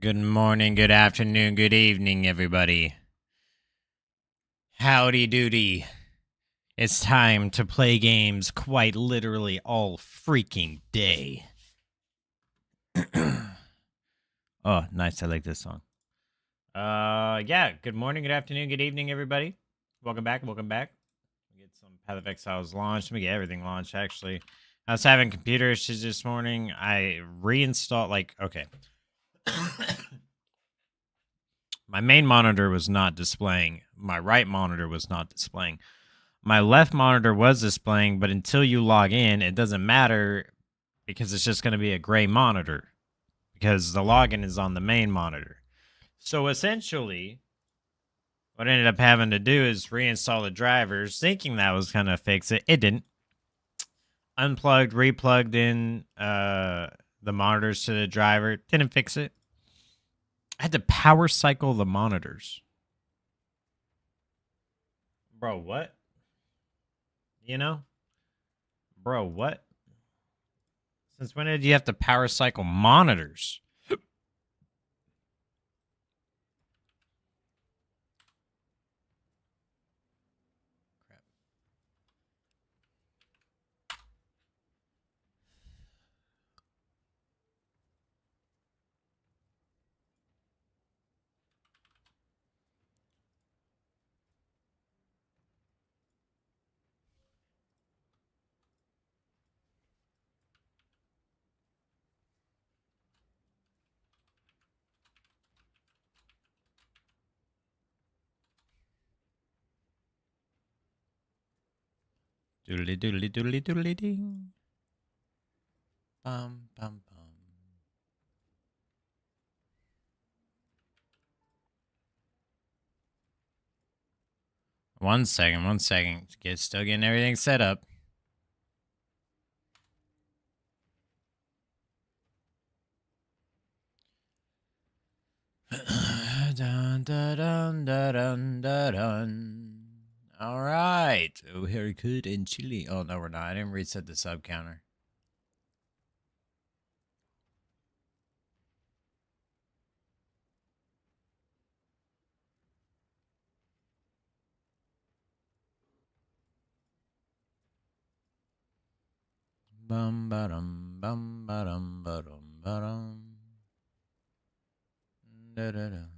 Good morning, good afternoon, good evening, everybody. Howdy doody. It's time to play games quite literally all freaking day. Oh, nice. I like this song. Yeah. Good morning, good afternoon, good evening, everybody. Welcome back. Welcome back. We get some pathofexile launched. Let me get everything launched, actually. I was having computer issues this morning. I reinstalled, okay. My main monitor was not displaying. My right monitor was not displaying. My left monitor was displaying, but until you log in, it doesn't matter because it's just going to be a gray monitor because the login is on the main monitor. So essentially, what I ended up having to do is reinstall the drivers, thinking that was going to fix it. It didn't. Unplugged, replugged in the monitors to the driver. Didn't fix it. I had to power cycle the monitors. Bro, what? You know? Bro, what? Since when did you have to power cycle monitors? Doodly doodly doodly doodly ding. Bum bum bum. One second. Still getting everything set up. Dun, dun, dun, dun, dun, dun. All right. Oh, haircut and chili. Oh, no, we're not. I didn't reset the sub counter. Bum ba-dum bum ba-dum ba-dum ba-dum. Da-da-da.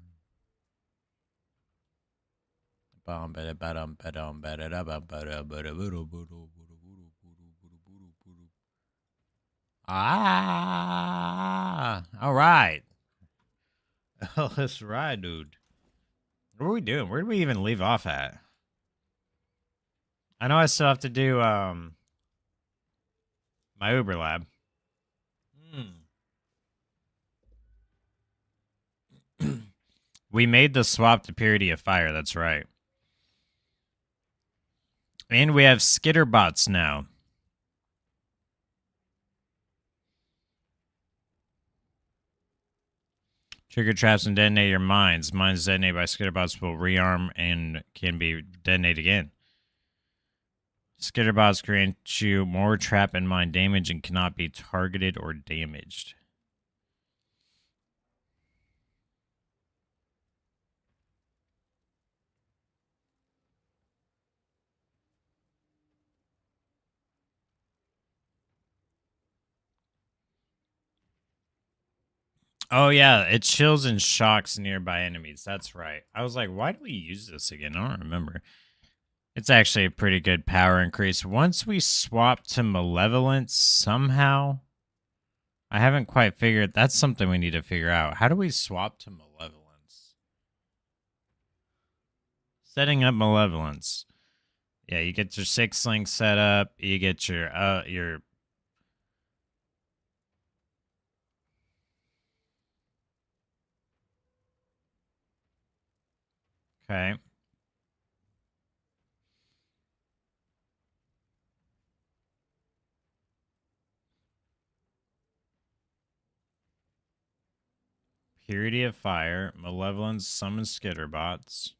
Bum ba-da-ba-dum ba-dum ba-da-da-bum ba-da-ba-da-ba-da-ba-da. All right. Oh, that's right, dude. What are we doing? Where do we even leave off at? I know I still have to do my Uber lab. We made the swap to purity of fire. That's right. And we have skitterbots now. Trigger traps and detonate your mines. Mines detonated by skitterbots will rearm and can be detonated again. Skitterbots grant you more trap and mine damage and cannot be targeted or damaged. Oh, yeah. It chills and shocks nearby enemies. That's right. I was like, why do we use this again? I don't remember. It's actually a pretty good power increase. Once we swap to Malevolence somehow, I haven't quite figured. That's something we need to figure out. How do we swap to Malevolence? Setting up Malevolence. Yeah, you get your 6-link set up. You get your okay. Purity of Fire, Malevolence, Summon Skitterbots.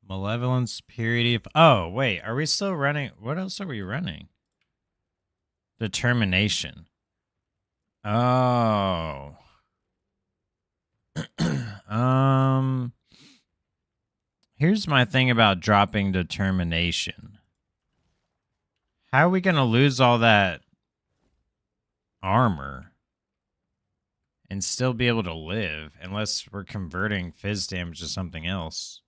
Malevolence, purity. Oh, wait. Are we still running? What else are we running? Determination. Oh. Here's my thing about dropping determination. How are we going to lose all that armor and still be able to live unless we're converting phys damage to something else?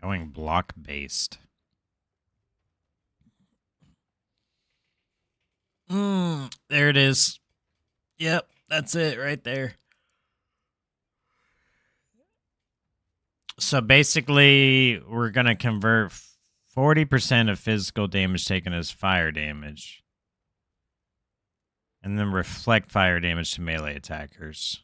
Going block based. There it is. Yep, that's it right there. So basically, we're going to convert 40% of physical damage taken as fire damage. And then reflect fire damage to melee attackers.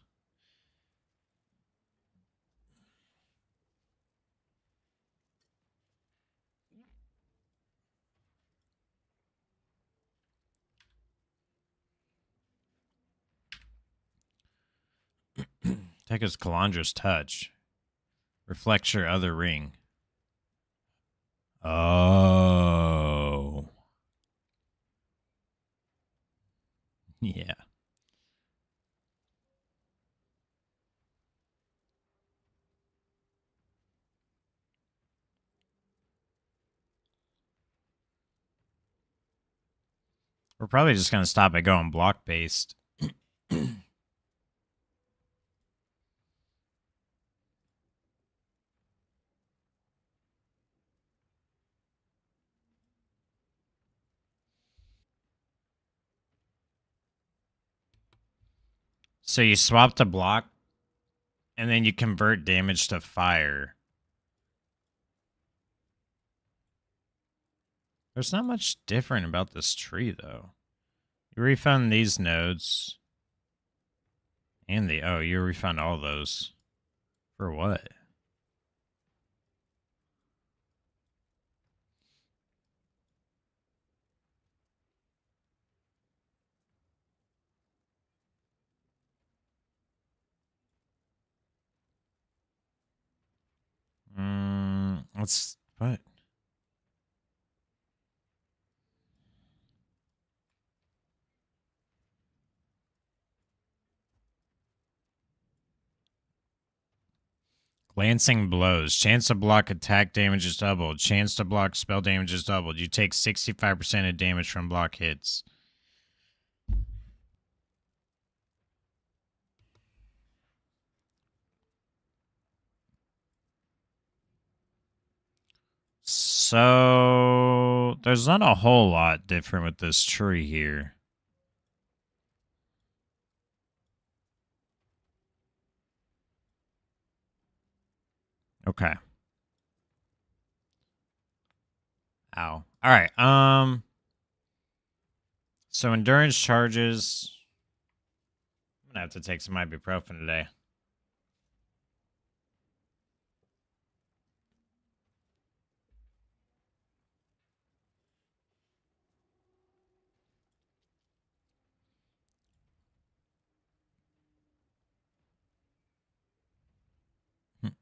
Take his Calandra's touch. Reflects your other ring. Oh. Yeah. We're probably just going to stop at going block based. So you swap the block, and then you convert damage to fire. There's not much different about this tree, though. You refund these nodes. And the... Oh, you refund all those. For what? Let's... What? Glancing blows. Chance to block attack damage is doubled. Chance to block spell damage is doubled. You take 65% of damage from block hits. So there's not a whole lot different with this tree here. Okay. Ow. All right. So endurance charges. I'm gonna have to take some ibuprofen today.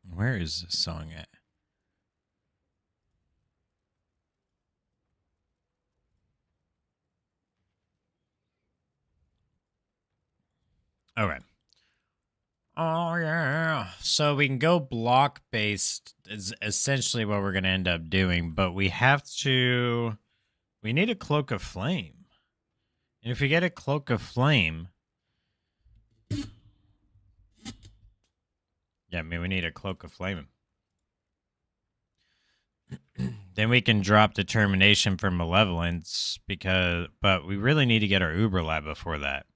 Where is this song at? Okay. Oh, yeah. So we can go block-based is essentially what we're going to end up doing, but we have to... We need a Cloak of Flame. And if we get a Cloak of Flame... Yeah, I mean, we need a Cloak of Flame. Then we can drop Determination for Malevolence, but we really need to get our Uber Lab before that.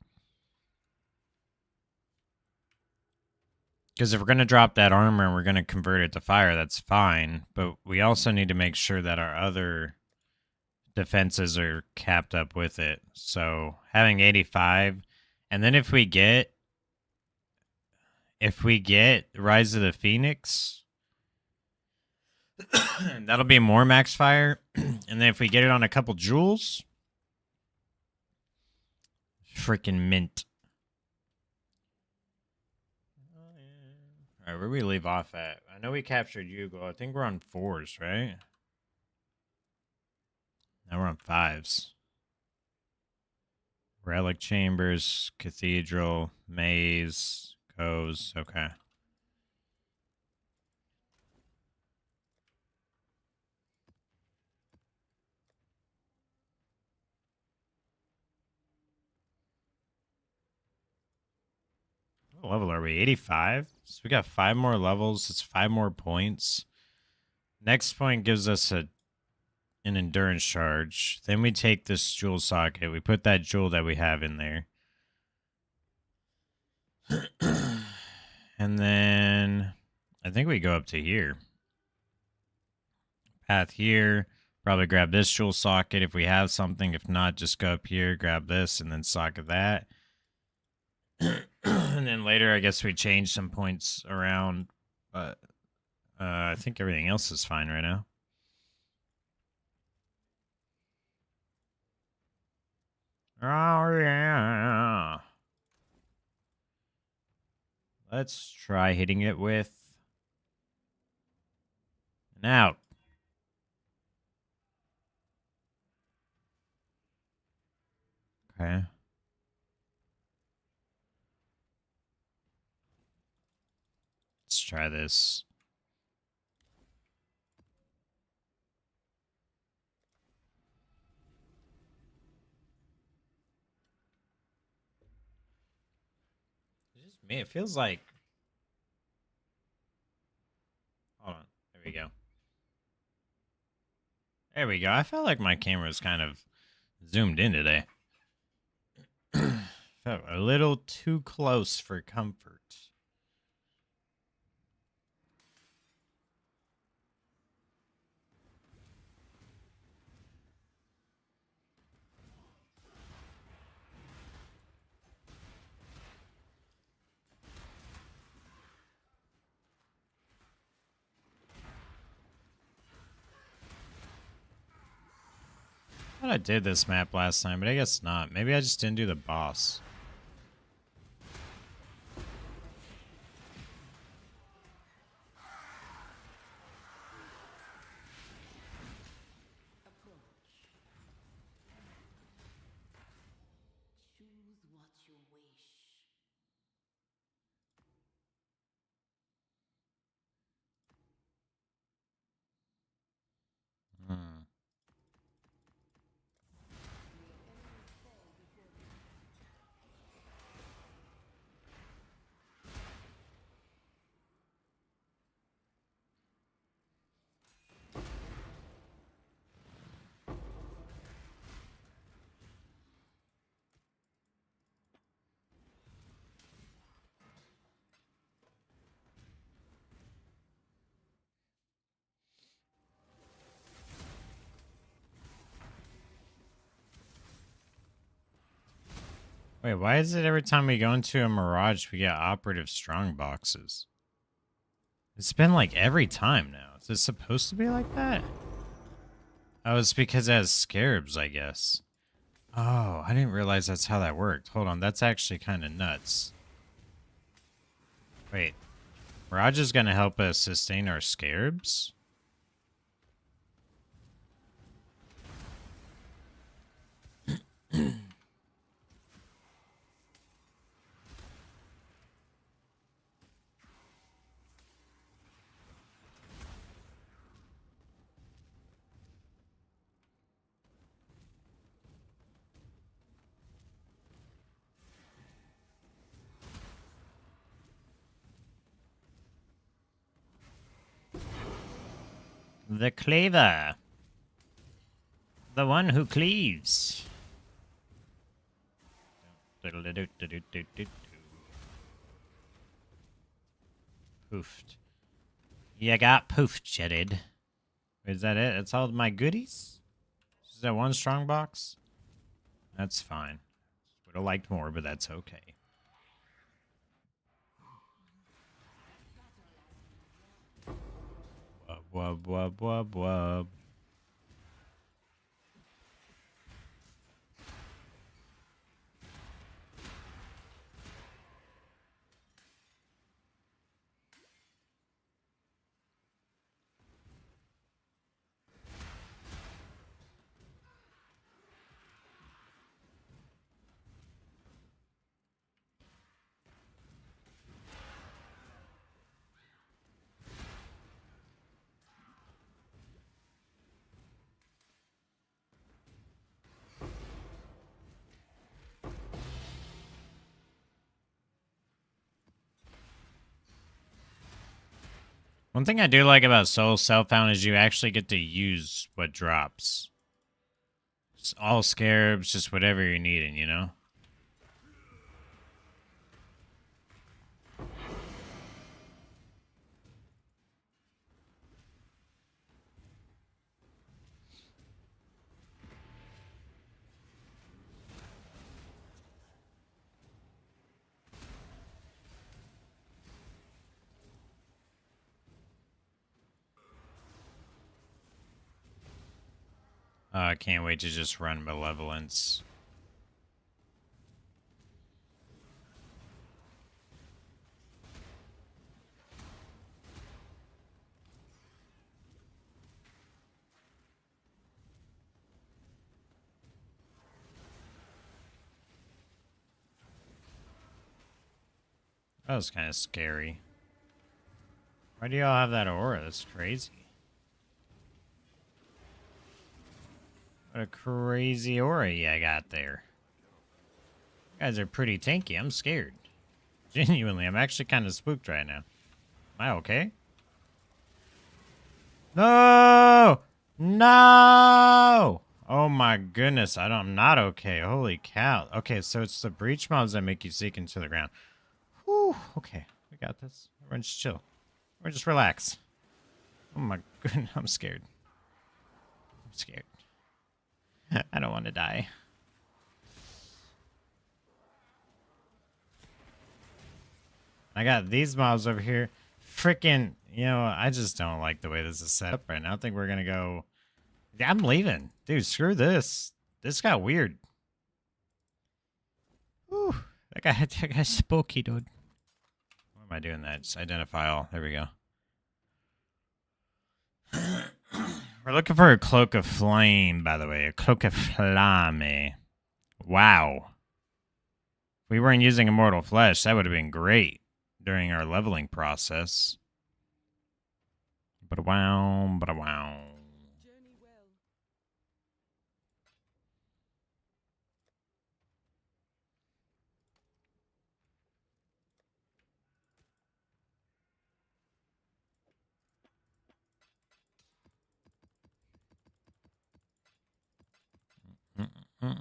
Because if we're going to drop that armor and we're going to convert it to fire, that's fine. But we also need to make sure that our other defenses are capped up with it. So having 85 And then if we get Rise of the Phoenix, that'll be more max fire. And then if we get it on a couple jewels, freaking mint. All right, where do we leave off at? I know we captured Yugo. I think we're on 4s, right? Now we're on 5s. Relic Chambers, Cathedral, Maze, Coves. Okay. What level are we? 85? So we got 5 more levels. It's 5 more points. Next point gives us an endurance charge. Then we take this jewel socket. We put that jewel that we have in there. And then I think we go up to here. Path here. Probably grab this jewel socket if we have something. If not, just go up here, grab this, and then socket that. And then later, I guess we change some points around. But I think everything else is fine right now. Oh, yeah. Let's try hitting it with an out. Okay. Let's try this. It feels like... Hold on. There we go. There we go. I felt like my camera was kind of zoomed in today. Felt a little too close for comfort. I thought I did this map last time, but I guess not. Maybe I just didn't do the boss. Wait, why is it every time we go into a Mirage, we get operative strong boxes? It's been like every time now. Is it supposed to be like that? Oh, it's because it has scarabs, I guess. Oh, I didn't realize that's how that worked. Hold on, that's actually kind of nuts. Wait, Mirage is going to help us sustain our scarabs? The cleaver. The one who cleaves. Poofed. You got poofed, Jetted. Is that it? That's all my goodies? Is that one strong box? That's fine. That's have liked more, but that's okay. Wub, wub, wub, wub, wub. One thing I do like about Soul Self-Found is you actually get to use what drops. It's all scarabs, just whatever you're needing, you know? I can't wait to just run Malevolence. That was kind of scary. Why do y'all have that aura? That's crazy. What a crazy aura you got there. You guys are pretty tanky. I'm scared. Genuinely, I'm actually kind of spooked right now. Am I okay? No! No! Oh my goodness, I'm not okay. Holy cow. Okay, so it's the breach mobs that make you sink into the ground. Whew, okay, we got this. Everyone just chill. Everyone just relax. Oh my goodness, I'm scared. I'm scared. I don't want to die. I got these mobs over here. Freaking, you know, I just don't like the way this is set up right now. I think we're going to go... Yeah, I'm leaving. Dude, screw this. This got weird. Whew. That guy's spooky, dude. What am I doing that? Just identify all. There we go. We're looking for a Cloak of Flame, by the way. A Cloak of Flame. Wow. If we weren't using Immortal Flesh, that would have been great during our leveling process. But wow, but wow. Oh,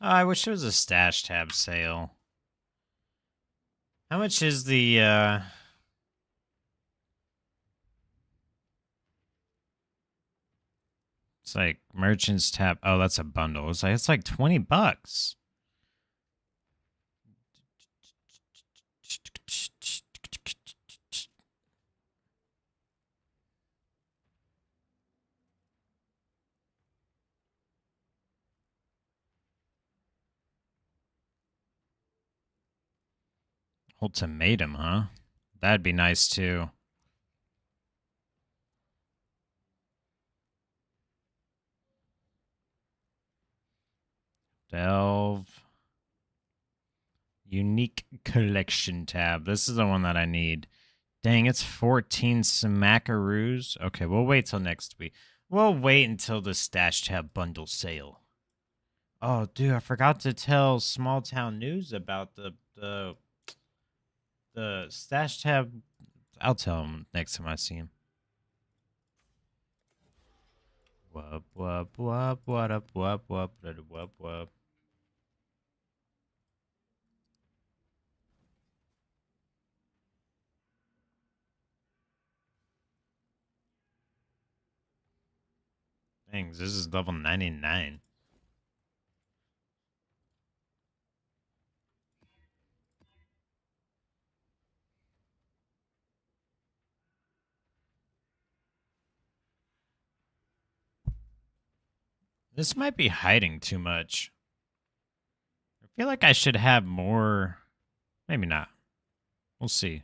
I wish there was a stash tab sale. How much is the it's like merchants tab. Oh, that's a bundle. It's like $20. Ultimatum, huh? That'd be nice too. Delve. Unique collection tab. This is the one that I need. Dang, it's 14 smackaroos. Okay, we'll wait till next week. We'll wait until the stash tab bundle sale. Oh, dude, I forgot to tell Small Town News about the stash tab. I'll tell him next time I see him. Wub, wub, wub, what up, wub, wub, wub, wub. Thanks. This is level 99. This might be hiding too much. I feel like I should have more. Maybe not. We'll see.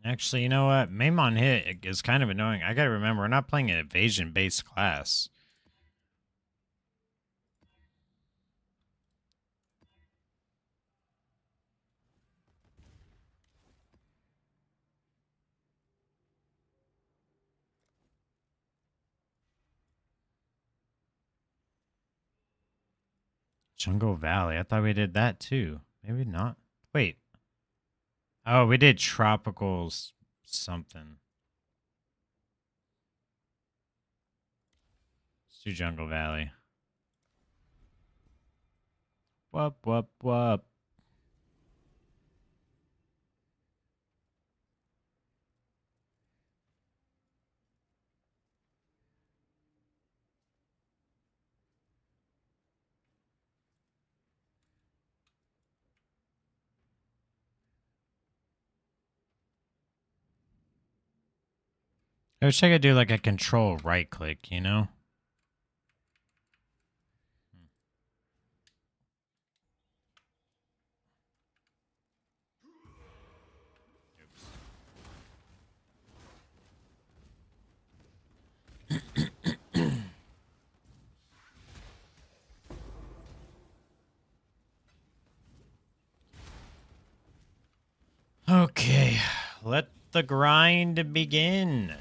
Actually, you know what? Maimon hit is kind of annoying. I gotta remember, we're not playing an evasion-based class. Jungle Valley. I thought we did that too. Maybe not. Wait. Oh, we did tropical something. Let's do Jungle Valley. Whoop, whoop, whoop. I wish I could do like a control right click, you know? Okay, let the grind begin.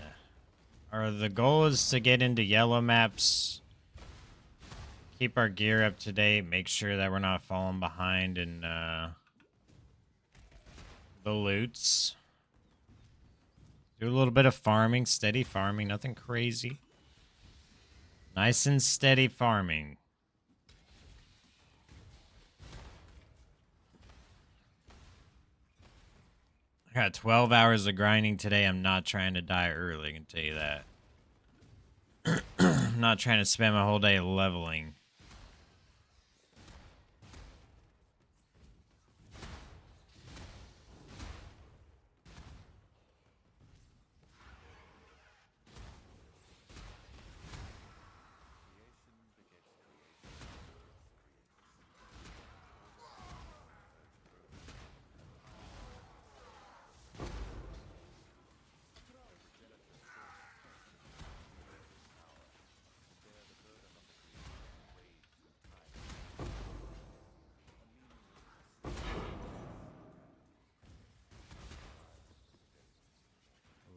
The goal is to get into yellow maps, keep our gear up to date, make sure that we're not falling behind in the loots. Do a little bit of farming, steady farming, nothing crazy. Nice and steady farming. I got 12 hours of grinding today. I'm not trying to die early, I can tell you that. I'm not trying to spend my whole day leveling.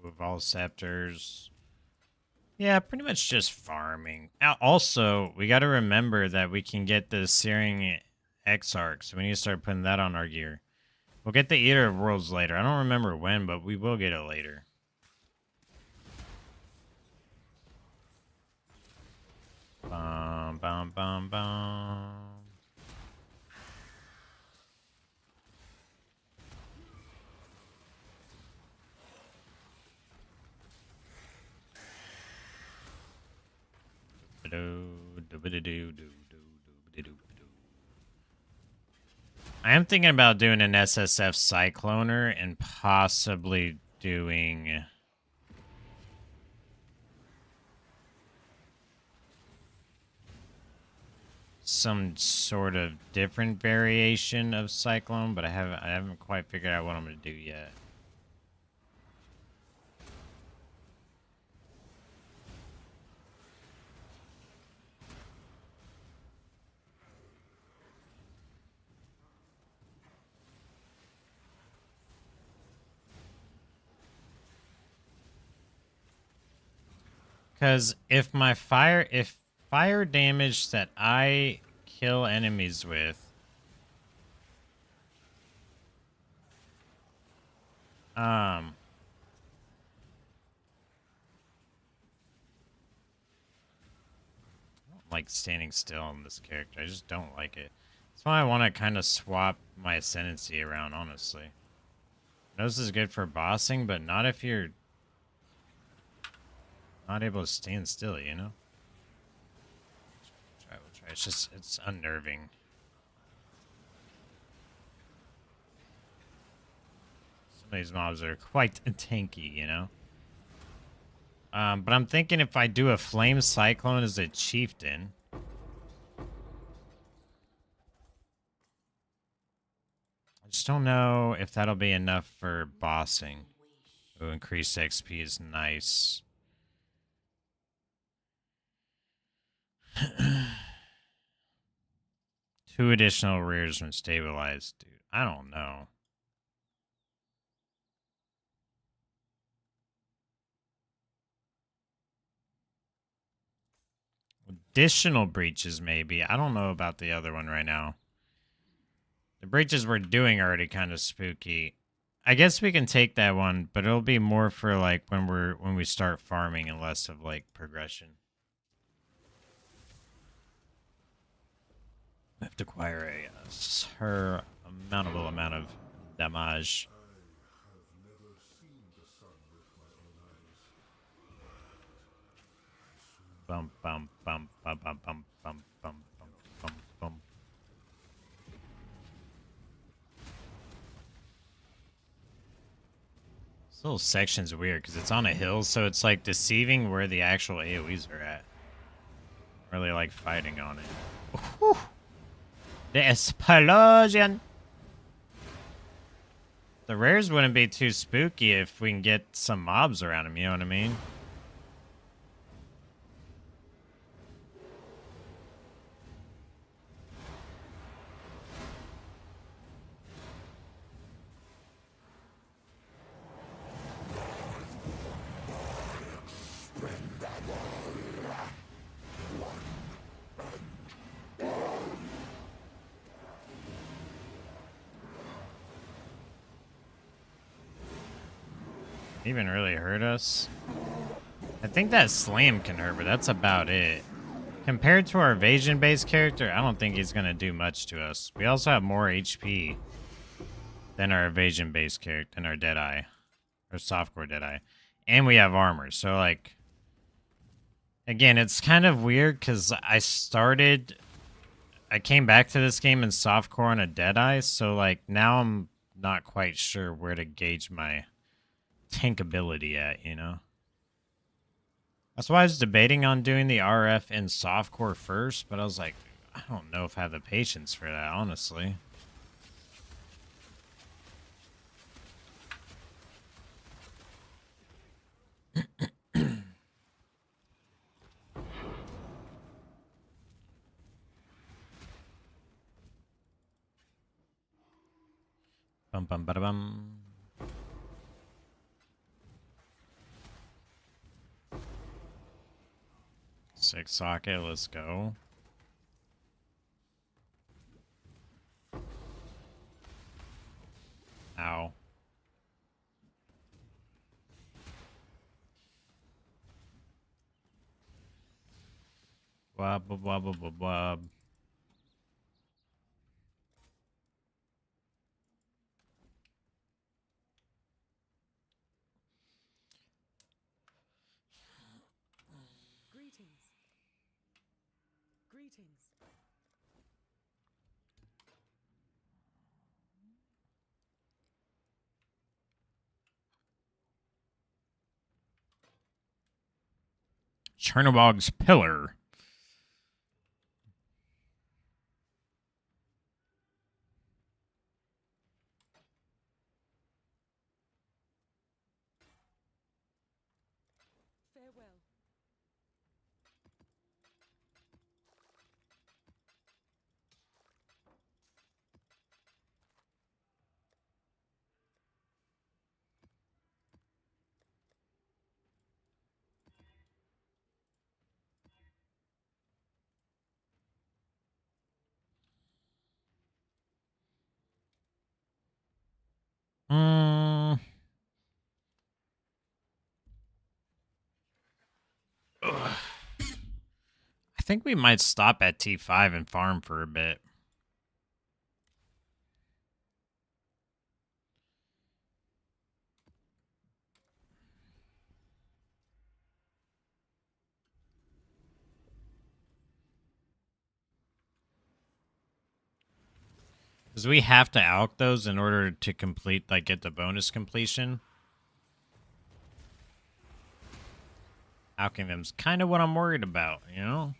With all scepters. Yeah, pretty much just farming. Also, we got to remember that we can get the Searing Exarch, so we need to start putting that on our gear. We'll get the Eater of Worlds later. I don't remember when, but we will get it later. Bum, bum, bum, bum. I am thinking about doing an SSF Cycloner and possibly doing some sort of different variation of Cyclone, but I haven't quite figured out what I'm going to do yet. Because if fire damage that I kill enemies with like standing still on this character. I just don't like it. That's why I want to kind of swap my ascendancy around, honestly. I know this is good for bossing, but not if you're not able to stand still, you know? We'll try. It's just, it's unnerving. Some of these mobs are quite tanky, you know? But I'm thinking if I do a Flame Cyclone as a Chieftain... I just don't know if that'll be enough for bossing. Ooh, increased XP is nice. Two additional rears when stabilized. Dude, I don't know. Additional breaches, maybe. I don't know about the other one right now. The breaches we're doing are already kind of spooky. I guess we can take that one, but it'll be more for like when we start farming and less of like progression. We have to acquire a surmountable amount of damage. Bum bum bum bum bum bum bum bum bum bum bum. This little section's weird because it's on a hill, so it's like deceiving where the actual AoEs are at. Really like fighting on it. Whew. The explosion. The rares wouldn't be too spooky if we can get some mobs around them, you know what I mean? Even really hurt us? I think that slam can hurt, but that's about it. Compared to our evasion-based character, I don't think he's going to do much to us. We also have more HP than our evasion-based character, than our Deadeye. Or softcore Deadeye. And we have armor, so like... Again, it's kind of weird, because I came back to this game in softcore on a Deadeye, so like, now I'm not quite sure where to gauge my tankability at, you know? That's why I was debating on doing the RF and softcore first, but I was like, I don't know if I have the patience for that, honestly. Bum bum bada bum. Six socket, let's go. Ow. Wub, wub, wub, wub, wub. Greetings. Chernobog's Pillar. Farewell. I think we might stop at T5 and farm for a bit. Because we have to alch those in order to complete, like, get the bonus completion. Alching them's kind of what I'm worried about, you know?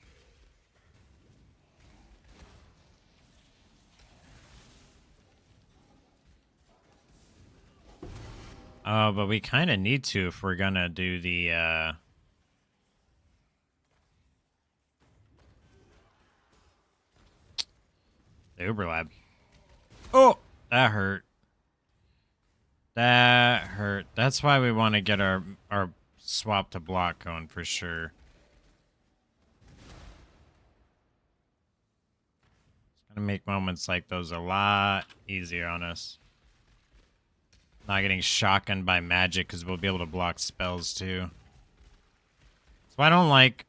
Oh, but we kind of need to if we're gonna do the Uber Lab. Oh, that hurt. That hurt. That's why we want to get our swap to block going for sure. It's gonna make moments like those a lot easier on us. Not getting shotgunned by magic because we'll be able to block spells too. So I don't like.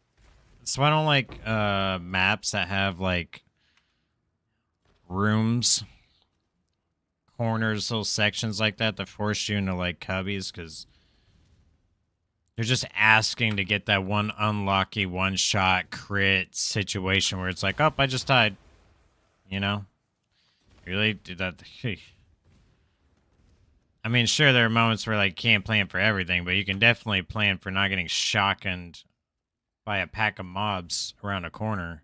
So I don't like maps that have like rooms, corners, little sections like that force you into like cubbies because they're just asking to get that one unlucky one-shot crit situation where it's like, oh, I just died. You know? Really? Did that? I mean, sure, there are moments where like you can't plan for everything, but you can definitely plan for not getting shotgunned by a pack of mobs around a corner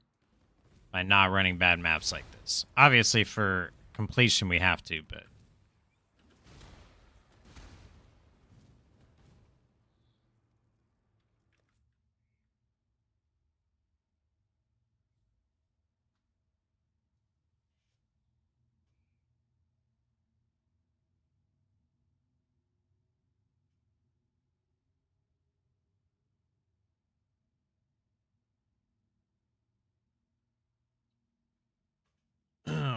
by not running bad maps like this. Obviously, for completion, we have to, but...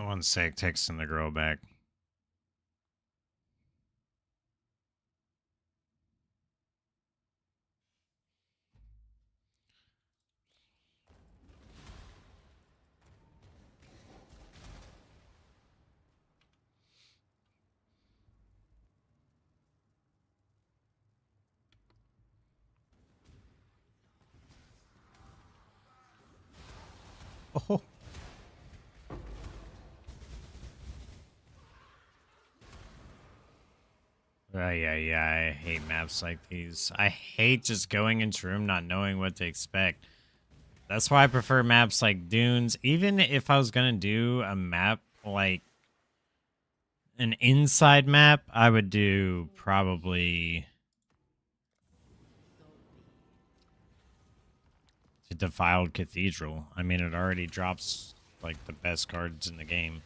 One sec, texting the girl back. Oh. Yeah, I hate maps like these. I hate just going into a room not knowing what to expect. That's why I prefer maps like Dunes. Even if I was going to do a map like an inside map, I would do probably the Defiled Cathedral. I mean, it already drops like the best cards in the game.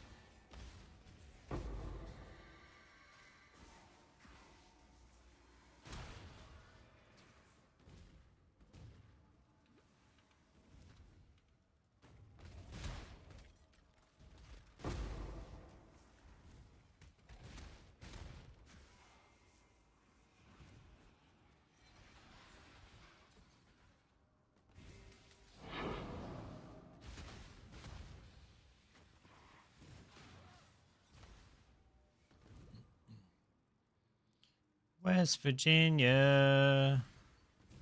West Virginia,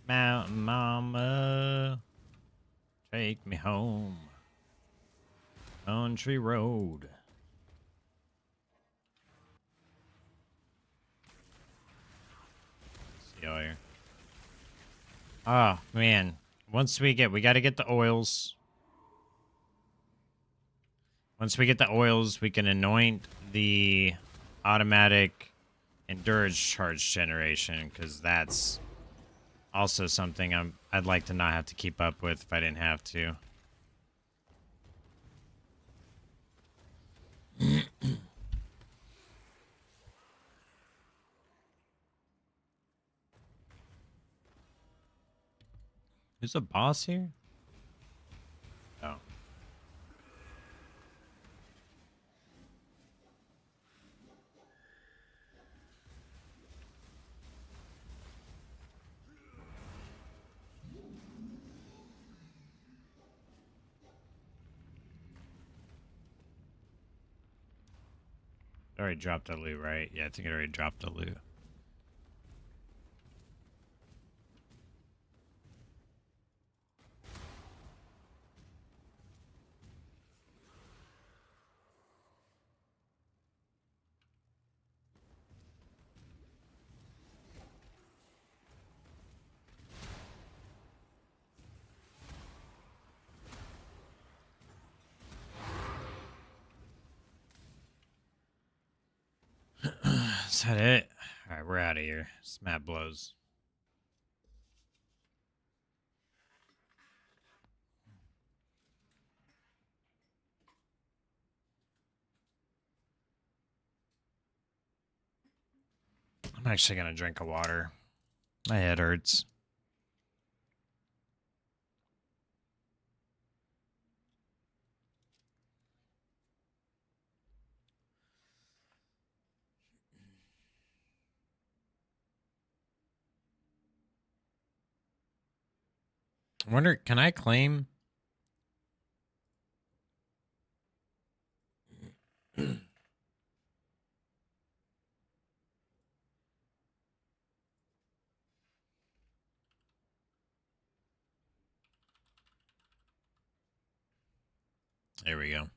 Mountain Mama, take me home, country road. See y'all here. Oh, man. Once we got to get the oils. Once we get the oils, we can anoint the automatic endurance charge generation, because that's also something I'd like to not have to keep up with if I didn't have to. Who's a boss here? Oh. already dropped a loot, right? Yeah, I think it already dropped a loot. Is that it? All right, we're out of here. This map blows. I'm actually gonna drink a water. My head hurts. I wonder, can I claim? There we go.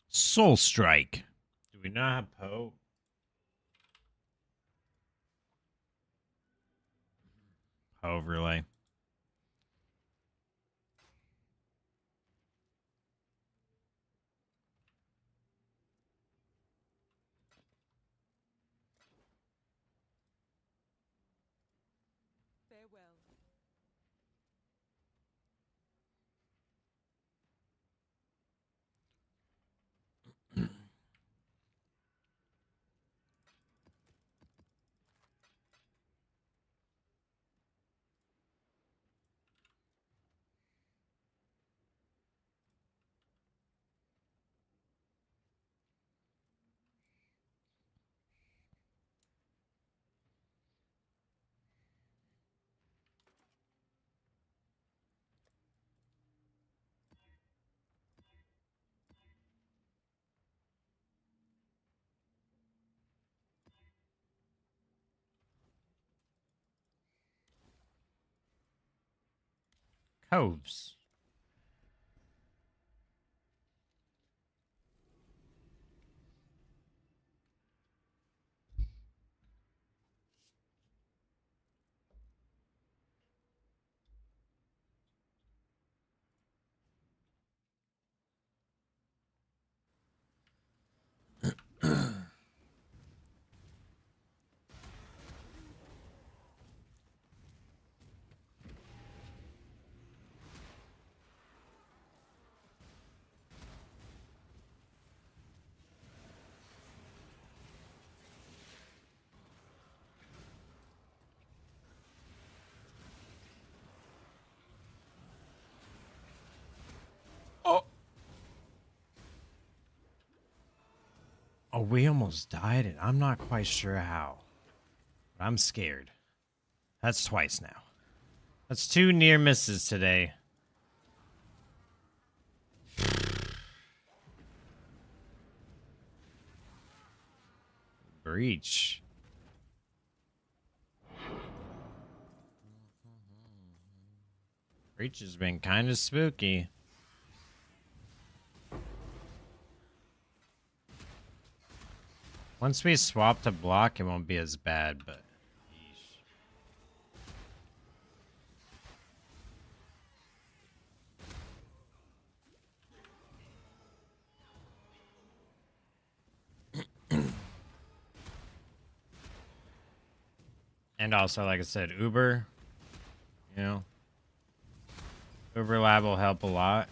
Soul Strike. Do we not have Poe? Overlay. Farewell. Coves. Oh. Oh, we almost died, and I'm not quite sure how. But I'm scared. That's twice now. That's 2 near misses today. Breach. Breach has been kind of spooky. Once we swap to block, it won't be as bad, but... And also, like I said, Uber, you know, Uber Lab will help a lot.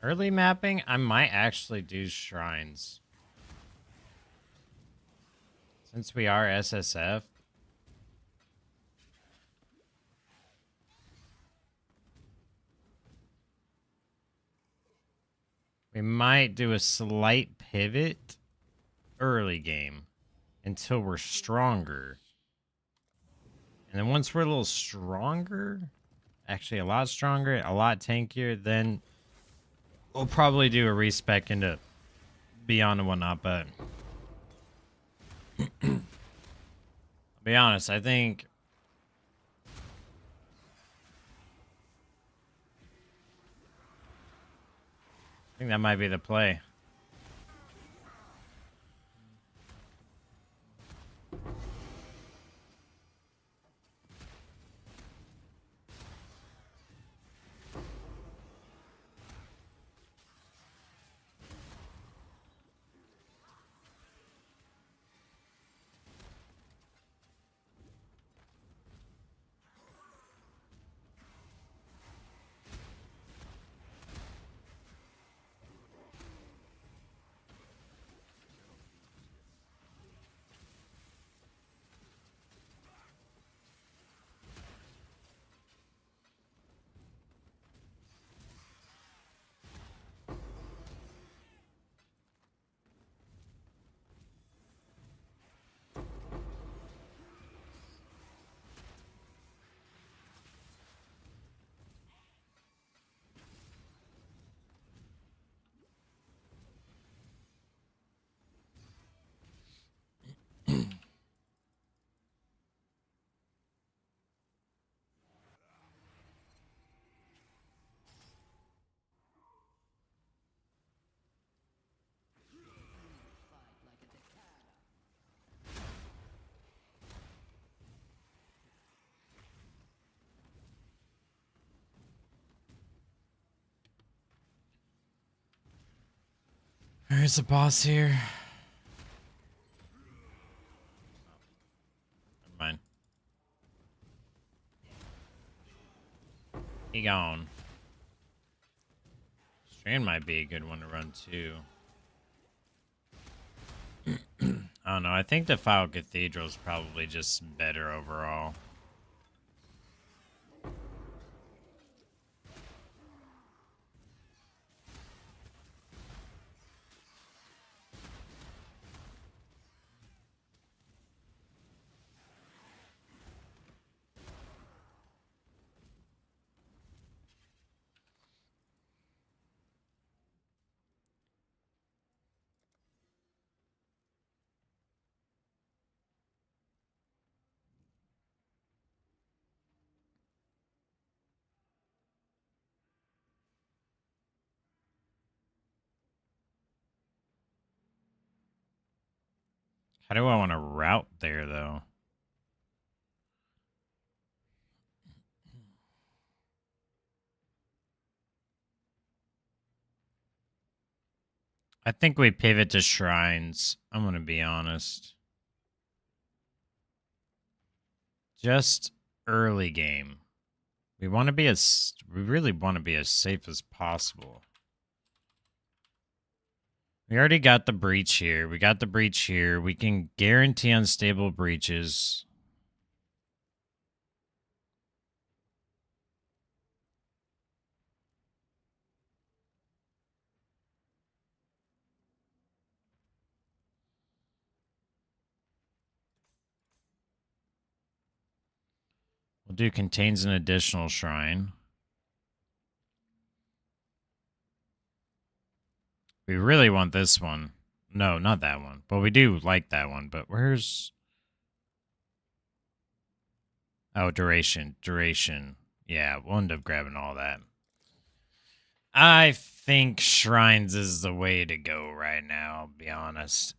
Early mapping, I might actually do shrines. Since we are SSF. We might do a slight pivot early game until we're stronger. And then once we're a little stronger, actually a lot stronger, a lot tankier, then we'll probably do a respec into Beyond and whatnot. But I'll be honest, I think that might be the play. Where's the boss here? Never mind. He gone. Strand might be a good one to run too. I don't know. I think the Defile Cathedral is probably just better overall. How do I want to route there, though? I think we pivot to shrines. I'm going to be honest. Just early game. We want to be we really want to be as safe as possible. We already got the breach here. We got the breach here. We can guarantee unstable breaches. We'll do contains an additional shrine. We really want this one. No, not that one. But we do like that one. But where's... Oh, duration. Duration. Yeah, we'll end up grabbing all that. I think shrines is the way to go right now, I'll be honest.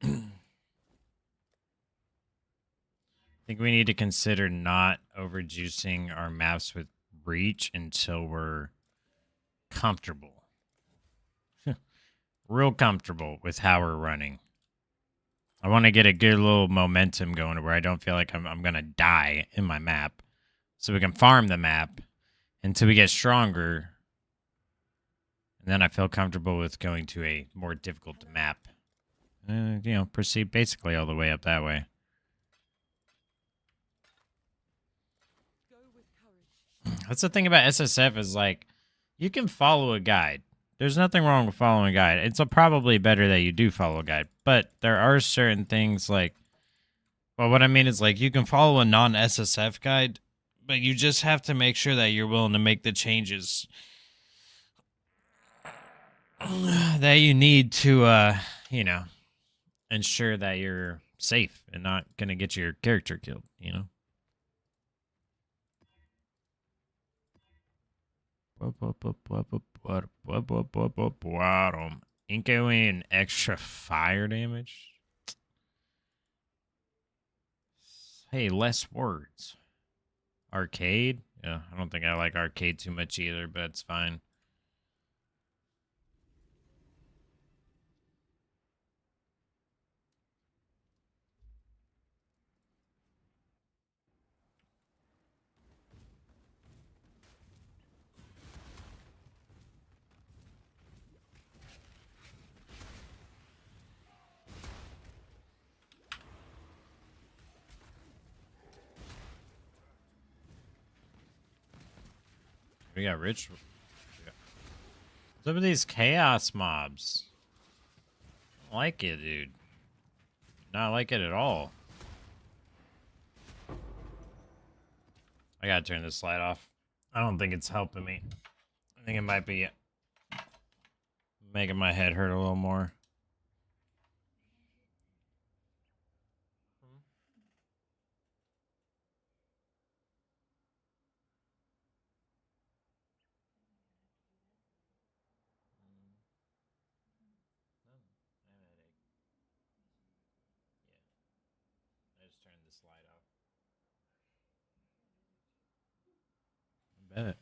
I think we need to consider not overjuicing our maps with breach until we're comfortable. Real comfortable with how we're running. I want to get a good little momentum going where I don't feel like I'm going to die in my map. So we can farm the map until we get stronger. And then I feel comfortable with going to a more difficult map. You know, proceed basically all the way up that way. That's the thing about SSF is like, you can follow a guide. There's nothing wrong with following a guide. It's probably better that you do follow a guide. But there are certain things like, well, what I mean is like, you can follow a non-SSF guide, but you just have to make sure that you're willing to make the changes that you need to, you know, ensure that you're safe and not going to get your character killed, you know? Inko in extra fire damage. Hey, less words. Arcade? Yeah, I don't think I like arcade too much either, but it's fine. We got rich. Some of these chaos mobs. I don't like it, dude. Not like it at all. I gotta turn this light off. I don't think it's helping me. I think it might be making my head hurt a little more. I just turned this light off. I bet.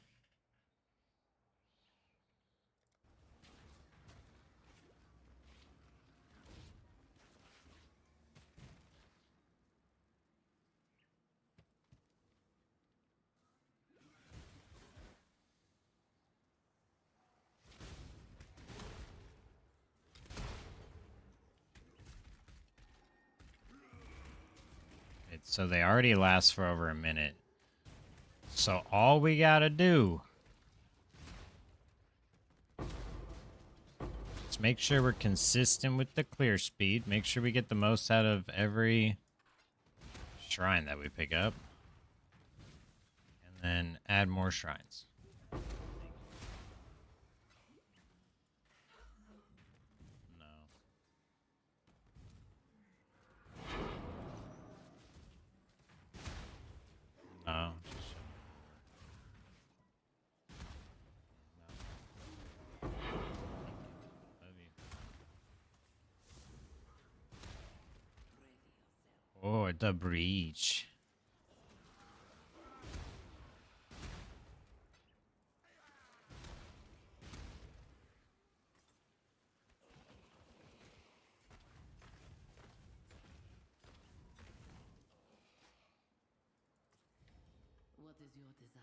So they already last for over a minute. So all we gotta do is make sure we're consistent with the clear speed. Make sure we get the most out of every shrine that we pick up. And then add more shrines. No. Oh, the breach. What is your desire?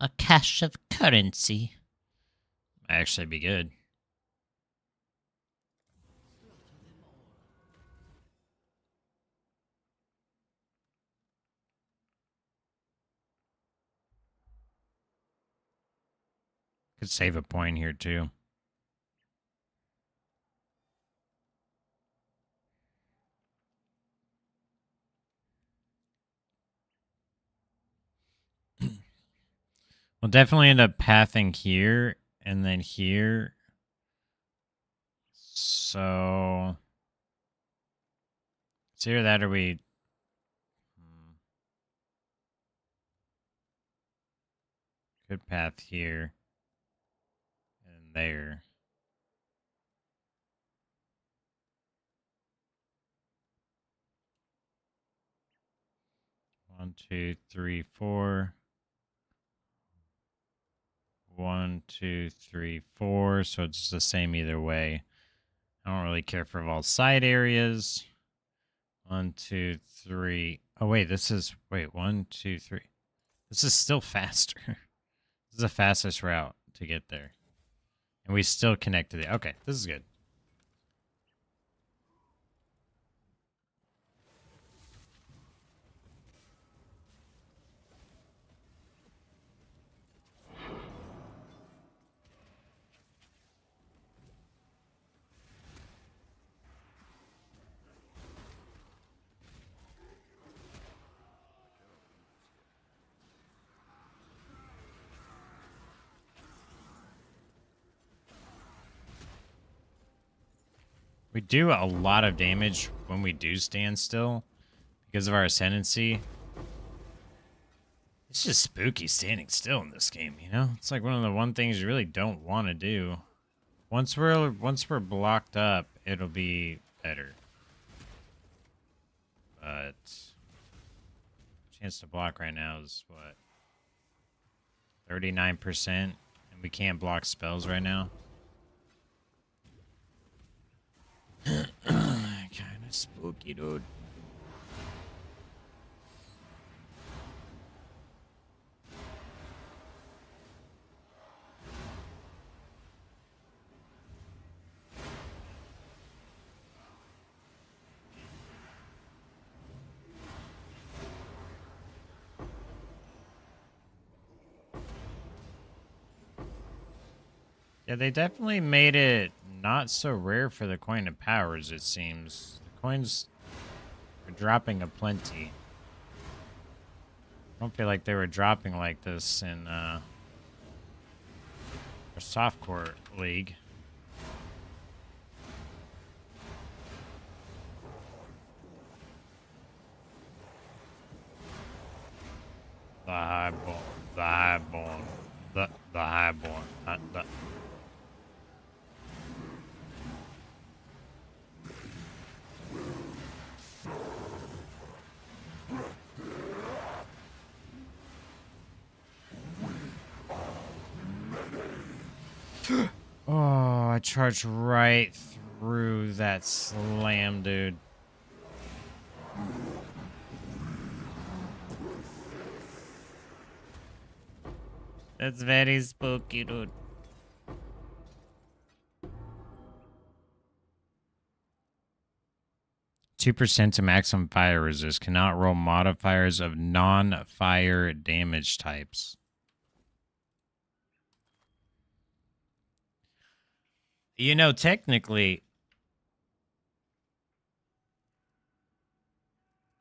A cache of currency. Might actually be good. Could save a point here too. We'll definitely end up pathing here and then here. So it's either that or we could path here and there. One, two, three, four. 1, 2, 3, 4. So it's the same either way. I don't really care for all side areas. 1, 2, 3. Oh, wait, this is. Wait, 1, 2, 3. This is still faster. This is the fastest route to get there. And we still connect to the... Okay, this is good. We do a lot of damage when we do stand still because of our ascendancy. It's just spooky standing still in this game, you know? It's like one of the one things you really don't want to do. Once we're blocked up, it'll be better. But chance to block right now is what? 39%, and we can't block spells right now. Kind of spooky, dude. Yeah, they definitely made it not so rare for the coin of powers, it seems. The coins are dropping aplenty. I don't feel like they were dropping like this in our softcore league. The highborn, the highborn, the highborn, the... Oh, I charged right through that slam, dude. That's very spooky, dude. %2 to maximum fire resist. Cannot roll modifiers of non-fire damage types. You know, technically,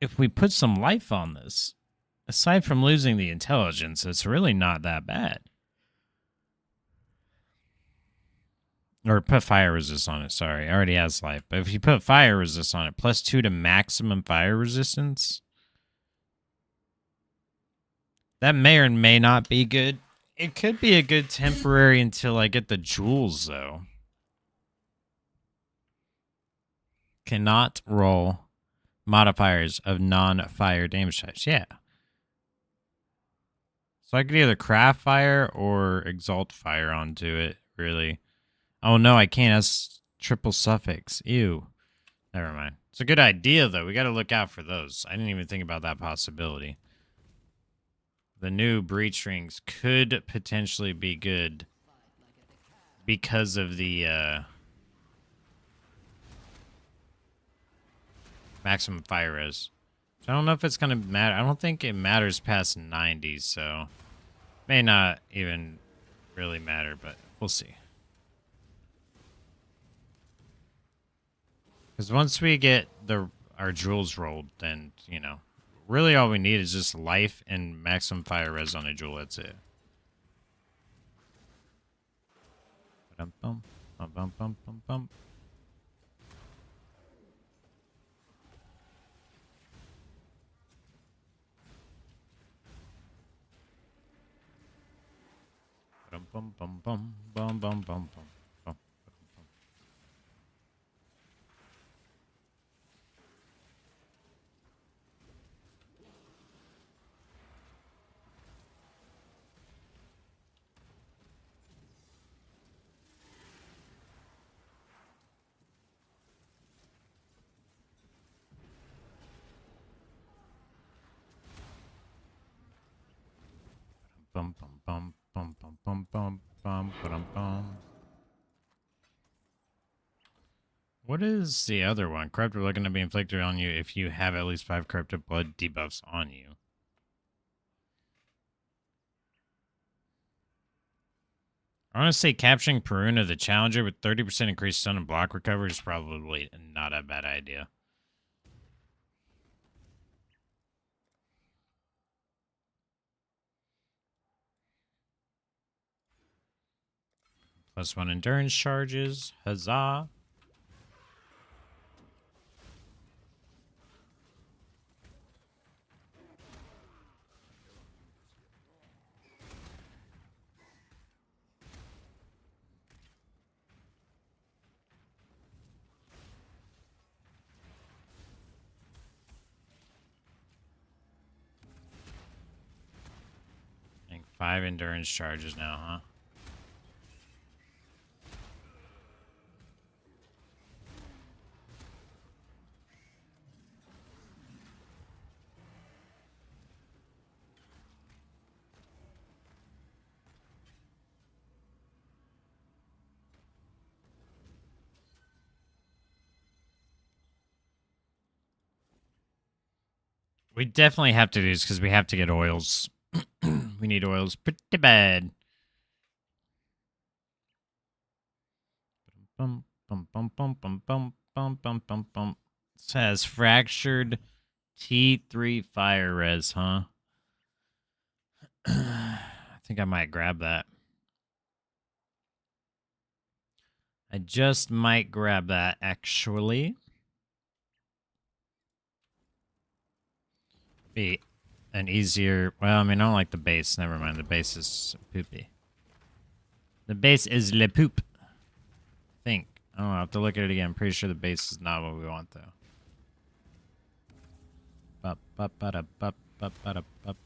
if we put some life on this, aside from losing the intelligence, it's really not that bad. Or put fire resist on it, sorry. It already has life. But if you put fire resist on it, +2 to maximum fire resistance, that may or may not be good. It could be a good temporary until I get the jewels, though. Cannot roll modifiers of non-fire damage types. Yeah. So I could either craft fire or exalt fire onto it, really. Oh, no, I can't. That's triple suffix. Ew. Never mind. It's a good idea, though. We got to look out for those. I didn't even think about that possibility. The new breach rings could potentially be good because of the maximum fire res. So I don't know if it's going to matter. I don't think it matters past 90, so may not even really matter, but we'll see. Because once we get our jewels rolled, then, you know, really all we need is just life and maximum fire res on a jewel. That's it. Bum bum bum bum bum bum bum. Bum bum bum bum bum bum bum bum. Bum bum bum bum bum bum, bum, bum, ba-dum, bum. What is the other one? Corrupted blood can be inflicted on you if you have at least 5 corrupted blood debuffs on you. I want to say capturing Peruna the Challenger with 30% increased stun and block recovery is probably not a bad idea. +1 endurance charges. Huzzah. I think 5 endurance charges now, huh? We definitely have to do this because we have to get oils. We need oils pretty bad. Bum, bum, bum, bum, bum, bum, bum, bum, bum, bum. It says fractured T3 fire res, huh? I think I might grab that. I just might grab that, actually. Be an easier... Well, I mean, I don't like the base. Never mind. The base is poopy. The base is le poop. I think. I don't know. I have to look at it again. I'm pretty sure the base is not what we want, though. Bup, bup, bup, bup, bup, bup, bup.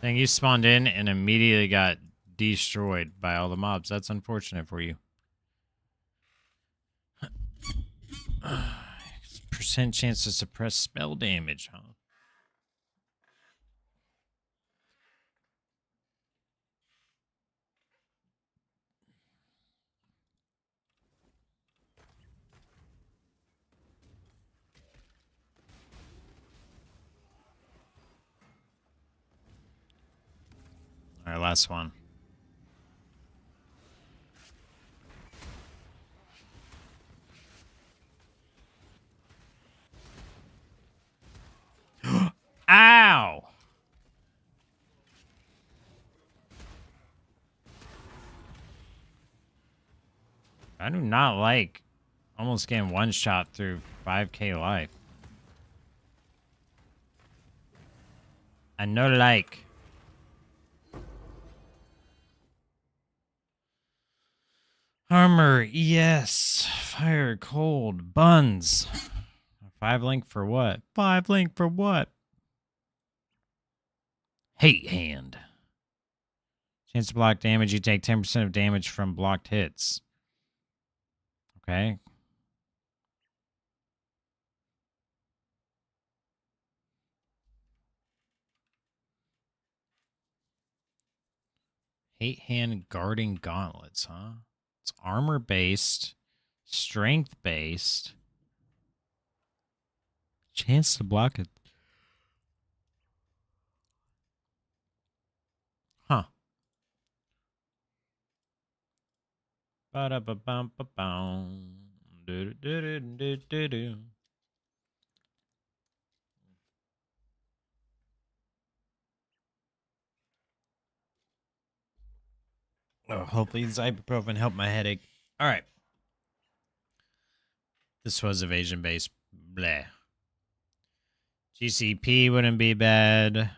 Dang, you spawned in and immediately got destroyed by all the mobs. That's unfortunate for you. Percent chance to suppress spell damage, huh? All right, last one. Ow! I do not like almost getting one shot through 5k life. I no like. Armor, yes. Fire, cold, buns. 5 link for what? 5 link for what? Hate hand. Chance to block damage. You take 10% of damage from blocked hits. Okay. Hate hand guarding gauntlets, huh? It's armor based, strength based. Chance to block it. Huh. Ba-da-ba-bum-ba-bum. Do-do-do-do-do-do. Oh, hopefully this ibuprofen helped my headache. All right. This was evasion based. Bleh. GCP wouldn't be bad.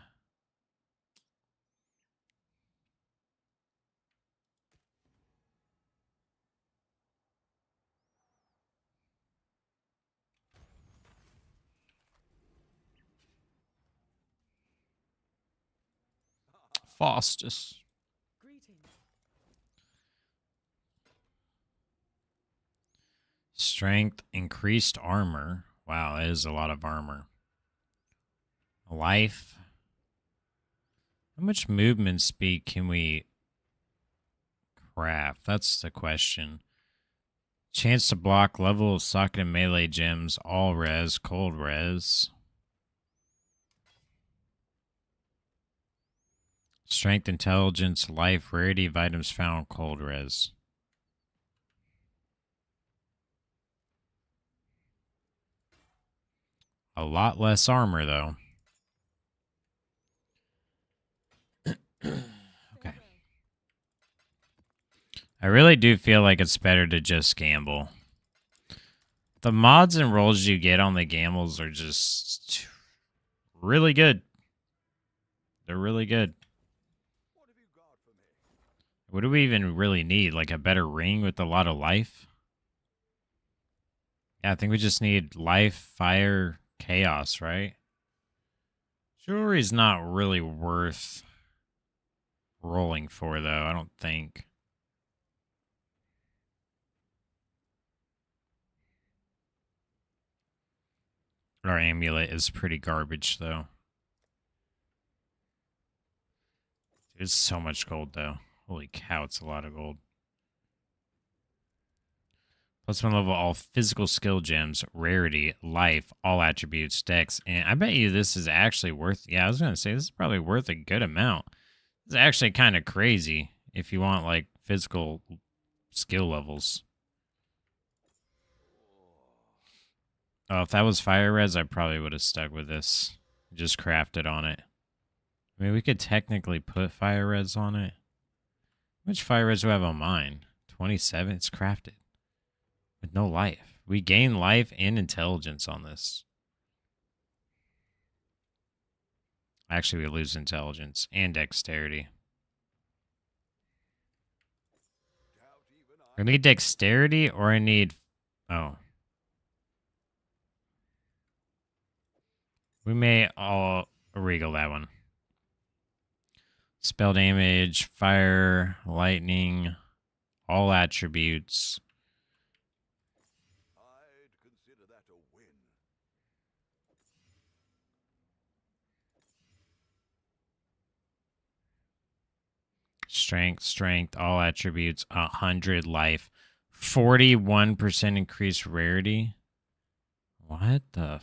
Faustus. Greetings. Strength, increased armor. Wow, that is a lot of armor. Life. How much movement speed can we craft? That's the question. Chance to block, level of socket and melee gems, all res, cold res. Strength, intelligence, life, rarity of items found, cold res. A lot less armor, though. Okay. I really do feel like it's better to just gamble. The mods and rolls you get on the gambles are just really good. They're really good. What do we even really need? Like a better ring with a lot of life? Yeah, I think we just need life, fire, chaos, right? Jewelry's not really worth rolling for, though, I don't think. Our amulet is pretty garbage, though. There's so much gold, though. Holy cow, it's a lot of gold. +1 level, all physical skill gems, rarity, life, all attributes, dex. And I bet you this is actually worth... Yeah, I was going to say, this is probably worth a good amount. It's actually kind of crazy if you want, like, physical skill levels. Oh, if that was fire res, I probably would have stuck with this. Just crafted on it. I mean, we could technically put fire res on it. How much fire res do I have on mine? 27? It's crafted. With no life. We gain life and intelligence on this. Actually, we lose intelligence and dexterity. I need dexterity or I need... Oh. We may all regal that one. Spell damage, fire, lightning, all attributes. I'd consider that a win. Strength, all attributes, 100 life, 41% increased rarity. What the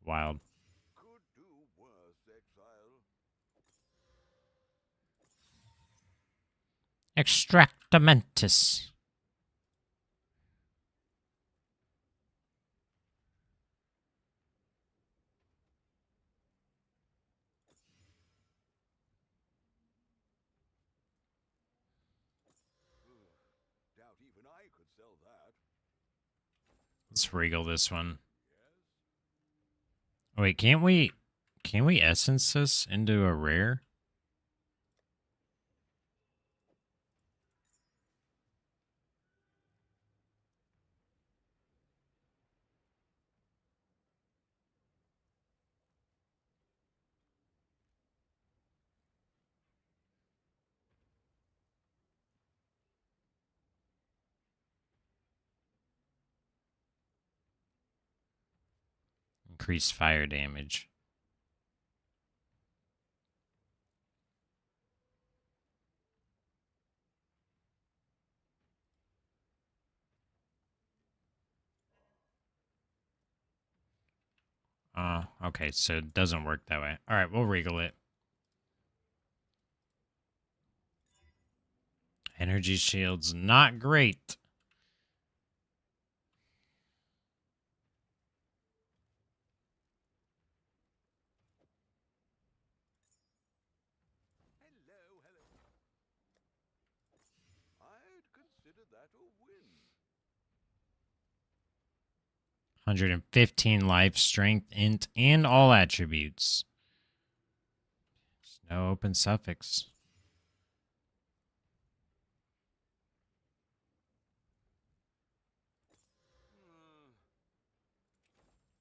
wild. Could do worse, exile. Extractamentus. Doubt even I could sell that. Let's regal this one. Wait, can't we essence this into a rare? Increased fire damage. Okay, so it doesn't work that way. All right, we'll regal it. Energy shield's not great. Hello, hello. I'd consider that a win. 115 life, strength, int, and all attributes. There's no open suffix.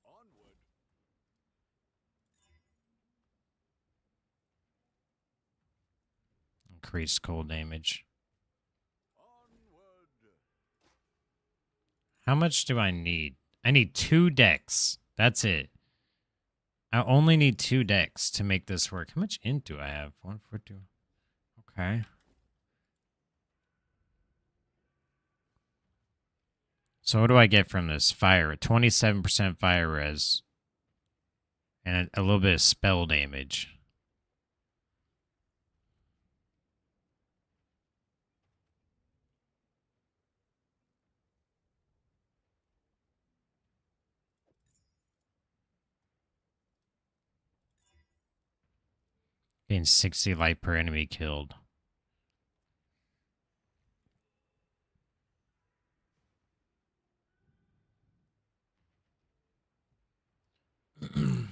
Onward. Increased cold damage. Onward. How much do I need? I need 2 decks. That's it. I only need 2 decks to make this work. How much int do I have? 142. Okay. So what do I get from this? Fire. 27% fire res. And a little bit of spell damage. Gain 60 light per enemy killed.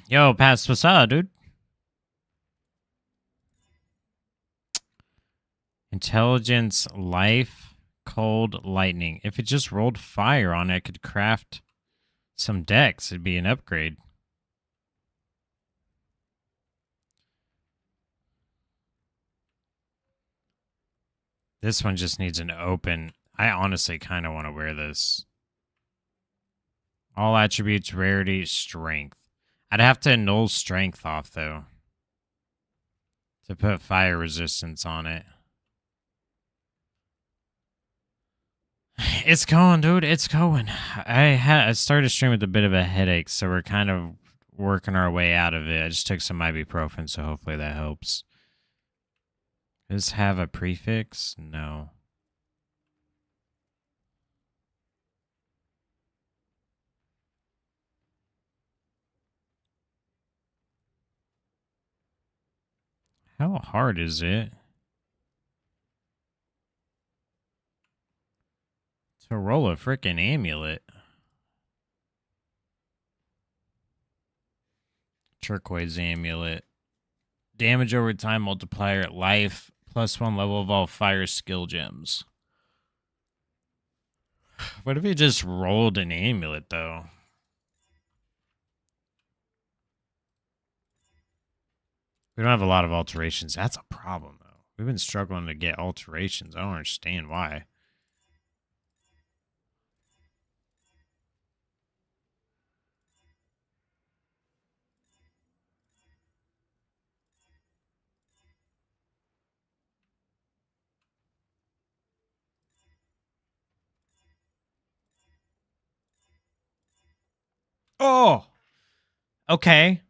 Yo, Pass, what's up, dude? Intelligence, life, cold, lightning. If it just rolled fire on it, I could craft some decks. It'd be an upgrade. This one just needs an open. I honestly kind of want to wear this. All attributes, rarity, strength. I'd have to annul strength off, though, to put fire resistance on it. It's going, dude. It's going. I started stream with a bit of a headache, so we're kind of working our way out of it. I just took some ibuprofen, so hopefully that helps. Does this have a prefix? No. How hard is it to roll a frickin' amulet? Turquoise amulet. Damage over time multiplier, life, +1 level of all fire skill gems. What if he just rolled an amulet, though? We don't have a lot of alterations. That's a problem, though. We've been struggling to get alterations. I don't understand why. Oh! Okay.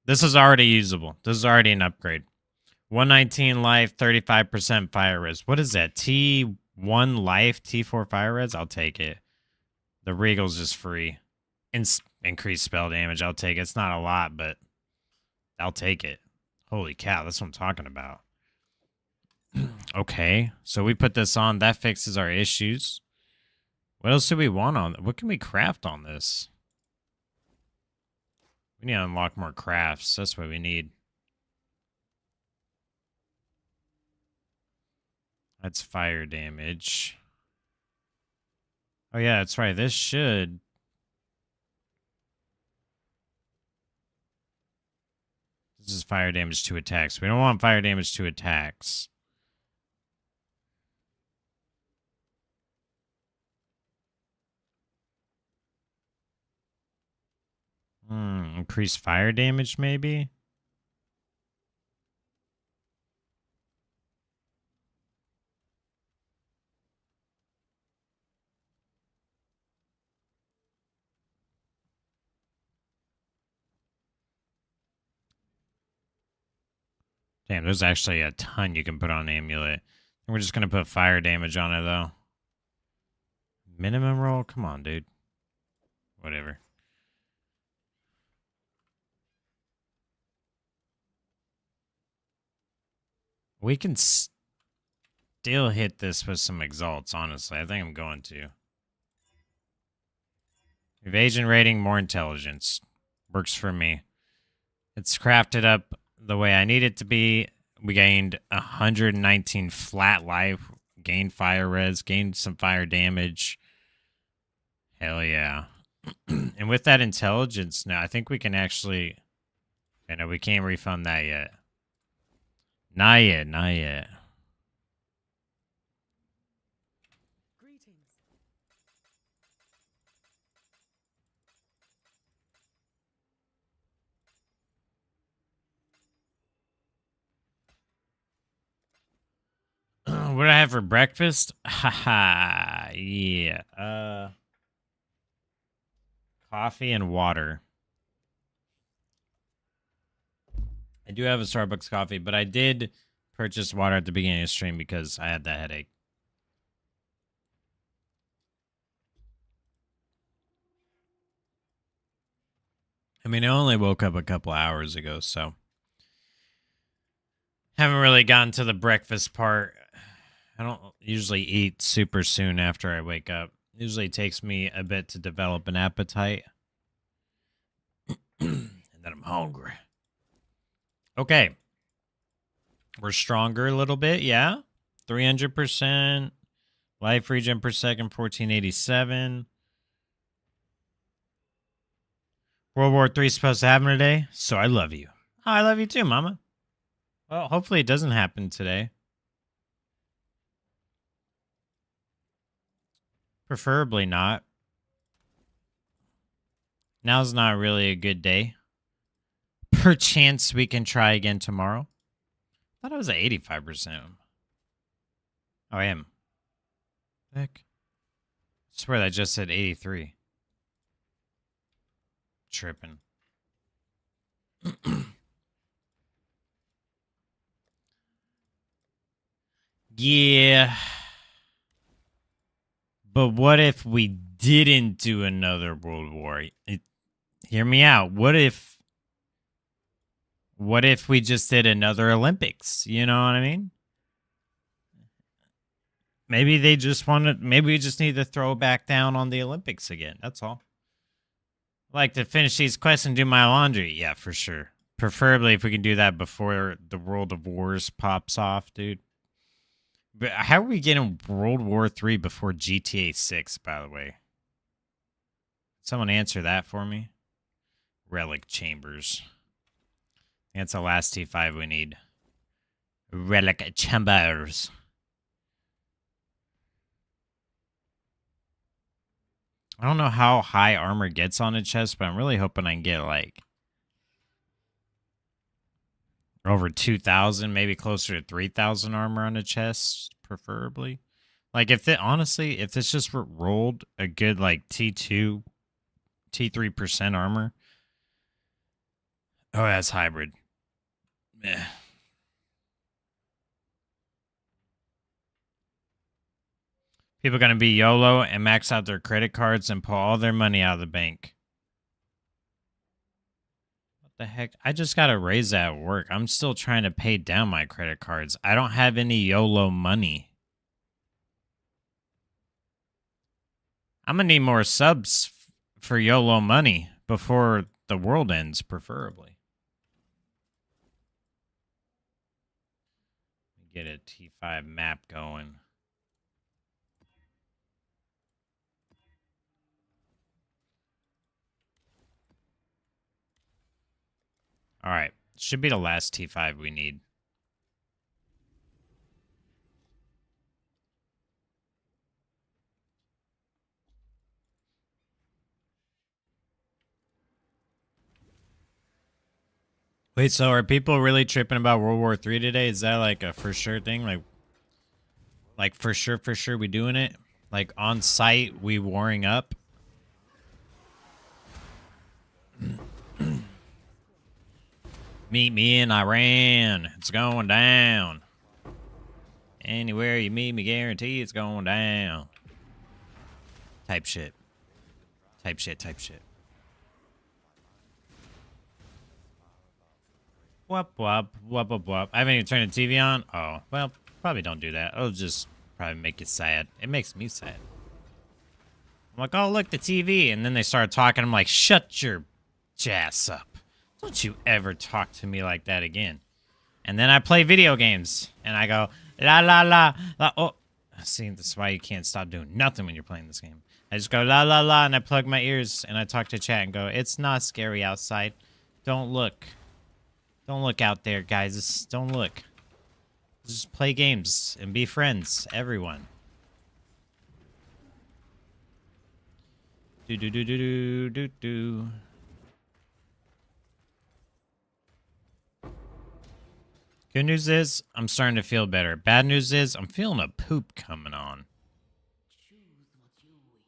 This is already usable. This is already an upgrade. 119 life, 35% fire res. What is that? T1 life, T4 fire res? I'll take it. The Regal's just free. Increased spell damage. I'll take it. It's not a lot, but I'll take it. Holy cow, that's what I'm talking about. Okay, so we put this on. That fixes our issues. What else do we want on? What can we craft on this? We need to unlock more crafts. That's what we need. That's fire damage. Oh, yeah, that's right. This should... This is fire damage to attacks. We don't want fire damage to attacks. Increase fire damage, maybe? Damn, there's actually a ton you can put on amulet. And we're just going to put fire damage on it, though. Minimum roll? Come on, dude. Whatever. We can still hit this with some exalts, honestly. I think I'm going to. Evasion rating, more intelligence. Works for me. It's crafted up the way I need it to be. We gained 119 flat life. Gained fire res. Gained some fire damage. Hell yeah. And with that intelligence now, I think we can actually... I know we can't refund that yet. Not yet, not yet. What did I have for breakfast? Haha, yeah. Coffee and water. I do have a Starbucks coffee, but I did purchase water at the beginning of the stream because I had that headache. I mean, I only woke up a couple hours ago, so haven't really gotten to the breakfast part. I don't usually eat super soon after I wake up. Usually takes me a bit to develop an appetite. And then I'm hungry. Okay. We're stronger a little bit, yeah. 300%. Life regen per second, 1487. World War III is supposed to happen today, so I love you. Oh, I love you too, Mama. Well, hopefully it doesn't happen today. Preferably not. Now's not really a good day. Perchance we can try again tomorrow. I thought I was at 85%. Oh, I am. Heck. I swear that just said 83. Tripping. Yeah. But what if we didn't do another world war? Hear me out. What if we just did another Olympics? You know what I mean? Maybe they just maybe we just need to throw back down on the Olympics again. That's all. I'd like to finish these quests and do my laundry. Yeah, for sure. Preferably if we can do that before the World of Wars pops off, dude. But how are we getting World War III before GTA 6, by the way? Someone answer that for me. Relic chambers. That's the last T5 we need. Relic chambers. I don't know how high armor gets on a chest, but I'm really hoping I can get like over 2,000, maybe closer to 3,000 armor on a chest, preferably. Like if honestly, if this just rolled a good like T2, T3% armor. Oh, that's hybrid. Yeah. People are going to be YOLO and max out their credit cards and pull all their money out of the bank. What the heck? I just got to raise that at work. I'm still trying to pay down my credit cards. I don't have any YOLO money. I'm going to need more subs for YOLO money before the world ends, preferably. Get a T5 map going. All right. Should be the last T5 we need. Wait, so are people really tripping about World War III today? Is that like a for sure thing? Like for sure we doing it? Like on site we warring up? Meet me in Iran. It's going down. Anywhere you meet me, guarantee it's going down. Type shit. Type shit, type shit. Whoop, whoop, whoop, whoop, whoop. I haven't even turned the TV on. Oh, well, probably don't do that. It'll just probably make you sad. It makes me sad. I'm like, oh, look, the TV. And then they start talking. I'm like, shut your ass up. Don't you ever talk to me like that again. And then I play video games. And I go, la, la, la, la. Oh, see, that's why you can't stop doing nothing when you're playing this game. I just go, la, la, la. And I plug my ears. And I talk to chat and go, it's not scary outside. Don't look. Don't look out there, guys. Just don't look. Just play games and be friends, everyone. Do do do do do do do. Good news is I'm starting to feel better. Bad news is I'm feeling a poop coming on. Choose what you wish.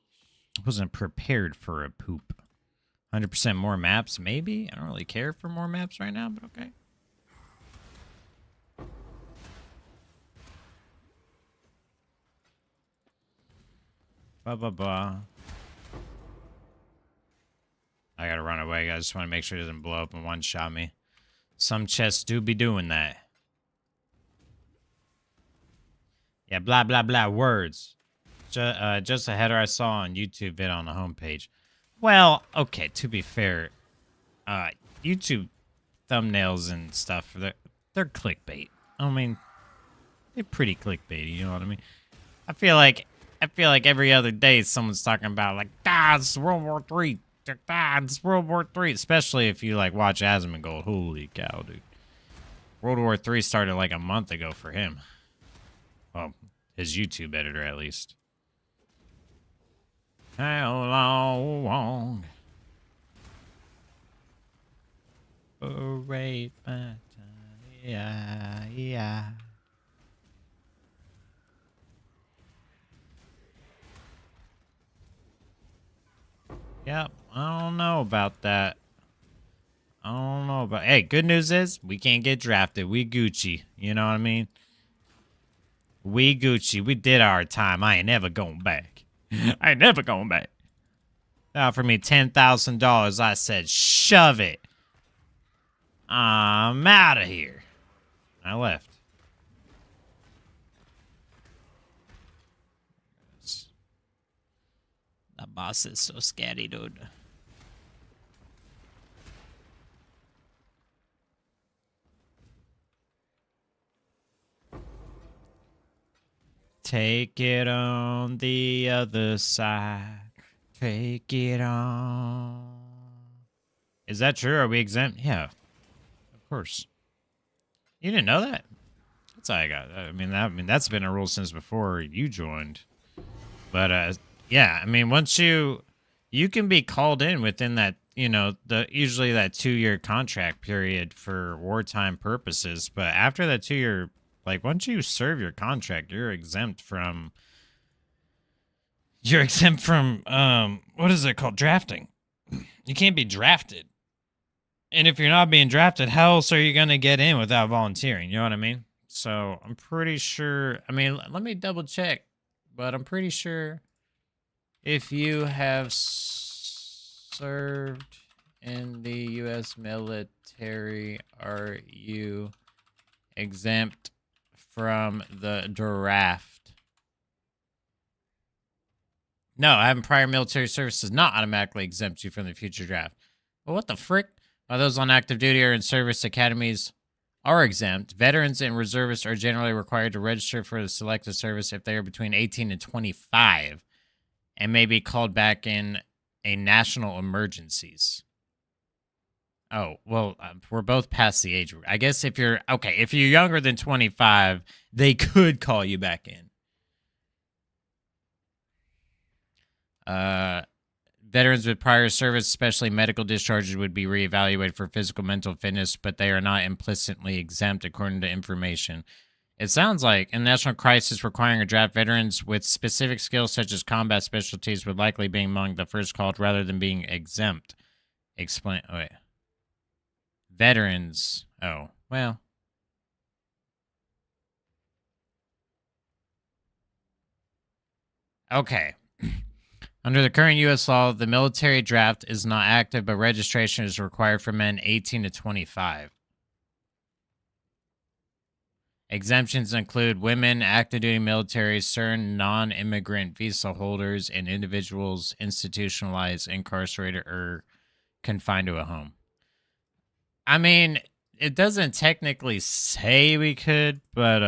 I wasn't prepared for a poop. 100% more maps, maybe? I don't really care for more maps right now, but okay. Blah, blah, blah. I gotta run away. I just want to make sure it doesn't blow up and one-shot me. Some chests do be doing that. Yeah, blah, blah, blah, words. Just a header I saw on YouTube vid on the homepage. Well, okay, to be fair, YouTube thumbnails and stuff, they're clickbait. I mean, they're pretty clickbaity, you know what I mean? I feel like every other day someone's talking about, like, it's World War III. It's World War III. Especially if you, like, watch Asmongold. Holy cow, dude. World War III started, like, a month ago for him. Well, his YouTube editor, at least. How long? Parade my time. Yeah, yeah. Yep, I don't know about that. I don't know about... Hey, good news is we can't get drafted. We Gucci. You know what I mean? We Gucci. We did our time. I ain't never going back. I ain't never going back. They offered me $10,000. I said, shove it. I'm out of here. I left. The boss is so scary, dude. Take it on the other side. Take it on. Is that true? Are we exempt? Yeah, of course. You didn't know that? That's all I got. I mean that's been a rule since before you joined. But yeah, I mean, once you can be called in within that, you know, usually that 2-year contract period for wartime purposes. But after that 2-year, like, once you serve your contract, you're exempt from what is it called? Drafting. You can't be drafted. And if you're not being drafted, how else are you going to get in without volunteering? You know what I mean? So I'm pretty sure, I mean, let me double check, but I'm pretty sure if you have served in the U.S. military, are you exempt from the draft? No, having prior military service does not automatically exempt you from the future draft. Well, what the frick? While those on active duty or in service academies are exempt, veterans and reservists are generally required to register for the selective service if they are between 18 and 25 and may be called back in a national emergencies. Oh, well, we're both past the age. I guess if you're younger than 25, they could call you back in. Veterans with prior service, especially medical discharges, would be reevaluated for physical mental fitness, but they are not implicitly exempt according to information. It sounds like a national crisis requiring a draft, veterans with specific skills such as combat specialties would likely be among the first called rather than being exempt. Explain. Oh, wait. Veterans. Oh, well. Okay. Under the current U.S. law, the military draft is not active, but registration is required for men 18 to 25. Exemptions include women, active duty military, certain non-immigrant visa holders, and individuals institutionalized, incarcerated, or confined to a home. I mean, it doesn't technically say we could, but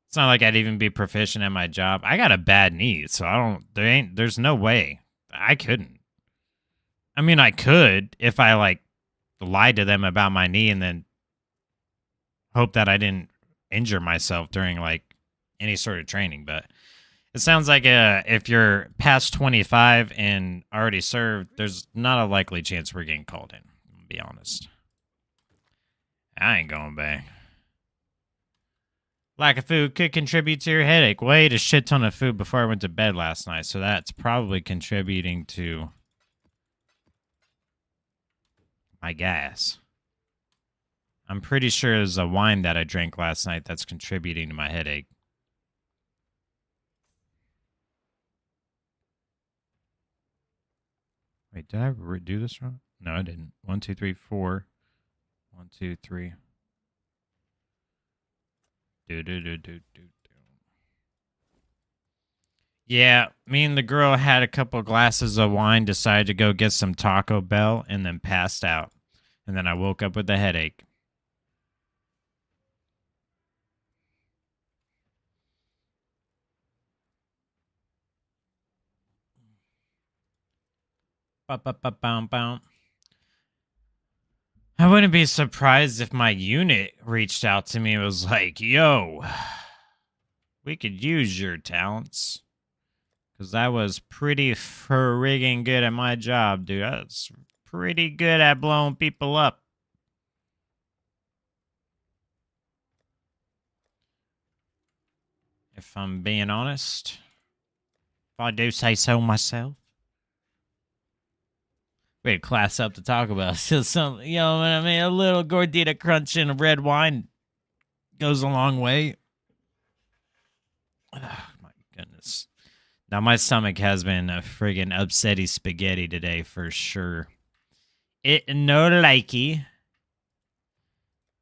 it's not like I'd even be proficient at my job. I got a bad knee, so there's no way. I couldn't. I mean, I could if I, like, lied to them about my knee and then hope that I didn't injure myself during, like, any sort of training. But it sounds like if you're past 25 and already served, there's not a likely chance we're getting called in, to be honest. I ain't going back. Lack of food could contribute to your headache. Well, I ate a shit ton of food before I went to bed last night, so that's probably contributing to my gas. I'm pretty sure it was a wine that I drank last night that's contributing to my headache. Wait, did I do this wrong? No, I didn't. 1, 2, 3, 4. 1, 2, 3. Do. Yeah, me and the girl had a couple glasses of wine, decided to go get some Taco Bell, and then passed out. And then I woke up with a headache. Ba-ba-ba-bow-bow. I wouldn't be surprised if my unit reached out to me and was like, yo, we could use your talents. Because I was pretty friggin' good at my job, dude. I was pretty good at blowing people up. If I'm being honest. If I do say so myself. We had class up to talk about. So some, you know what I mean? A little gordita crunch and a red wine goes a long way. Oh, my goodness. Now, my stomach has been a friggin' upsetty spaghetti today for sure. It no likey.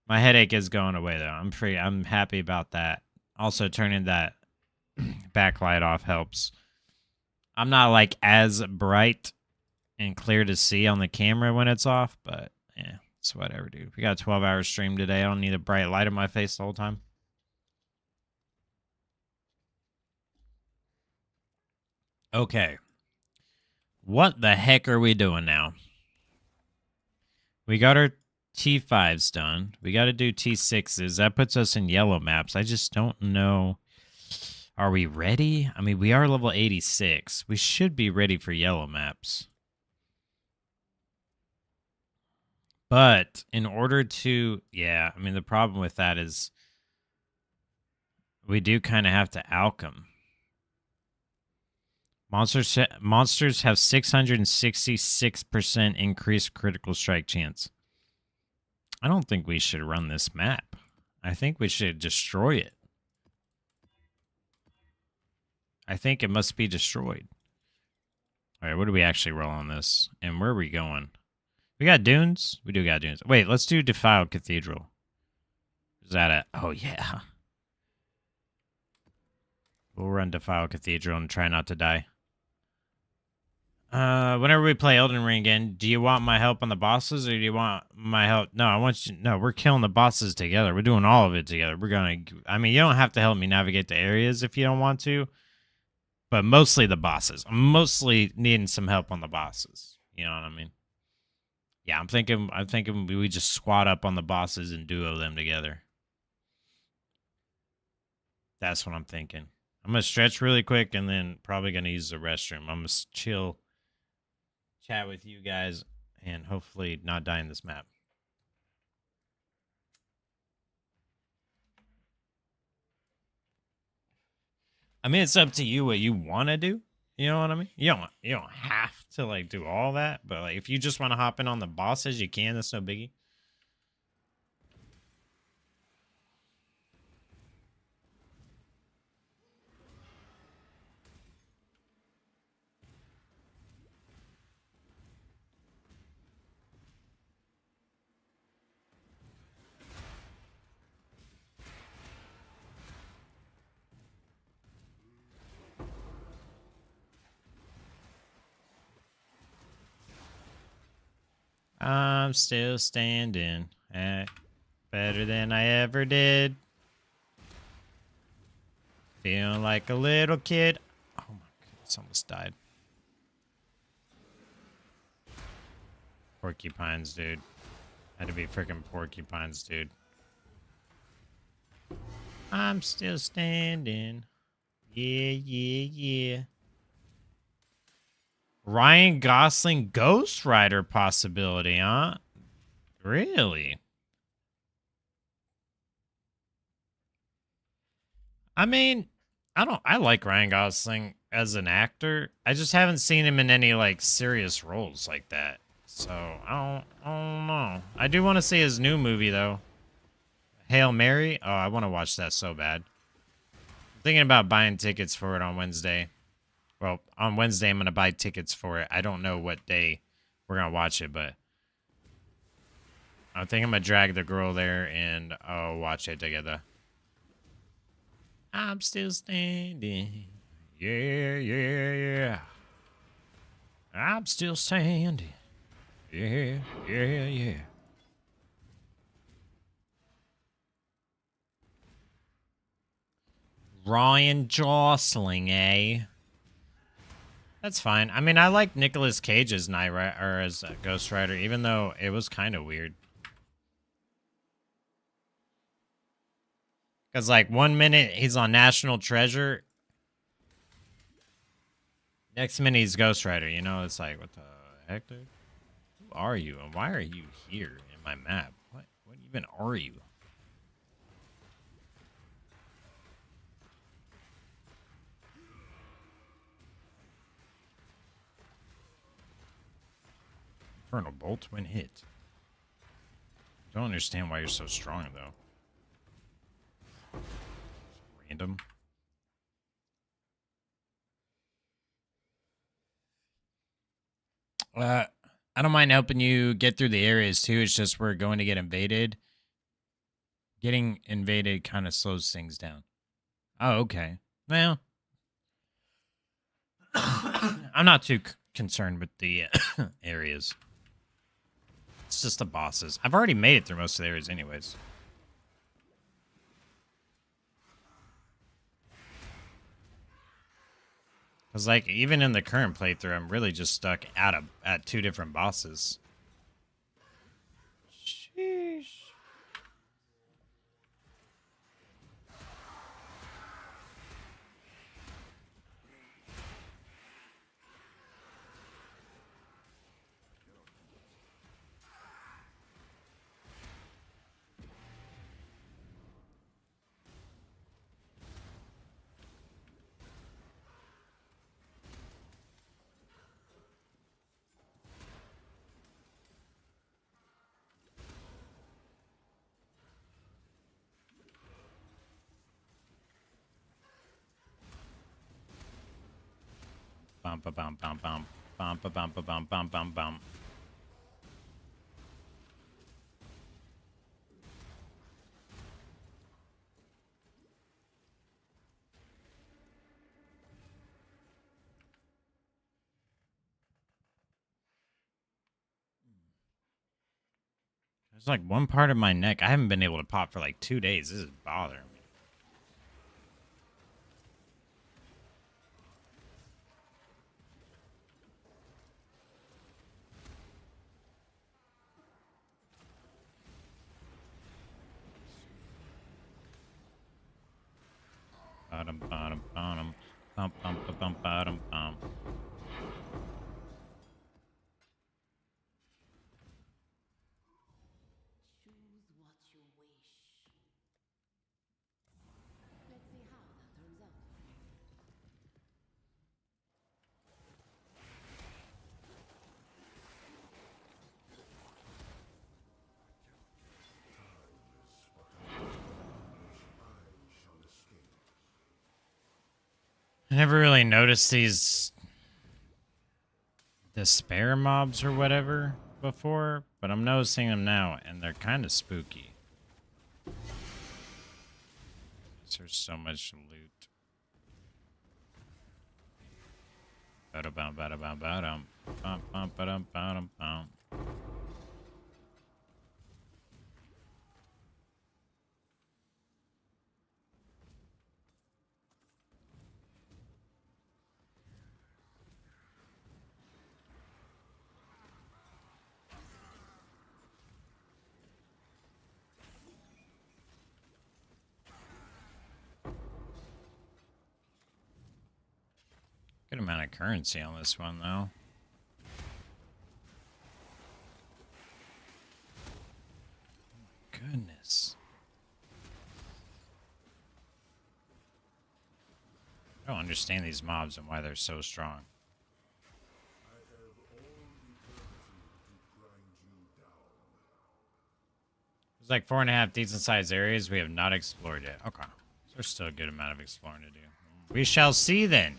My headache is going away though. I'm happy about that. Also, turning that backlight off helps. I'm not like as bright and clear to see on the camera when it's off, but yeah, it's whatever, dude. We got a 12-hour stream today. I don't need a bright light in my face the whole time. Okay. What the heck are we doing now? We got our T5s done. We got to do T6s. That puts us in yellow maps. I just don't know. Are we ready? I mean, we are level 86. We should be ready for yellow maps. But in order to... Yeah, I mean, the problem with that is we do kind of have to alchem. Monsters have 666% increased critical strike chance. I don't think we should run this map. I think we should destroy it. I think it must be destroyed. All right, what do we actually roll on this? And where are we going? We got dunes? We do got dunes. Wait, let's do Defiled Cathedral. Is that it? Oh, yeah. We'll run Defiled Cathedral and try not to die. Whenever we play Elden Ring again, do you want my help on the bosses or do you want my help? No, I want you. No, we're killing the bosses together. We're doing all of it together. We're going to, I mean, you don't have to help me navigate the areas if you don't want to, but mostly the bosses. I'm mostly needing some help on the bosses. You know what I mean? Yeah, I'm thinking we just squat up on the bosses and duo them together. That's what I'm thinking. I'm going to stretch really quick and then probably going to use the restroom. I'm going to chill, chat with you guys, and hopefully not die in this map. I mean, it's up to you what you want to do. You know what I mean? You don't have to like do all that, but like if you just want to hop in on the bosses, you can. That's no biggie. I'm still standing. Better than I ever did. Feeling like a little kid. Oh my goodness, almost died. Porcupines, dude. Had to be freaking porcupines, dude. I'm still standing. Yeah. Ryan Gosling Ghost Rider possibility, huh? Really? I mean, I like Ryan Gosling as an actor. I just haven't seen him in any like serious roles like that. So I don't know. I do want to see his new movie though. Hail Mary. Oh, I want to watch that so bad. I'm thinking about buying tickets for it on Wednesday. Well, on Wednesday I'm gonna buy tickets for it. I don't know what day we're gonna watch it, but I think I'm gonna drag the girl there and watch it together. I'm still standing. Yeah, yeah, yeah. I'm still standing. Yeah, yeah, yeah. Ryan Gosling, eh? That's fine. I mean, I like Nicolas Cage as Knight or as Ghost Rider, even though it was kind of weird. Because, like, 1 minute he's on National Treasure, next minute he's Ghost Rider. You know, it's like, what the heck, dude? Who are you, and why are you here in my map? What even are you? Infernal Bolt when hit. Don't understand why you're so strong, though. Random. I don't mind helping you get through the areas too. It's just we're going to get invaded. Getting invaded kind of slows things down. Oh, okay. Well, I'm not too concerned with the areas. It's just the bosses. I've already made it through most of the areas anyways. Because, like, even in the current playthrough, I'm really just stuck at 2 different bosses. Sheesh. Bum ba bum bum bum. Bum ba bum ba bum bum bum bum. There's like one part of my neck I haven't been able to pop for like 2 days. This is bothering me. Bottom, bottom, bottom. Bum, bum, ba, bum, bottom, bum. Choose what you wish. Let's see how that turns out for you. I never really noticed these despair mobs or whatever before, but I'm noticing them now, and they're kind of spooky. There's so much loot. Ba-da-bum, ba-da-bum, ba-dum. Bum, bum, ba-dum, ba-dum, bum. Good amount of currency on this one, though. Goodness. understand these mobs and why they're so strong. There's like 4.5 decent sized areas we have not explored yet. Okay. So there's still a good amount of exploring to do. We shall see then.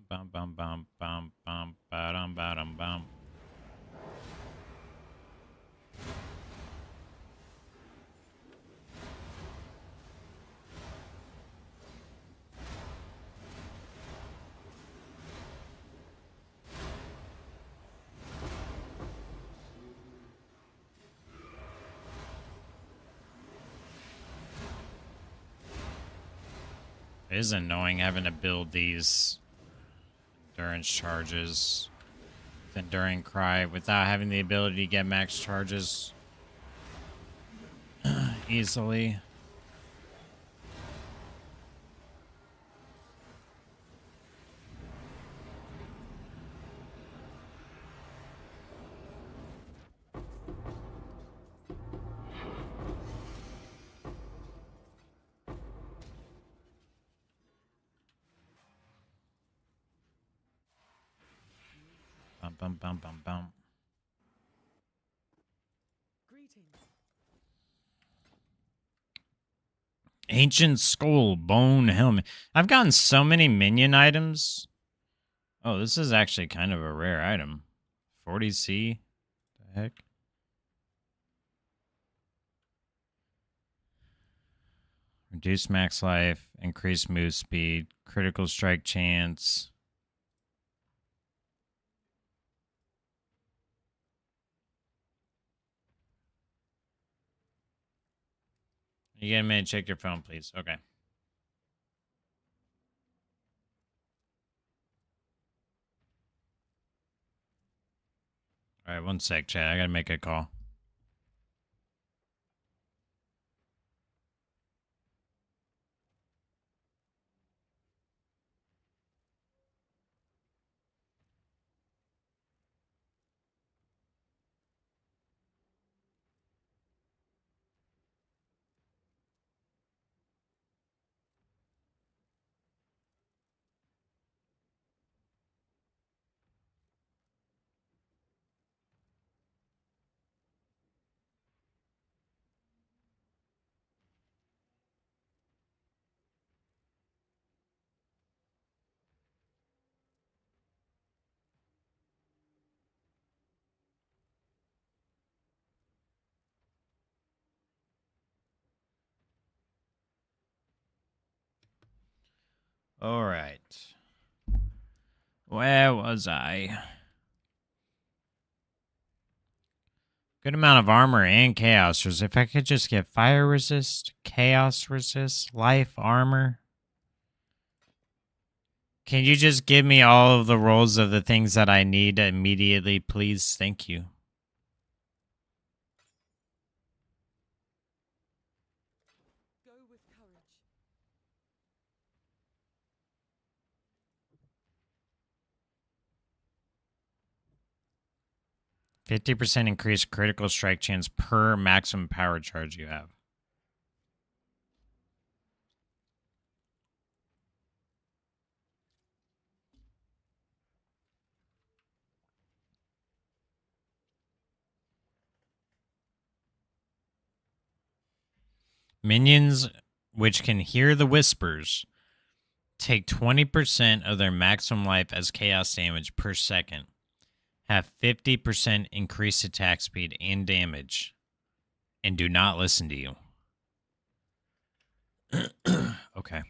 Bum bum bum bum bum bum bum bum. It is annoying having to build these endurance charges with Enduring Cry without having the ability to get max charges easily. Bum bum bum bum bum. Ancient Skull Bone Helmet. I've gotten so many minion items. Oh, this is actually kind of a rare item. 40C? The heck? Reduce max life, increase move speed, critical strike chance. You get a minute, check your phone, please. Okay. All right, one sec, chat. I gotta make a call. All right. Where was I? Good amount of armor and chaos resist. If I could just get fire resist, chaos resist, life armor. Can you just give me all of the rolls of the things that I need immediately, please? Thank you. Go with courage. 50% increased critical strike chance per maximum power charge you have. Minions, which can hear the whispers, take 20% of their maximum life as chaos damage per second. Have 50% increased attack speed and damage. And do not listen to you. Okay.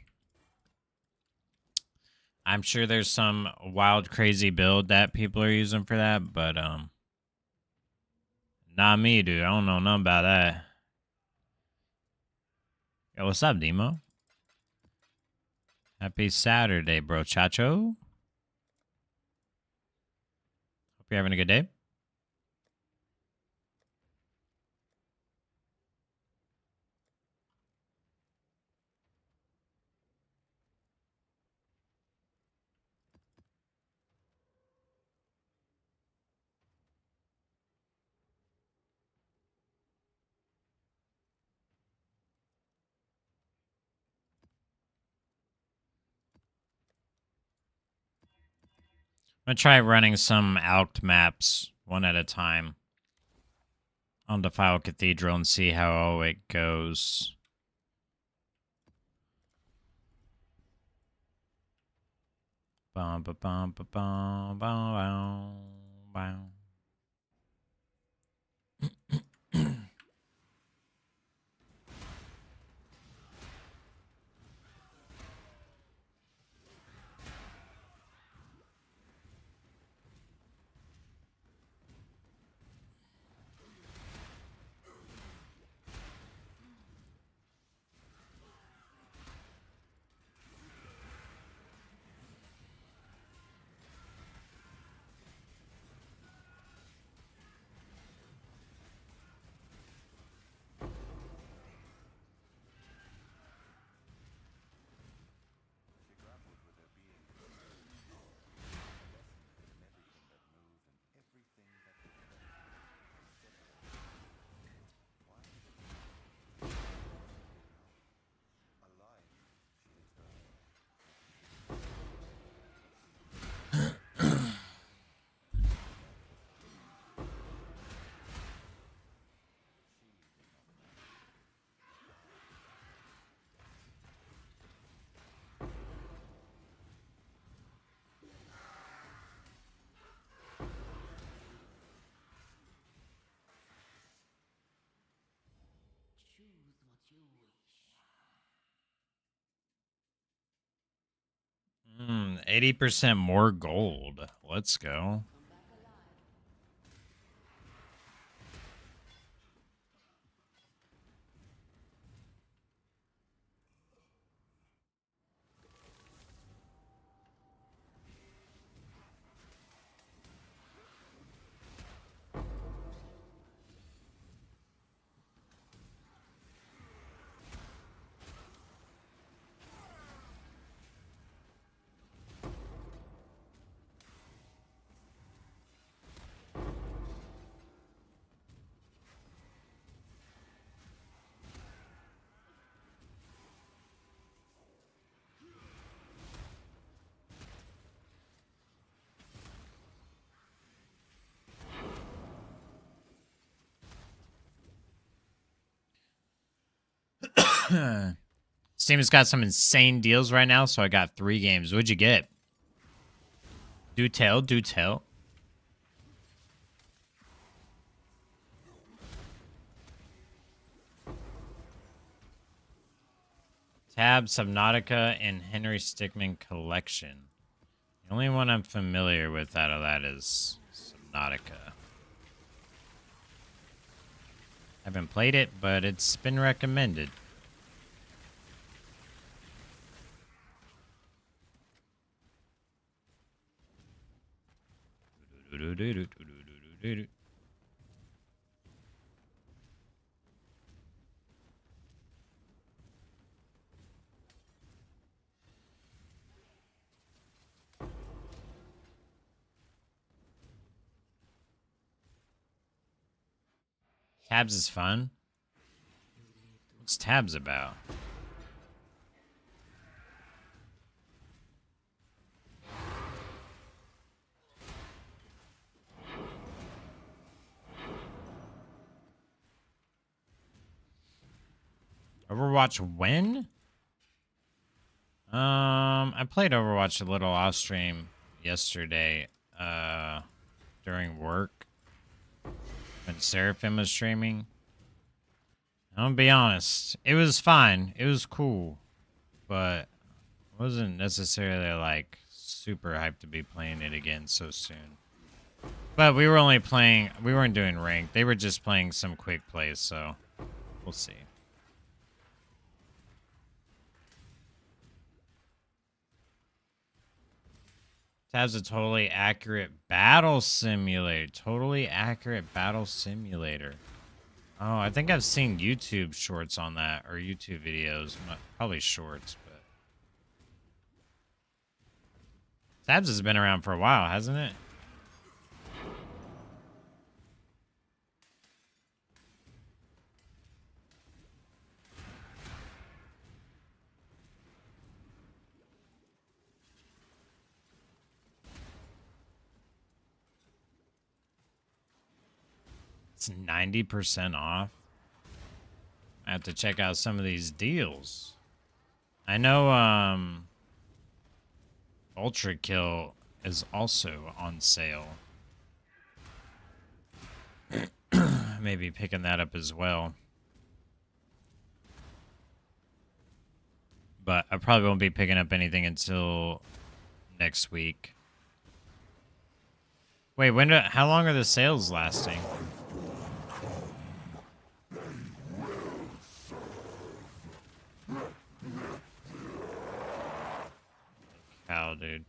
I'm sure there's some wild, crazy build that people are using for that, but not me, dude. I don't know nothing about that. Yo, what's up, Demo? Happy Saturday, bro, chacho. Hope you're having a good day. I'm gonna try running some alked maps one at a time on Defile Cathedral and see how it goes. Bum, ba, bum, ba, bum, bum, bum, bum. Choose what you wish. 80% more gold. Let's go. Come back alive. Steam has got some insane deals right now, so I got 3 games. What'd you get? Do tell, do tell. Tab, Subnautica, and Henry Stickmin Collection. The only one I'm familiar with out of that is Subnautica. Haven't played it, but it's been recommended. Tabs is fun. What's Tabs about? Overwatch when? I played Overwatch a little off stream yesterday, during work when Seraphim was streaming. I'm gonna be honest, it was fine. It was cool, but wasn't necessarily like super hyped to be playing it again so soon. But we were only playing, we weren't doing ranked. They were just playing some quick plays, so we'll see. Tab's a totally accurate battle simulator. Totally accurate battle simulator. Oh, I think I've seen YouTube shorts on that, or YouTube videos. Probably shorts, but Tabs has been around for a while, hasn't it? It's 90% off. I have to check out some of these deals. I know Ultra Kill is also on sale. Maybe picking that up as well. But I probably won't be picking up anything until next week. Wait, how long are the sales lasting? Cow, dude.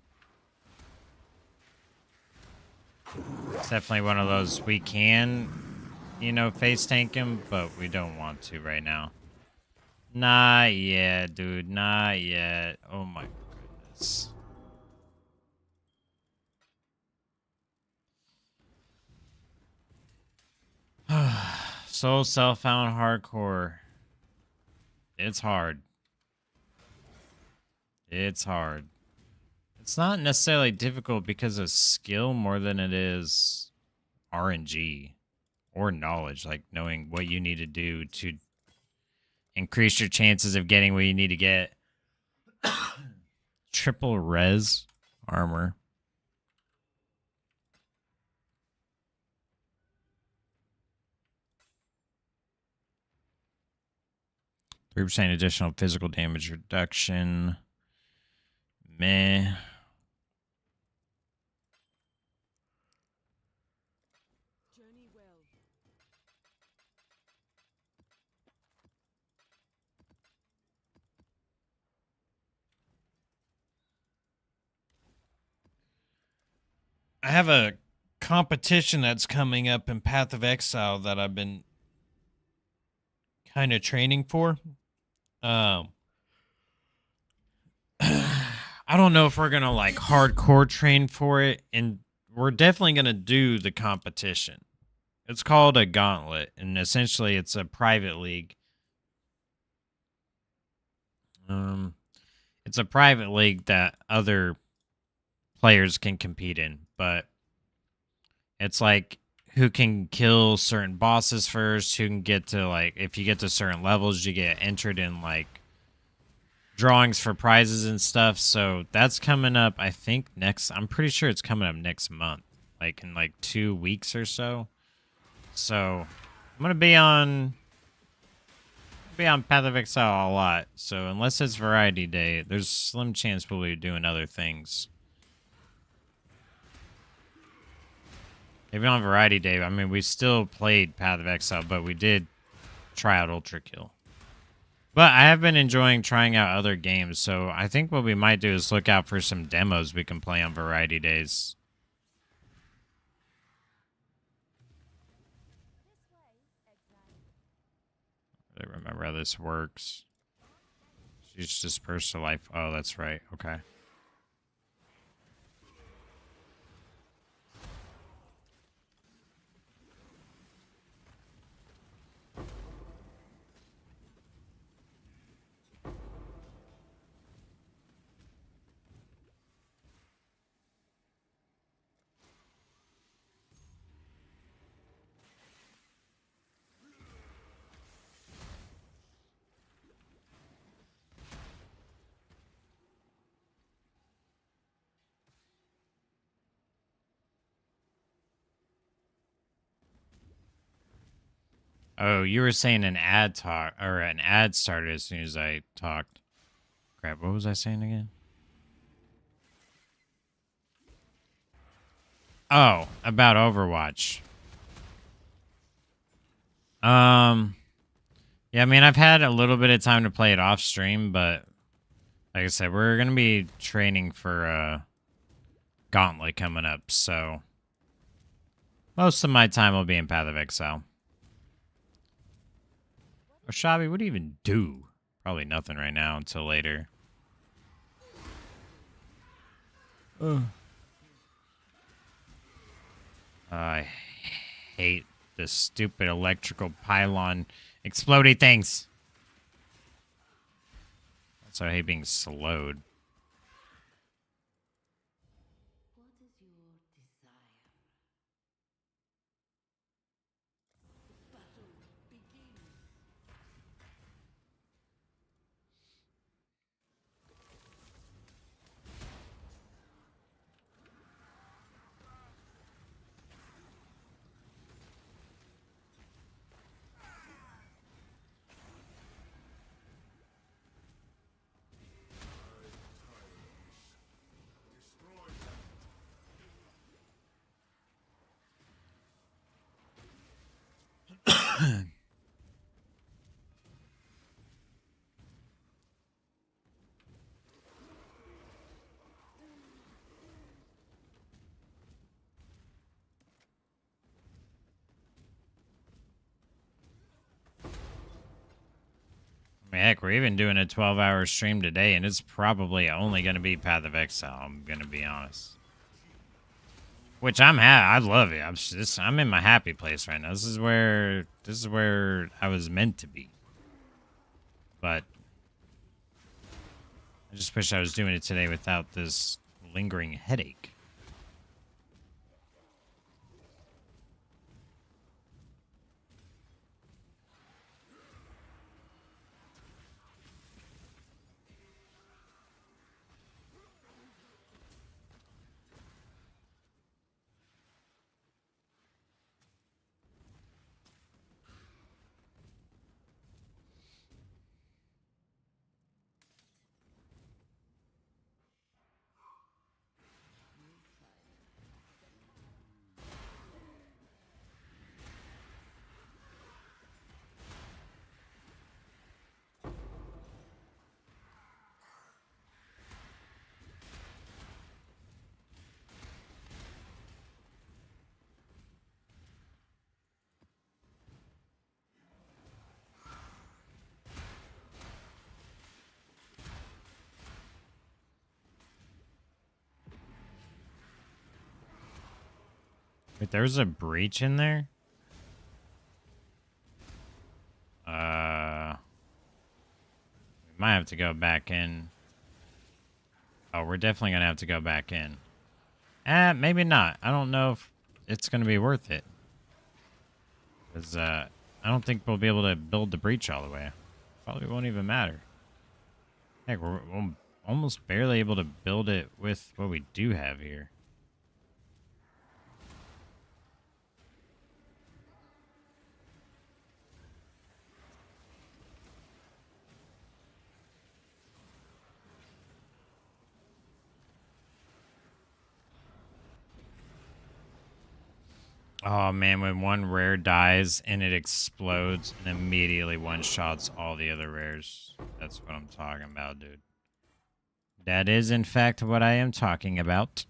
It's definitely one of those we can, you know, face tank him, but we don't want to right now. Not yet, dude. Not yet. Oh my goodness. Soul Self-Found Hardcore. It's hard. It's hard. It's not necessarily difficult because of skill more than it is RNG or knowledge, like knowing what you need to do to increase your chances of getting what you need to get. Triple res armor. 3% additional physical damage reduction. Meh. Journey well. I have a competition that's coming up in Path of Exile that I've been kind of training for. I don't know if we're gonna like hardcore train for it, and we're definitely gonna do the competition. It's called a gauntlet, and essentially it's a private league. It's a private league that other players can compete in, but it's like who can kill certain bosses first, who can get to like, if you get to certain levels, you get entered in like drawings for prizes and stuff. So that's coming up, I think I'm pretty sure it's coming up next month, like in like 2 weeks or so. So I'm gonna be on Path of Exile a lot. So unless it's Variety Day, there's slim chance we'll be doing other things. Even on Variety Day, I mean, we still played Path of Exile, but we did try out Ultra Kill. But I have been enjoying trying out other games, so I think what we might do is look out for some demos we can play on Variety Days. I don't remember how this works. She's just personal life. Oh, that's right. Okay. Oh, you were saying an ad talk or an ad started as soon as I talked. Crap, what was I saying again? Oh, about Overwatch. Yeah, I mean, I've had a little bit of time to play it off stream, but like I said, we're gonna be training for a Gauntlet coming up, so most of my time will be in Path of Exile. Oshabi, what do you even do? Probably nothing right now until later. I hate the stupid electrical pylon exploding things. Also, I hate being slowed. What is your desire? Heck, we're even doing a 12-hour stream today, and it's probably only going to be Path of Exile, I'm going to be honest. Which I love it. I'm in my happy place right now. This is where I was meant to be. But I just wish I was doing it today without this lingering headache. Wait, there's a breach in there? We might have to go back in. Oh, we're definitely gonna have to go back in. Maybe not. I don't know if it's gonna be worth it. Because, I don't think we'll be able to build the breach all the way. Probably won't even matter. Heck, we're almost barely able to build it with what we do have here. Oh man, when one rare dies and it explodes and immediately one-shots all the other rares. That's what I'm talking about, dude. That is, in fact, what I am talking about.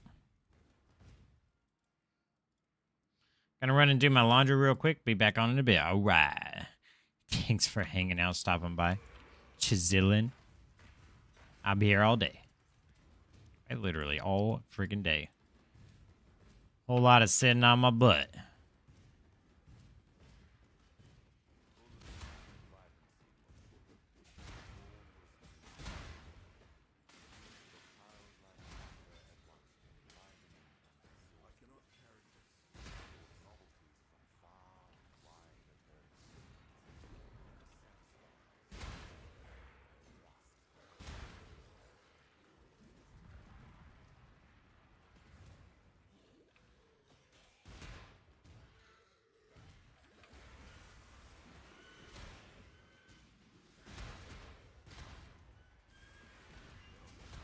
Gonna run and do my laundry real quick. Be back on in a bit. All right. Thanks for hanging out, stopping by. Chiselling. I'll be here all day. Literally all freaking day. Whole lot of sitting on my butt.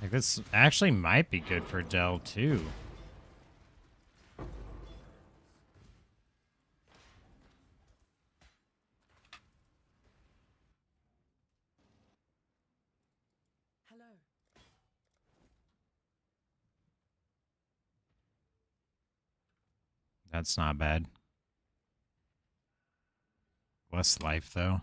Like, this actually might be good for Dell, too. Hello. That's not bad. Less life, though.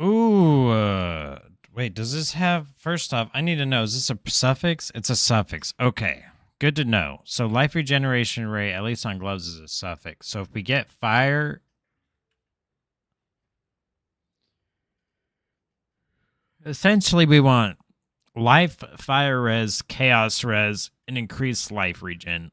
Ooh, wait, does this have... First off, I need to know, is this a suffix? It's a suffix. Okay, good to know. So life regeneration rate, at least on gloves, is a suffix. So if we get fire... Essentially, we want life, fire res, chaos res, and increased life regen.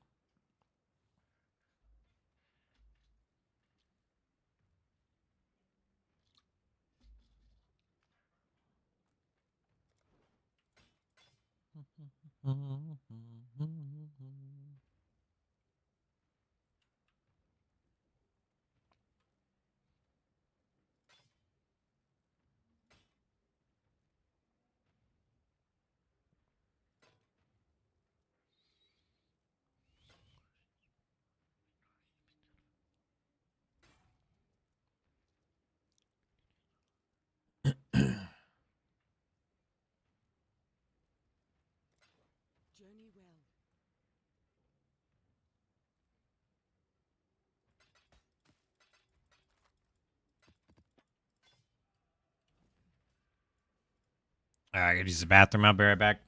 Journey well. All right, I gotta use the bathroom. I'll be right back.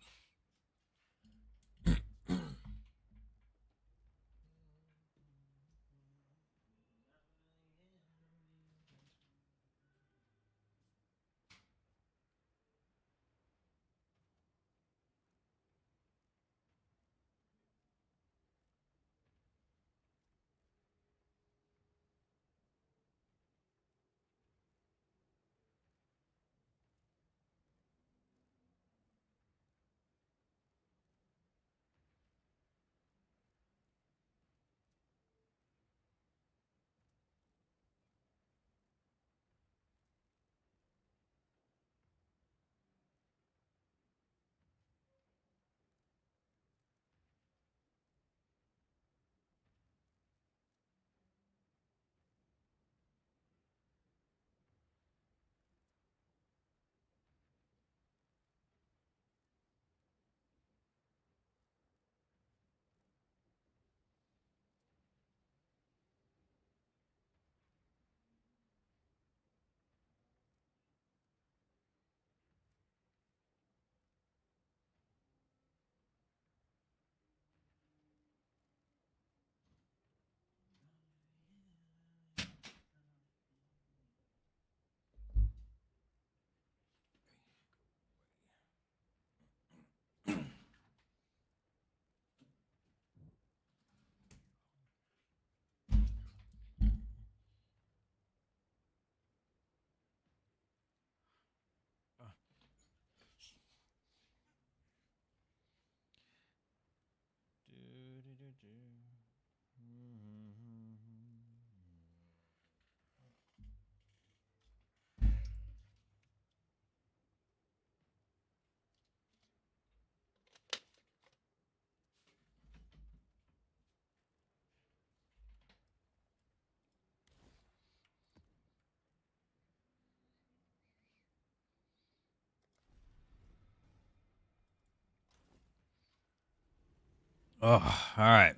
Oh, all right.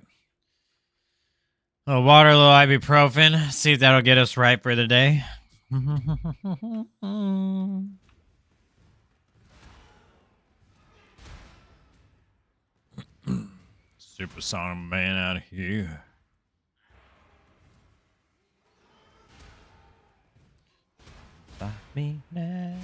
A little water, a little ibuprofen. See if that'll get us right for the day. Supersonic man out of here. Stop me now.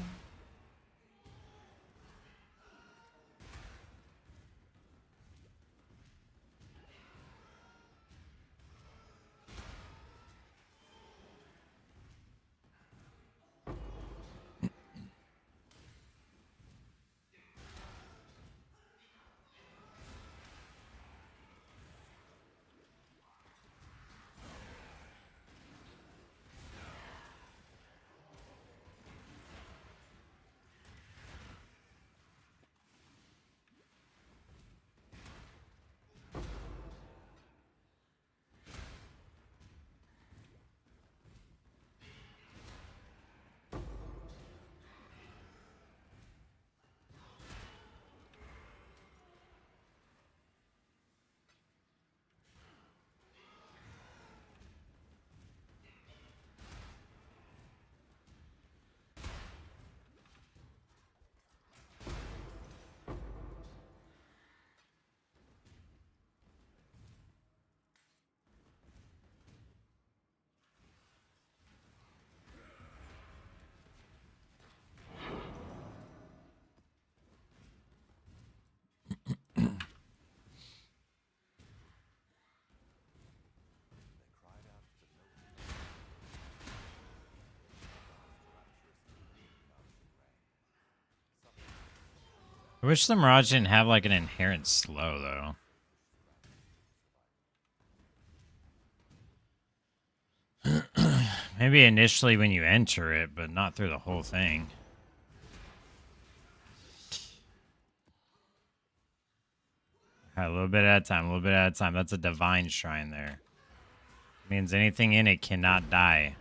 I wish the Mirage didn't have like an inherent slow though. Maybe initially when you enter it, but not through the whole thing. All right, a little bit at a time, a little bit at a time. That's a divine shrine there. Means anything in it cannot die.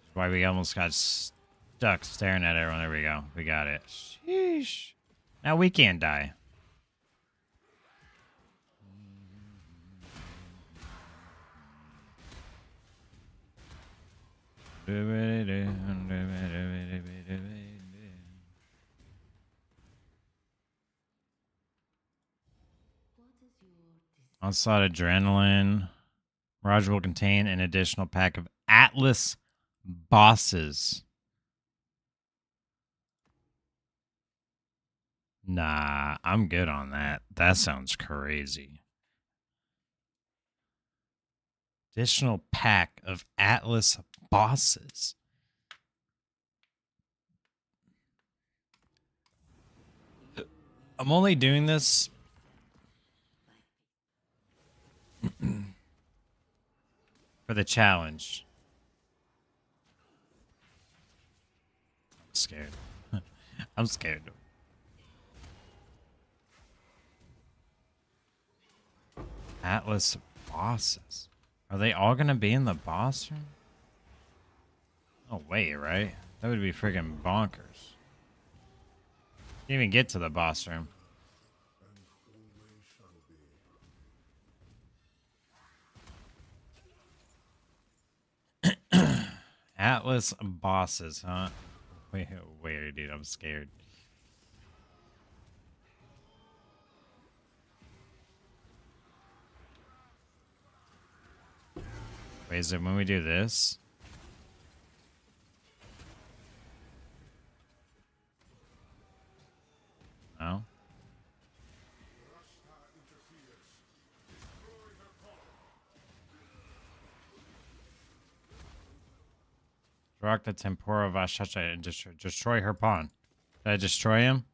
That's why we almost got stuck staring at everyone. There we go. We got it. Sheesh. Now we can't die. Onslaught Adrenaline. Mirage will contain an additional pack of Atlas bosses. Nah, I'm good on that. That sounds crazy. Additional pack of Atlas bosses. I'm only doing this for the challenge. I'm scared. I'm scared. Atlas bosses. Are they all gonna be in the boss room? Oh wait, right? That would be freaking bonkers. Can't even get to the boss room. Atlas bosses, huh? Wait, dude, I'm scared. Wait, is it when we do this? No? Rock the Tempora Vashacha and destroy her pawn. Did I destroy him?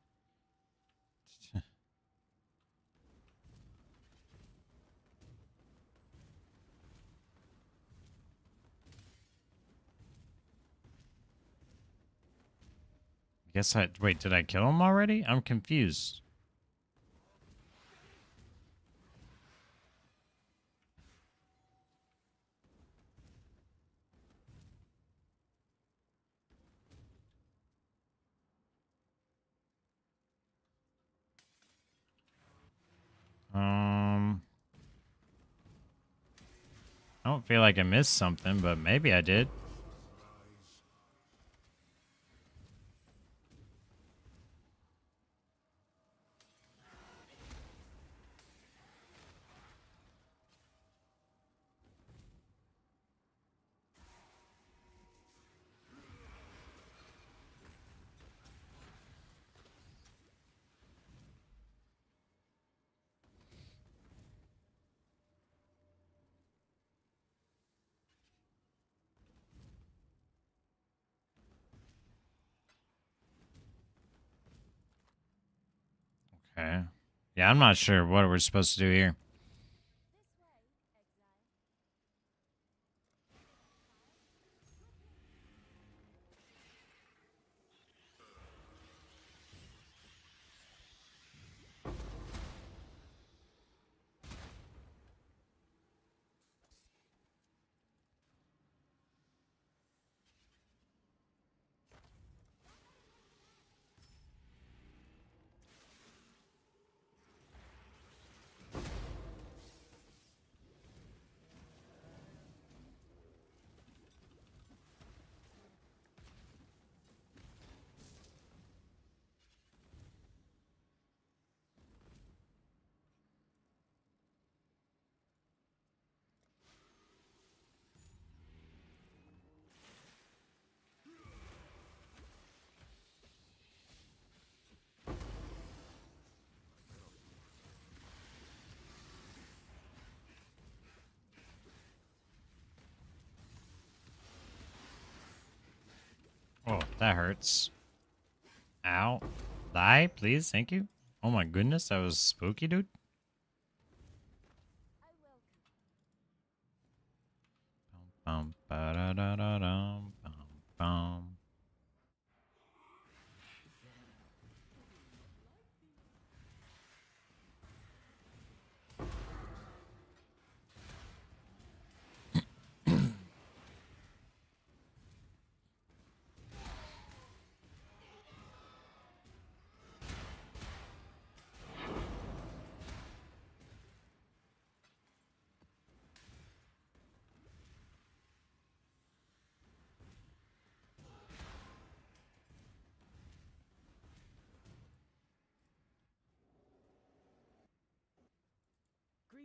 Wait, did I kill him already? I'm confused. I don't feel like I missed something, but maybe I did. Okay. Yeah, I'm not sure what we're supposed to do here. Oh, that hurts. Ow. Die, please. Thank you. Oh my goodness, that was spooky, dude. Bum, ba-da-da-da-dum, bum, bum.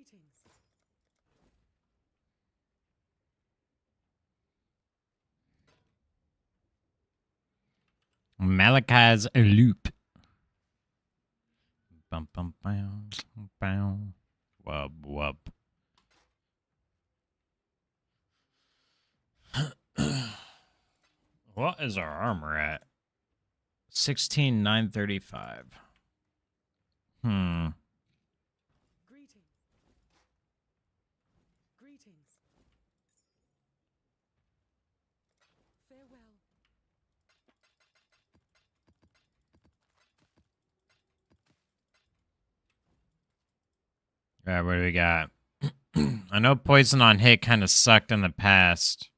Greetings. Malachi's loop. Bum bum bam bam. Wub wub. What is our armor at? 16,935. Greetings. Greetings. Farewell. All right, what do we got? I know poison on hit kind of sucked in the past.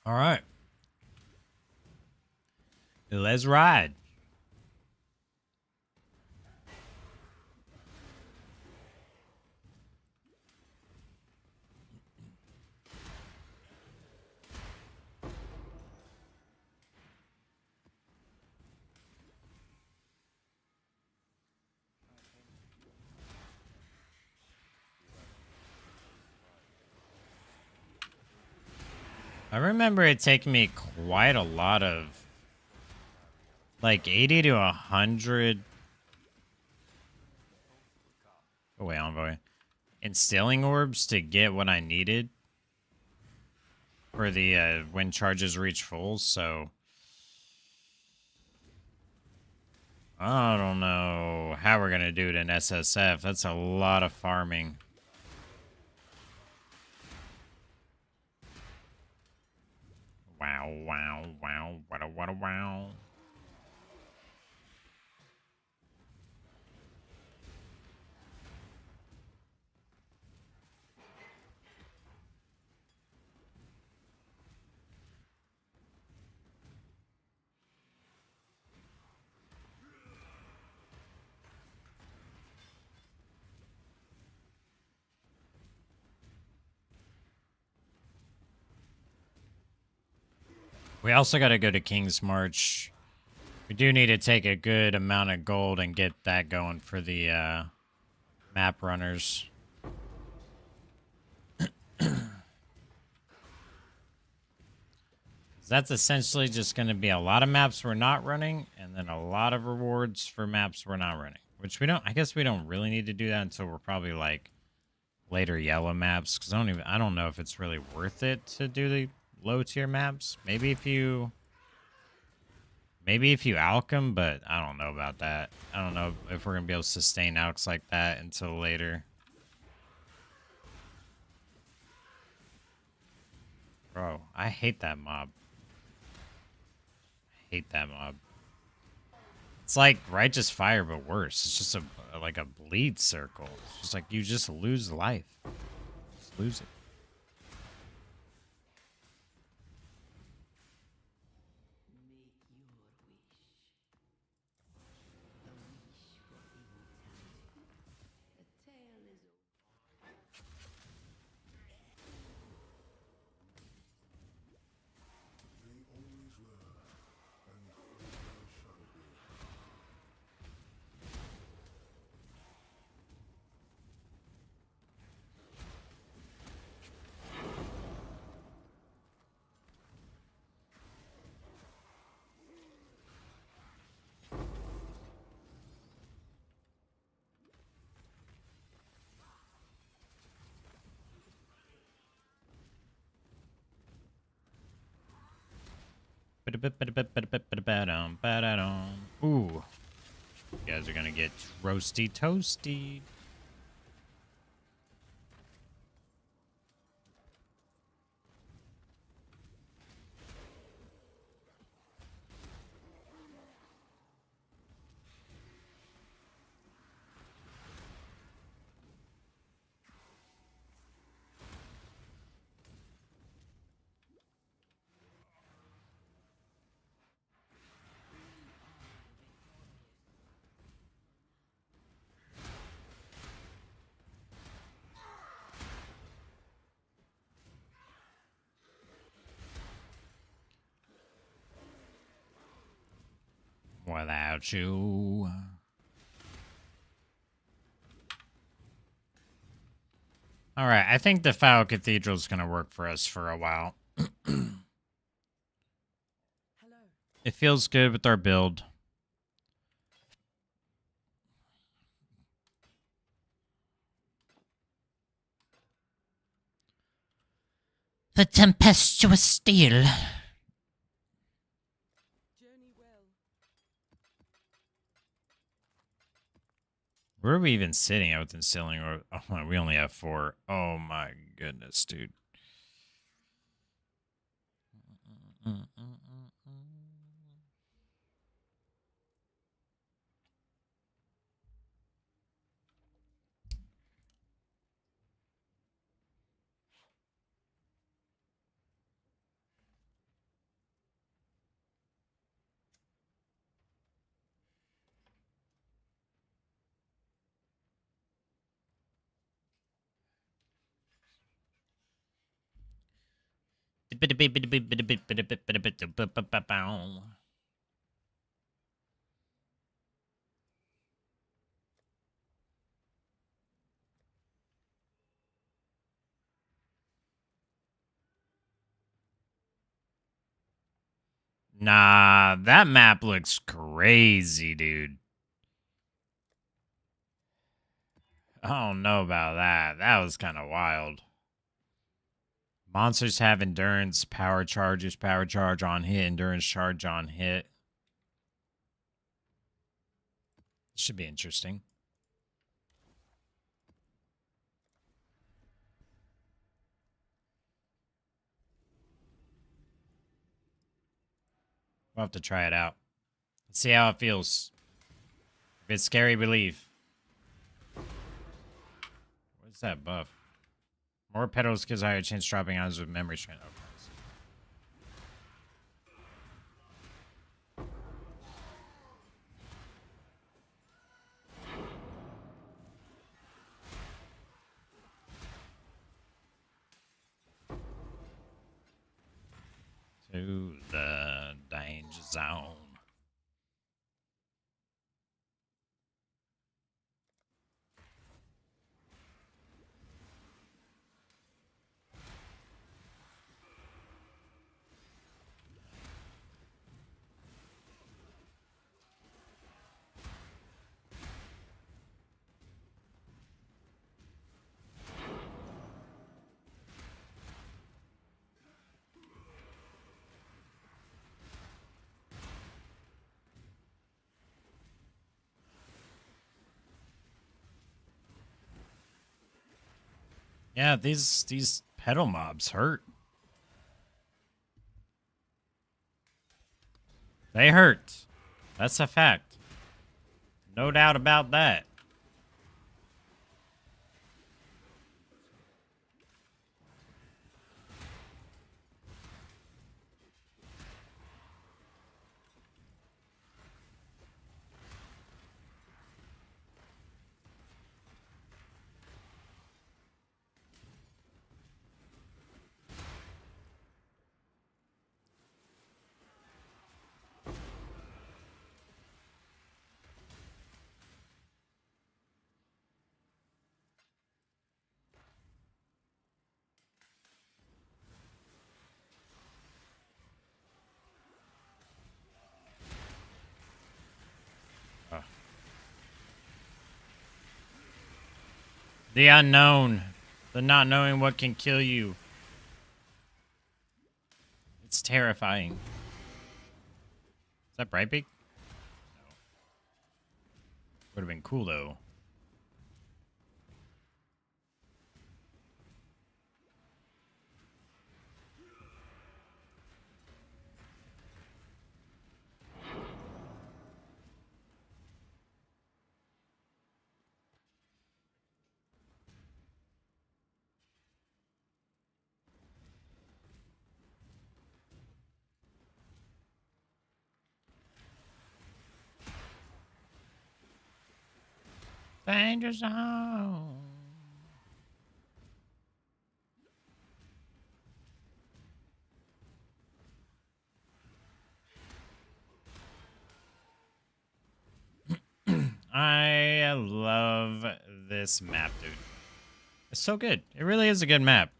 All right. Let's ride. I remember it taking me quite a lot of, like 80 to 100. Go away, envoy. Instilling orbs to get what I needed for the when charges reach full. So I don't know how we're gonna do it in SSF. That's a lot of farming. Wow, wow, wow, wow, wow, wow. We also got to go to King's March. We do need to take a good amount of gold and get that going for the map runners. That's essentially just going to be a lot of maps we're not running, and then a lot of rewards for maps we're not running. Which we don't. I guess we don't really need to do that until we're probably like later yellow maps, because I don't know if it's really worth it to do the low tier maps. Maybe if you alch them, but I don't know about that. I don't know if we're gonna be able to sustain alchs like that until later. Bro, I hate that mob. I hate that mob. It's like Righteous Fire, but worse. It's just like a bleed circle. It's just like you just lose life. Just lose it. Ooh. You guys are gonna get roasty toasty. about you. All right, I think the Foul Cathedral is going to work for us for a while. Hello. It feels good with our build. The tempestuous steel. Journey well. Where are we even sitting out in ceiling? Or oh, we only have 4. Oh my goodness, dude. Nah, that map looks crazy, dude. I don't know about that. That was kind of wild. Monsters have endurance, power charges, power charge on hit, endurance charge on hit. Should be interesting. We'll have to try it out. Let's see how it feels. If it's scary, we leave. What's that buff? More petals gives higher chance dropping items with memory strength. Okay. To the danger zone. Yeah, these pedal mobs hurt. They hurt. That's a fact. No doubt about that. The unknown. The not knowing what can kill you. It's terrifying. Is that Brightbeak? No. Would have been cool though. Danger zone. I love this map, dude. It's so good. It really is a good map.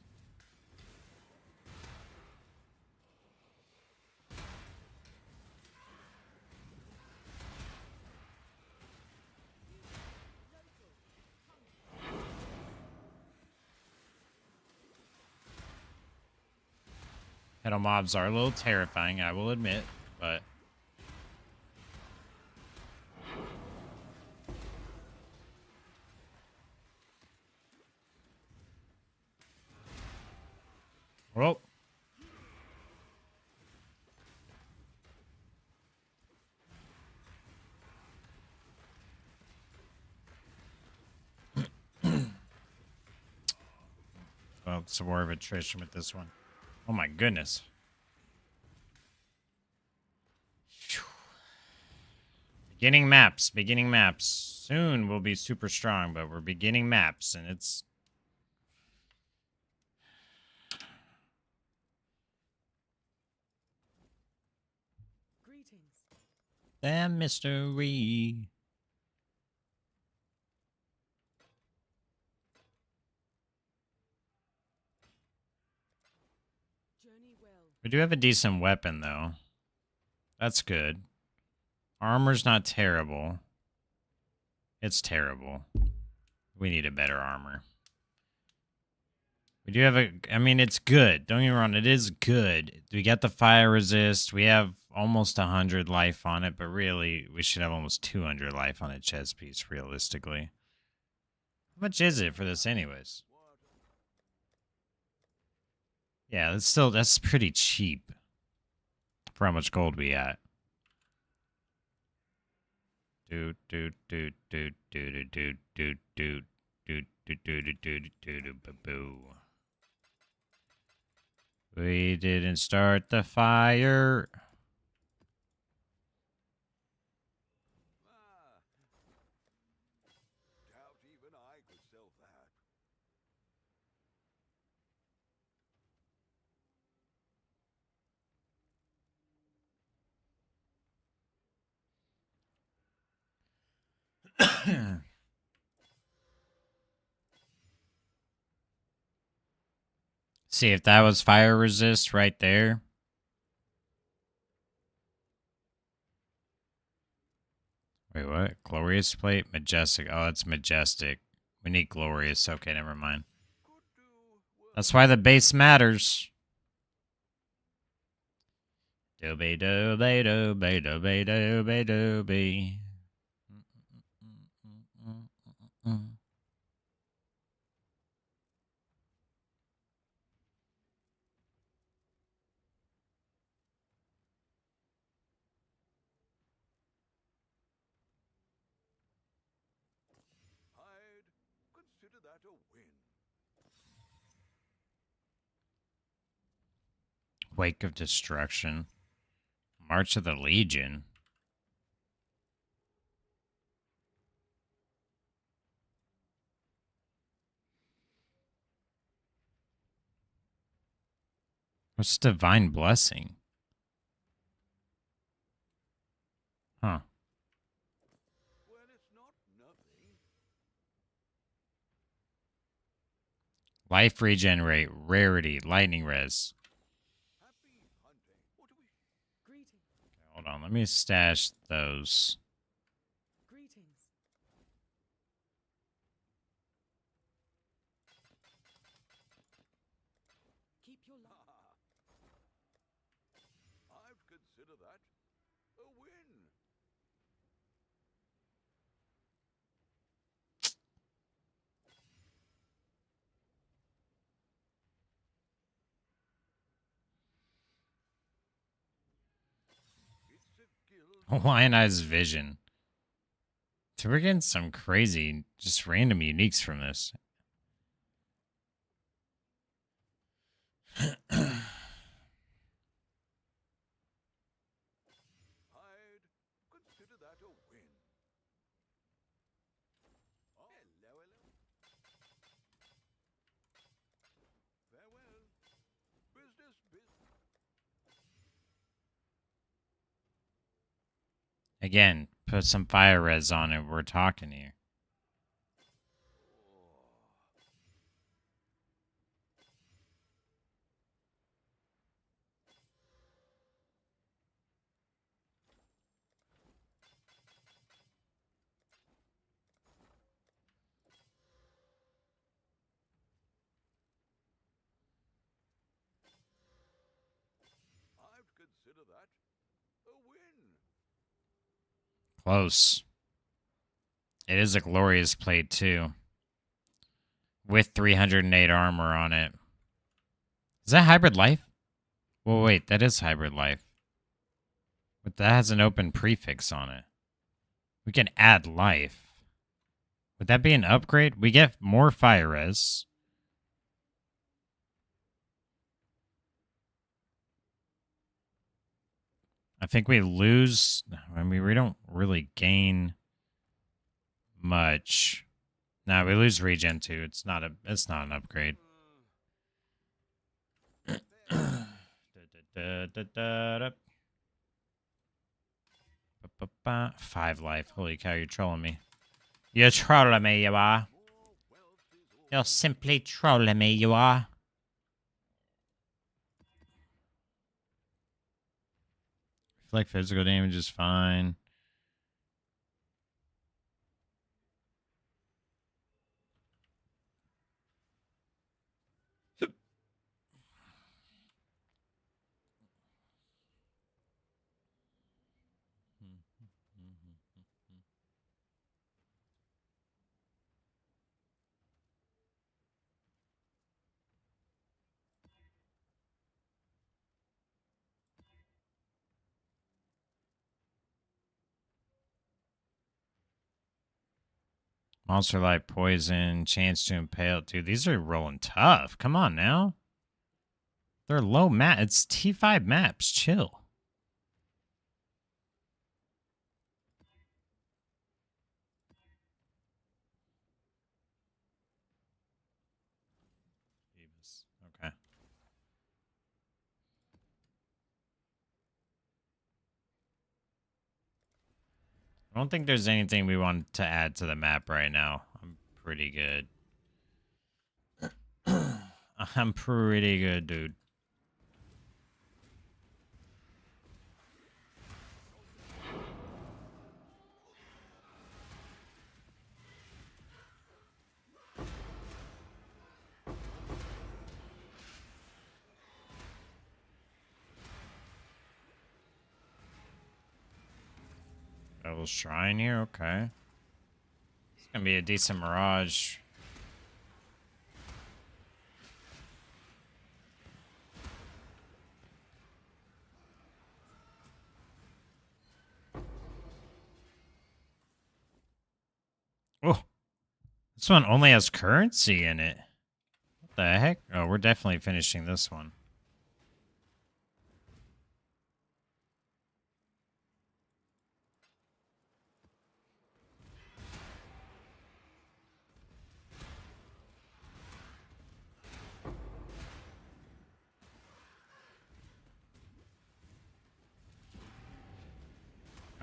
Petal mobs are a little terrifying, I will admit, but well, it's a war of attrition with this one. Oh my goodness. Phew. Beginning maps, beginning maps. Soon we'll be super strong, but we're beginning maps, and it's... Greetings. The mystery. Journey well. We do have a decent weapon, though. That's good. Armor's not terrible. It's terrible. We need a better armor. We do have a... I mean, it's good. Don't get me wrong. It is good. We got the fire resist. We have almost 100 life on it, but really, we should have almost 200 life on a chest piece, realistically. How much is it for this anyways? Yeah, that's pretty cheap for how much gold we got. Do do do do do do do do do do do do do do do boo. We didn't start the fire. Ah. Doubt even I could sell that. See, if that was fire resist right there. Wait, what? Glorious plate? Majestic. Oh, it's majestic. We need glorious. Okay, never mind. Could do worse. That's why the base matters. Doobie doobie doobie doobie doobie doobie. I'd consider that a win. Wake of Destruction. March of the Legion. What's Divine Blessing? Huh. Well, it's not nothing. Life regenerate. Rarity. Lightning res. Happy hunting. What do we... Greetings. Hold on. Let me stash those. Greetings. Keep your luck. I'd consider that a win. It's a guild. Lionized Vision. So we're getting some crazy, just random uniques from this. I'd consider that a win. Oh, hello, hello. Farewell. Business, business. Again, put some fire res on it. We're talking here. I'd consider that a win. Close. It is a glorious plate, too. With 308 armor on it. Is that hybrid life? Well, wait, that is hybrid life. But that has an open prefix on it. We can add life. Would that be an upgrade? We get more fire res. I think we lose. I mean, we don't really gain much. No, we lose regen too. It's not an upgrade. 5 life. Holy cow, you're trolling me. You're trolling me, you are. You're simply trolling me, you are. I feel like physical damage is fine. Monster Light Poison, Chance to Impale. Dude, these are rolling tough. Come on now. They're low map. It's T5 maps. Chill. Okay. I don't think there's anything we want to add to the map right now. I'm pretty good. I'm pretty good, dude. Double Shrine here, okay. It's gonna be a decent Mirage. Oh, this one only has currency in it. What the heck? Oh, we're definitely finishing this one.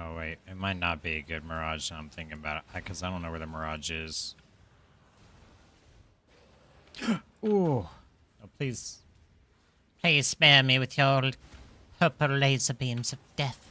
Oh, wait. It might not be a good Mirage now I'm thinking about it. Because I don't know where the Mirage is. Ooh. Oh, please. Please spare me with your purple laser beams of death.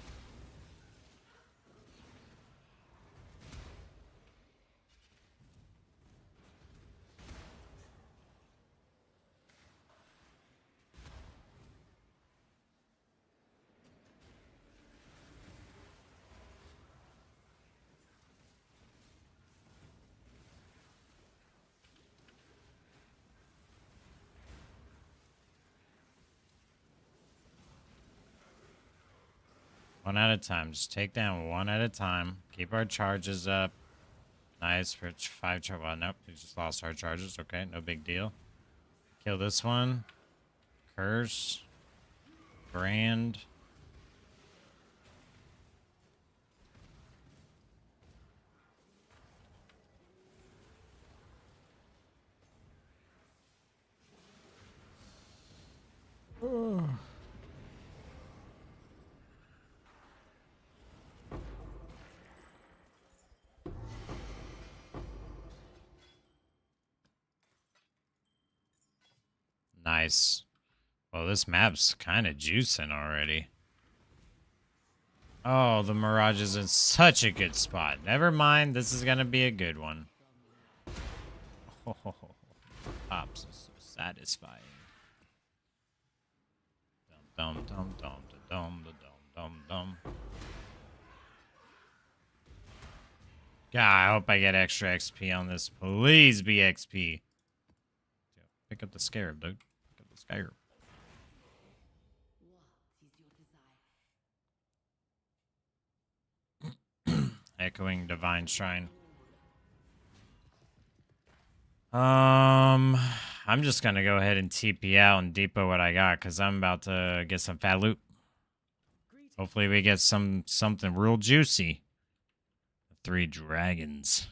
One at a time. Just take down one at a time. Keep our charges up. Nice. For 5 charges. Well, nope. We just lost our charges. Okay, no big deal. Kill this one. Curse. Brand. Nice. Well, this map's kind of juicing already. Oh, the Mirage is in such a good spot. Never mind, this is gonna be a good one. Oh, pops is so satisfying. Dum dum dum dum dum dum dum dum. God, I hope I get extra XP on this. Please be XP. Pick up the scarab, dude. Pick up the scarab. Echoing Divine Shrine. I'm just gonna go ahead and TP out and depot what I got because I'm about to get some fat loot. Greetings. Hopefully we get something real juicy. 3 dragons.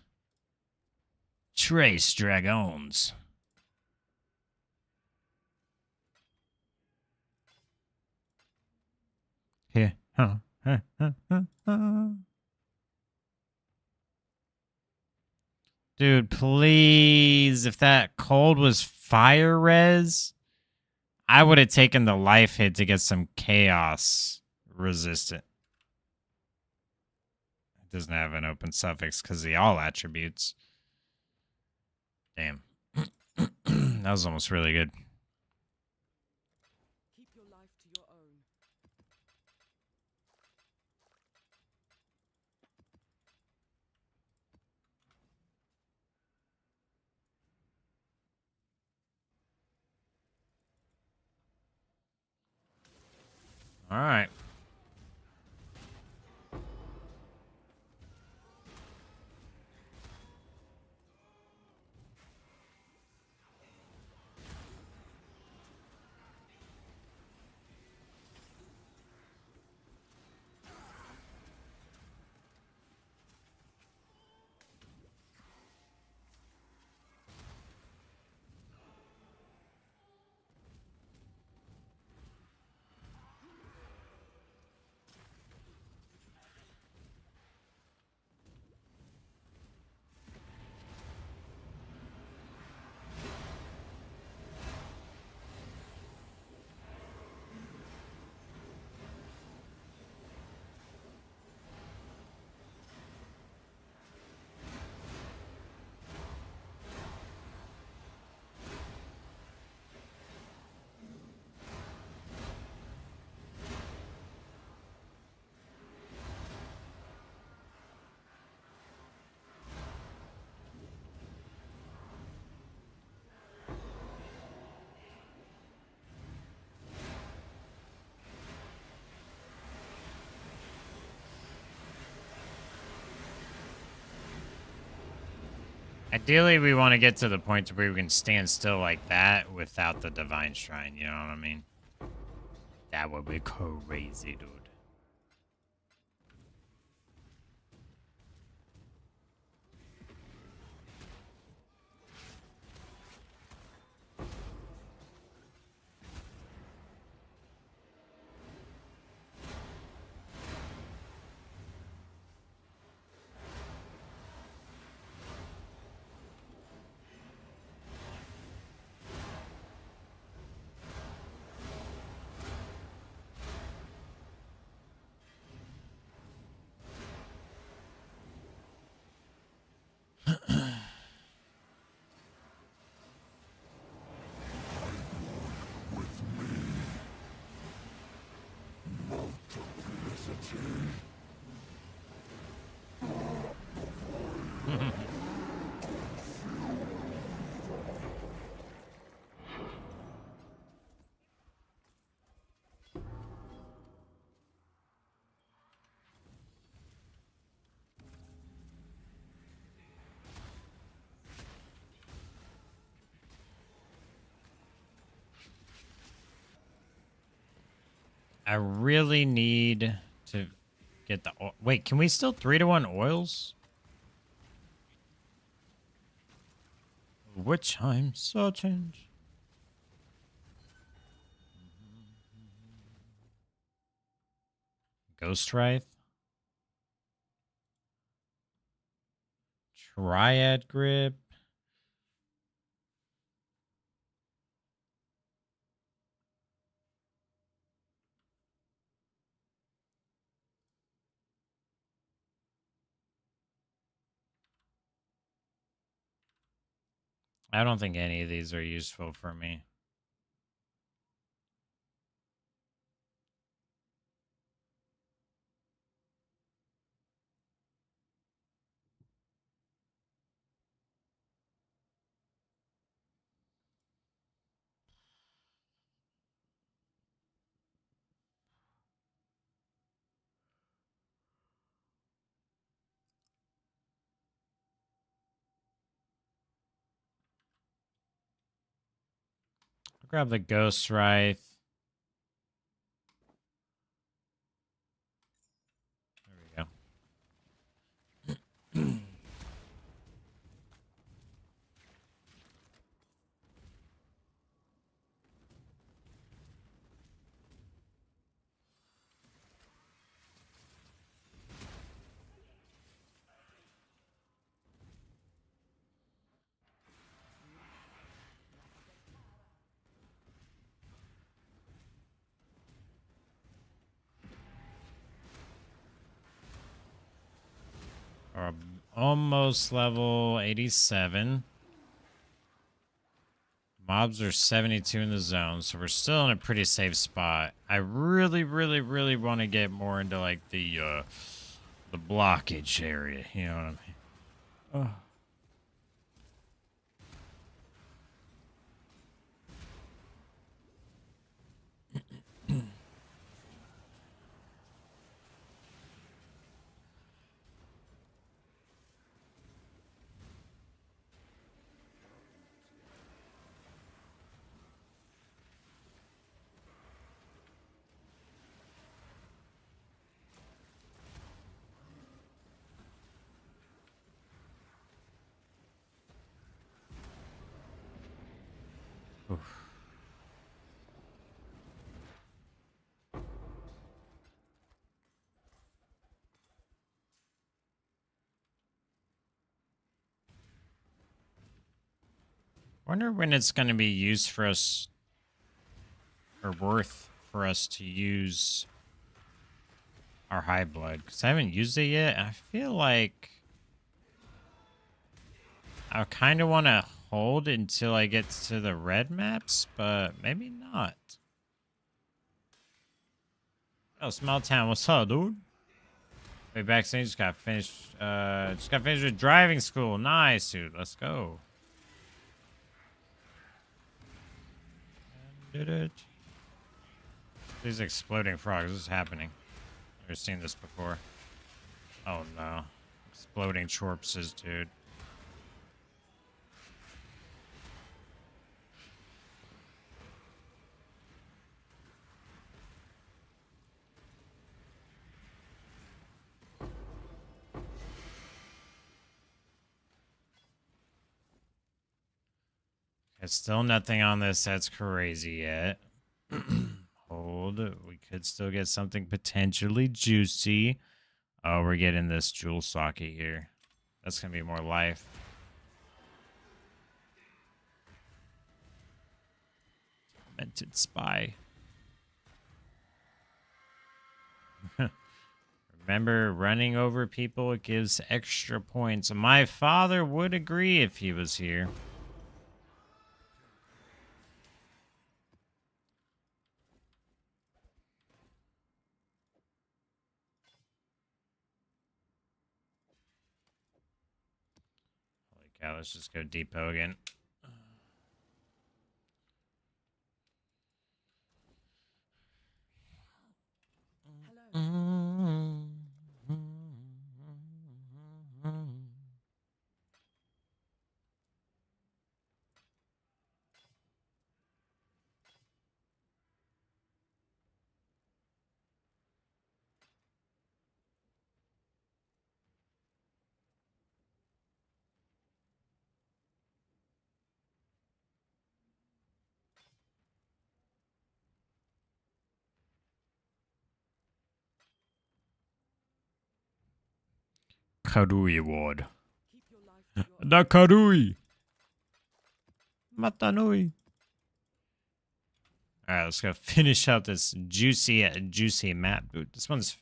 Trace dragons. Here. Huh. Dude, please, if that cold was fire res, I would have taken the life hit to get some chaos resistant. It doesn't have an open suffix because the all attributes. Damn. That was almost really good. Keep your life to your own. All right. Ideally, we want to get to the point where we can stand still like that without the Divine Shrine, you know what I mean? That would be crazy, dude. I really need to get the... Wait, can we still 3-to-1 oils? Which I'm certain. Ghost Wraith. Triad Grip. I don't think any of these are useful for me. I'll grab the Ghost Wraith. There we go. Or almost level 87. Mobs are 72 in the zone, so we're still in a pretty safe spot. I really want to get more into like the blockage area. You know what I mean? Oh. Oof. Wonder when it's going to be used for us, or worth for us to use our high blood, because I haven't used it yet. And I feel like I kind of want to hold until I get to the red maps, but maybe not. Oh, Small Town, what's up, dude? Way back, so just got finished. Just got finished with driving school. Nice, dude. Let's go. Did it? These exploding frogs. This is happening. I've never seen this before. Oh no. Exploding corpses, dude. It's still nothing on this that's crazy yet. Hold. We could still get something potentially juicy. Oh, we're getting this jewel socket here. That's going to be more life. Tormented spy. Remember, running over people gives extra points. My father would agree if he was here. Holy cow, let's just go depot again. Hello. Karui Ward. Keep your life to your own. Da Karui. Matanui. Alright, let's go finish up this juicy map, dude. This one's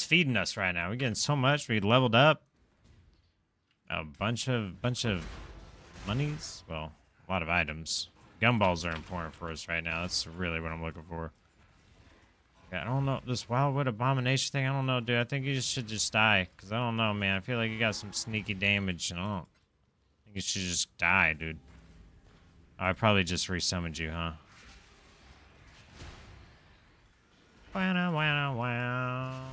feeding us right now. We're getting so much. We leveled up. A bunch of Monies? Well, a lot of items. Gumballs are important for us right now. That's really what I'm looking for. Okay, I don't know. This Wildwood Abomination thing, I don't know, dude. I think you should just die. Because I don't know, man. I feel like you got some sneaky damage. And I think you should just die, dude. I probably just resummoned you, huh? Wow, wow, wow.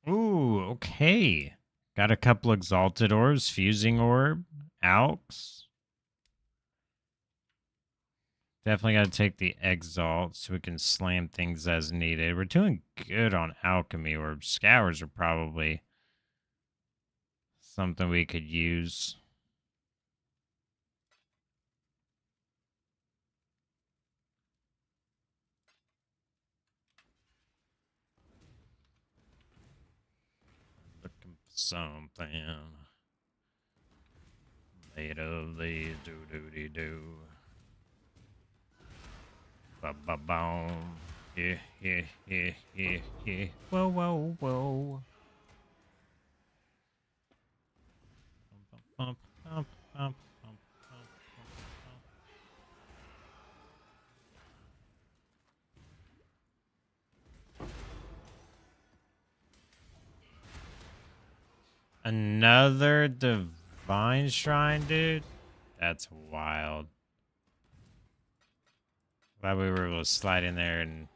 Ooh, okay. Got a couple Exalted Orbs, Fusing Orb, Alks. Definitely got to take the Exalt so we can slam things as needed. We're doing good on Alchemy Orbs. Scours are probably something we could use. Looking for something made of these do. Ba-ba-boom. Yeah. Whoa, whoa, whoa. Bump, bump, bump, bump, bump, Another Divine Shrine, dude? That's wild. Glad we were able to slide in there and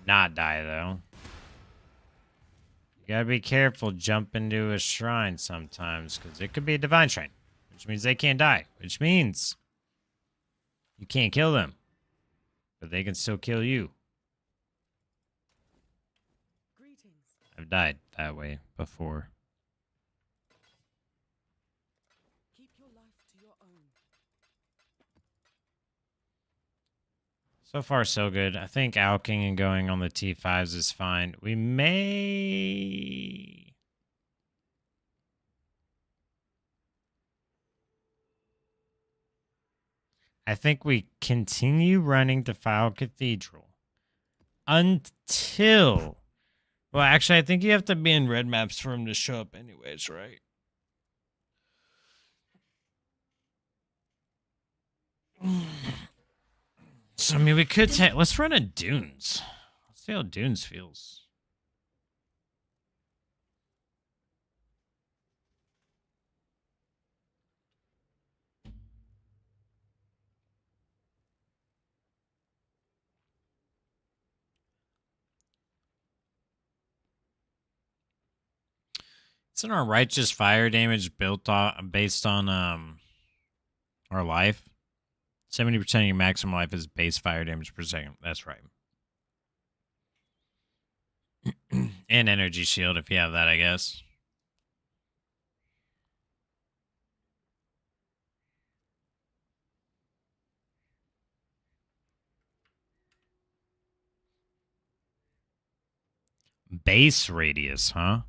not die, though. You gotta be careful jumping to a shrine sometimes, because it could be a Divine Shrine, which means they can't die, which means you can't kill them, but they can still kill you. Greetings. I've died that way before. Keep your life to your own. So far, so good. I think alking and going on the T5s is fine. We may... I think we continue running Defile Cathedral until... Well, actually, I think you have to be in red maps for him to show up anyways, right? So, I mean, we could take... Let's run a Dunes. Let's see how Dunes feels. Isn't our righteous fire damage built on based on our life? 70% of your maximum life is base fire damage per second. That's right. And energy shield if you have that, I guess. Base radius, huh?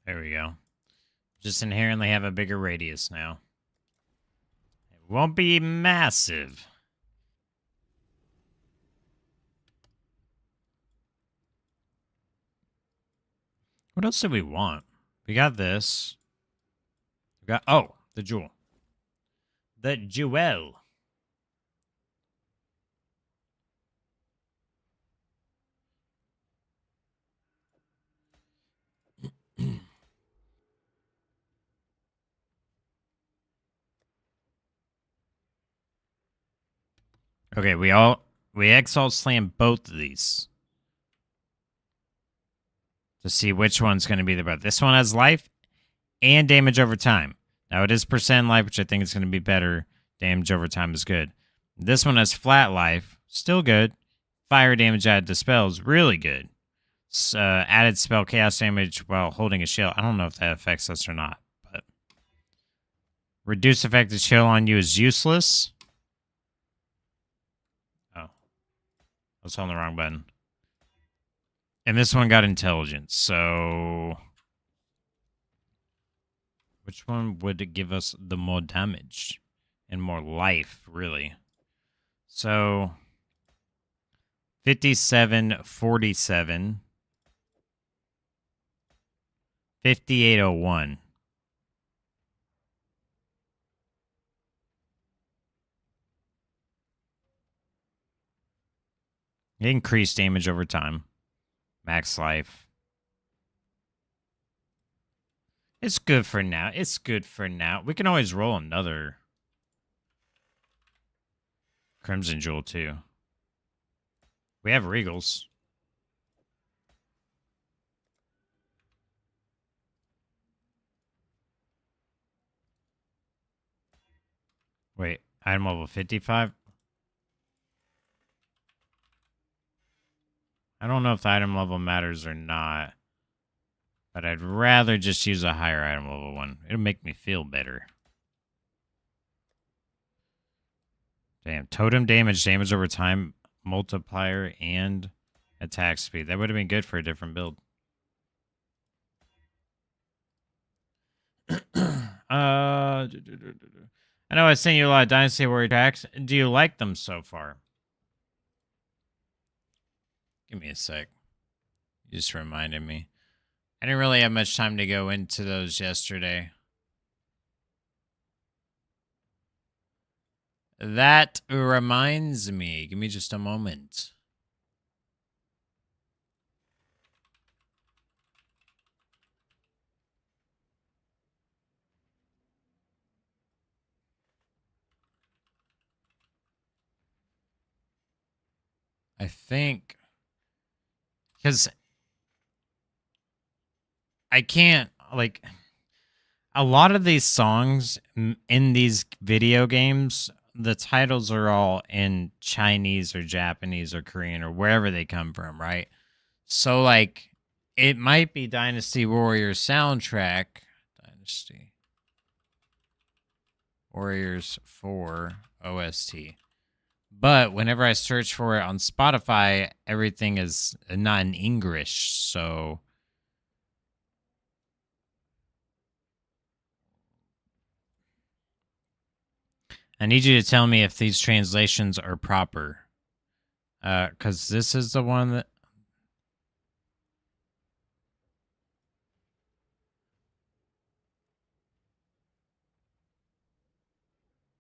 There we go. Just inherently have a bigger radius now. It won't be massive. What else do we want? We got this. We got... Oh, the jewel. The jewel. Okay, we exalt slam both of these to see which one's going to be the best. This one has life and damage over time. Now it is percent life, which I think is going to be better. Damage over time is good. This one has flat life, still good. Fire damage added to spells, really good. Added spell chaos damage while holding a shield. I don't know if that affects us or not, but reduce effective shield on you is useless. Oh, I was on the wrong button. And this one got intelligence, so which one would give us the more damage and more life, really? So 57, 47, 5801. Increased damage over time. Max life. It's good for now. It's good for now. We can always roll another Crimson Jewel, too. We have Regals. Wait, item level 55? I don't know if the item level matters or not. But I'd rather just use a higher item level one. It'll make me feel better. Damn, totem damage over time, multiplier, and attack speed. That would have been good for a different build. I know I sent you a lot of Dynasty Warrior tracks. Do you like them so far? Give me a sec. You just reminded me. I didn't really have much time to go into those yesterday. That reminds me. Give me just a moment. I think because I can't, like, a lot of these songs in these video games, the titles are all in Chinese or Japanese or Korean or wherever they come from, right? So, like, it might be Dynasty Warriors soundtrack. Dynasty Warriors 4 OST. But whenever I search for it on Spotify, everything is not in English, so I need you to tell me if these translations are proper. Because this is the one that...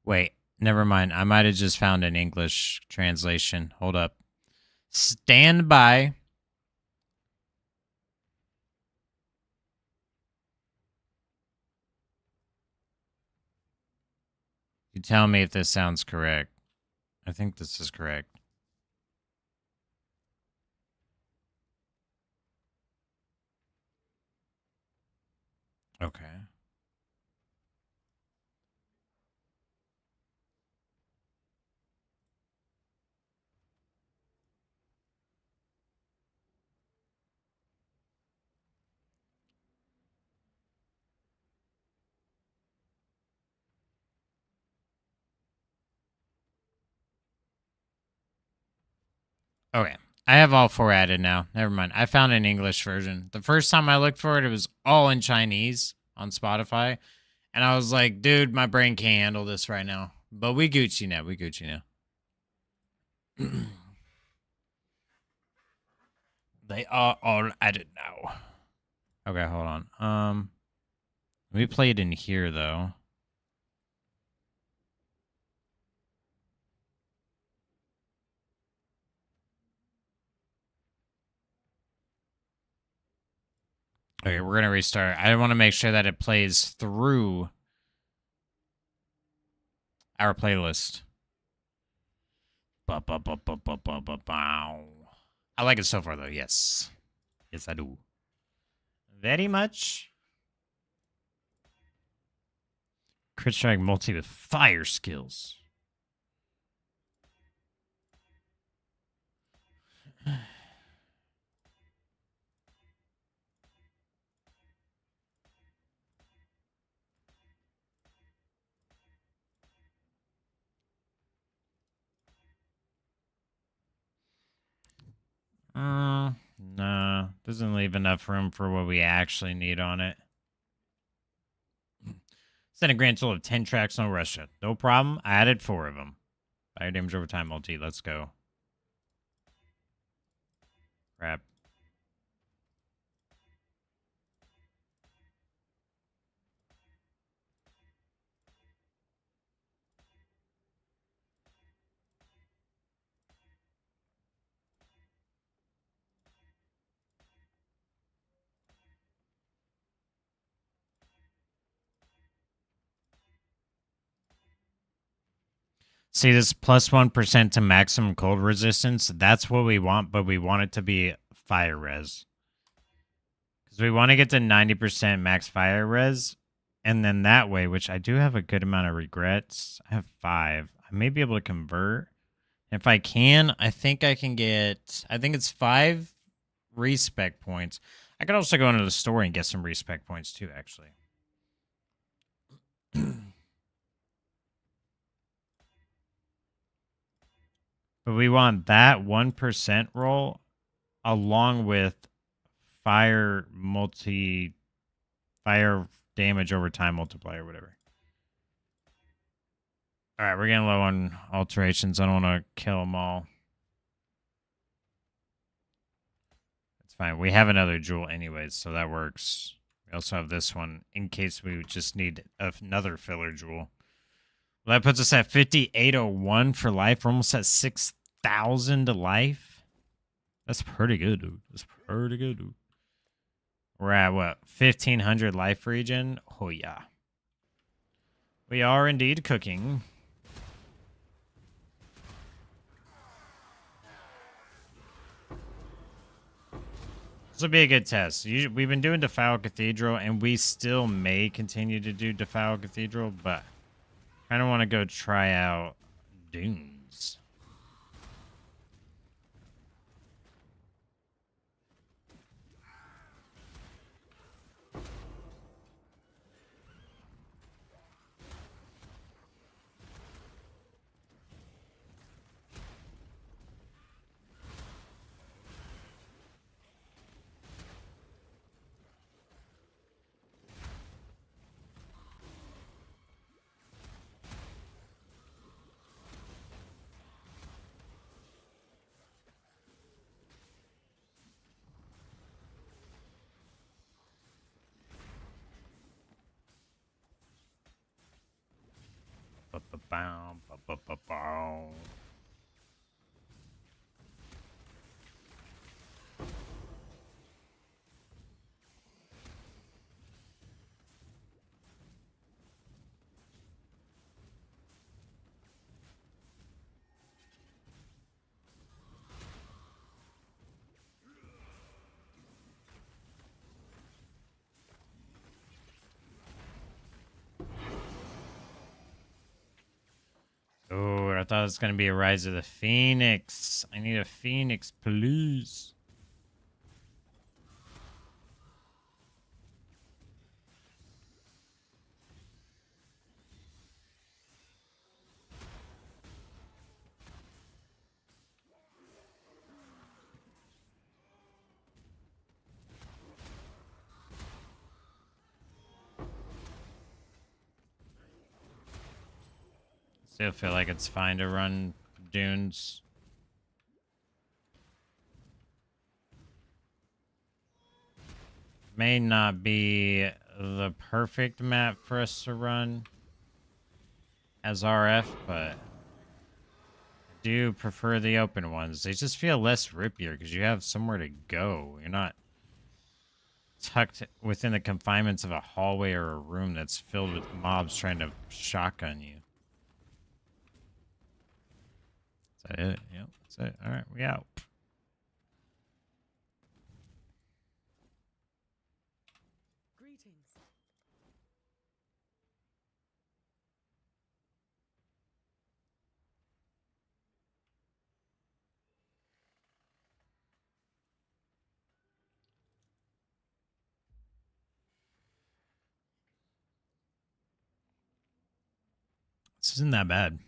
Wait, never mind. I might have just found an English translation. Hold up. Stand by. You tell me if this sounds correct. I think this is correct. Okay. Okay. I have all four added now. Never mind. I found an English version. The first time I looked for it, it was all in Chinese on Spotify. And I was like, dude, my brain can't handle this right now. But we Gucci now. We Gucci now. They are all added now. Okay, hold on. Let me play it in here, though. Okay, we're going to restart. I want to make sure that it plays through our playlist. I like it so far, though. Yes. Yes, I do. Very much. Crit strike multi with fire skills. No, doesn't leave enough room for what we actually need on it. Send a grand total of 10 tracks on Russia. No problem. I added 4 of them. Fire damage over time multi. Let's go. Crap. See this plus 1% to maximum cold resistance? That's what we want, but we want it to be fire res. Because we want to get to 90% max fire res. And then that way, which I do have a good amount of regrets. I have 5. I may be able to convert. If I can, I think I can get... I think it's 5 respec points. I could also go into the store and get some respec points too, actually. But we want that 1% roll along with fire damage over time multiplier, whatever. All right, we're getting low on alterations. I don't want to kill them all. It's fine. We have another jewel anyways, so that works. We also have this one in case we just need another filler jewel. Well, that puts us at 5801 for life. We're almost at 6,000 to life. That's pretty good, dude. That's pretty good, dude. We're at, what, 1,500 life regen? Oh, yeah. We are indeed cooking. This will be a good test. We've been doing Defile Cathedral, and we still may continue to do Defile Cathedral, but I kind of want to go try out Dunes. Ba-ba-bow, ba-ba-ba-bow. Oh, I thought it was going to be a Rise of the Phoenix. I need a Phoenix, please. Still feel like it's fine to run Dunes. May not be the perfect map for us to run as RF, but I do prefer the open ones. They just feel less rippier because you have somewhere to go. You're not tucked within the confinements of a hallway or a room that's filled with mobs trying to shotgun you. Is that it? Yep, that's it. All right, we out. Greetings. isn't that bad.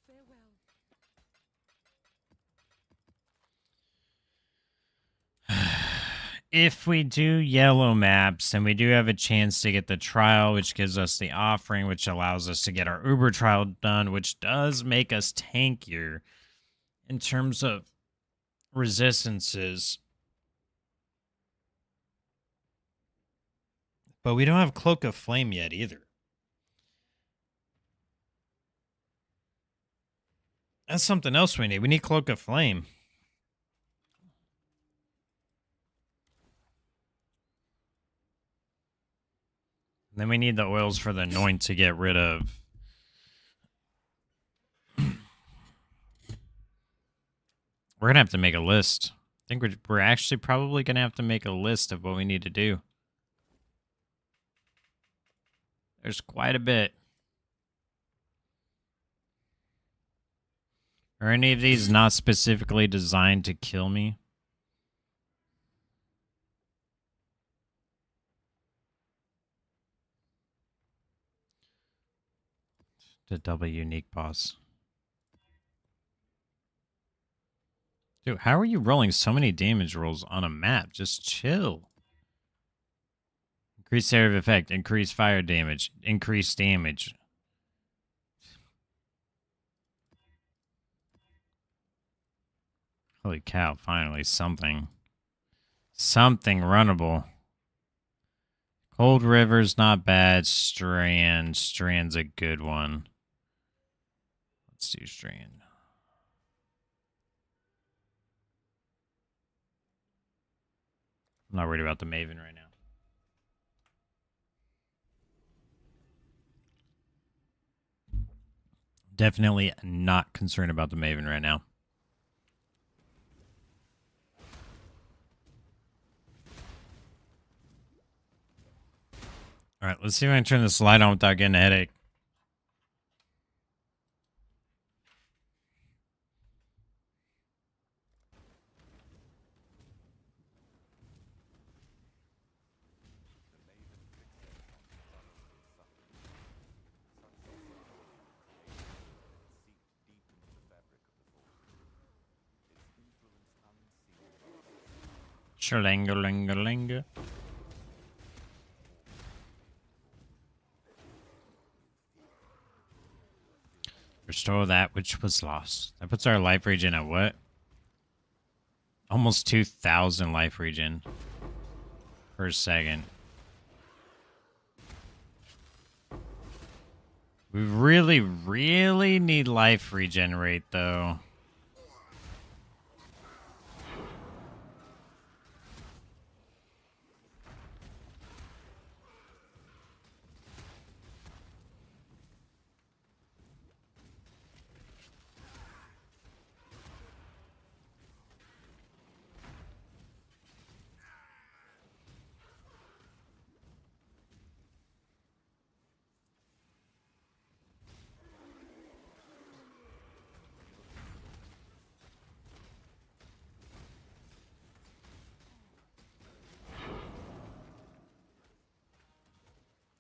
Farewell. If we do yellow maps, then we do have a chance to get the trial, which gives us the offering, which allows us to get our Uber trial done, which does make us tankier in terms of resistances. But we don't have Cloak of Flame yet either. That's something else we need. We need Cloak of Flame. And then we need the oils for the anoint to get rid of. We're going to have to make a list. I think we're actually probably going to have to make a list of what we need to do. There's quite a bit. Are any of these not specifically designed to kill me? The double unique boss. Dude, how are you rolling so many damage rolls on a map? Just chill. Increase area of effect, increase fire damage, increase damage. Holy cow, finally something. Something runnable. Cold River's not bad. Strand's a good one. Let's do Strand. I'm not worried about the Maven right now. Definitely not concerned about the Maven right now. All right, let's see if I can turn this light on without getting a headache. Shalangalangalinga. Restore that which was lost. That puts our life regen at what? Almost 2,000 life regen per second. We really, really need life regenerate though.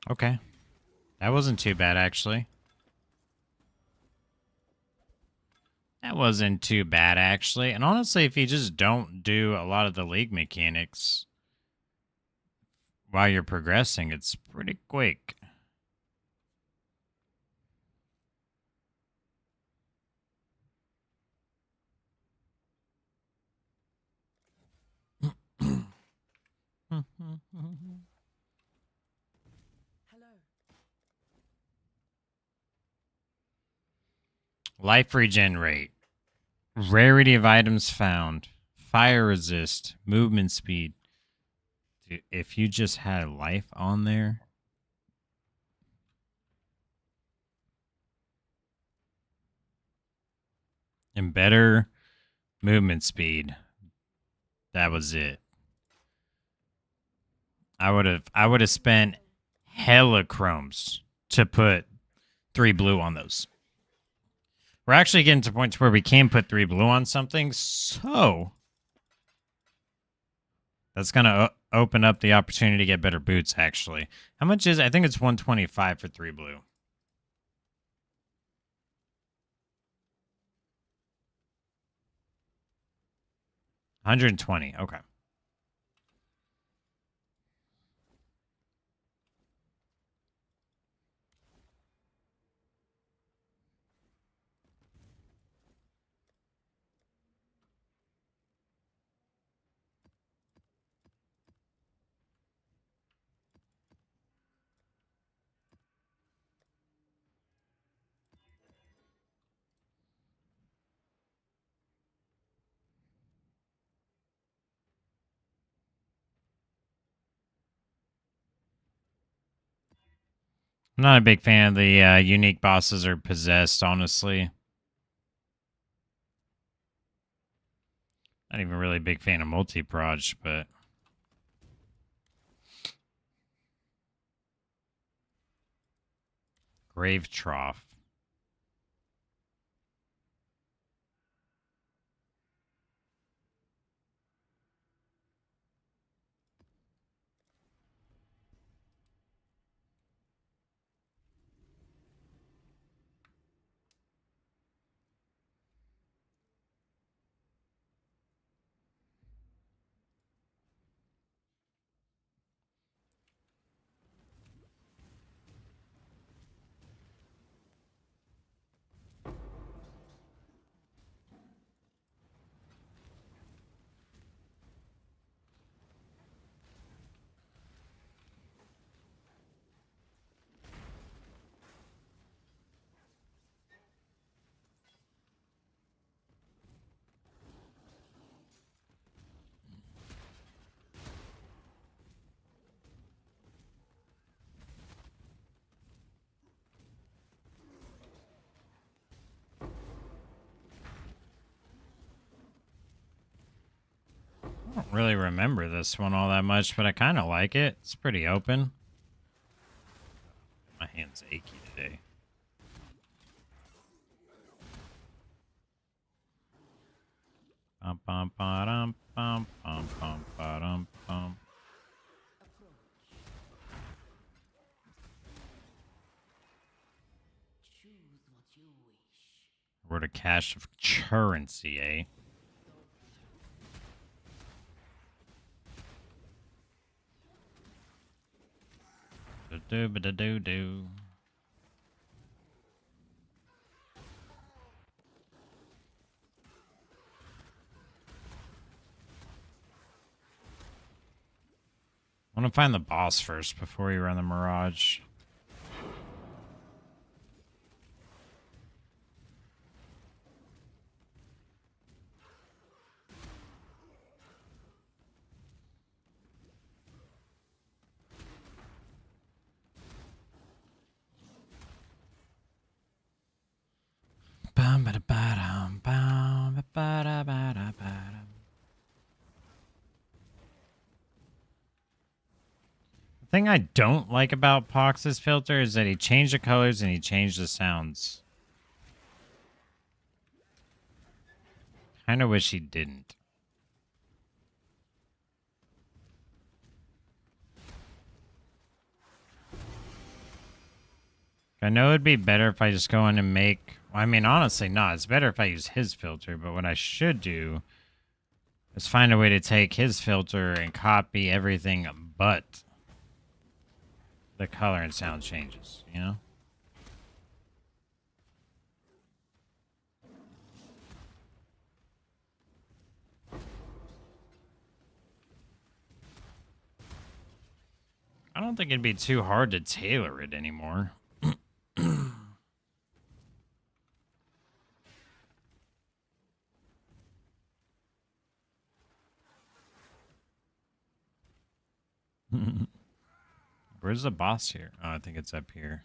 Okay. That wasn't too bad, actually. That wasn't too bad, actually. And honestly, if you just don't do a lot of the league mechanics while you're progressing, it's pretty quick. Hello. Life regen rate. Rarity of items found. Fire resist. Movement speed. Dude, if you just had life on there. And better movement speed. That was it. I would have spent hella chromes to put 3 blue on those. We're actually getting to points where we can put 3 blue on something, so that's going to open up the opportunity to get better boots, actually. How much is it? I think it's 125 for 3 blue. $120, okay. I'm not a big fan of the unique bosses or possessed, honestly. Not even really a big fan of multi-proj, but... Grave Trough. I don't really remember this one all that much, but I kind of like it. It's pretty open. My hand's achy today. Bum, bum, ba-dum, bum, bum, bum, ba-dum, bum. Choose what you wish. Word of cache of currency, eh? Do-do-ba-da-do-do. I want to find the boss first before we run the Mirage. Bum, ba-da-ba-dum, bum, ba-da-ba-da-ba-dum. The thing I don't like about Pox's filter is that he changed the colors and he changed the sounds. Kinda wish he didn't. I know it'd be better if I just go in and make... Well, I mean, honestly, no. It's better if I use his filter, but what I should do is find a way to take his filter and copy everything but the color and sound changes, you know? I don't think it'd be too hard to tailor it anymore. Where's the boss here? Oh, I think it's up here.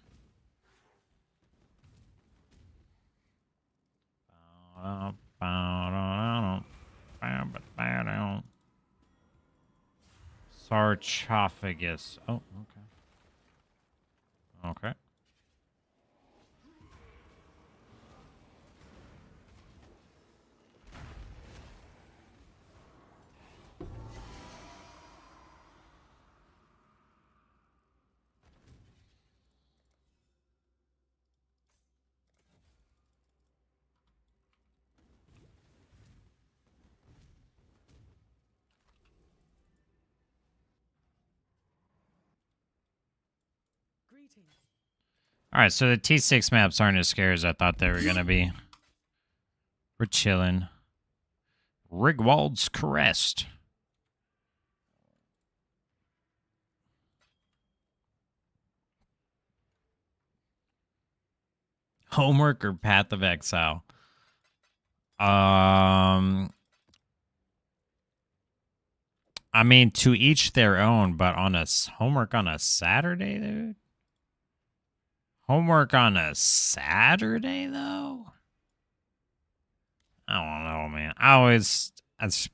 Sarcophagus. Oh, okay. Okay. Greetings. All right, so the T6 maps aren't as scary as I thought they were gonna be. We're chilling. Rigwald's Crest. Homework or Path of Exile? I mean, to each their own, but on a homework on a Saturday, dude? Homework on a Saturday, though? I don't know, man.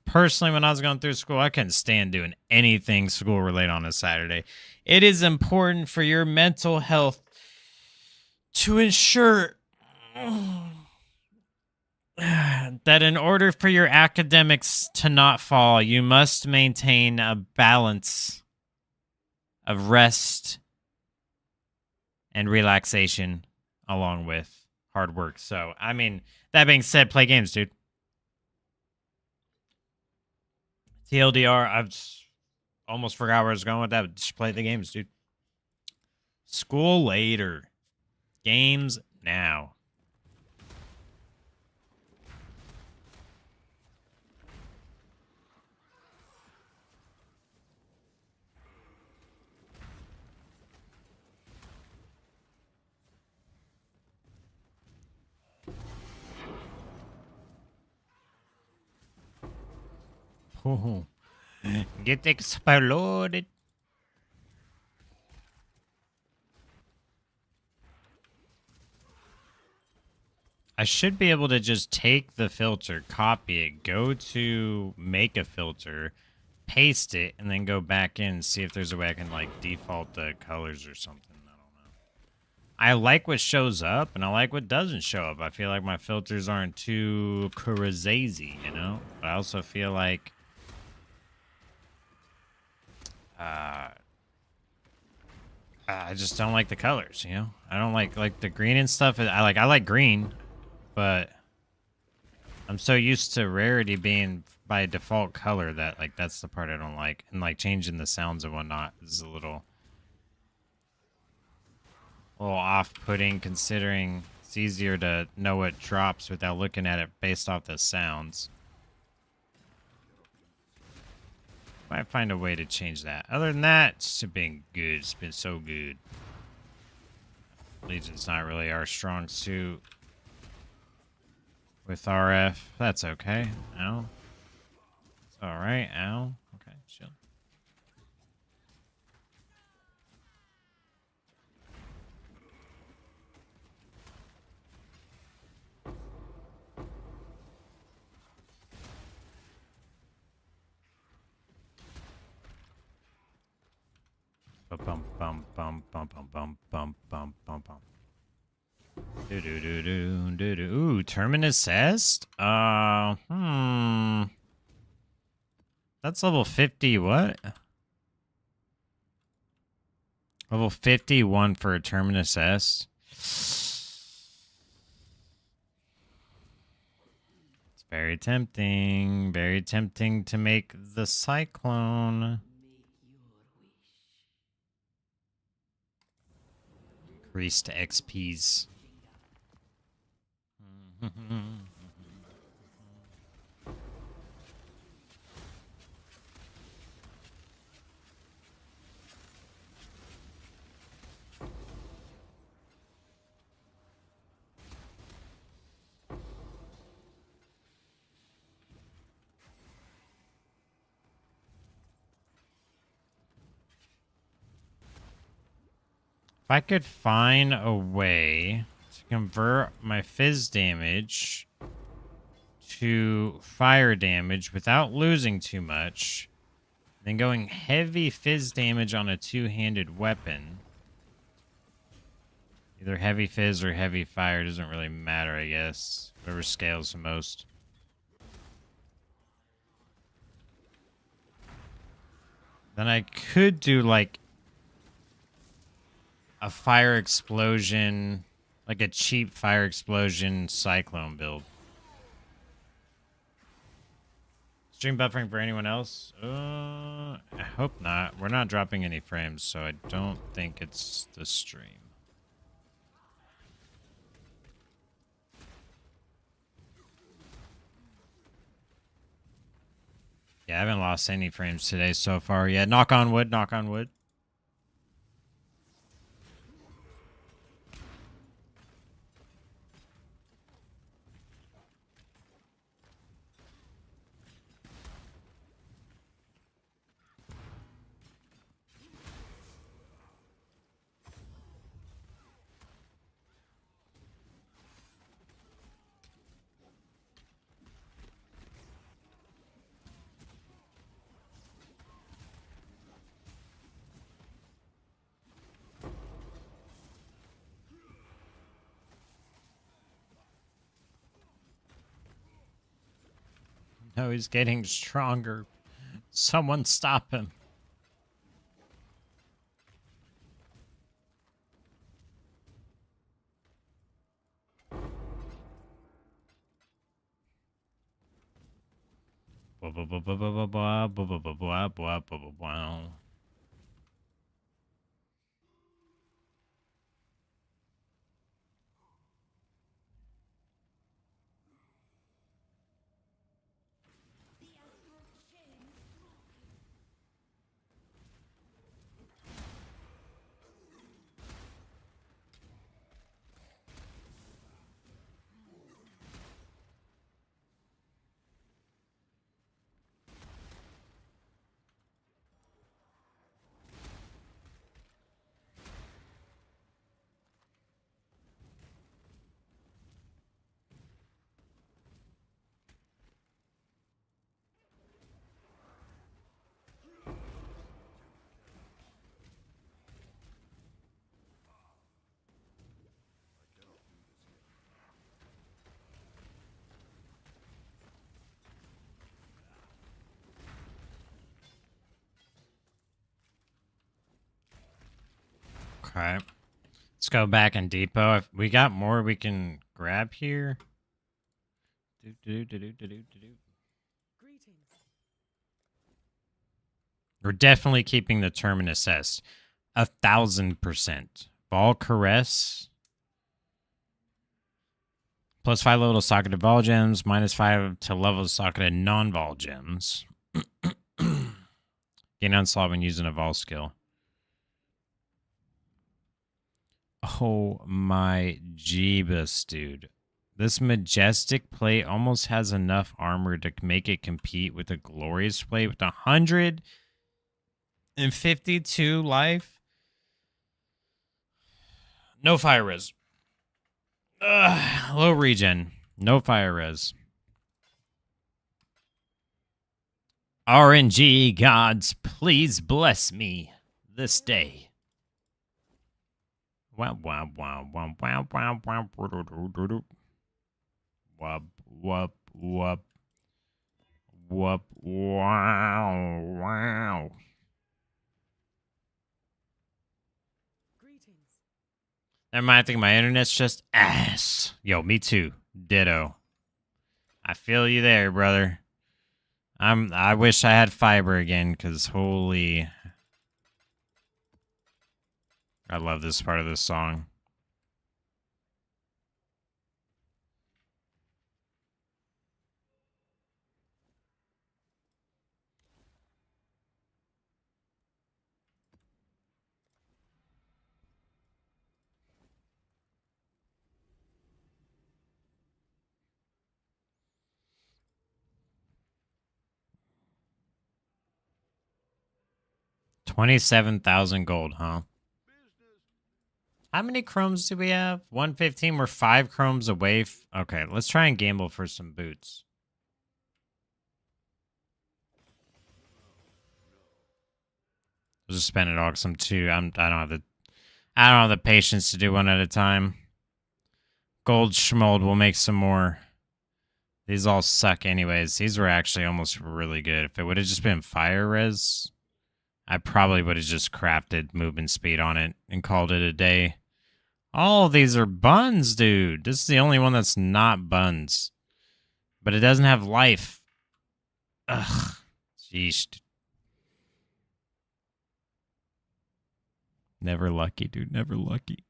Personally, when I was going through school, I couldn't stand doing anything school related on a Saturday. It is important for your mental health to ensure that in order for your academics to not fall, you must maintain a balance of rest and relaxation along with hard work. So, I mean, that being said, play games, dude. TLDR, I've almost forgot where I was going with that. Just play the games, dude. School later. Games now. Oh, get exploded. I should be able to just take the filter, copy it, go to make a filter, paste it, and then go back in and see if there's a way I can like default the colors or something. I don't know. I like what shows up and I like what doesn't show up. I feel like my filters aren't too crazy, you know? But I also feel like I just don't like the colors, you know? I don't like the green and stuff. I like green, but I'm so used to rarity being by default color that like that's the part I don't like. And like changing the sounds and whatnot is a little off-putting considering it's easier to know what drops without looking at it based off the sounds. Might find a way to change that. Other than that, it's been good. It's been so good. Legion's not really our strong suit with RF. That's okay. Ow. It's alright. Ow. Okay, chill. Bum bum bum bum bum bum bum bum bum bum. Do do do do do do. Ooh, Terminus Est? That's level 50. What? Level 51 for a Terminus Est. It's very tempting. Very tempting to make the Cyclone. Increased XPs. If I could find a way to convert my fizz damage to fire damage without losing too much, then going heavy fizz damage on a two-handed weapon. Either heavy fizz or heavy fire doesn't really matter, I guess. Whatever scales the most. Then I could do like a fire explosion, like a cheap fire explosion cyclone build. Stream buffering for anyone else? hope not. We're not dropping any frames, so I don't think it's the stream. Yeah, I haven't lost any frames today so far yet. Knock on wood, knock on wood. No, he's getting stronger. Someone stop him. Okay. Let's go back in depot. If we got more we can grab here. Greetings. We're definitely keeping the Terminus S. 1,000%. Ball Caress. +5 level to socketed Vol Gems. -5 to level socketed non-Vol Gems. Gain onslaught when using a Vol skill. Oh my Jeebus, dude. This Majestic plate almost has enough armor to make it compete with a Glorious plate with 152 life. No fire res. Low regen. No fire res. RNG gods, please bless me this day. Wow, wow, wow, wow, wow, wow, wow, wub, wub, wub, wub, wow, wow. Greetings. Never mind, I think my internet's just ass. Yo, me too. Ditto. I feel you there, brother. I wish I had fiber again, because holy... I love this part of this song. $27,000 gold, huh? How many chromes do we have? 115. We're 5 chromes away. Okay, let's try and gamble for some boots. I'll just spend it all because I'm too. I don't have the patience to do one at a time. Gold schmold will make some more. These all suck anyways. These were actually almost really good. If it would have just been fire res, I probably would have just crafted movement speed on it and called it a day. All of these are buns, dude. This is the only one that's not buns. But it doesn't have life. Ugh. Jeez. Never lucky, dude. Never lucky.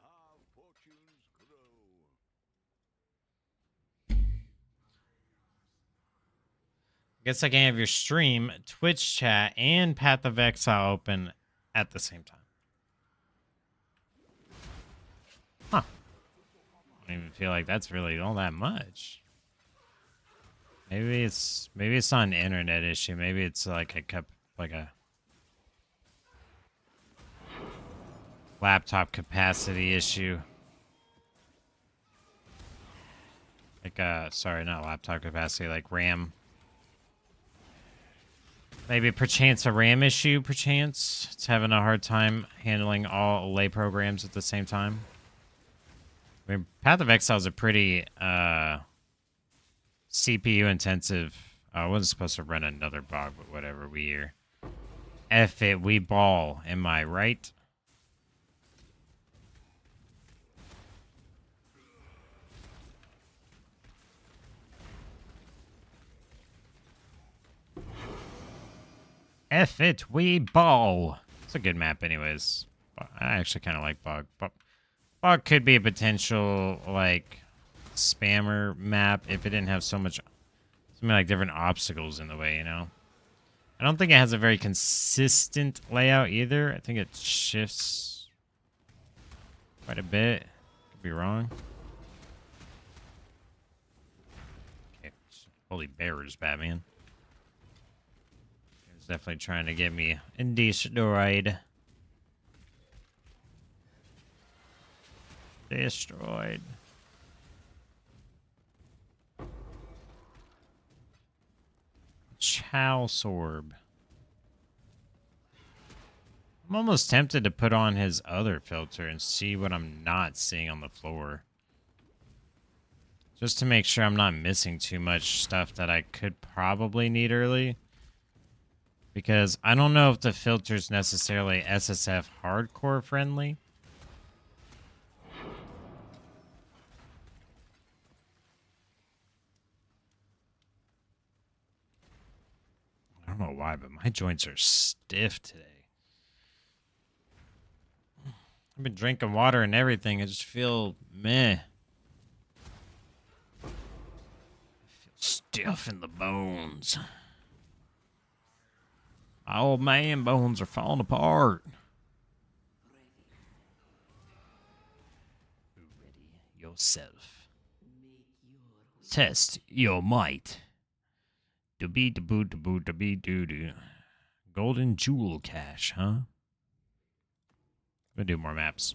Our fortunes grow. Guess I can have your stream, Twitch chat, and Path of Exile open at the same time. Huh. I don't even feel like that's really all that much. Maybe it's not an internet issue. Maybe it's like a laptop capacity issue. Like sorry, not laptop capacity, like RAM. Maybe perchance a RAM issue, perchance. It's having a hard time handling all lay programs at the same time. I mean, Path of Exile is a pretty CPU intensive. I wasn't supposed to run another bog, but whatever, we here. F it, we ball. Am I right? F it, we ball. It's a good map anyways. I actually kind of like Bog. Bog could be a potential, like, spammer map if it didn't have something like different obstacles in the way, you know? I don't think it has a very consistent layout either. I think it shifts quite a bit. Could be wrong. Okay. Holy bears, Batman. He's definitely trying to get me destroyed. Destroyed. Chow Sorb. I'm almost tempted to put on his other filter and see what I'm not seeing on the floor. Just to make sure I'm not missing too much stuff that I could probably need early. Because I don't know if the filter's necessarily SSF hardcore friendly. I don't know why, but my joints are stiff today. I've been drinking water and everything. I just feel meh. I feel stiff in the bones. My old man bones are falling apart. Ready yourself. Test your might. Do-be-do-boo-do-boo-do-be-do-do. Golden Jewel Cache, huh? I'm gonna do more maps.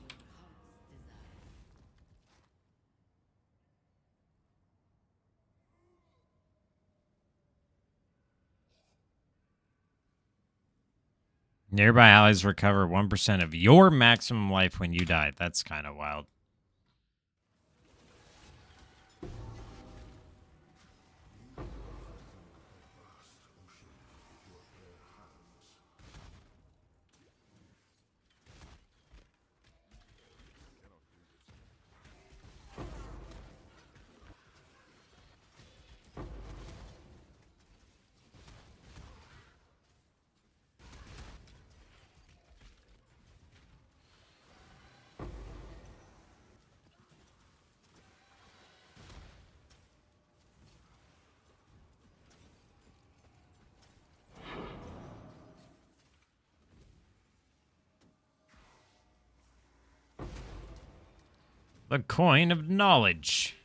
Nearby allies recover 1% of your maximum life when you die. That's kind of wild. The coin of knowledge.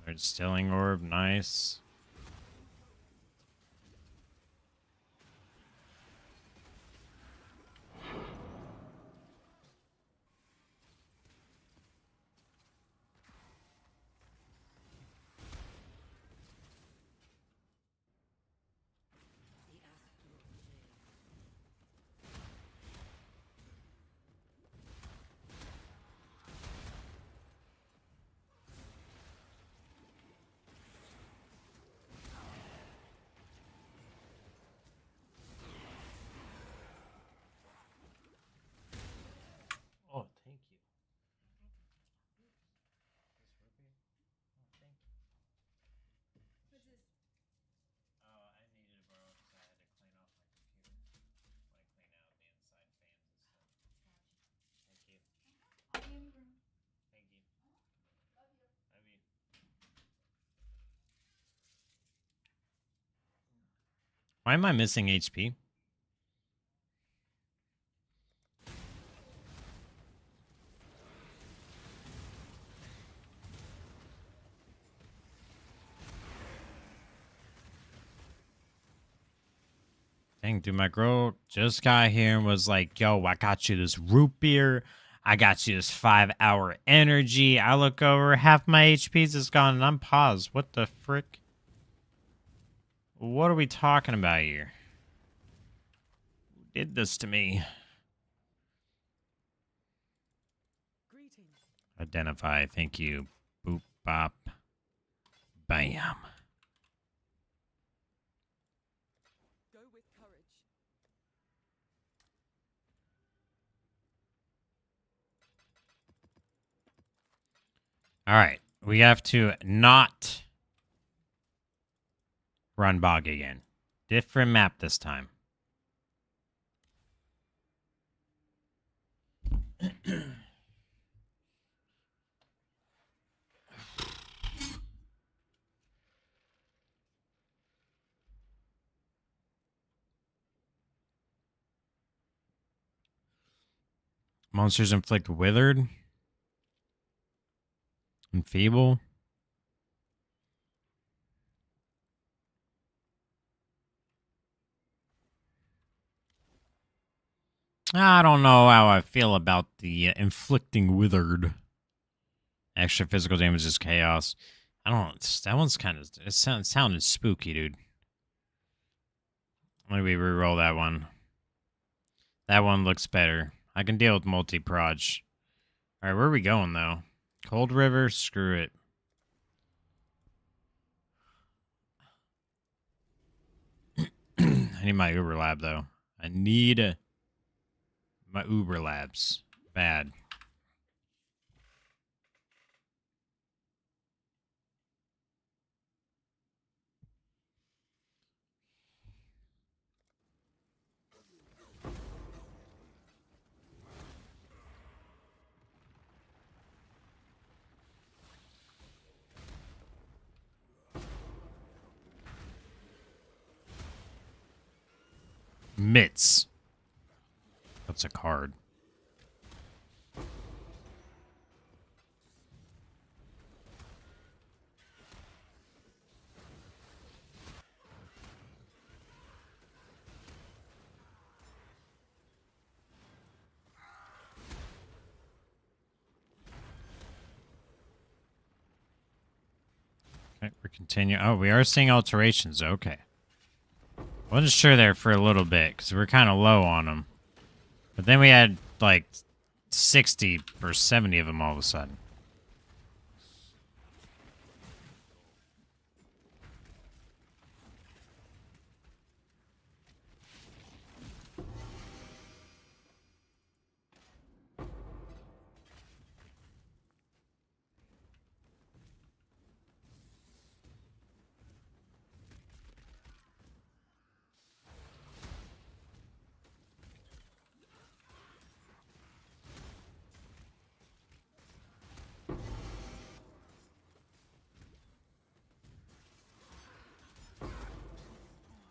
Distilling orb, nice. Why am I missing HP? Dang, dude, my girl just got here and was like, yo, I got you this root beer. I got you this 5-hour energy. I look over, half my HP's is gone, and I'm paused. What the frick? What are we talking about here? Who did this to me? Greetings. Identify, thank you. Boop, bop, bam. Go with courage. All right, we have to not run bog again. Different map this time. Monsters inflict withered, enfeeble. I don't know how I feel about the inflicting withered. Extra physical damage is chaos. I don't. That one's kind of. It sounded spooky, dude. Maybe reroll that one. That one looks better. I can deal with multi-proj. All right, where are we going though? Cold River. Screw it. I need my Uber lab though. I need my Uber labs bad. Mitts. That's a card. Okay, we're continuing. Oh, we are seeing alterations. Okay. Wasn't sure there for a little bit because we're kind of low on them. But then we had like 60 or 70 of them all of a sudden.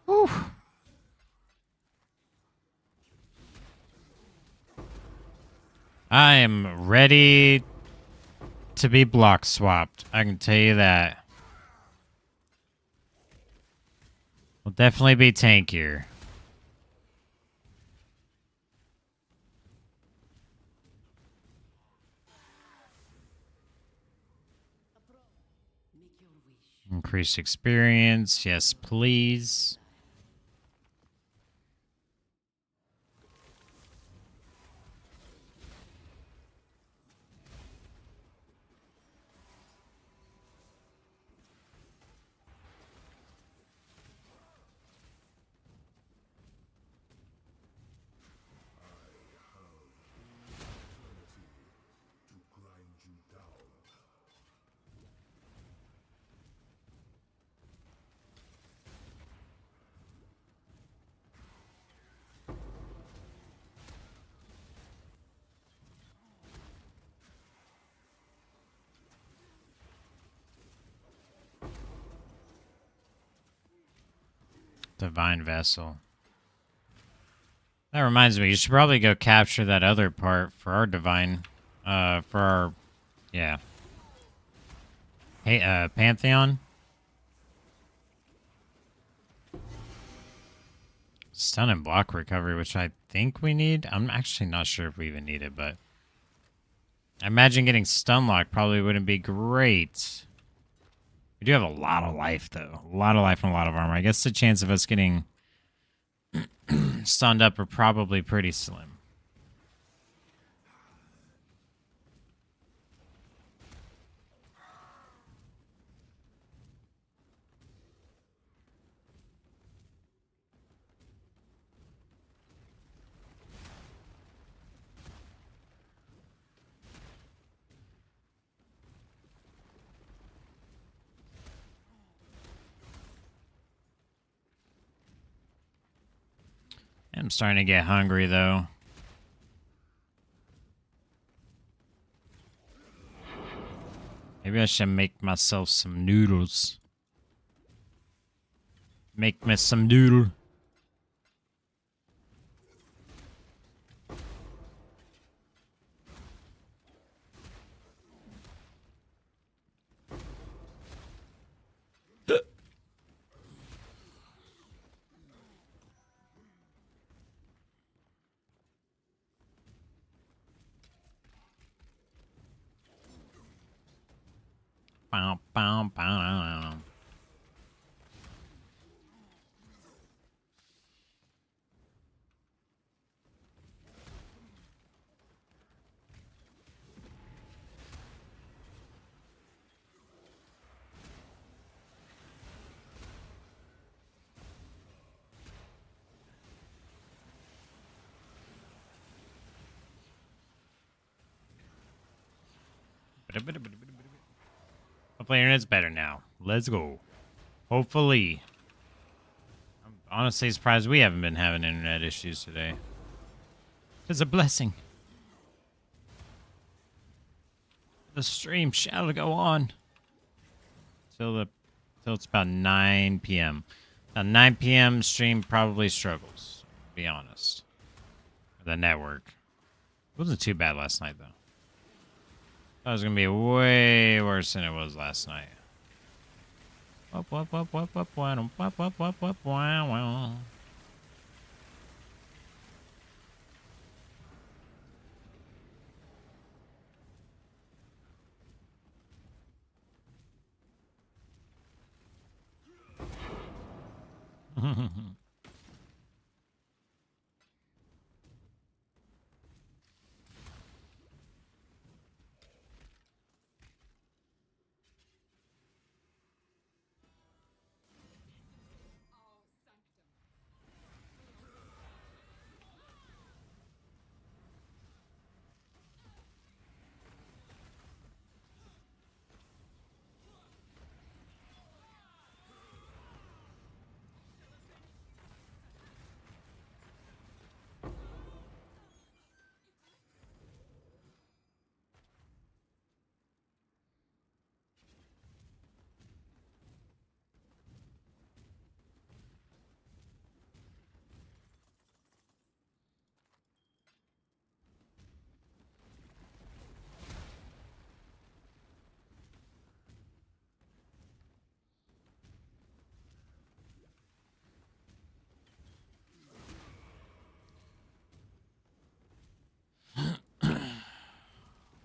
Whew. I am ready to be block swapped. I can tell you that. We'll definitely be tankier. Make your wish. Increased experience. Yes, please. Divine Vessel. That reminds me, you should probably go capture that other part for our divine, for our, yeah. Hey, Pantheon. Stun and block recovery, which I think we need. I'm actually not sure if we even need it, but I imagine getting stun lock probably wouldn't be great. We do have a lot of life, though. A lot of life and a lot of armor. I guess the chance of us getting stunned up are probably pretty slim. I'm starting to get hungry, though. Maybe I should make myself some noodles. Make me some noodle. Bow, bow, bow. Hopefully internet's better now. Let's go. Hopefully. I'm honestly surprised we haven't been having internet issues today. It's a blessing. The stream shall go on. Till it's about 9 p.m. Now 9 p.m. stream probably struggles, to be honest. The network. It wasn't too bad last night, though. That was gonna be way worse than it was last night.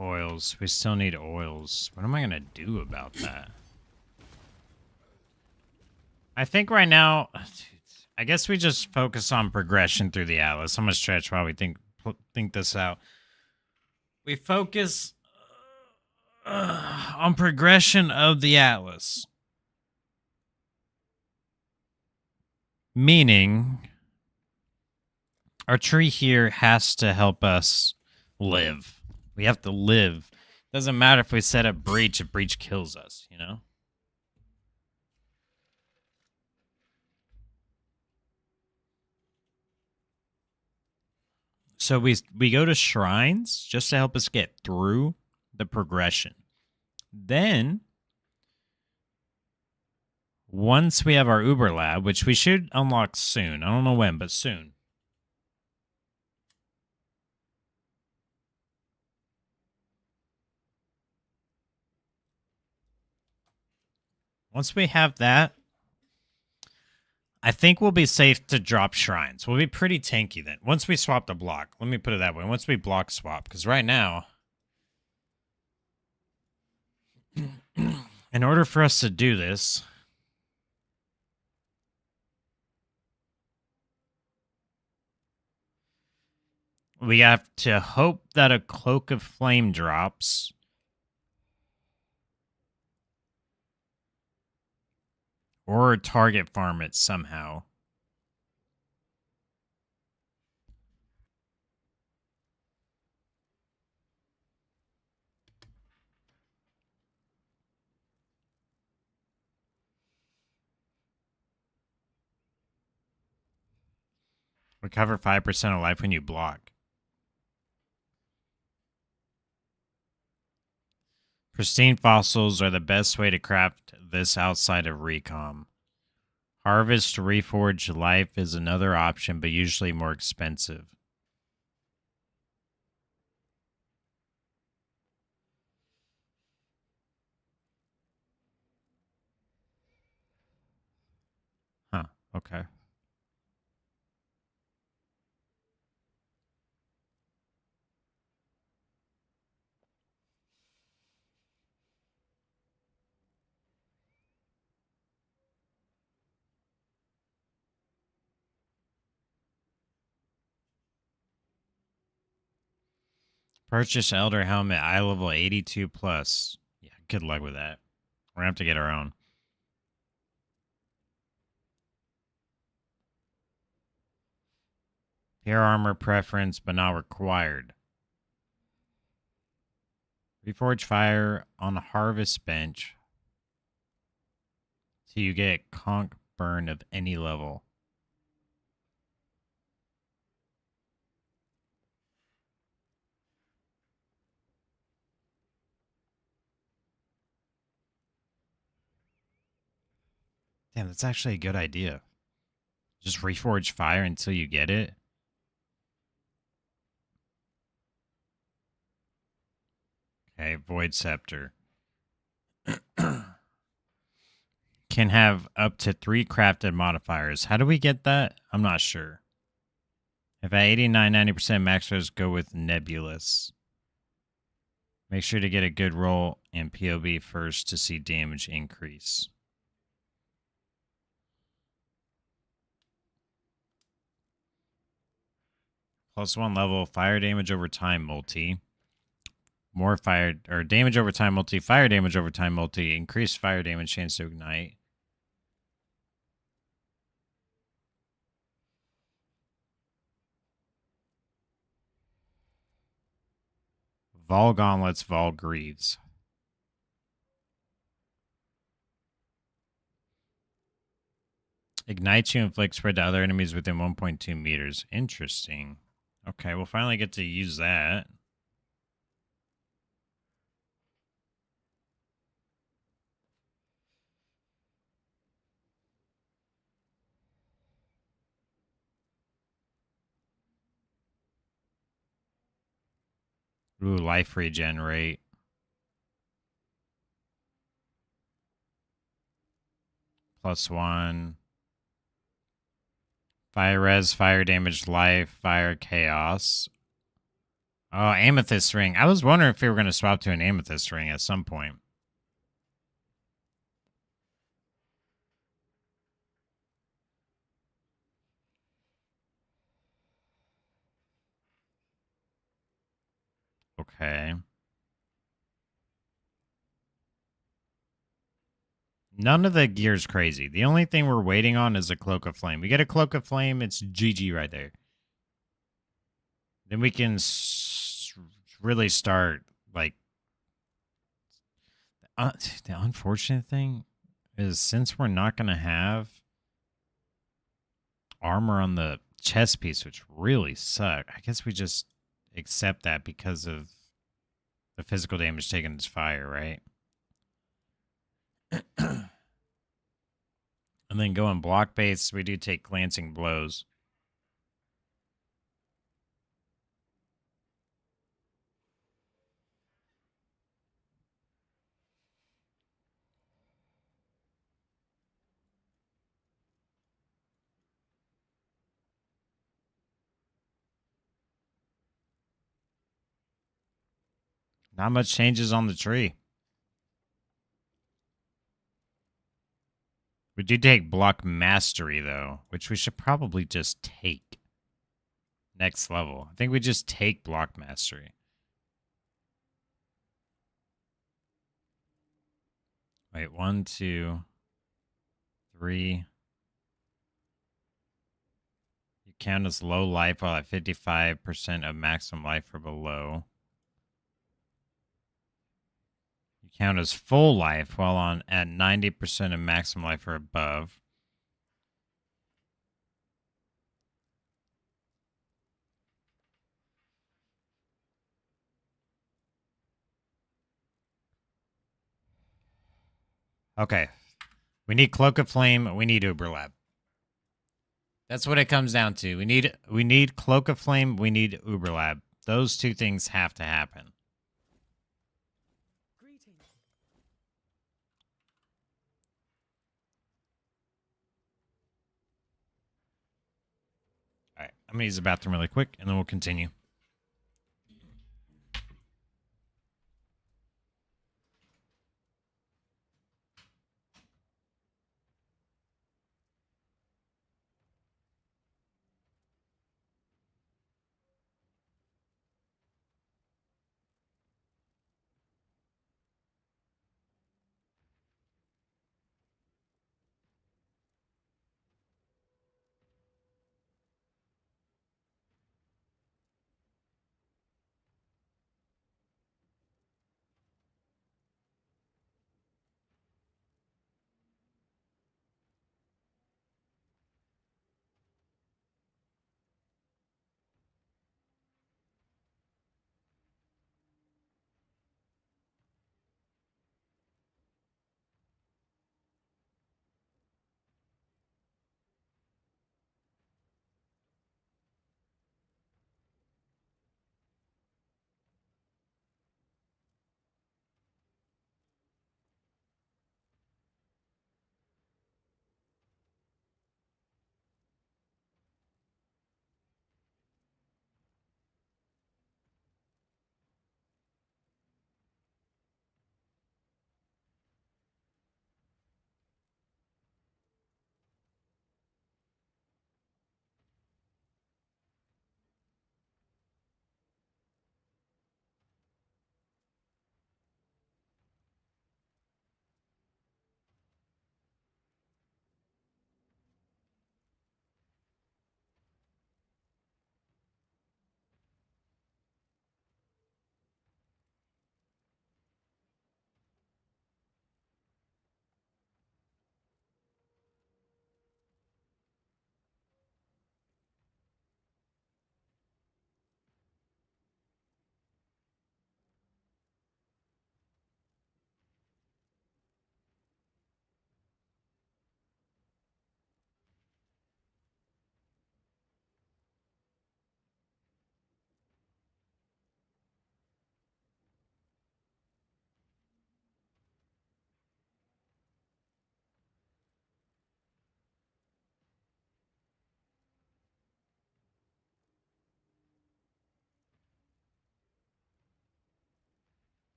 Oils. We still need oils. What am I gonna do about that? I think right now, I guess we just focus on progression through the Atlas. I'm gonna stretch while we think this out. We focus on progression of the Atlas, meaning our tree here has to help us live. We have to live. Doesn't matter if we set up breach if breach kills us, you know? So we go to shrines just to help us get through the progression. Then once we have our Uber lab, which we should unlock soon. I don't know when, but soon. Once we have that, I think we'll be safe to drop shrines. We'll be pretty tanky then. Once we swap the block. Let me put it that way. Once we block swap. Because right now, in order for us to do this, we have to hope that a Cloak of Flame drops. Or target farm it somehow. Recover 5% of life when you block. Pristine fossils are the best way to craft this outside of recom. Harvest reforged life is another option, but usually more expensive. Huh, okay. Purchase Elder Helmet, eye level 82 plus. Yeah, good luck with that. We're gonna have to get our own. Pure armor preference, but not required. Reforge fire on harvest bench. So you get conch burn of any level. Damn, that's actually a good idea. Just reforge fire until you get it. Okay, Void Scepter. Can have up to 3 crafted modifiers. How do we get that? I'm not sure. If at 89, 90% max throws, go with Nebulous. Make sure to get a good roll and POB first to see damage increase. +1 level, fire damage over time multi. More fire, or damage over time multi, fire damage over time multi, increased fire damage chance to ignite. Vol Gauntlets, Vol Greaves. Ignites you, inflict spread to other enemies within 1.2 meters. Interesting. Okay, we'll finally get to use that. Ooh, life regenerate. +1. Fire res, fire damage, life, fire chaos. Oh, amethyst ring. I was wondering if we were going to swap to an amethyst ring at some point. Okay. None of the gear's crazy. The only thing we're waiting on is a Cloak of Flame. We get a Cloak of Flame, it's GG right there. Then we can really start, like... the unfortunate thing is, since we're not going to have armor on the chest piece, which really suck, I guess we just accept that because of the physical damage taken as fire, right? And then going block base, we do take glancing blows. Not much changes on the tree. We do take block mastery, though, which we should probably just take. Next level. I think we just take block mastery. Wait, 1, 2, 3. You count as low life while at 55% of maximum life or below. You count as full life while on at 90% of maximum life or above. Okay. We need Cloak of Flame. We need Uber Lab. That's what it comes down to. We need Cloak of Flame. We need Uber Lab. Those two things have to happen. Greetings. All right. I'm going to use the bathroom really quick, and then we'll continue.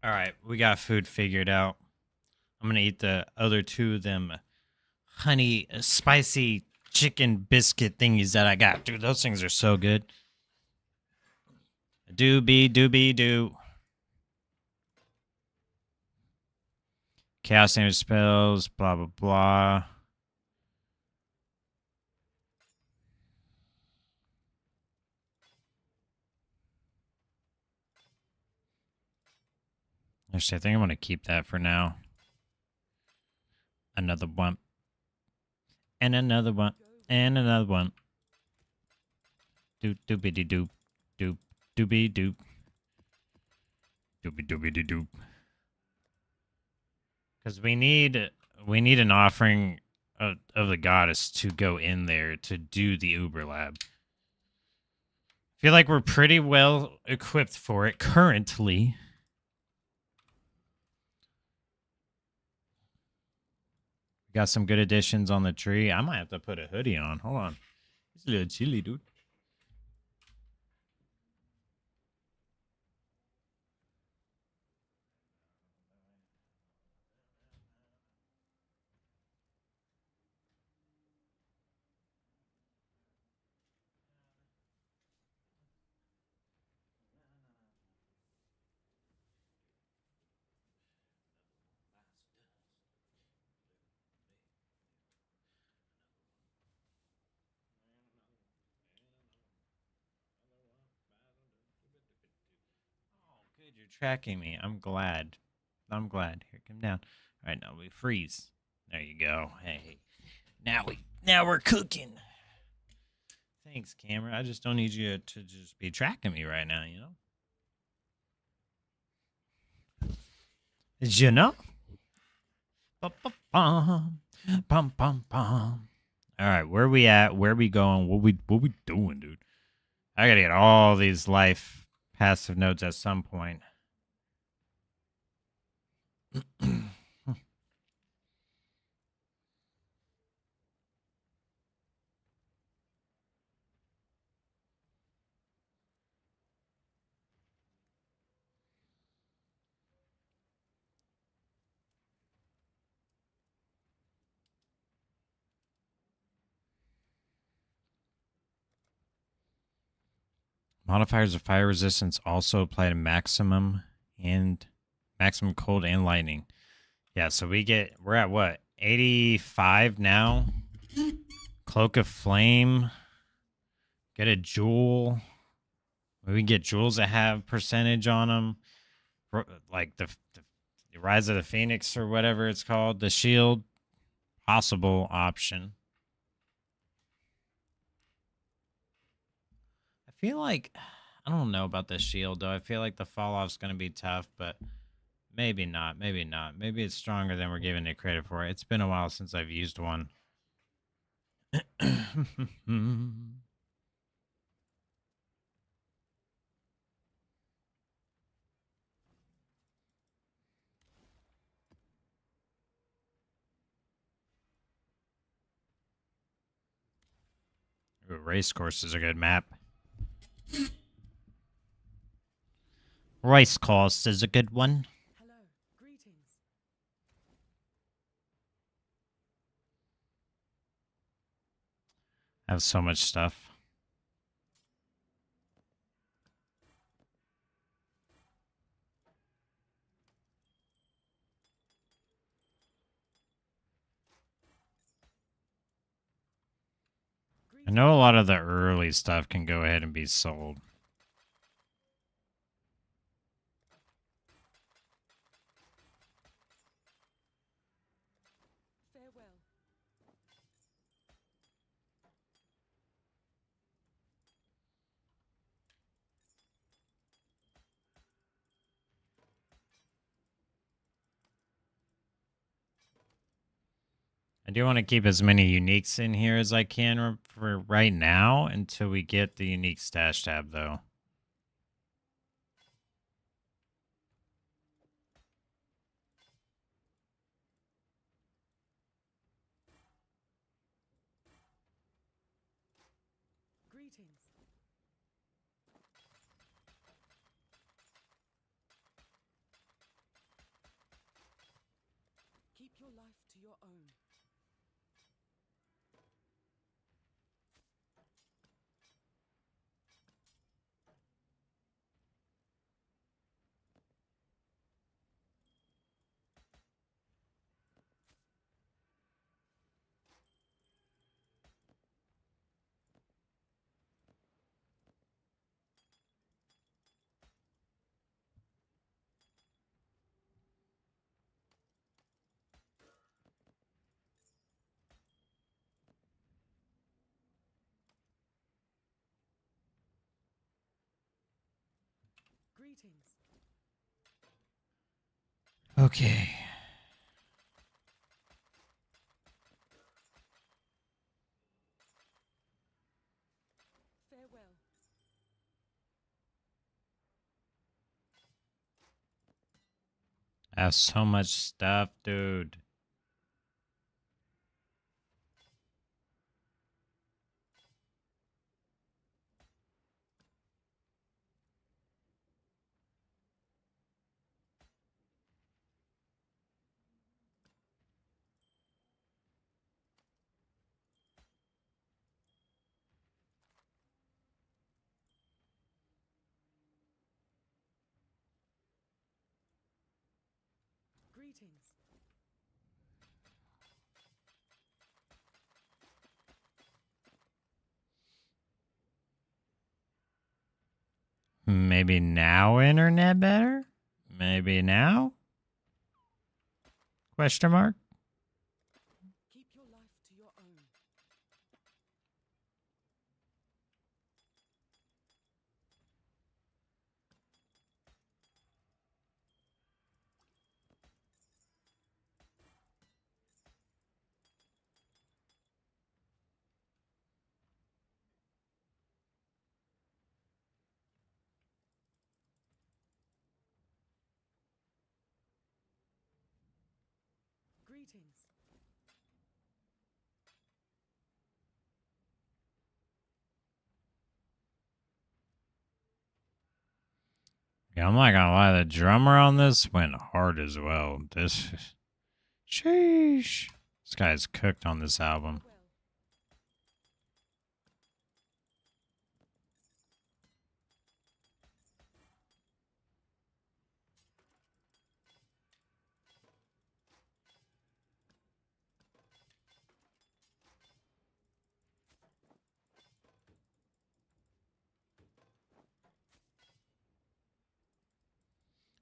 All right, we got food figured out. I'm gonna eat the other two of them honey spicy chicken biscuit thingies that I got. Dude, those things are so good. Do. Chaos damage spells, blah blah blah. Actually, I think I'm gonna keep that for now. Another one. And another one. And another one. Doop doopity doop. Doop doopy doop. Doopy doopity doop. Because we need an offering of the goddess to go in there to do the Uber lab. Feel like we're pretty well equipped for it currently. Got some good additions on the tree. I might have to put a hoodie on. Hold on. It's a little chilly, dude. Oh, good. You're tracking me. I'm glad. I'm glad. Here, come down. All right, now we freeze. There you go. Hey, now we're cooking. Thanks, camera. I just don't need you to just be tracking me right now. You know. You know. Bum, bum, bum, bum. All right, where we at? Where we going? What we doing, dude? I gotta get all these life passive nodes at some point. Modifiers of fire resistance also apply to maximum cold and lightning. Yeah, so we're at what? 85 now. Cloak of flame. Get a jewel. We can get jewels that have percentage on them. Like the Rise of the Phoenix or whatever it's called. The shield. Possible option. I feel like I don't know about the shield though. I feel like the fall off's gonna be tough, but maybe not. Maybe not. Maybe it's stronger than we're giving it credit for. It's been a while since I've used one. Ooh, race course is a good map. Race course is a good one. Hello. Greetings. I have so much stuff. I Greetings. know a lot of the early stuff can go ahead and be sold. Farewell. I do want to keep as many uniques in here as I can for right now until we get the unique stash tab, though. Greetings. Keep your life to your own. Greetings. Okay. Farewell. I have so much stuff, dude. Greetings. Maybe now internet better? Maybe now? Question mark? Keep your life to your own. Greetings. Yeah, I'm not gonna lie, the drummer on this went hard as well. Sheesh. This guy's cooked on this album. Farewell.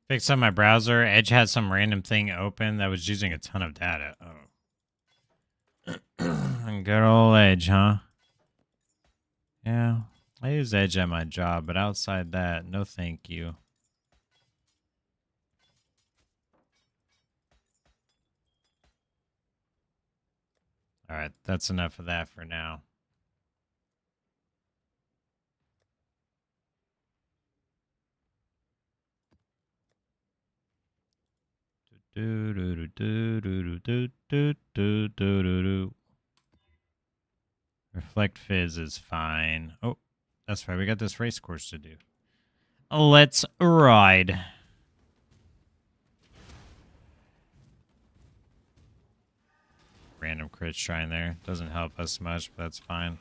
Fixed up my browser. Edge had some random thing open that was using a ton of data. Oh. Good old Edge, huh? Yeah. I use Edge at my job, but outside that, no thank you. Alright, that's enough of that for now. Reflect Fizz is fine. Oh, that's right. We got this race course to do. Let's ride. Random crit shrine there. Doesn't help us much, but that's fine.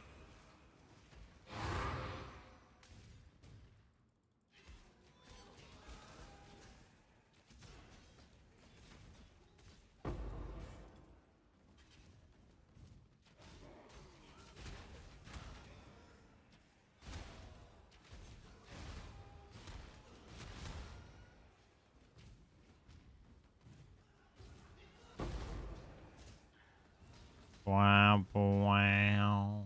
Wow, wow.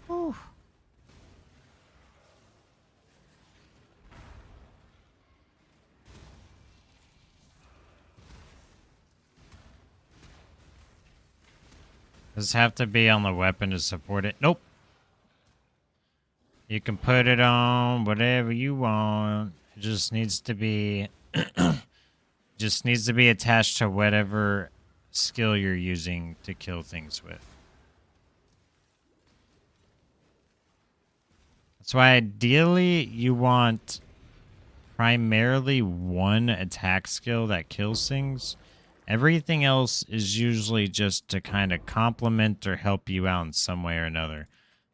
Whew. Does it have to be on the weapon to support it? Nope. You can put it on whatever you want. It just needs to be just needs to be attached to whatever skill you're using to kill things with. That's why ideally you want primarily one attack skill that kills things. Everything else is usually just to kind of complement or help you out in some way or another.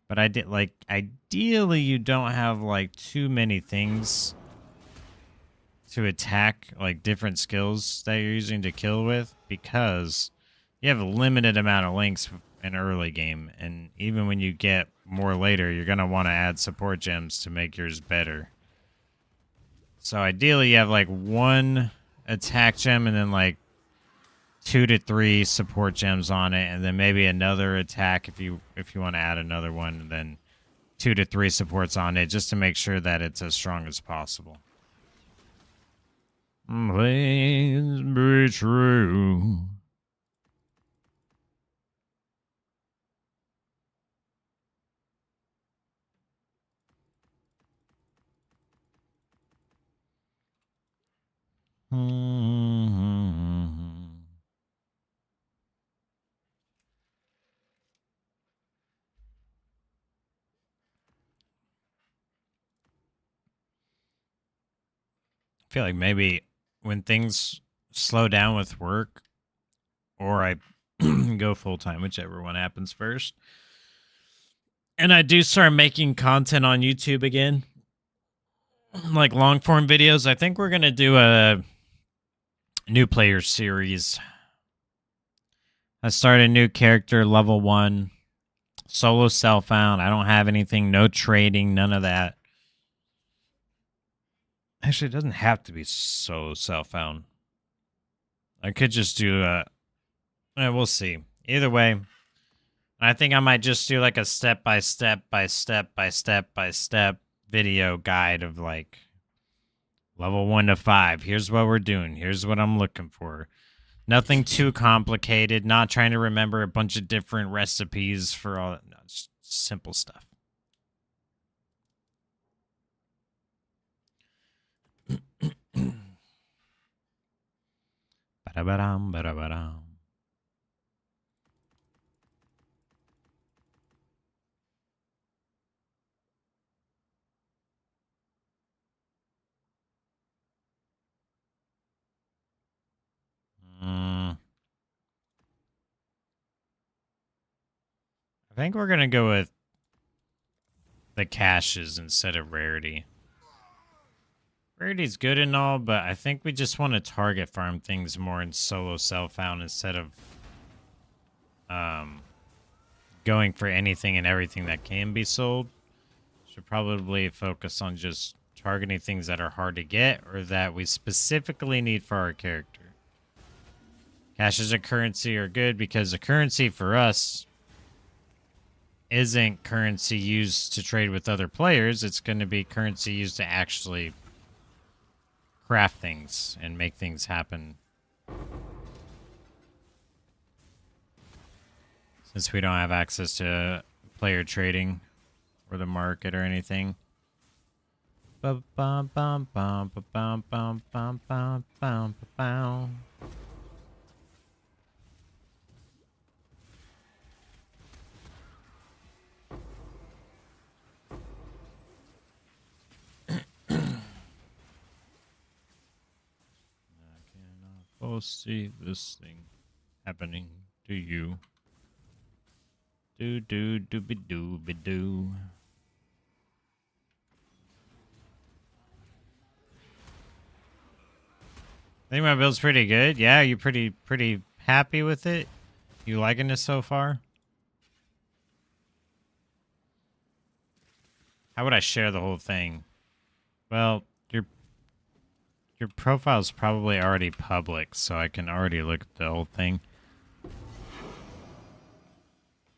But ideally you don't have like too many things to attack, like different skills that you're using to kill with, because you have a limited amount of links in early game, and even when you get more later, you're going to want to add support gems to make yours better. So ideally you have like one attack gem and then like 2 to 3 support gems on it, and then maybe another attack if you want to add another one, and then 2 to 3 supports on it, just to make sure that it's as strong as possible. Please be true. I feel like maybe when things slow down with work, or I go full time, whichever one happens first, and I do start making content on YouTube again, like long form videos, I think we're gonna do a new player series. I start a new character, level 1, solo self-found. I don't have anything, no trading, none of that. Actually, it doesn't have to be solo self-found. I could just do we'll see. Either way, I think I might just do like a step-by-step video guide of like level 1 to 5. Here's what we're doing. Here's what I'm looking for. Nothing too complicated. Not trying to remember a bunch of different recipes for all. No, just simple stuff. Ba-da-ba-dum, ba-da-ba-dum. I think we're gonna go with the caches instead of rarity. Rarity's good and all, but I think we just want to target farm things more in solo self-found instead of going for anything and everything that can be sold. Should probably focus on just targeting things that are hard to get or that we specifically need for our character. Caches and currency are good because the currency for us isn't currency used to trade with other players. It's going to be currency used to actually craft things and make things happen. Since we don't have access to player trading or the market or anything. See this thing happening to you. Do do do be do be do. I think my build's pretty good. Yeah, you pretty happy with it? You liking it so far? How would I share the whole thing? Well, your profile's probably already public, so I can already look at the whole thing.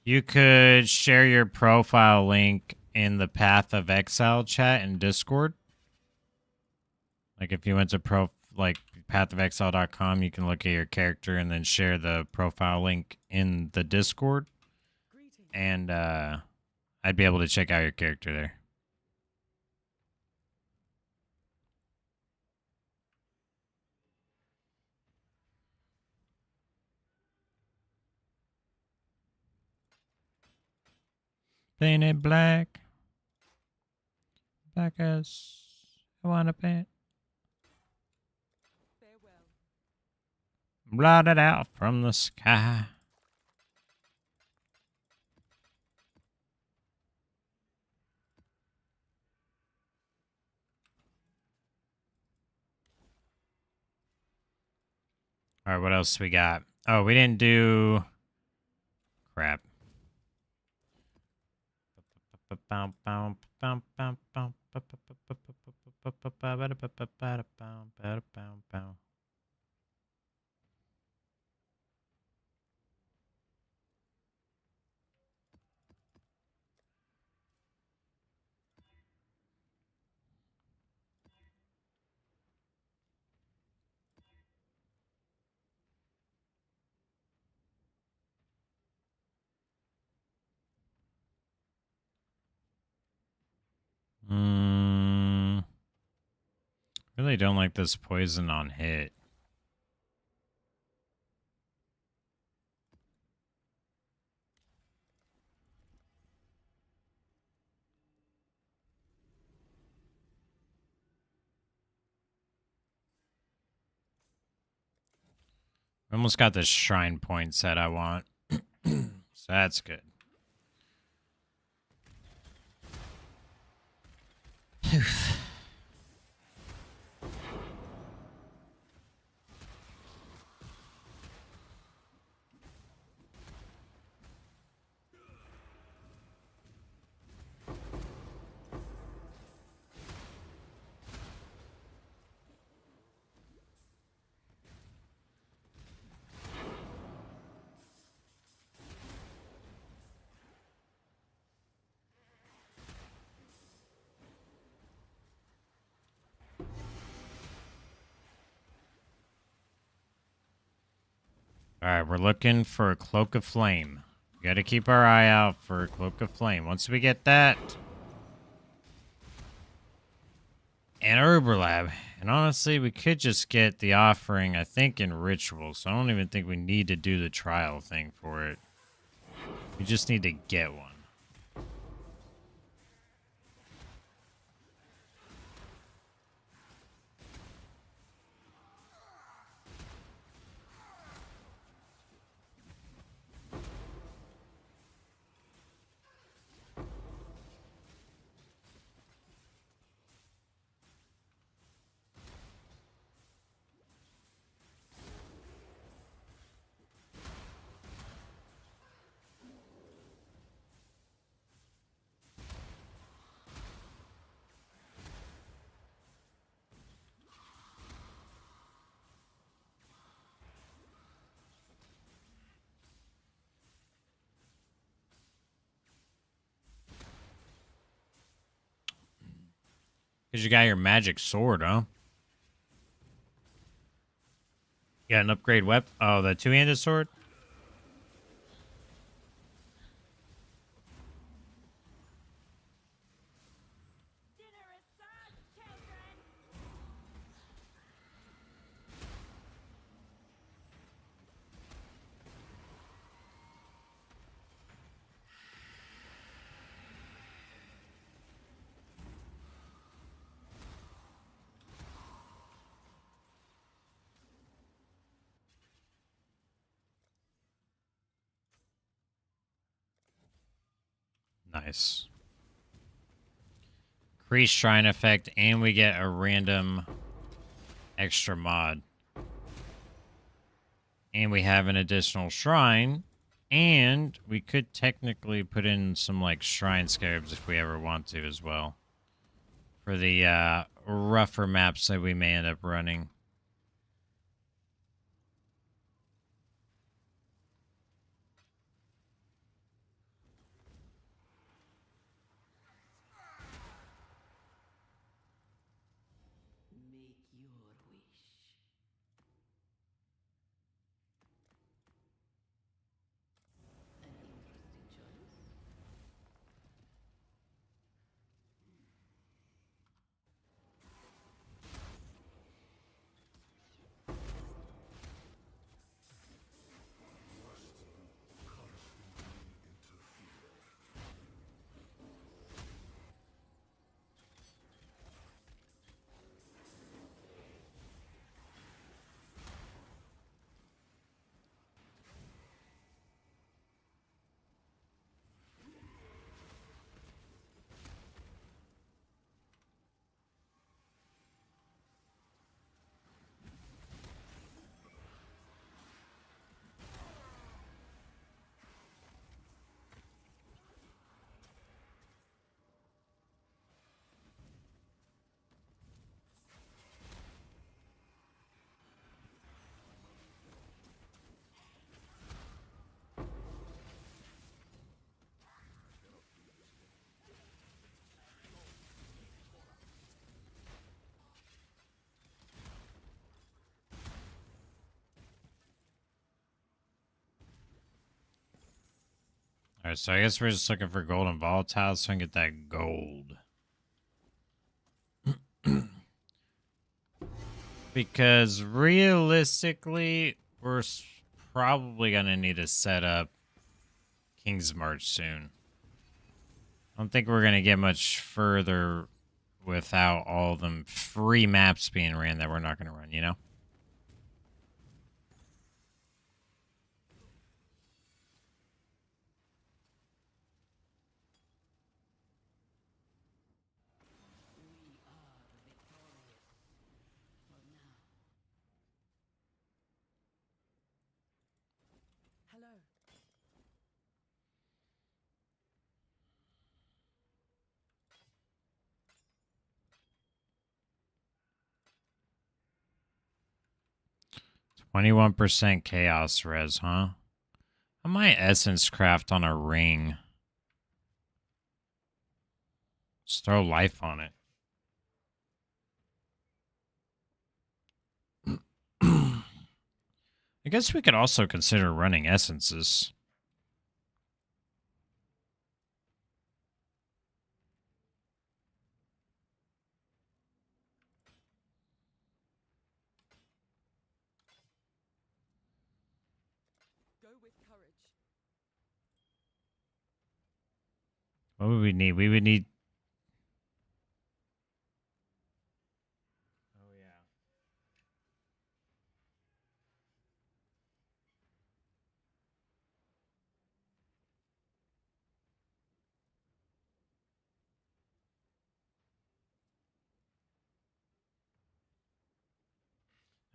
You could share your profile link in the pathofexile chat in Discord. Like if you went to pathofexile.com, you can look at your character and then share the profile link in the Discord. Greetings. And I'd be able to check out your character there. Paint it black. Black as I want to paint. Farewell. Blotted out from the sky. All right, what else we got? Oh, we didn't do... Crap. Really don't like this poison on hit. Almost got the shrine point set I want. So that's good. All right, we're looking for a Cloak of Flame. We gotta keep our eye out for a Cloak of Flame. Once we get that, and Herber Lab, and honestly, we could just get the offering, I think, in Ritual, so I don't even think we need to do the trial thing for it. We just need to get one. Because you got your magic sword, huh? You got an upgrade weapon? Oh, the two-handed sword? Nice. Increase shrine effect, and we get a random extra mod. And we have an additional shrine. And we could technically put in some, like, shrine scarabs if we ever want to as well. For the rougher maps that we may end up running. Make your wish. An interesting choice. Alright, so I guess we're just looking for gold and volatiles so I can get that gold. Because realistically, we're probably going to need to set up King's March soon. I don't think we're going to get much further without all of them free maps being ran that we're not going to run, you know? Hello. %21% chaos res, huh? I might essence craft on a ring. Just throw life on it. I guess we could also consider running essences. Go with courage. What would we need? We would need... Oh, yeah.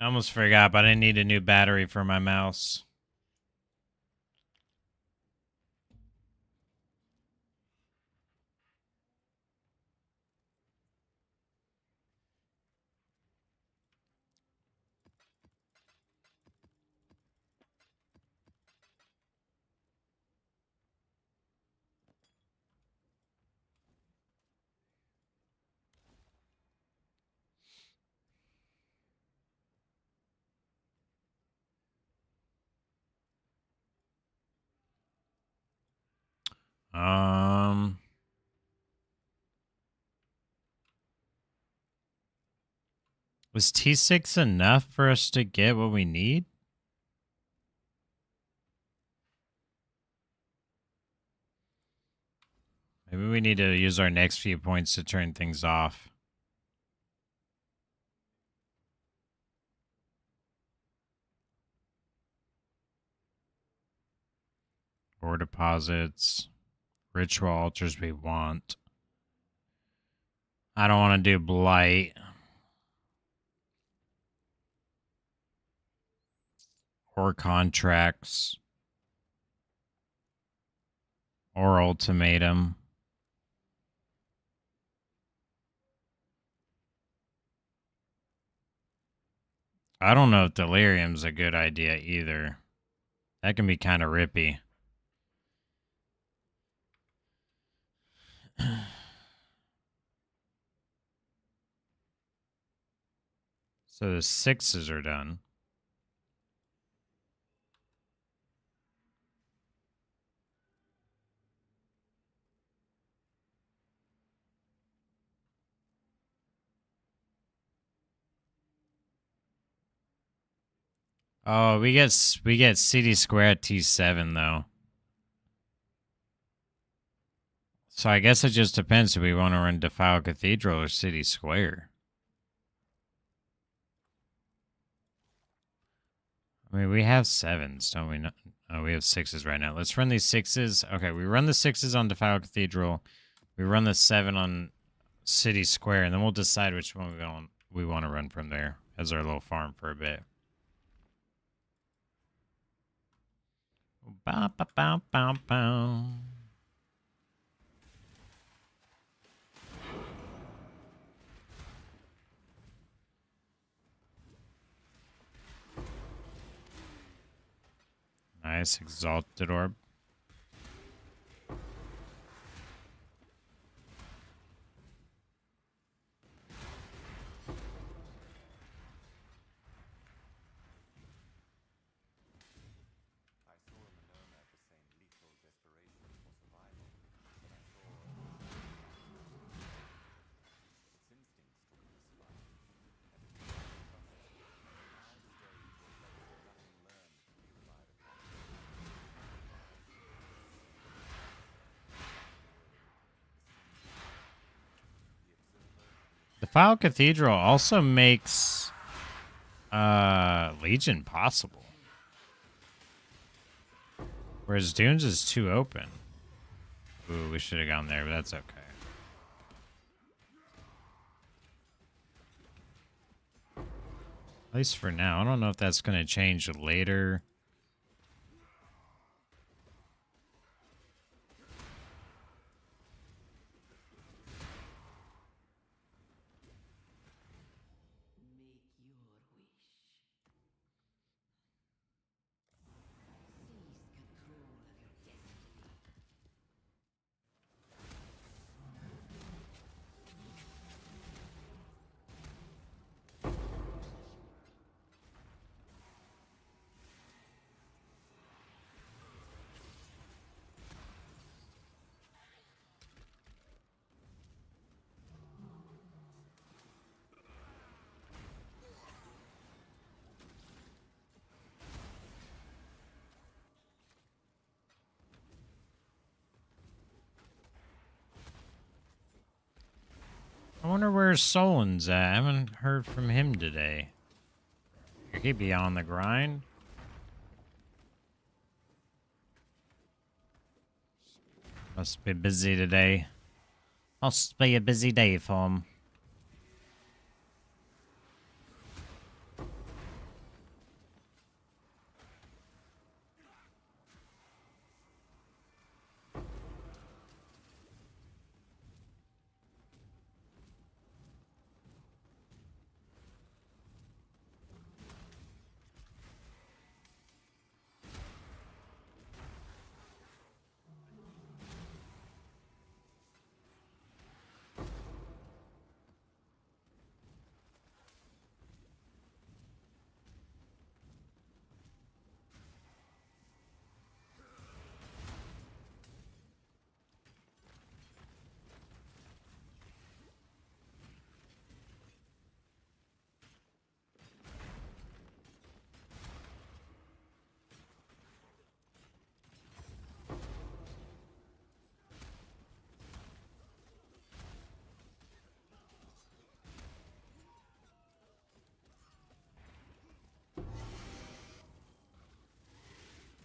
I almost forgot, but I need a new battery for my mouse. Was T6 enough for us to get what we need? Maybe we need to use our next few points to turn things off. Ore deposits. Ritual altars we want. I don't want to do blight. Or contracts. Or ultimatum. I don't know if delirium's a good idea either. That can be kind of rippy. So the 6s are done. Oh, we get City Square at T7 though. So I guess it just depends if we want to run Defile Cathedral or City Square. I mean, we have 7s, don't we? Not? Oh, we have 6s right now. Let's run these 6s. Okay, we run the 6s on Defile Cathedral. We run the 7 on City Square, and then we'll decide which one we want to run from there as our little farm for a bit. Bow, bow, bow, bow, bow. Nice, exalted orb. Defile Cathedral also makes Legion possible. Whereas Dunes is too open. Ooh, we should have gone there, but that's okay. At least for now. I don't know if that's going to change later. I wonder where Solon's at. I haven't heard from him today. Could he be on the grind? Must be busy today. Must be a busy day for him.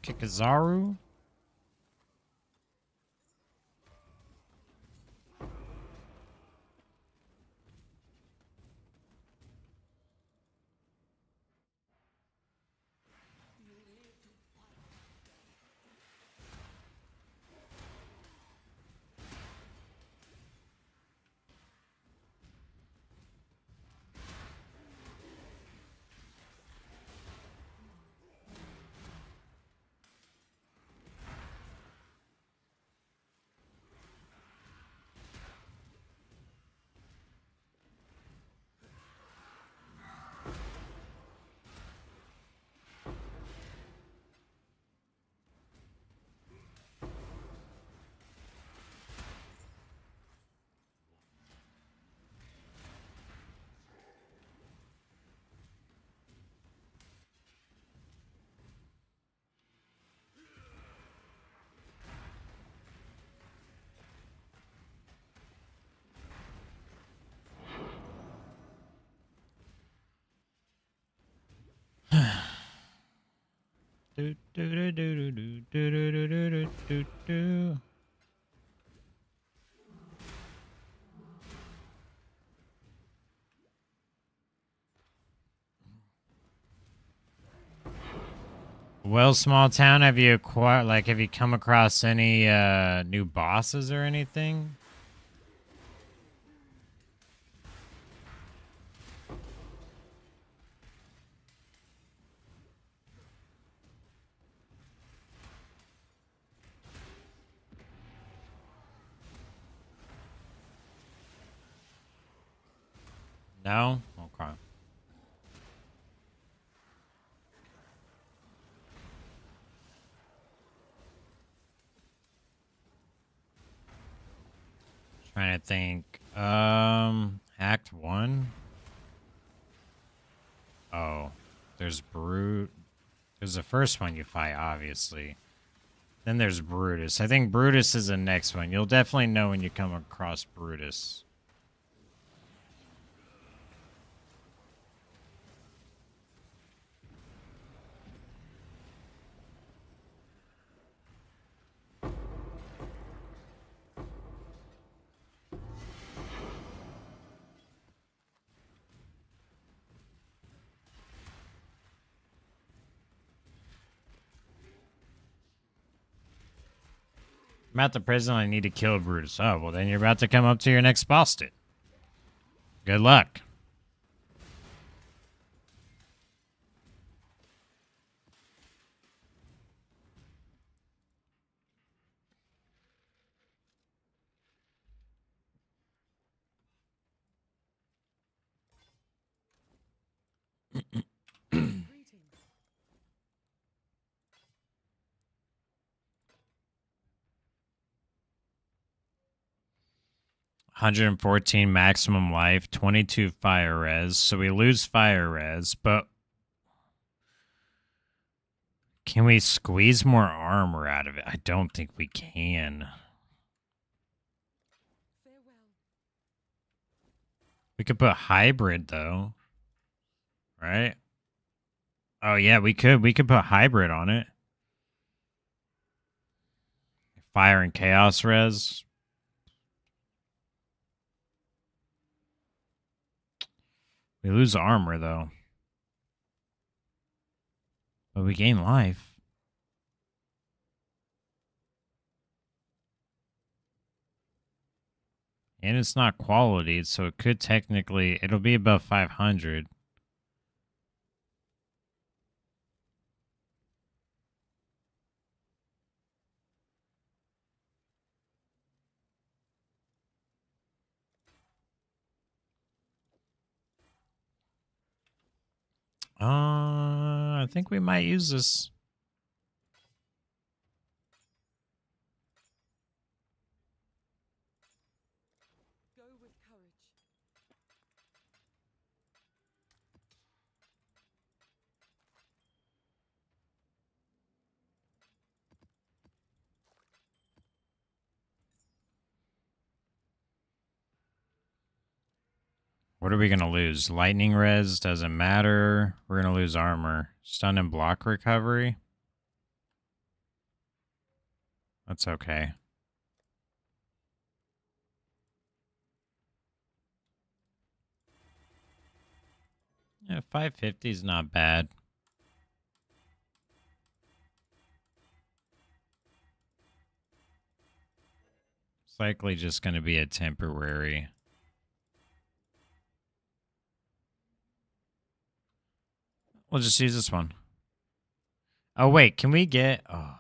Kikazaru? Do, do, do, do, do, do, do, do, do, do, do. Well, small town, have you have you come across any new bosses or anything? No? Okay. Trying to think. Act 1? Oh. There's Brute. There's the first one you fight, obviously. Then there's Brutus. I think Brutus is the next one. You'll definitely know when you come across Brutus. I'm at the prison. I need to kill Brutus. Oh, well, then you're about to come up to your next boss, dude. Good luck. Greetings. 114 maximum life, 22 fire res. So we lose fire res, but can we squeeze more armor out of it? I don't think we can. Farewell. We could put hybrid though. Right? Oh yeah, we could. We could put hybrid on it. Fire and chaos res. We lose armor though. But we gain life. And it's not quality, so it could technically, it'll be above 500. I think we might use this. Go with courage. What are we going to lose? Lightning res doesn't matter. We're going to lose armor. Stun and block recovery. That's okay. Yeah, 550 is not bad. It's likely just going to be a temporary. We'll just use this one. Oh, wait. Can we get... Oh.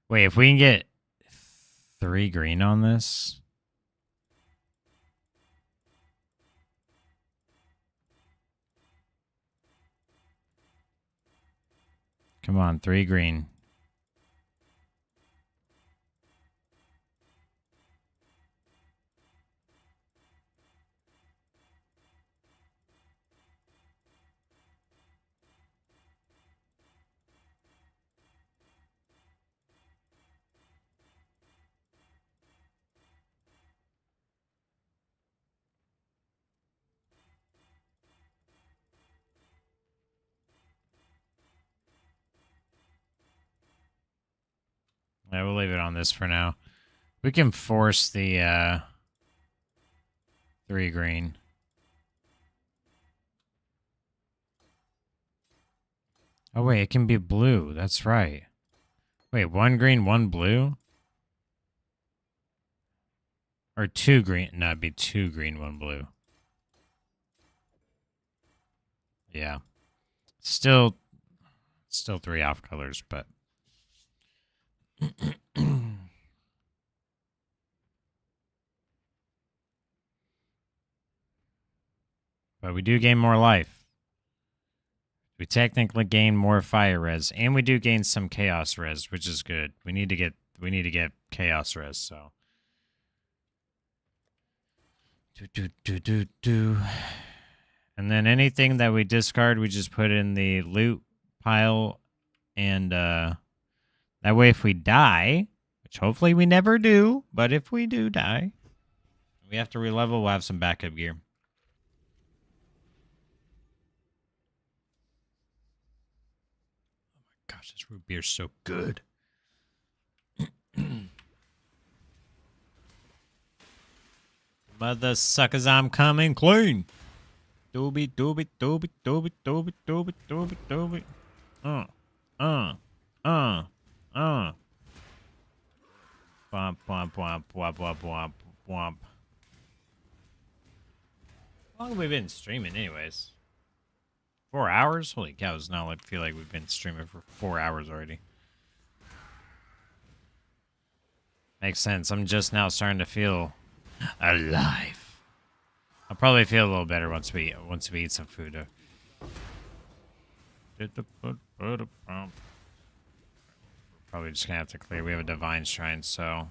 Wait, if we can get 3 green on this... Come on, 3 green. Yeah, we'll leave it on this for now. We can force the 3 green. Oh, wait, it can be blue. That's right. Wait, 1 green, 1 blue? Or 2 green. No, it'd be 2 green, 1 blue. Yeah. Still 3 off colors, but... But we do gain more life. We technically gain more fire res, and we do gain some chaos res, which is good. We need to get chaos res, so. And then anything that we discard, we just put in the loot pile, and that way if we die, which hopefully we never do, but if we do die, we have to relevel, we'll have some backup gear. Gosh, this root beer's so good. Mother suckers, I'm coming clean. Doobie, doobie, doobie, doobie, doobie, doobie, doobie, doobie. Womp, womp, womp, womp, womp, womp, womp. How long have we been streaming, anyways? 4 hours? Holy cow, it's not like feel like we've been streaming for 4 hours already. Makes sense. I'm just now starting to feel alive. I'll probably feel a little better once we eat some food. Probably just gonna have to clear. We have a divine shrine, so.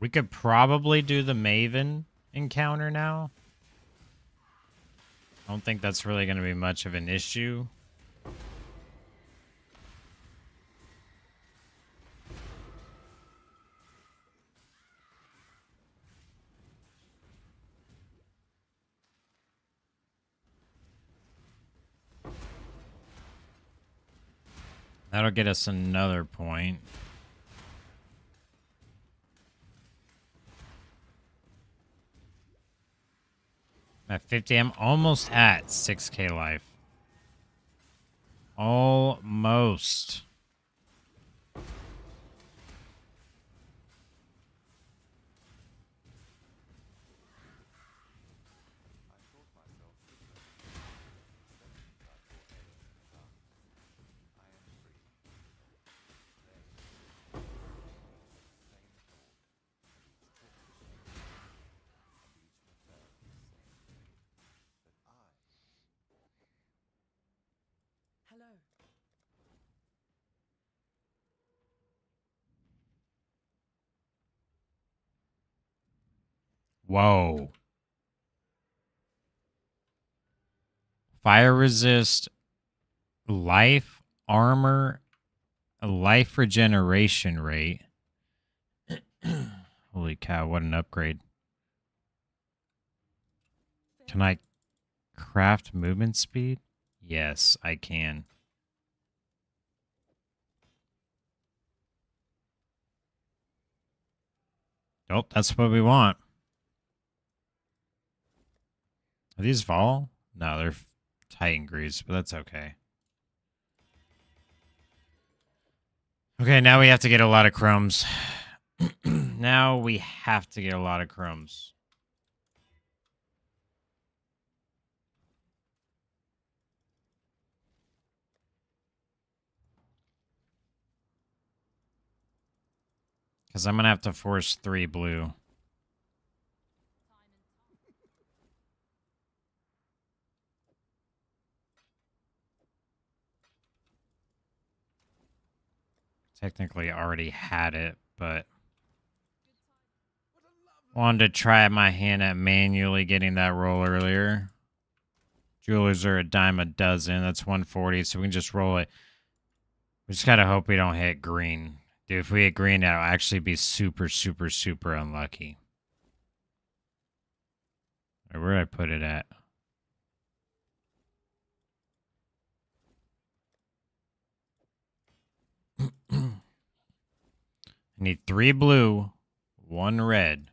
We could probably do the Maven encounter now. I don't think that's really going to be much of an issue. That'll get us another point. At 50, I'm almost at 6k life. Almost. Hello. Whoa. Fire resist, life, armor, life regeneration rate. Holy cow, what an upgrade. Can I craft movement speed? Yes, I can. Oh, that's what we want. Are these Vol? No, they're Titan Grease, but that's okay. Okay, now we have to get a lot of chromes. Now we have to get a lot of chromes. Because I'm going to have to force 3 blue. Technically already had it, but wanted to try my hand at manually getting that roll earlier. Jewelers are a dime a dozen. That's 140, so we can just roll it. We just gotta hope we don't hit green. Dude, if we hit green, that'll actually be super, super, super unlucky. Where did I put it at? I need 3 blue, 1 red.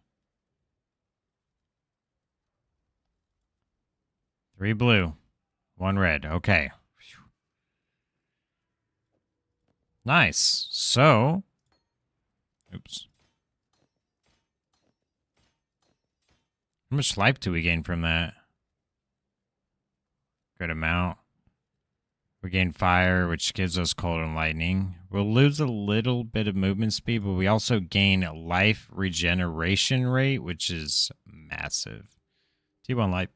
3 blue, 1 red. Okay. Nice. So, oops. How much life do we gain from that? Good amount. We gain fire, which gives us cold and lightning. We'll lose a little bit of movement speed, but we also gain life regeneration rate, which is massive. T1 life.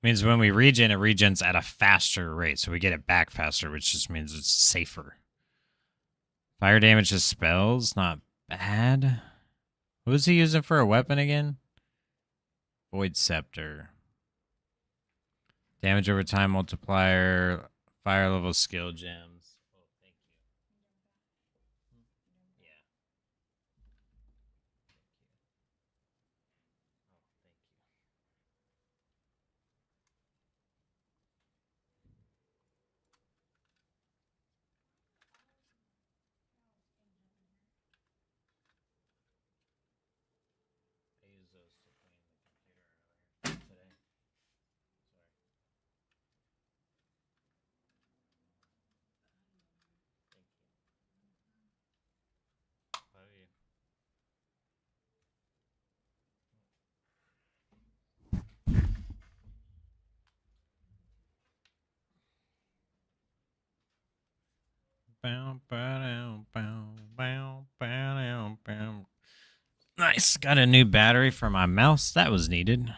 Means when we regen, it regens at a faster rate, so we get it back faster, which just means it's safer. Fire damage to spells, not bad. What was he using for a weapon again? Void Scepter. Damage over time multiplier, fire level skill gems. Oh, thank you. Yeah. I used those to clean the computer earlier today. Sorry. Thank you. Love you. Bow, bow, bow, bow, bow, bow. Nice. Got a new battery for my mouse. That was needed.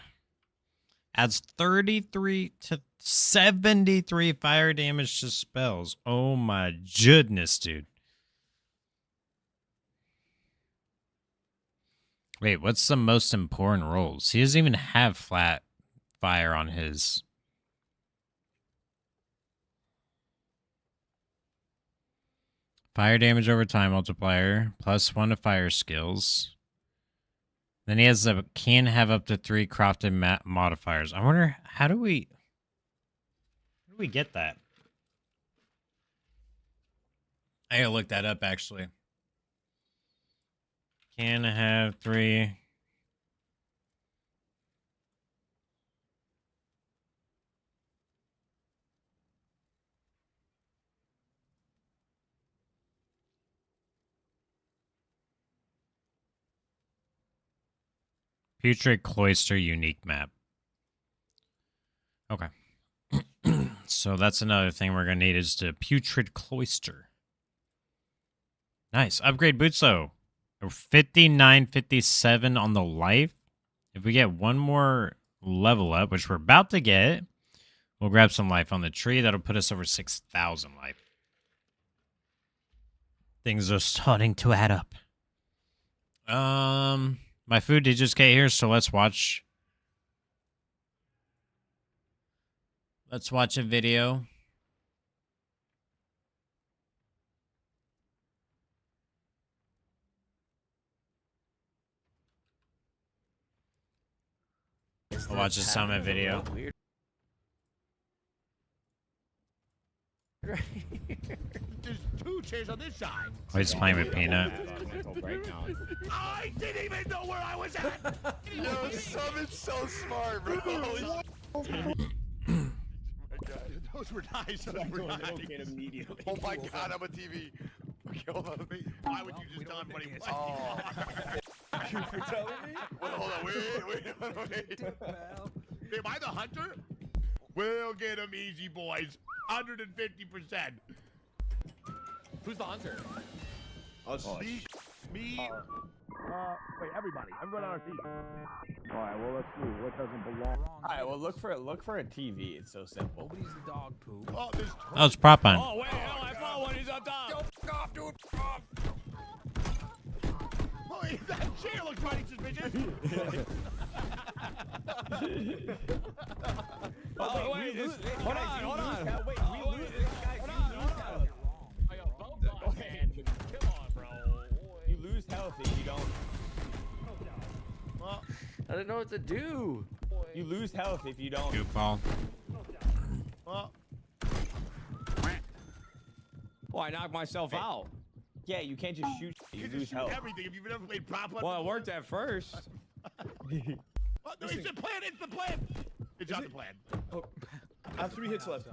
Adds 33 to 73 fire damage to spells. Oh my goodness, dude. Wait, what's the most important rolls? He doesn't even have flat fire on his. Fire damage over time multiplier, +1 to fire skills. Then he has can have up to 3 crafted modifiers. I wonder, how do we get that? I gotta look that up, actually. Can have 3. Putrid Cloister unique map. Okay. So that's another thing we're going to need is the Putrid Cloister. Nice. Upgrade boots, though. 59, 57 on the life. If we get one more level up, which we're about to get, we'll grab some life on the tree. That'll put us over 6,000 life. Things are starting to add up. My food did just get here, so let's watch. Let's watch a video. I'll watch a summit video. There's 2 chairs on this side. Oh, he's playing with Peanut. I didn't even know where I was at. Yo, Summit's so smart, bro. Those were nice. Those were nice. Oh my god, I'm a TV. Okay, hold on. Why would you just tell everybody what? Oh. You for telling me? Wait, hold on. Wait. Am I the hunter? We'll get him easy, boys. 150%. Who's the hunter? Me. Wait, everybody. Everyone on our team. Alright, well let's see. What doesn't belong? Alright, well look for a TV. It's so simple. Nobody's the dog poop. Oh, there's. Oh, it's prop on. Oh wait, no, I found one. He's up top. Yo, f off, dude. F off. Oh, that chair looks mighty suspicious. Oh wait, hold on. Wait, we lose this guy. Hold on. Man, come on, bro. You lose health if you don't. Well, I didn't know what to do. You lose health if you don't. Goofball. well. Oh, I knocked myself out. Yeah, you can't just shoot. You You lose just shoot health. everything if you've never played prop hunt. Well, it worked at first. Oh, no, it's the plan. It's the plan. It's not the plan. I have 3 hits left.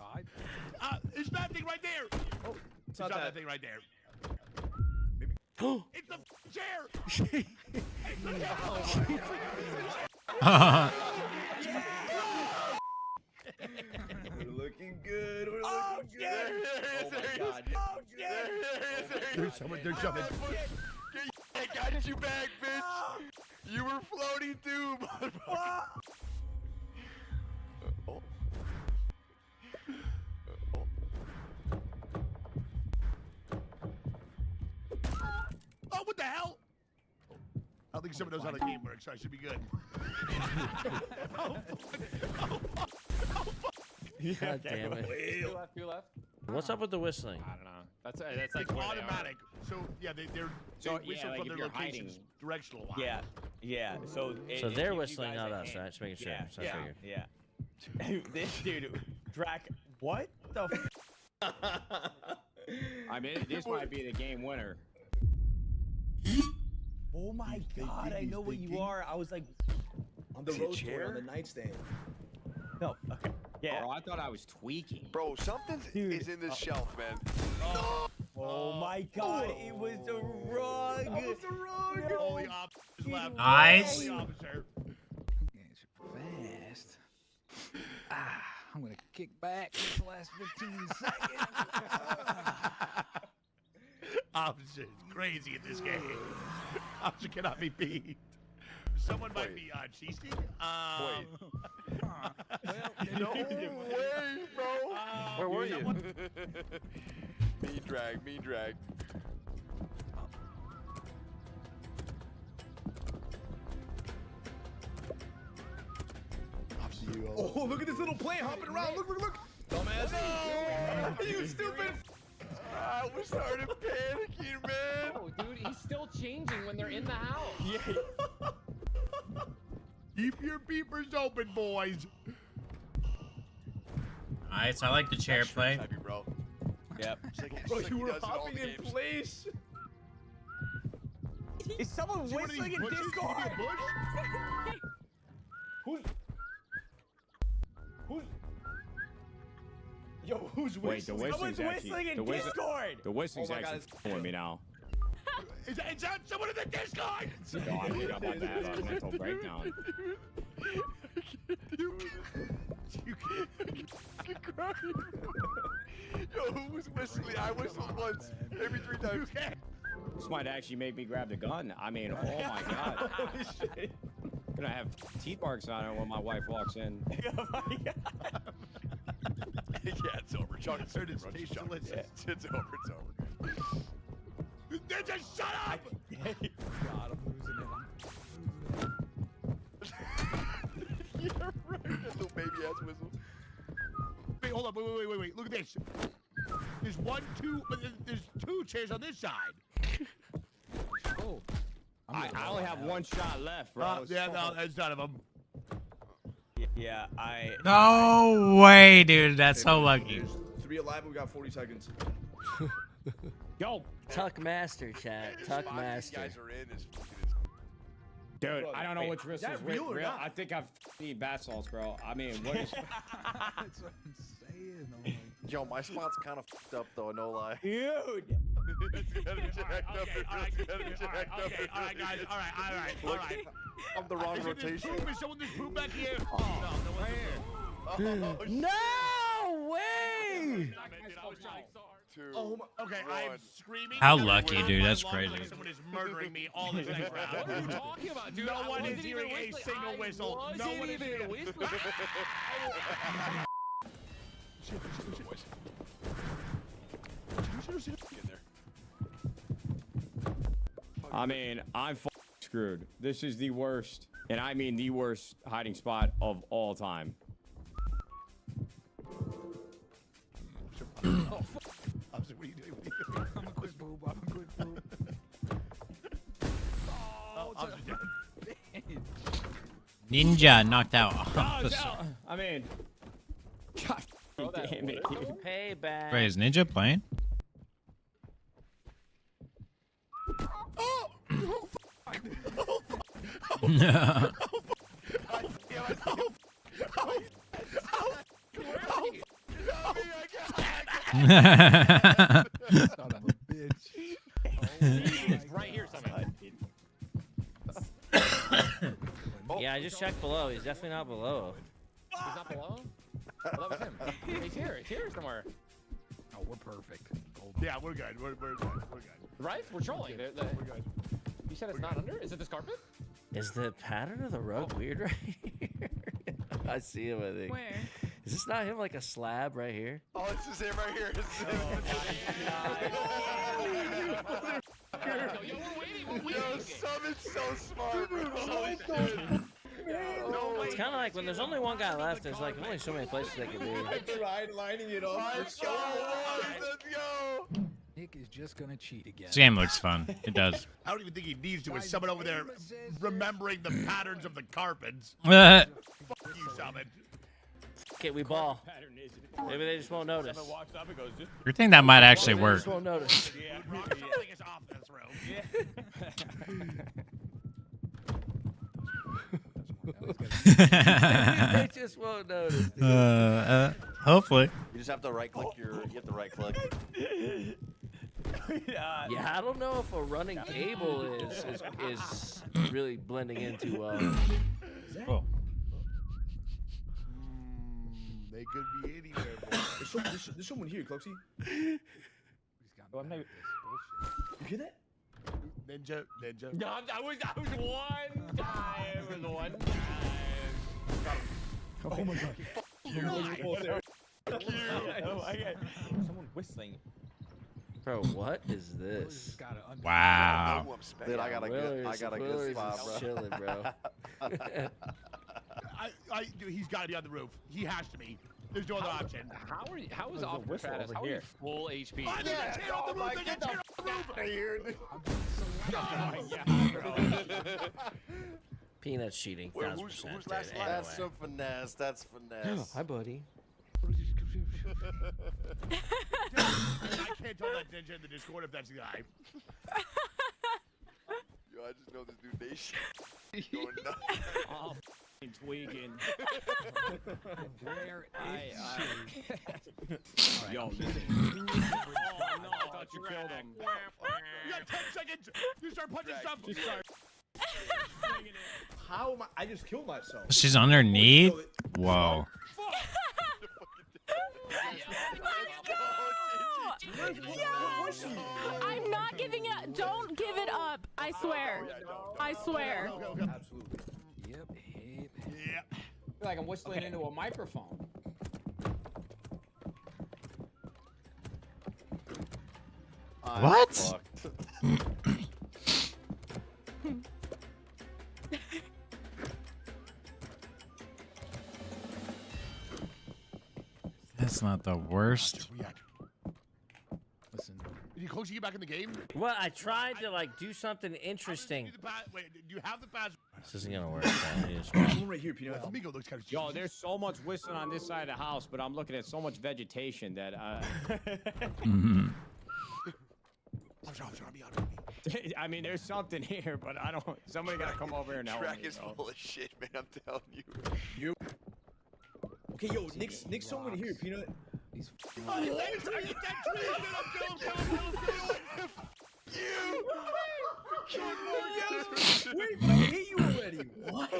It's that thing right there. Oh, It's not that thing right there. It's the chair. It's the We're looking good. We're Oh, looking yeah. good. Oh my god. Oh, shit. There's someone. There's someone. I got you back, bitch. You were floating too, motherfucker. Oh. hell? I don't think someone knows how the game works, so I should be good. God damn it. Two left. What's up with the whistling? I don't know. That's like It's where they are. automatic. So yeah, they So, whistle yeah, like from if their you're locations hiding. directional line. Yeah, yeah. So So it they're gives you whistling, guys not a us, hint. right? Just making sure. Yeah, So I figured. yeah. This dude, Drac, what the? I mean, this might be the game winner. Oh my God! I know what you are. I was like, On the road tour, on the nightstand. no, okay, yeah. Bro, I thought I was tweaking. Bro, something is in this shelf, man. Oh my God! It was the rug. That was the rug. No. All the officers left. Nice. All the officer. Fast. I'm gonna kick back for the last 15 seconds. Officer is crazy in this game. Officer cannot be beat. Someone might be cheating. Well, No way, bro. Where were you? Me drag. Oh, look at this little plane hopping around. Look. Dumbass. No. You stupid. I was starting panicking, man. Oh, dude, he's still changing when they're in the house. Yeah. Keep your beepers open, boys. Nice. I like the chair play. Heavy, bro. Yep. Bro, you were hopping in place. Is someone whistling in Discord? Who's? Yo, who's whistling? Wait, the whistling's Someone's actually whistling in the whistle- Discord. The whistling's Oh my God, actually f***ing me now. Is that someone in the Discord? No, I think I'm about to have a mental breakdown. You can't cry. Yo, who was whistling? I whistled once, maybe 3 times. This might actually make me grab the gun. I mean, oh my God. Holy shit. Gonna have teeth marks on it when my wife walks in. Oh my God. Yeah, it's over. Chuck, it's over. It's over. It's over. Ninja, shut up! God, I'm losing it. Yeah, right. That little baby ass whistle. Wait, hold on. Wait. Look at this. There's 1, 2, but there's 2 chairs on this side. Oh. I only have 1 shot left, bro. Yeah, no, that's none of them. Yeah, No way, dude. That's so lucky. There's 3 alive, and we got 40 seconds. Yo, Tuck master, chat. Tuck master. Guys are in is dude, Bro, I don't know wait, which wrist is that is real or real. not? I think I've need bath salts, bro. I mean, what is? That's what I'm saying. Oh my Yo, my spot's kind of fucked up though, no lie. Dude. It's gotta be jacked up. It's gotta be jacked up. Alright, guys. Alright. I'm the wrong rotation. Is someone just poop back here? Oh, no one's here. No way! Oh my. Okay, I'm screaming. How lucky, dude. That's My lungs crazy. like someone is murdering me all this next round. What are you talking about, dude? No I one is wasn't even hearing a whistling. single whistle. I No wasn't one is even hearing. whistling. I mean, I'm screwed. This is the worst, and I mean the worst hiding spot of all time. Oh, fuck. What are you doing? I'm a quick boob. Oh, I'm dead. Ninja knocked out. I mean, God damn it, dude. Payback. Wait, is Ninja playing? No. son of a bitch. He's right here somewhere. Yeah, I just checked below. He's definitely not below. He's not below? Oh, that was him. He's here. He's here somewhere. Oh, we're perfect. Gold. Yeah, we're good. We're good. We're good. Right? We're trolling. We're good. You said it's not under? Is it this carpet? Is the pattern of the rug weird right here? I see him, I think. Where? Is this not him like a slab right here? Oh, it's just him right here. It's him. Yo, we're waiting. We're Yo, waiting. Summit's so smart, bro. Holy shit. It's kind of like when there's only one guy left, there's like only so many places they can be. Lining it up. Let's go, boys. Let's go. Nick is just gonna cheat again. This game looks fun. It does. I don't even think he needs to. With someone over there remembering the patterns of the carpets. Uh, Fuck you, Summit. Okay, we ball. Pattern is it? Maybe they just won't notice. Someone walks up and goes, just you think that might actually Maybe they work? just won't notice. Rock, something is off this room. They just won't notice. Dude. Hopefully. You just have to right click your. You have to right click. Yeah, I don't know if a running cable is really blending in too well. Oh. They could be anywhere, boy. There's someone here, Cloxy. He's got Oh, I'm not- this bullshit. You hear that? Ninja. No, I was one time. It was one time. Oh my god. someone whistling. Bro, what is Willer's this? just gotta under- Wow. Dude, I got a good Willer's spot, is bro. chilling, bro. Dude, he's got to be on the roof. He has to be. There's no other option. How are you? How is There's a off whistle status? over How are you here. full HP? Oh, they got chair on the roof. They got chair on the roof. Peanuts cheating. Wait, 1000%, who's dude. last? Anyway. That's some finesse. That's finesse. Hi, buddy. I can't tell that ninja in the Discord if that's the guy. Yo, I just know this dude nation. Going nuts. Oh, f***ing tweaking. Where is Yo, listen. Oh, no, I thought you killed him. You got 10 seconds. You start punching stuff. Just start. How am I just killed myself. She's underneath? Whoa. I'm not giving it up. Don't give it up. I swear. I swear. Absolutely. Yep. Hit. Yeah. Like I'm whistling into a microphone. I'm What? fucked. That's not the worst. Listen. Did you coach you get back in the game? Well, I tried to like do something interesting. Wait, do you have the pass? This isn't gonna work. Man. You just- Someone right here, Peanut. Amigo looks kind of. Yo, there's so much whistling on this side of the house, but I'm looking at so much vegetation that Mhm. I mean, there's something here, but I don't. Somebody gotta come over here and help Track me, is bro. full of shit, man. I'm telling you. Okay, yo, Nick's someone here, Peanut. These Wait, I hit you already. What?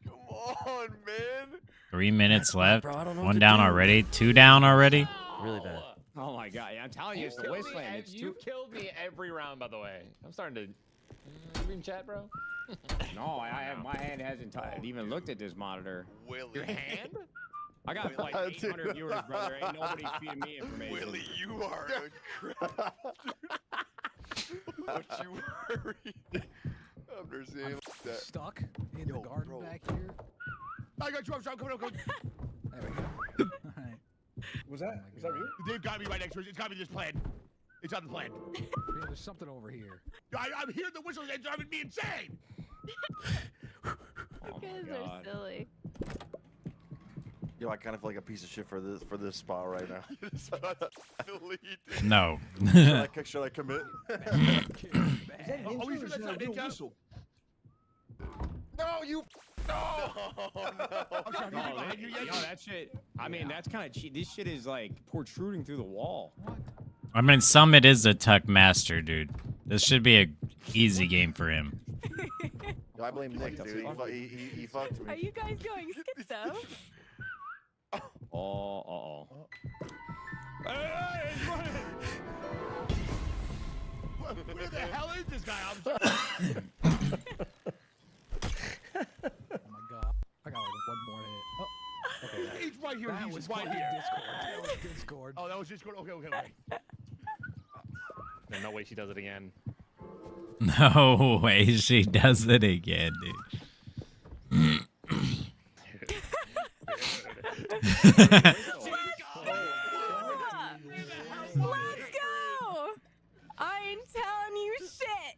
Come on, man. 3 minutes left. Bro, I don't know what One to down do. already. 2 down already. Really bad. Oh my god, yeah, I'm telling you, it's the killed me whistling. ev- It's you too. killed me every round, by the way. I'm starting to. You reading chat, bro? No, my hand hasn't even looked at this monitor. Willie. Your hand? I got like 800 viewers, brother. Ain't nobody feeding me information. Willie, you are incredible. Don't you worry. I've never seen anything like that. stuck in the garden bro. back here. I got you. I'm coming. There we go. All right. Was that real? They've got to be right next to us. It's got to be this plan. It's on the plan. Yeah, there's something over here. I'm hearing the whistles. It's driving me insane. Oh You guys my are god. silly. Yo, I kind of feel like a piece of shit for this spot right now. No. Should I commit? Is that an Oh, we intro or should is let that a real that whistle? No, you. No. I'm sorry. No, yo, that shit. I mean, that's kind of cheap. This shit is like protruding through the wall. What? I mean, Summit is a tuck master, dude. This should be a easy game for him. Yo, I blame Nick, dude. He fucked Are me. you guys going schizo? Oh. Where the hell is this guy? I'm sorry. Oh my god. I got like one more hit. Oh, He's right here. that He's was right fucking here. Discord. That was Discord. Oh, that was just good. Okay. No way she does it again. No way she does it again, dude. Let's go! I ain't telling you shit.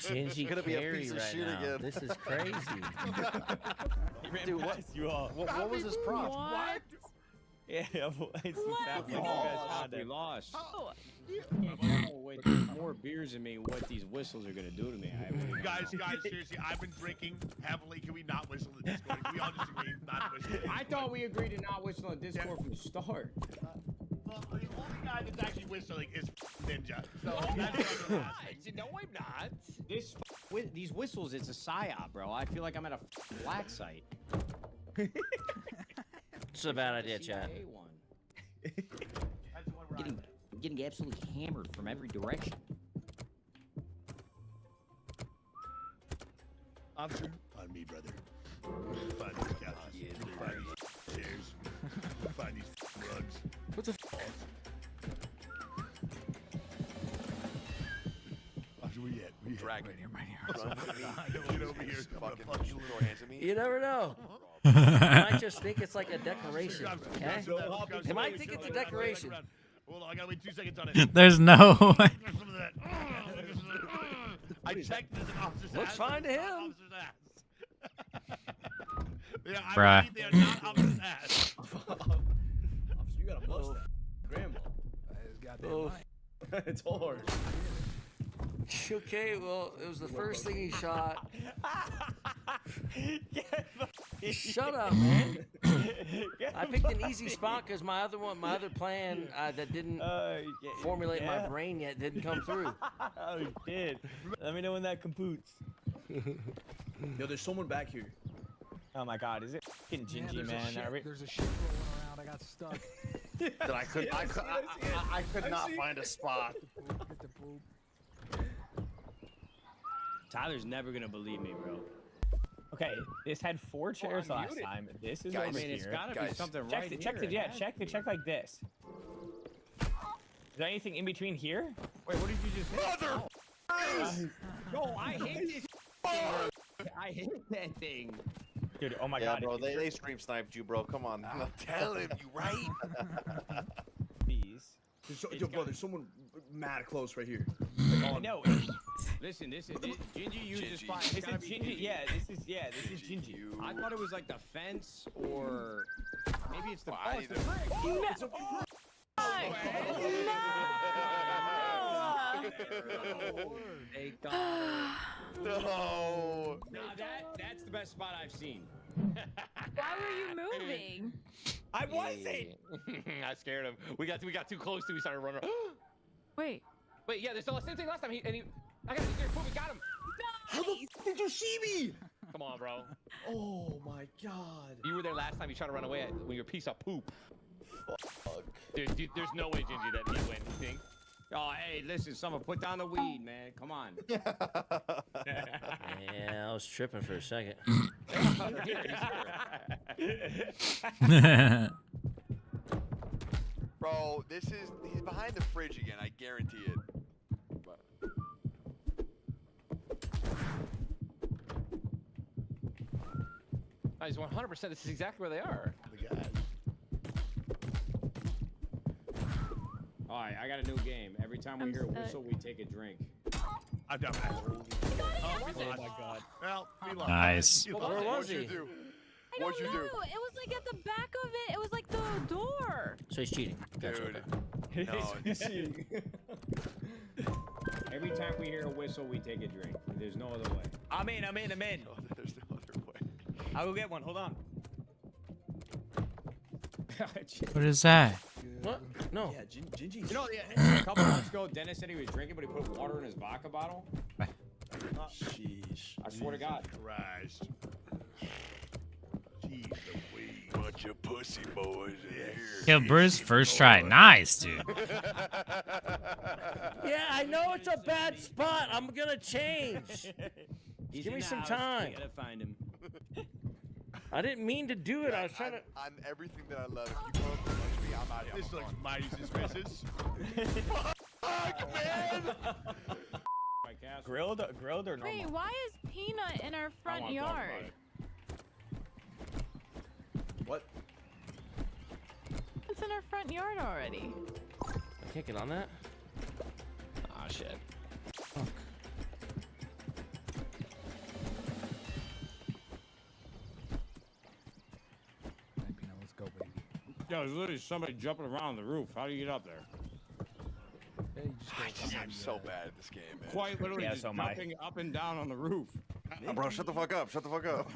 Gingy Gonna be a carry piece of right shit now. again. This is crazy. Dude, what was his prop? What? Yeah, it's we lost. Oh, With more beers in me, what these whistles are gonna do to me. Guys, seriously, I've been drinking heavily. Can we not whistle in Discord? Can we all just agree not to whistle? I thought we agreed to not whistle on Discord from the start. Well, the only guy that's actually whistling is Ninja. So that's No, I'm not. These whistles, it's a psyop, bro. I feel like I'm at a black site. It's a bad idea, Chad. Getting absolutely hammered from every direction. Officer, on me, brother. Find these couches. Find these chairs. Find these rugs. What the Officer, where you at? Where you Drag at? me. Get over here. Fucking Fuck you, throw hands at me. You never know. They might just think it's like a decoration, okay? They might think it's a decoration. Hold on, I gotta wait 2 seconds on it. There's no way. Some of that. I checked this officer's Looks ass. fine to It's not him. officer's ass. Yeah, I Bruh. believe they are not officer's ass. Officer, you got a mustache. Grandma. Oh. It's hard. Okay, well, it was the first thing he shot. Shut up, man. I picked an easy spot because my other plan that didn't formulate my brain yet didn't come through. Oh, shit. Let me know when that compoots. Yo, there's someone back here. Oh my god, is it fucking Gingy, man? There's a ship rolling around. I got stuck. That I could not find a spot. Hit the poop. Tyler's never gonna believe me, bro. Okay, this had 4 chairs last time. This is Guys, over I mean, here. It's gotta be something check right the, here. check the, yeah, check like this. Is there anything in between here? Wait, what did you just say? Mother. Yo, I hate this. I hate that thing. Dude, oh my Yeah, god. bro, they stream sniped you, bro. Come on. I'm telling you, right? These. Yo, bro, there's someone mad close right here. No. Listen, Gingy used this spot. This is Gingy. Yeah, this is Gingy. I thought it was like the fence or maybe it's the. Well, Oh, it's the brick. No. It's a They got it. No. No, that's the best spot I've seen. Why were you moving? I wasn't. I scared him. We got too close to. We started running. Wait. Wait, yeah, there's the same thing last time. I got him. We got him. How the f did you see me? Come on, bro. Oh my god. You were there last time. You tried to run away when you're a piece of poop. Fuck. Dude, there's no way, Gingy, that he went. You think? Oh, hey, listen, someone put down the weed, man. Come on. Yeah, I was tripping for a second. Bro, he's behind the fridge again. I guarantee it. But... He's 100%. This is exactly where they are. The guys. All right, I got a new game. Every time we hear a whistle, we take a drink. I'm down back. Oh my god. Well, we lost. Nice. You Where lost. was What'd you he? do? I What'd don't you know. do? It was like at the back of it. It was like the door. So he's cheating. Gotcha. Dude. Okay. No, Every time we hear a whistle, we take a drink. There's no other way. I'm in. there's no other way. I'll go get one. Hold on. What is that? What? No. Yeah, Gingy. You know, a couple months ago, Dennis said he was drinking, but he put water in his vodka bottle. Sheesh. I swear to God. Christ. Jeez Louise. Bunch of pussy boys in here. Kill Bruce first try. Nice, dude. Yeah, I know it's a bad spot. I'm gonna change. He's Give in me the some house. time. We gotta find him. I didn't mean to do it. I was trying to. On everything that I love, if you want to punch me, I'm out here. This looks mighty suspicious. Fuck, man! Grilled or normal? Wait, why is Peanut in our front wanna talk about yard? What? It's in our front yard already. I can't get on that. Ah, shit. Fuck. Alright, Peanut, let's go, baby. Yo, there's literally somebody jumping around the roof. How do you get up there? Yeah, you just go I'm so bad at this game, man. Quite literally Yeah, just so am I. jumping up and down on the roof. Bro, shut the fuck up. Shut the fuck up.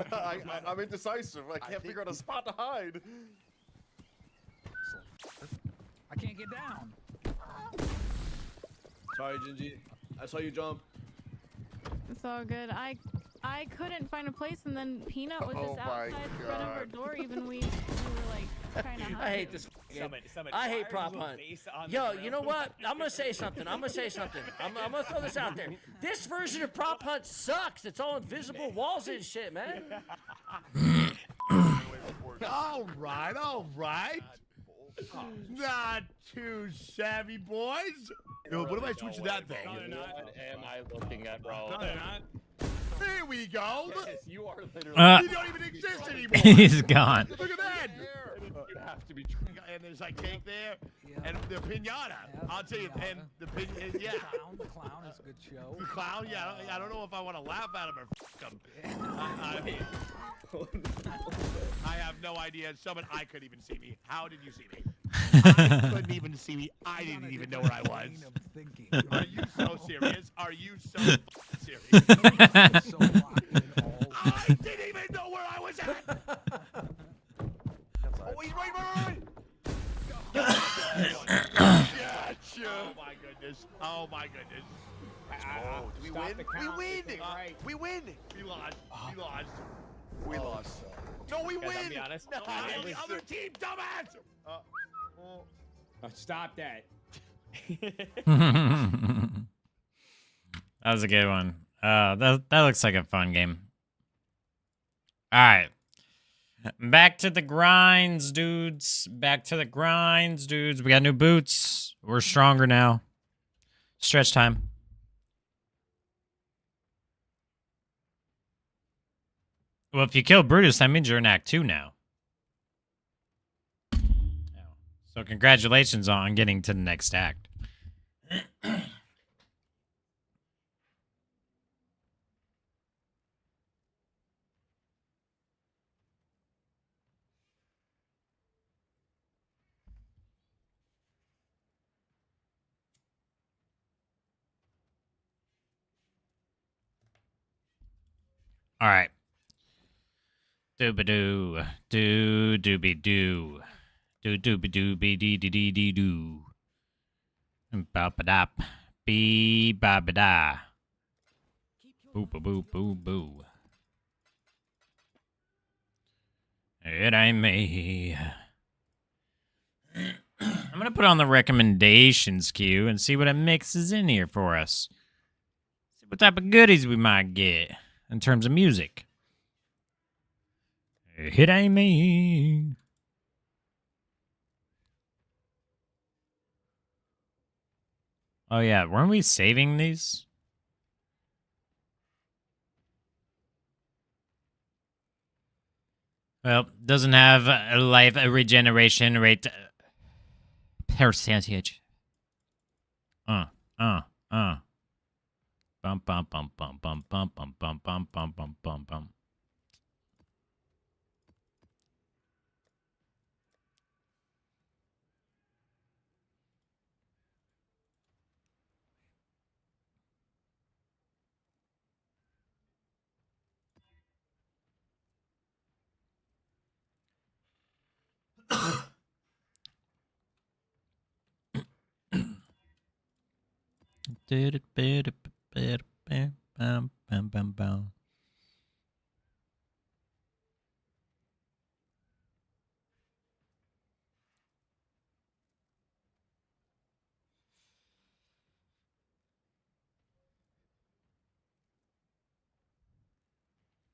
I'm indecisive. I can't figure out a spot to hide. I can't get down. Sorry, Gingy. I saw you jump. It's all good. I couldn't find a place, and then Peanut was Oh just my outside the front of our God. door. Even we were like trying to hide. I hate this game. Somebody I hate fires prop the hunt. face on the Yo, grill. you know what? I'm gonna say something. I'm gonna throw this out there. This version of prop hunt sucks. It's all invisible walls and shit, man. All right. Not too savvy, boys. Yo, what if I switch to that thing? What am I looking at, bro? No, they're not. Here we go. Yes, you are literally. You don't even exist anymore. He's gone. Look at that. You have to be. And there's like cake there, Yeah. and the pinata. Yeah, I'll tell you, and the yeah. The clown is a good show. The clown, yeah. I don't know if I want to laugh at him or f him. I have no idea. I couldn't even see me. How did you see me? I couldn't even see me. I didn't even know where I was. Are you so serious? Are you so serious? So locked in all. I didn't even know where I was at. Oh, he's right. Gotcha. Oh my goodness. Oh my goodness. Oh, do we Stop win? the We count. win. Right. We win. We lost. We lost. We lost. No, we Guys, I'll win. be honest. No, I the was- other team, dumbass. Stop that. That was a good one. That looks like a fun game. All right. Back to the grinds, dudes. Back to the grinds, dudes. We got new boots. We're stronger now. Stretch time. Well, if you kill Brutus, that means you're in Act 2 now. So congratulations on getting to the next act. All right. Doo-ba-doo. Do-dooby-doo. Do-dooby-dooby-dee-dee-dee-dee-doo. Ba-ba-da. Bee-ba-ba-da. Boo-ba-boo-boo-boo. It ain't me. I'm going to put on the recommendations queue and see what it mixes in here for us. See what type of goodies we might get in terms of music. It ain't me. Oh yeah, weren't we saving these? Well, doesn't have a life regeneration rate percentage. Bum bum bum bum bum bum bum bum bum bum bum bum bum.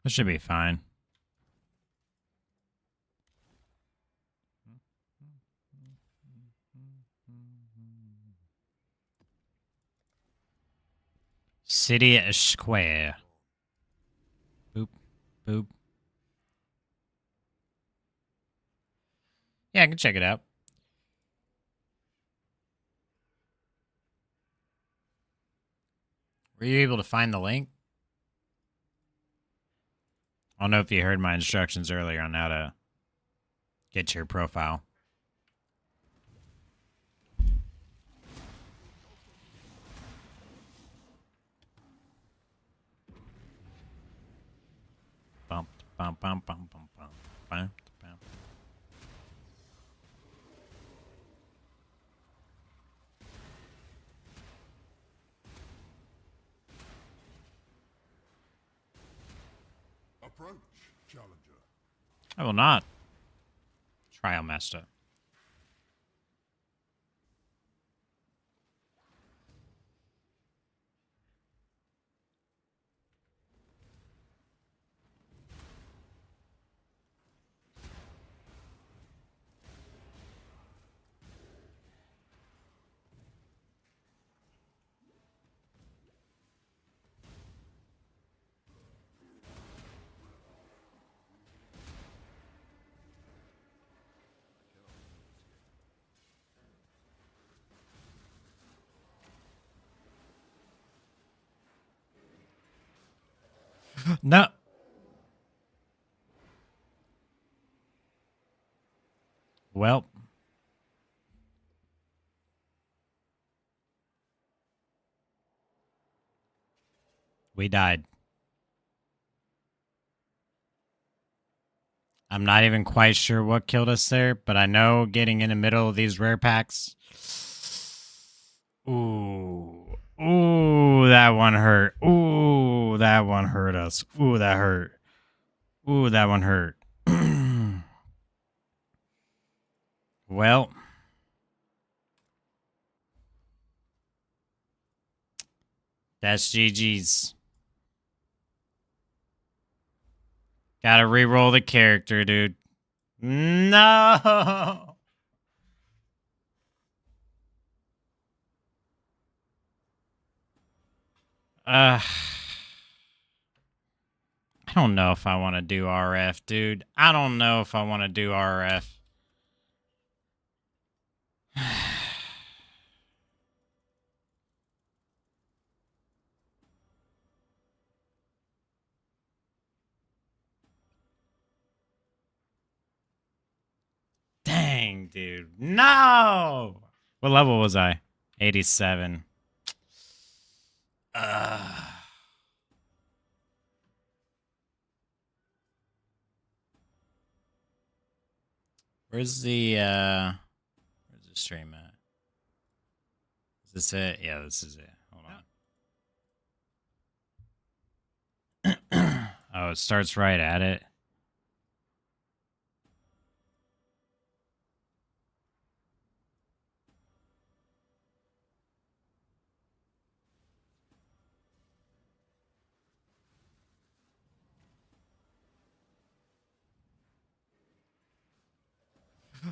This should be fine. City Square. Boop, boop. Yeah, I can check it out. Were you able to find the link? I don't know if you heard my instructions earlier on how to get to your profile. Bump, bump, bump, bump, bump, bump, bump, bump. Approach, challenger. I will not. Trial master. No. Well. We died. I'm not even quite sure what killed us there, but I know getting in the middle of these rare packs. Ooh. Ooh, that one hurt. Ooh, that one hurt us. Ooh, that hurt. Ooh, that one hurt. Well. That's GG's. Gotta re-roll the character, dude. No! I don't know if I want to do RF, dude. I don't know if I want to do RF. Dang, dude. No! What level was I? 87. Where's the stream at? Is this it? Yeah, this is it. Hold on. Oh, it starts right at it.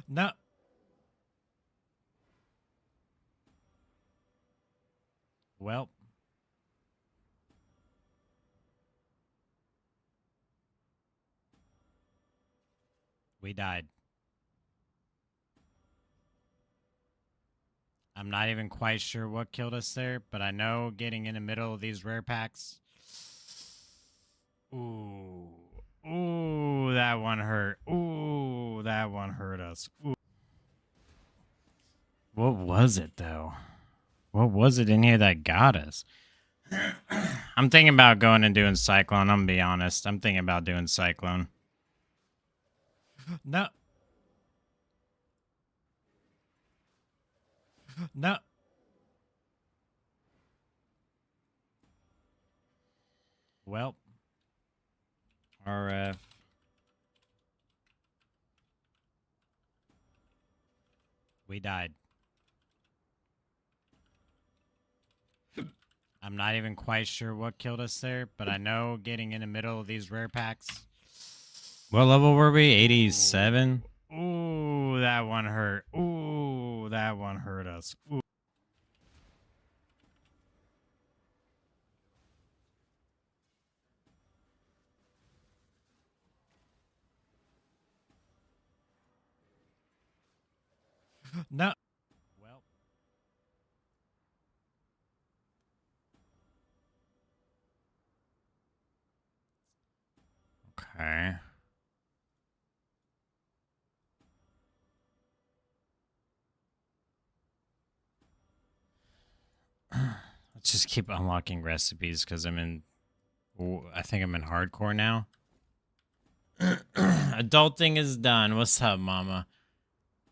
No. Well. We died. I'm not even quite sure what killed us there, but I know getting in the middle of these rare packs. Ooh. Ooh, that one hurt. Ooh, that one hurt us. Ooh. What was it, though? What was it in here that got us? I'm thinking about going and doing Cyclone. I'm going to be honest. I'm thinking about doing Cyclone. No. No. Well. RF. We died. I'm not even quite sure what killed us there, but I know getting in the middle of these rare packs. What level were we? 87? Ooh, that one hurt. Ooh, that one hurt us. Ooh. No. Well. Okay. Let's just keep unlocking recipes because I'm in. I think I'm in hardcore now. Adulting is done. What's up, mama?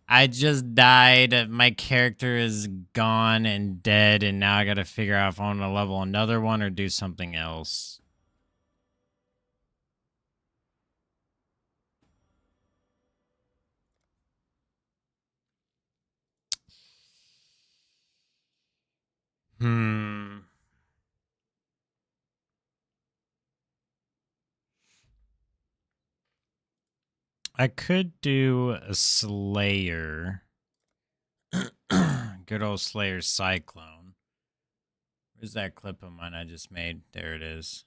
I just died. My character is gone and dead, and now I gotta figure out if I want to level another one or do something else. I could do a Slayer. Good old Slayer Cyclone. Where's that clip of mine I just made? There it is.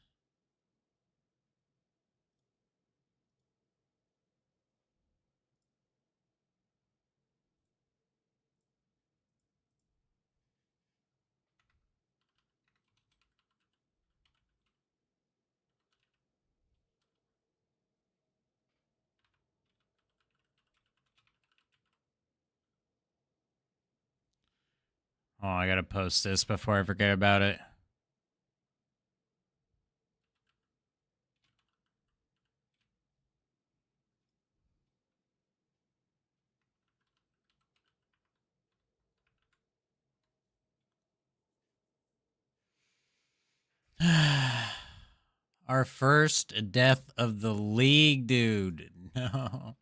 Oh, I gotta post this before I forget about it. Our first death of the league, dude. No.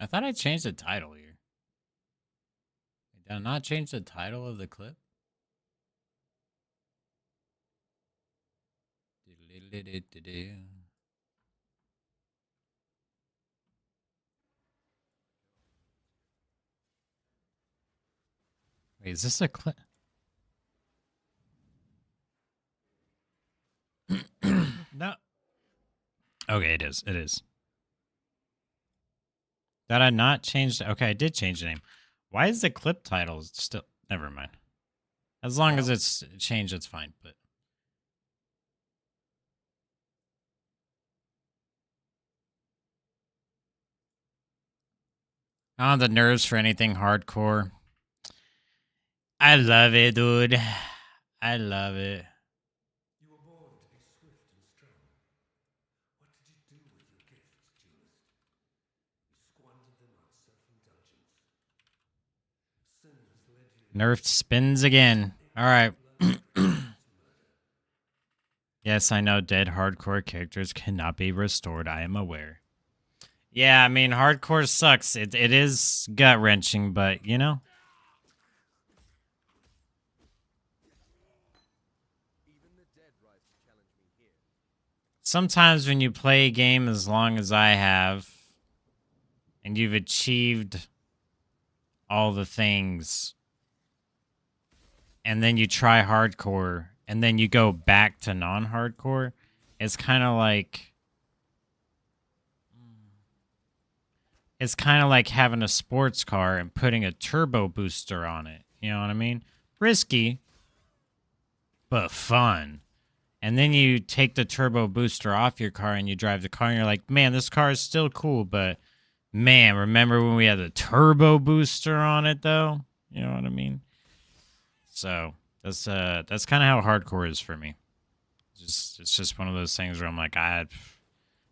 I thought I changed the title here. Did I not change the title of the clip? Wait, is this a clip? No. Okay, it is. It is. Did I not change? Okay, I did change the name. Why is the clip title still? Never mind. As long as it's changed, it's fine. But I don't have the nerves for anything hardcore. I love it, dude. I love it. You were born to be swift and strong. What did you do with your gifts, duelist? You squandered them on certain dungeons. Sin has led you. Nerf spins again. All right. Yes, I know dead hardcore characters cannot be restored. I am aware. Yeah, I mean, hardcore sucks. It is gut-wrenching, but, you know. Sometimes when you play a game as long as I have, and you've achieved all the things, and then you try hardcore, and then you go back to non-hardcore, it's kind of like... It's kind of like having a sports car and putting a turbo booster on it. You know what I mean? Risky, but fun. And then you take the turbo booster off your car and you drive the car and you're like, man, this car is still cool, but man, remember when we had the turbo booster on it though? You know what I mean? So that's kind of how hardcore is for me. It's just one of those things where I'm like,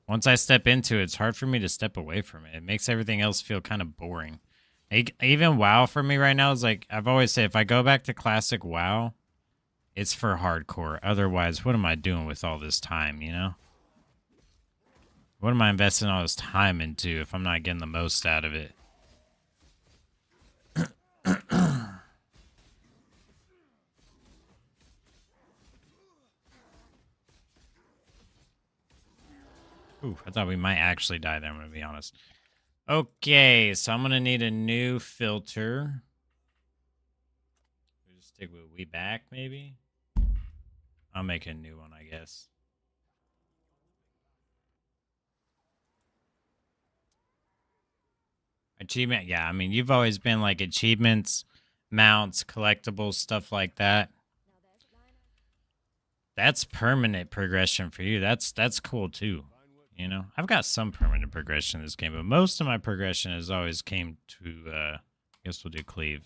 once I step into it, it's hard for me to step away from it. It makes everything else feel kind of boring. Even WoW for me right now is like, I've always said, if I go back to classic WoW, it's for hardcore. Otherwise, what am I doing with all this time, you know? What am I investing all this time into if I'm not getting the most out of it? Ooh, I thought we might actually die there, I'm going to be honest. Okay, so I'm going to need a new filter. We'll just stick with We Back, maybe? I'll make a new one, I guess. Achievement, yeah. I mean, you've always been like achievements, mounts, collectibles, stuff like that. That's permanent progression for you. That's cool too. You know, I've got some permanent progression in this game, but most of my progression has always came to. I guess we'll do cleave.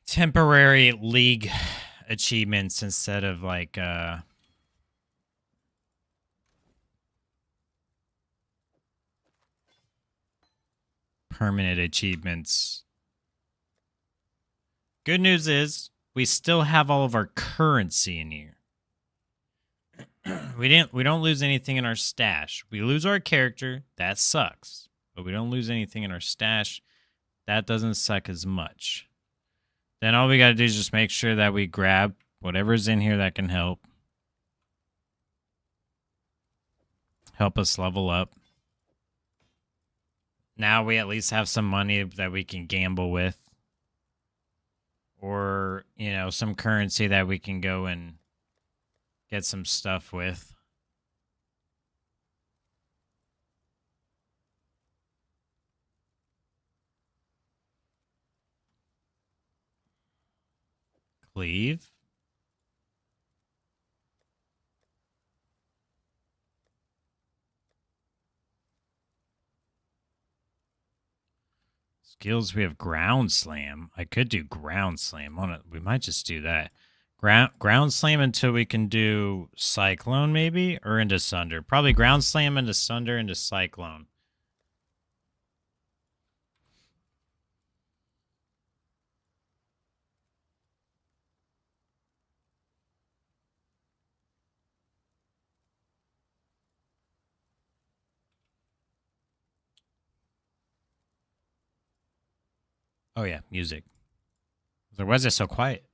Temporary league achievements instead of like permanent achievements. Good news is we still have all of our currency in here. We don't lose anything in our stash. We lose our character, that sucks. But we don't lose anything in our stash. That doesn't suck as much. Then all we got to do is just make sure that we grab whatever's in here that can help. Help us level up. Now we at least have some money that we can gamble with. Or, you know, some currency that we can go and get some stuff with. Cleave. Skills, we have ground slam. I could do ground slam on it. We might just do that. Ground slam until we can do cyclone maybe, or into sunder. Probably ground slam into sunder into cyclone. Oh yeah, music. Why is it so quiet?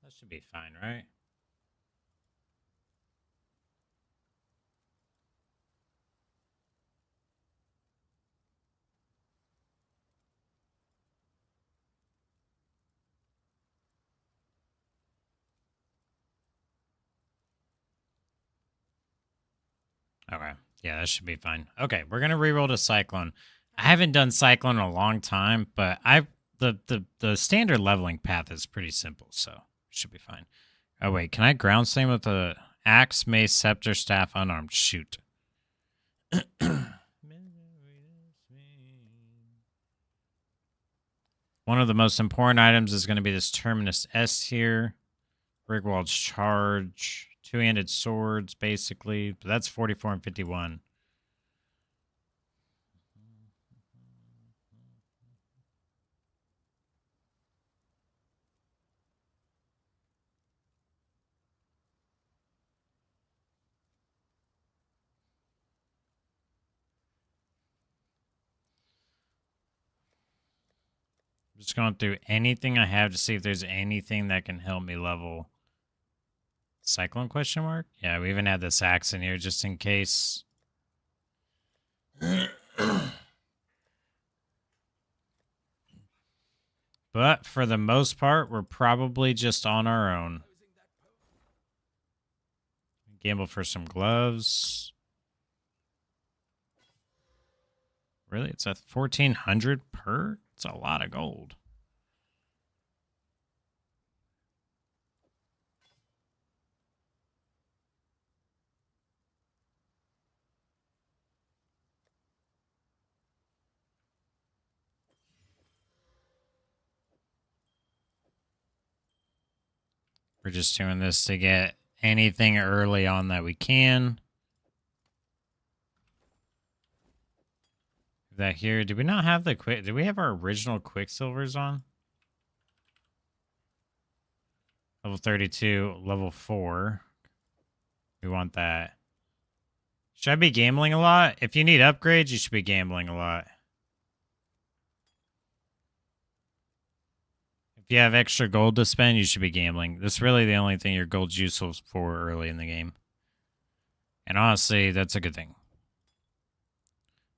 That should be fine, right? Okay. Yeah, that should be fine. Okay, we're gonna reroll to Cyclone. I haven't done Cyclone in a long time, but the standard leveling path is pretty simple, so it should be fine. Oh wait, can I ground slam with a axe, mace, scepter, staff, unarmed? Shoot. One of the most important items is going to be this Terminus S here. Rigwald's charge. Two-handed swords, basically. But that's 44 and 51. I'm just going through anything I have to see if there's anything that can help me level. Cyclone question mark? Yeah, we even had this axe in here just in case. But for the most part, we're probably just on our own. Gamble for some gloves. Really? It's at 1,400 per? It's a lot of gold. We're just doing this to get anything early on that we can. That here, did we not have the quick? Did we have our original Quicksilvers on? Level 32, level 4. We want that. Should I be gambling a lot? If you need upgrades, you should be gambling a lot. If you have extra gold to spend, you should be gambling. That's really the only thing your gold's useful for early in the game. And honestly, that's a good thing.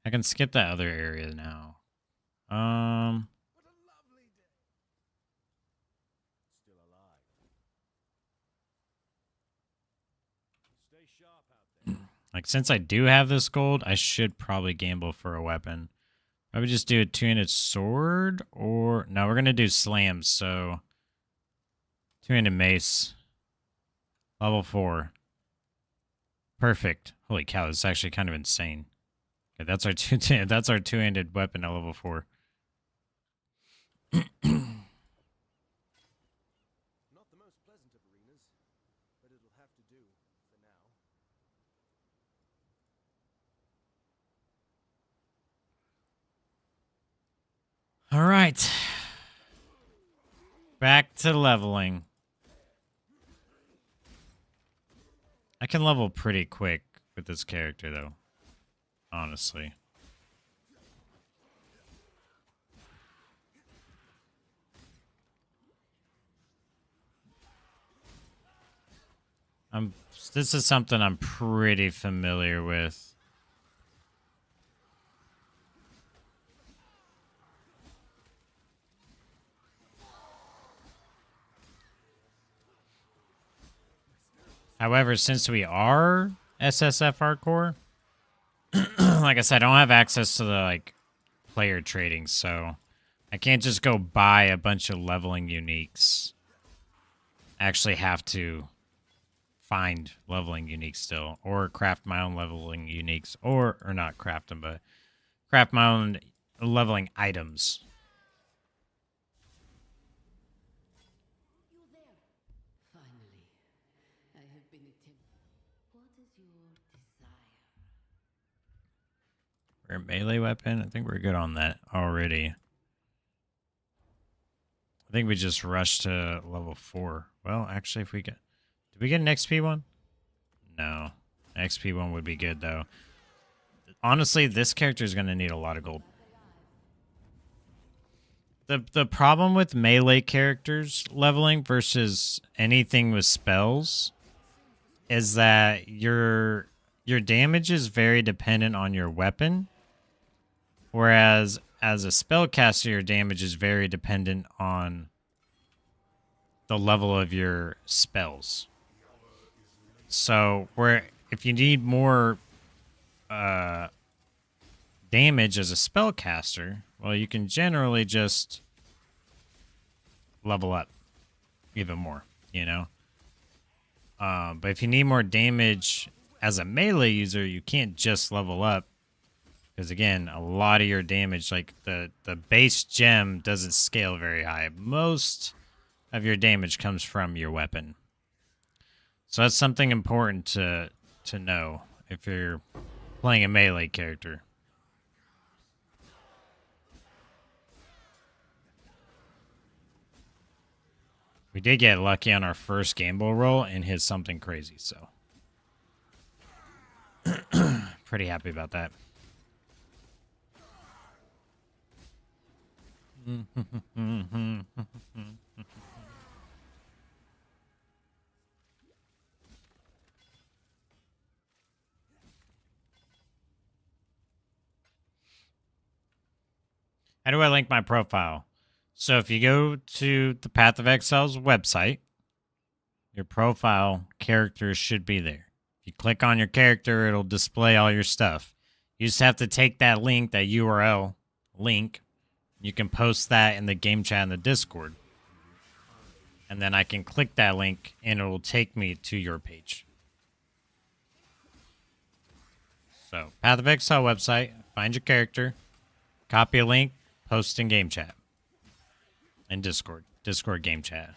I can skip that other area now. Like, since I do have this gold, I should probably gamble for a weapon. I would just do a two-handed sword, or... No, we're going to do slams, so... Two-handed mace. Level 4. Perfect. Holy cow, this is actually kind of insane. Okay, that's our two-handed weapon at level 4. Not the most pleasant of arenas, but it'll have to do for now. All right. Back to leveling. I can level pretty quick with this character, though. Honestly. This is something I'm pretty familiar with. However, since we are SSF hardcore, like I said, I don't have access to the like player trading, so I can't just go buy a bunch of leveling uniques. I actually have to find leveling uniques still, or craft my own leveling uniques, or not craft them, but craft my own leveling items. Finally, I have been attempting. What is your desire? We're a melee weapon. I think we're good on that already. I think we just rushed to level 4. Well, actually, if we get... Did we get an XP one? No. XP one would be good, though. Honestly, this character is going to need a lot of gold. The problem with melee characters leveling versus anything with spells is that your damage is very dependent on your weapon, whereas as a spellcaster, your damage is very dependent on the level of your spells. So, if you need more damage as a spellcaster, well, you can generally just level up even more, you know? But if you need more damage as a melee user, you can't just level up. Because, again, a lot of your damage, like the base gem doesn't scale very high. Most of your damage comes from your weapon. So that's something important to know if you're playing a melee character. We did get lucky on our first gamble roll and hit something crazy, so pretty happy about that. How do I link my profile? So if you go to the pathofexile's website, your profile character should be there. If you click on your character, it'll display all your stuff. You just have to take that link, that URL link. You can post that in the game chat in the Discord. And then I can click that link and it will take me to your page. So, pathofexile website, find your character, copy a link, post in game chat. And Discord game chat.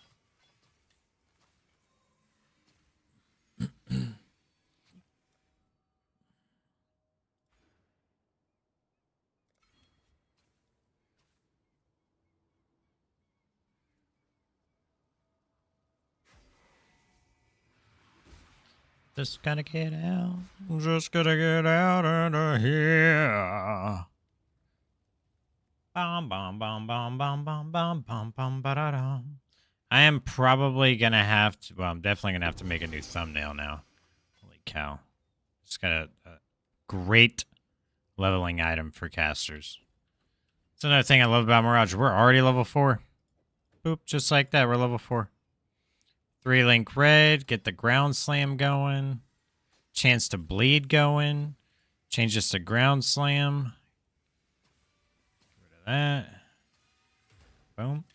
Just gotta get out. Just gotta get out of here. Bum bum bum bum bum bum bum bum bum ba-da-dum. I am probably gonna have to. Well, I'm definitely gonna have to make a new thumbnail now. Holy cow! Just got a great leveling item for casters. That's another thing I love about Mirage. We're already level 4. Boop, just like that. We're level 4. 3-link red. Get the ground slam going. Chance to bleed going. Change this to ground slam. Get rid of that. Boom.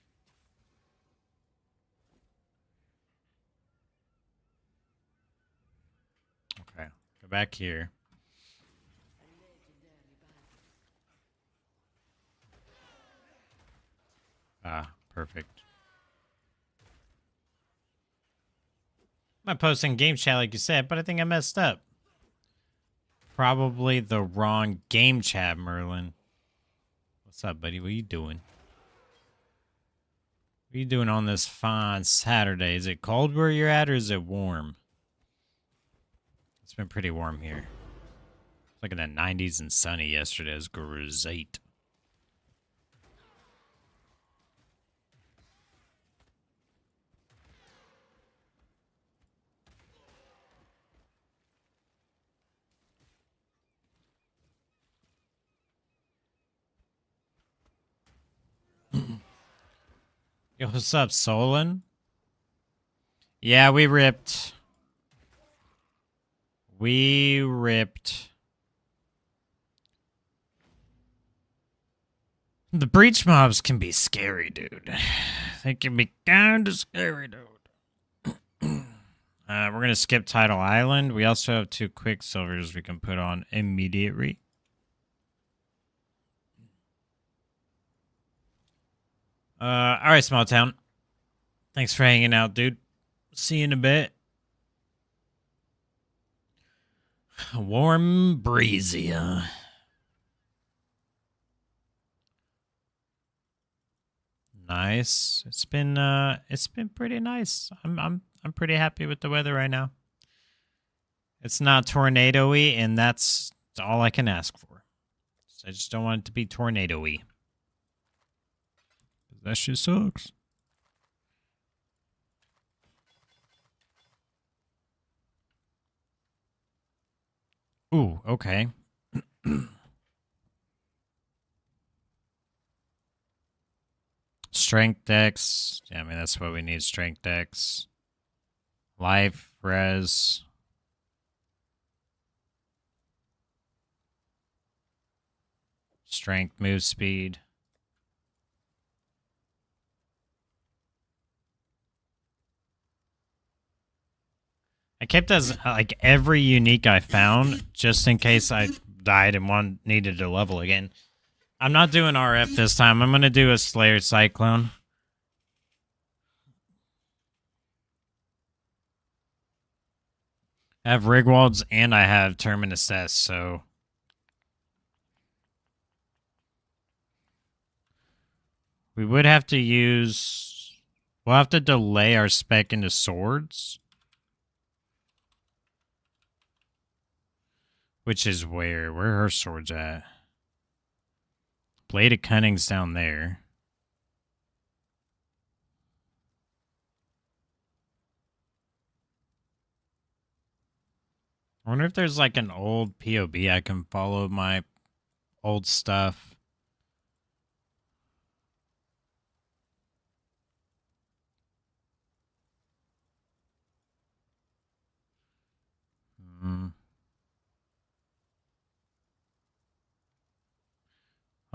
Okay, go back here. Ah, perfect. I'm not posting game chat like you said, but I think I messed up. Probably the wrong game chat, Merlin. What's up, buddy? What are you doing? What are you doing on this fine Saturday? Is it cold where you're at, or is it warm? It's been pretty warm here. It's like in the 90s and sunny yesterday. It was great. Yo, what's up, Solon? Yeah, we ripped. We ripped. The breach mobs can be scary, dude. They can be kind of scary, dude. We're going to skip Tidal Island. We also have 2 Quicksilvers we can put on immediately. Alright, Small Town. Thanks for hanging out, dude. See you in a bit. Warm, breezy, Nice. It's been pretty nice. I'm pretty happy with the weather right now. It's not tornado-y, and that's all I can ask for. I just don't want it to be tornado-y. That shit sucks. Ooh, okay. Strength dex. Yeah, I mean, that's what we need. Strength dex. Life, res. Strength, move speed. I kept as like every unique I found just in case I died and needed to level again. I'm not doing RF this time. I'm going to do a Slayer Cyclone. I have Rigwalds and I have Terminus S, so... We would have to use... We'll have to delay our spec into swords. Which is where? Where are her swords at? Blade of Cunning's down there. I wonder if there's like an old POB I can follow my old stuff.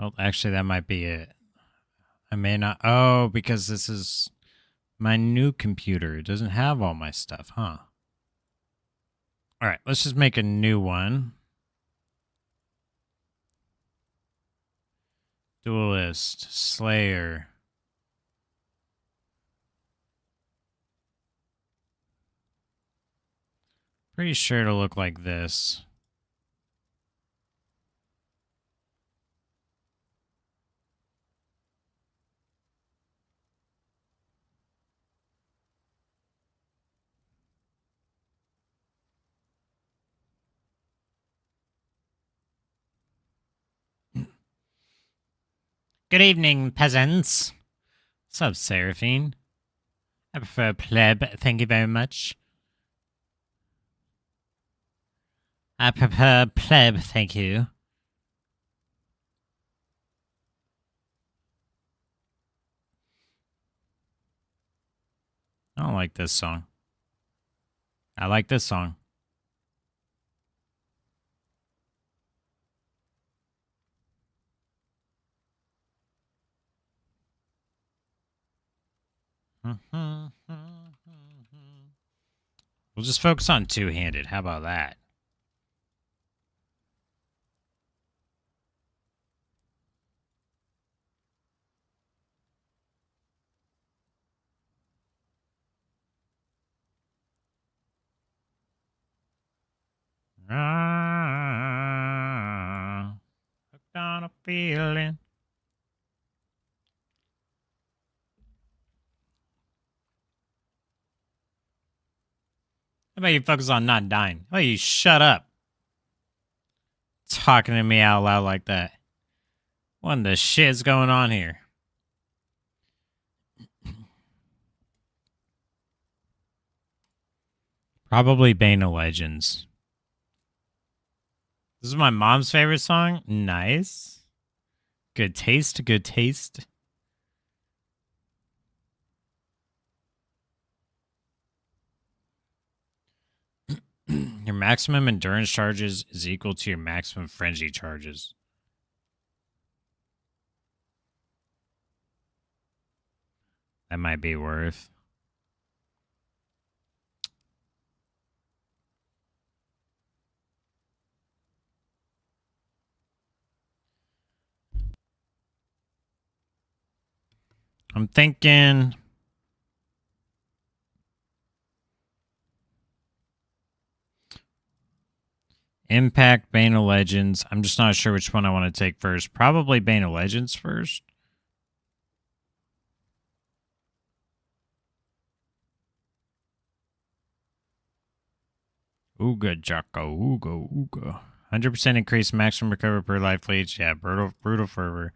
Well, actually, that might be it. I may not... Oh, because this is my new computer. It doesn't have all my stuff, huh? All right, let's just make a new one. Duelist, Slayer. Pretty sure it'll look like this. Good evening, peasants. What's up, Seraphine? I prefer pleb, thank you very much. I prefer pleb, thank you. I don't like this song. I like this song. We'll just focus on two-handed. How about that? Hooked on a feeling. How about you focus on not dying? Oh, you shut up. Talking to me out loud like that. What in the shit's going on here? Probably Bane of Legends. This is my mom's favorite song. Nice. Good taste, good taste. Your maximum endurance charges is equal to your maximum frenzy charges. That might be worth. I'm thinking Impact, Bane of Legends. I'm just not sure which one I want to take first. Probably Bane of Legends first. Ooga Jocko, ooga, ooga. 100% increase maximum recover per life leech. Yeah, brutal fervor.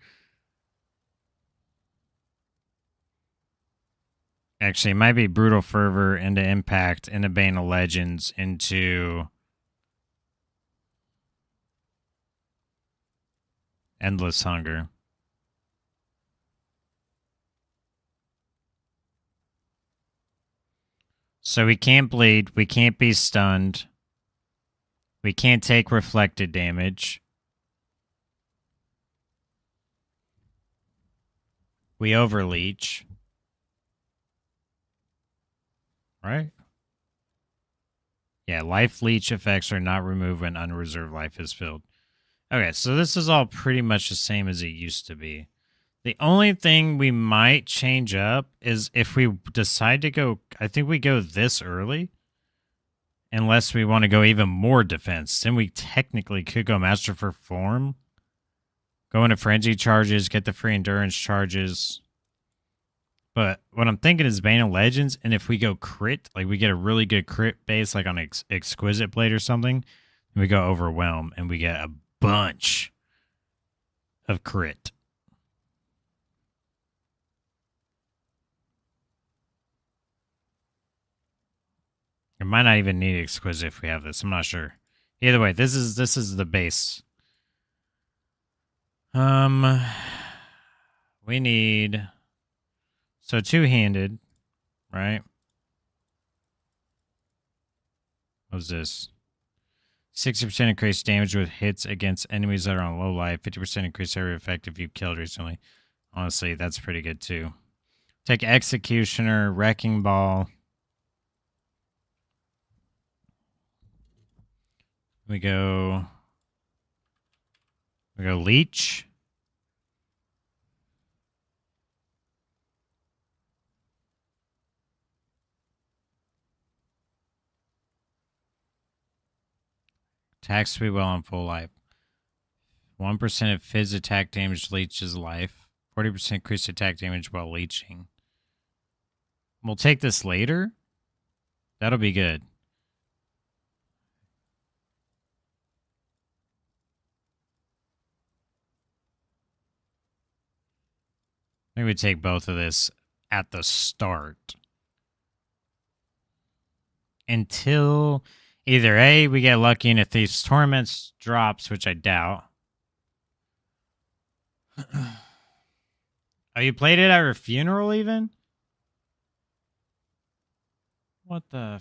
Actually, it might be brutal fervor into impact, into Bane of Legends, into endless hunger. So we can't bleed. We can't be stunned. We can't take reflected damage. We overleech. Right? Yeah, life leech effects are not removed when unreserved life is filled. Okay, so this is all pretty much the same as it used to be. The only thing we might change up is if we decide to go, I think we go this early. Unless we want to go even more defense. Then we technically could go Master for Form. Go into Frenzy charges, get the free endurance charges. But what I'm thinking is Bane of Legends, and if we go crit, like we get a really good crit base, like on Exquisite Blade or something, and we go Overwhelm, and we get a bunch of crit. We might not even need Exquisite if we have this. I'm not sure. Either way, this is the base. We need so two-handed, right? What's this? 60% increased damage with hits against enemies that are on low life. 50% increased area effect if you've killed recently. Honestly, that's pretty good too. Take Executioner, Wrecking Ball. We go Leech. Attack speed while on full life. 1% of Fizz attack damage leeches life. 40% increased attack damage while leeching. We'll take this later. That'll be good. I think we take both of this at the start. Until either A, we get lucky and if Thief's Torments drops, which I doubt. Oh, you played it at her funeral even? What the...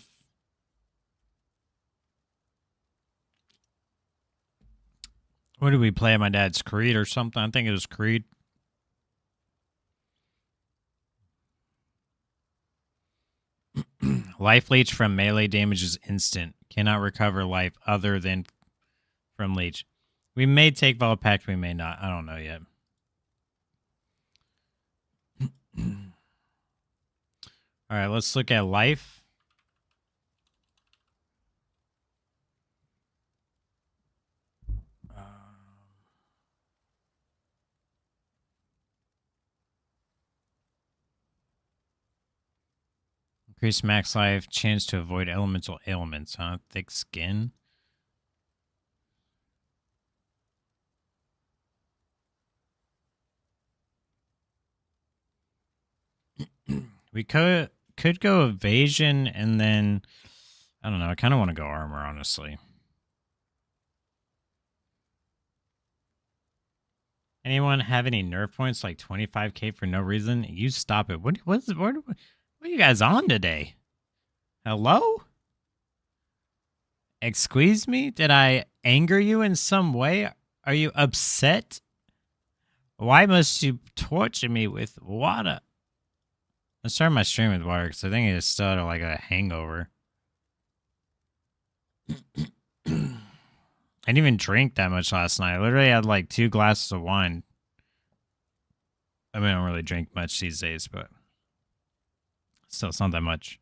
What did we play at my dad's? Creed or something? I think it was Creed. Life leech from melee damage is instant. Cannot recover life other than from leech. We may take Vow Pact, we may not. I don't know yet. Alright, let's look at life. Increase max life, chance to avoid elemental ailments, huh? Thick skin. We could go evasion and then, I don't know, I kind of want to go armor, honestly. Anyone have any nerf points like 25k for no reason? You stop it. What are you guys on today? Hello? Excuse me? Did I anger you in some way? Are you upset? Why must you torture me with water? I started my stream with water because I think it still had like a hangover. I didn't even drink that much last night. I literally had like 2 glasses of wine. I mean, I don't really drink much these days, but still, it's not that much.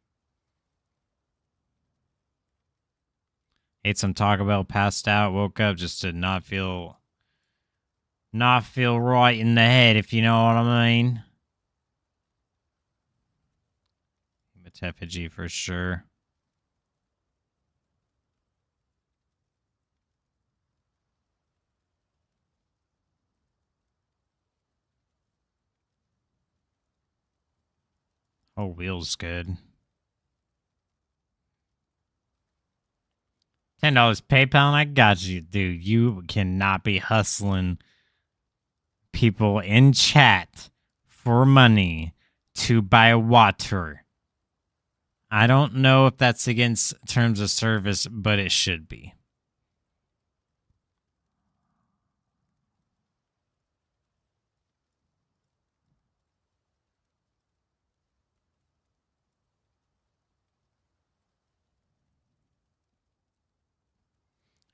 Ate some Taco Bell, passed out, woke up just to not feel right in the head, if you know what I mean. Effigy for sure. Oh, wheel's good. $10 PayPal, I got you, dude. You cannot be hustling people in chat for money to buy water. I don't know if that's against terms of service, but it should be.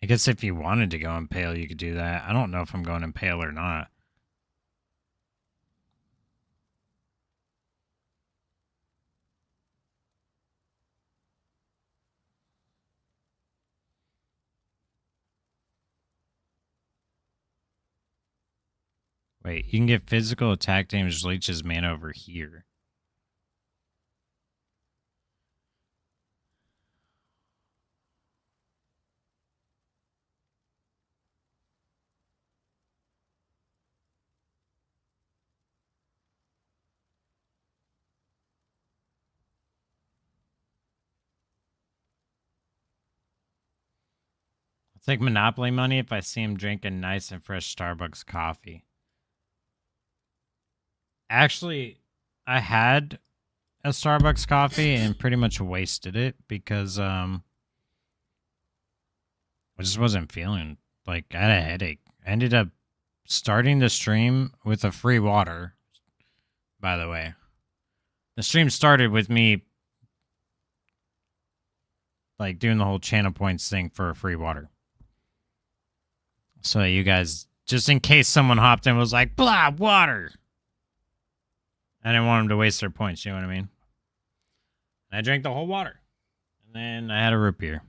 I guess if you wanted to go Impale, you could do that. I don't know if I'm going Impale or not. Wait, you can get physical attack damage leeches mana over here. I'll take Monopoly money if I see him drinking nice and fresh Starbucks coffee. Actually, I had a Starbucks coffee and pretty much wasted it because I just wasn't feeling like I had a headache. I ended up starting the stream with a free water, by the way. The stream started with me like doing the whole channel points thing for a free water. So you guys, just in case someone hopped in and was like, blah, water. I didn't want them to waste their points, you know what I mean? I drank the whole water. And then I had a root beer.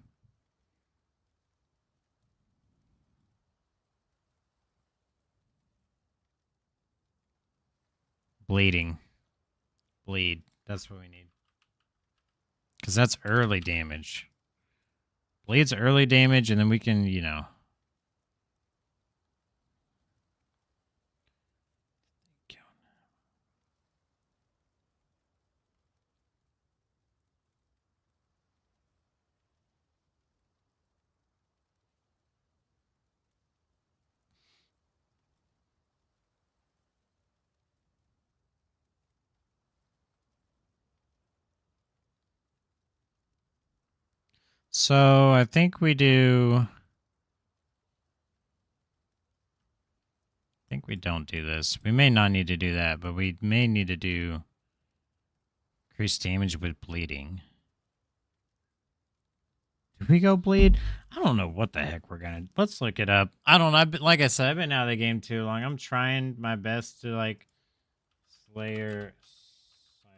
Bleeding. Bleed. That's what we need. Because that's early damage. Bleed's early damage, and then we can, you know. So I think we do. I think we don't do this. We may not need to do that, but we may need to do increase damage with bleeding. Did we go bleed? I don't know what the heck we're gonna. Let's look it up. I don't know. Like I said, I've been out of the game too long. I'm trying my best to like Slayer Cyclone.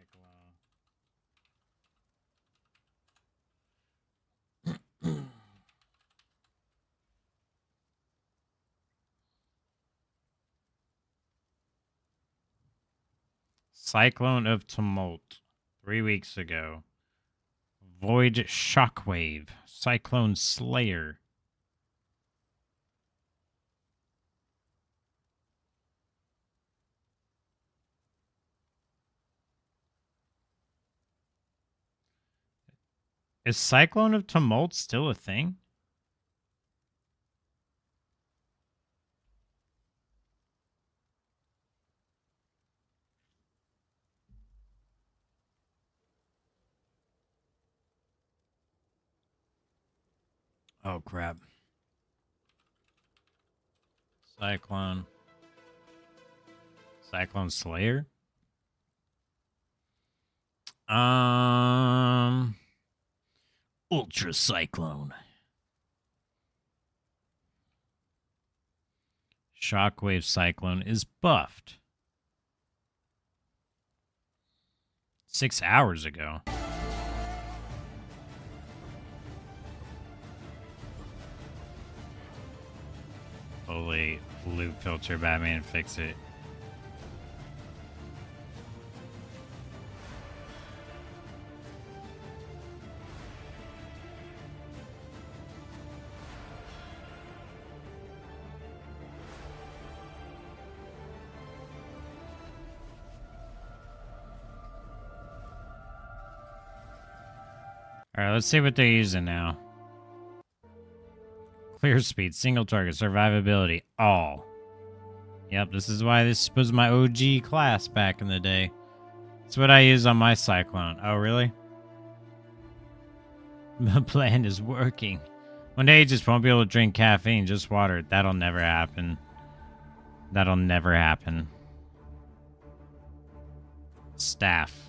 Cyclone of Tumult, 3 weeks ago. Void Shockwave, Cyclone Slayer. Is Cyclone of Tumult still a thing? Oh, crap. Cyclone. Cyclone Slayer? Ultra Cyclone. Shockwave Cyclone is buffed. 6 hours ago. Holy loop filter, Batman, fix it. Alright, let's see what they're using now. Clear speed, single target, survivability, all. Yep, this is why this was my OG class back in the day. That's what I use on my Cyclone. Oh, really? The plan is working. One day you just won't be able to drink caffeine, just water. That'll never happen. That'll never happen. Staff.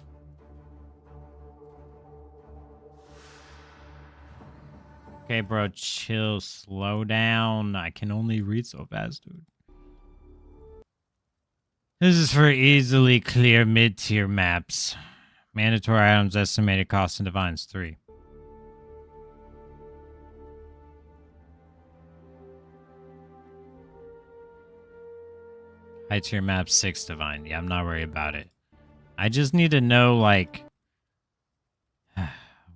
Okay, bro, chill, slow down. I can only read so fast, dude. This is for easily clear mid-tier maps. Mandatory items estimated cost in Divines 3. High tier map 6 Divine. Yeah, I'm not worried about it. I just need to know, like...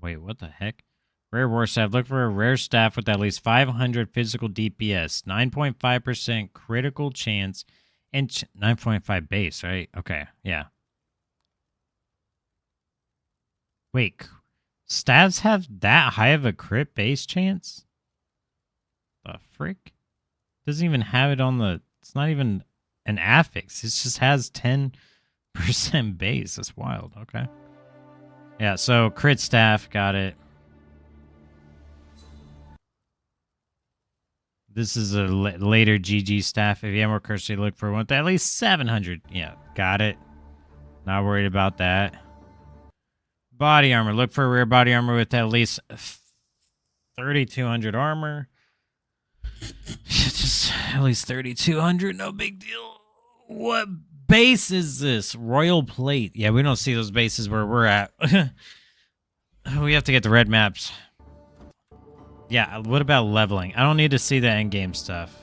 Wait, what the heck? Rare war staff. Look for a rare staff with at least 500 physical DPS, 9.5% critical chance, and 9.5 base, right? Okay, yeah. Wait, staffs have that high of a crit base chance? The frick? Doesn't even have it on the... It's not even an affix. It just has 10% base. That's wild. Okay. Yeah, so crit staff. Got it. This is a later GG staff. If you have more currency, look for one with at least 700. Yeah, got it. Not worried about that. Body armor. Look for a rare body armor with at least 3,200 armor. Just at least 3,200. No big deal. What base is this? Royal Plate. Yeah, we don't see those bases where we're at. We have to get the red maps. Yeah, what about leveling? I don't need to see the endgame stuff.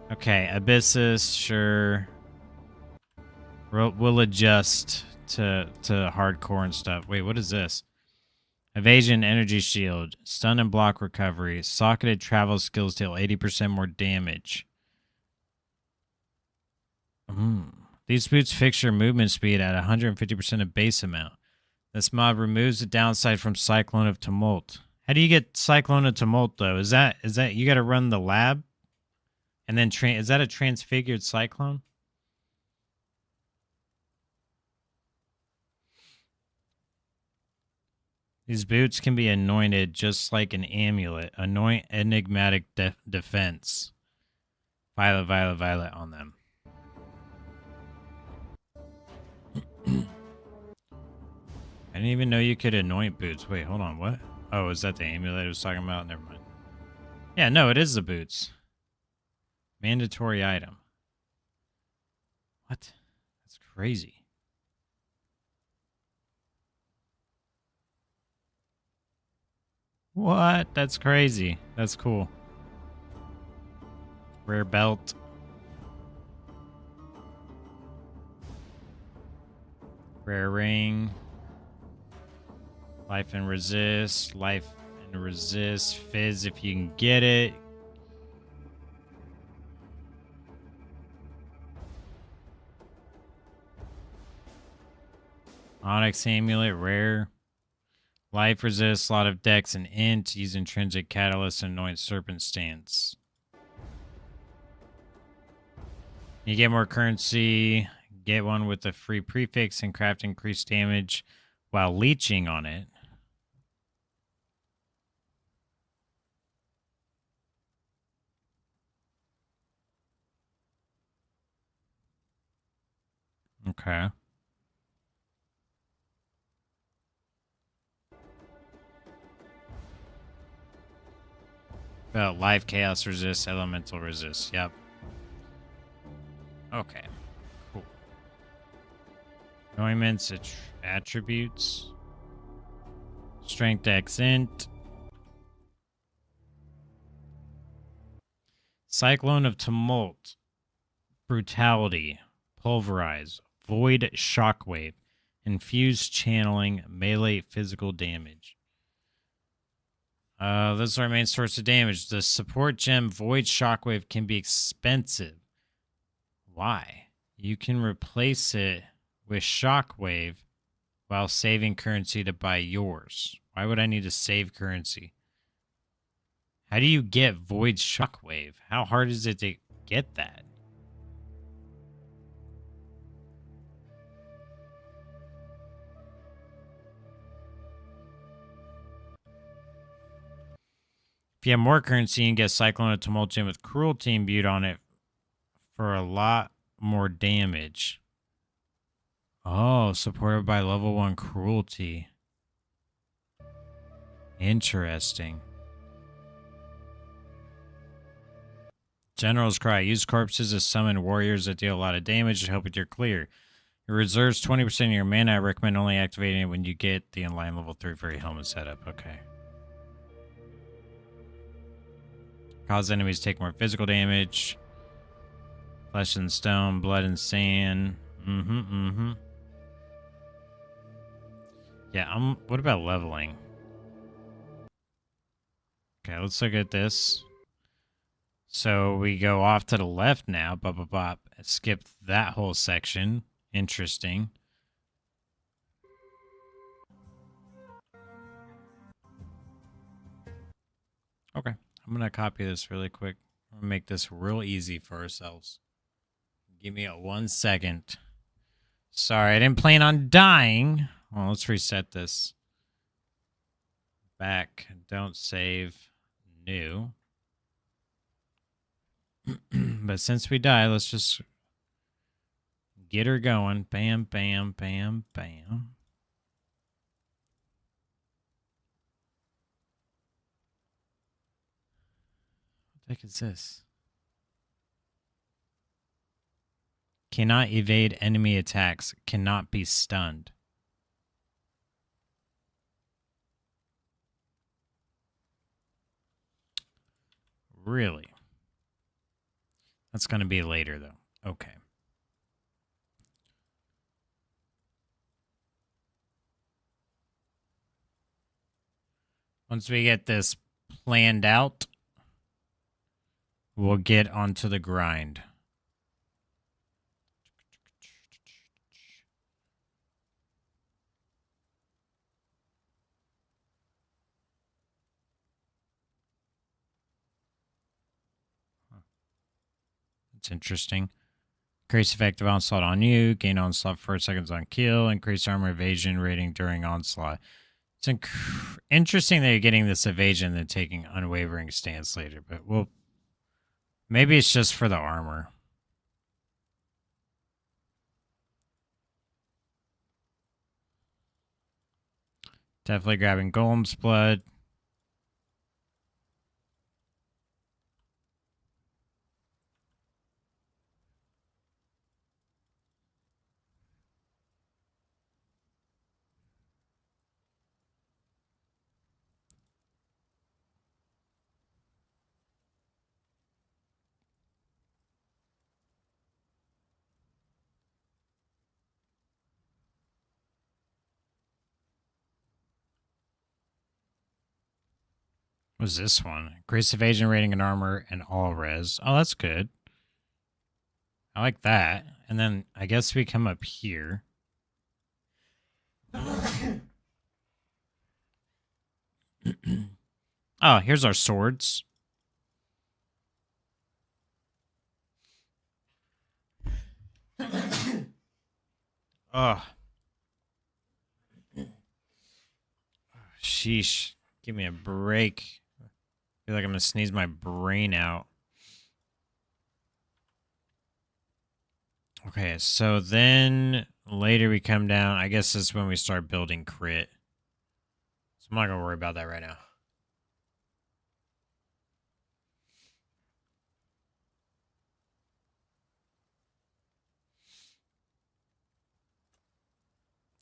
Okay, Abyssus, sure. We'll adjust to hardcore and stuff. Wait, what is this? Evasion, energy shield, stun and block recovery, socketed travel skills deal 80% more damage. These boots fix your movement speed at 150% of base amount. This mod removes the downside from Cyclone of Tumult. How do you get Cyclone of Tumult though? Is that you got to run the lab, and then is that a transfigured cyclone? These boots can be anointed just like an amulet. Anoint enigmatic defense. Violet, violet, violet on them. I didn't even know you could anoint boots. Wait, hold on. What? Oh, is that the amulet I was talking about? Never mind. Yeah, no, it is the boots. Mandatory item. What? That's crazy. What? That's crazy. That's cool. Rare belt. Rare ring. Life and resist. Life and resist. Fizz if you can get it. Onyx amulet. Rare. Life resist. Lot of dex and int. Use intrinsic catalyst and anoint serpent stance. You get more currency. Get one with a free prefix and craft increased damage while leeching on it. Okay. About life, chaos resist, elemental resist. Yep. Okay. Cool. Anointments, attributes. Strength X int. Cyclone of Tumult. Brutality. Pulverize. Void Shockwave. Infused channeling. Melee physical damage. This is our main source of damage. The support gem Void Shockwave can be expensive. Why? You can replace it with Shockwave while saving currency to buy yours. Why would I need to save currency? How do you get Void Shockwave? How hard is it to get that? If you have more currency, you can get Cyclone of Tumult Gem with Cruelty imbued on it for a lot more damage. Oh, supported by level 1 Cruelty. Interesting. General's Cry. Use corpses to summon warriors that deal a lot of damage to help with your clear. It reserves 20% of your mana. I recommend only activating it when you get the inline level 3 for your helmet setup. Okay. Cause enemies take more physical damage. Flesh and stone, blood and sand. Yeah, what about leveling? Okay, let's look at this. So we go off to the left now. Bop, bop, bop. Skip that whole section. Interesting. Okay, I'm going to copy this really quick. I'm going to make this real easy for ourselves. Give me 1 second. Sorry, I didn't plan on dying. Well, let's reset this. Back. Don't save. New. But since we die, let's just get her going. Bam, bam, bam, bam. What the heck is this? Cannot evade enemy attacks. Cannot be stunned. Really? That's going to be later, though. Okay. Once we get this planned out, we'll get onto the grind. It's interesting. Increase effective onslaught on you. Gain onslaught for 4 seconds on kill. Increase armor evasion rating during onslaught. It's interesting that you're getting this evasion and then taking unwavering stance later. But well, maybe it's just for the armor. Definitely grabbing Golem's blood. What's this one? Increase evasion rating and armor and all res. Oh, that's good. I like that. And then I guess we come up here. Oh, here's our swords. Oh. Sheesh. Give me a break. I feel like I'm going to sneeze my brain out. Okay, so then later we come down. I guess this is when we start building crit. So I'm not going to worry about that right now.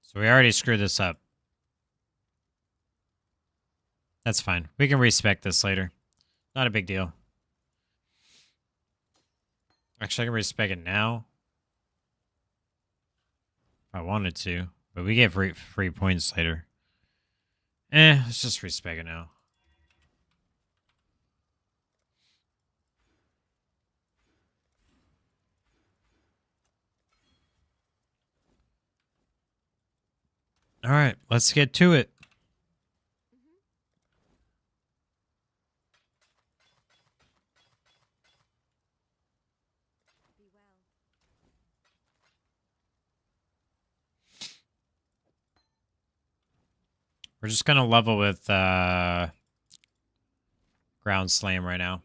So we already screwed this up. That's fine. We can respec this later. Not a big deal. Actually, I can respec it now. If I wanted to. But we get free points later. Let's just respec it now. Alright, let's get to it. We're just going to level with Ground Slam right now.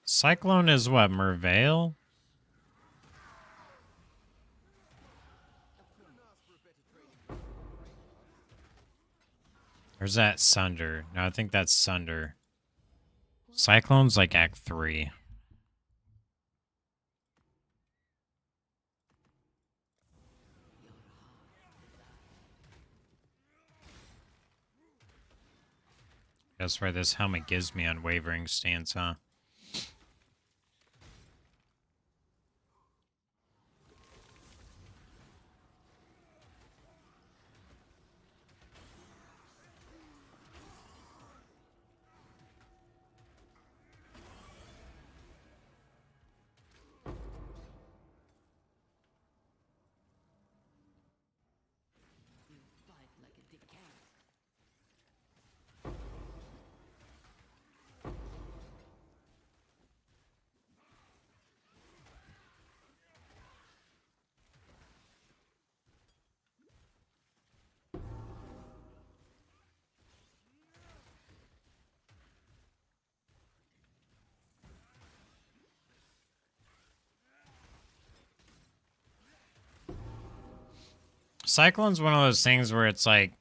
Cyclone is what? Merveil? Or is that Sunder? No, I think that's Sunder. Cyclone's like Act 3. That's why this helmet gives me unwavering stance, huh? Cyclone's one of those things where it's like,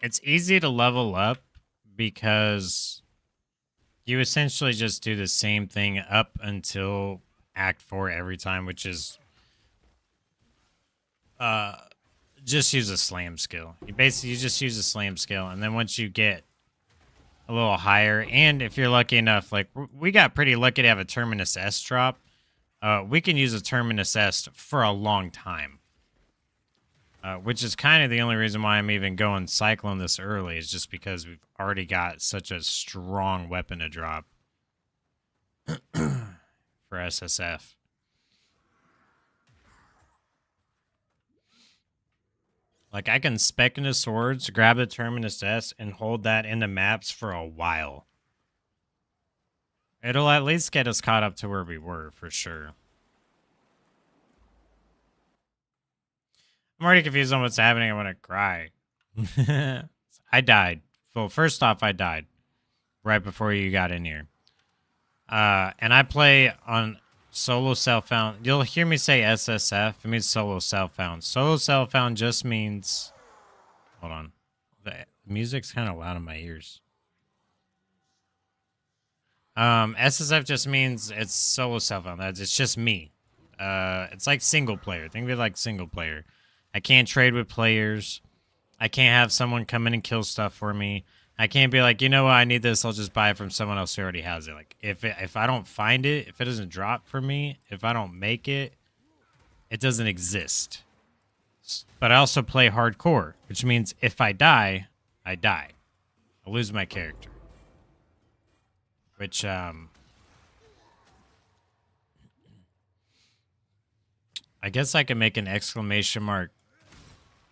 it's easy to level up because you essentially just do the same thing up until Act 4 every time, which is just use a slam skill. You just use a slam skill, and then once you get a little higher, and if you're lucky enough, like we got pretty lucky to have a Terminus S drop, we can use a Terminus S for a long time. Which is kind of the only reason why I'm even going Cyclone this early, is just because we've already got such a strong weapon to drop for SSF. Like, I can spec into swords, grab the Terminus S, and hold that in the maps for a while. It'll at least get us caught up to where we were, for sure. I'm already confused on what's happening. I want to cry. I died. Well, first off, I died right before you got in here. And I play on solo self-found. You'll hear me say SSF. It means solo self-found. Solo self-found just means... Hold on. The music's kind of loud in my ears. SSF just means it's solo self-found. It's just me. It's like single player. Think of it like single player. I can't trade with players. I can't have someone come in and kill stuff for me. I can't be like, you know what, I need this, I'll just buy it from someone else who already has it. Like, if I don't find it, if it doesn't drop for me, if I don't make it, it doesn't exist. But I also play hardcore, which means if I die, I die. I lose my character. Which, I guess I can make an exclamation mark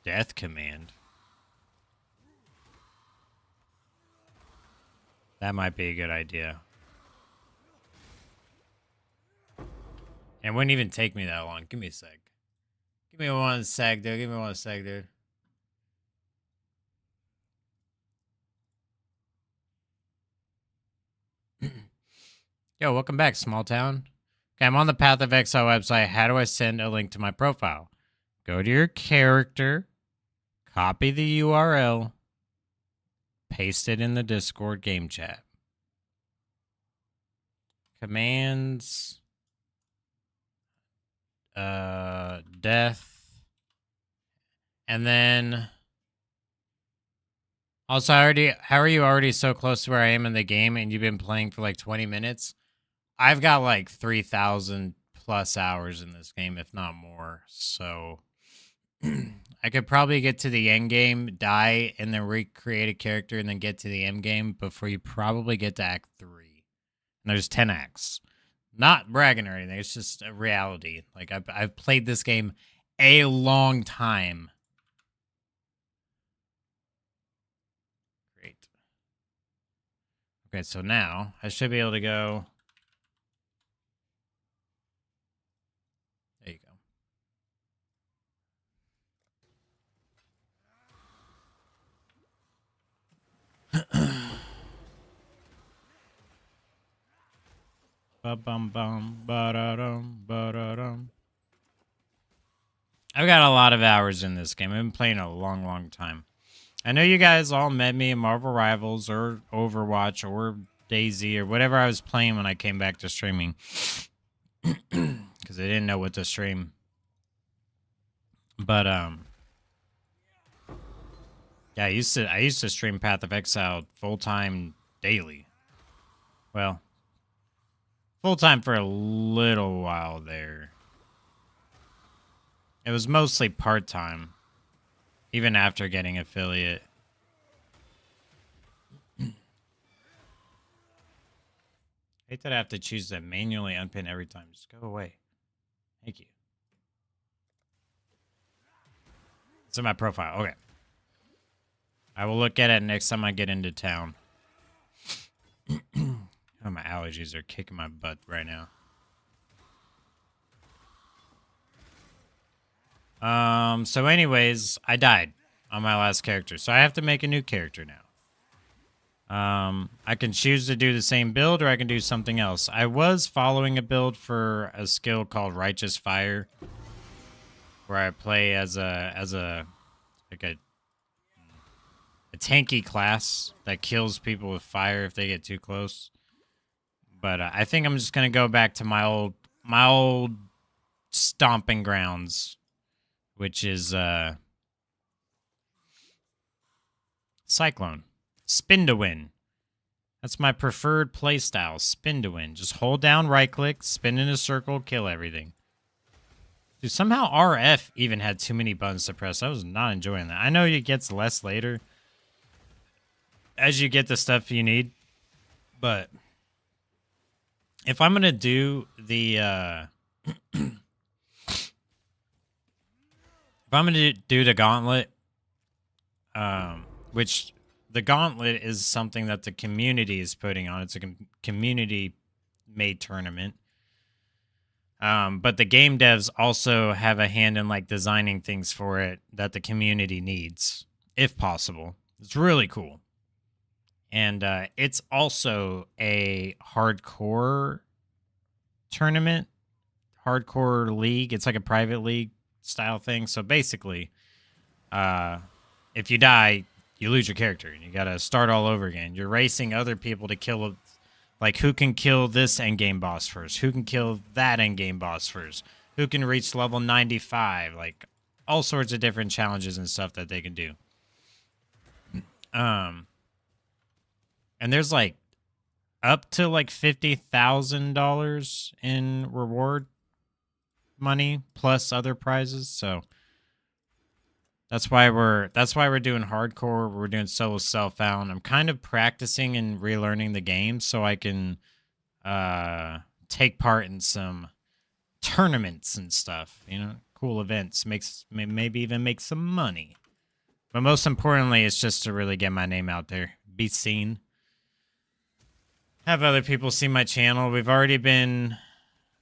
death command. That might be a good idea. And it wouldn't even take me that long. Give me a sec. Give me one sec, dude. Give me one sec, dude. Yo, welcome back, small town. Okay, I'm on the pathofexile website. How do I send a link to my profile? Go to your character, copy the URL, paste it in the Discord game chat. Commands, death, and then also how are you already so close to where I am in the game and you've been playing for like 20 minutes? I've got like 3,000 plus hours in this game, if not more. So I could probably get to the end game, die, and then recreate a character, and then get to the end game before you probably get to Act 3. And there's 10 acts. Not bragging or anything. It's just a reality. Like, I've played this game a long time. Great. Okay, so now I should be able to go... There you go. Ba-bum-bum, ba-da-dum, ba-da-dum. I've got a lot of hours in this game. I've been playing a long, long time. I know you guys all met me in Marvel Rivals or Overwatch or DayZ or whatever I was playing when I came back to streaming. Because I didn't know what to stream. But, yeah, I used to stream Path of Exile full-time daily. Well, full-time for a little while there. It was mostly part-time, even after getting affiliate. I hate that I have to choose to manually unpin every time. Just go away. Thank you. It's in my profile. Okay. I will look at it next time I get into town. Oh, my allergies are kicking my butt right now. So anyways, I died on my last character. So I have to make a new character now. I can choose to do the same build or I can do something else. I was following a build for a skill called Righteous Fire, where I play as a tanky class that kills people with fire if they get too close. But I think I'm just gonna go back to my old stomping grounds, which is Cyclone. Spin to win. That's my preferred playstyle. Spin to win. Just hold down right click, spin in a circle, kill everything. Dude, somehow RF even had too many buttons to press. I was not enjoying that. I know it gets less later as you get the stuff you need. But if I'm going to do the... if I'm going to do the gauntlet, which... The gauntlet is something that the community is putting on. It's a community-made tournament. But the game devs also have a hand in like designing things for it that the community needs, if possible. It's really cool. And it's also a hardcore tournament, hardcore league. It's like a private league style thing. So basically, if you die, you lose your character and you gotta start all over again. You're racing other people to kill, like, who can kill this endgame boss first? Who can kill that endgame boss first? Who can reach level 95? Like, all sorts of different challenges and stuff that they can do. And there's like up to like $50,000 in reward money plus other prizes. So that's why we're doing hardcore. We're doing solo self-found. I'm kind of practicing and relearning the game so I can take part in some tournaments and stuff. You know, cool events. Maybe even make some money. But most importantly, it's just to really get my name out there, be seen, have other people see my channel. We've already been,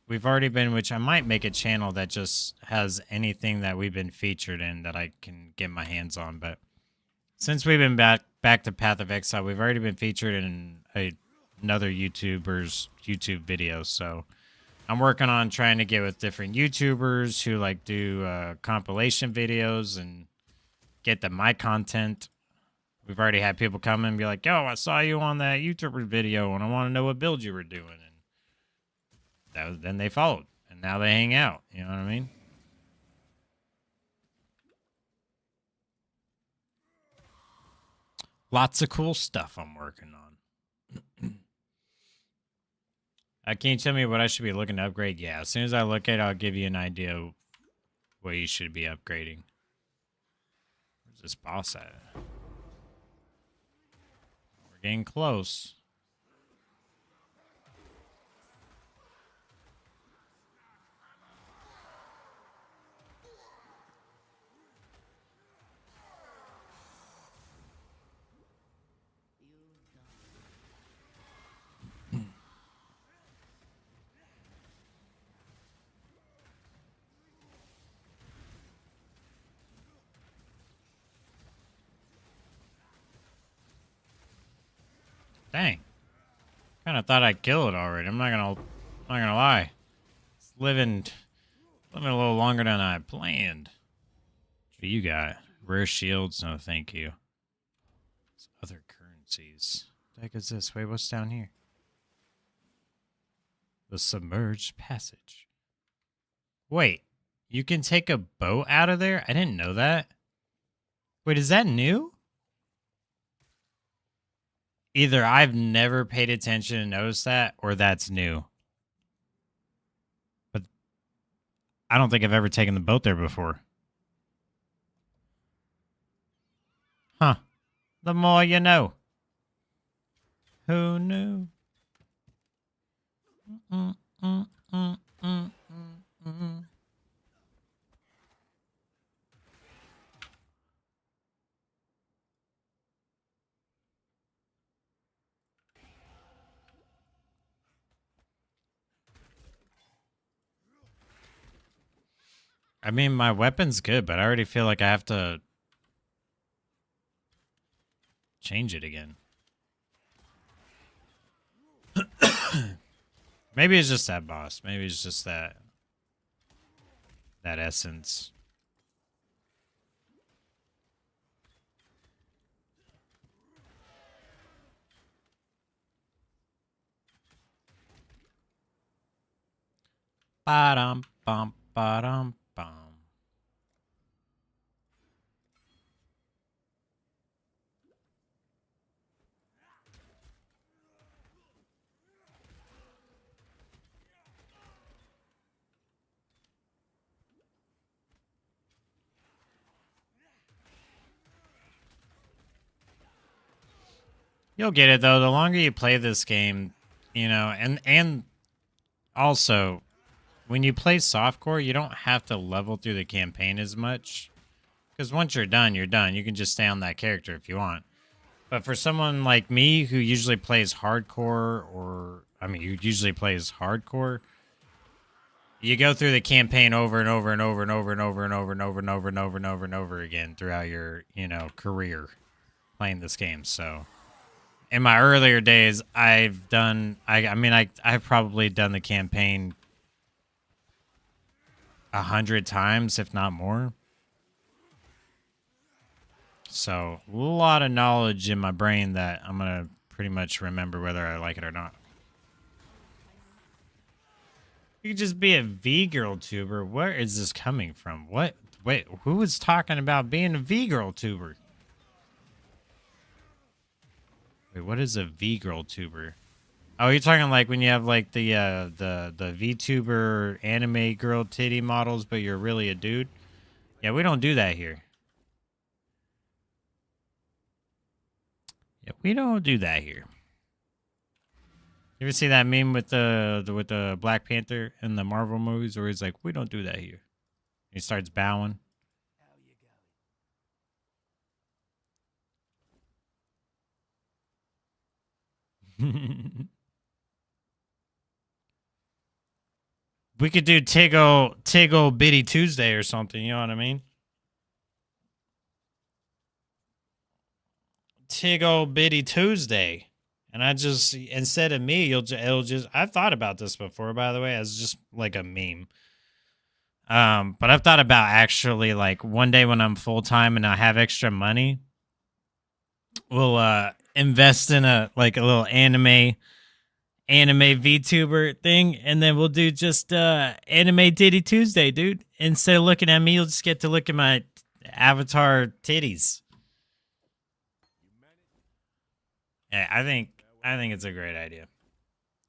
which I might make a channel that just has anything that we've been featured in that I can get my hands on. But since we've been back to pathofexile, we've already been featured in another YouTuber's YouTube video. So I'm working on trying to get with different YouTubers who like do compilation videos and get my content. We've already had people come and be like, yo, I saw you on that YouTuber video and I want to know what build you were doing. And then they followed and now they hang out. You know what I mean? Lots of cool stuff I'm working on. Can you tell me what I should be looking to upgrade? Yeah, as soon as I look at it, I'll give you an idea of what you should be upgrading. Where's this boss at? We're getting close. Dang. Kind of thought I'd kill it already. I'm not gonna lie. It's living a little longer than I planned. What do you got? Rare shields? No, thank you. Other currencies. What the heck is this? Wait, what's down here? The submerged passage. Wait, you can take a boat out of there? I didn't know that. Wait, is that new? Either I've never paid attention and noticed that, or that's new. But I don't think I've ever taken the boat there before. Huh. The more you know. Who knew? I mean, my weapon's good, but I already feel like I have to change it again. Maybe it's just that boss. Maybe it's just that essence. Ba-dum, bum, ba-dum, bum. You'll get it though. The longer you play this game, you know, and also when you play softcore, you don't have to level through the campaign as much. Because once you're done, you're done. You can just stay on that character if you want. But for someone like me who usually plays hardcore, or I mean, who usually plays hardcore, you go through the campaign over and over and over and over and over and over and over and over and over and over and over again throughout your, you know, career playing this game. So in my earlier days, I've done, I've probably done the campaign 100 times, if not more. So a lot of knowledge in my brain that I'm going to pretty much remember whether I like it or not. You could just be a V-girl tuber. Where is this coming from? What? Wait, who was talking about being a V-girl tuber? Wait, what is a V-girl tuber? Oh, you're talking like when you have like the VTuber anime girl titty models, but you're really a dude? Yeah, we don't do that here. Yeah, we don't do that here. You ever see that meme with the Black Panther in the Marvel movies where he's like, we don't do that here. He starts bowing. We could do Tiggle Bitty Tuesday or something, you know what I mean? Tiggle Bitty Tuesday. And I just, instead of me, it'll just, I've thought about this before, by the way, as just like a meme. But I've thought about actually like one day when I'm full time and I have extra money, we'll invest in a little anime VTuber thing, and then we'll do just anime titty Tuesday, dude. Instead of looking at me, you'll just get to look at my avatar titties. Yeah, I think it's a great idea.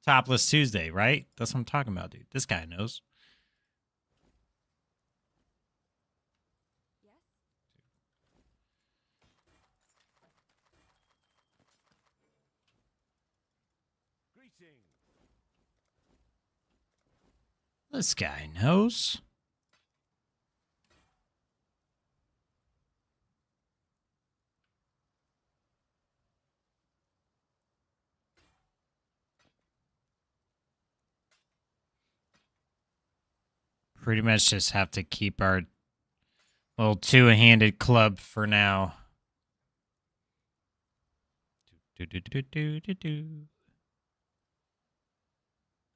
Topless Tuesday, right? That's what I'm talking about, dude. This guy knows. This guy knows. Pretty much just have to keep our little two-handed club for now.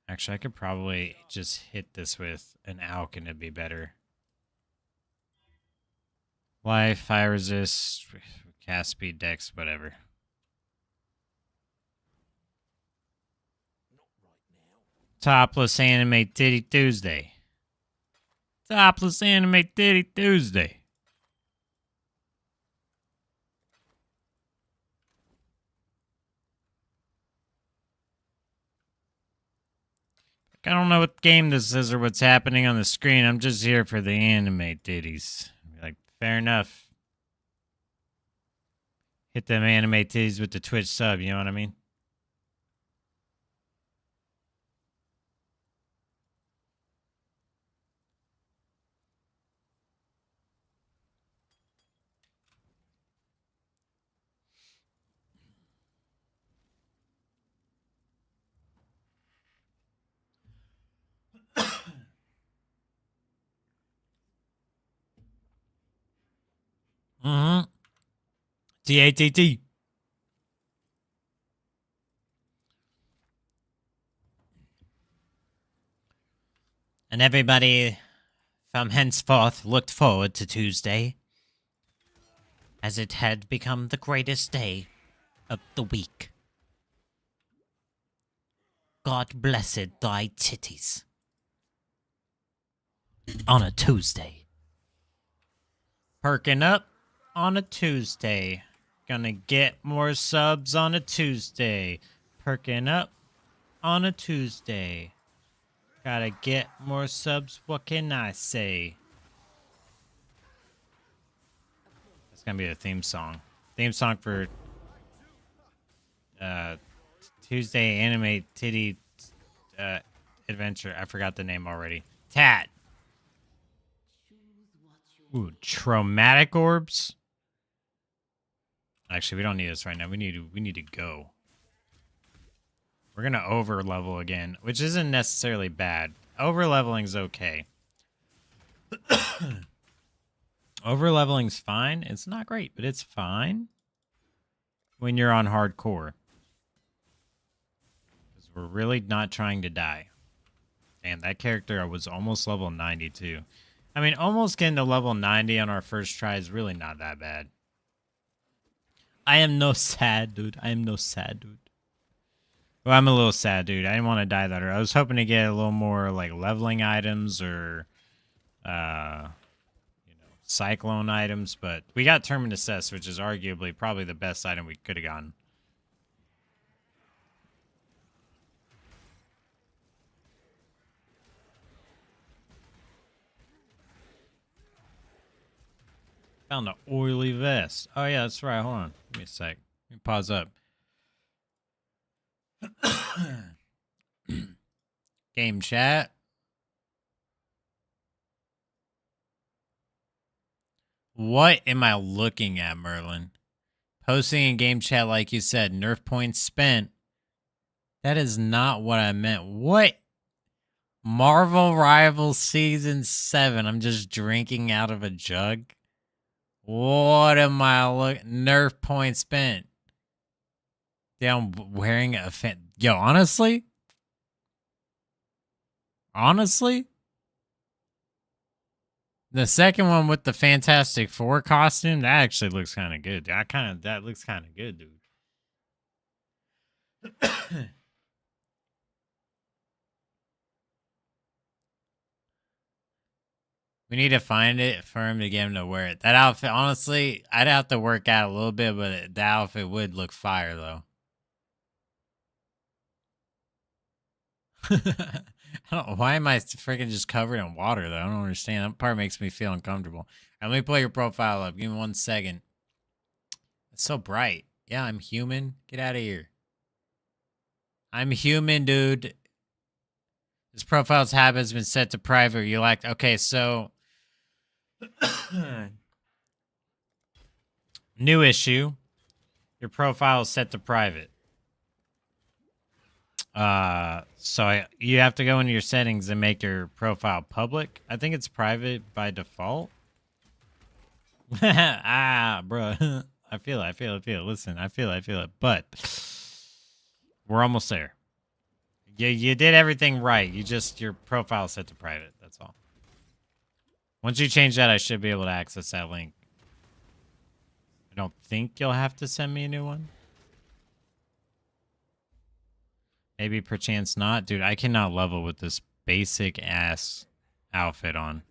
Actually, I could probably just hit this with an alk and it'd be better. Life, fire resist, cast speed, dex, whatever. Topless anime titty Tuesday. Topless anime titty Tuesday. I don't know what game this is or what's happening on the screen. I'm just here for the anime titties. Like, fair enough. Hit them anime titties with the Twitch sub, you know what I mean? Mm-hmm. TATT. And everybody from henceforth looked forward to Tuesday, as it had become the greatest day of the week. God blessed thy titties. On a Tuesday. Perking up on a Tuesday. Gonna get more subs on a Tuesday. Perking up on a Tuesday. Gotta get more subs, what can I say? That's gonna be a theme song. Theme song for Tuesday anime titty adventure. I forgot the name already. Tat. Ooh, traumatic orbs. Actually, we don't need this right now. We need to go. We're gonna over level again, which isn't necessarily bad. Over leveling's okay. Over leveling's fine. It's not great, but it's fine when you're on hardcore. Because we're really not trying to die. And that character was almost level 92. I mean, almost getting to level 90 on our first try is really not that bad. I am no sad, dude. I am no sad, dude. Well, I'm a little sad, dude. I didn't want to die that early. I was hoping to get a little more, like, leveling items or, you know, cyclone items. But we got Terminus S, which is arguably probably the best item we could have gotten. Found an oily vest. Oh, yeah, that's right. Hold on. Give me a sec. Let me pause up. Game chat. What am I looking at, Merlin? Posting in game chat like you said, nerf points spent. That is not what I meant. What? Marvel Rivals Season 7. I'm just drinking out of a jug. What am I looking? Nerf points spent. Yeah, I'm wearing a fan. Yo, honestly? The second one with the Fantastic Four costume, that actually looks kind of good. That looks kind of good, dude. We need to find it for him to get him to wear it. That outfit, honestly, I'd have to work out a little bit, but that outfit would look fire, though. Why am I freaking just covered in water, though? I don't understand. That part makes me feel uncomfortable. Right, let me pull your profile up. Give me 1 second. It's so bright. Yeah, I'm human. Get out of here. I'm human, dude. This profile's habit has been set to private. You like... Okay, so... New issue. Your profile is set to private. So you have to go into your settings and make your profile public. I think it's private by default. Bro. I feel it. Listen, I feel it. But we're almost there. You did everything right. Your profile is set to private. That's all. Once you change that, I should be able to access that link. I don't think you'll have to send me a new one. Maybe perchance not. Dude, I cannot level with this basic ass outfit on.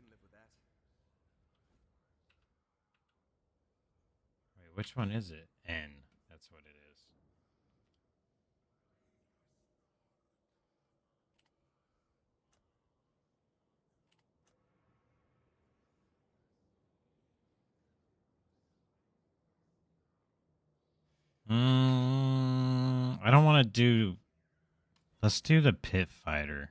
Wait, which one is it? N. That's what it is. I don't want to do... Let's do the pit fighter.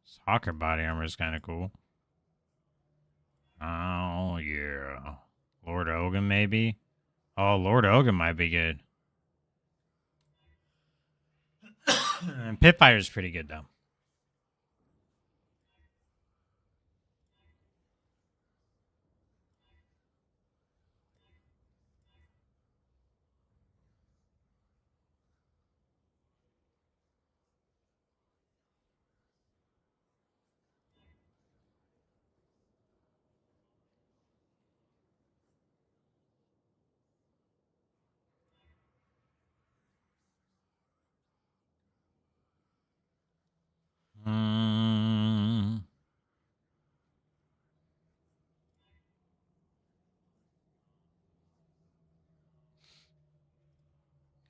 Soccer body armor is kind of cool. Oh, yeah. Lord Ogun, maybe? Oh, Lord Ogun might be good. And pit fighter's pretty good, though.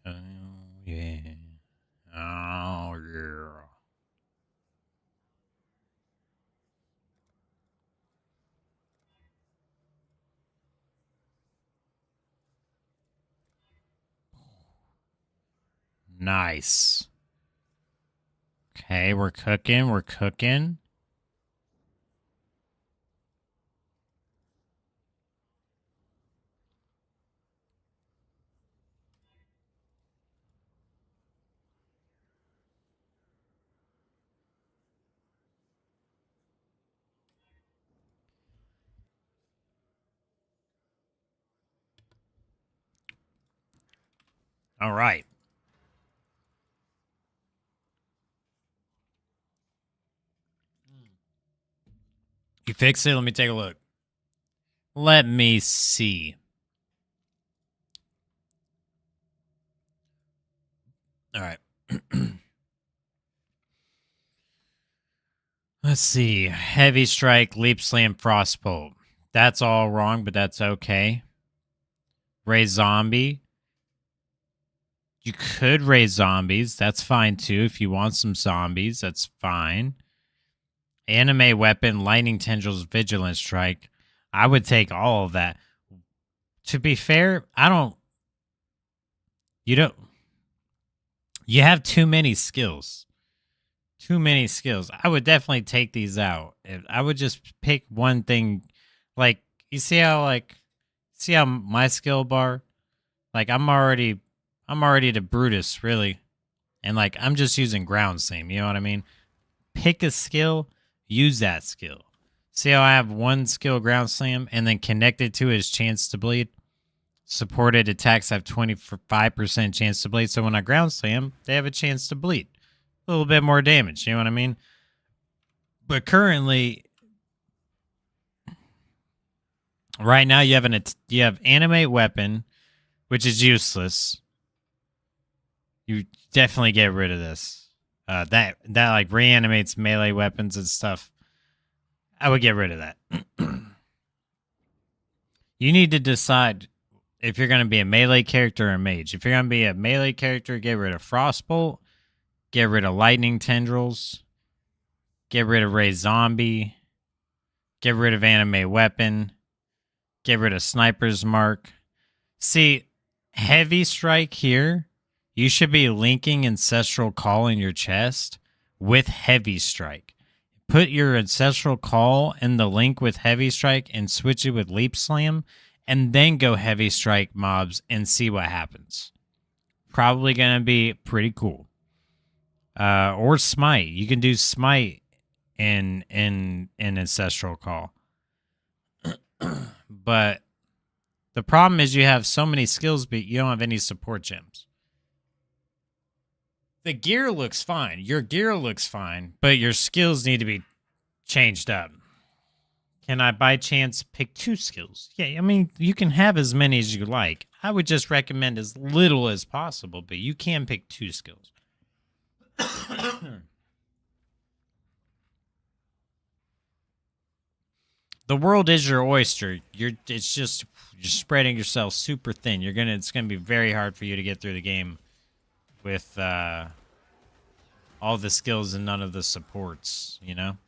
Oh, yeah. Oh, yeah. Nice. Okay, we're cooking. We're cooking. All right. You fix it? Let me take a look. Let me see. All right. Let's see. Heavy strike, leap slam, frostbolt. That's all wrong, but that's okay. Raise zombie. You could raise zombies. That's fine too. If you want some zombies, that's fine. Anime weapon, lightning tendrils, vigilant strike. I would take all of that. To be fair, you have too many skills. Too many skills. I would definitely take these out. I would just pick one thing. Like, you see how my skill bar, like I'm already the Brutus, really. And like I'm just using ground slam, you know what I mean? Pick a skill, use that skill. See how I have one skill ground slam and then connected to his chance to bleed? Supported attacks have 25% chance to bleed. So when I ground slam, they have a chance to bleed. A little bit more damage, you know what I mean? But currently, right now you have animate weapon, which is useless. You definitely get rid of this. That like reanimates melee weapons and stuff. I would get rid of that. You need to decide if you're going to be a melee character or a mage. If you're going to be a melee character, get rid of frostbolt, get rid of lightning tendrils, get rid of Ray Zombie, get rid of anime weapon, get rid of sniper's mark. See, heavy strike here, you should be linking ancestral call in your chest with heavy strike. Put your ancestral call in the link with heavy strike and switch it with leap slam, and then go heavy strike mobs and see what happens. Probably gonna be pretty cool. Or smite. You can do smite in ancestral call. But the problem is you have so many skills, but you don't have any support gems. The gear looks fine. Your gear looks fine, but your skills need to be changed up. Can I, by chance, pick 2 skills? Yeah, I mean, you can have as many as you like. I would just recommend as little as possible, but you can pick 2 skills. The world is your oyster. You're spreading yourself super thin. It's gonna be very hard for you to get through the game with all the skills and none of the supports, you know?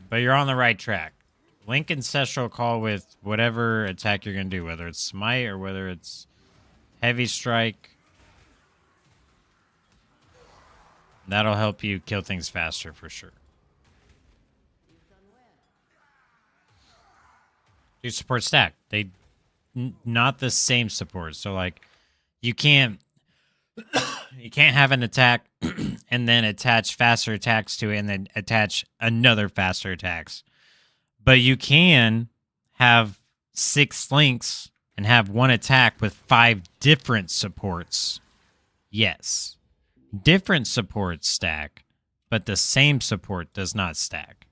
But you're on the right track. Link ancestral call with whatever attack you're going to do, whether it's smite or whether it's heavy strike. That'll help you kill things faster for sure. Do support stack. They not the same support. So like you can't have an attack and then attach faster attacks to it and then attach another faster attacks. But you can have 6 links and have one attack with 5 different supports. Yes. Different supports stack, but the same support does not stack.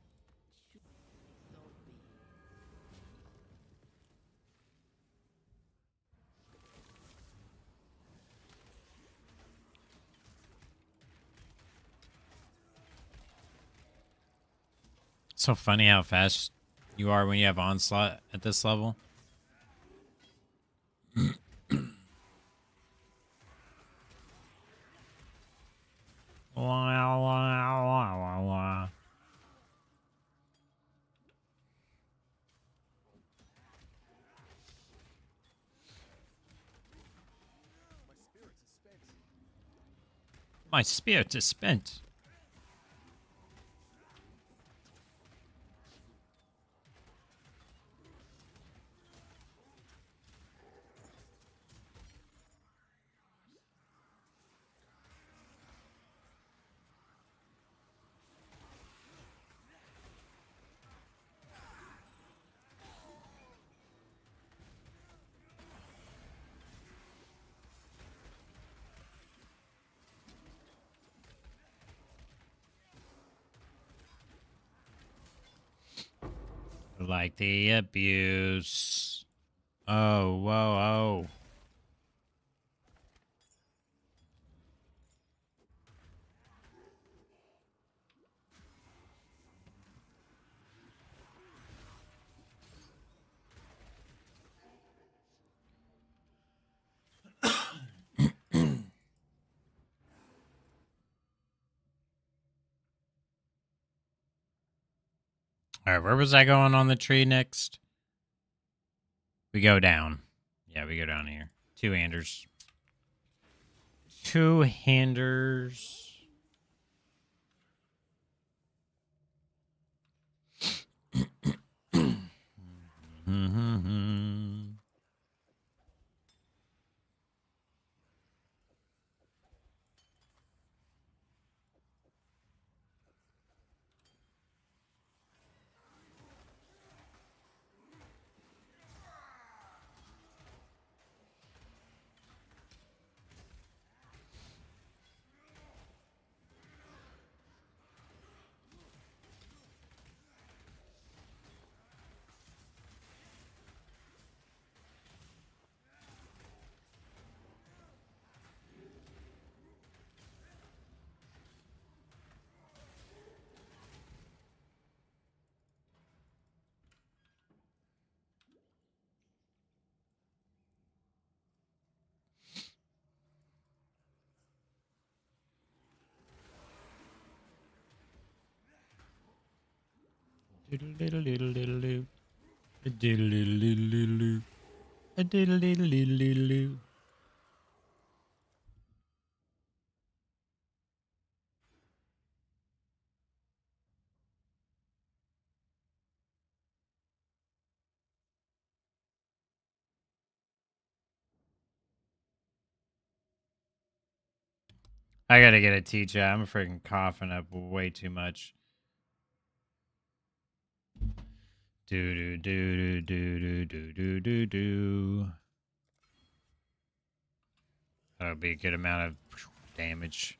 It's so funny how fast you are when you have onslaught at this level. My spirit is spent. Like the abuse. Oh, whoa, oh. Alright, where was I going on the tree next? We go down. Yeah, we go down here. Two-handers. Two-handers. I gotta get a TGI. I'm freaking coughing up way too much. Do do do do do do do do do. That'll be a good amount of damage.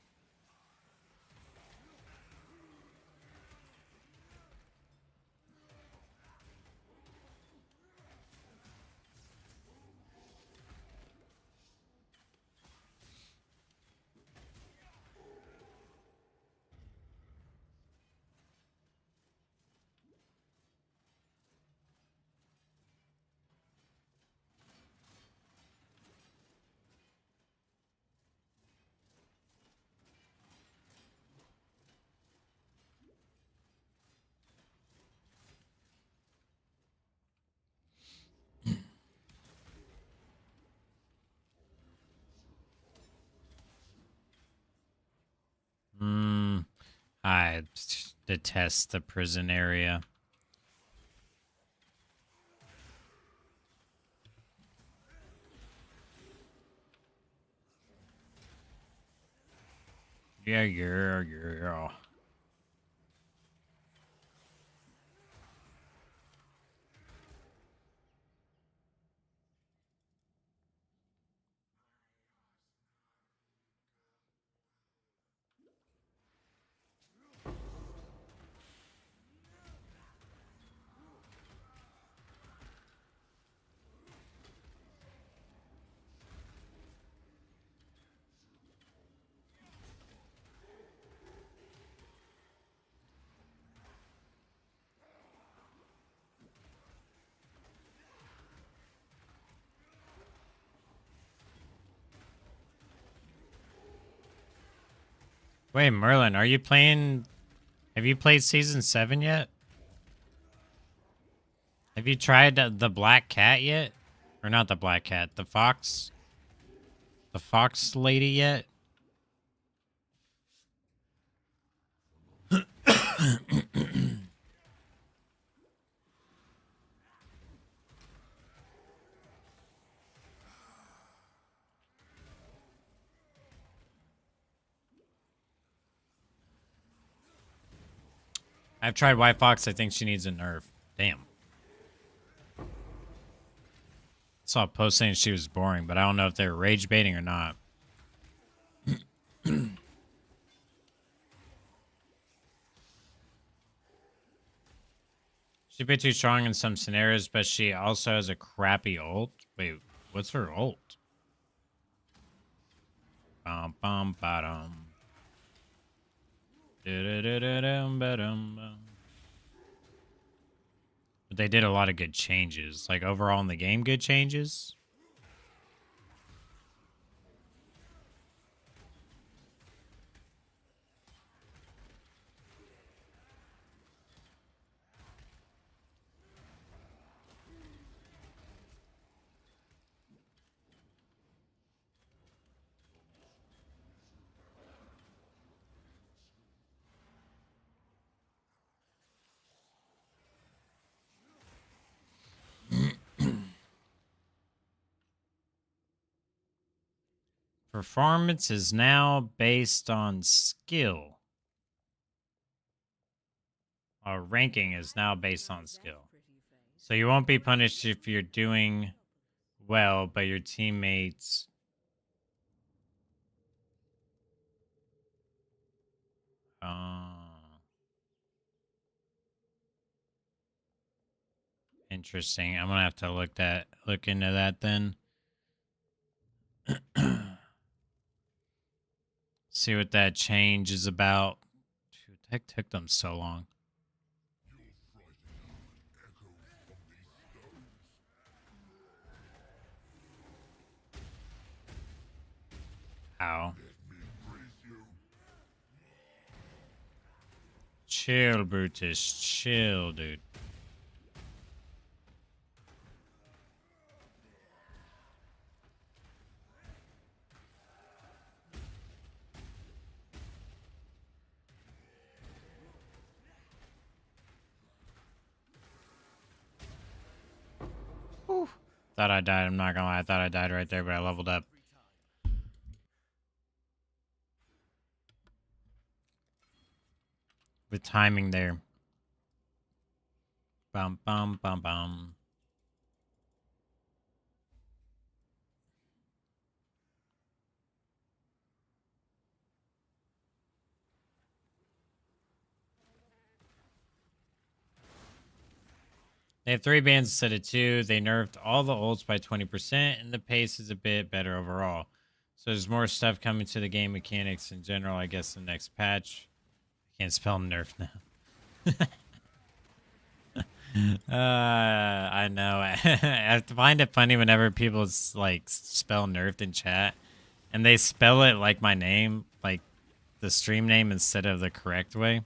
I detest the prison area. Yeah. Wait, Merlin, are you playing... Have you played Season 7 yet? Have you tried the Black Cat yet? Or not the Black Cat, the Fox? The Fox lady yet? I've tried White Fox. I think she needs a nerf. Damn. I saw a post saying she was boring, but I don't know if they're rage baiting or not. She's a bit too strong in some scenarios, but she also has a crappy ult. Wait, what's her ult? Bum bum ba-dum. Ba-dum. But they did a lot of good changes. Like overall in the game, good changes. Performance is now based on skill. Our ranking is now based on skill. So you won't be punished if you're doing well, but your teammates... Interesting. I'm gonna have to look into that then. See what that change is about. Dude, heck took them so long. Ow. Chill, Brutus. Chill, dude. Whew. Thought I died. I'm not gonna lie. I thought I died right there, but I leveled up. The timing there. Bum, bum, bum, bum. They have 3 bans instead of 2. They nerfed all the ults by 20%, and the pace is a bit better overall. So there's more stuff coming to the game mechanics in general, I guess, the next patch. I can't spell nerf now. I know. I find it funny whenever people like spell nerfed in chat, and they spell it like my name, like the stream name instead of the correct way.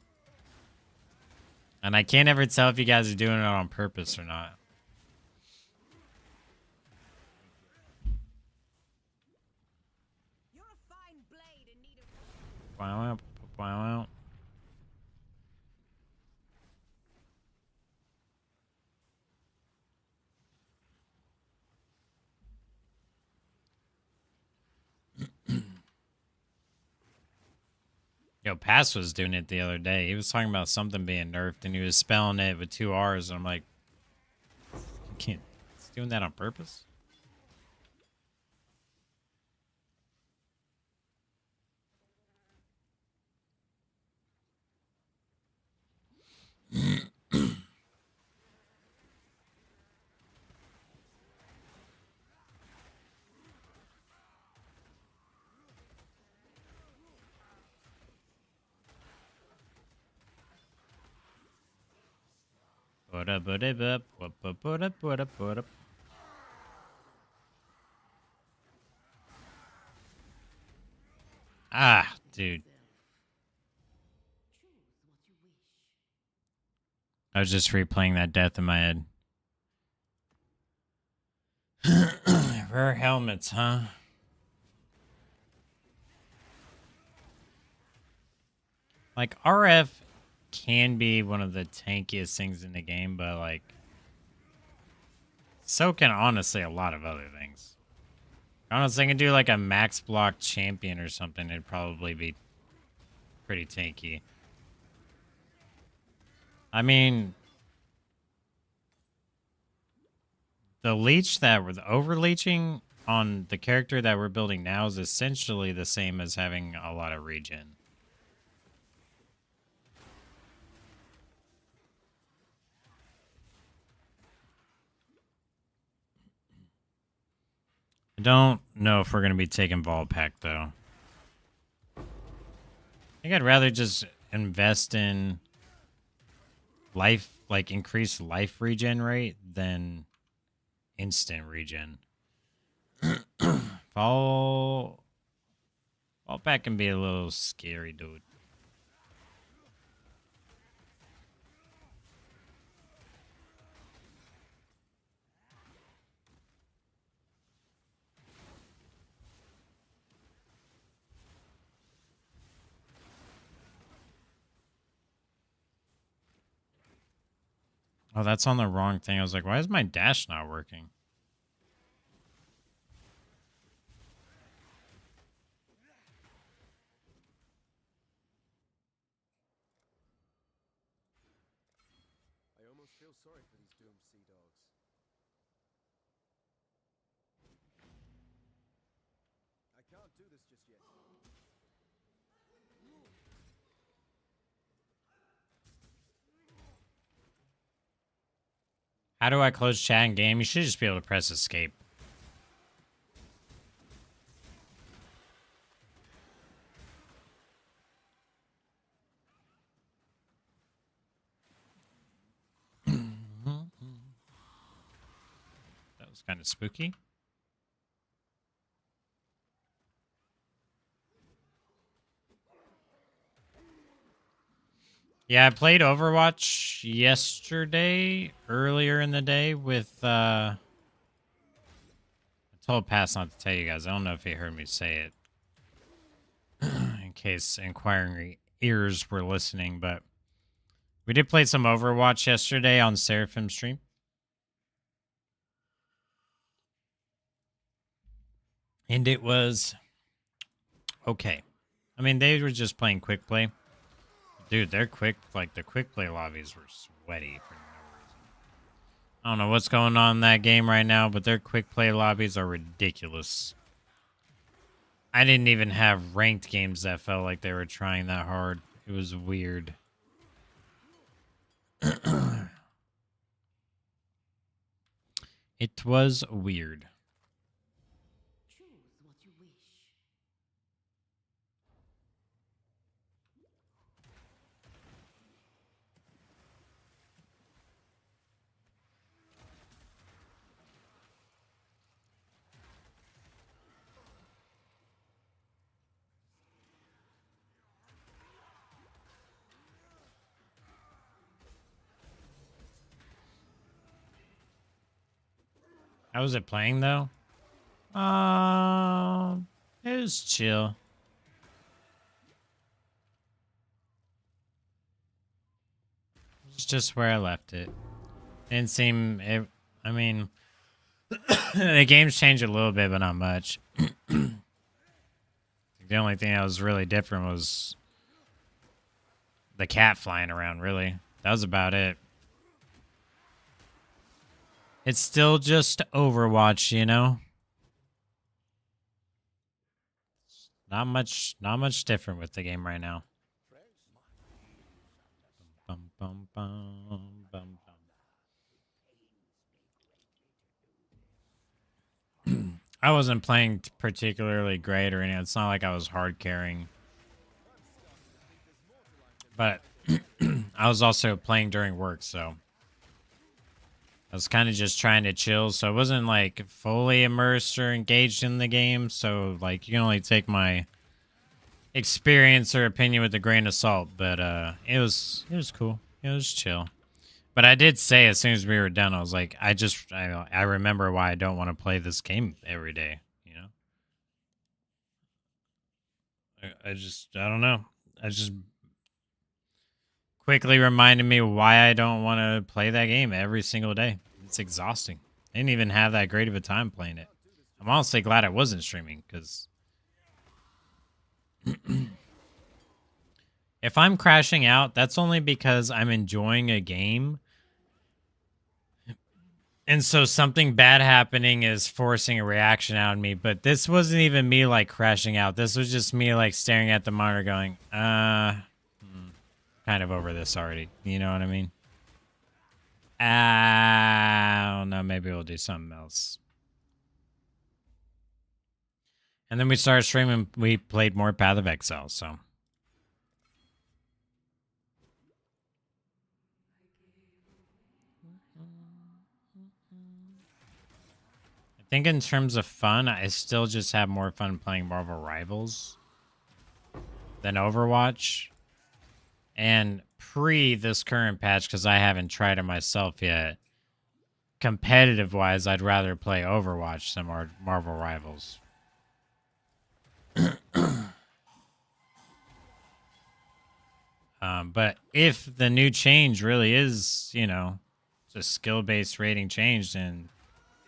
And I can't ever tell if you guys are doing it on purpose or not. You're a fine blade in need of... Wow, wow. Yo, Pass was doing it the other day. He was talking about something being nerfed, and he was spelling it with 2 R's. And I'm like, you can't. He's doing that on purpose? Ah, dude. I was just replaying that death in my head. Rare helmets, huh? Like, RF can be one of the tankiest things in the game, but, like, so can, honestly, a lot of other things. Honestly, I can do, like, a max block champion or something. It'd probably be pretty tanky. I mean, the leech that the overleeching on the character that we're building now is essentially the same as having a lot of regen. I don't know if we're going to be taking Vol Pack, though. I think I'd rather just invest in life, like increased life regen rate than instant regen. Vol Pack can be a little scary, dude. Oh, that's on the wrong thing. I was like, why is my dash not working? I almost feel sorry for these doomed sea dogs. I can't do this just yet. How do I close chat in game? You should just be able to press escape. That was kind of spooky. Yeah, I played Overwatch yesterday, earlier in the day with, I told Pass not to tell you guys. I don't know if he heard me say it. In case inquiring ears were listening, but we did play some Overwatch yesterday on Seraphim stream. And it was okay. I mean, they were just playing quick play. Dude, they're quick, like the quick play lobbies were sweaty for no reason. I don't know what's going on in that game right now, but their quick play lobbies are ridiculous. I didn't even have ranked games that felt like they were trying that hard. It was weird. It was weird. Choose what you wish. How was it playing though? It was chill. It's just where I left it. Didn't seem it. I mean, the game's changed a little bit, but not much. The only thing that was really different was the cat flying around. Really, that was about it. It's still just Overwatch, you know? Not much different with the game right now. Bum, bum, bum, bum, bum. I wasn't playing particularly great or anything. It's not like I was hard carrying. But I was also playing during work, so I was kind of just trying to chill, so I wasn't like fully immersed or engaged in the game. So like you can only take my experience or opinion with a grain of salt. But it was cool. It was chill. But I did say as soon as we were done, I was like, I remember why I don't want to play this game every day. You know, I don't know. I just quickly reminded me why I don't want to play that game every single day. It's exhausting. I didn't even have that great of a time playing it. I'm honestly glad I wasn't streaming because If I'm crashing out, that's only because I'm enjoying a game. And so something bad happening is forcing a reaction out of me. But this wasn't even me like crashing out. This was just me like staring at the monitor going, kind of over this already. You know what I mean? I don't know. Maybe we'll do something else. And then we started streaming. We played more Path of Exile, so. I think in terms of fun, I still just have more fun playing Marvel Rivals than Overwatch. And pre this current patch, because I haven't tried it myself yet, competitive-wise, I'd rather play Overwatch than Marvel Rivals. But if the new change really is, you know, it's a skill-based rating change, then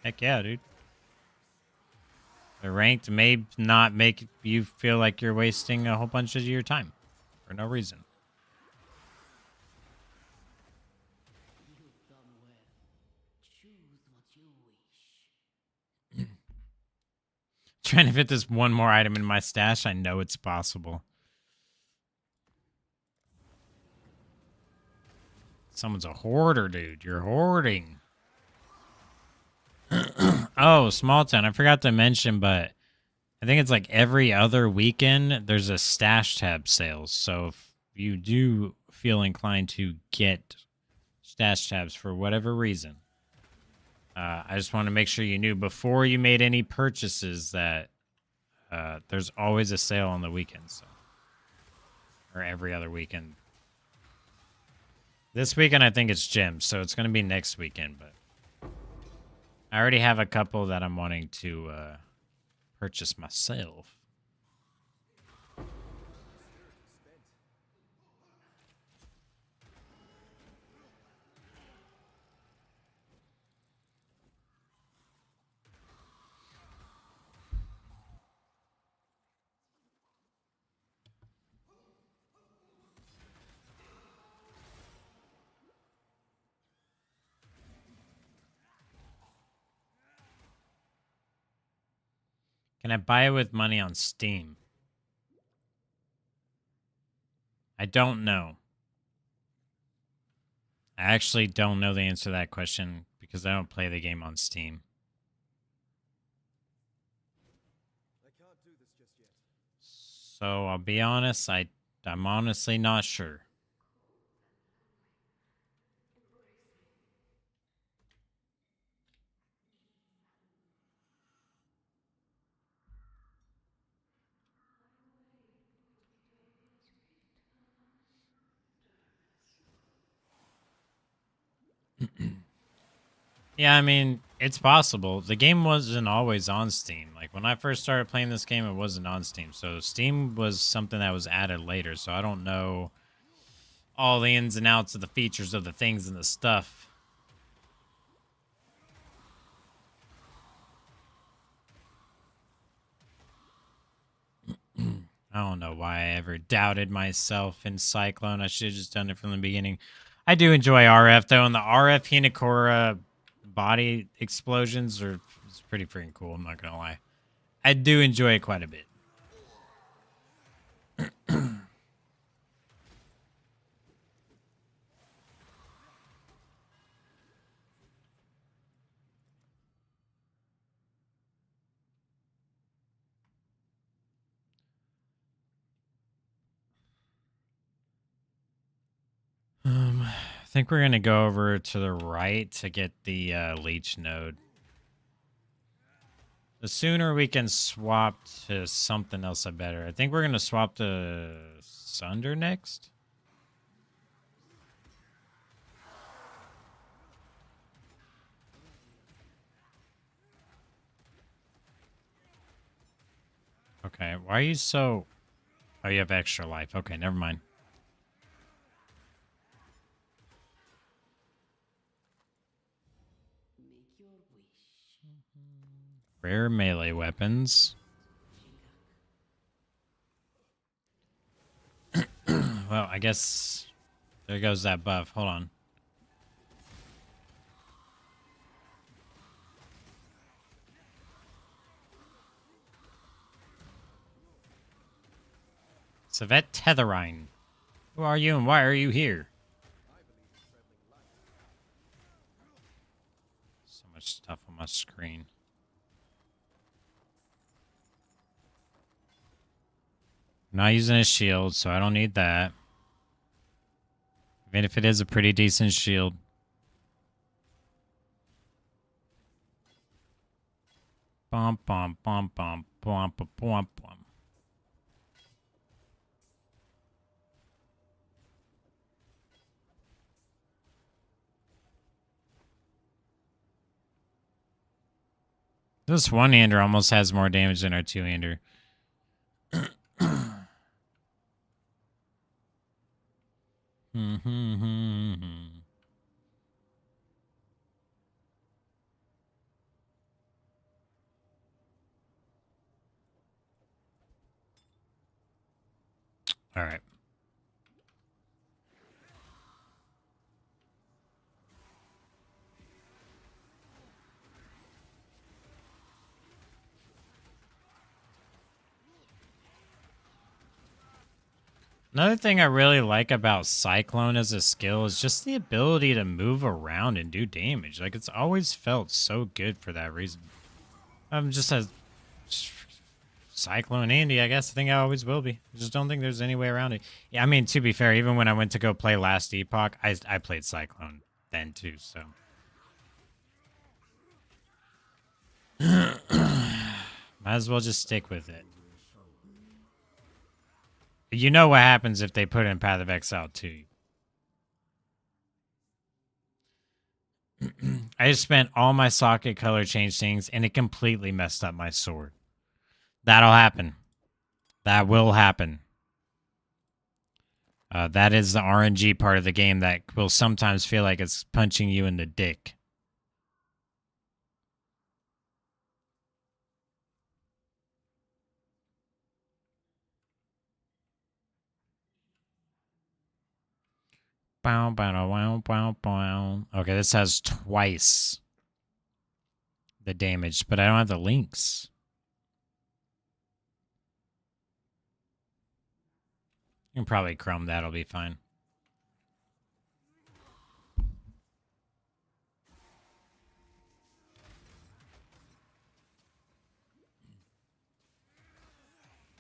heck yeah, dude. The ranked may not make you feel like you're wasting a whole bunch of your time for no reason. You've done well. Choose what you wish. Trying to fit this one more item in my stash, I know it's possible. Someone's a hoarder, dude. You're hoarding. Oh, small town. I forgot to mention, but I think it's like every other weekend there's a stash tab sales. So if you do feel inclined to get stash tabs for whatever reason, I just want to make sure you knew before you made any purchases that there's always a sale on the weekends. So. Or every other weekend. This weekend, I think it's gyms, so it's going to be next weekend, but I already have a couple that I'm wanting to purchase myself. Can I buy it with money on Steam? I don't know. I actually don't know the answer to that question because I don't play the game on Steam. I can't do this just yet. So I'll be honest, I'm honestly not sure. Yeah, I mean, it's possible. The game wasn't always on Steam. Like, when I first started playing this game, it wasn't on Steam. So Steam was something that was added later. So I don't know all the ins and outs of the features of the things and the stuff. I don't know why I ever doubted myself in Cyclone. I should have just done it from the beginning. I do enjoy RF, though, and the RF Hinakura body explosions are it's pretty freaking cool, I'm not gonna lie. I do enjoy it quite a bit. I think we're gonna go over to the right to get the leech node. The sooner we can swap to something else, the better. I think we're gonna swap to Sunder next. Okay, why are you so... Oh, you have extra life. Okay, never mind. Rare melee weapons. Well, I guess there goes that buff. Hold on. Savet Tetherine. Who are you and why are you here? So much stuff on my screen. I'm not using a shield, so I don't need that. Even if it is a pretty decent shield. Bum bum bum bum bum bum bum bum. This one-hander almost has more damage than our two-hander. All right. Another thing I really like about Cyclone as a skill is just the ability to move around and do damage. Like, it's always felt so good for that reason. I'm just a Cyclone Andy, I guess. I think I always will be. I just don't think there's any way around it. Yeah, I mean, to be fair, even when I went to go play Last Epoch, I played Cyclone then too, so. Might as well just stick with it. You know what happens if they put in Path of Exile too. I just spent all my socket color change things and it completely messed up my sword. That'll happen. That will happen. That is the RNG part of the game that will sometimes feel like it's punching you in the dick. Bow, bow, bow, bow, bow. Okay, this has twice the damage, but I don't have the links. You can probably chrome that'll be fine.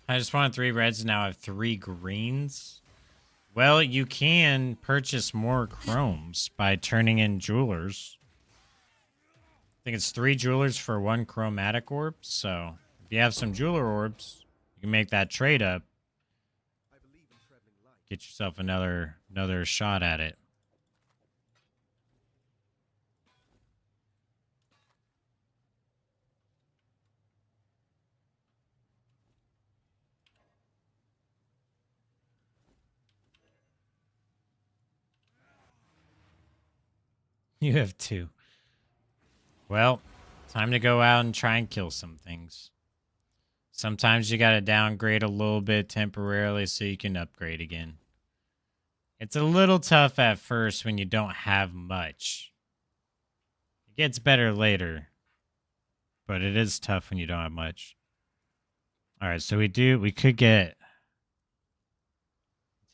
I just wanted 3 reds, now I have 3 greens. Well, you can purchase more chromes by turning in jewelers. I think it's 3 jewelers for 1 chromatic orb. So if you have some jeweler orbs, you can make that trade up. Get yourself another shot at it. You have 2. Well, time to go out and try and kill some things. Sometimes you gotta downgrade a little bit temporarily so you can upgrade again. It's a little tough at first when you don't have much. It gets better later, but it is tough when you don't have much. All right, so we could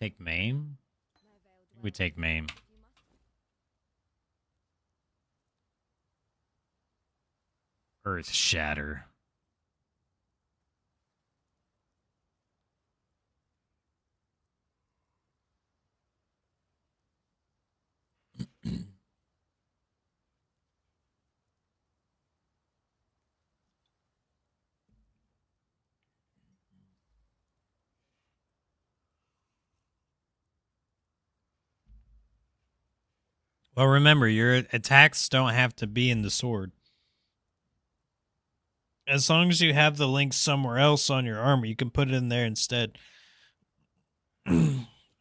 take Maim. We take Maim. Earth Shatter. Well, remember, your attacks don't have to be in the sword. As long as you have the link somewhere else on your armor, you can put it in there instead.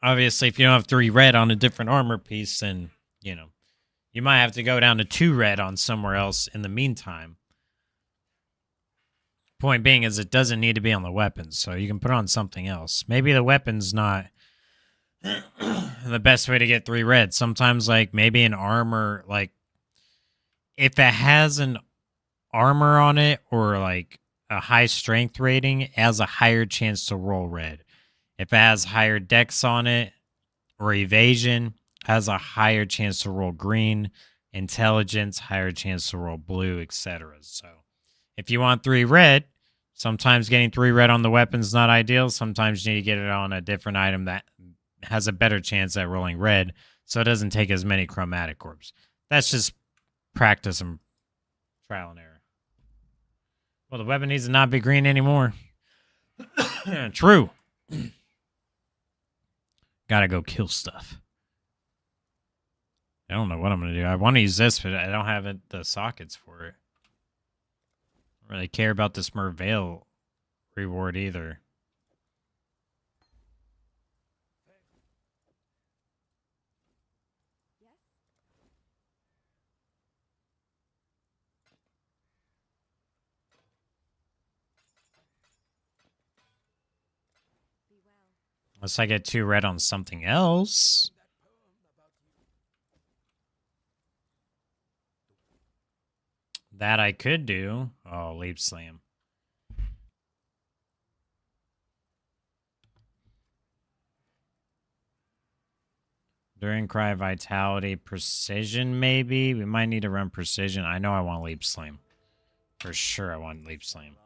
Obviously, if you don't have 3 red on a different armor piece, then, you know, you might have to go down to 2 red on somewhere else in the meantime. Point being is it doesn't need to be on the weapons, so you can put it on something else. Maybe the weapon's not the best way to get 3 red. Sometimes, like, maybe an armor, like, if it has an armor on it or, like, a high strength rating, it has a higher chance to roll red. If it has higher dex on it or evasion, has a higher chance to roll green. Intelligence, higher chance to roll blue, etc. So, if you want 3 red, sometimes getting 3 red on the weapon is not ideal. Sometimes you need to get it on a different item that has a better chance at rolling red, so it doesn't take as many chromatic orbs. That's just practice and trial and error. Well, the weapon needs to not be green anymore. True. Gotta go kill stuff. I don't know what I'm gonna do. I want to use this, but I don't have the sockets for it. I don't really care about this Merveil reward either. Unless I get 2 red on something else. That I could do. Oh, Leap Slam. During Cry of Vitality, Precision maybe? We might need to run Precision. I know I want Leap Slam. For sure I want Leap Slam.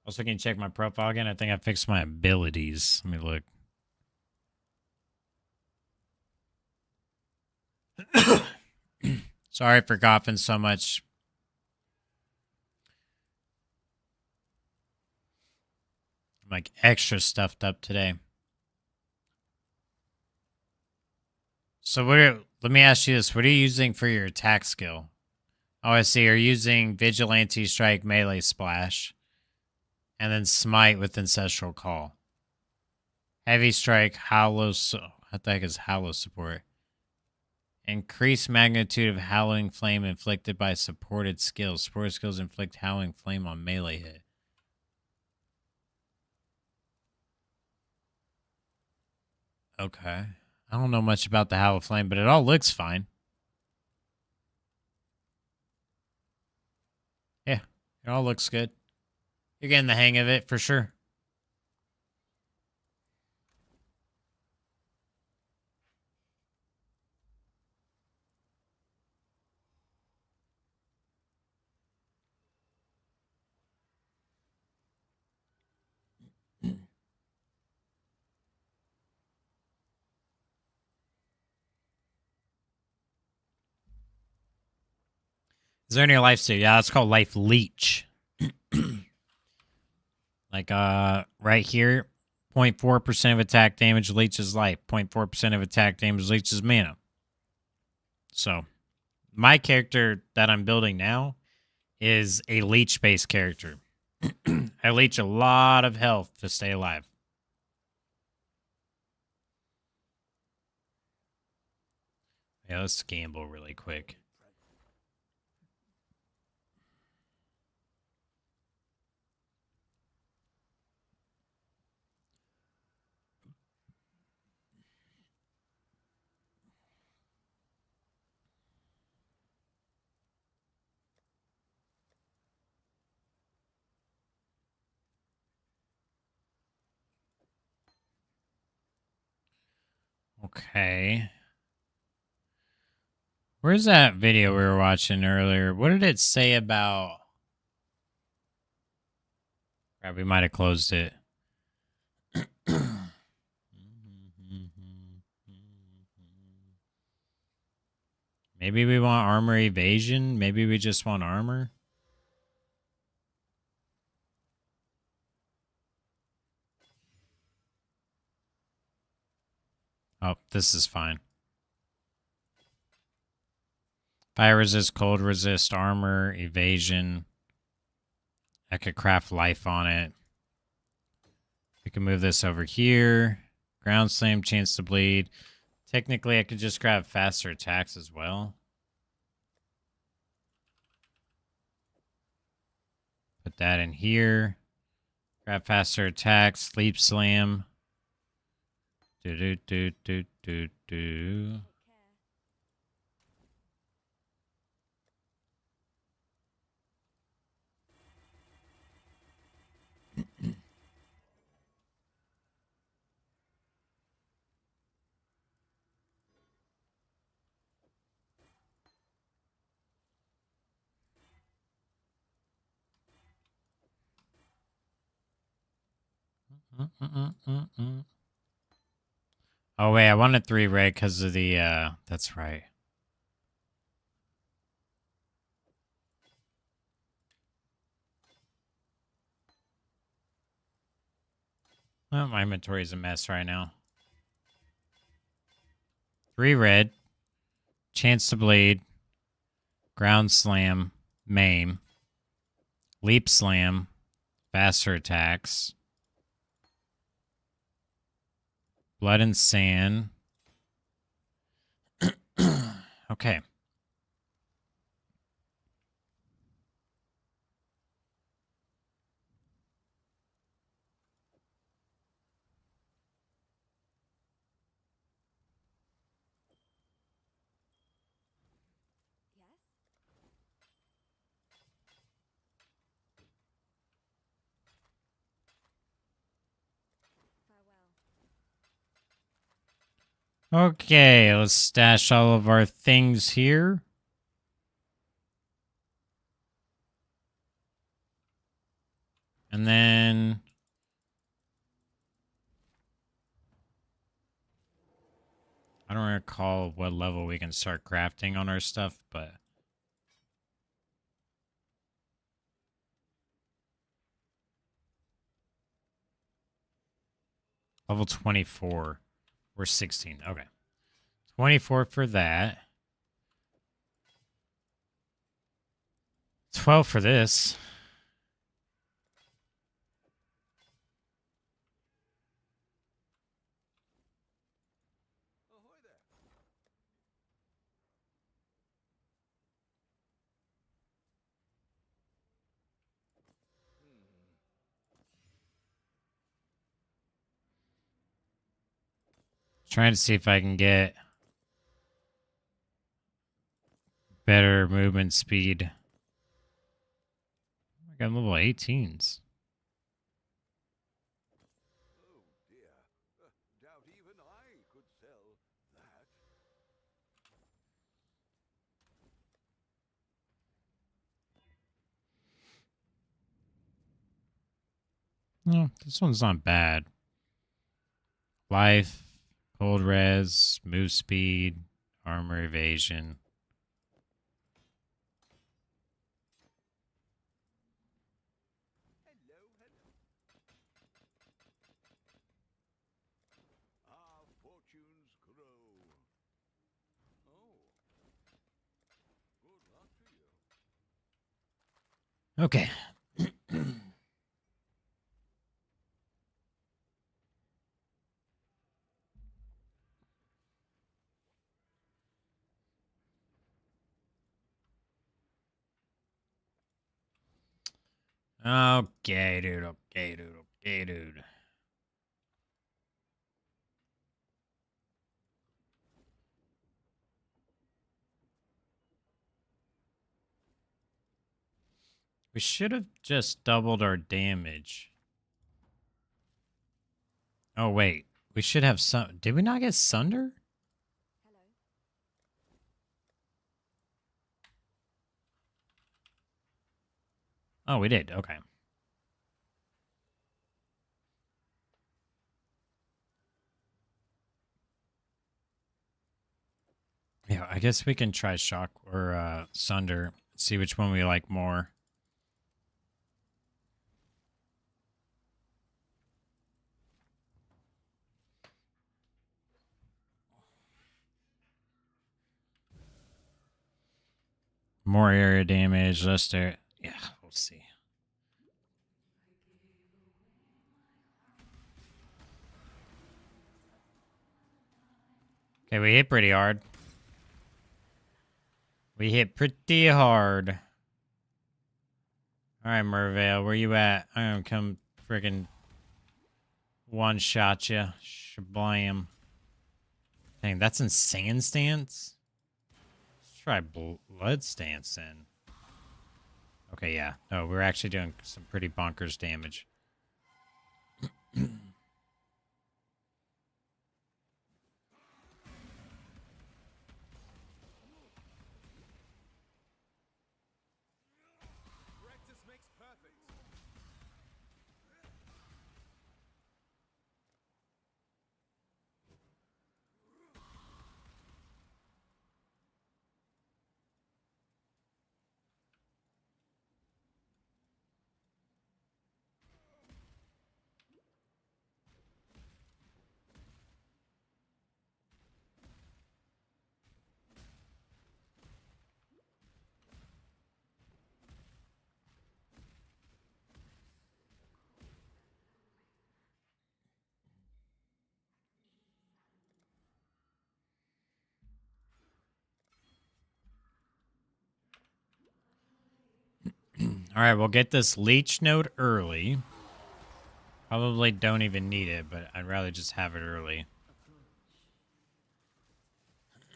Also, can you check my profile again? I think I fixed my abilities. Let me look. Sorry for coughing so much. I'm like extra stuffed up today. So let me ask you this. What are you using for your attack skill? Oh, I see. You're using Vigilante Strike, Melee Splash. And then Smite with Ancestral Call. Heavy Strike, Hollow... What the heck is Hollow support? Increased magnitude of Howling Flame inflicted by supported skills. Supported skills inflict Howling Flame on melee hit. Okay. I don't know much about the Howl of Flame, but it all looks fine. Yeah, it all looks good. You're getting the hang of it for sure. Is there any life steal? Yeah, it's called Life Leech. Like, right here, 0.4% of attack damage leeches life. 0.4% of attack damage leeches mana. So, my character that I'm building now is a leech-based character. I leech a lot of health to stay alive. Yeah, let's gamble really quick. Okay. Where's that video we were watching earlier? What did it say about... Crap, we might have closed it. Maybe we want armor evasion? Maybe we just want armor? Oh, this is fine. Fire resist, cold resist, armor, evasion. I could craft life on it. We can move this over here. Ground slam, chance to bleed. Technically, I could just grab faster attacks as well. Put that in here. Grab faster attack, sleep slam. Do do do do do do. Oh wait, I wanted 3 red because of the that's right. Well, my inventory is a mess right now. 3 red. Chance to bleed. Ground slam. Maim. Leap slam. Faster attacks. Blood and sand. Okay. Okay, let's stash all of our things here. And then I don't recall what level we can start crafting on our stuff, but level 24. We're 16. Okay. 24 for that. 12 for this. Trying to see if I can get better movement speed. I got level 18s. No, this one's not bad. Life, cold res, move speed, armor evasion. Okay. Okay, dude. Okay, dude. Okay, dude. We should have just doubled our damage. Oh, wait. We should have some. Did we not get Sunder? Oh, we did. Okay. Yeah, I guess we can try Shock or Sunder. See which one we like more. More area damage, less there. Yeah, we'll see. Okay, we hit pretty hard. We hit pretty hard. All right, Mervale, where you at? I'm gonna come friggin' one-shot you. Shablam. Dang, that's in Sand Stance? Let's try Blood Stance then. Okay, yeah. No, we're actually doing some pretty bonkers damage. Practice makes perfect. All right, we'll get this leech node early. Probably don't even need it, but I'd rather just have it early.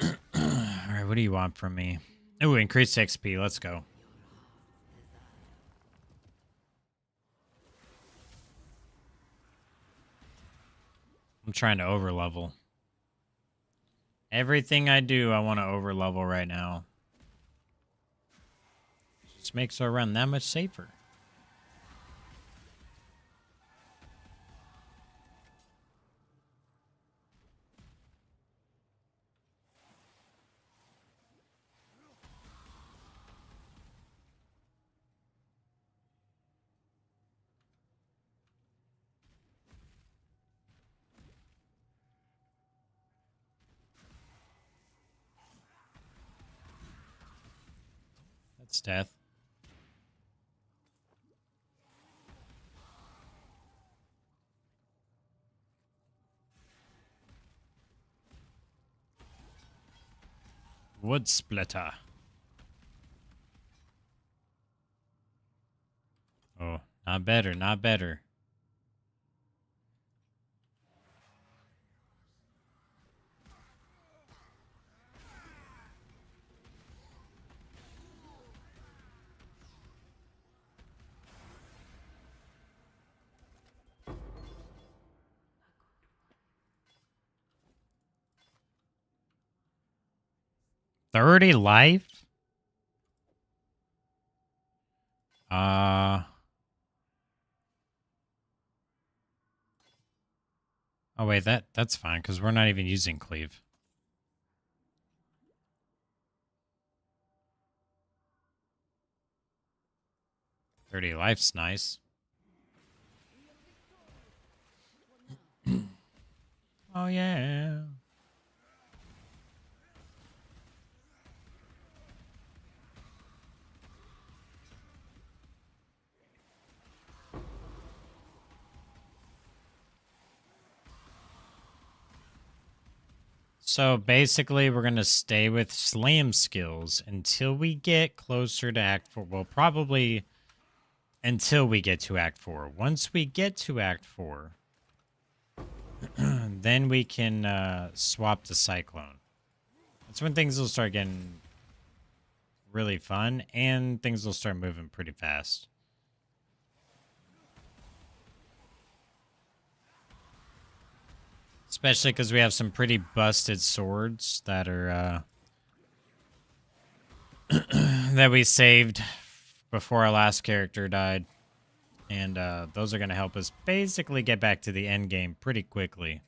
All right, what do you want from me? Ooh, increased XP. Let's go. I'm trying to overlevel. Everything I do, I want to overlevel right now. Just makes our run that much safer. That's death. Wood splitter. Oh, not better, not better. $30 life? Oh wait, that's fine because we're not even using cleave. $30 life's nice. Oh yeah. So basically, we're going to stay with slam skills until we get closer to Act 4. Well, probably until we get to Act 4. Once we get to Act 4, then we can swap to Cyclone. That's when things will start getting really fun, and things will start moving pretty fast. Especially because we have some pretty busted swords that are that we saved before our last character died. And those are going to help us basically get back to the end game pretty quickly.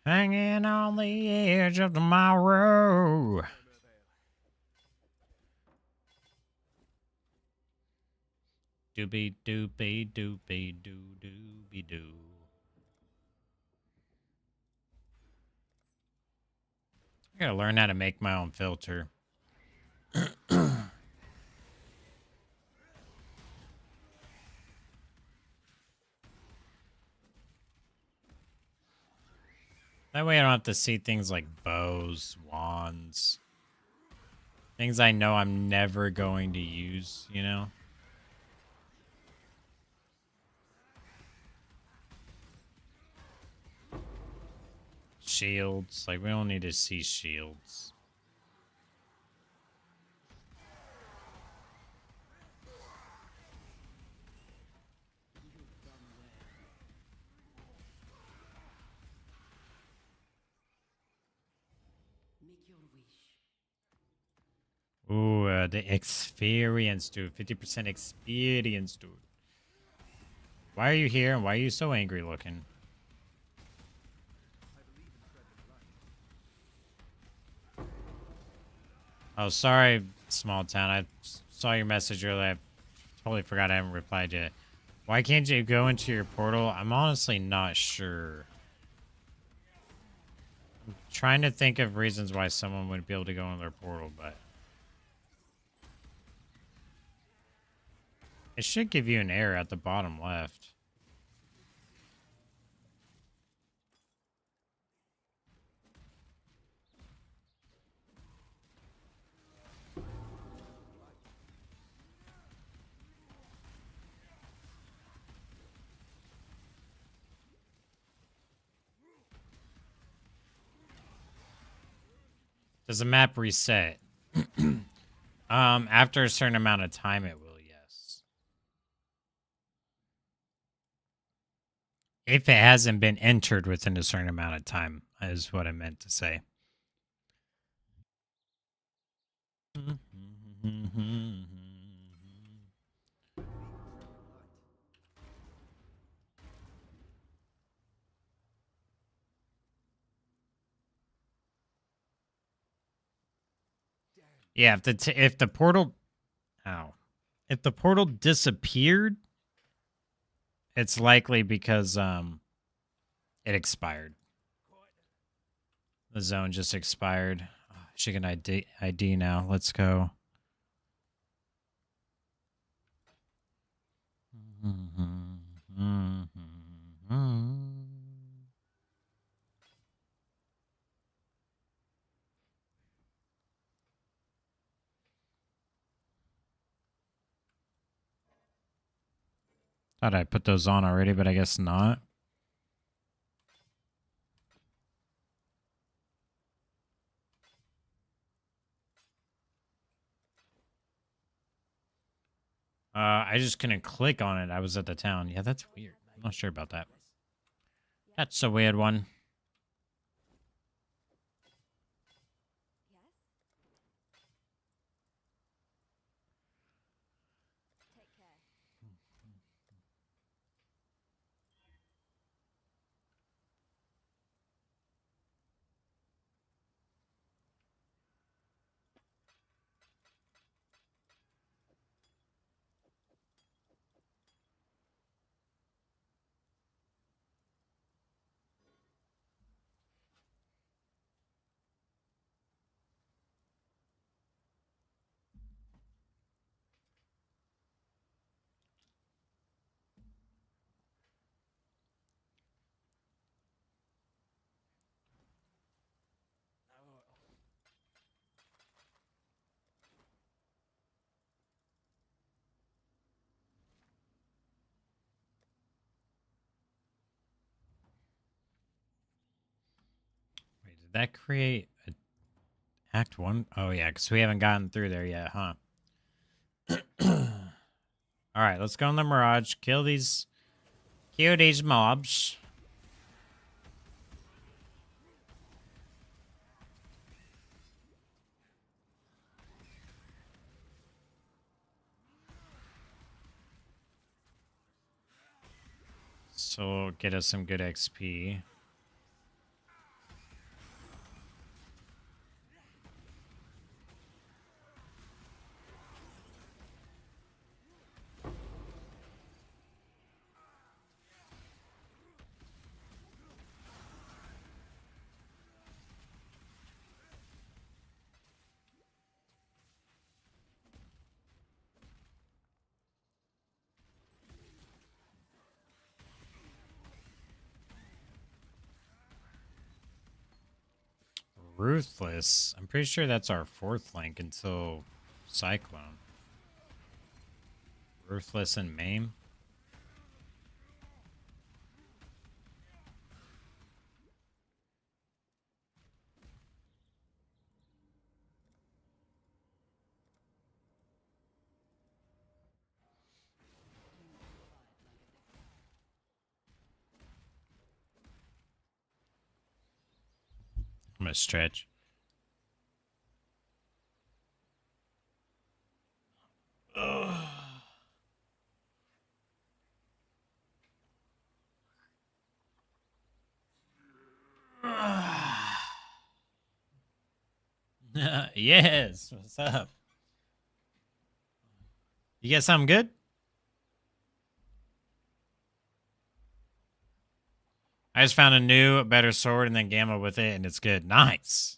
Hanging on the edge of tomorrow. Doobie doobie doobie doo doobie doo. I gotta learn how to make my own filter. That way I don't have to see things like bows, wands. Things I know I'm never going to use, you know? Shields. Like, we don't need to see shields. Ooh, the experience, dude. 50% experience, dude. Why are you here and why are you so angry looking? Oh, sorry, small town. I saw your message earlier. I totally forgot I haven't replied yet. Why can't you go into your portal? I'm honestly not sure. I'm trying to think of reasons why someone would be able to go in their portal, but... it should give you an error at the bottom left. Does the map reset? After a certain amount of time, it will, yes. If it hasn't been entered within a certain amount of time, is what I meant to say. Yeah, if the portal, if the portal disappeared, it's likely because it expired. The zone just expired. Oh, she can ID now. Let's go. Thought I put those on already, but I guess not. I just couldn't click on it. I was at the town. Yeah, that's weird. I'm not sure about that. That's a weird one. Wait, did that create a Act 1? Oh, yeah, because we haven't gotten through there yet, huh? All right, let's go in the Mirage. Kill these mobs. So get us some good XP. Ruthless. I'm pretty sure that's our 4th link until Cyclone. Ruthless and Maim. I'm gonna stretch. Yes, what's up? You get something good? I just found a new, better sword and then gamma with it, and it's good. Nice.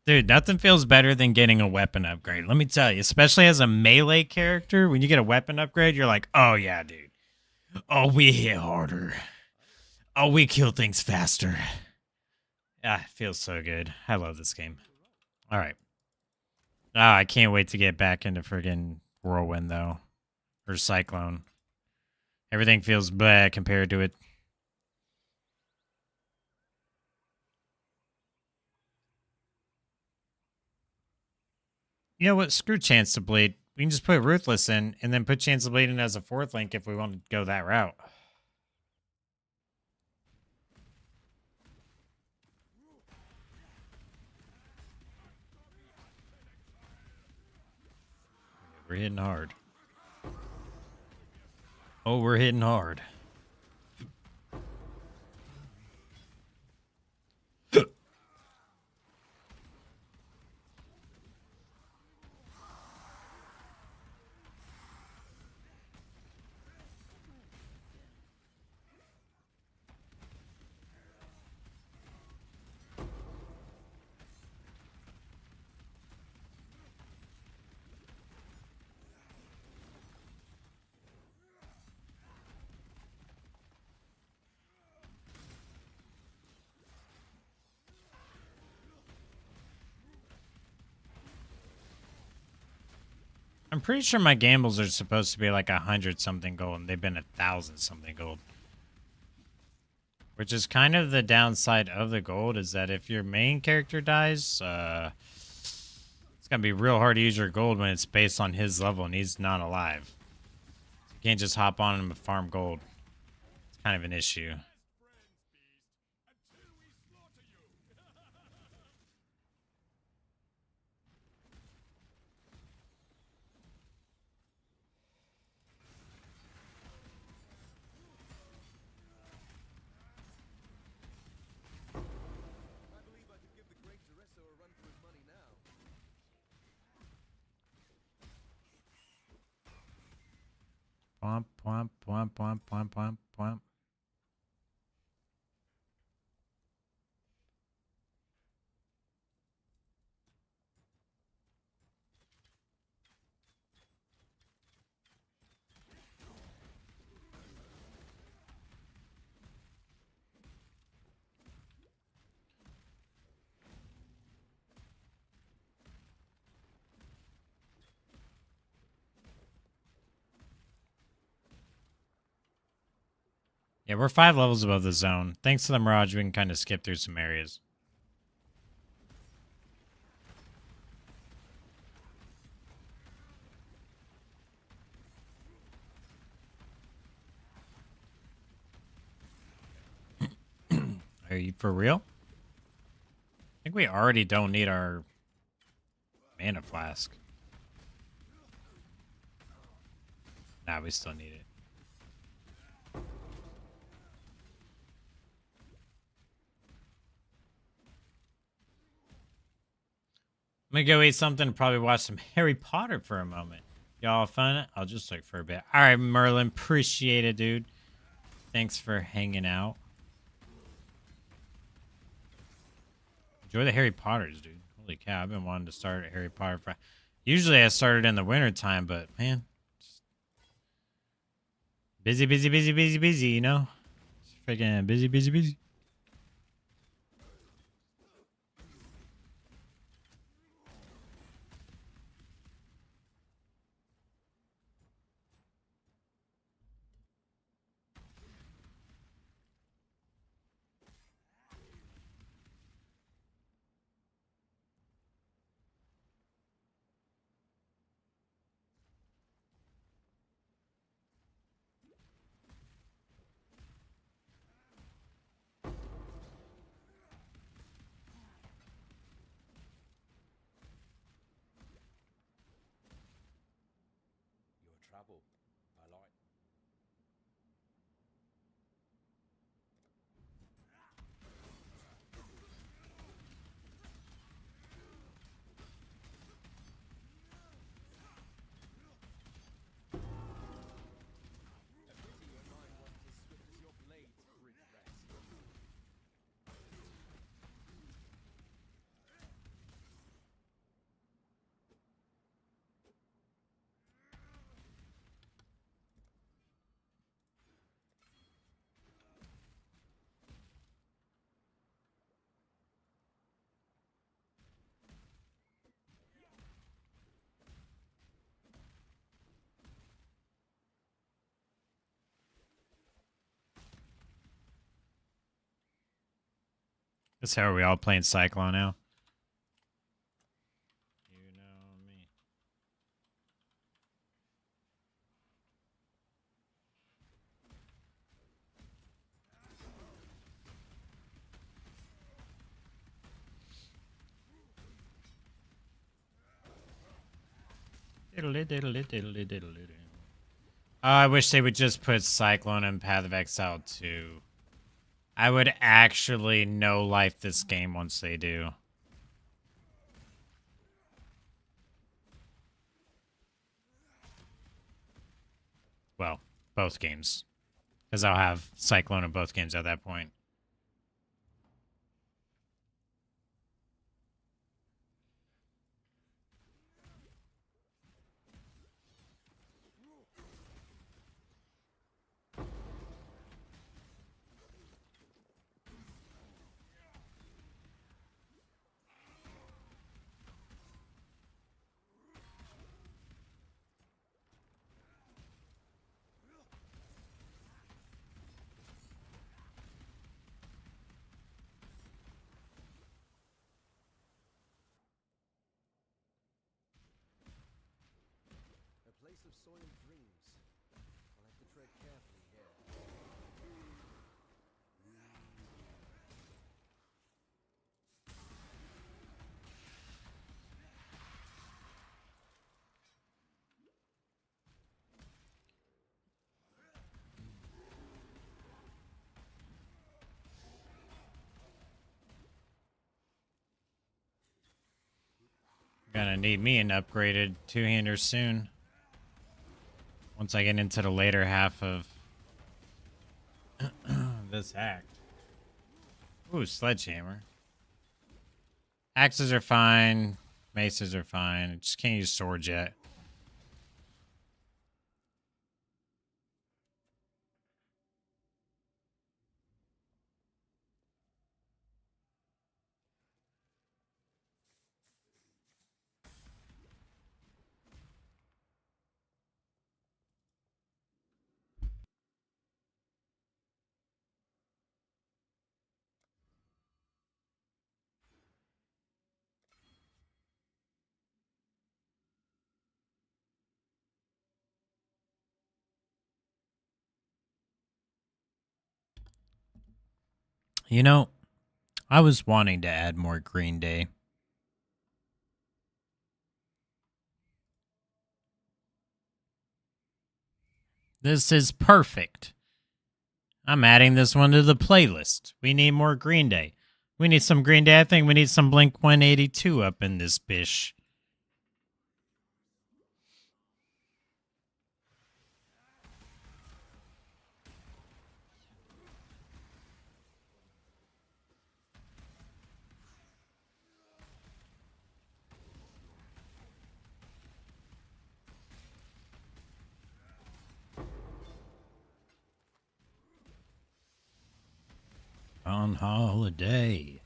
Dude, nothing feels better than getting a weapon upgrade. Let me tell you, especially as a melee character, when you get a weapon upgrade, you're like, oh yeah, dude. Oh, we hit harder. Oh, we kill things faster. Ah, it feels so good. I love this game. All right. Ah, I can't wait to get back into friggin' Whirlwind, though. Or Cyclone. Everything feels bad compared to it. You know what? Screw Chance to Bleed. We can just put Ruthless in and then put Chance to Bleed in as a 4th link if we want to go that route. We're hitting hard. Oh, we're hitting hard. I'm pretty sure my gambles are supposed to be like 100 something gold, and they've been 1,000 something gold. Which is kind of the downside of the gold, is that if your main character dies, it's gonna be real hard to use your gold when it's based on his level and he's not alive. You can't just hop on him and farm gold. It's kind of an issue. Womp, womp, womp, womp, womp, womp, womp. Yeah, we're 5 levels above the zone. Thanks to the Mirage, we can kind of skip through some areas. Are you for real? I think we already don't need our mana flask. Nah, we still need it. I'm gonna go eat something and probably watch some Harry Potter for a moment. Y'all fun? I'll just look for a bit. All right, Merlin. Appreciate it, dude. Thanks for hanging out. Enjoy the Harry Potters, dude. Holy cow, I've been wanting to start a Harry Potter. Usually I started in the winter time, but man, Busy, busy, busy, busy, busy, you know? Freaking busy, busy, busy. Your trouble. I like. That's how are we all playing Cyclone now? You know me. Diddly diddly diddly diddly. I wish they would just put Cyclone and Path of Exile 2. I would actually no life this game once they do. Well, both games. Because I'll have Cyclone in both games at that point. A place of soiled dreams. I'll have to tread carefully here. Gonna need me an upgraded two-hander soon. Once I get into the later half of this act. Ooh, sledgehammer. Axes are fine. Maces are fine. I just can't use swords yet. You know, I was wanting to add more Green Day. This is perfect. I'm adding this one to the playlist. We need more Green Day. We need some Green Day. I think we need some Blink 182 up in this bish. on holiday.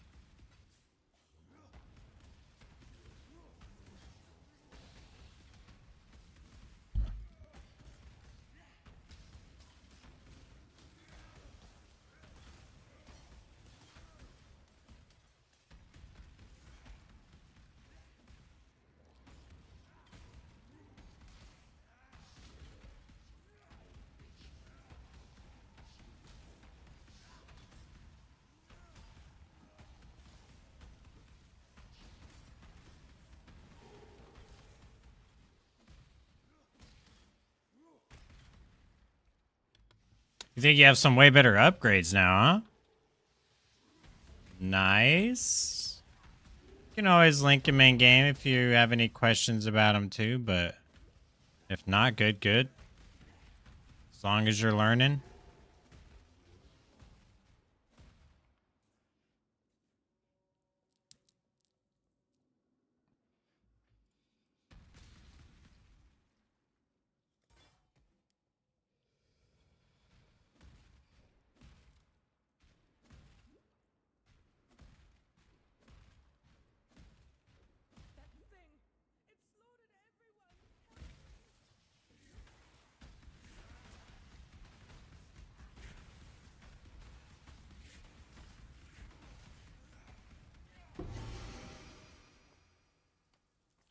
You think you have some way better upgrades now, huh? Nice. You can always link him in game if you have any questions about him too, but if not, good. As long as you're learning.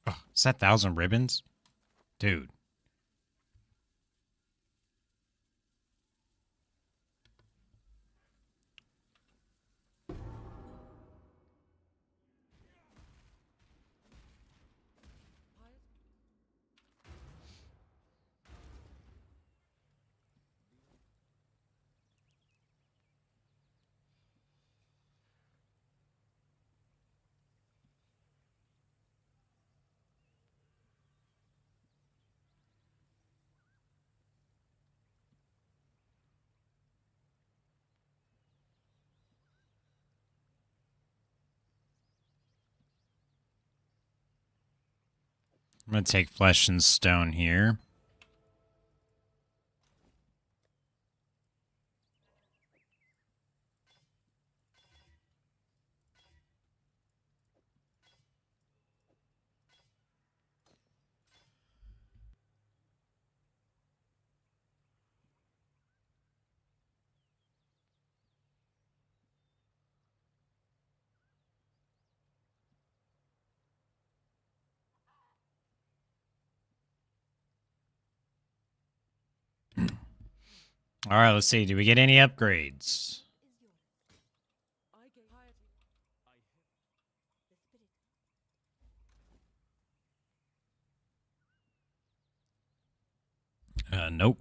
Oh, is that 1,000 ribbons? Dude. I'm going to take flesh and stone here. All right, let's see. Do we get any upgrades? Nope.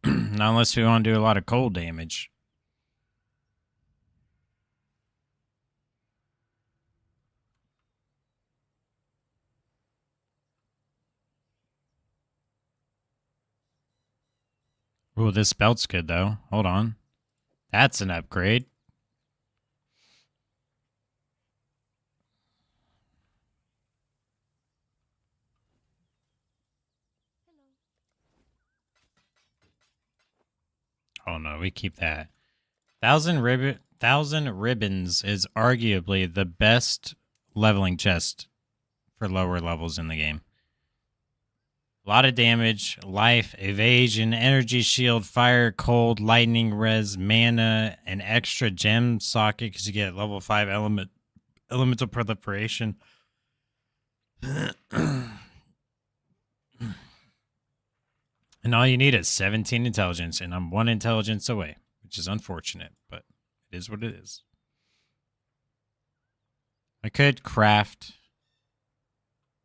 Not unless we want to do a lot of cold damage. Ooh, this belt's good, though. Hold on. That's an upgrade. Oh, no, we keep that. 1,000 ribbons is arguably the best leveling chest for lower levels in the game. A lot of damage, life, evasion, energy shield, fire, cold, lightning, res, mana, an extra gem socket because you get level 5 elemental proliferation. And all you need is 17 intelligence, and I'm 1 intelligence away, which is unfortunate, but it is what it is. I could craft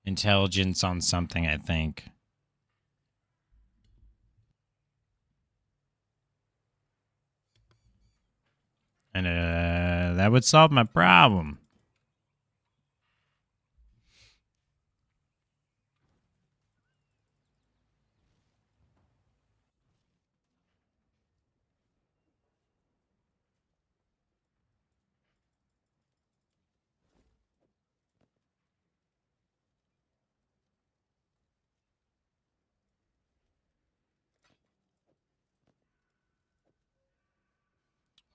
intelligence on something, I think. And that would solve my problem.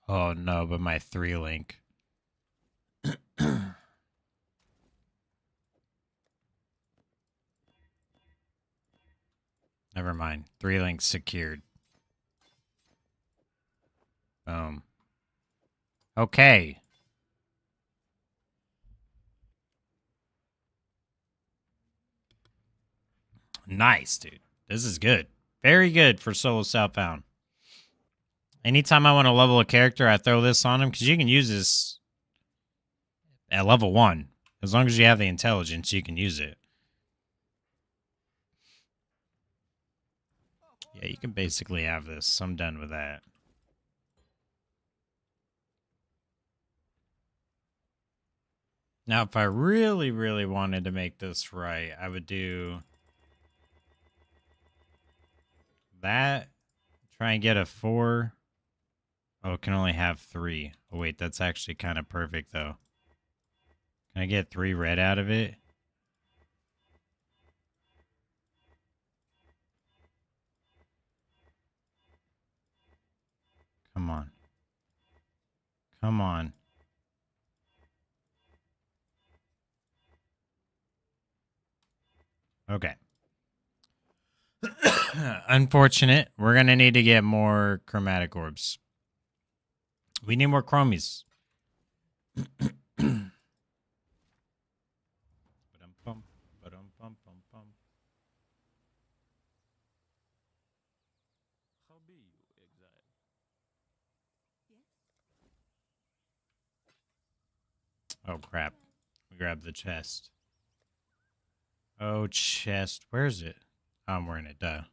Oh no, but my 3-link. Never mind. 3-link secured. Boom. Okay. Nice, dude. This is good. Very good for solo southbound. Anytime I want to level a character, I throw this on him because you can use this at level 1. As long as you have the intelligence, you can use it. Yeah, you can basically have this. I'm done with that. Now, if I really, really wanted to make this right, I would do that. Try and get a 4. Oh, it can only have 3. Oh, wait, that's actually kind of perfect, though. Can I get 3 red out of it? Come on. Come on. Okay. Unfortunate. We're going to need to get more chromatic orbs. We need more chromies. How be you, exile? Oh, crap. We grabbed the chest. Oh, chest. Where is it? Oh, I'm wearing it. Duh.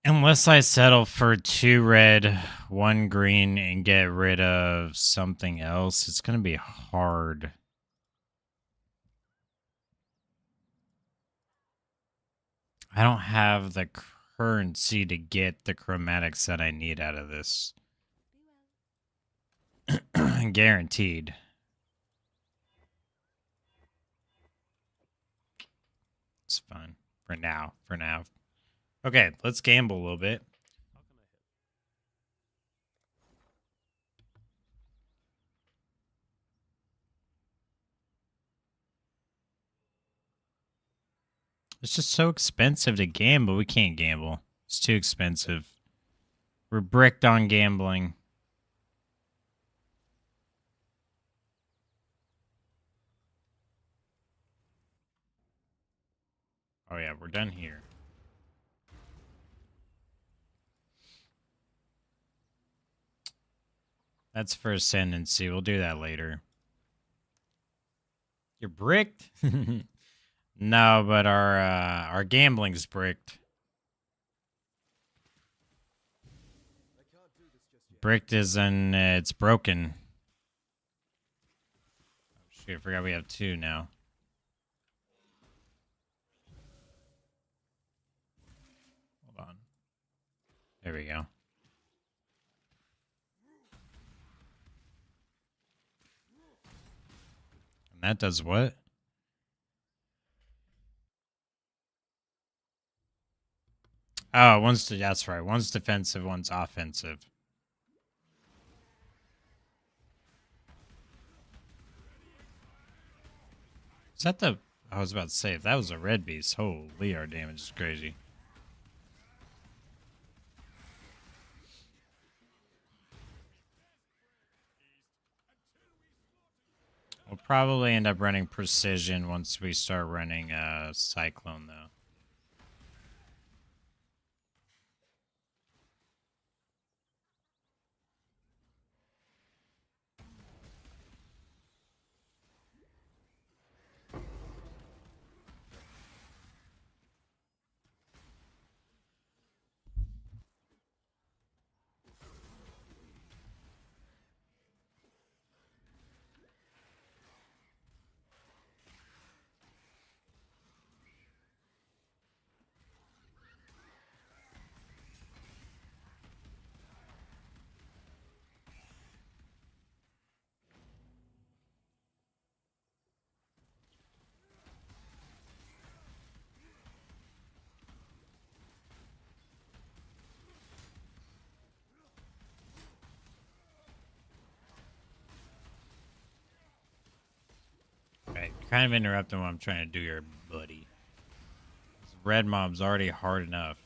Unless I settle for 2 red, 1 green, and get rid of something else, it's going to be hard. I don't have the currency to get the chromatics that I need out of this. Guaranteed. It's fine. For now. For now. Okay, let's gamble a little bit. It's just so expensive to gamble. We can't gamble. It's too expensive. We're bricked on gambling. Oh yeah, we're done here. That's for ascendancy. We'll do that later. You're bricked? No, but our gambling's bricked. Bricked is in it's broken. Oh, shoot, I forgot we have 2 now. Hold on. There we go. And that does what? Oh, that's right. One's defensive, one's offensive. Is that the... I was about to say, if that was a red beast, holy, our damage is crazy. We'll probably end up running precision once we start running cyclone, though. kind of interrupting what I'm trying to do here, buddy. This red mob's already hard enough.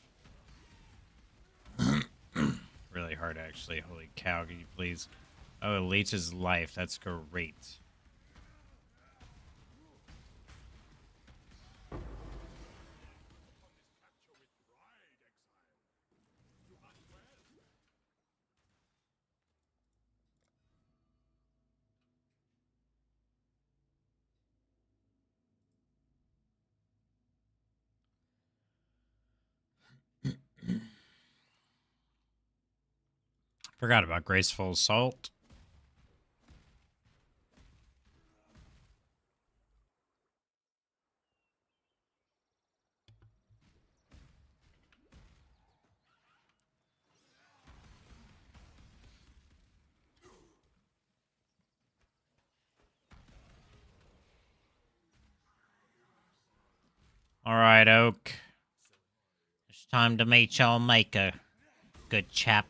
Really hard, actually. Holy cow, can you please? Oh, it leeches life. That's great. Forgot about Graceful Assault. Alright, Oak. It's time to meet your maker, good chap.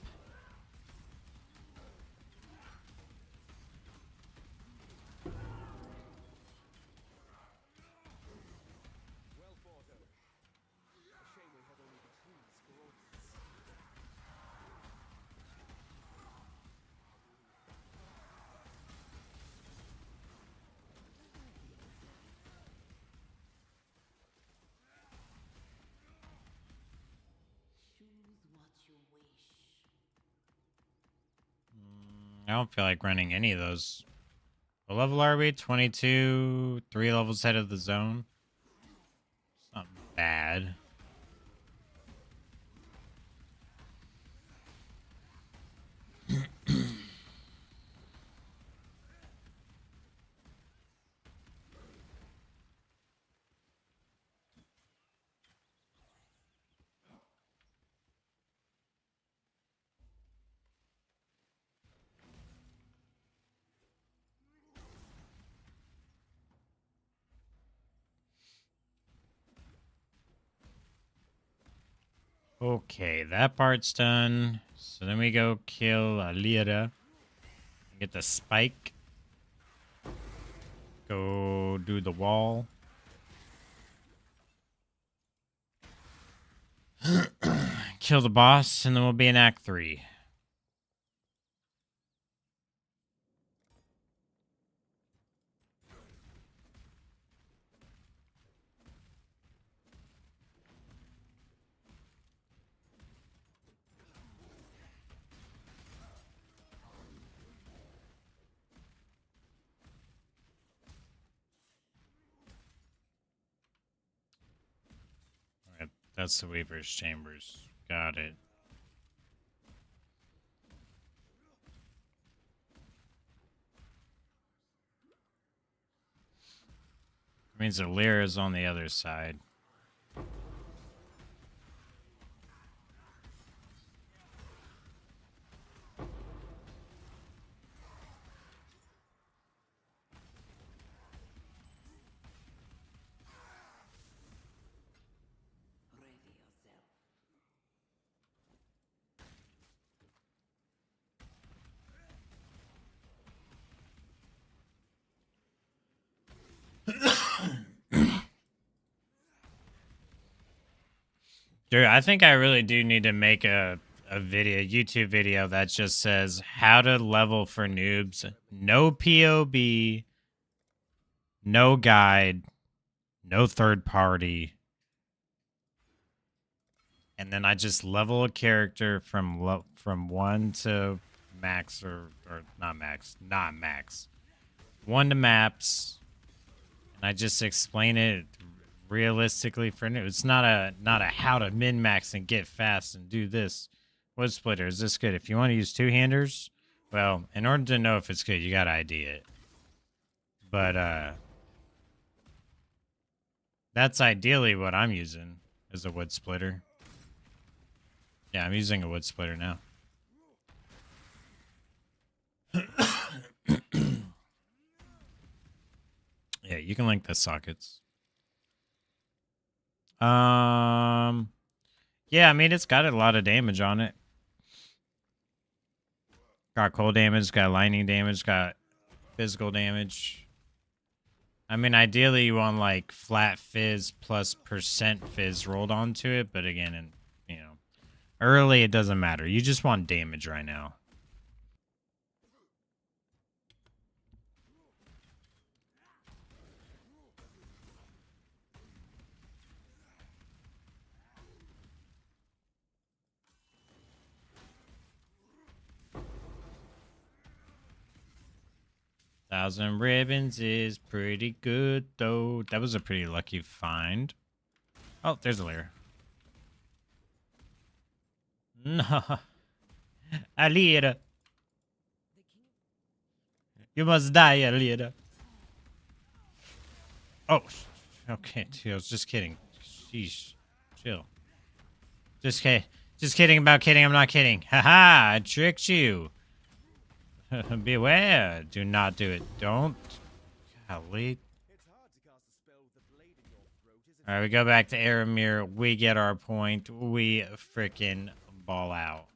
I don't feel like running any of those. What level are we? 22, 3 levels ahead of the zone. It's not bad. Okay, that part's done. So then we go kill Alira. Get the spike. Go do the wall. Kill the boss, and then we'll be in Act 3. Alright, that's the Weaver's Chambers. Got it. Means Alira's on the other side. Dude, I think I really do need to make a YouTube video that just says how to level for noobs. No POB, no guide, no third party. And then I just level a character from 1 to max or not max. 1 to maps. And I just explain it realistically for new. It's not a how to min max and get fast and do this. Wood splitter, is this good? If you want to use two-handers, well, in order to know if it's good, you gotta ID it. But that's ideally what I'm using, is a wood splitter. Yeah, I'm using a wood splitter now. Yeah, you can link the sockets. Yeah, I mean, it's got a lot of damage on it. Got cold damage, got lightning damage, got physical damage. I mean, ideally you want like flat fizz plus percent fizz rolled onto it, but again, and you know, early it doesn't matter. You just want damage right now. Thousand ribbons is pretty good though. That was a pretty lucky find. Oh, there's a lair. No. Alira. You must die, Alira. Oh, okay. I was just kidding. Sheesh. Chill. Just kidding about kidding. I'm not kidding. Haha, I tricked you. Beware. Do not do it. Don't. Golly. Alright, we go back to Aramir. We get our point. We freaking ball out.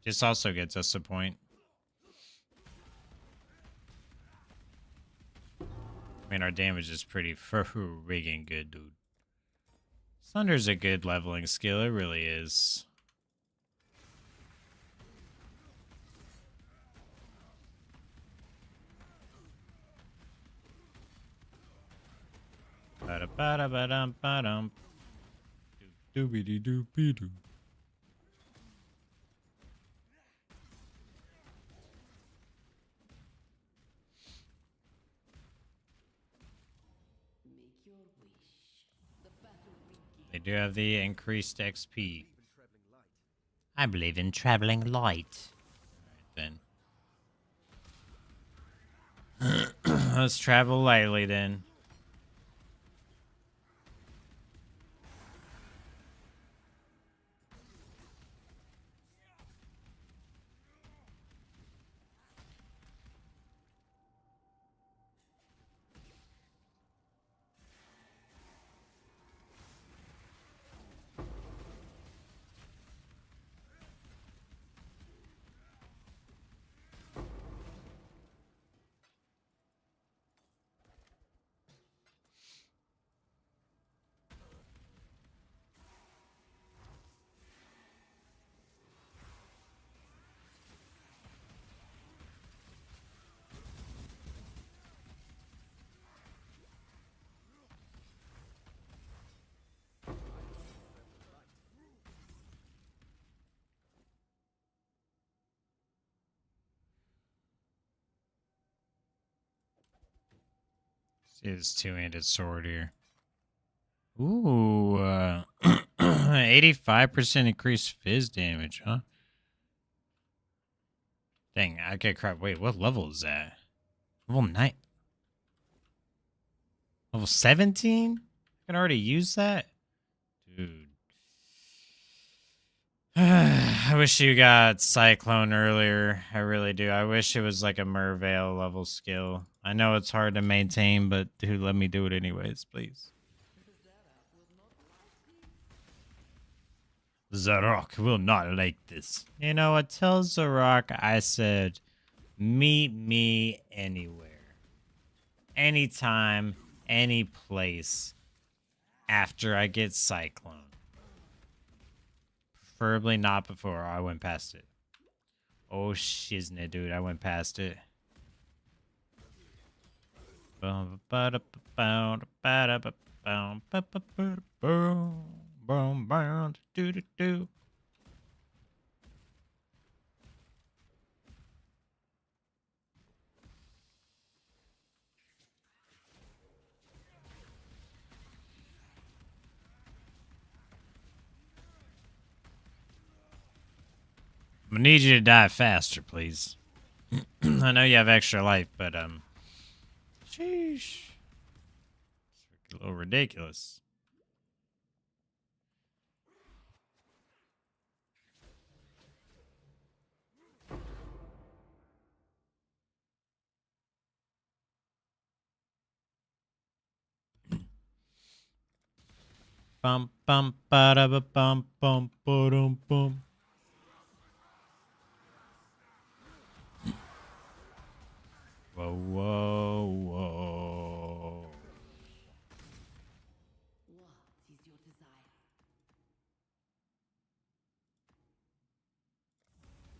This also gets us a point. I mean, our damage is pretty friggin' good, dude. Thunder's a good leveling skill. It really is. Ba-da-ba-da-ba-dum-ba-dum. Doobity-doobity-doo. They do have the increased XP. I believe in traveling light. Alright then. Let's travel lightly then. See this two-handed sword here. Ooh, 85% increased fizz damage, huh? Dang, I get crap. Wait, what level is that? Level 9. Level 17? I can already use that? Dude. I wish you got Cyclone earlier. I really do. I wish it was like a Merveil level skill. I know it's hard to maintain, but dude, let me do it anyways, please. Zarok will not like this. You know what? Tell Zarok I said, meet me anywhere. Anytime, any place after I get Cyclone. Preferably not before I went past it. Oh, shiznit, dude. I went past it. Do-do-do. I'm gonna need you to die faster, please. I know you have extra life, but sheesh, it's a little ridiculous. Bum bum ba da ba bum bum ba dum bum. Whoa, whoa, whoa. What is your desire?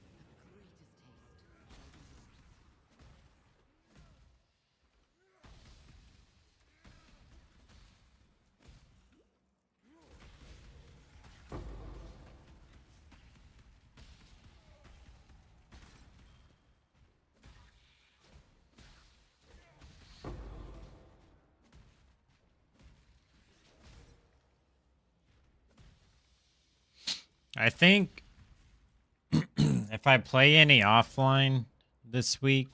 The greatest taste. I think if I play any offline this week,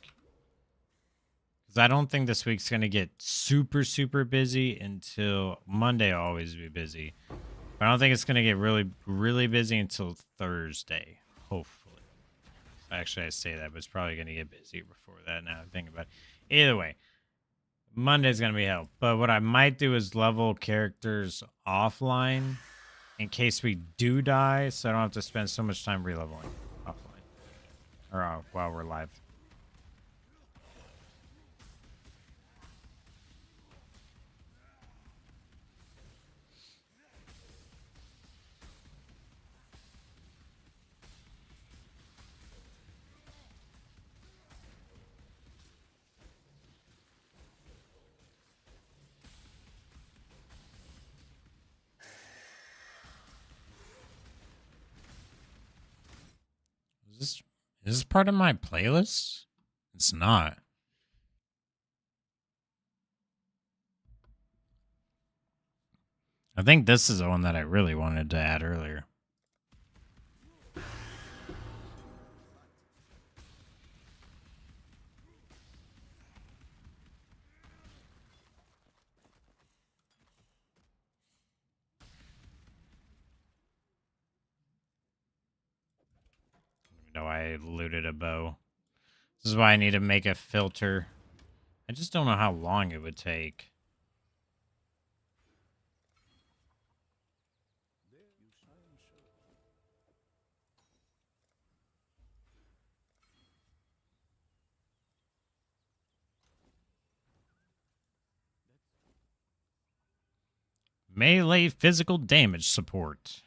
because I don't think this week's going to get super, super busy until Monday. I'll always be busy. But I don't think it's going to get really, really busy until Thursday, hopefully. Actually, I say that, but it's probably going to get busy before that now I think about it. Either way, Monday's going to be hell. But what I might do is level characters offline in case we do die, so I don't have to spend so much time releveling offline. Or while we're live. Is this part of my playlist? It's not. I think this is the one that I really wanted to add earlier. No, I looted a bow. This is why I need to make a filter. I just don't know how long it would take. Melee physical damage support.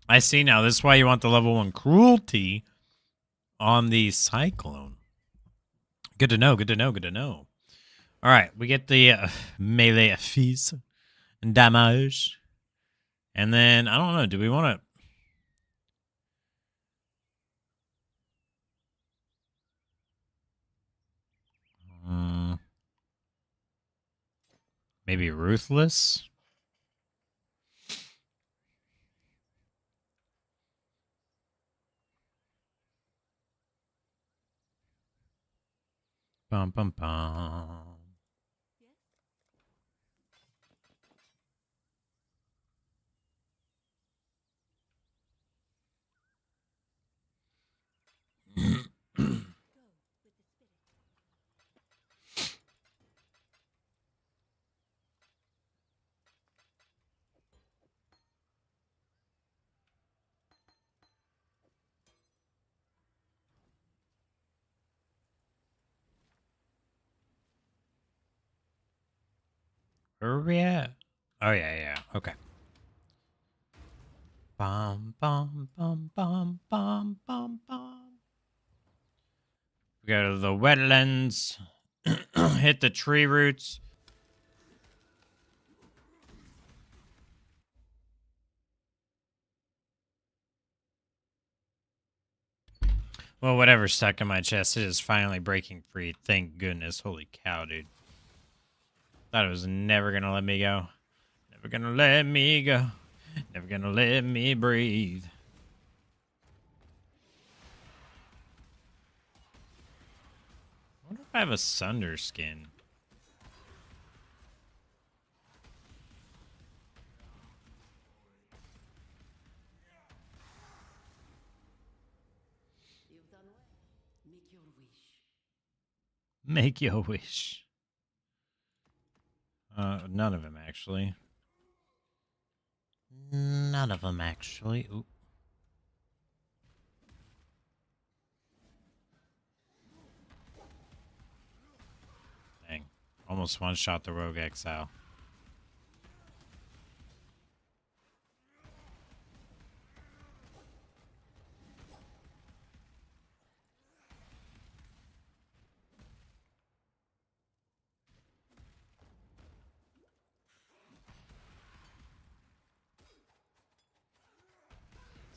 I see now. This is why you want the level 1 cruelty on the Cyclone. Good to know, good to know, good to know. All right, we get the melee fees and damage. And then, I don't know, do we want to... maybe Ruthless? Bum, bum, bum. Where are we at? Oh, yeah. Okay. Bum, bum, bum, bum, bum, bum, bum. We go to the wetlands. Hit the tree roots. Well, whatever's stuck in my chest, it is finally breaking free. Thank goodness. Holy cow, dude. Thought it was never gonna let me go. Never gonna let me go. Never gonna let me breathe. I wonder if I have a Sunder skin. You've done well. Make your wish. Make your wish. None of them actually. None of them actually. Oop. Dang. Almost one-shot the Rogue Exile.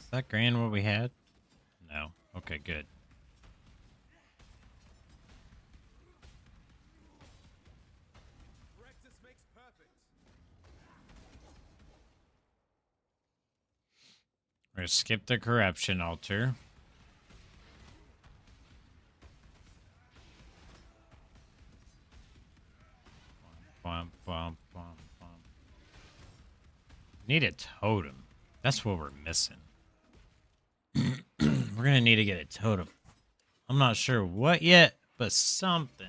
Is that grand what we had? No. Okay, good. Practice makes perfect. We're gonna skip the corruption altar. Bum, bum, bum, bum. Need a totem. That's what we're missing. We're gonna need to get a totem. I'm not sure what yet, but something.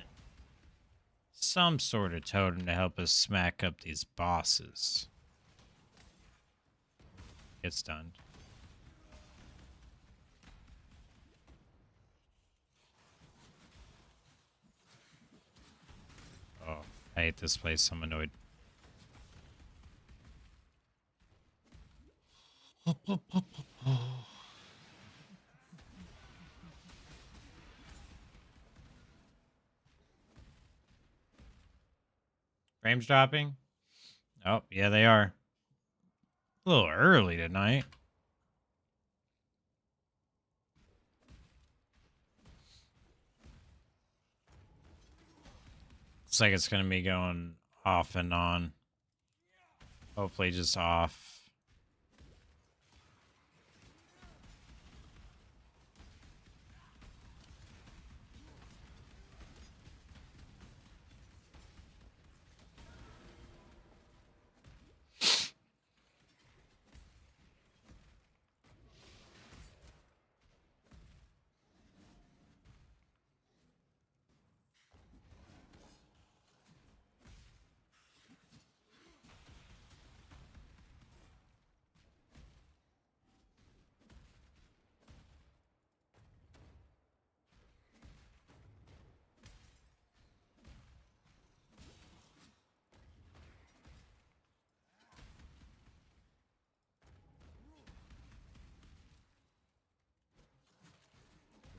Some sort of totem to help us smack up these bosses. Get stunned. Oh, I hate this place. I'm annoyed. Frames dropping? Oh, yeah, they are. A little early tonight. Looks like it's going to be going off and on. Hopefully just off.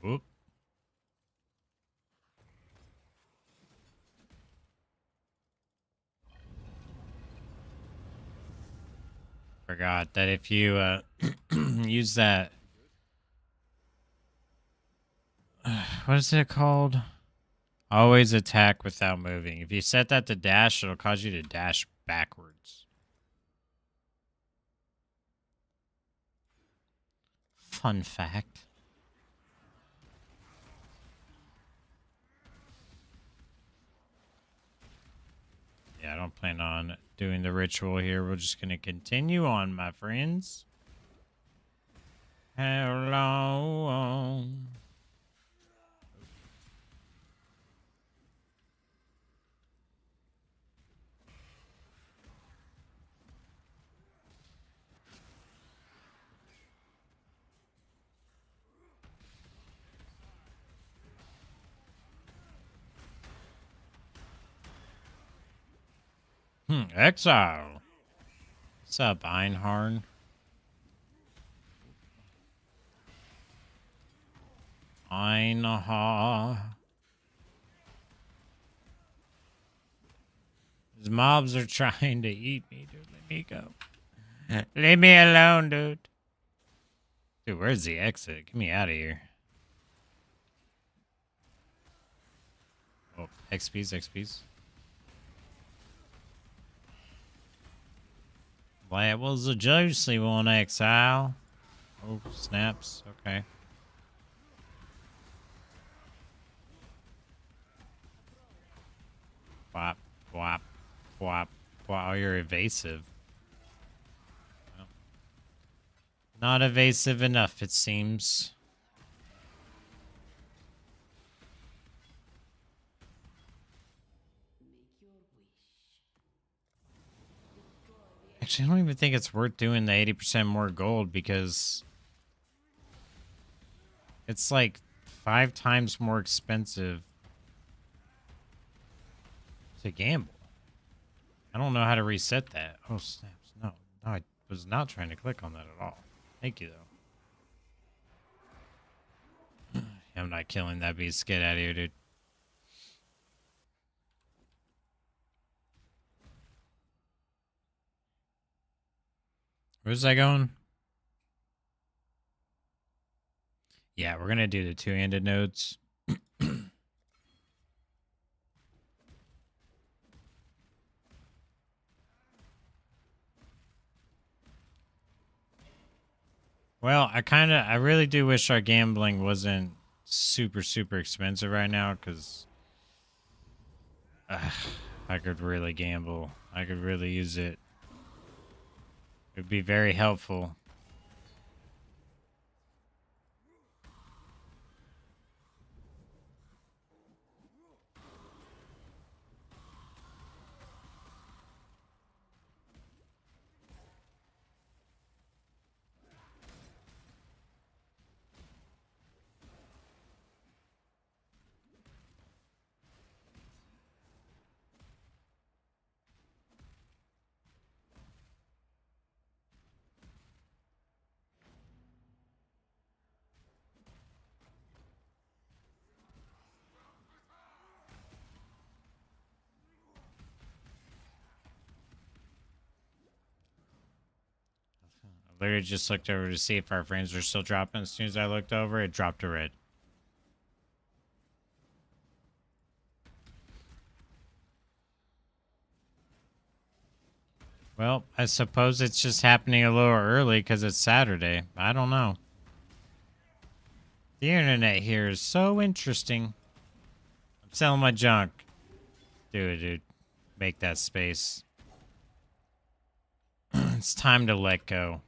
Whoop. Forgot that if you use that, what is it called? Always attack without moving. If you set that to dash, it'll cause you to dash backwards. Fun fact. Yeah, I don't plan on doing the ritual here. We're just going to continue on, my friends. Hello. Exile. What's up, Einhorn? These mobs are trying to eat me, dude. Let me go. Leave me alone, dude. Dude, where's the exit? Get me out of here. Oh, XPs, XPs. That was a juicy one, Exile. Oh, snaps. Okay. Whop, whop, whop. Wow, you're evasive. Well, not evasive enough, it seems. Actually, I don't even think it's worth doing the 80% more gold because it's like 5 times more expensive to gamble. I don't know how to reset that. Oh, snaps. No, I was not trying to click on that at all. Thank you, though. I'm not killing that beast. Get out of here, dude. Where's that going? Yeah, we're going to do the two-handed nodes. Well, I really do wish our gambling wasn't super, super expensive right now, because I could really gamble. I could really use it. It would be very helpful. I literally just looked over to see if our frames were still dropping. As soon as I looked over, it dropped to red. Well, I suppose it's just happening a little early because it's Saturday. I don't know. The internet here is so interesting. I'm selling my junk. Do it, dude. Make that space. It's time to let go.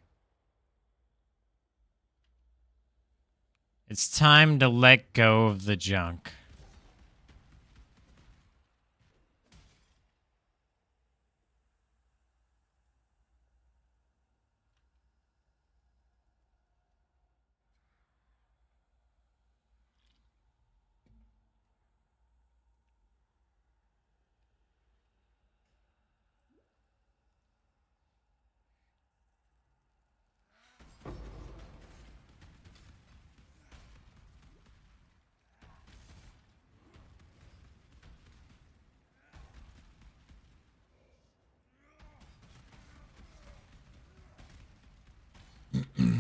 It's time to let go of the junk.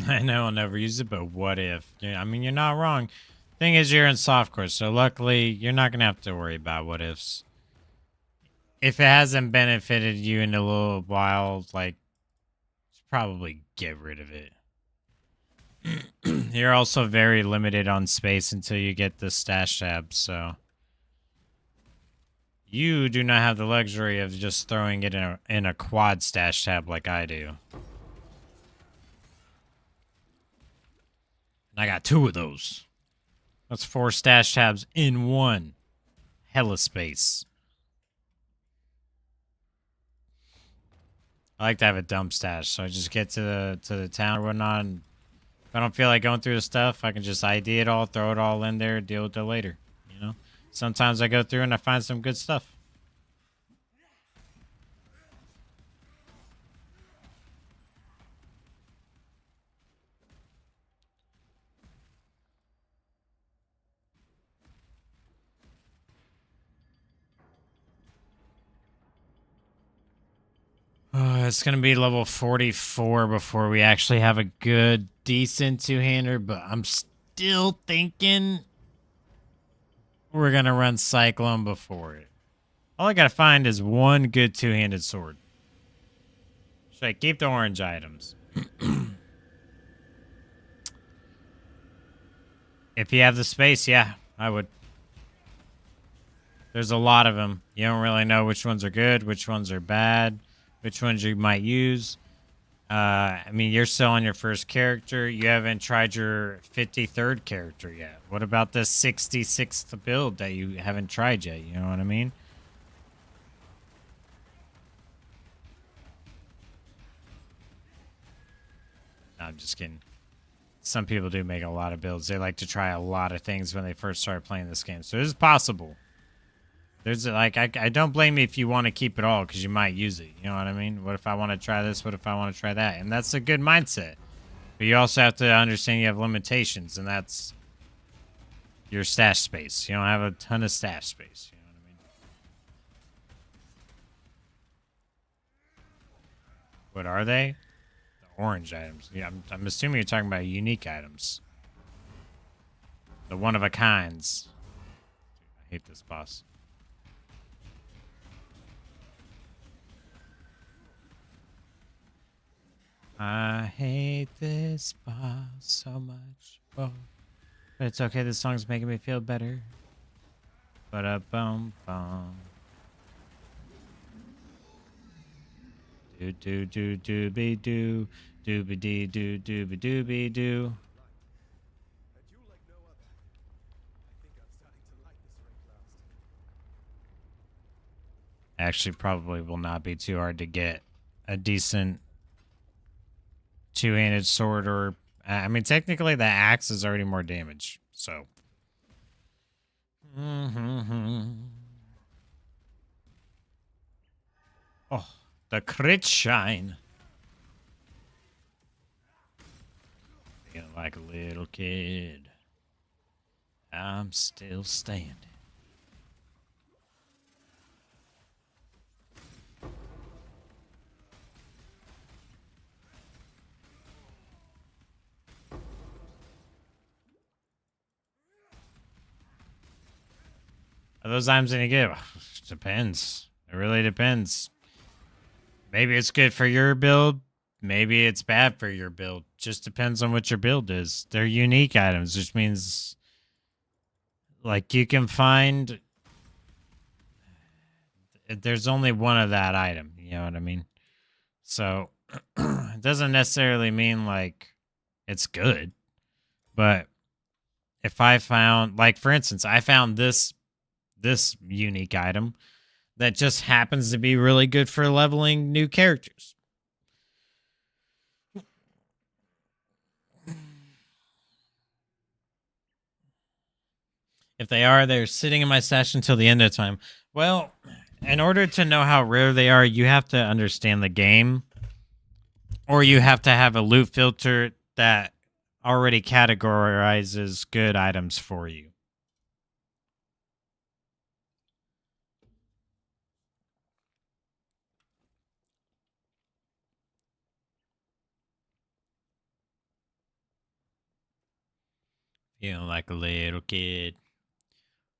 I know I'll never use it, but what if? Yeah, I mean, you're not wrong. Thing is, you're in softcore, so luckily, you're not going to have to worry about what ifs. If it hasn't benefited you in a little while, like, probably get rid of it. You're also very limited on space until you get the stash tab, so you do not have the luxury of just throwing it in a quad stash tab like I do. And I got 2 of those. That's 4 stash tabs in one. Hella space. I like to have a dump stash, so I just get to the town or whatnot, and if I don't feel like going through the stuff, I can just ID it all, throw it all in there, deal with it later, you know? Sometimes I go through and I find some good stuff. It's going to be level 44 before we actually have a good, decent two-hander, but I'm still thinking we're going to run Cyclone before it. All I got to find is one good two-handed sword. Should I keep the orange items? If you have the space, yeah, I would. There's a lot of them. You don't really know which ones are good, which ones are bad, which ones you might use. I mean, you're still on your first character. You haven't tried your 53rd character yet. What about the 66th build that you haven't tried yet? You know what I mean? No, I'm just kidding. Some people do make a lot of builds. They like to try a lot of things when they first start playing this game. So it's possible. There's like, I don't blame you if you want to keep it all because you might use it. You know what I mean? What if I want to try this? What if I want to try that? And that's a good mindset. But you also have to understand you have limitations, and that's your stash space. You don't have a ton of stash space. You know what I mean? What are they? The orange items. Yeah, I'm assuming you're talking about unique items. The one-of-a-kinds. I hate this boss. I hate this boss so much. Oh, but it's okay. This song's making me feel better. Ba-da-bum bum. Do do do do be do do be dee do do be do be do. Actually, probably will not be too hard to get a decent two-handed sword, or I mean, technically the axe is already more damage, so. Oh, the crit shine. Feeling like a little kid. I'm still standing. Are those items any good? Depends. It really depends. Maybe it's good for your build. Maybe it's bad for your build. Just depends on what your build is. They're unique items, which means like you can find there's only one of that item. You know what I mean? So it doesn't necessarily mean like it's good. But if I found, like, for instance, I found this unique item that just happens to be really good for leveling new characters. If they are, they're sitting in my stash until the end of time. Well, in order to know how rare they are, you have to understand the game, or you have to have a loot filter that already categorizes good items for you. Feeling like a little kid.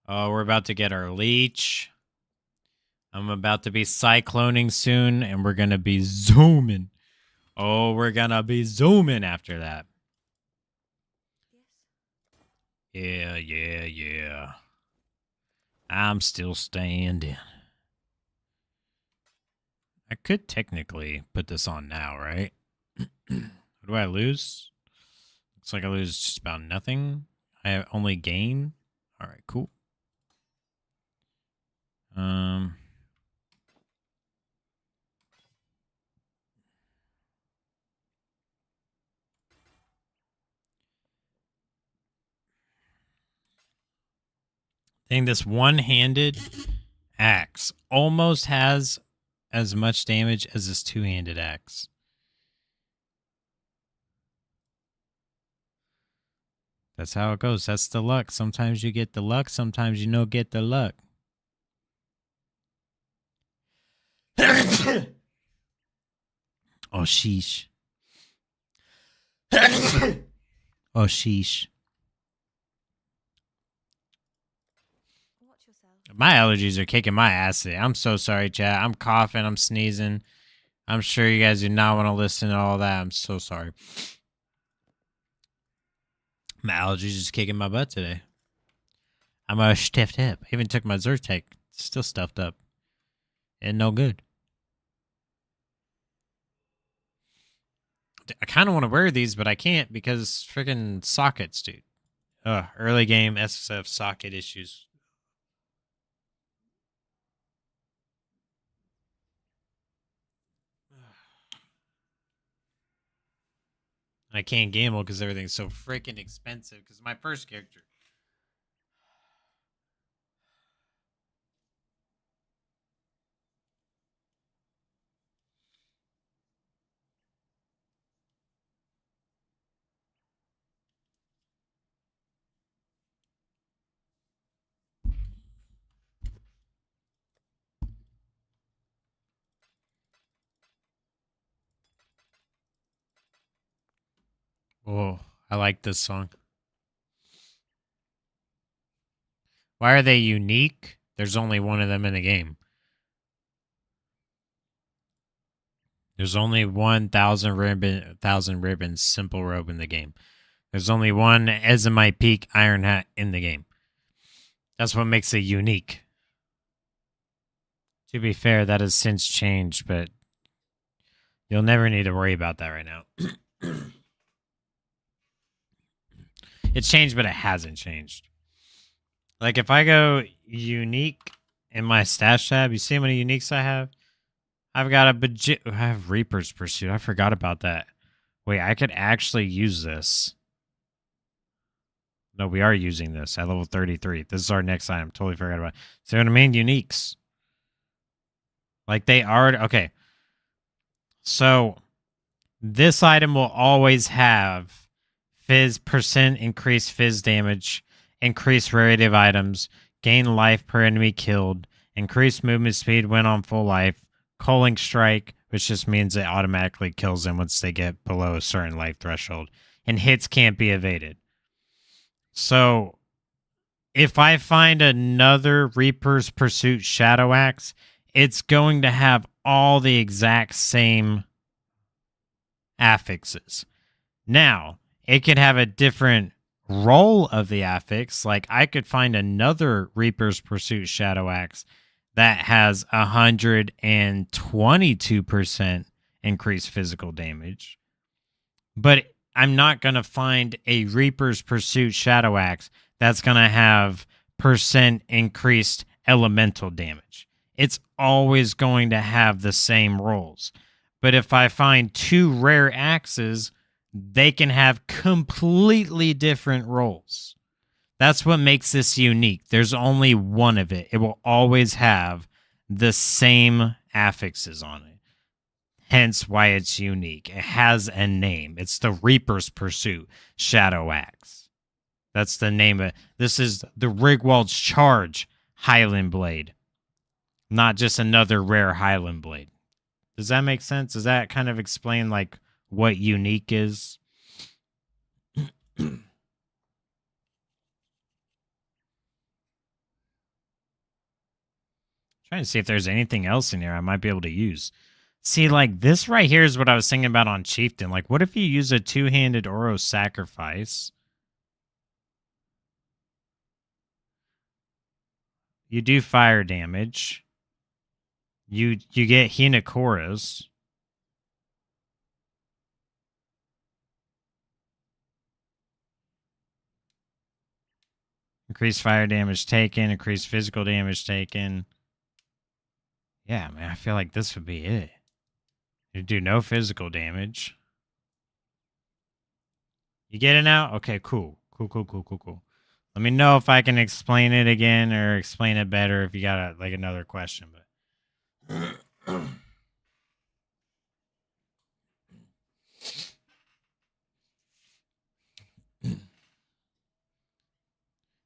Oh, we're about to get our leech. I'm about to be cycloning soon, and we're going to be zooming. Oh, we're going to be zooming after that. Yeah, yeah, yeah. I'm still standing. I could technically put this on now, right? What do I lose? Looks like I lose just about nothing. I only gain. All right, cool. I think this one-handed axe almost has as much damage as this two-handed axe. That's how it goes. That's the luck. Sometimes you get the luck. Sometimes you don't get the luck. Oh, sheesh. Oh, sheesh. My allergies are kicking my ass today. I'm so sorry, chat. I'm coughing. I'm sneezing. I'm sure you guys do not want to listen to all that. I'm so sorry. My allergies just kicking my butt today. I'm a stiffed hip. I even took my Zyrtec. Still stuffed up. And no good. I kind of want to wear these, but I can't because freaking sockets, dude. Early game SSF socket issues. I can't gamble because everything's so freaking expensive. Because my first character. Oh, I like this song. Why are they unique? There's only one of them in the game. There's only 1,000 ribbons simple robe in the game. There's only one Ezamite Peak Iron Hat in the game. That's what makes it unique. To be fair, that has since changed, but you'll never need to worry about that right now. It's changed, but it hasn't changed. Like, if I go unique in my stash tab, you see how many uniques I have? I've got I have Reaper's Pursuit. I forgot about that. Wait, I could actually use this. No, we are using this at level 33. This is our next item. Totally forgot about it. See what I mean? Uniques. Like, they are... Okay. So, this item will always have Fizz percent increased Fizz damage, increased rarity of items, gain life per enemy killed, increased movement speed when on full life, Culling Strike, which just means it automatically kills them once they get below a certain life threshold, and hits can't be evaded. So, if I find another Reaper's Pursuit Shadow Axe, it's going to have all the exact same affixes. Now, it could have a different role of the affix. Like, I could find another Reaper's Pursuit Shadow Axe that has 122% increased physical damage. But I'm not going to find a Reaper's Pursuit Shadow Axe that's going to have percent increased elemental damage. It's always going to have the same rolls. But if I find two rare axes, they can have completely different rolls. That's what makes this unique. There's only one of it. It will always have the same affixes on it. Hence why it's unique. It has a name. It's the Reaper's Pursuit Shadow Axe. That's the name of it. This is the Rigwald's Charge Highland Blade. Not just another rare Highland Blade. Does that make sense? Does that kind of explain, like, what unique is? Trying to see if there's anything else in here I might be able to use. See, like, this right here is what I was thinking about on Chieftain. Like, what if you use a two-handed Oro Sacrifice? You do fire damage. You get Hinakoras. Increased fire damage taken, increased physical damage taken. Yeah, man, I feel like this would be it. You do no physical damage. You get it now? Okay, cool. Cool. Let me know if I can explain it again or explain it better if you got like another question. But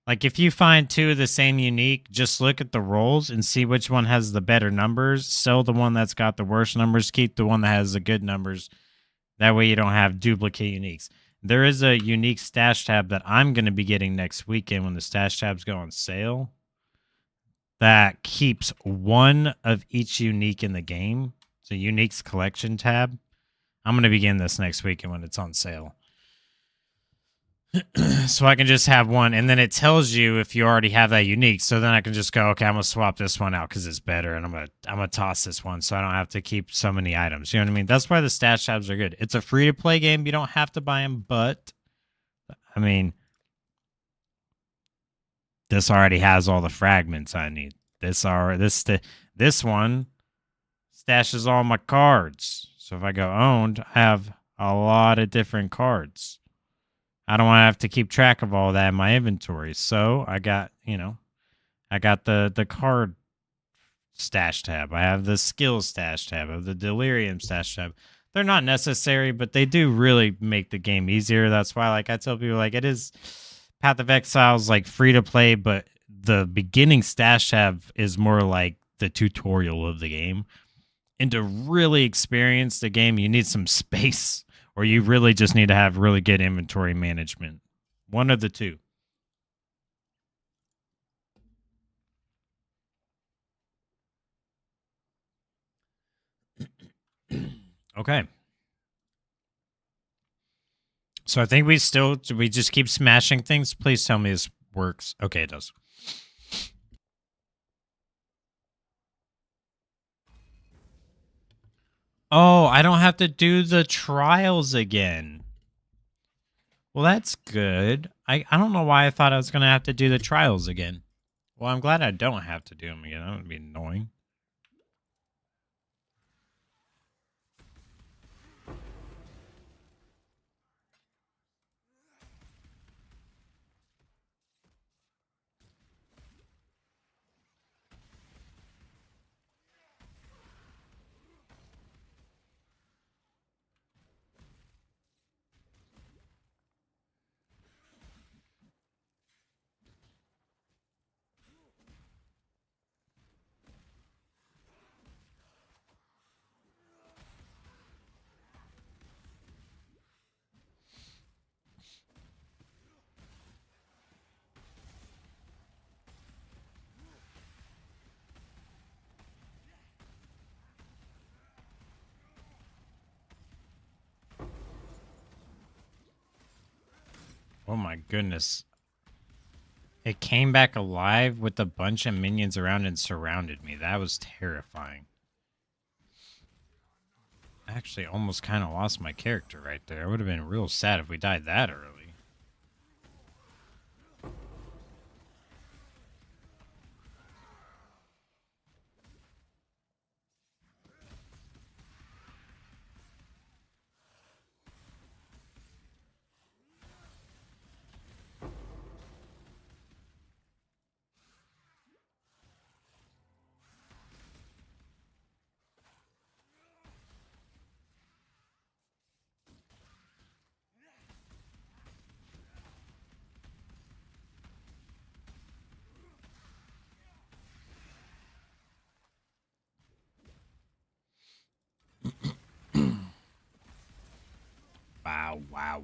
like, if you find two of the same unique, just look at the rolls and see which one has the better numbers. Sell the one that's got the worst numbers. Keep the one that has the good numbers. That way you don't have duplicate uniques. There is a unique stash tab that I'm going to be getting next weekend when the stash tabs go on sale. That keeps one of each unique in the game. It's a uniques collection tab. I'm going to begin this next week and when it's on sale. So I can just have one, and then it tells you if you already have that unique. So then I can just go, okay, I'm gonna swap this one out because it's better, and I'm gonna toss this one, so I don't have to keep so many items. You know what I mean? That's why the stash tabs are good. It's a free to play game. You don't have to buy them, but I mean, this already has all the fragments I need. This one stashes all my cards. So if I go owned, I have a lot of different cards. I don't want to have to keep track of all that in my inventory. So I got, I got the card stash tab. I have the skill stash tab. I have the delirium stash tab. They're not necessary, but they do really make the game easier. That's why, like, I tell people, like, it is Path of Exile's like free to play, but the beginning stash tab is more like the tutorial of the game. And to really experience the game, you need some space. Or you really just need to have really good inventory management. One of the two. Okay. So I think we just keep smashing things. Please tell me this works. Okay, it does. Oh, I don't have to do the trials again. Well, that's good. I don't know why I thought I was going to have to do the trials again. Well, I'm glad I don't have to do them again. That would be annoying. Oh my goodness. It came back alive with a bunch of minions around and surrounded me. That was terrifying. I actually almost kind of lost my character right there. I would have been real sad if we died that early. Wow, wow.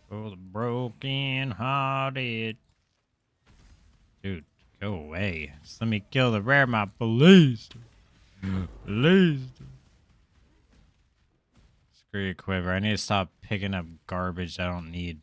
For the broken hearted. Dude, go away. Just let me kill the rare mouth, please. Please. Screw your quiver. I need to stop picking up garbage I don't need.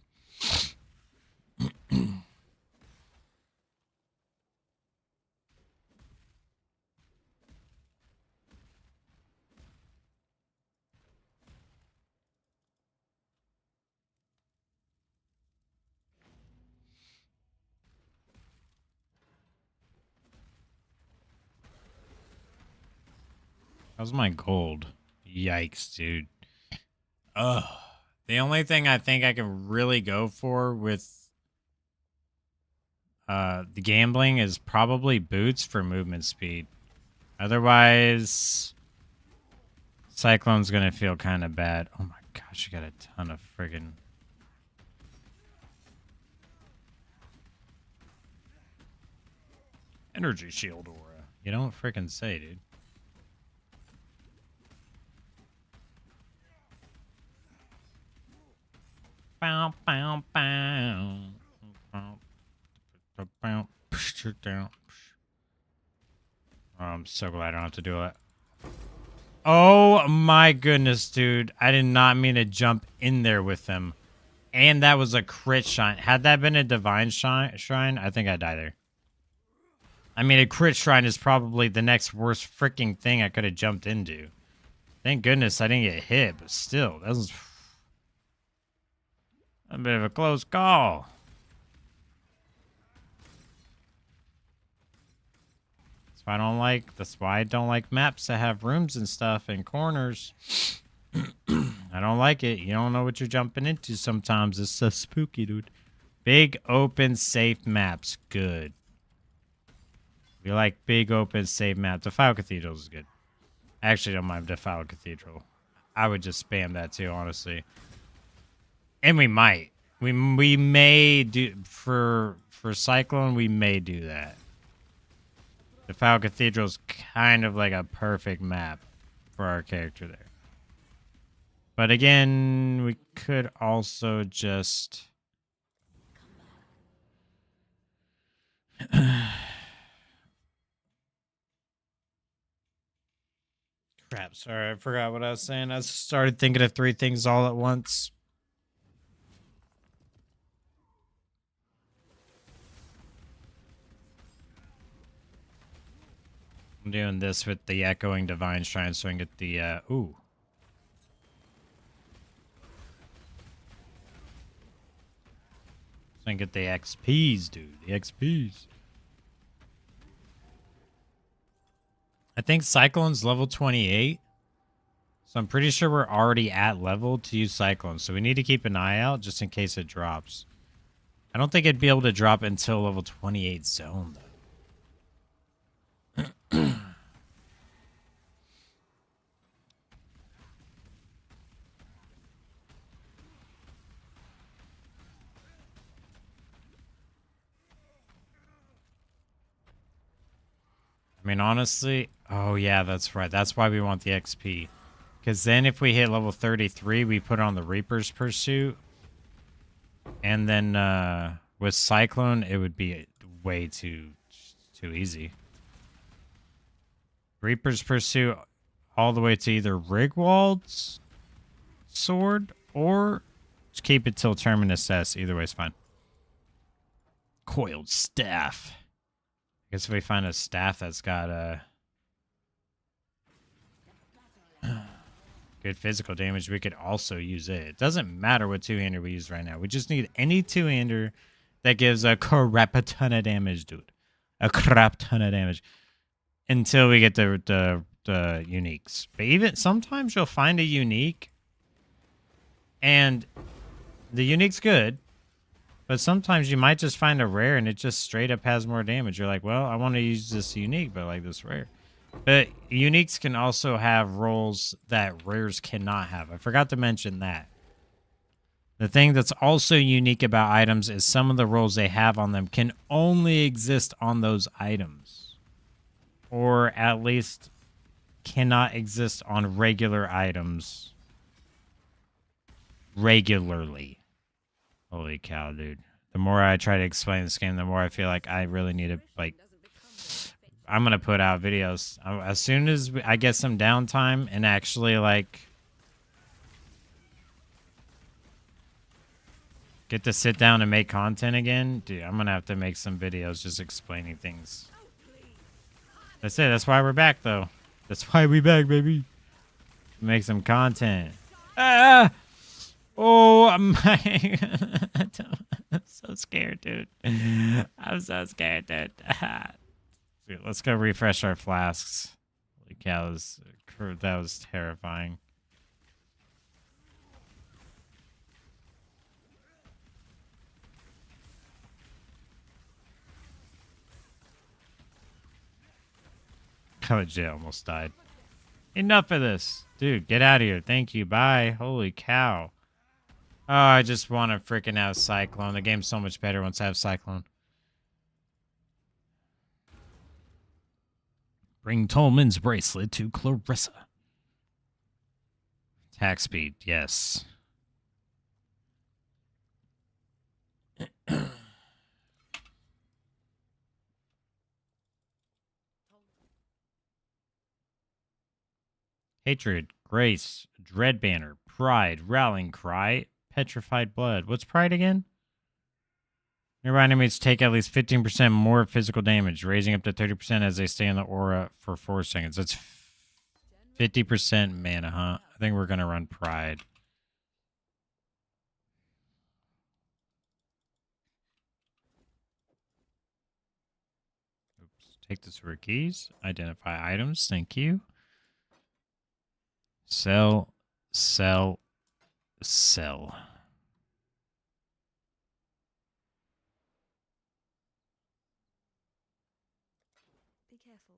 How's my gold? Yikes, dude. Ugh. The only thing I think I can really go for with the gambling is probably boots for movement speed. Otherwise, Cyclone's gonna feel kind of bad. Oh my gosh, you got a ton of friggin'... energy shield aura. You don't freaking say, dude. Bow, bow, bow. Bow, bow, push it down. I'm so glad I don't have to do it. Oh my goodness, dude. I did not mean to jump in there with them. And that was a crit shrine. Had that been a divine shrine, I think I'd die there. I mean, a crit shrine is probably the next worst freaking thing I could have jumped into. Thank goodness I didn't get hit, but still, that was a bit of a close call. That's why I don't like maps that have rooms and stuff and corners. I don't like it. You don't know what you're jumping into sometimes. It's so spooky, dude. Big, open, safe maps. Good. We like big, open, safe maps. Defiled Cathedral is good. I actually don't mind Defiled Cathedral. I would just spam that too, honestly. And we might. We may do... For Cyclone, we may do that. Defiled Cathedral is kind of like a perfect map for our character there. But again, we could also just... Crap, sorry, I forgot what I was saying. I started thinking of 3 things all at once. I'm doing this with the Echoing Divine Shrine so I can get the, ooh. So I can get the XPs, dude. The XPs. I think Cyclone's level 28. So I'm pretty sure we're already at level to use Cyclone. So we need to keep an eye out just in case it drops. I don't think it'd be able to drop until level 28 zone, though. I mean, honestly, oh yeah, that's right. That's why we want the XP. Because then if we hit level 33, we put on the Reaper's Pursuit. And then with Cyclone, it would be way too easy. Reaper's Pursuit all the way to either Rigwald's sword or just keep it till Terminus S. Either way is fine. Coiled Staff. I guess if we find a staff that's got good physical damage, we could also use it. It doesn't matter what two-hander we use right now. We just need any two-hander that gives a crap ton of damage, dude. A crap ton of damage. Until we get the uniques. But even sometimes you'll find a unique and the unique's good. But sometimes you might just find a rare and it just straight up has more damage. You're like, well, I want to use this unique, but like this rare. But uniques can also have roles that rares cannot have. I forgot to mention that. The thing that's also unique about items is some of the roles they have on them can only exist on those items. Or at least cannot exist on regular items regularly. Holy cow, dude. The more I try to explain this game, the more I feel like I really need to, like... I'm going to put out videos. As soon as I get some downtime and actually, like... get to sit down and make content again, dude, I'm going to have to make some videos just explaining things. That's it. That's why we're back, though. That's why we back, baby. Make some content. Ah! Oh, I'm so scared, dude. I'm so scared, dude. Dude, let's go refresh our flasks. Holy cow, that was terrifying. Oh, Jay almost died. Enough of this. Dude, get out of here. Thank you. Bye. Holy cow. Oh, I just want to freaking have Cyclone. The game's so much better once I have Cyclone. Bring Tolman's bracelet to Clarissa. Attack speed, yes. Hatred, grace, dread banner, pride, rallying cry, petrified blood. What's pride again? Nearby enemies take at least 15% more physical damage, raising up to 30% as they stay in the aura for 4 seconds. That's 50% mana, huh? I think we're going to run pride. Oops. Take the sword keys. Identify items. Thank you. Sell, sell, sell. Be careful.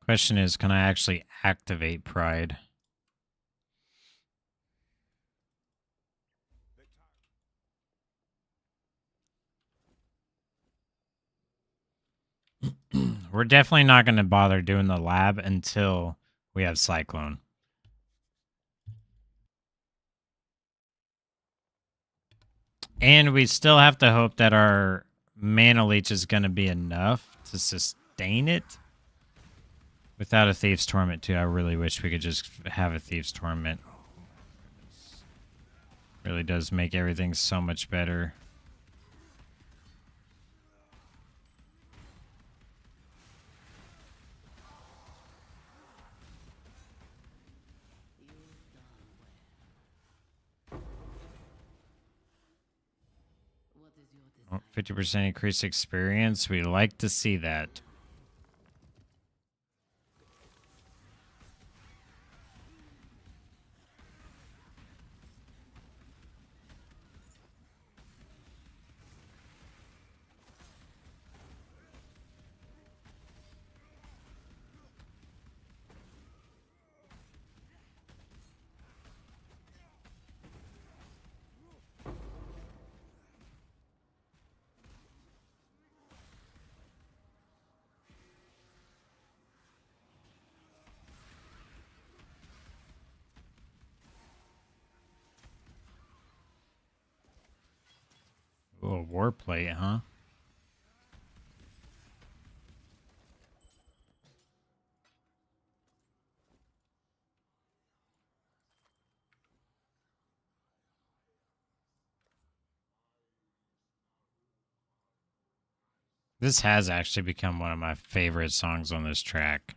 Question is, can I actually activate pride? We're definitely not going to bother doing the lab until we have Cyclone. And we still have to hope that our mana leech is going to be enough to sustain it. Without a Thief's Torment, too. I really wish we could just have a Thief's Torment. Really does make everything so much better. Oh, 50% increased experience. We like to see that. Oh, war plate, huh? This has actually become one of my favorite songs on this track.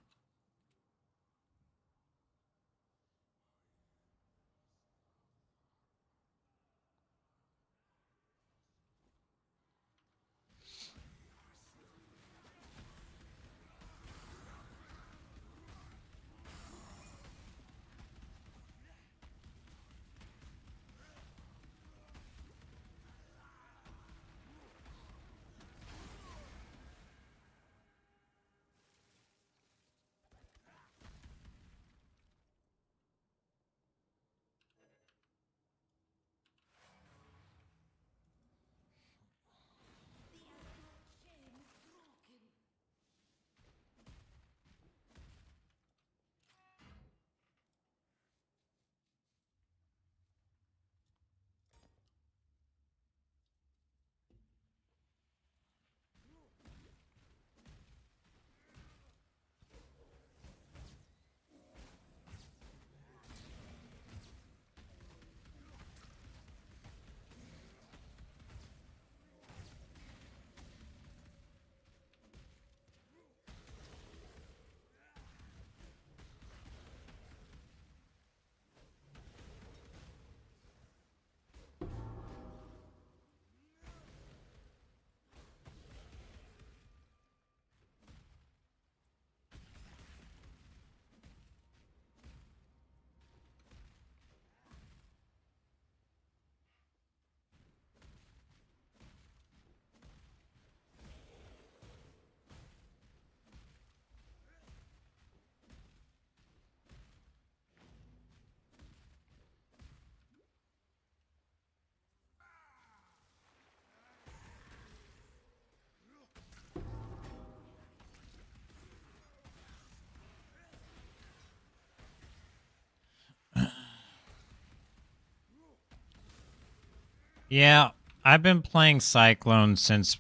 Yeah, I've been playing Cyclone since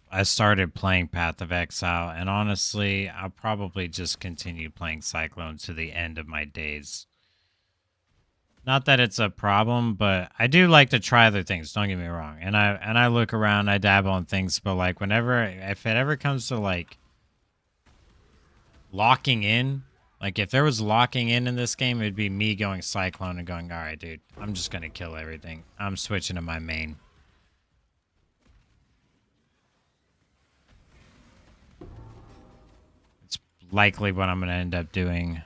I started playing Path of Exile, and honestly, I'll probably just continue playing Cyclone to the end of my days. Not that it's a problem, but I do like to try other things, don't get me wrong. And I look around, I dabble in things, but like whenever if it ever comes to like locking in, like if there was locking in this game, it'd be me going Cyclone and going, "All right, dude, I'm just going to kill everything. I'm switching to my main." It's likely what I'm going to end up doing.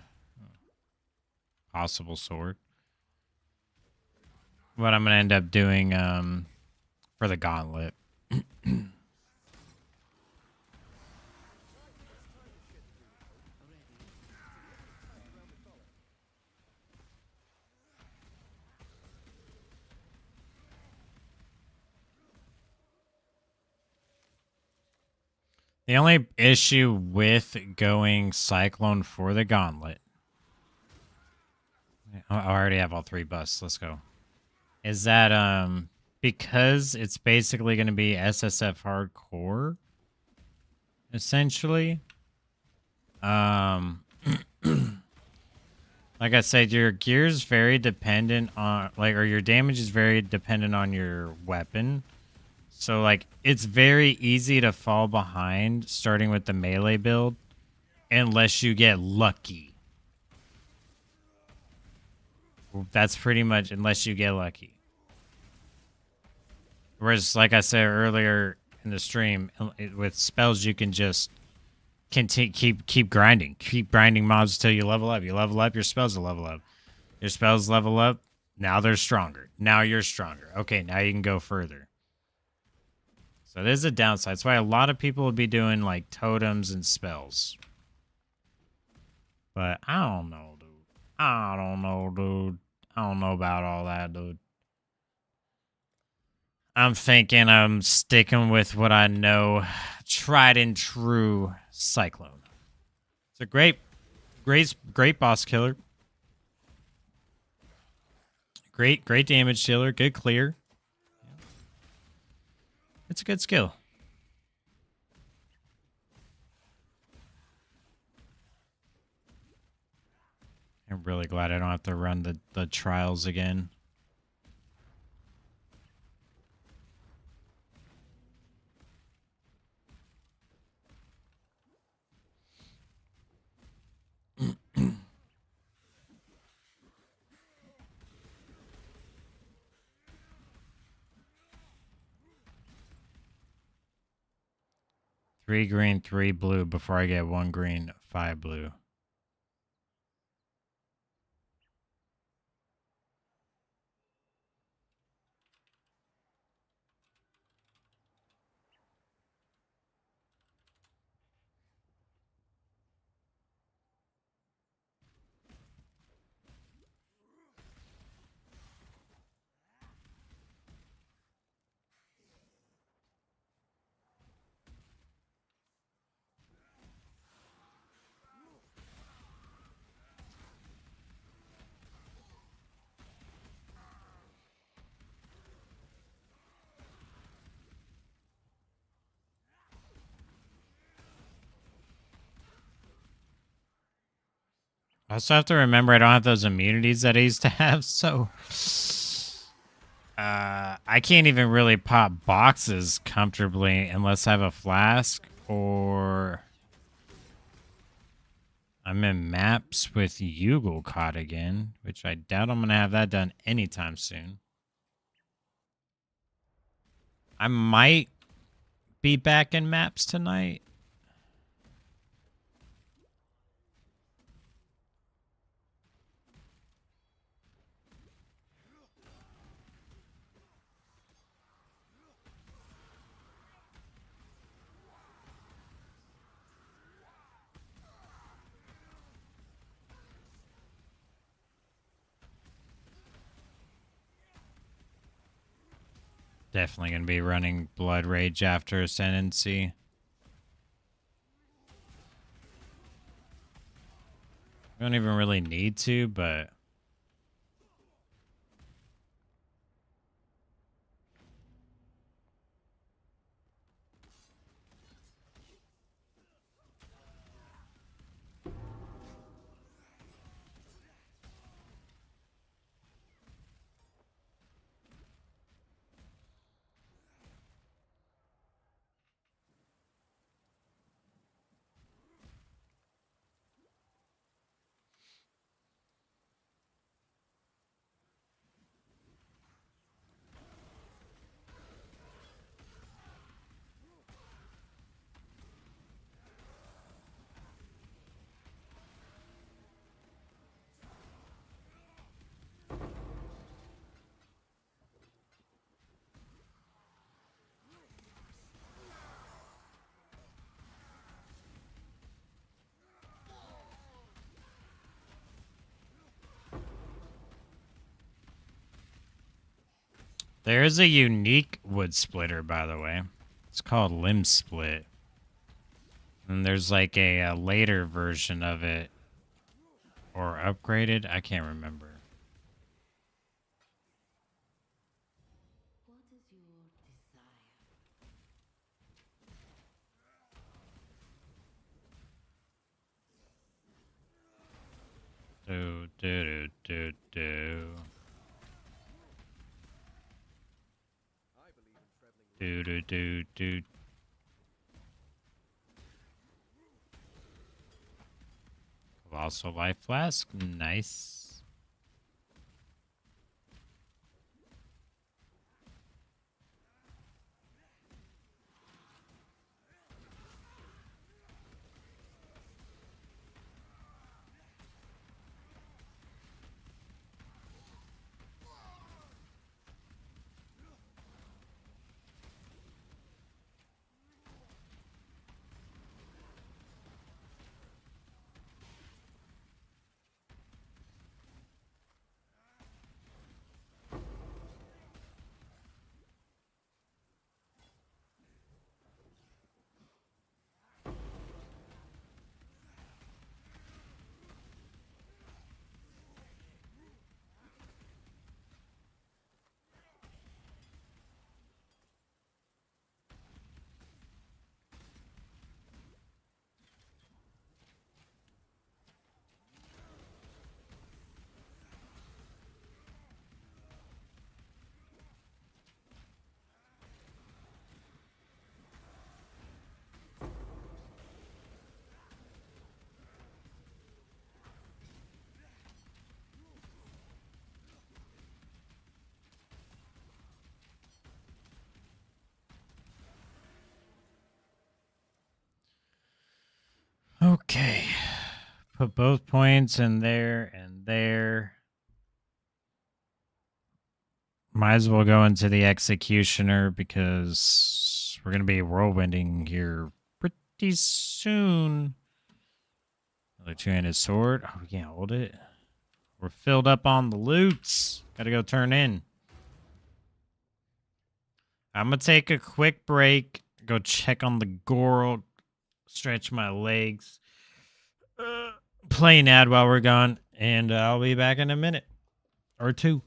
Possible sword. What I'm going to end up doing for the gauntlet. The only issue with going Cyclone for the gauntlet, I already have all 3 busts, let's go, is that because it's basically going to be SSF hardcore, essentially. Like I said, your gear's very dependent on, or your damage is very dependent on your weapon. So, like, it's very easy to fall behind starting with the melee build unless you get lucky. That's pretty much unless you get lucky. Whereas, like I said earlier in the stream, with spells, you can just keep grinding. Keep grinding mobs until you level up. You level up, your spells will level up. Your spells level up, now they're stronger. Now you're stronger. Okay, now you can go further. So there's a downside. That's why a lot of people would be doing like totems and spells. But I don't know, dude. I don't know, dude. I don't know about all that, dude. I'm thinking I'm sticking with what I know. Tried and true Cyclone. It's a great boss killer. Great damage dealer. Good clear. It's a good skill. I'm really glad I don't have to run the trials again. Three green, 3 blue before I get 1 green, 5 blue. I also have to remember I don't have those immunities that I used to have, so I can't even really pop boxes comfortably unless I have a flask or I'm in maps with Yugal caught again, which I doubt I'm going to have that done anytime soon. I might be back in maps tonight. Definitely going to be running Blood Rage after Ascendancy. I don't even really need to, but There is a unique wood splitter, by the way. It's called limb split. And there's like a later version of it. Or upgraded? I can't remember. What is your desire? Do. Do. Colossal life flask. Nice. Okay. Put both points in there and there. Might as well go into the executioner because we're going to be whirlwinding here pretty soon. Another two-handed sword. Oh, we can't hold it. We're filled up on the loots. Gotta go turn in. I'm gonna take a quick break. Go check on the girl. Stretch my legs. Play an ad while we're gone. And I'll be back in a minute. Or two.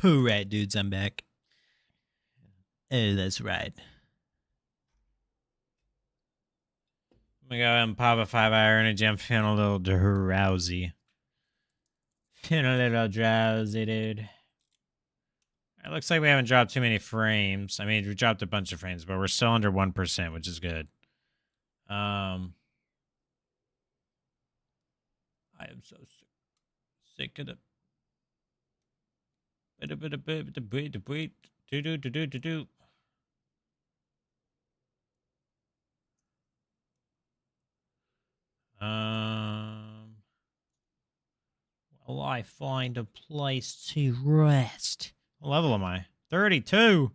Alright, dudes, I'm back. Oh, that's right. I'm gonna go ahead and pop a 5-hour energy. I'm feeling a little drowsy. Feeling a little drowsy, dude. It looks like we haven't dropped too many frames. I mean, we dropped a bunch of frames, but we're still under 1%, which is good. I am so sick of the do. Will I find a place to rest? What level am I? 32.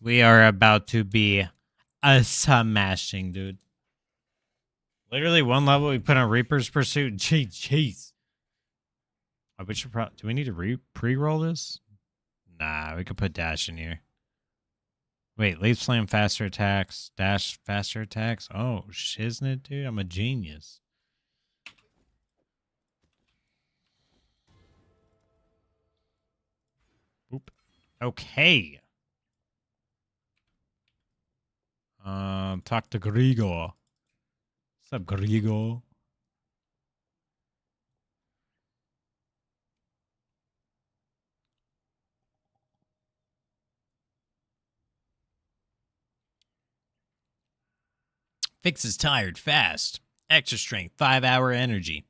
We are about to be a smashing, dude. Literally one level we put on Reaper's Pursuit. Jeez. Oh, we should do we need to pre-roll this? Nah, we could put dash in here. Wait, leap slam faster attacks, dash faster attacks. Oh, shiznit, dude. I'm a genius. Oop. Okay. Talk to Grigor. What's up, Grigor? Fixes tired fast. Extra strength, 5-hour energy.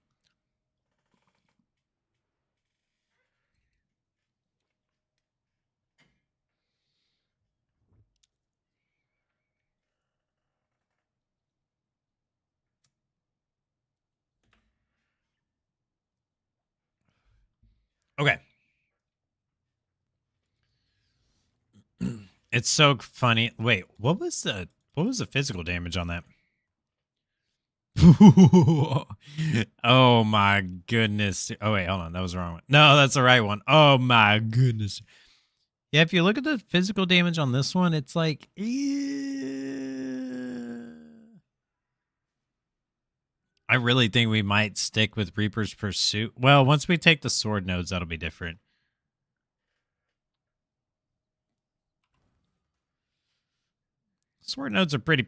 Okay. It's so funny. Wait, what was the physical damage on that? Oh my goodness. Oh wait, hold on. That was the wrong one. No, that's the right one. Oh my goodness. Yeah, if you look at the physical damage on this one, it's like I really think we might stick with Reaper's Pursuit. Well, once we take the sword nodes, that'll be different. Sword nodes are pretty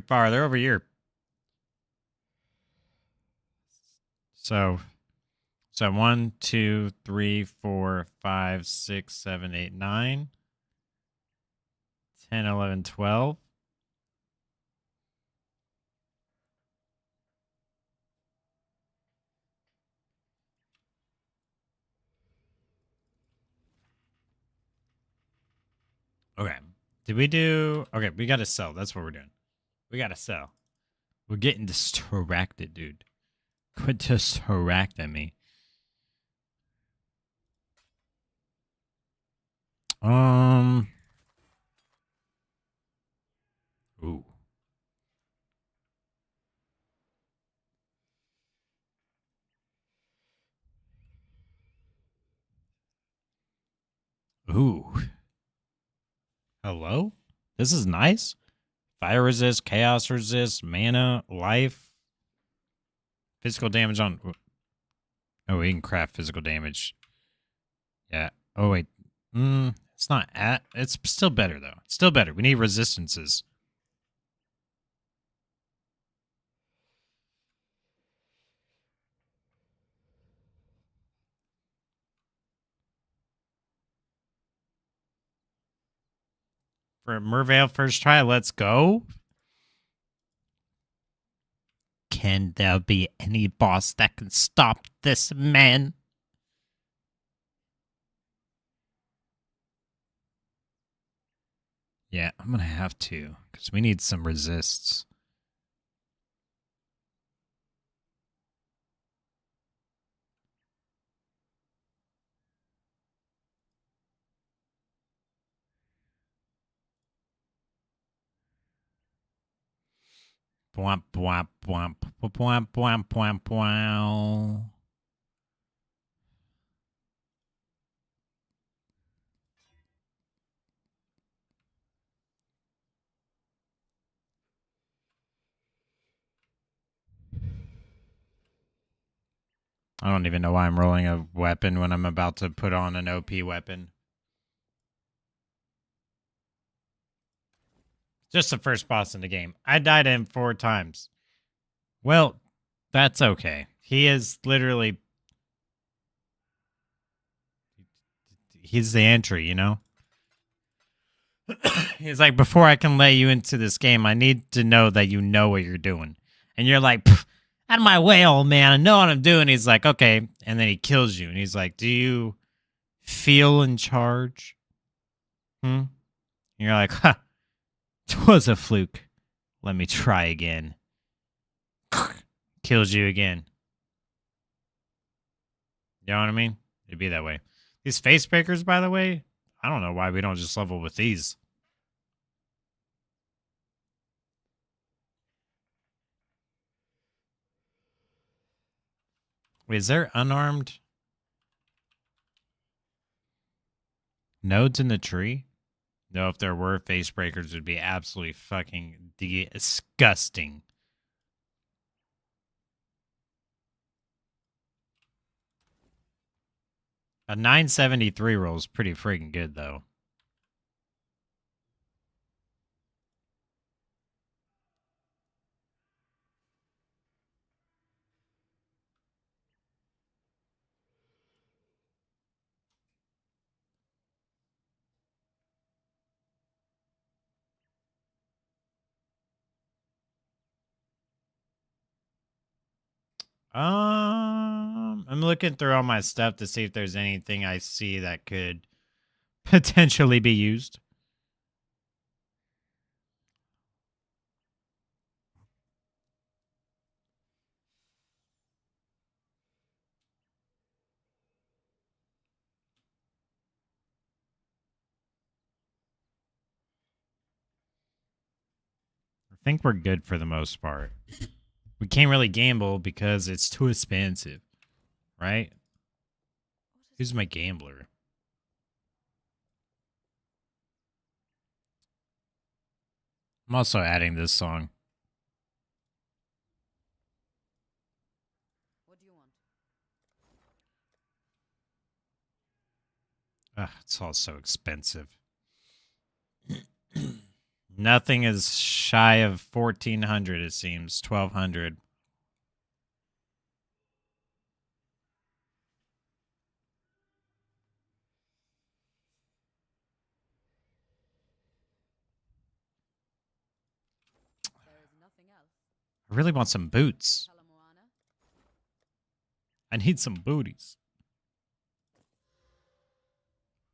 far. They're over here. So 1, 2, 3, 4, 5, 6, 7, 8, 9, 10, 11, 12. Okay. Did we do... Okay, we got to sell. That's what we're doing. We got to sell. We're getting distracted, dude. Quit distracting me. Ooh. Ooh. Hello? This is nice. Fire resist, chaos resist, mana, life. Physical damage on... Oh, we can craft physical damage. Yeah. Oh, wait. It's not at... It's still better, though. It's still better. We need resistances. For Mervale first try, let's go. Can there be any boss that can stop this man? Yeah, I'm going to have to, because we need some resists. Bwamp, bwamp, bwamp, bwamp, bwamp, bwamp, bwamp. I don't even know why I'm rolling a weapon when I'm about to put on an OP weapon. Just the first boss in the game. I died to him 4 times. Well, that's okay. He is literally... He's the entry, you know? He's like, before I can let you into this game, I need to know that you know what you're doing. And you're like, out of my way, old man. I know what I'm doing. He's like, okay. And then he kills you. And he's like, do you feel in charge? And you're like, huh. Twas a fluke. Let me try again. Kills you again. You know what I mean? It'd be that way. These face breakers, by the way, I don't know why we don't just level with these. Wait, is there unarmed nodes in the tree? No, if there were face breakers, it would be absolutely fucking disgusting. A 973 roll is pretty freaking good, though. I'm looking through all my stuff to see if there's anything I see that could potentially be used. I think we're good for the most part. We can't really gamble because it's too expensive, right? Who's my gambler? I'm also adding this song. What do you want? Ugh, it's all so expensive. Nothing is shy of 1,400, it seems. 1,200. There is nothing else. I really want some boots. I need some booties.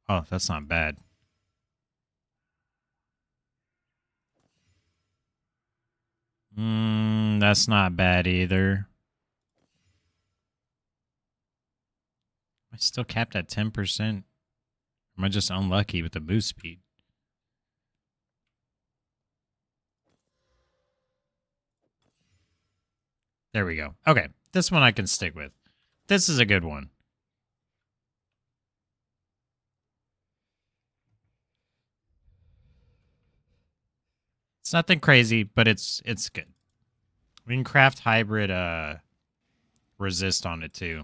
Oh, that's not bad. That's not bad either. Am I still capped at 10%? Am I just unlucky with the boost speed? There we go. Okay, this one I can stick with. This is a good one. It's nothing crazy, but it's good. We can craft hybrid resist on it too.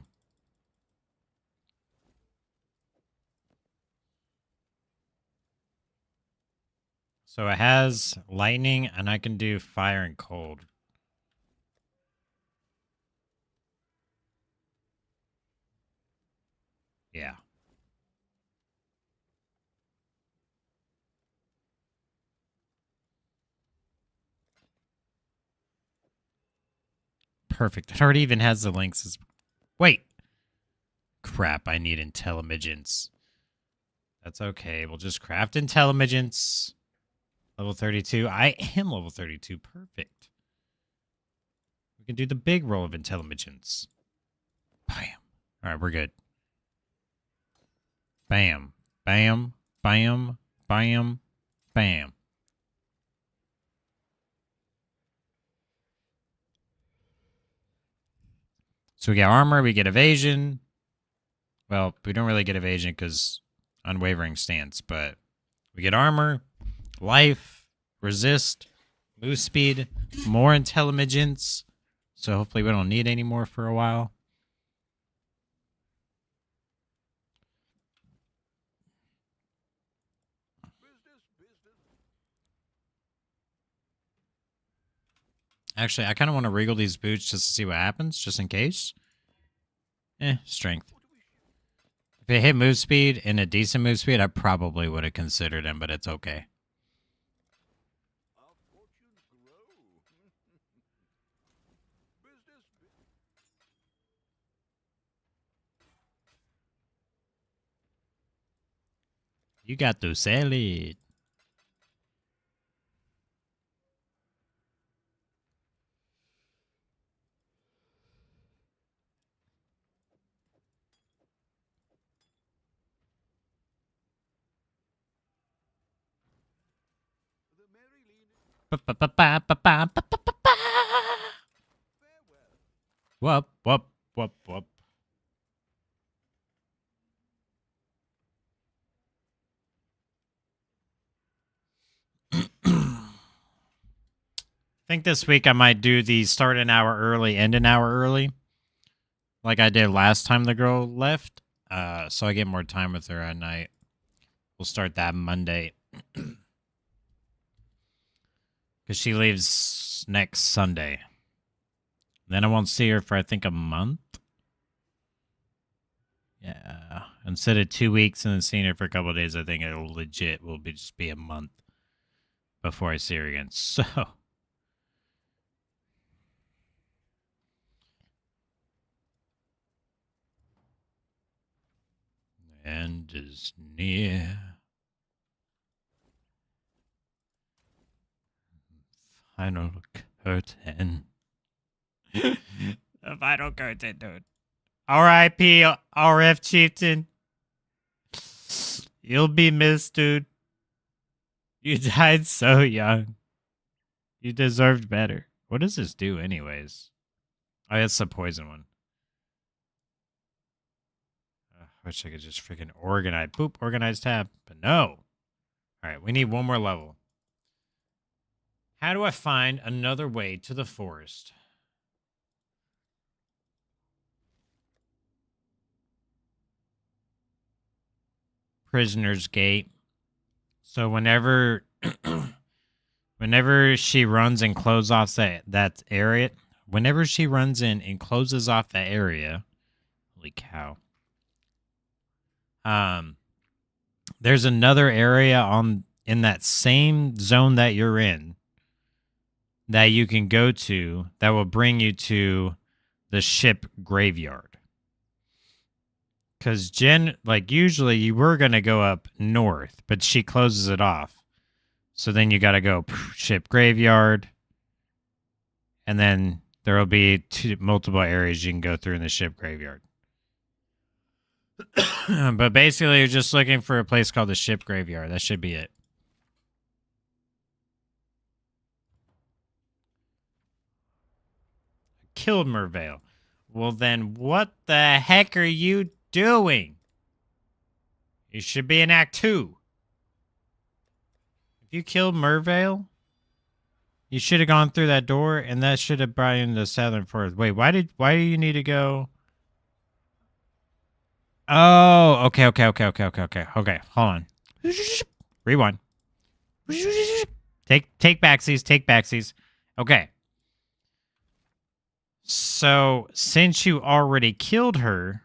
So it has lightning, and I can do fire and cold. Yeah. Perfect. It already even has the links. Wait. Crap, I need intelligence. That's okay. We'll just craft intelligence. Level 32. I am level 32. Perfect. We can do the big roll of intelligence. Bam. All right, we're good. Bam. Bam. Bam. Bam. Bam. So we get armor, we get evasion. Well, we don't really get evasion because unwavering stance, but we get armor, life, resist, move speed, more intelligence. So hopefully we don't need any more for a while. Actually, I kind of want to wriggle these boots just to see what happens, just in case. Strength. If it hit move speed and a decent move speed, I probably would have considered him, but it's okay. You got to sell it. Whoop, whoop, whoop, whoop. I think this week I might do the start an hour early, end an hour early, like I did last time the girl left. So I get more time with her at night. We'll start that Monday. Because she leaves next Sunday. Then I won't see her for, I think, a month. Yeah. Instead of 2 weeks and then seeing her for a couple of days, I think it'll legit will be just be a month before I see her again. So... end is near. Final curtain. The final curtain, dude. R.I.P. RF Chieftain. You'll be missed, dude. You died so young. You deserved better. What does this do, anyways? Oh, it's the poison one. Wish I could just freaking organize. Boop, organize tab. But no. Alright, we need one more level. How do I find another way to the forest? Prisoner's Gate. So whenever whenever she runs and closes off that area, whenever she runs in and closes off that area, holy cow. There's another area in that same zone that you're in that you can go to that will bring you to the ship graveyard. Because usually you were going to go up north, but she closes it off. So then you got to go ship graveyard. And then there will be multiple areas you can go through in the ship graveyard. But basically, you're just looking for a place called the ship graveyard. That should be it. Killed Mervale. Well, then what the heck are you doing? You should be in Act 2. If you killed Mervale, you should have gone through that door, and that should have brought you into the Southern Forest. Wait, why do you need to go? Oh, okay. Okay, hold on. Rewind. Take backsies. Okay. So, since you already killed her,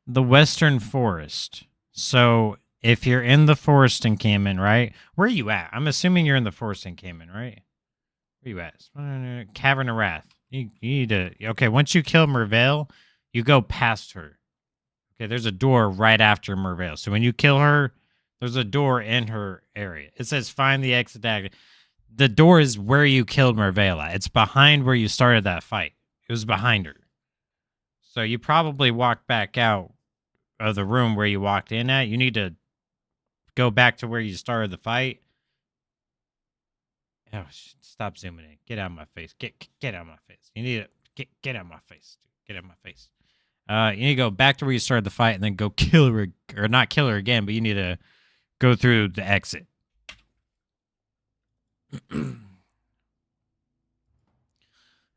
the Western Forest. So, if you're in the forest encampment, right? Where are you at? I'm assuming you're in the forest encampment, right? Where you at? Cavern of Wrath. You need to... Okay, once you kill Mervale, you go past her. Okay, there's a door right after Mervale. So when you kill her, there's a door in her area. It says find the exit. The door is where you killed Mervale at. It's behind where you started that fight. It was behind her. So you probably walked back out of the room where you walked in at. You need to go back to where you started the fight. Oh, stop zooming in. Get out of my face. Get out of my face. You need to get out of my face. Dude. Get out of my face. You need to go back to where you started the fight and then go kill her, or not kill her again, but you need to go through the exit.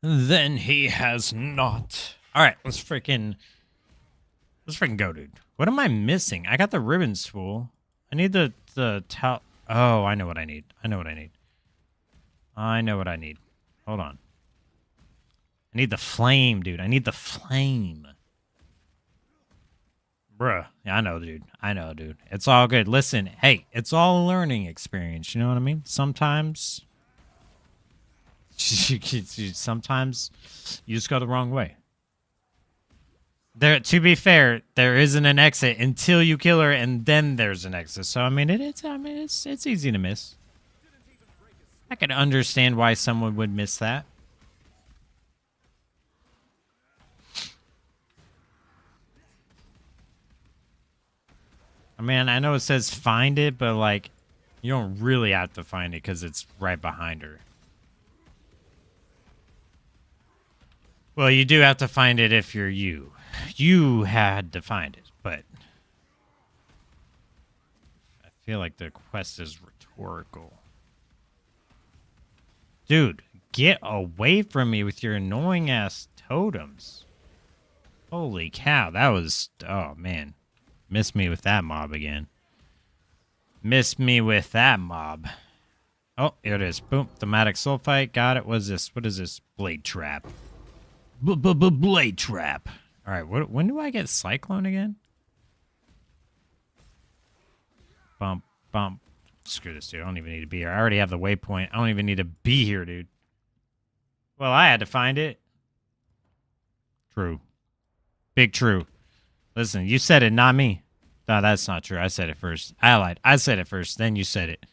Then he has not. All right, let's freaking go, dude. What am I missing? I got the ribbon spool. I need the towel. Oh, I know what I need. I know what I need. I know what I need. Hold on. I need the flame, dude. I need the flame. Bruh. Yeah, I know, dude. I know, dude. It's all good. Listen, hey, it's all a learning experience. You know what I mean? Sometimes... sometimes you just go the wrong way. There, to be fair, there isn't an exit until you kill her, and then there's an exit. So I mean, it's easy to miss. I can understand why someone would miss that. I mean, I know it says find it, but like, you don't really have to find it because it's right behind her. Well, you do have to find it if you're you. You had to find it, but I feel like the quest is rhetorical. Dude, get away from me with your annoying ass totems. Holy cow, that was... Oh, man. Miss me with that mob again. Miss me with that mob. Oh, here it is. Boom. Thematic sulfite. Got it. What is this? What is this? Blade trap. Blade trap. All right. When do I get Cyclone again? Bump. Bump. Screw this, dude. I don't even need to be here. I already have the waypoint. I don't even need to be here, dude. Well, I had to find it. True. Big true. Listen, you said it, not me. No, that's not true. I said it first. I lied. I said it first. Then you said it.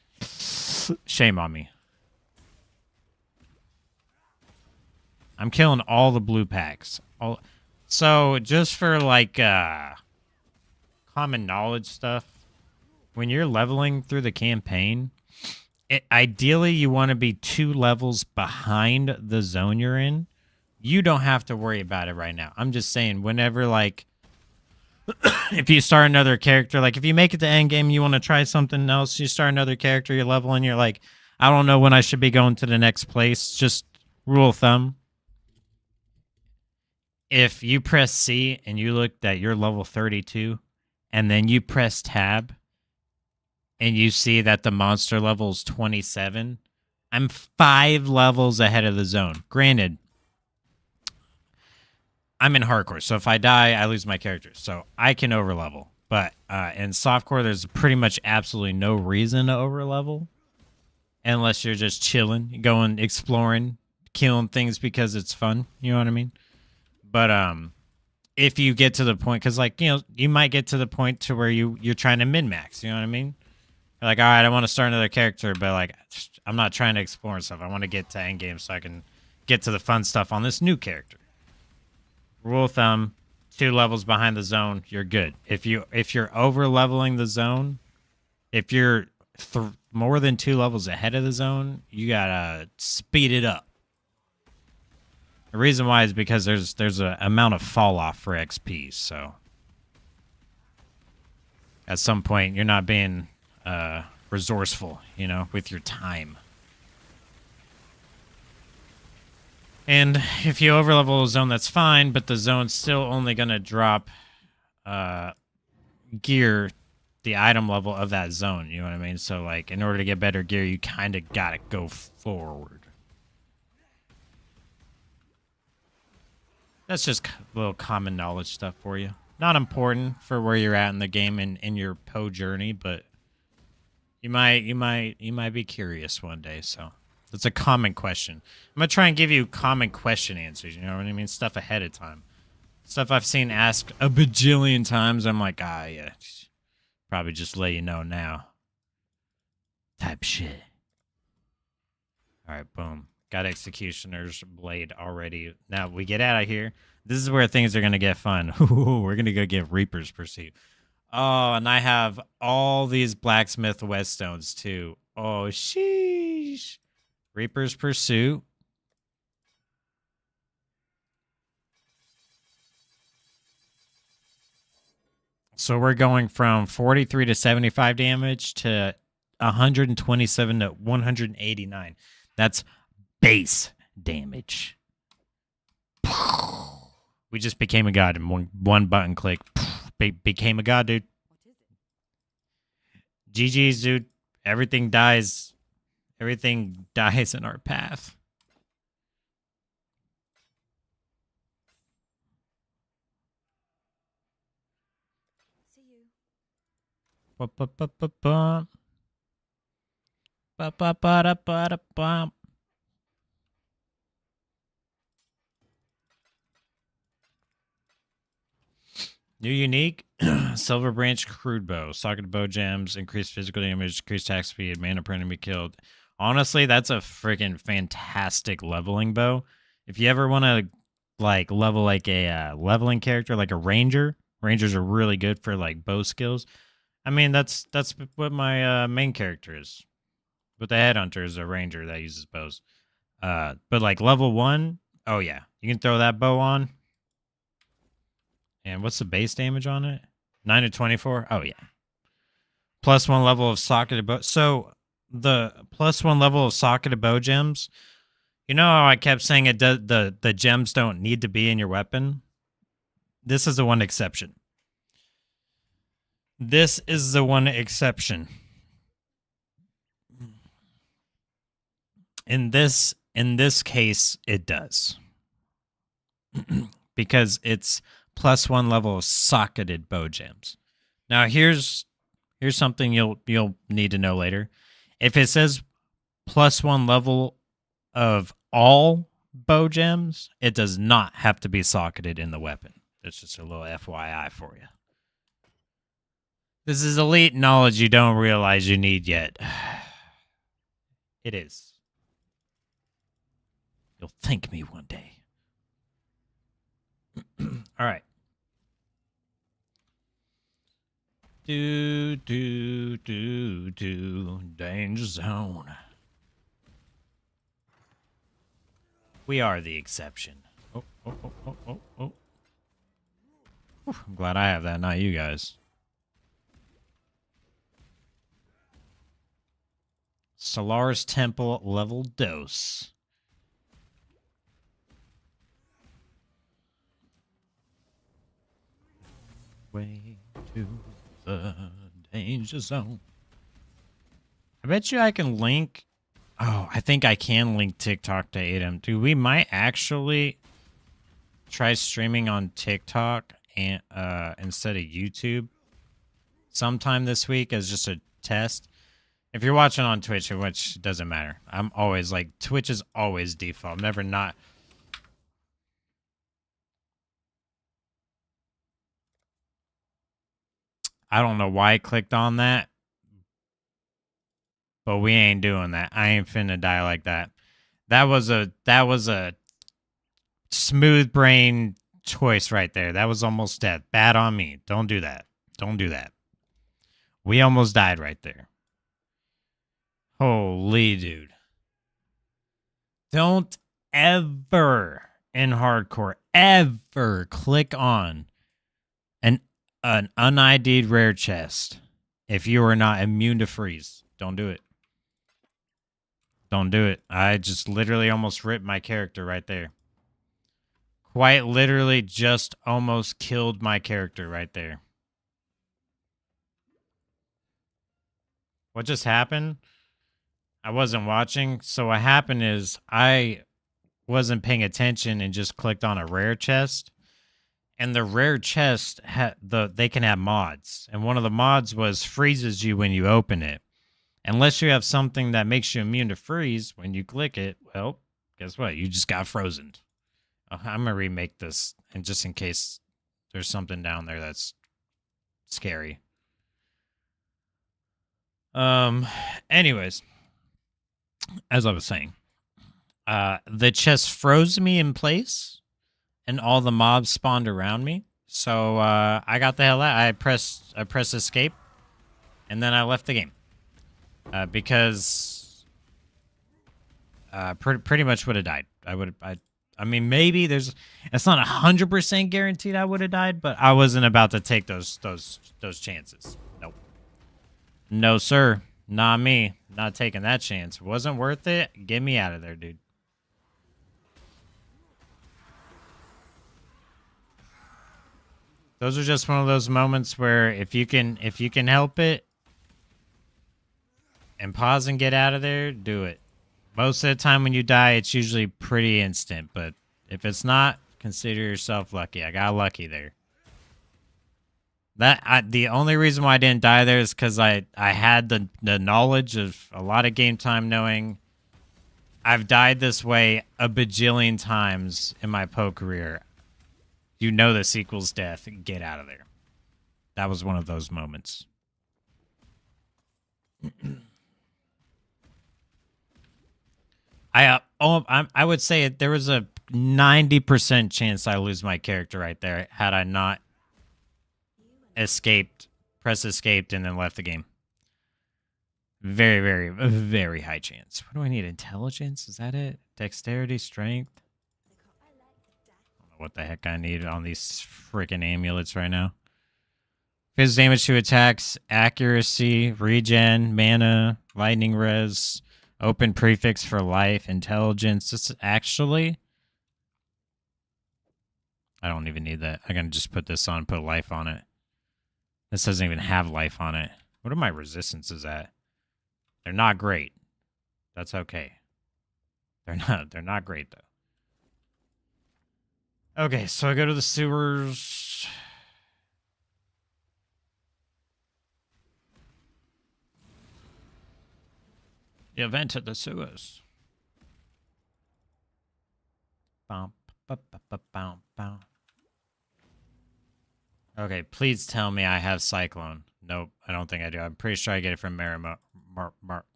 Shame on me. I'm killing all the blue packs. So, just for, like, common knowledge stuff, when you're leveling through the campaign, ideally you want to be 2 levels behind the zone you're in. You don't have to worry about it right now. I'm just saying, whenever, like, if you start another character, like, if you make it to endgame and you want to try something else, you start another character, you're leveling, you're like, I don't know when I should be going to the next place. Just rule of thumb. If you press C and you look at your level 32, and then you press tab, and you see that the monster level is 27, I'm 5 levels ahead of the zone. Granted, I'm in hardcore, so if I die, I lose my character. So I can overlevel. But in softcore, there's pretty much absolutely no reason to overlevel. Unless you're just chilling, going, exploring, killing things because it's fun. You know what I mean? But if you get to the point, because, like, you know, you might get to the point to where you're trying to min-max. You know what I mean? You're like, all right, I want to start another character, but, like, I'm not trying to explore and stuff. I want to get to endgame so I can get to the fun stuff on this new character. Rule of thumb, 2 levels behind the zone, you're good. If you're over leveling the zone, if you're more than 2 levels ahead of the zone, you gotta speed it up. The reason why is because there's an amount of fall off for XP. So at some point, you're not being resourceful, you know, with your time. And if you overlevel a zone, that's fine, but the zone's still only going to drop gear, the item level of that zone, you know what I mean? So, like, in order to get better gear, you kind of got to go forward. That's just a little common knowledge stuff for you. Not important for where you're at in the game and in your Poe journey, but you might be curious one day, so... It's a common question. I'm going to try and give you common question answers, you know what I mean? Stuff ahead of time. Stuff I've seen asked a bajillion times. I'm like, yeah. Probably just let you know now. Type shit. All right, boom. Got Executioner's Blade already. Now, we get out of here. This is where things are going to get fun. We're going to go get Reaper's Pursuit. Oh, and I have all these Blacksmith Whetstones, too. Oh, sheesh. Reaper's Pursuit. So we're going from 43 to 75 damage to 127 to 189. That's base damage. We just became a god in one button click. Became a god, dude. GG's, dude. Everything dies. Everything dies in our path. See you. Ba-ba-ba-ba-bum. Ba-ba-ba-da-ba-da-bum. New unique silver branch crude bow, socket bow gems, increased physical damage, decreased attack speed, mana per enemy killed. Honestly, that's a freaking fantastic leveling bow. If you ever want to like level like a leveling character, like a ranger, rangers are really good for like bow skills. I mean, that's what my main character is. But the headhunter is a ranger that uses bows. But like level 1, oh yeah, you can throw that bow on. And what's the base damage on it? 9 to 24? Oh, yeah. +1 level of socketed bow. So, the +1 level of socketed bow gems, you know how I kept saying it the gems don't need to be in your weapon? This is the one exception. This is the one exception. In this case, it does. Because it's +1 level of socketed bow gems. Now here's something you'll need to know later. If it says +1 level of all bow gems, it does not have to be socketed in the weapon. That's just a little FYI for you. This is elite knowledge you don't realize you need yet. It is. You'll thank me one day. All right. Danger zone. We are the exception. Oh. Whew, I'm glad I have that, not you guys. Solaris Temple level dose. Way to the danger zone. I bet you I can link. Oh, I think I can link TikTok to ADM. Dude, we might actually try streaming on TikTok and instead of YouTube sometime this week as just a test. If you're watching on Twitch, which doesn't matter. I'm always like, Twitch is always default. I'm never not. I don't know why I clicked on that. But we ain't doing that. I ain't finna die like that. That was a smooth brain choice right there. That was almost death. Bad on me. Don't do that. Don't do that. We almost died right there. Holy dude. Don't ever in hardcore ever click on an un-ID'd rare chest if you are not immune to freeze. Don't do it. Don't do it. I just literally almost ripped my character right there. Quite literally just almost killed my character right there. What just happened? I wasn't watching. So what happened is I wasn't paying attention and just clicked on a rare chest. And the rare chest, they can have mods. And one of the mods was freezes you when you open it. Unless you have something that makes you immune to freeze, when you click it, well, guess what? You just got frozen. I'm going to remake this, and just in case there's something down there that's scary. Anyways, as I was saying, the chest froze me in place, and all the mobs spawned around me. So I got the hell out. I pressed escape, and then I left the game. Because pretty much would have died. I mean, maybe it's not 100% guaranteed I would have died, but I wasn't about to take those chances. Nope. No, sir. Not me. Not taking that chance. Wasn't worth it. Get me out of there, dude. Those are just one of those moments where if you can help it, and pause and get out of there, do it. Most of the time when you die, it's usually pretty instant, but if it's not, consider yourself lucky. I got lucky there. The only reason why I didn't die there is because I had the knowledge of a lot of game time, knowing I've died this way a bajillion times in my Poe career. You know this equals death. Get out of there. That was one of those moments. I would say there was a 90% chance I lose my character right there had I not press escaped, and then left the game. Very, very, very high chance. What do I need? Intelligence? Is that it? Dexterity, strength? I don't know what the heck I need on these freaking amulets right now. Phys damage to attacks, accuracy, regen, mana, lightning res, open prefix for life, intelligence. This is actually... I don't even need that. I'm going to just put this on, put life on it. This doesn't even have life on it. What are my resistances at? They're not great. That's okay. They're not great though. Okay, so I go to the sewers. The event at the sewers. Bum, ba, ba, ba, bow, bow. Okay, please tell me I have Cyclone. Nope, I don't think I do. I'm pretty sure I get it from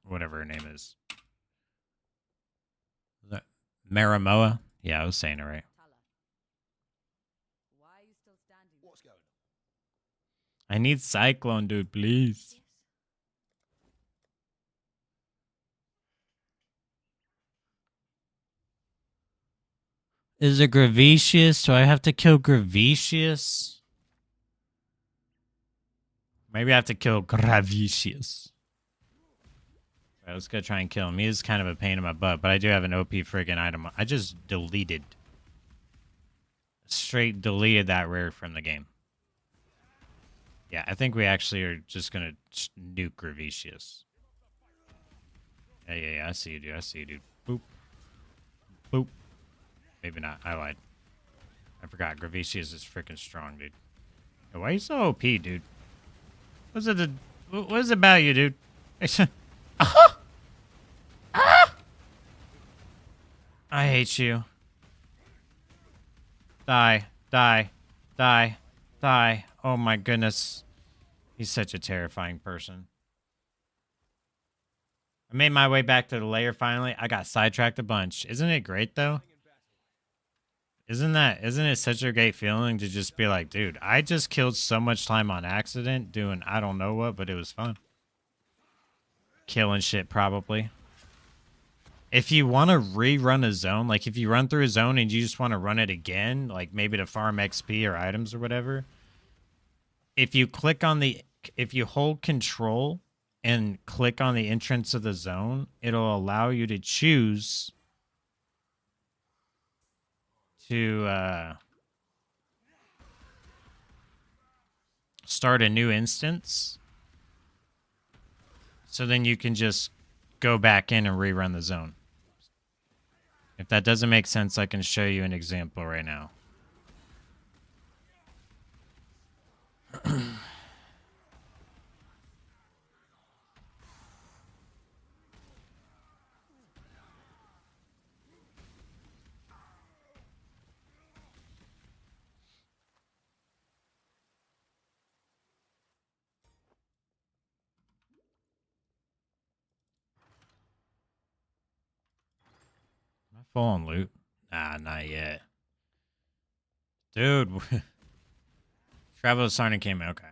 whatever her name is. Maramoa? Yeah, I was saying it right. What's going I need Cyclone, dude, please. Is it Gravicious? Do I have to kill Gravicious? Maybe I have to kill Gravicious. Alright, let's go try and kill him. He is kind of a pain in my butt, but I do have an OP friggin' item. I just deleted. Straight deleted that rare from the game. Yeah, I think we actually are just gonna nuke Gravicious. Yeah, I see you, dude. I see you, dude. Boop. Boop. Maybe not. I lied. I forgot. Gravicious is freaking strong, dude. Hey, why are you so OP, dude? What is it about you, dude? I hate you. Die. Die. Die. Die. Oh my goodness. He's such a terrifying person. I made my way back to the lair finally. I got sidetracked a bunch. Isn't it great though? Isn't it such a great feeling to just be like, dude, I just killed so much time on accident doing I don't know what, but it was fun. Killing shit probably. If you want to rerun a zone, like if you run through a zone and you just want to run it again, like maybe to farm XP or items or whatever, if you hold control and click on the entrance of the zone, it'll allow you to choose to start a new instance. So then you can just go back in and rerun the zone. If that doesn't make sense, I can show you an example right now. Full on loot? Nah, not yet. Dude. Travel Sergeant came in. Okay.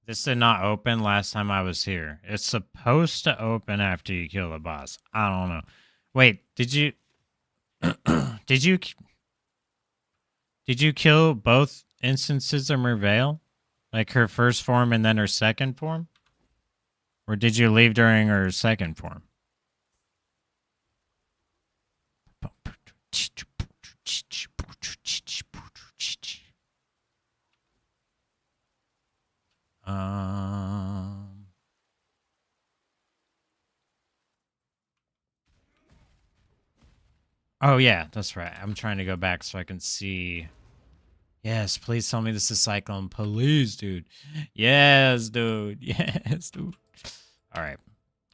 This did not open last time I was here. It's supposed to open after you kill the boss. I don't know. Wait, did you... Did you kill both instances of Merveil? Like her first form and then her second form? Or did you leave during her second form? Oh, yeah, that's right. I'm trying to go back so I can see. Yes, please tell me this is Cyclone. Please, dude. Yes, dude. Yes, dude. All right.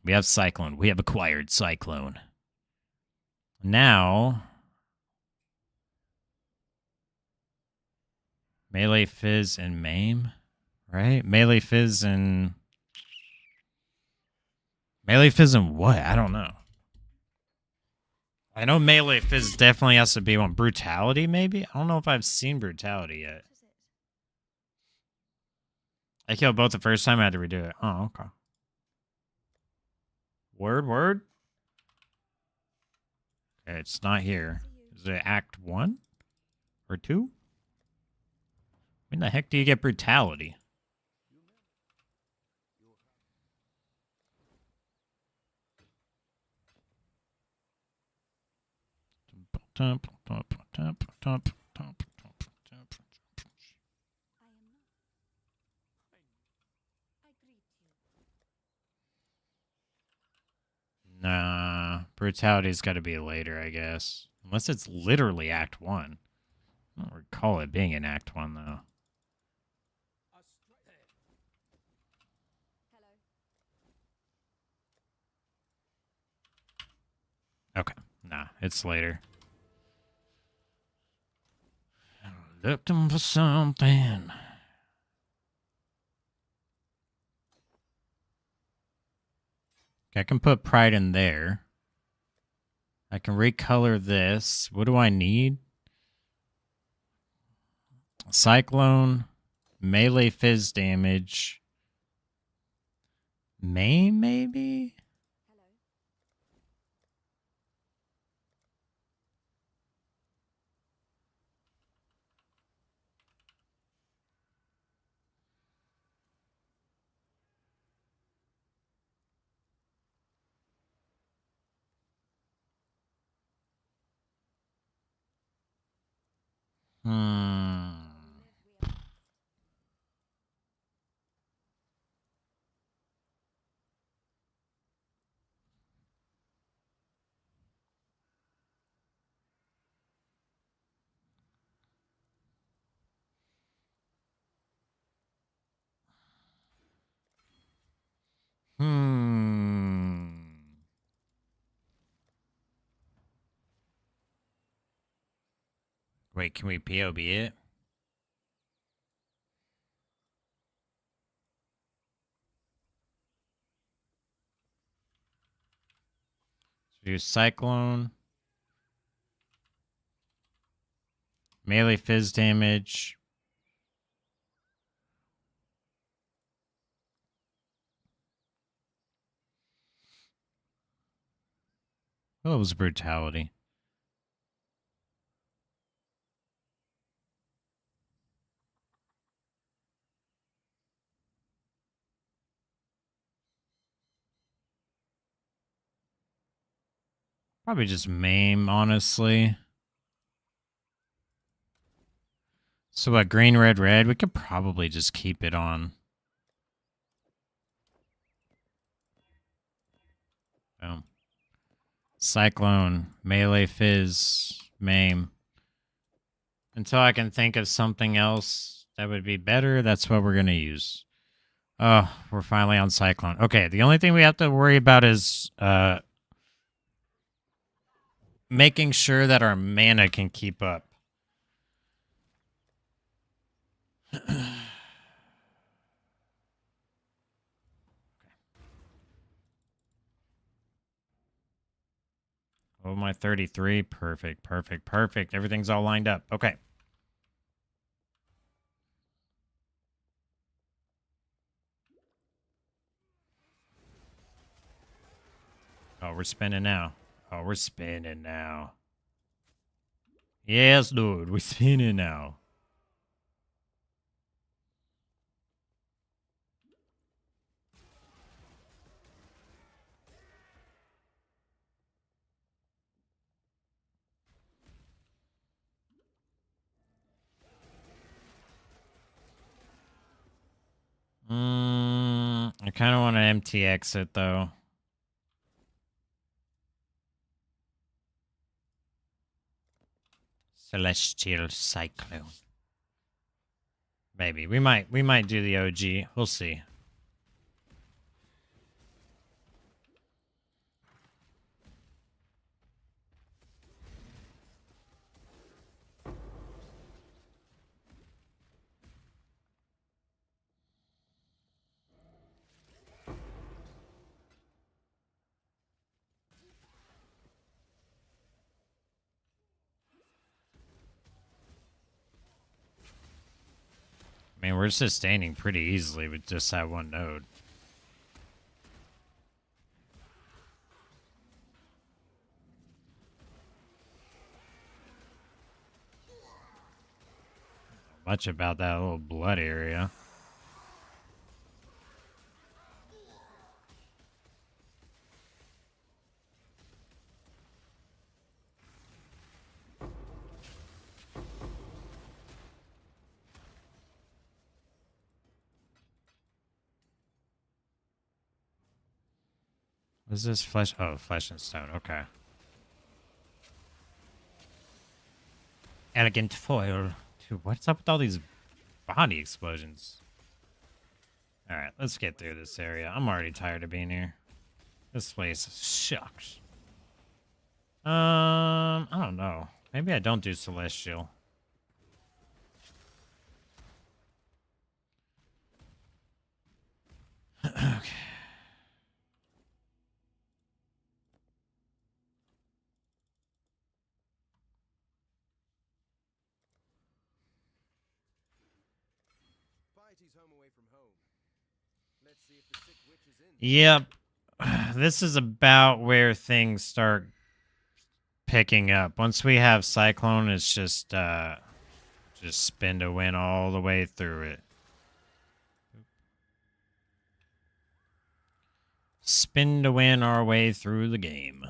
We have Cyclone. We have acquired Cyclone. Now, Melee, Fizz, and Maim, right? Melee, Fizz, and... Melee, Fizz, and what? I don't know. I know Melee Fizz definitely has to be one. Brutality, maybe? I don't know if I've seen Brutality yet. I killed both the first time. I had to redo it. Oh, okay. Word? Okay, it's not here. Is it Act 1? Or 2? When the heck do you get Brutality? Nah, Brutality's got to be later, I guess. Unless it's literally Act 1. I don't recall it being in Act 1, though. Okay, nah, it's later. Looking for something. Okay, I can put Pride in there. I can recolor this. What do I need? Cyclone, melee fizz damage. Maim, maybe? Wait, can we POB it? So use Cyclone. Melee fizz damage. Oh, it was Brutality. Probably just Maim, honestly. So what, green, red, red? We could probably just keep it on. Boom. Cyclone, melee fizz, Maim. Until I can think of something else that would be better, that's what we're going to use. Oh, we're finally on Cyclone. Okay, the only thing we have to worry about is making sure that our mana can keep up. Oh, my 33. Perfect, perfect, perfect. Everything's all lined up. Okay. Oh, we're spinning now. Oh, we're spinning now. Yes, dude. We're spinning now. I kind of want to empty exit, though. Celestial Cyclone. Maybe. We might do the OG. We'll see. I mean, we're sustaining pretty easily with just that one node. Much about that little blood area. What is this flesh? Oh, flesh and stone. Okay. Elegant foil. Dude, what's up with all these body explosions? Alright, let's get through this area. I'm already tired of being here. This place sucks. I don't know. Maybe I don't do Celestial. Okay. Yep. This is about where things start picking up. Once we have Cyclone, it's just spin to win all the way through it. Spin to win our way through the game.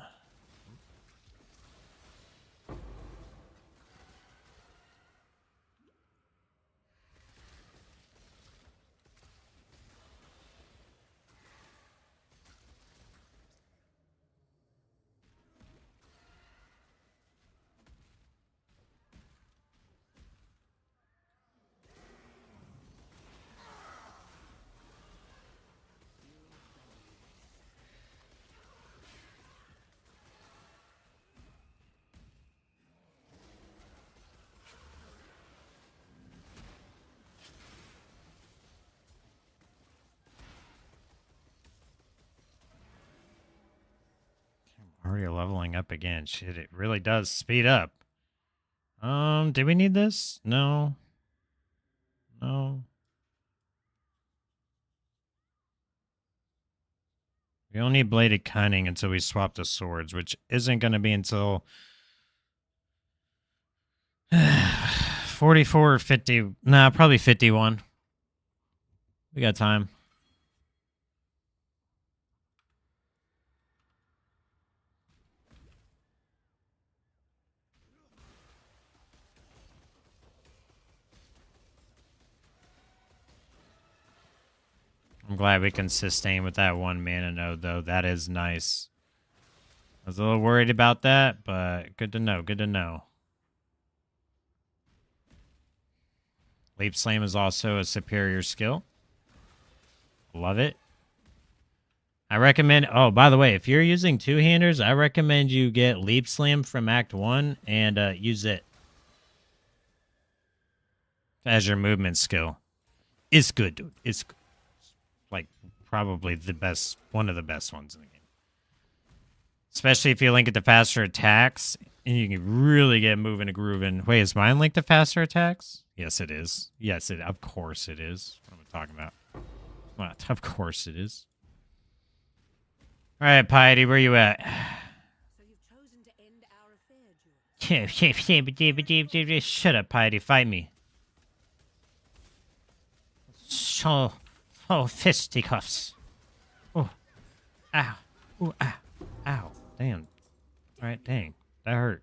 Already leveling up again. Shit, it really does speed up. Do we need this? No. No. We only need Bladed Cunning until we swap the swords, which isn't going to be until 44 or 50. Nah, probably 51. We got time. I'm glad we can sustain with that one mana node, though. That is nice. I was a little worried about that, but good to know. Good to know. Leap Slam is also a superior skill. Love it. I recommend... Oh, by the way, if you're using two-handers, I recommend you get Leap Slam from Act 1 and use it as your movement skill. It's good, dude. It's good. Like, probably the best, one of the best ones in the game. Especially if you link it to faster attacks, and you can really get moving and grooving. Wait, is mine linked to faster attacks? Yes, it is. Yes, of course it is. What am I talking about? What? Of course it is. All right, Piety, where you at? So you've chosen to end our affair, Jules. Shut up, Piety. Fight me. So... Oh, fisticuffs. Oh. Ow. Ooh, ow. Ow. Damn. Alright, dang. That hurt.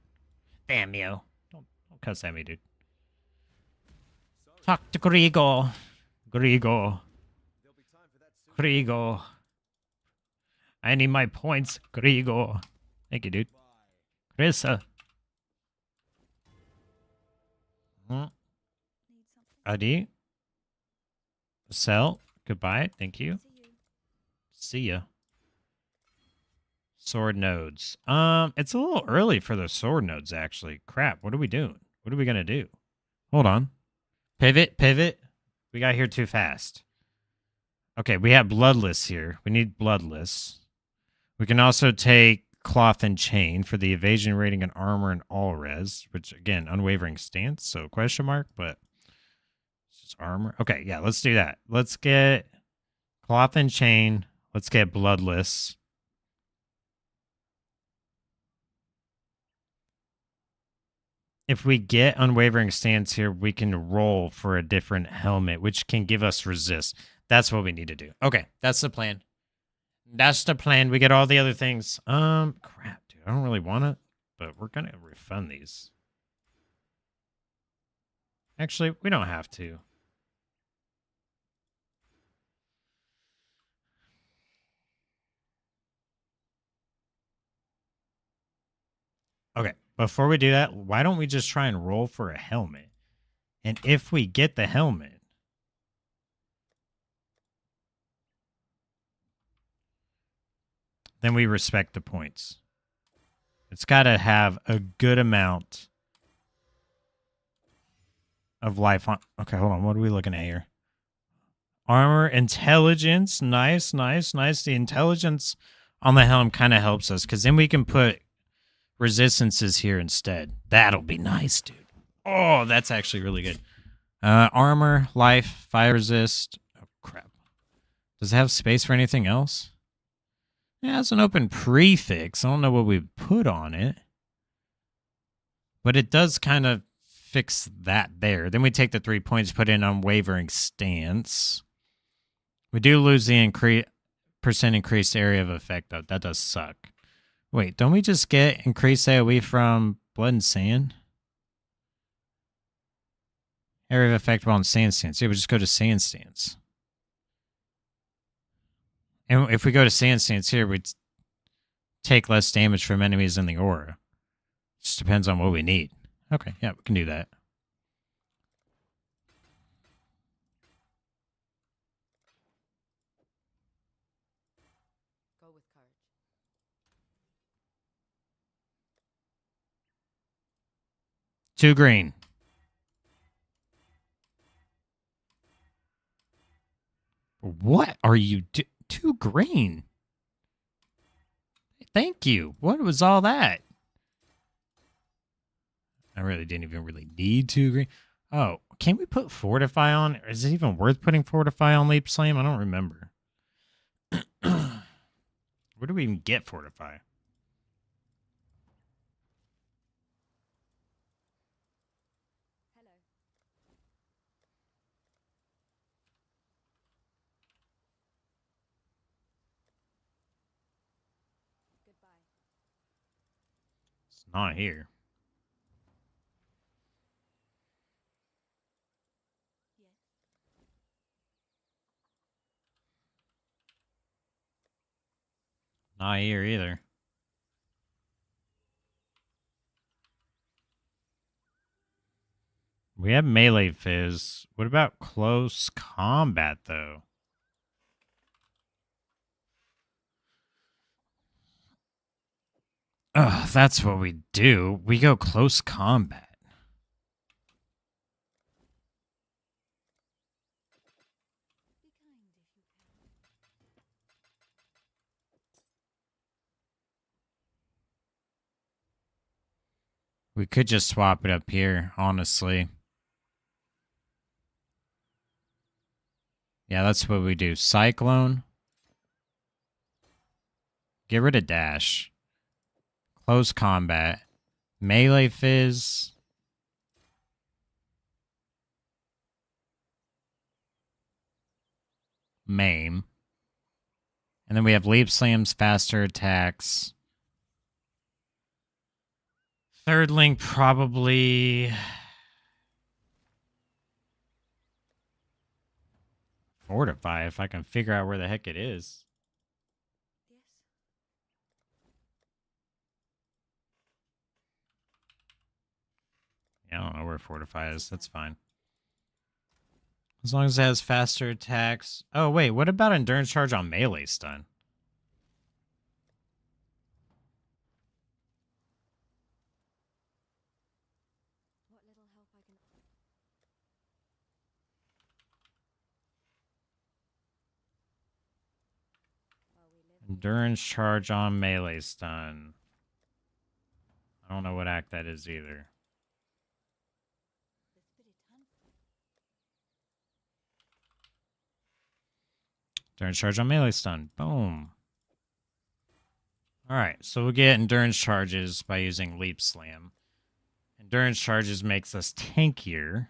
Damn you. Don't cuss at me, dude. Talk to Grigo. Grigo. Grigo. I need my points, Grigo. Thank you, dude. Carissa. ID. Sell. Goodbye. Thank you. See ya. Sword nodes. It's a little early for the sword nodes, actually. Crap, what are we doing? What are we gonna do? Hold on. Pivot, pivot. We got here too fast. Okay, we have bloodless here. We need bloodless. We can also take cloth and chain for the evasion rating and armor and all res, which again, unwavering stance, so question mark, but it's just armor. Okay, yeah, let's do that. Let's get cloth and chain. Let's get bloodless. If we get unwavering stance here, we can roll for a different helmet, which can give us resist. That's what we need to do. Okay, that's the plan. That's the plan. We get all the other things. Crap, dude. I don't really want it, but we're gonna refund these. Actually, we don't have to. Okay, before we do that, why don't we just try and roll for a helmet? And if we get the helmet, then we respect the points. It's got to have a good amount of life on. Okay, hold on. What are we looking at here? Armor, intelligence. Nice, nice, nice. The intelligence on the helm kind of helps us because then we can put resistances here instead. That'll be nice, dude. Oh, that's actually really good. Armor, life, fire resist. Oh, crap. Does it have space for anything else? Yeah, it's an open prefix. I don't know what we put on it. But it does kind of fix that there. Then we take the 3 points, put in unwavering stance. We do lose the percent increased area of effect, though. That does suck. Wait, don't we just get increased AoE from blood and sand? Area of effect on sand stance. Yeah, we just go to sand stance. And if we go to sand stance here, we take less damage from enemies in the aura. Just depends on what we need. Okay, yeah, we can do that. Go with courage. 2 green. What are you do? 2 green. Thank you. What was all that? I really didn't even really need 2 green. Oh, can we put Fortify on? Is it even worth putting Fortify on Leap Slam? I don't remember. Where do we even get Fortify? Hello. Goodbye. It's not here. Not here either. We have melee fizz. What about close combat, though? Oh, that's what we do. We go close combat. We could just swap it up here, honestly. Yeah, that's what we do. Cyclone. Get rid of dash. Close combat. Melee fizz. Maim. And then we have leap slams, faster attacks. Third link probably Fortify if I can figure out where the heck it is. Yeah, I don't know where Fortify is. That's fine. As long as it has faster attacks. Oh, wait. What about Endurance Charge on melee stun? What little help I can. Endurance Charge on melee stun. I don't know what act that is either. Endurance Charge on melee stun. Boom. Alright, so we'll get Endurance Charges by using Leap Slam. Endurance Charges makes us tankier.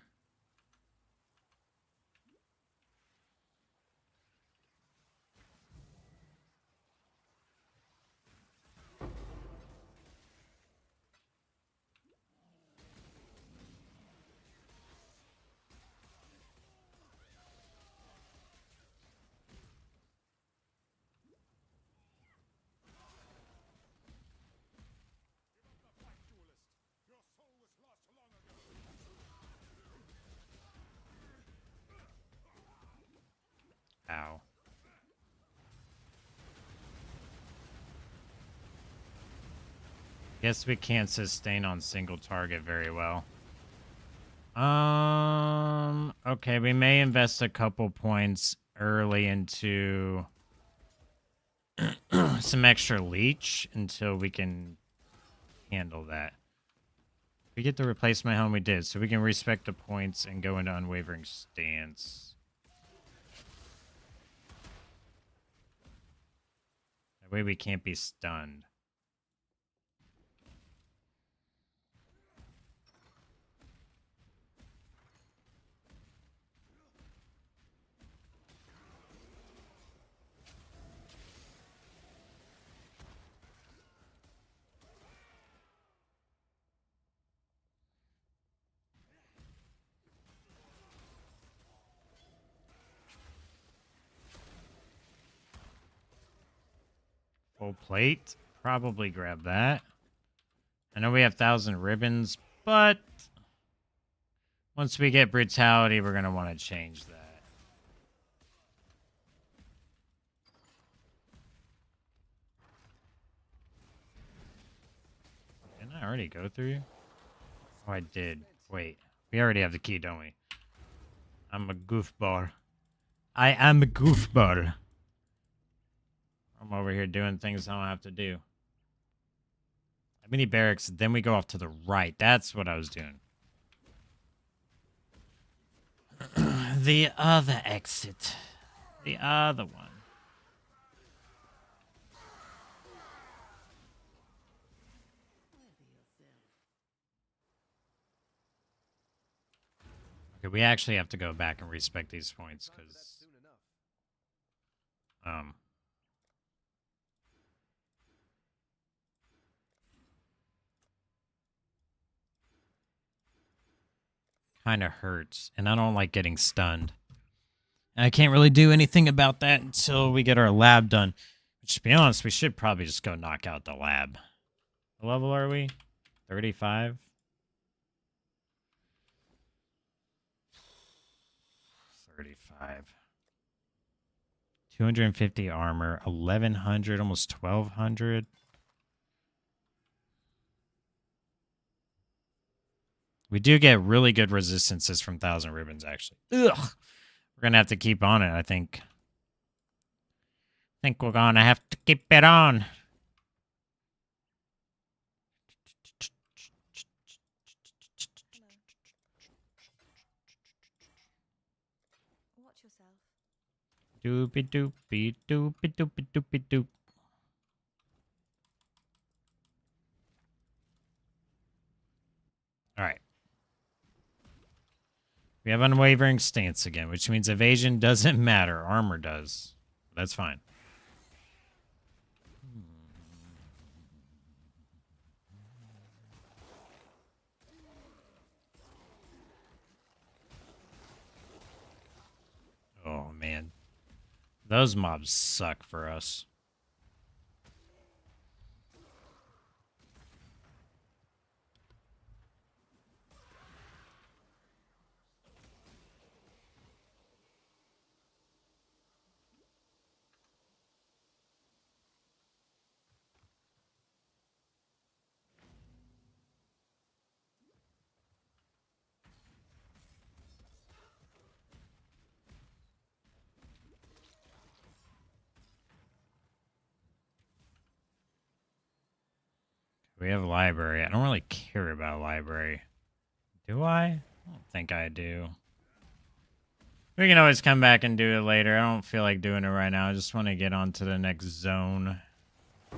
Ow. Guess we can't sustain on single target very well. Okay, we may invest a couple points early into some extra leech until we can handle that. We get the replacement helm we did, so we can respect the points and go into unwavering stance. That way we can't be stunned. Full plate. Probably grab that. I know we have 1,000 ribbons, but once we get brutality, we're going to want to change that. Didn't I already go through? Oh, I did. Wait. We already have the key, don't we? I'm a goofball. I am a goofball. I'm over here doing things I don't have to do. Mini barracks, then we go off to the right. That's what I was doing. The other exit. The other one. Okay, we actually have to go back and respect these points because kind of hurts, and I don't like getting stunned. And I can't really do anything about that until we get our lab done. Which, to be honest, we should probably just go knock out the lab. What level are we? 35? 35. 250 armor, 1,100, almost 1,200. We do get really good resistances from 1,000 ribbons, actually. Ugh. We're going to have to keep on it, I think. I think we're going to have to keep it on. Watch yourself. Doopy doopy doopy doopy doopy doop. All right. We have unwavering stance again, which means evasion doesn't matter. Armor does. That's fine. Oh, man. Those mobs suck for us. We have a library. I don't really care about a library. Do I? I don't think I do. We can always come back and do it later. I don't feel like doing it right now. I just want to get on to the next zone. I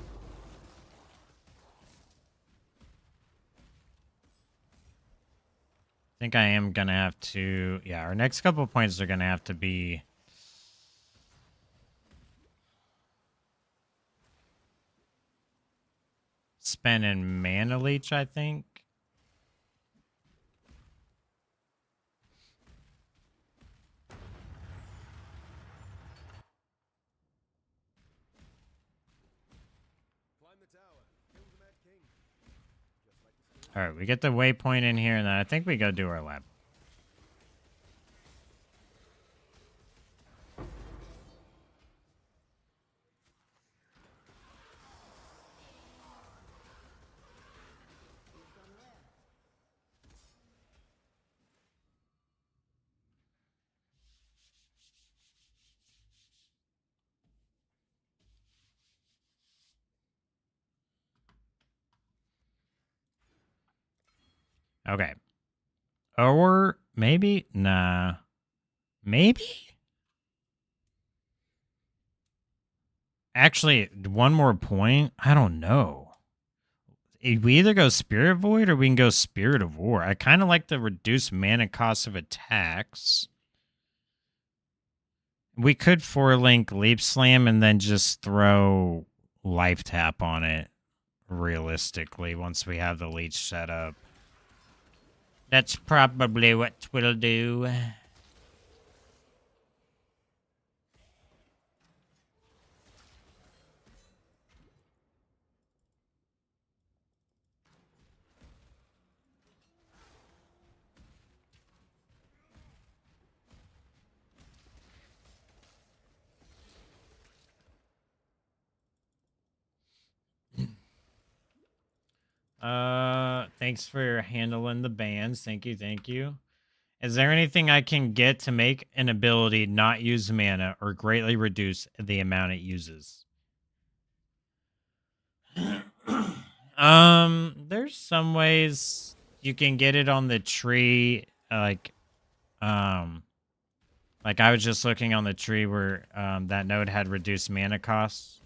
think I am going to have to... Yeah, our next couple of points are going to have to be... spent in Mana Leech, I think. All right, we get the waypoint in here, and then I think we go do our lab. Okay. Or maybe? Nah. Maybe? Actually, one more point. I don't know. We either go Spirit Void or we can go Spirit of War. I kind of like the reduced mana cost of attacks. We could 4-link Leap Slam and then just throw Life Tap on it, realistically, once we have the leech set up. That's probably what we'll do. Thanks for handling the bans. Thank you, thank you. Is there anything I can get to make an ability not use mana or greatly reduce the amount it uses? There's some ways you can get it on the tree, like I was just looking on the tree where that node had reduced mana costs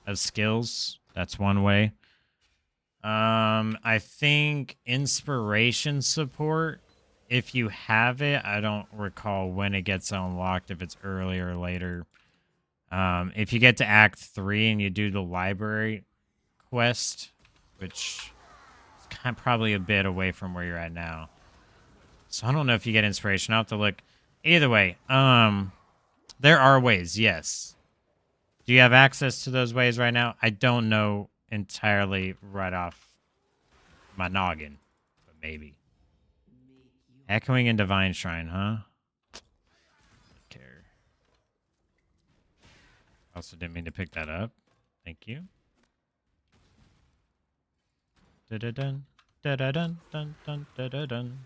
of skills. That's one way. I think inspiration support, if you have it, I don't recall when it gets unlocked, if it's earlier or later. If you get to Act 3 and you do the library quest, which is kind of probably a bit away from where you're at now. So I don't know if you get inspiration. I'll have to look. Either way, there are ways, yes. Do you have access to those ways right now? I don't know entirely right off my noggin, but maybe. Echoing and Divine Shrine, huh? Don't care. Also didn't mean to pick that up. Thank you. Da-da-dun, da-da-dun, dun, dun, da-da-dun.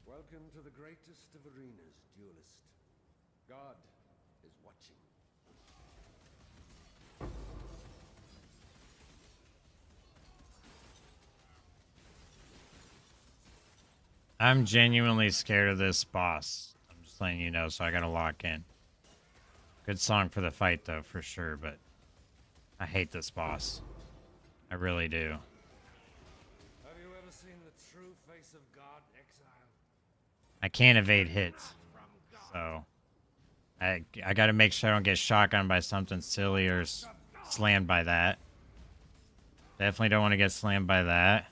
Welcome to the greatest of arenas, duelist. God is watching. I'm genuinely scared of this boss. I'm just letting you know, so I gotta lock in. Good song for the fight, though, for sure, but I hate this boss. I really do. Have you ever seen the true face of God, Exile? I can't evade hits, so I gotta make sure I don't get shotgunned by something silly or slammed by that. Definitely don't want to get slammed by that.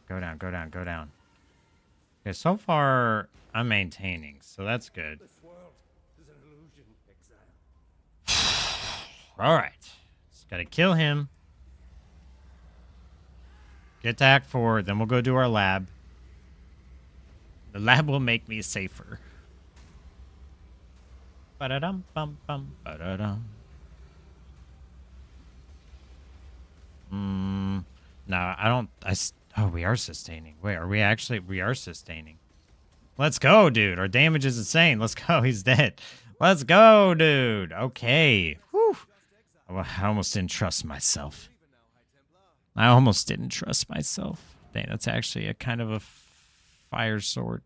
Go down, go down, go down. Okay, so far, I'm maintaining, so that's good. This world is an illusion, exile. All right. Just gotta kill him. Get to Act 4, then we'll go do our lab. The lab will make me safer. Ba-da-dum, bum, bum, ba-da-dum. No, I don't... Oh, we are sustaining. Wait, are we actually... We are sustaining. Let's go, dude. Our damage is insane. Let's go. He's dead. Let's go, dude. Okay. Whew. I almost didn't trust myself. I almost didn't trust myself. Dang, that's actually a kind of a fire sword.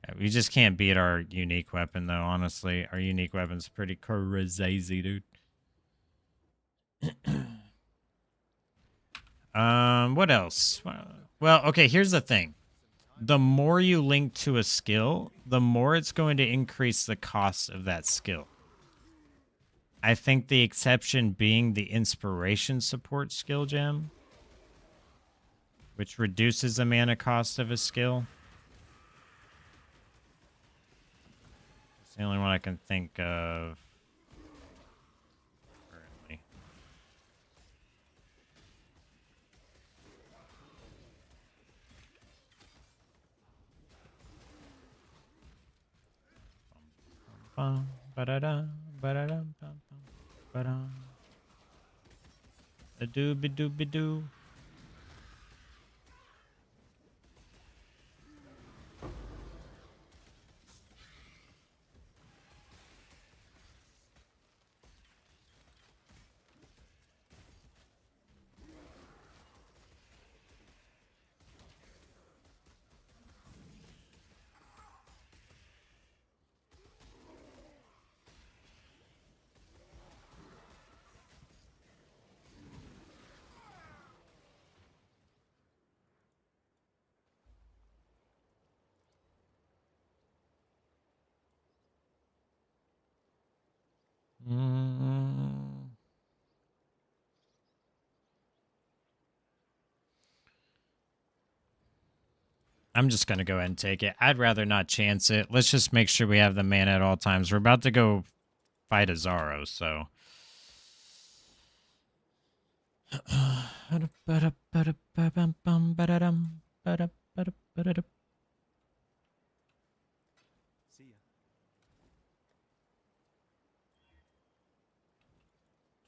Yeah, we just can't beat our unique weapon, though, honestly. Our unique weapon's pretty crazy, dude. What else? Well, okay, here's the thing. The more you link to a skill, the more it's going to increase the cost of that skill. I think the exception being the inspiration support skill gem, which reduces the mana cost of a skill. It's the only one I can think of currently. Bum, ba-da-da, ba-da-da, bum, bum, ba-da. A dooby-dooby-doo. I'm just going to go ahead and take it. I'd rather not chance it. Let's just make sure we have the mana at all times. We're about to go fight a Zaro, so... See ya.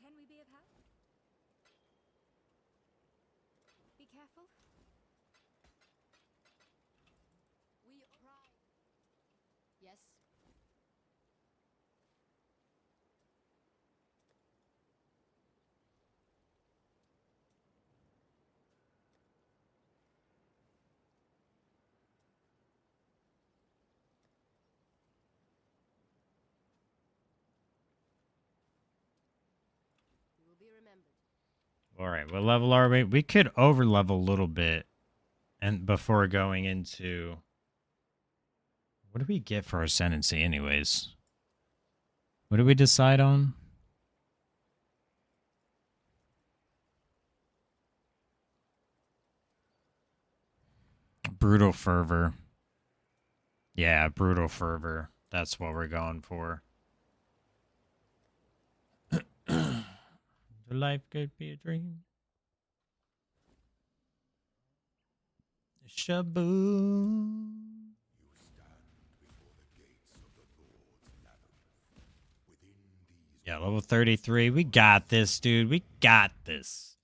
Can we be of help? Be careful. We try. Yes. You will be remembered. All right, what level are we? We could over level a little bit, and before going into, what do we get for ascendancy, anyways? What do we decide on? Brutal fervor. Yeah, brutal fervor. That's what we're going for. Life could be a dream. Shaboom. Yeah, level 33. We got this, dude. We got this.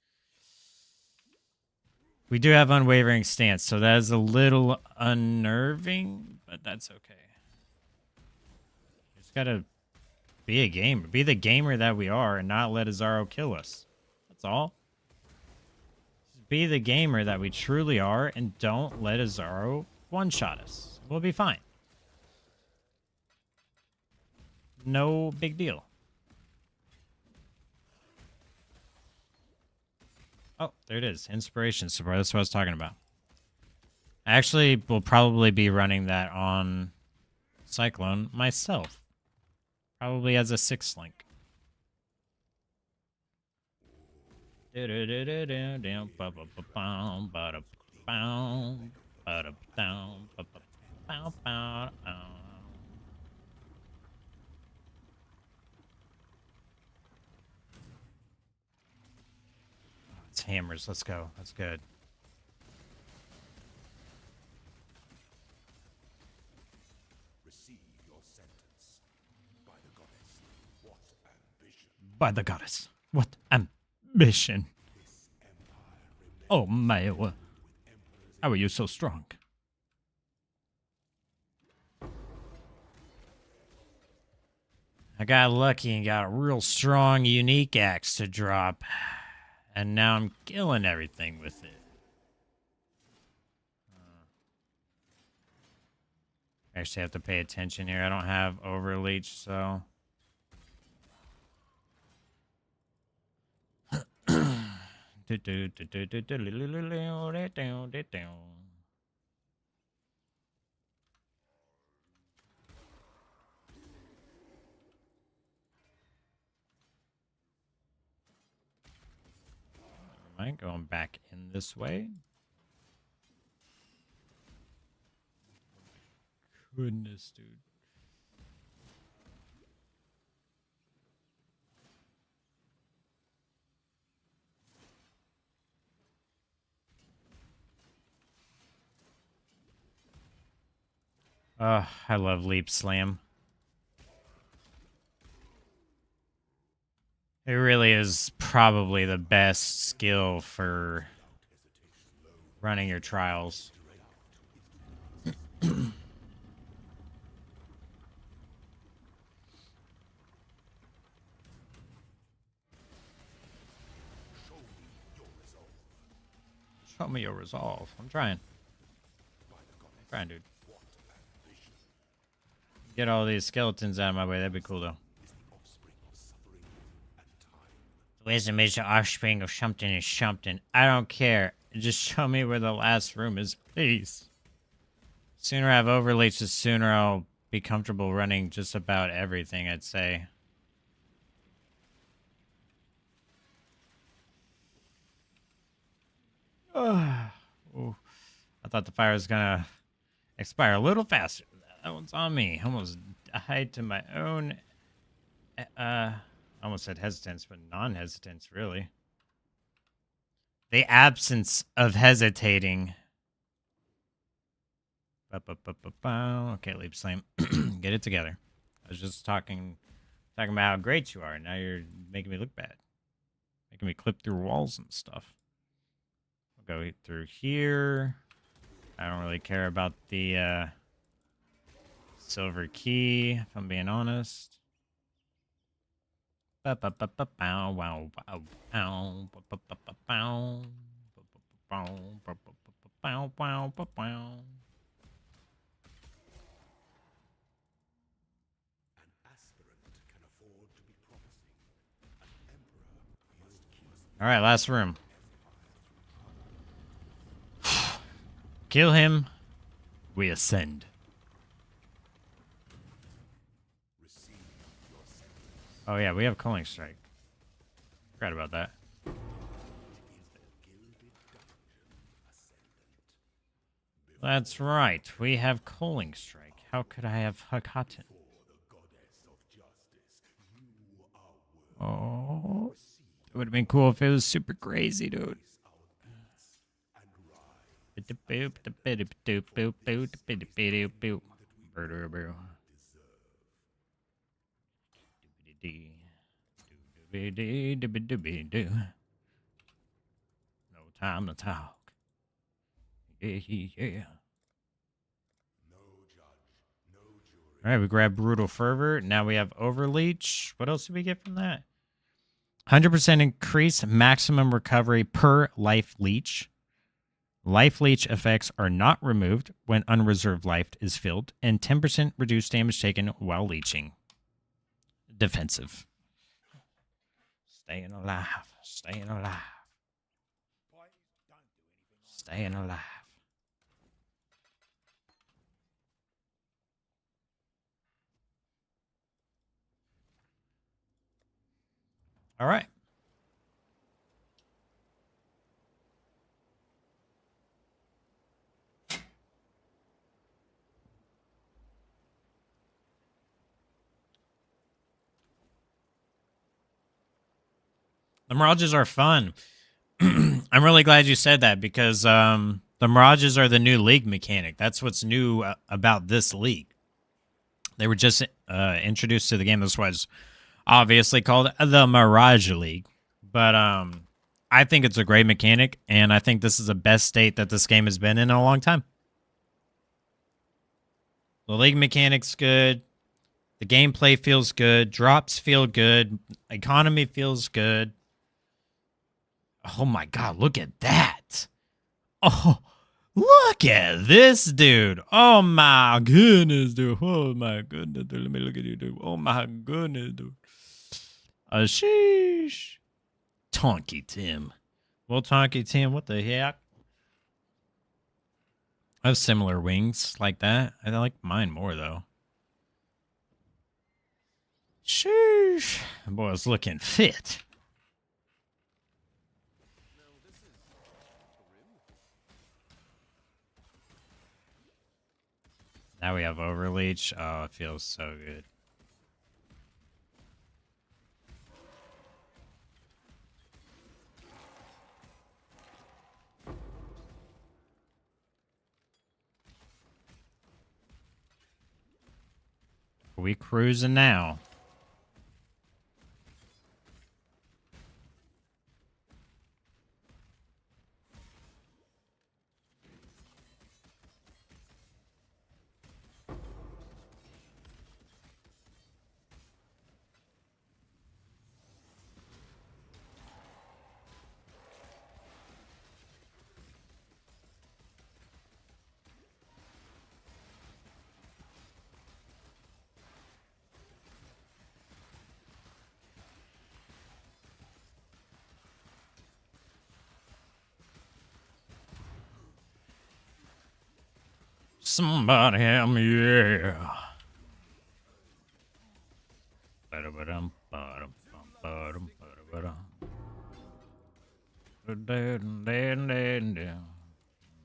We do have unwavering stance, so that is a little unnerving, but that's okay. Just gotta be a gamer. Be the gamer that we are and not let Azaro kill us. That's all. Just be the gamer that we truly are and don't let Azaro one-shot us. We'll be fine. No big deal. Oh, there it is. Inspiration support. That's what I was talking about. Actually, we'll probably be running that on Cyclone myself. Probably as a 6th link. Bow, bow, bow. It's hammers. Let's go. That's good. Receive your sentence. By the goddess, what ambition? By the goddess. What ambition. Oh, Mayowa. How are you so strong? I got lucky and got a real strong, unique axe to drop. And now I'm killing everything with it. I actually have to pay attention here. I don't have overleach, so... Am I going back in this way? Goodness, dude. I love Leap Slam. It really is probably the best skill for running your trials. Show me your resolve. I'm trying. I'm trying, dude. Get all these skeletons out of my way. That'd be cool, though. Where's the major offspring of something is something? I don't care. Just show me where the last room is, please. Sooner I have overleach, the sooner I'll be comfortable running just about everything, I'd say. Ooh. I thought the fire was gonna expire a little faster. That one's on me. Almost died to my own... I almost said hesitance, but non-hesitance, really. The absence of hesitating. Okay, Leap Slam. Get it together. I was just talking about how great you are. Now you're making me look bad. Making me clip through walls and stuff. We'll go through here. I don't really care about the silver key, if I'm being honest. All right, last room. Kill him. We ascend. Oh yeah, we have Culling Strike. Forgot about that. That's right. We have Culling Strike. How could I have forgotten? Oh, it would have been cool if it was super crazy, dude. No time to talk. Yeah. Alright, we grab Brutal Fervor. Now we have Overleach. What else did we get from that? 100% increase maximum recovery per life leech. Life leech effects are not removed when unreserved life is filled, and 10% reduced damage taken while leeching. Defensive. Staying alive. Staying alive. Staying alive. All right. The Mirages are fun. I'm really glad you said that because the Mirages are the new league mechanic. That's what's new about this league. They were just introduced to the game. This was obviously called the Mirage League. But I think it's a great mechanic, and I think this is the best state that this game has been in a long time. The league mechanic's good. The gameplay feels good. Drops feel good. Economy feels good. Oh my god, look at that. Oh, look at this dude. Oh my goodness, dude. Oh my goodness, dude. Let me look at you, dude. Oh my goodness, dude. Sheesh. Tonky Tim. Well, Tonky Tim, what the heck? I have similar wings like that. I like mine more, though. Sheesh. Boy's looking fit. Now we have Overleach. Oh, it feels so good. We cruising now. Somebody help me, yeah. Ba-da-ba-dum, ba-dum, ba-dum, ba-da-ba-dum.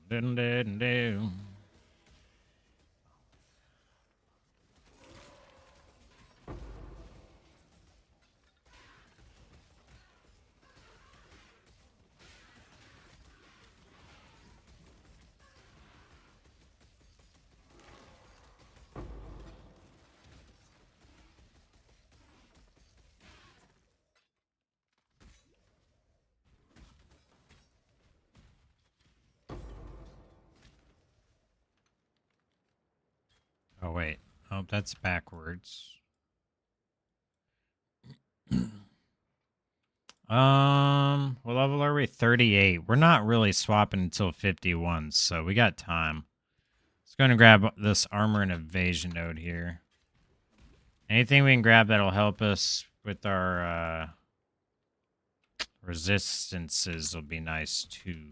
Da-da-da-da-da-da. Oh, wait. Oh, that's backwards. What level are we? 38. We're not really swapping until 51, so we got time. Let's go and grab this armor and evasion node here. Anything we can grab that'll help us with our resistances will be nice too.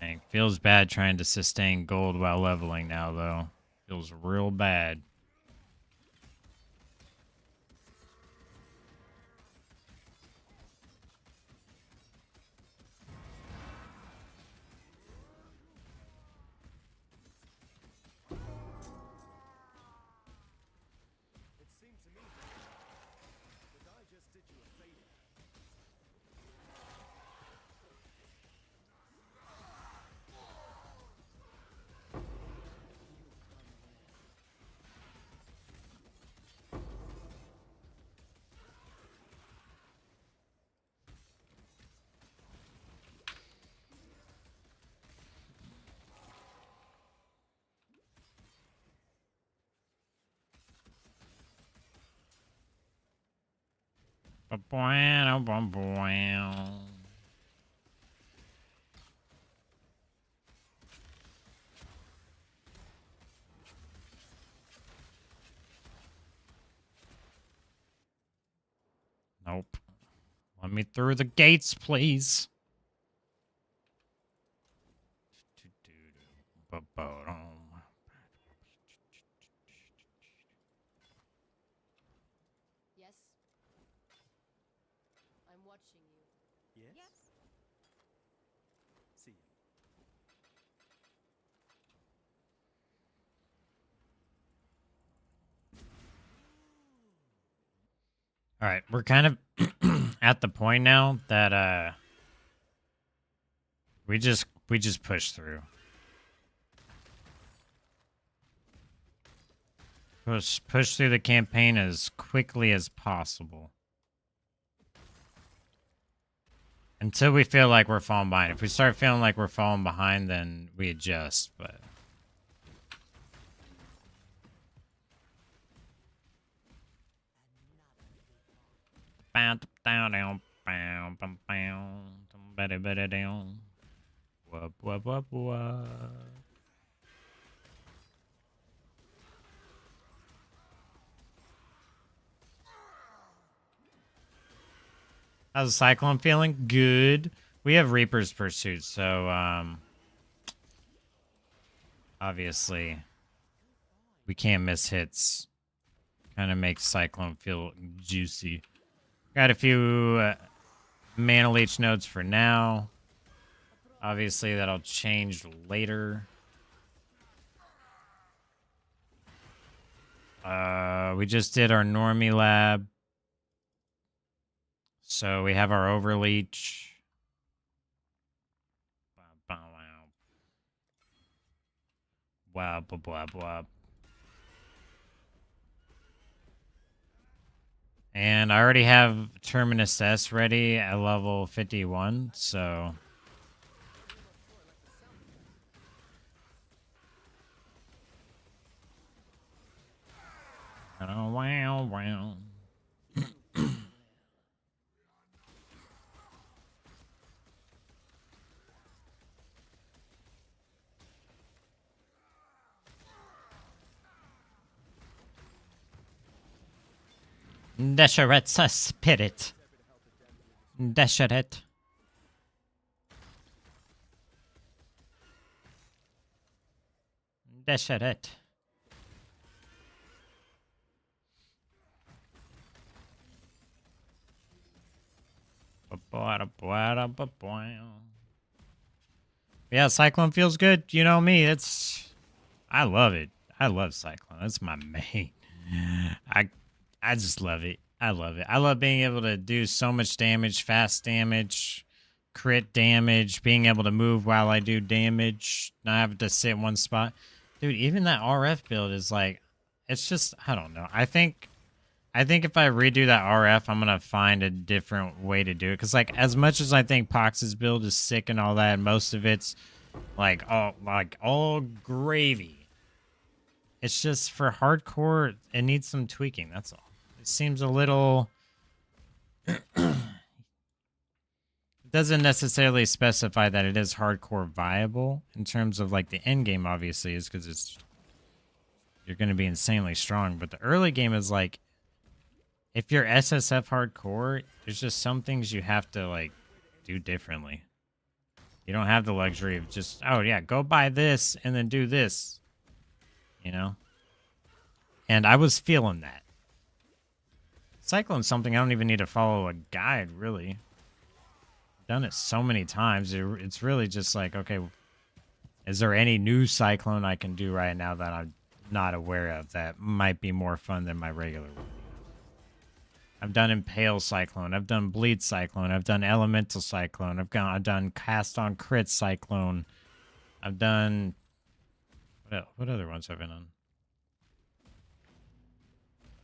Dang, feels bad trying to sustain gold while leveling now, though. Feels real bad. Nope. Let me through the gates, please. Yes? I'm watching you. Yes? See you. All right, we're kind of at the point now that we just push through. Push through the campaign as quickly as possible. Until we feel like we're falling behind. If we start feeling like we're falling behind, then we adjust, but how's the Cyclone feeling? Good. We have Reaper's Pursuit, so obviously we can't miss hits. Kind of makes Cyclone feel juicy. Got a few Mana Leech nodes for now. Obviously that'll change later. We just did our Normie lab. So we have our Overleech. Wow, blah, blah, blah. And I already have Terminus S ready at level 51, so... Oh, wow, wow. Desheret's a spirit. Desheret. Desheret. Yeah, Cyclone feels good. You know me, I love it. I love Cyclone. That's my main. I just love it. I love it. I love being able to do so much damage, fast damage, crit damage, being able to move while I do damage, not having to sit in one spot. Dude, even that RF build is like, it's just, I don't know. I think if I redo that RF, I'm going to find a different way to do it. Because, like, as much as I think Pox's build is sick and all that, most of it's, like all gravy. It's just for hardcore, it needs some tweaking. That's all. It seems a little... It doesn't necessarily specify that it is hardcore viable in terms of, like, the end game, obviously, is because it's... You're going to be insanely strong. But the early game is, like... If you're SSF hardcore, there's just some things you have to, like, do differently. You don't have the luxury of just, oh, yeah, go buy this and then do this. You know? And I was feeling that. Cyclone's something I don't even need to follow a guide, really. I've done it so many times. It's really just like, okay, is there any new Cyclone I can do right now that I'm not aware of that might be more fun than my regular one? I've done Impale Cyclone. I've done Bleed Cyclone. I've done Elemental Cyclone. I've done Cast on Crit Cyclone. I've done... What other ones have I done?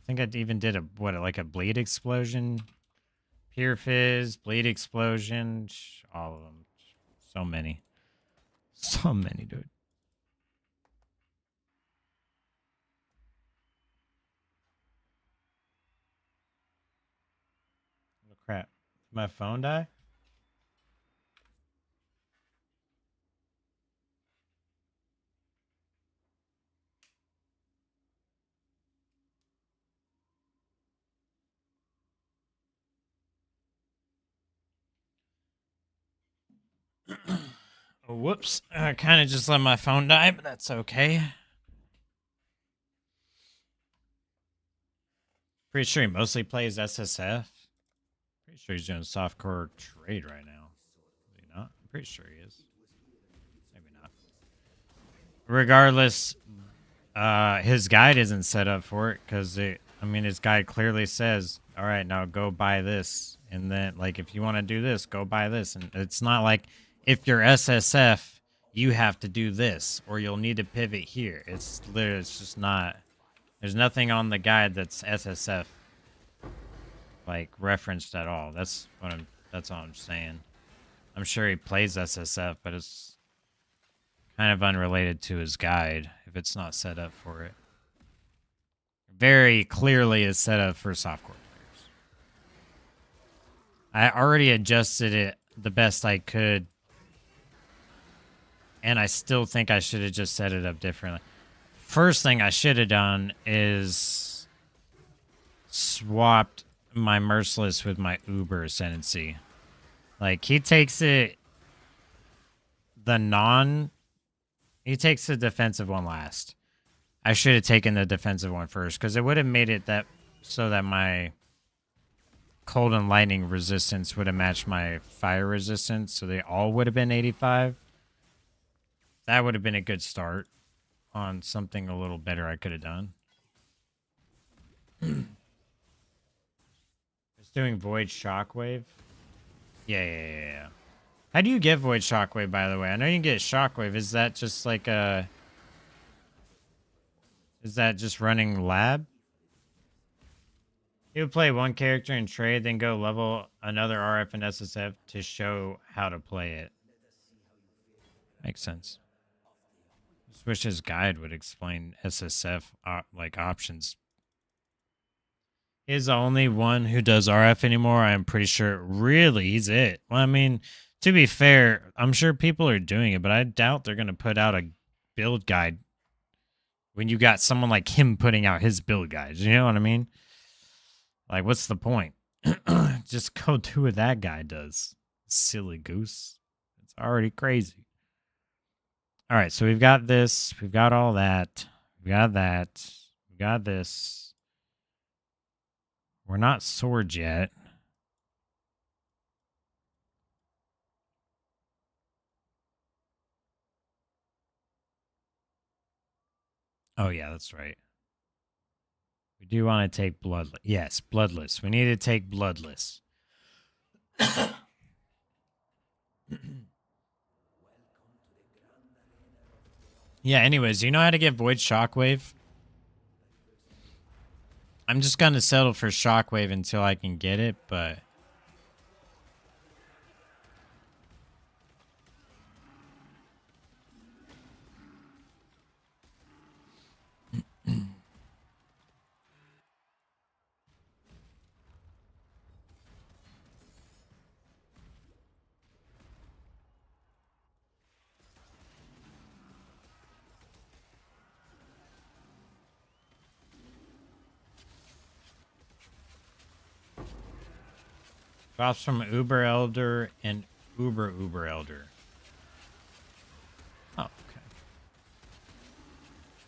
I think I even did a Bleed Explosion, Pure Fizz, Bleed Explosion, all of them. So many. So many, dude. Oh, crap. Did my phone die? Whoops. I kind of just let my phone die, but that's okay. Pretty sure he mostly plays SSF. Pretty sure he's doing softcore trade right now. Is he not? I'm pretty sure he is. Maybe not. Regardless, his guide isn't set up for it because I mean, this guy clearly says, all right, now go buy this. And then, like, if you want to do this, go buy this. And it's not like if you're SSF, you have to do this or you'll need to pivot here. It's literally, it's just not. There's nothing on the guide that's SSF, like, referenced at all. That's all I'm saying. I'm sure he plays SSF, but it's kind of unrelated to his guide if it's not set up for it. Very clearly is set up for softcore players. I already adjusted it the best I could, and I still think I should have just set it up differently. First thing I should have done is swapped my Merciless with my Uber Ascendancy. Like, he takes it he takes the defensive one last. I should have taken the defensive one first, because it would have made it that so that my cold and lightning resistance would have matched my fire resistance, so they all would have been 85. That would have been a good start on something a little better I could have done. It's doing Void Shockwave. Yeah. How do you get Void Shockwave, by the way? I know you can get Shockwave. Is that just like a... Is that just running lab? You would play one character and trade, then go level another RF and SSF to show how to play it. Makes sense. Just wish his guide would explain SSF like options. He's the only one who does RF anymore. I'm pretty sure. Really, he's it. Well, I mean, to be fair, I'm sure people are doing it, but I doubt they're going to put out a build guide when you got someone like him putting out his build guides. You know what I mean? Like, what's the point? Just go do what that guy does. Silly goose. It's already crazy. All right, so we've got this. We've got all that. We got that. We got this. We're not swords yet. Oh, yeah, that's right. We do want to take bloodless. Yes, bloodless. We need to take bloodless. Yeah, anyways, do you know how to get Void Shockwave? I'm just going to settle for Shockwave until I can get it, but... Drops from Uber Elder and Uber Elder. Oh, okay.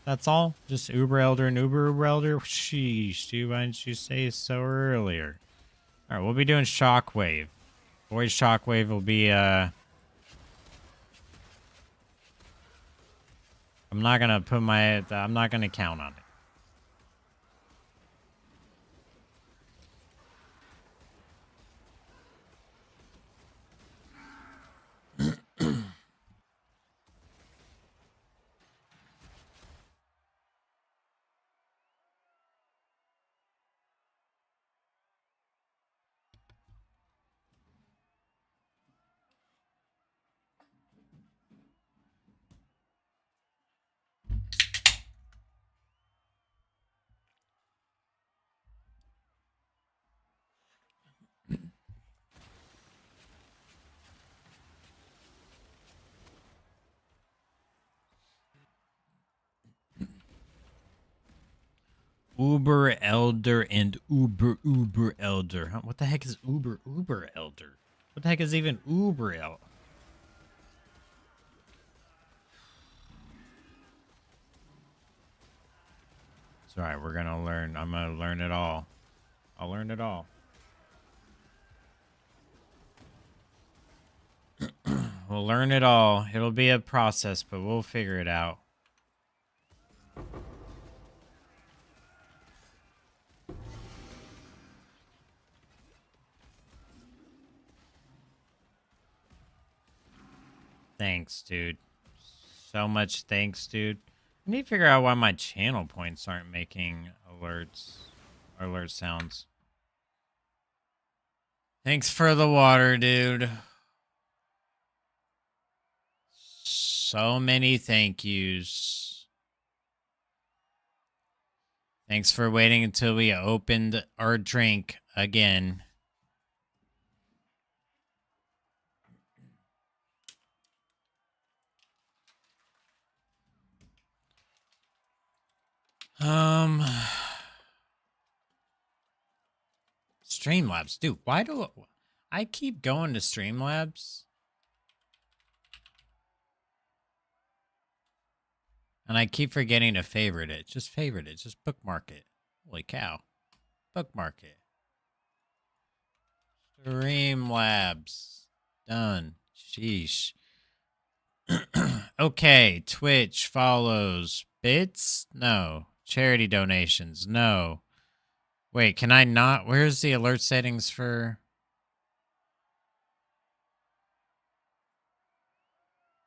That's all? Just Uber Elder and Uber Elder? Sheesh, dude, why didn't you say so earlier? Alright, we'll be doing Shockwave. Void Shockwave will be, I'm not gonna put I'm not gonna count on it. Uber Elder and Uber Elder. Huh? What the heck is Uber Elder? What the heck is even Uber Elder? It's alright, we're gonna learn. I'm gonna learn it all. I'll learn it all. We'll learn it all. It'll be a process, but we'll figure it out. thanks, dude. So much thanks, dude. I need to figure out why my channel points aren't making alert sounds. Thanks for the water, dude. So many thank yous. Thanks for waiting until we opened our drink again. Streamlabs, dude. Why do I keep going to Streamlabs? And I keep forgetting to favorite it. Just favorite it. Just bookmark it. Holy cow. Bookmark it. Streamlabs. Done. Sheesh. Okay. Twitch follows. Bits? No. Charity donations? No. Wait, can I not? Where's the alert settings for...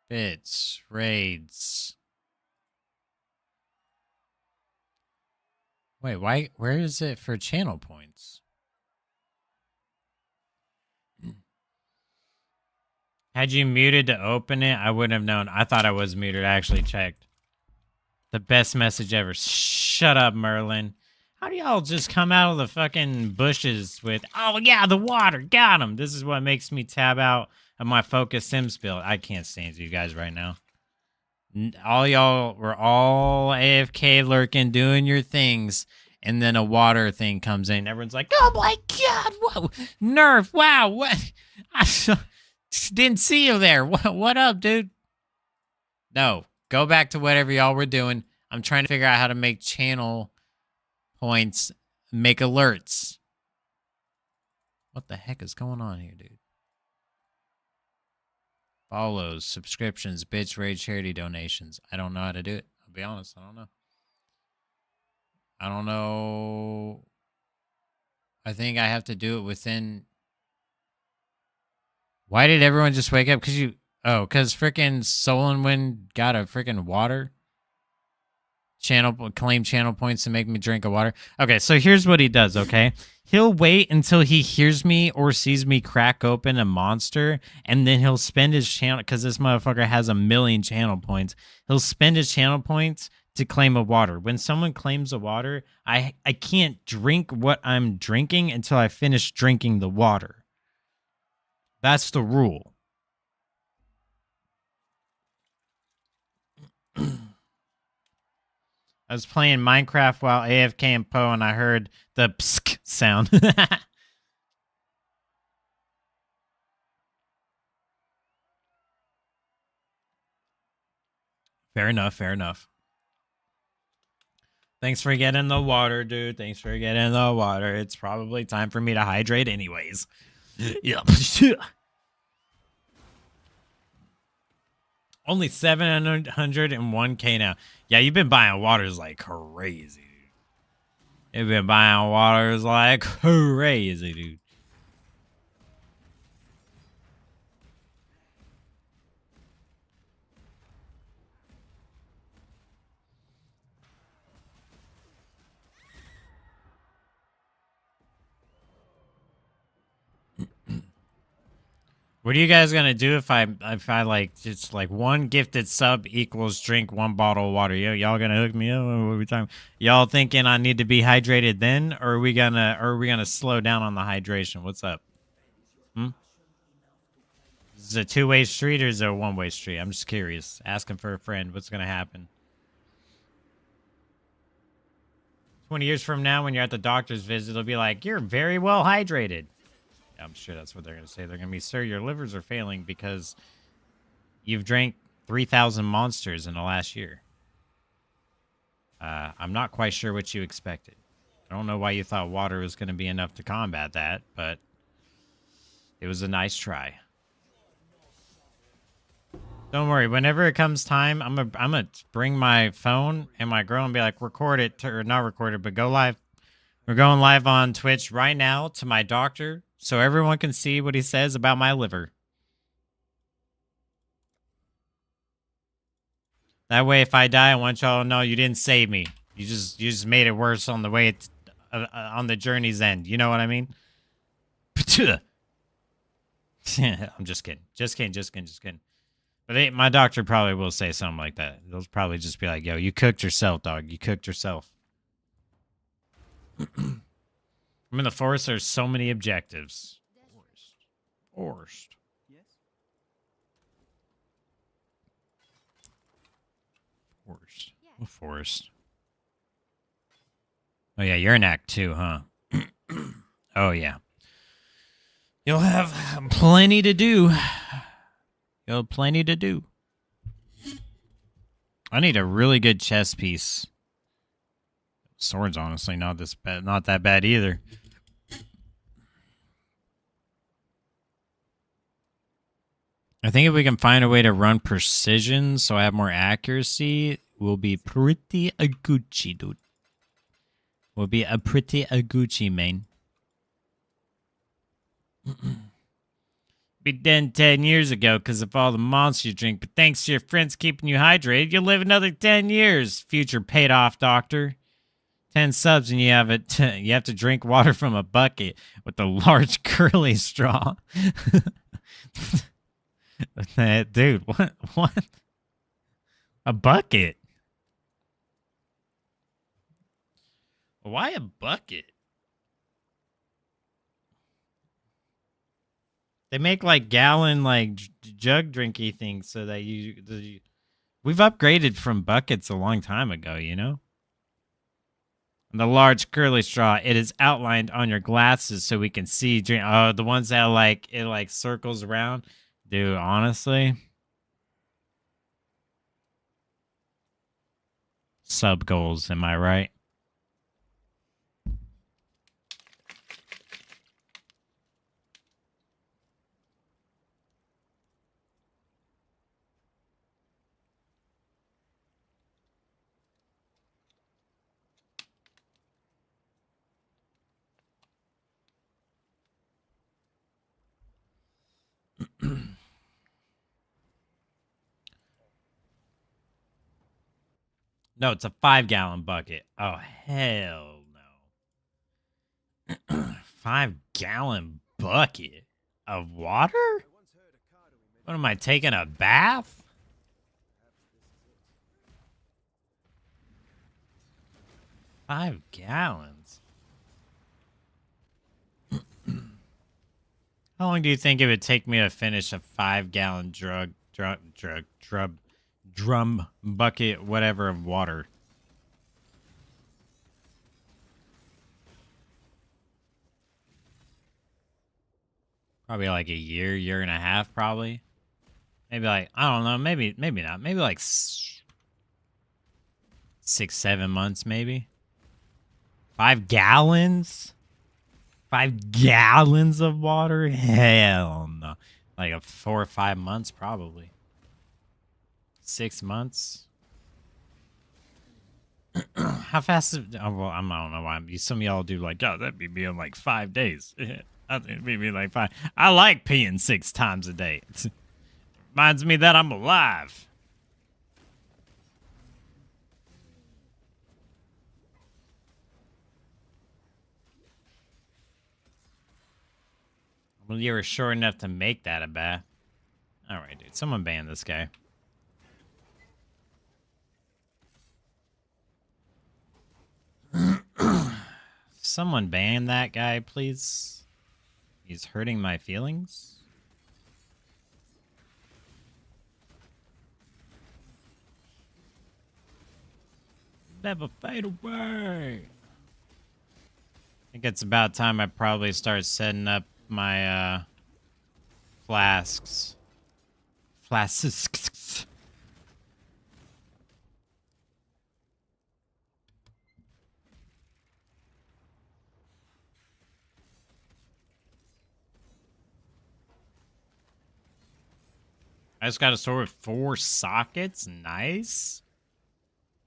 Bits. Raids. Wait, why? Where is it for channel points? Had you muted to open it, I wouldn't have known. I thought I was muted. I actually checked. The best message ever. Shut up, Merlin. How do y'all just come out of the fucking bushes with, oh yeah, the water, got him. This is what makes me tab out of my Focus Sims build. I can't stand you guys right now. All y'all were all AFK lurking, doing your things, and then a water thing comes in. Everyone's like, oh my god, whoa, Nerf, wow, what? I didn't see you there. What up, dude? No, go back to whatever y'all were doing. I'm trying to figure out how to make channel points, make alerts. What the heck is going on here, dude? Follows, subscriptions, bits, raid, charity donations. I don't know how to do it. I'll be honest, I don't know. I don't know. I think I have to do it within... Why did everyone just wake up? Because you... Oh, because freaking Soul and Wind got a freaking water? Claim channel points to make me drink a water. Okay, so here's what he does, okay? He'll wait until he hears me or sees me crack open a monster, and then he'll spend his channel, because this motherfucker has 1,000,000 channel points. He'll spend his channel points to claim a water. When someone claims a water, I can't drink what I'm drinking until I finish drinking the water. That's the rule. I was playing Minecraft while AFK and Poe, and I heard the psk sound. Fair enough, fair enough. Thanks for getting the water, dude. Thanks for getting the water. It's probably time for me to hydrate anyways. Yep. Only 701K now. Yeah, you've been buying waters like crazy, dude. You've been buying waters like crazy, dude. What are you guys gonna do if I like just like one gifted sub equals drink 1 bottle of water? Y'all gonna hook me up? What are we talking? Y'all thinking I need to be hydrated then, or are we gonna slow down on the hydration? What's up? Is it a two-way street or is it a one-way street? I'm just curious. Asking for a friend. What's gonna happen? 20 years from now, when you're at the doctor's visit, they'll be like, "You're very well hydrated." I'm sure that's what they're going to say. They're going to be, "Sir, your livers are failing because you've drank 3,000 monsters in the last year." I'm not quite sure what you expected. I don't know why you thought water was going to be enough to combat that, but it was a nice try. Don't worry. Whenever it comes time, I'm gonna bring my phone and my girl and be like, record it, or not record it, but go live. We're going live on Twitch right now to my doctor, so everyone can see what he says about my liver. That way, if I die, I want y'all to know you didn't save me. You just made it worse on the way on the journey's end. You know what I mean? I'm just kidding. Just kidding. But my doctor probably will say something like that. They'll probably just be like, "Yo, you cooked yourself, dog. You cooked yourself." I'm in the forest. There's so many objectives. Forest. Forest. What forest? Oh yeah, you're in Act 2, huh? Oh yeah. You'll have plenty to do. You'll have plenty to do. I need a really good chess piece. Sword's honestly not this bad, not that bad either. I think if we can find a way to run precision so I have more accuracy, we'll be pretty a Gucci, dude. We'll be a pretty a Gucci, man. Be dead 10 years ago because of all the monster you drink, but thanks to your friends keeping you hydrated, you'll live another 10 years. Future paid off, doctor. 10 subs and you have it. You have to drink water from a bucket with a large curly straw. Dude, what? A bucket? Why a bucket? They make like gallon, like jug drinky things so that we've upgraded from buckets a long time ago, you know? And the large curly straw, it is outlined on your glasses so we can see. Oh, the ones that like, it like circles around. Dude, honestly. Sub goals, am I right? No, it's a 5-gallon bucket. Oh, hell no. 5-gallon bucket of water? What am I, taking a bath? Five gallons? How long do you think it would take me to finish a 5-gallon drum bucket, whatever, of water? Probably like a year and a half, probably. Maybe like, I don't know, maybe not. Maybe like 6-7 months, maybe. 5 gallons? 5 gallons of water? Hell no. Like a 4 or 5 months, probably. 6 months. How fast is, oh, well, I don't know why. Some of y'all do like, oh, that'd be me in like 5 days. I think it'd be me like 5. I like peeing 6 times a day. Reminds me that I'm alive. Well, you were short enough to make that a bath. Alright, dude. Someone ban this guy. Someone ban that guy, please. He's hurting my feelings. Never fade away. I think it's about time I probably start setting up my flasks. Flasks. I just got a sword with 4 sockets. Nice.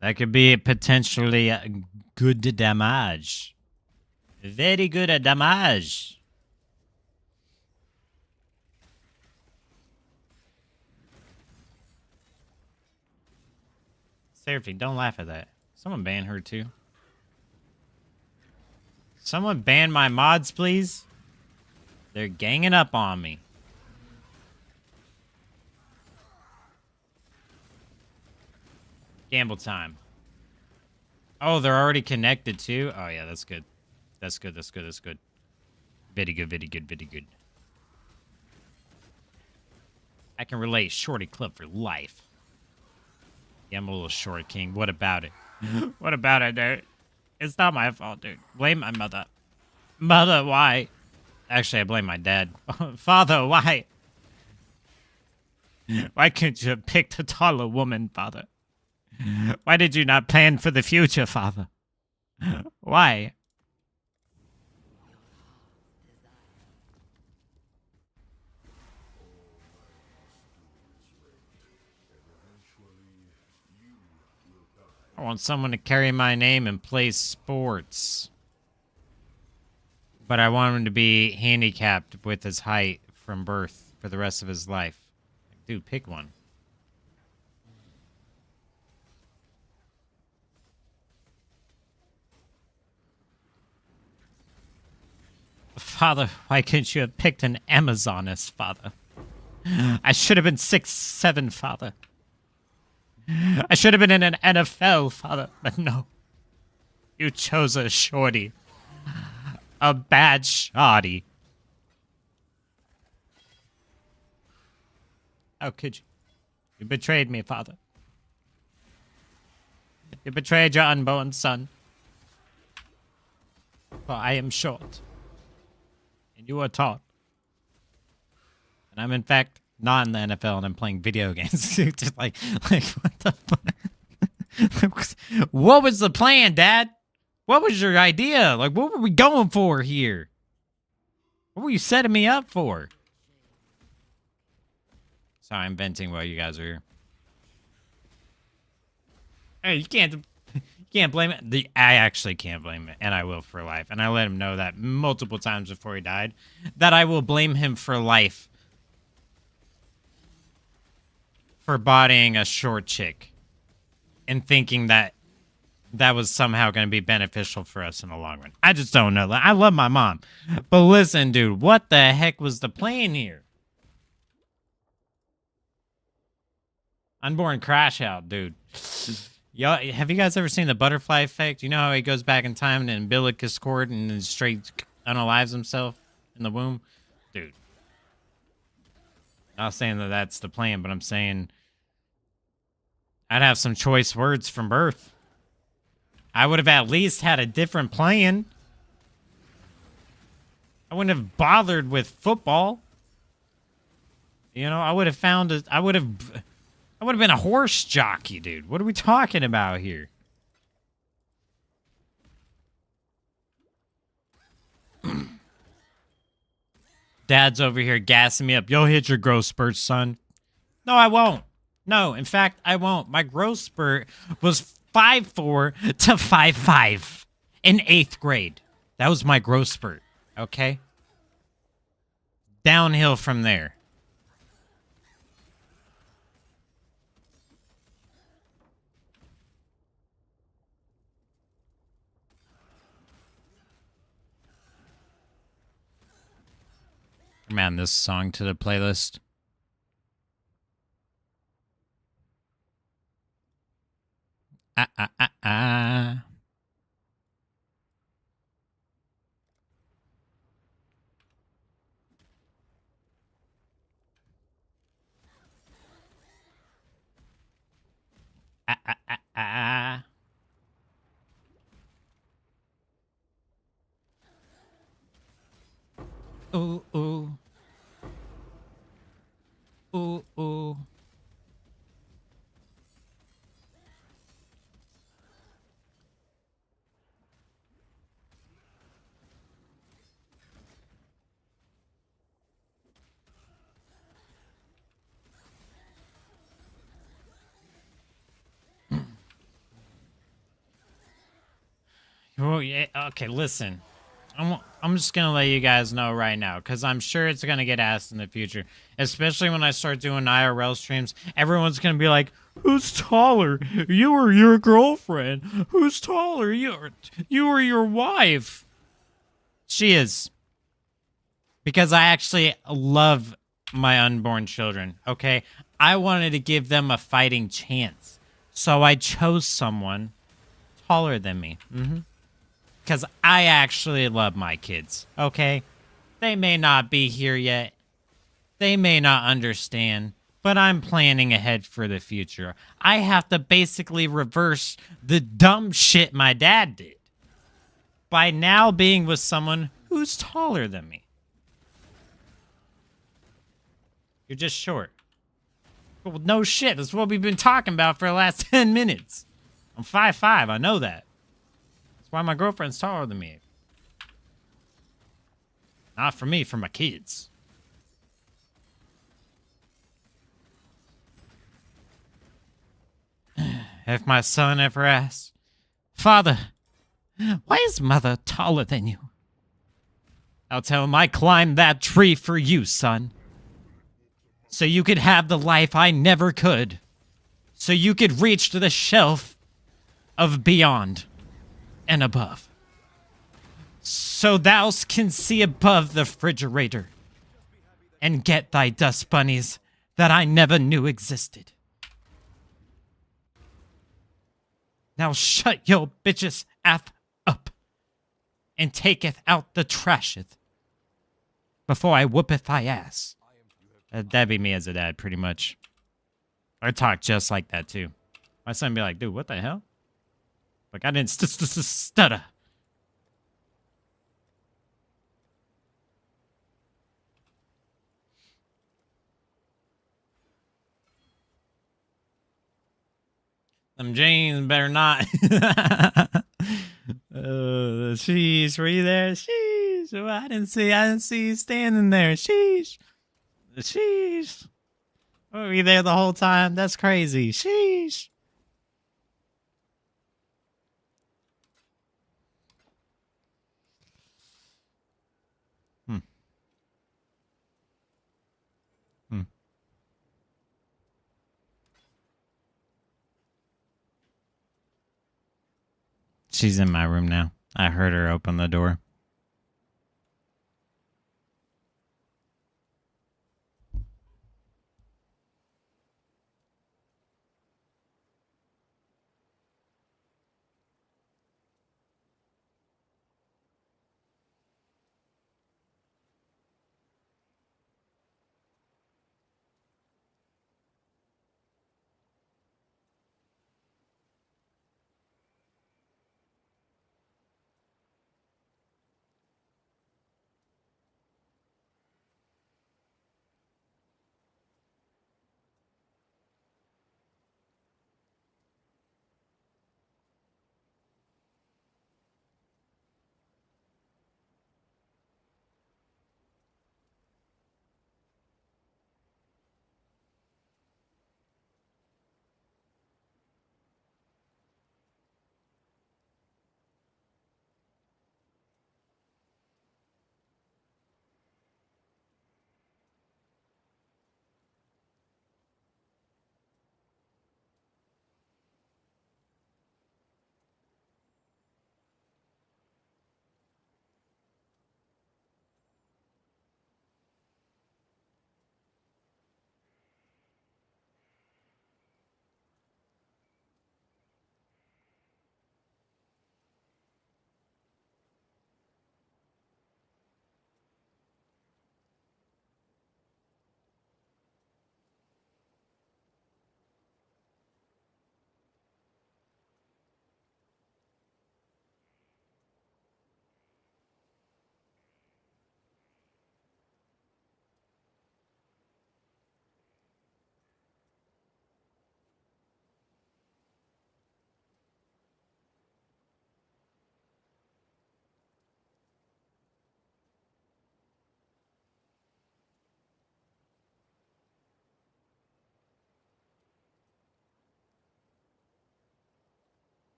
That could be potentially good damage. Very good damage. Seriously, don't laugh at that. Someone ban her too. Someone ban my mods, please. They're ganging up on me. Gamble time. Oh, they're already connected too? Oh, yeah, that's good. That's good, that's good, that's good. Very good, very good, very good. I can relate. Shorty club for life. Yeah, I'm a little short, King. What about it? What about it, dude? It's not my fault, dude. Blame my mother. Mother, why? Actually, I blame my dad. Father, why? Why couldn't you have picked a taller woman, Father? Why did you not plan for the future, Father? Why? I want someone to carry my name and play sports. But I want him to be handicapped with his height from birth for the rest of his life. Dude, pick one. Father, why couldn't you have picked an Amazoness, Father? I should have been 6'7", Father. I should have been in an NFL, Father, but no. You chose a shorty. A bad shoddy. How could you? You betrayed me, Father. You betrayed your unborn son. For I am short. And you are tall. And I'm in fact not in the NFL and I'm playing video games. Just like what the fuck? What was the plan, Dad? What was your idea? Like, what were we going for here? What were you setting me up for? Sorry, I'm venting while you guys are here. Hey, you can't blame it. I actually can't blame it, and I will for life. And I let him know that multiple times before he died, that I will blame him for life for bodying a short chick and thinking that that was somehow going to be beneficial for us in the long run. I just don't know. I love my mom. But listen, dude, what the heck was the plan here? Unborn crash out, dude. Y'all, have you guys ever seen the butterfly effect? You know how he goes back in time and the umbilicus cord and then straight unalives himself in the womb? Dude. Not saying that that's the plan, but I'm saying I'd have some choice words from birth. I would have at least had a different plan. I wouldn't have bothered with football. You know, I would have found a, I would have been a horse jockey, dude. What are we talking about here? Dad's over here gassing me up. You'll hit your growth spurt, son. No, I won't. No, in fact, I won't. My growth spurt was 5'4" to 5'5" in 8th grade. That was my growth spurt, okay? Downhill from there. Man, this song to the playlist. Ah, ah, ah, ah. Ah, ah, ah, ah. Ooh, ooh. Ooh, ooh. Oh, yeah. Okay, listen. I'm just gonna let you guys know right now, because I'm sure it's gonna get asked in the future. Especially when I start doing IRL streams, everyone's gonna be like, "Who's taller? You or your girlfriend? Who's taller? You or your wife?" She is. Because I actually love my unborn children, okay? I wanted to give them a fighting chance. So I chose someone taller than me. Because I actually love my kids, okay? They may not be here yet. They may not understand. But I'm planning ahead for the future. I have to basically reverse the dumb shit my dad did by now being with someone who's taller than me. You're just short. Well, no shit. That's what we've been talking about for the last 10 minutes. I'm 5'5". I know that. That's why my girlfriend's taller than me. Not for me, for my kids. If my son ever asks, "Father, why is mother taller than you?" I'll tell him I climbed that tree for you, son. So you could have the life I never could. So you could reach to the shelf of beyond and above. So thou can see above the refrigerator and get thy dust bunnies that I never knew existed. Now shut your bitches F up and taketh out the trasheth before I whoopeth thy ass. That'd be me as a dad, pretty much. I talk just like that, too. My son be like, "Dude, what the hell?" Like, I didn't stutter. Them jeans better not. Sheesh, were you there? Sheesh. Oh, I didn't see you standing there. Sheesh. Sheesh. Were you there the whole time? That's crazy. Sheesh. She's in my room now. I heard her open the door.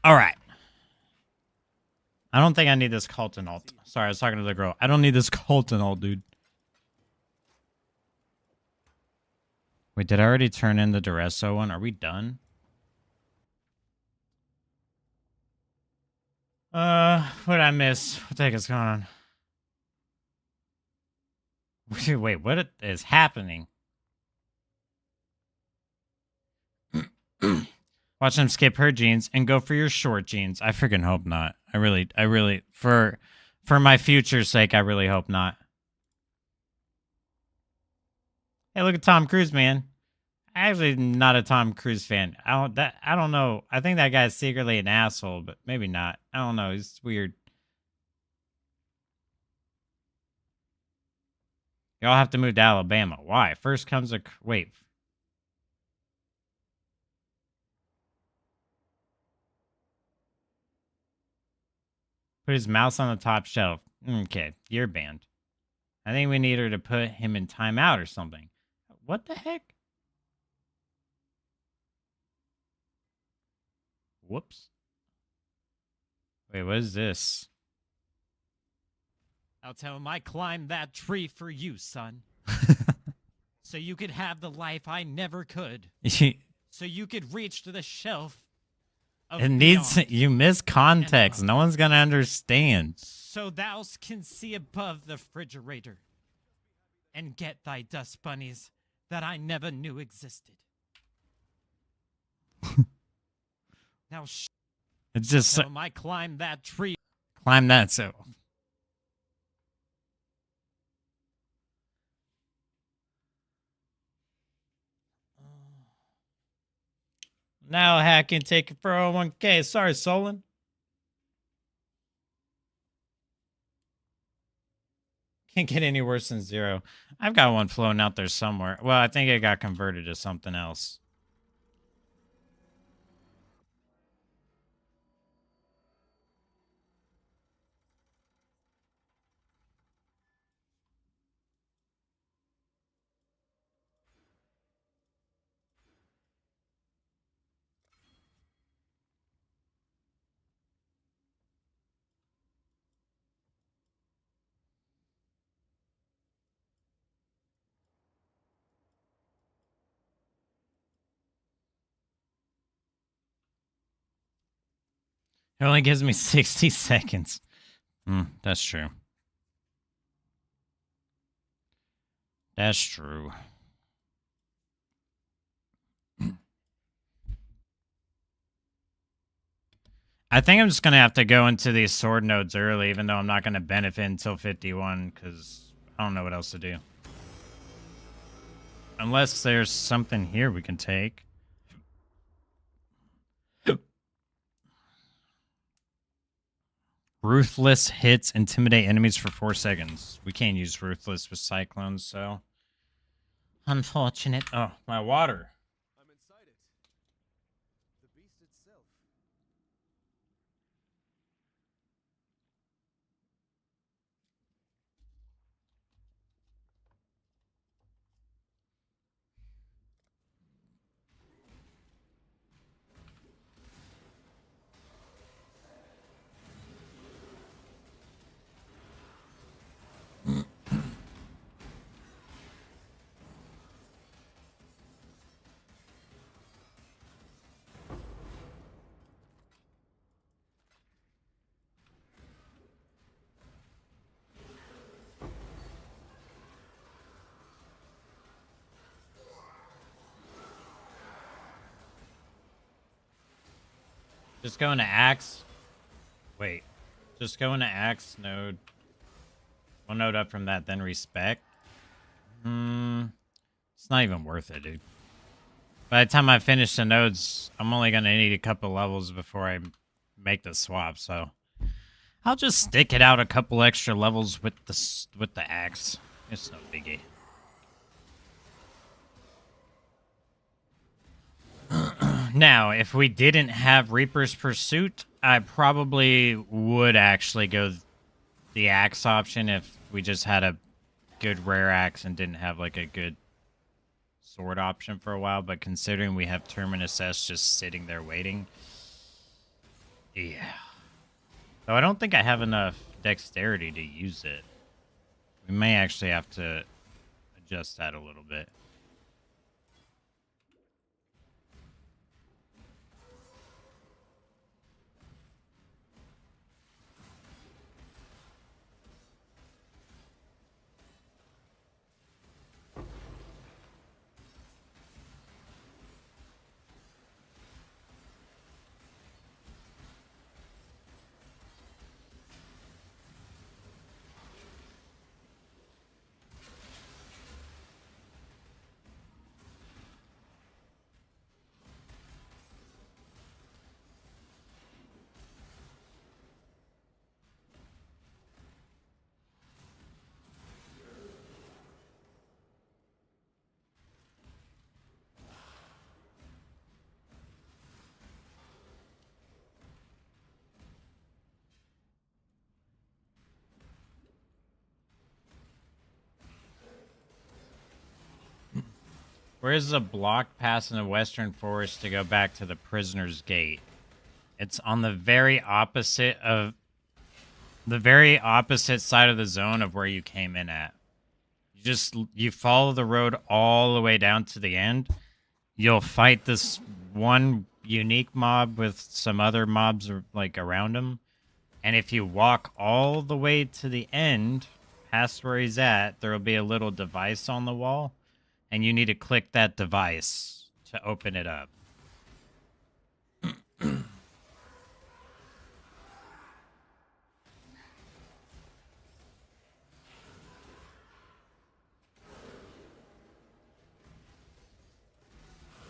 All right. I don't think I need this Colton ult. Sorry, I was talking to the girl. I don't need this Colton ult, dude. Wait, did I already turn in the Duresso one? Are we done? What did I miss? What the heck is going on? Wait, what is happening? Watch them skip her jeans and go for your short jeans. I freaking hope not. I really, for my future's sake, I really hope not. Hey, look at Tom Cruise, man. I'm actually not a Tom Cruise fan. I don't know. I think that guy's secretly an asshole, but maybe not. I don't know. He's weird. Y'all have to move to Alabama. Why? First comes a wait. Put his mouse on the top shelf. Okay, you're banned. I think we need her to put him in timeout or something. What the heck? Whoops. Wait, what is this? I'll tell him I climbed that tree for you, son. So you could have the life I never could. So you could reach to the shelf. It needs, you miss context. No one's gonna understand. So thou can see above the refrigerator and get thy dust bunnies that I never knew existed. Now it's just so I climbed that tree. Climb that so. Now hack can take it for 01k. Sorry, Solon. Can't get any worse than 0. I've got one floating out there somewhere. Well, I think it got converted to something else. It only gives me 60 seconds. That's true. That's true. I think I'm just going to have to go into these sword nodes early, even though I'm not going to benefit until 51, because I don't know what else to do. Unless there's something here we can take. Ruthless hits intimidate enemies for 4 seconds. We can't use Ruthless with Cyclones, so... Unfortunate. Oh, my water. I'm inside it. The beast itself. Just go into Axe. Wait. Just go into Axe node. One node up from that, then respec. It's not even worth it, dude. By the time I finish the nodes, I'm only going to need a couple levels before I make the swap, so... I'll just stick it out a couple extra levels with the Axe. It's no biggie. Now, if we didn't have Reaper's Pursuit, I probably would actually go the Axe option if we just had a good rare Axe and didn't have like a good sword option for a while. But considering we have Terminus S just sitting there waiting, Yeah. So I don't think I have enough dexterity to use it. We may actually have to adjust that a little bit. Where is the block pass in the Western Forest to go back to the Prisoner's Gate? It's on the very opposite side of the zone of where you came in at. You follow the road all the way down to the end. You'll fight this one unique mob with some other mobs like around him. And if you walk all the way to the end, past where he's at, there'll be a little device on the wall. And you need to click that device to open it up.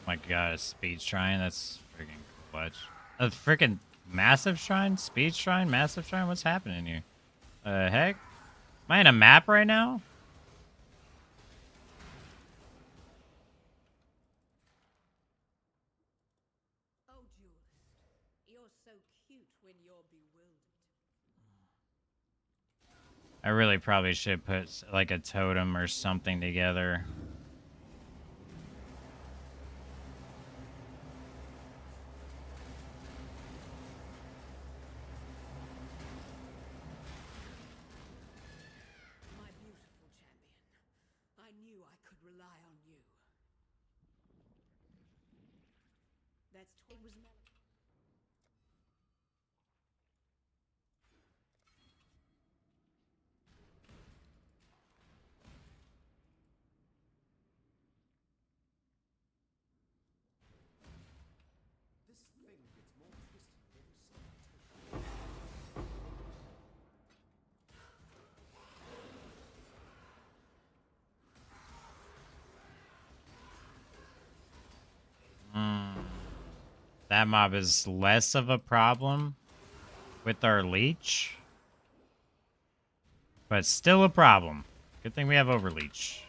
My god, a speed shrine? That's freaking clutch. A freaking massive shrine? Speed shrine? Massive shrine? What's happening here? Heck? Am I in a map right now? I really probably should put like a totem or something together. My beautiful champion. I knew I could rely on you. It was That mob is less of a problem with our leech, but still a problem. Good thing we have overleech.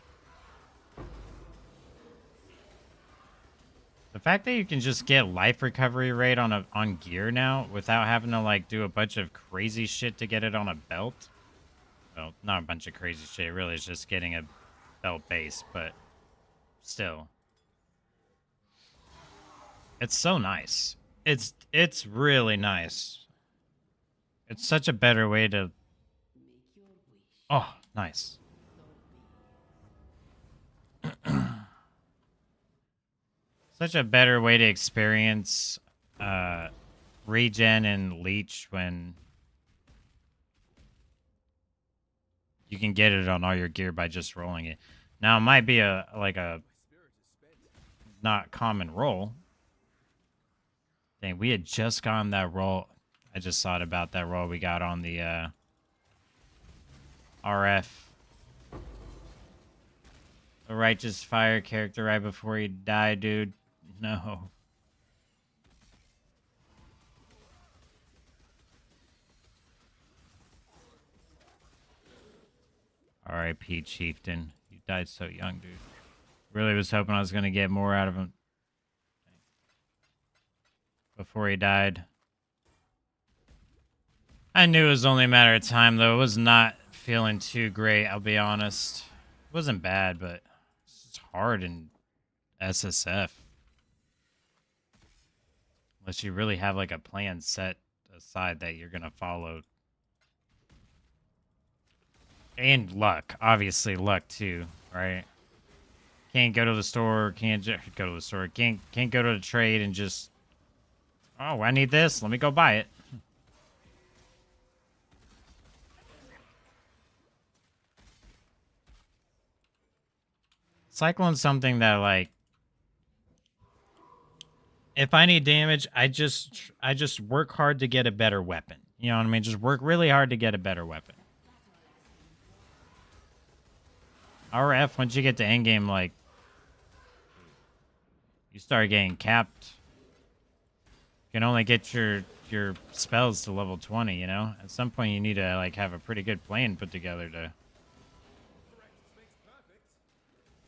The fact that you can just get life recovery rate on gear now without having to like do a bunch of crazy shit to get it on a belt. Well, not a bunch of crazy shit. Really, it's just getting a belt base, but still. It's so nice. It's really nice. It's such a better way to... Oh, nice. Such a better way to experience regen and leech when you can get it on all your gear by just rolling it. Now it might be a not common roll. Dang, we had just gotten that roll. I just thought about that roll we got on the RF. The Righteous Fire character right before he died, dude. No. R.I.P. Chieftain. You died so young, dude. Really was hoping I was going to get more out of him before he died. I knew it was only a matter of time, though. It was not feeling too great, I'll be honest. It wasn't bad, but it's hard in SSF. Unless you really have like a plan set decide that you're gonna follow. And luck, obviously luck too, right? Can't go to the store, can't go to the store, can't go to the trade and just, oh, I need this, let me go buy it. Cyclone's something that, like, if I need damage, I just work hard to get a better weapon. You know what I mean? Just work really hard to get a better weapon. RF, once you get to endgame, like, you start getting capped. You can only get your spells to level 20, you know? At some point, you need to, like, have a pretty good plan put together to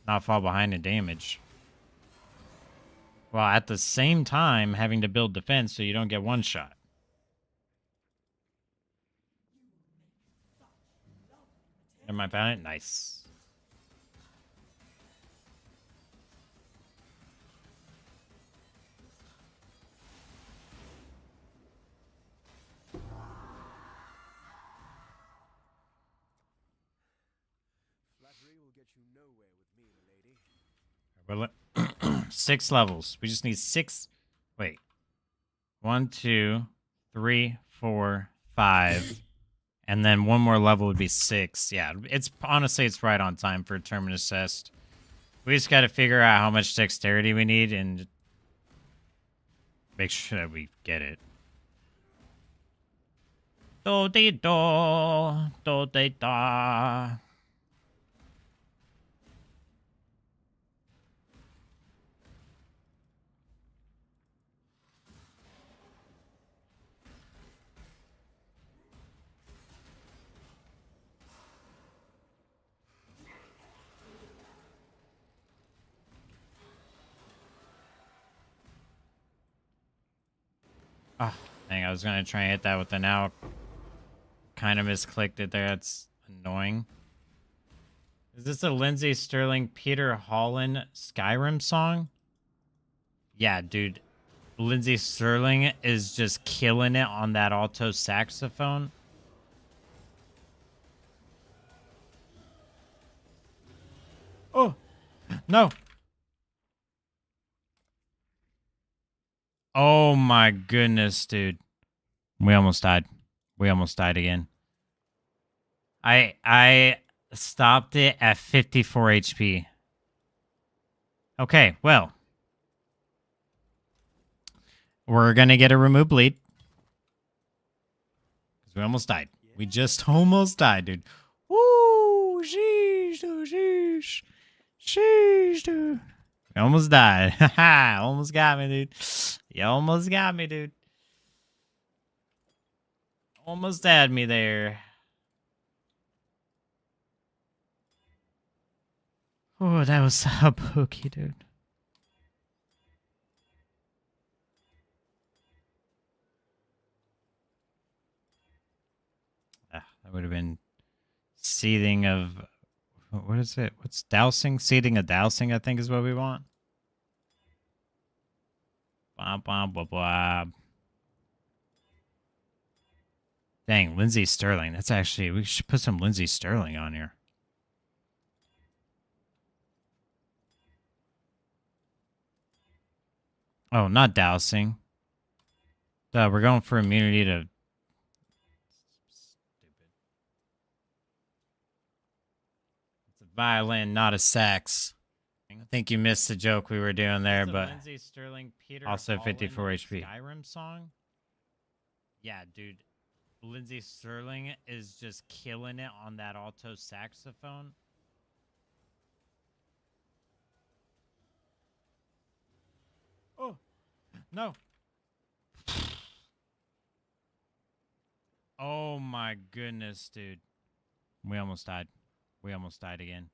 not fall behind in damage. While at the same time, having to build defense so you don't get one shot. Am I found it? Nice. Flattery will get you nowhere with me, lady. Well, 6 levels. We just need 6. Wait. 1, 2, 3, 4, 5. And then one more level would be 6. Yeah, it's honestly, it's right on time for a Terminus test. We just got to figure out how much dexterity we need and make sure that we get it. Do de do, do de da. Oh, dang, I was going to try and hit that with the now. Kind of misclicked it there. That's annoying. Is this a Lindsey Sterling, Peter Holland Skyrim song? Yeah, dude. Lindsey Sterling is just killing it on that alto saxophone. Oh, no. Oh my goodness, dude. We almost died. We almost died again. I stopped it at 54 HP. Okay, well. We're going to get a remove bleed. Because we almost died. We just almost died, dude. Woo! Sheesh, dude, sheesh. Sheesh, dude. We almost died. Haha, almost got me, dude. You almost got me, dude. Almost had me there. Oh, that was so pokey, dude. That would have been seething of... What is it? What's dousing? Seething of dousing, I think is what we want. Blah, blah, blah, blah. Dang, Lindsey Sterling. That's actually... We should put some Lindsey Sterling on here. Oh, not dousing. Duh, we're going for immunity to... Stupid. It's a violin, not a sax. I think you missed the joke we were doing there, but... Lindsey Sterling, Peter also 54 HP. Skyrim song? Yeah, dude. Lindsey Sterling is just killing it on that alto saxophone. Oh, no. Oh my goodness, dude. We almost died. We almost died again.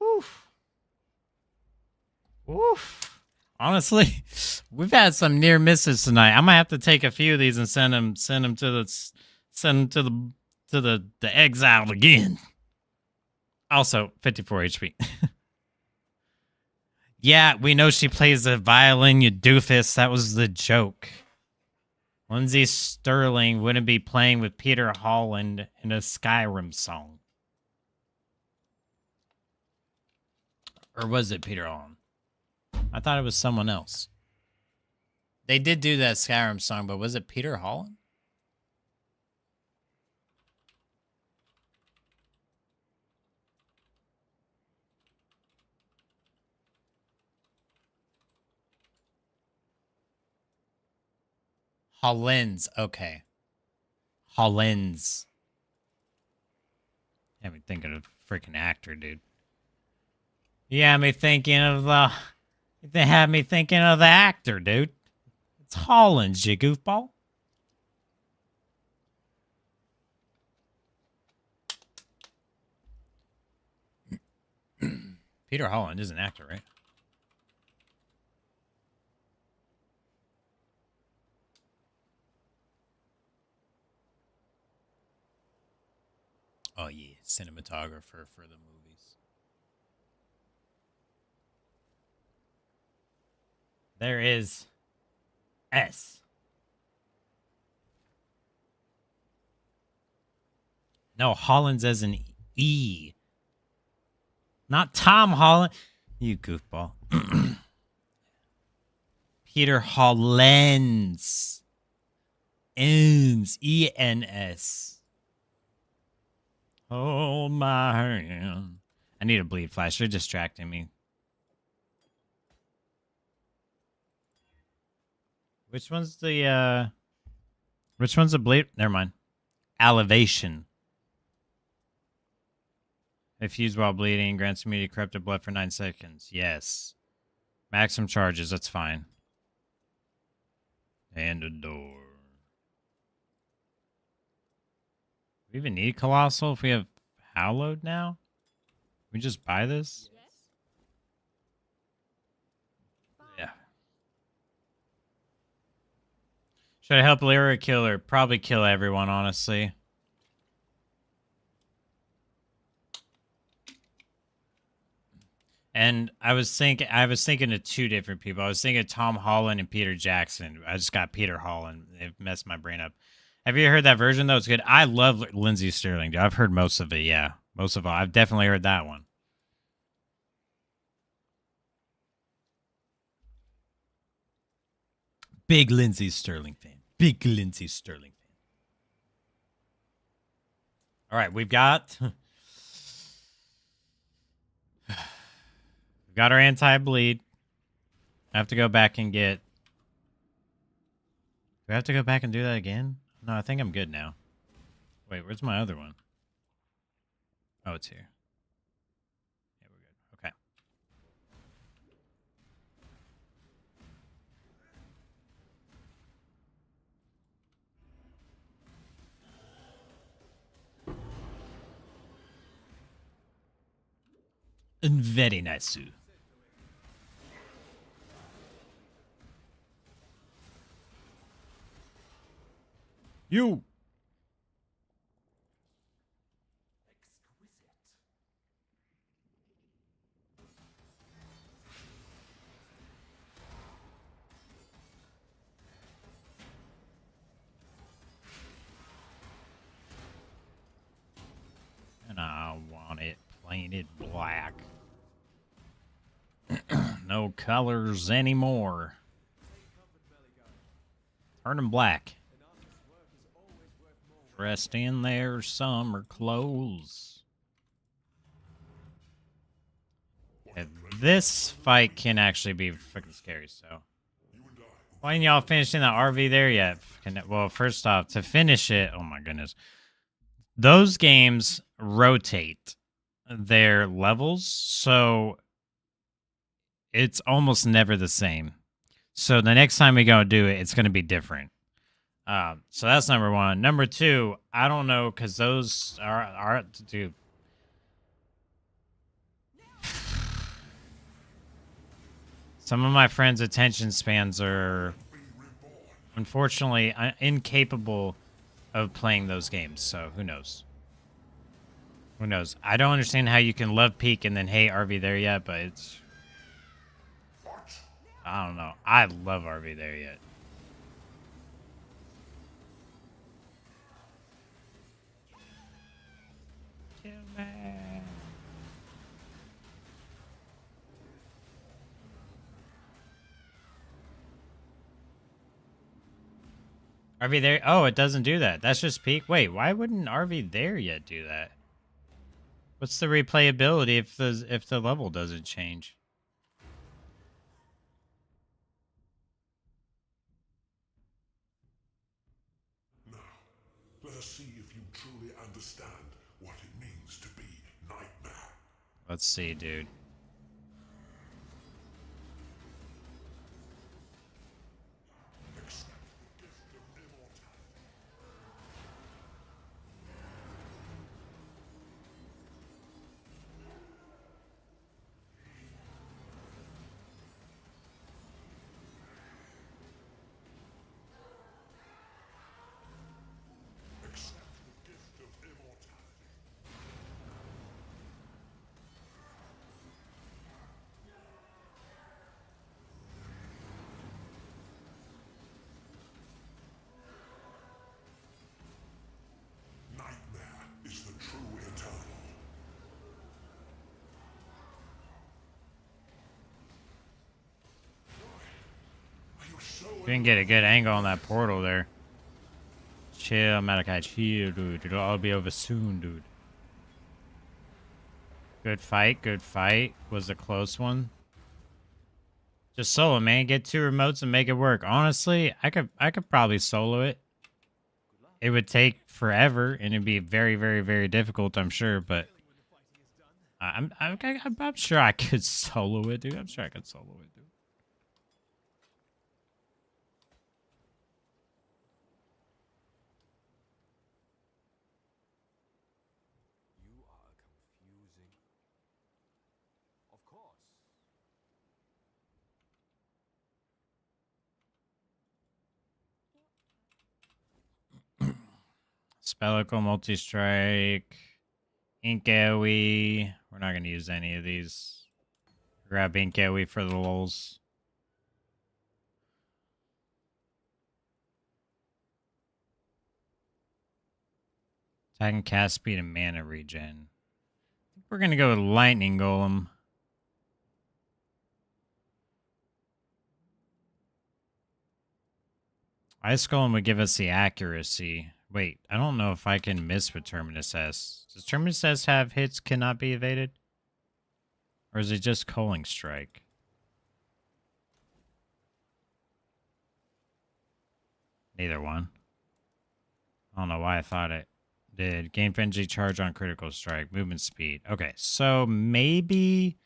Oof. Oof. Honestly, we've had some near misses tonight. I might have to take a few of these and send them to the exile again. Also, 54 HP. Yeah, we know she plays the violin, you doofus. That was the joke. Lindsay Sterling wouldn't be playing with Peter Holland in a Skyrim song. Or was it Peter Holland? I thought it was someone else. They did do that Skyrim song, but was it Peter Holland? Hollands. Okay. Hollands. Had me thinking of freaking actor, dude. You had me thinking of the... They had me thinking of the actor, dude. It's Hollands, you goofball. Peter Holland is an actor, right? Oh, yeah. Cinematographer for the movies. There is S. No, Holland's as an E. Not Tom Holland. You goofball. Peter Hollands. Ends. E-N-S. Hold my hand. I need a bleed flash. You're distracting me. Which one's the bleed? Never mind. Elevation. If used while bleeding, grants immediate corrupted blood for 9 seconds. Yes. Maximum charges. That's fine. And a door. We even need Colossal if we have Hallowed now? We just buy this? Yeah. Should I help Lyra kill her? Probably kill everyone, honestly. And I was thinking of two different people. I was thinking of Tom Holland and Peter Jackson. I just got Peter Holland. It messed my brain up. Have you heard that version, though? It's good. I love Lindsay Sterling. I've heard most of it, yeah. Most of all. I've definitely heard that one. Big Lindsay Sterling fan. Big Lindsay Sterling fan. All right, we've got... We've got our anti-bleed. I have to go back and get... Do we have to go back and do that again? No, I think I'm good now. Wait, where's my other one? Oh, it's here. Yeah, we're good. Okay. Very nice. You. And I want it painted black. No colors anymore. Turn them black. Dressed in their summer clothes. Yeah, this fight can actually be freaking scary, so. Why ain't y'all finishing that RV there yet? Well, first off, to finish it, oh my goodness. Those games rotate their levels, so it's almost never the same. So the next time we go do it, it's going to be different. So that's number one. Number two, I don't know, because those are dude. Some of my friends' attention spans are unfortunately incapable of playing those games. So who knows? Who knows? I don't understand how you can love Peak and then hate RV there yet, but it's I don't know. I love RV there yet. Kill me. RV there? Oh, it doesn't do that. That's just peak. Wait, why wouldn't RV there yet do that? What's the replayability if the level doesn't change? Now, let us see if you truly understand what it means to be Nightmare. Let's see, dude. Nightmare is the true eternal. Didn't get a good angle on that portal there. Chill, Malachi, chill, dude. It'll all be over soon, dude. Good fight, good fight. Was a close one. Just solo, man. Get 2 remotes and make it work. Honestly, I could probably solo it. It would take forever and it'd be very, very, very difficult, I'm sure, but I'm sure I could solo it, dude. I'm sure I could solo it, dude. You are confusing. Of course. Spellicle, multi-strike, ink AoE. We're not going to use any of these. Grab ink AoE for the lulz. Attack and cast speed and mana regen. I think we're going to go with lightning golem. Ice golem would give us the accuracy. Wait, I don't know if I can miss with Terminus S. Does Terminus S have hits cannot be evaded? Or is it just Culling Strike? Neither one. I don't know why I thought it did. Gain Frenzy charge on critical strike. Movement speed. Okay, so maybe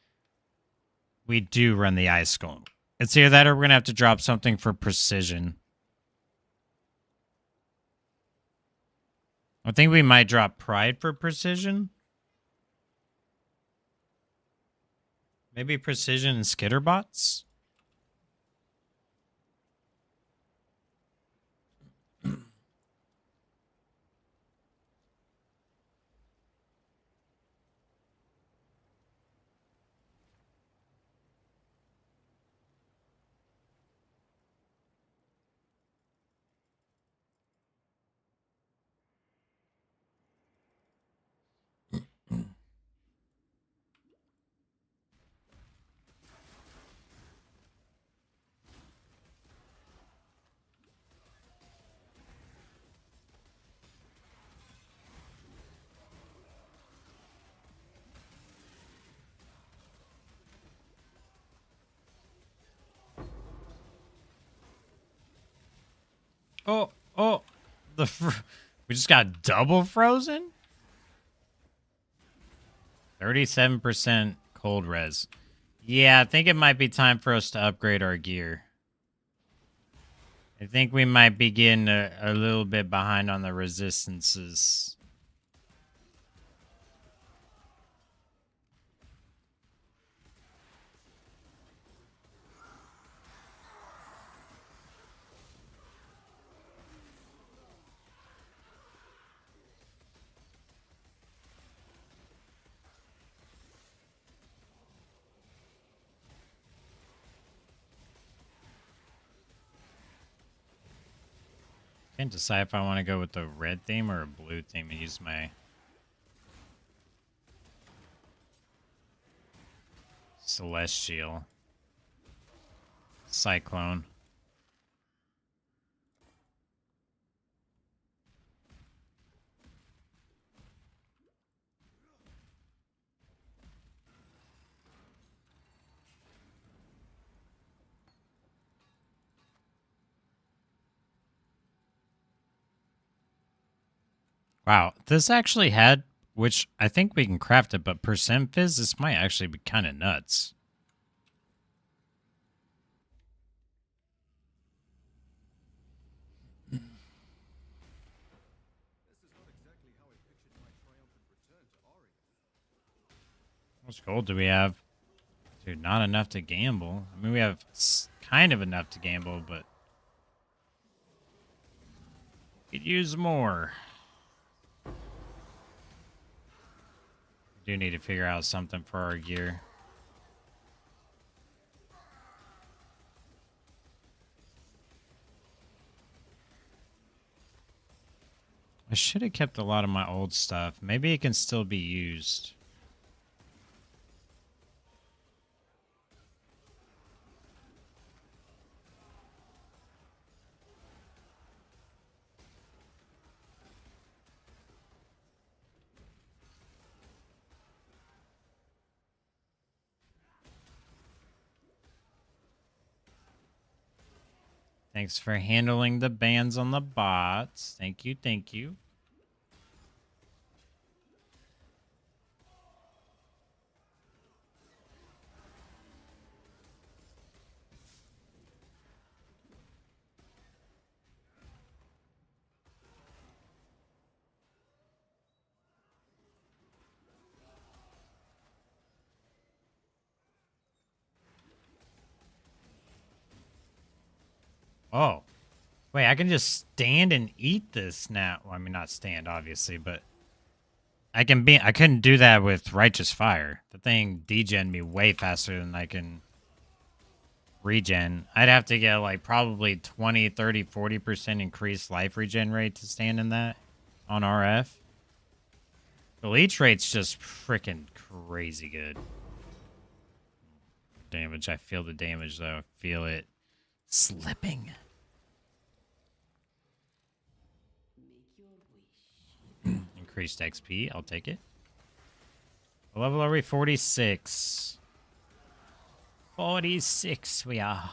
we do run the Ice Golem. It's either that or we're going to have to drop something for precision. I think we might drop Pride for precision. Maybe precision and Skitterbots? Oh, we just got double frozen? 37% cold res. Yeah, I think it might be time for us to upgrade our gear. I think we might be getting a little bit behind on the resistances. can't decide if I want to go with the red theme or a blue theme and use my Celestial Cyclone. Wow, this actually had, which I think we can craft it, but percent fizz, this might actually be kind of nuts. How much gold do we have? Dude, not enough to gamble. I mean, we have kind of enough to gamble, but could use more. We do need to figure out something for our gear. I should have kept a lot of my old stuff. Maybe it can still be used. Thanks for handling the bans on the bots. Thank you, thank you. Oh. Wait, I can just stand and eat this now. Well, I mean, not stand, obviously, but I couldn't do that with Righteous Fire. The thing degen me way faster than I can regen. I'd have to get, like, probably 20, 30, 40% increased life regen rate to stand in that on RF. The leech rate's just freaking crazy good. Damage. I feel the damage, though. I feel it slipping. Increased XP, I'll take it. What level are we? 46. 46 we are.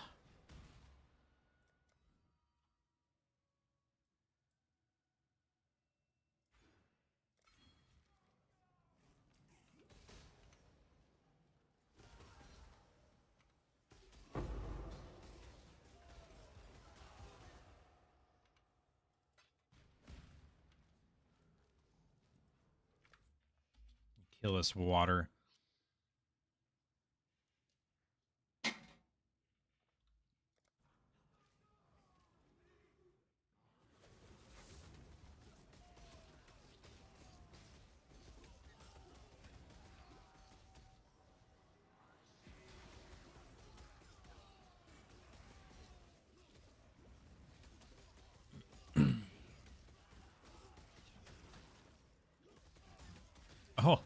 Kill this water. Oh.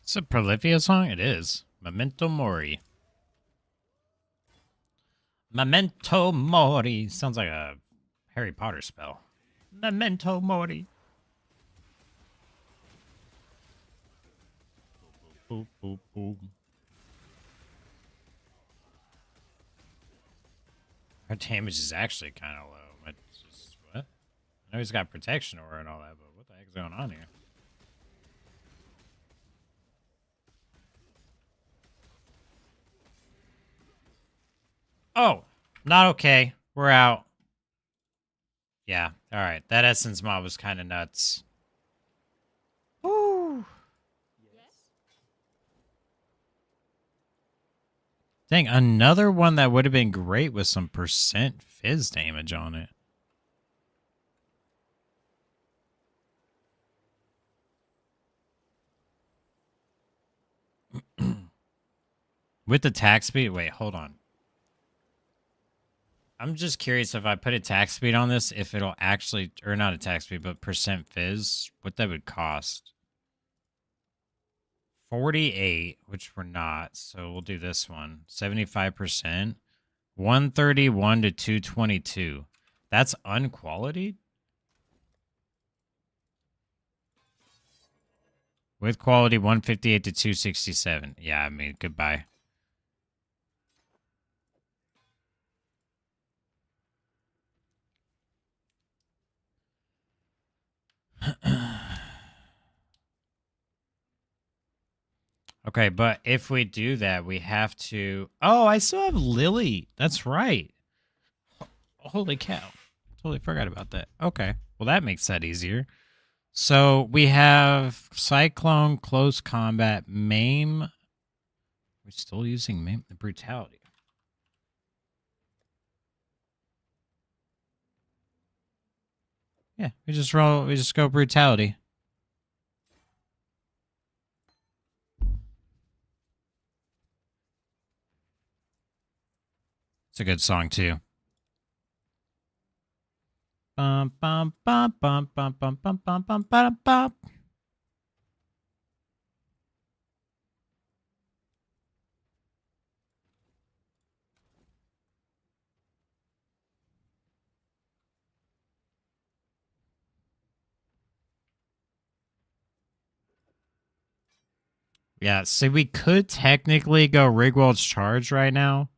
It's a Prolifia song? It is. Memento Mori. Memento Mori. Sounds like a Harry Potter spell. Memento Mori. Boop, boop, boop. Our damage is actually kind of low. But just, what? I know he's got protection aura and all that, but what the heck's going on here? Oh, not okay. We're out. Yeah, alright. That essence mob was kind of nuts. Woo! Dang, another one that would have been great with some percent fizz damage on it. With the attack speed, wait, hold on. I'm just curious if I put attack speed on this, if it'll actually, or not attack speed, but percent fizz, what that would cost. 48, which we're not, so we'll do this one. 75%. 131 to 222. That's unqualityed? With quality, 158 to 267. Yeah, I mean, goodbye. Okay, but if we do that, we have to... Oh, I still have Lily. That's right. Holy cow. Totally forgot about that. Okay. Well, that makes that easier. So we have Cyclone, Close Combat, Maim. We're still using Maim. The Brutality. Yeah, we just go Brutality. It's a good song too. Bum bum bum bum bum bum bum bum bum bum bum. Yeah, see, we could technically go Rigwald's Charge right now.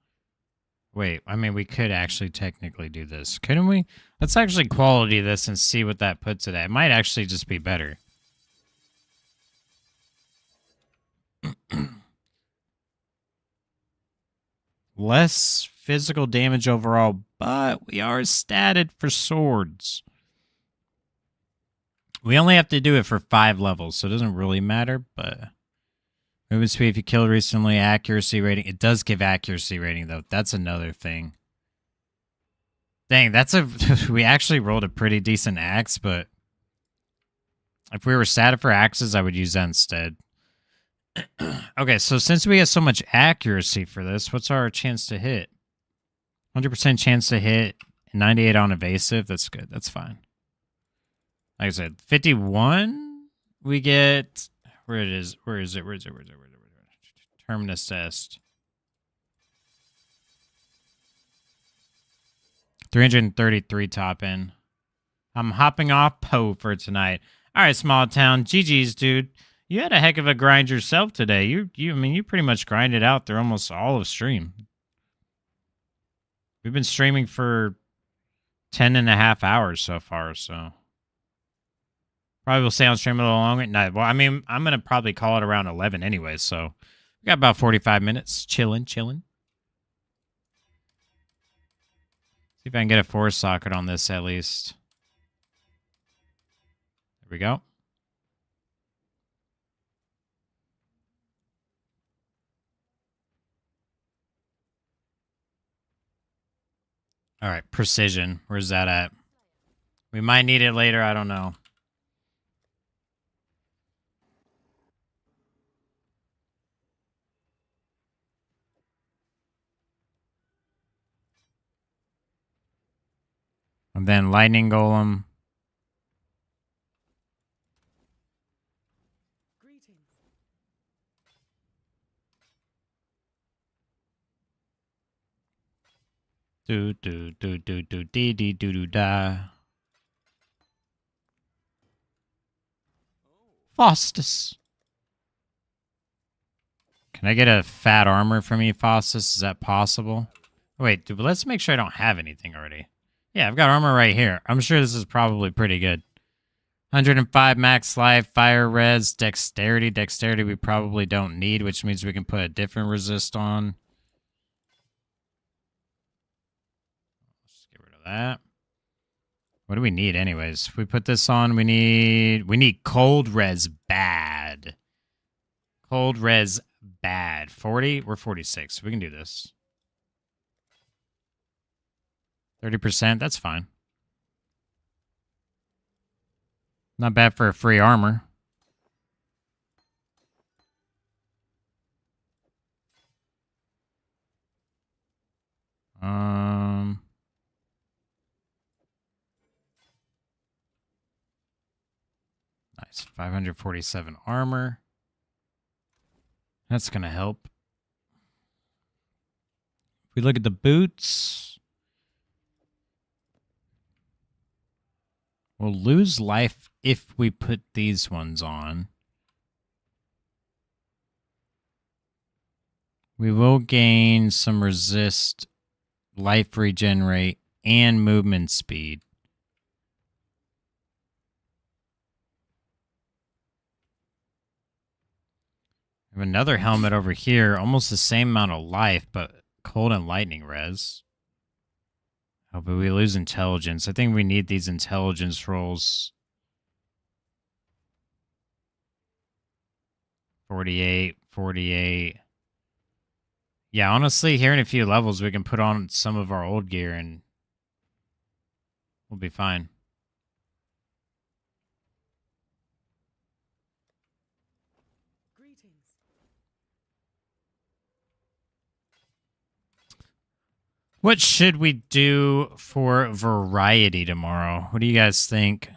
Wait, I mean, we could actually technically do this. Couldn't we? Let's actually quality this and see what that puts it at. It might actually just be better. Less physical damage overall, but we are statted for swords. We only have to do it for 5 levels, so it doesn't really matter, but... Movement speed if you killed recently, accuracy rating. It does give accuracy rating, though. That's another thing. Dang, that's a... we actually rolled a pretty decent axe, but... if we were statted for axes, I would use that instead. Okay, so since we have so much accuracy for this, what's our chance to hit? 100% chance to hit, 98 on evasive. That's good. That's fine. Like I said, 51, we get... Where it is? Where is it? Where is it? Where is it? Where is it? Where is it? Terminus test. 333 top end. I'm hopping off Poe for tonight. All right, small town. GG's, dude. You had a heck of a grind yourself today. I mean, you pretty much grinded out through almost all of stream. We've been streaming for 10.5 hours so far, so. Probably will stay on stream a little longer. No, well, I mean, I'm going to probably call it around 11 anyway, so we got about 45 minutes. Chilling. See if I can get a force socket on this at least. There we go. All right, precision. Where's that at? We might need it later. I don't know. And then lightning golem. Do do do do do dee dee do do da. Faustus. Can I get a fat armor from you, Faustus? Is that possible? Wait, dude, but let's make sure I don't have anything already. Yeah, I've got armor right here. I'm sure this is probably pretty good. 105 max life, fire res, dexterity. Dexterity we probably don't need, which means we can put a different resist on. Let's get rid of that. What do we need anyways? If we put this on, we need cold res bad. Cold res bad. 40? We're 46. We can do this. 30%, that's fine. Not bad for a free armor. Nice. 547 armor. That's going to help. If we look at the boots, we'll lose life if we put these ones on. We will gain some resist, life regenerate, and movement speed. We have another helmet over here, almost the same amount of life, but cold and lightning res. Oh, but we lose intelligence. I think we need these intelligence rolls. 48, 48. Yeah, honestly, here in a few levels, we can put on some of our old gear and we'll be fine. What should we do for variety tomorrow? What do you guys think?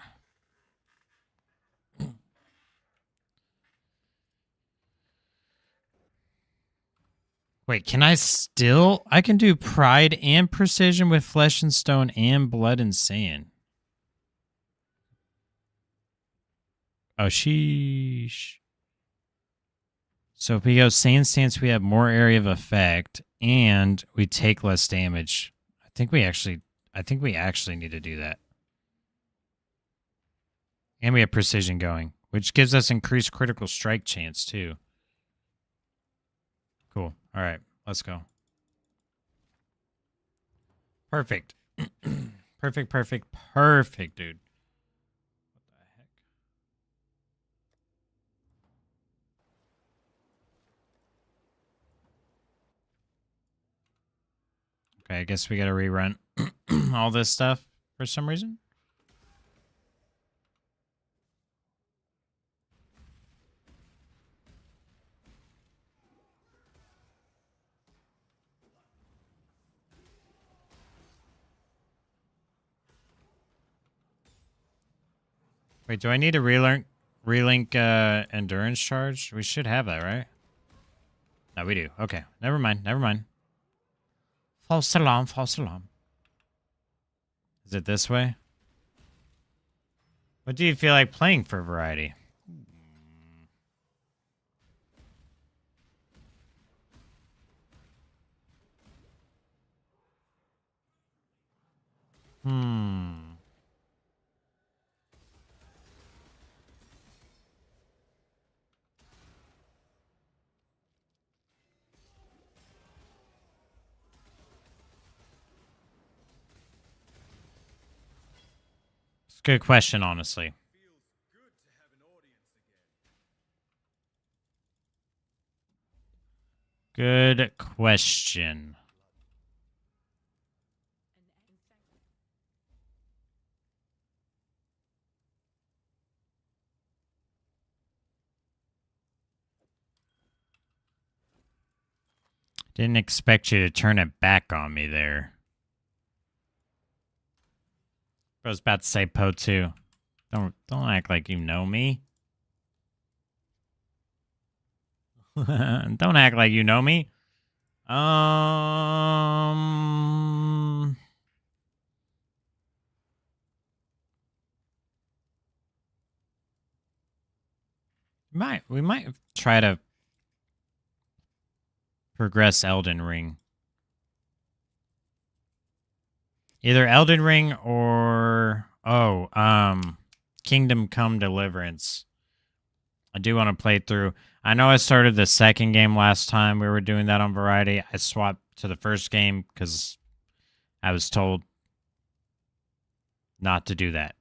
Wait, can I still? I can do pride and precision with flesh and stone and blood and sand. Oh, sheesh. So if we go sand stance, we have more area of effect and we take less damage. I think we actually need to do that. And we have precision going, which gives us increased critical strike chance too. Cool. All right, let's go. Perfect. Perfect, perfect, perfect, dude. What the heck? Okay, I guess we gotta rerun all this stuff for some reason. Wait, do I need to relink endurance charge? We should have that, right? No, we do. Okay, never mind, never mind. False alarm, false alarm. Is it this way? What do you feel like playing for variety? It's a good question, honestly. Good question. Didn't expect you to turn it back on me there. I was about to say Po too. Don't act like you know me. Don't act like you know me. We might try to progress Elden Ring. Either Elden Ring or Kingdom Come Deliverance. I do want to play through. I know I started the second game last time we were doing that on Variety. I swapped to the first game because I was told not to do that.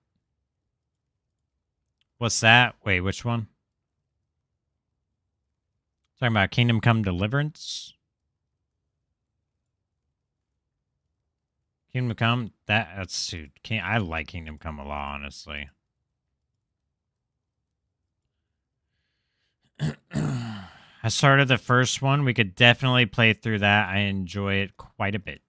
What's that? Wait, which one? Talking about Kingdom Come Deliverance. Kingdom Come, that's dude. I like Kingdom Come a lot, honestly. I started the first one. We could definitely play through that. I enjoy it quite a bit.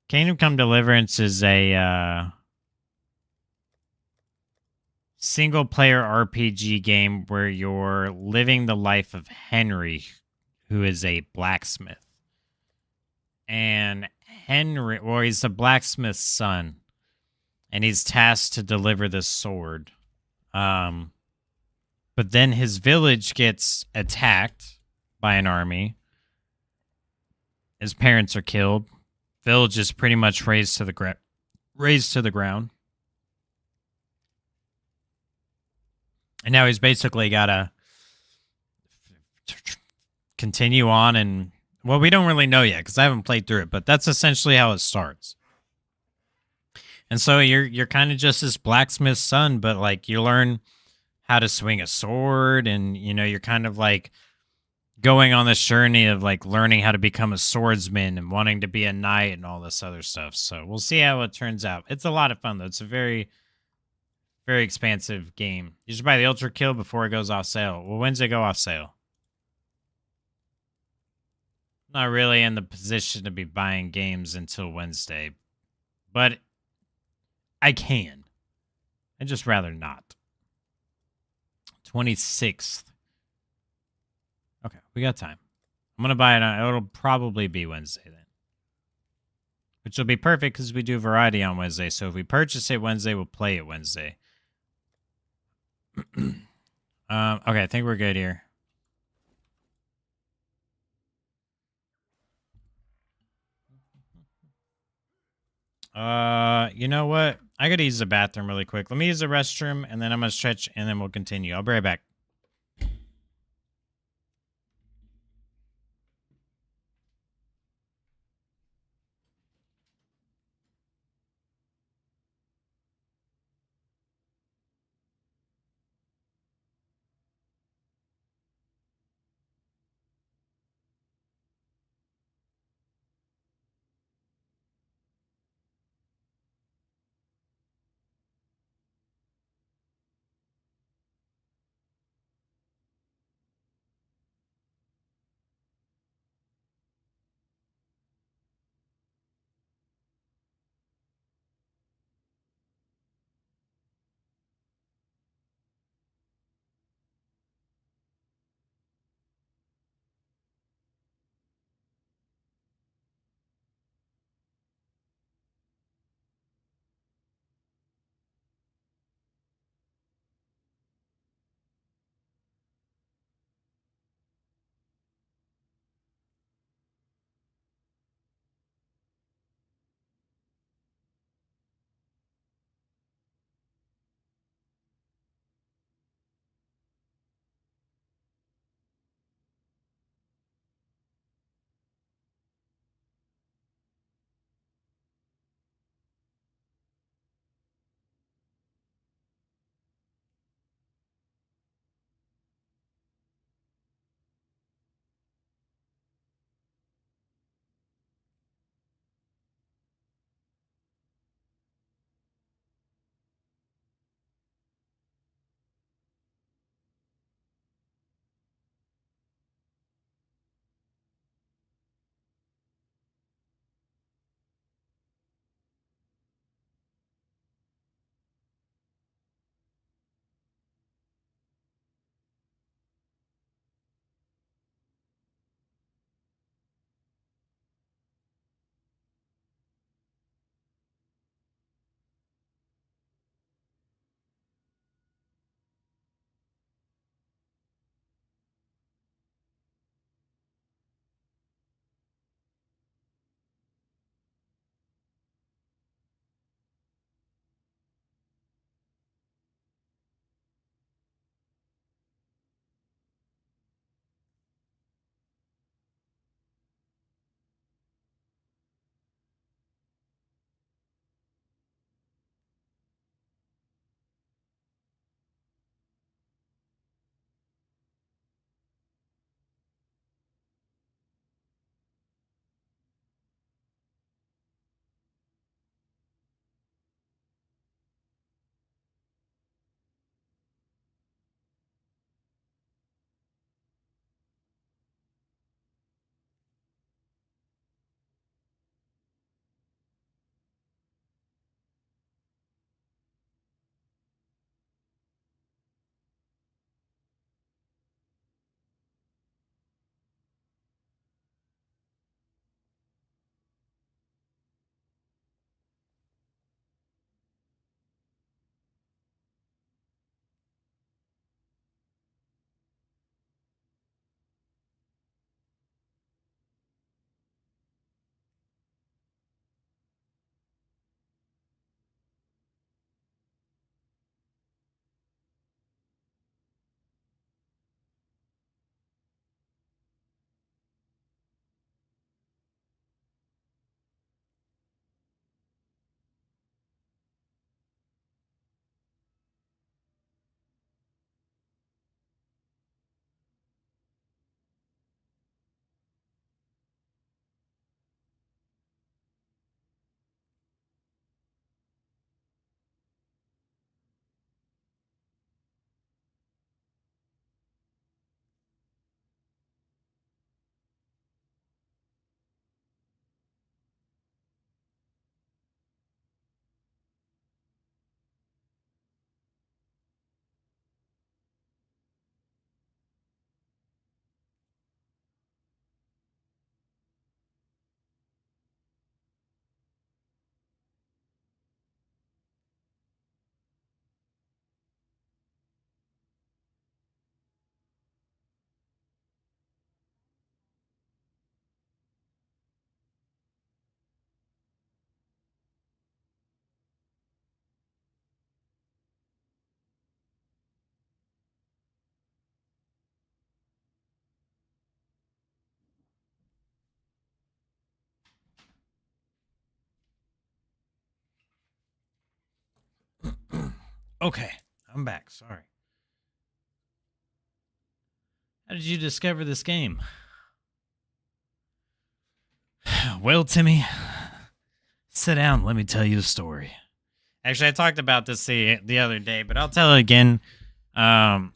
Kingdom Come Deliverance is a single-player RPG game where you're living the life of Henry, who is a blacksmith. And Henry, well, he's the blacksmith's son, and he's tasked to deliver this sword. But then his village gets attacked by an army. His parents are killed. Village is pretty much razed to the ground. And now he's basically got to continue on and, well, we don't really know yet because I haven't played through it, but that's essentially how it starts. And so you're kind of just this blacksmith's son, but like you learn how to swing a sword, and you know, you're kind of like going on this journey of like learning how to become a swordsman and wanting to be a knight and all this other stuff. So we'll see how it turns out. It's a lot of fun though. It's a very, very expansive game. You should buy the Ultra Kill before it goes off sale. Well, when's it go off sale? Not really in the position to be buying games until Wednesday, but I can. I'd just rather not. 26th. Okay, we got time. I'm going to buy it. It'll probably be Wednesday then. Which will be perfect because we do variety on Wednesday. So if we purchase it Wednesday, we'll play it Wednesday. Okay, I think we're good here. You know what? I gotta use the bathroom really quick. Let me use the restroom, and then I'm gonna stretch, and then we'll continue. I'll be right back. Okay, I'm back. Sorry. How did you discover this game? Well, Timmy, sit down. Let me tell you a story. Actually, I talked about this the other day, but I'll tell it again. I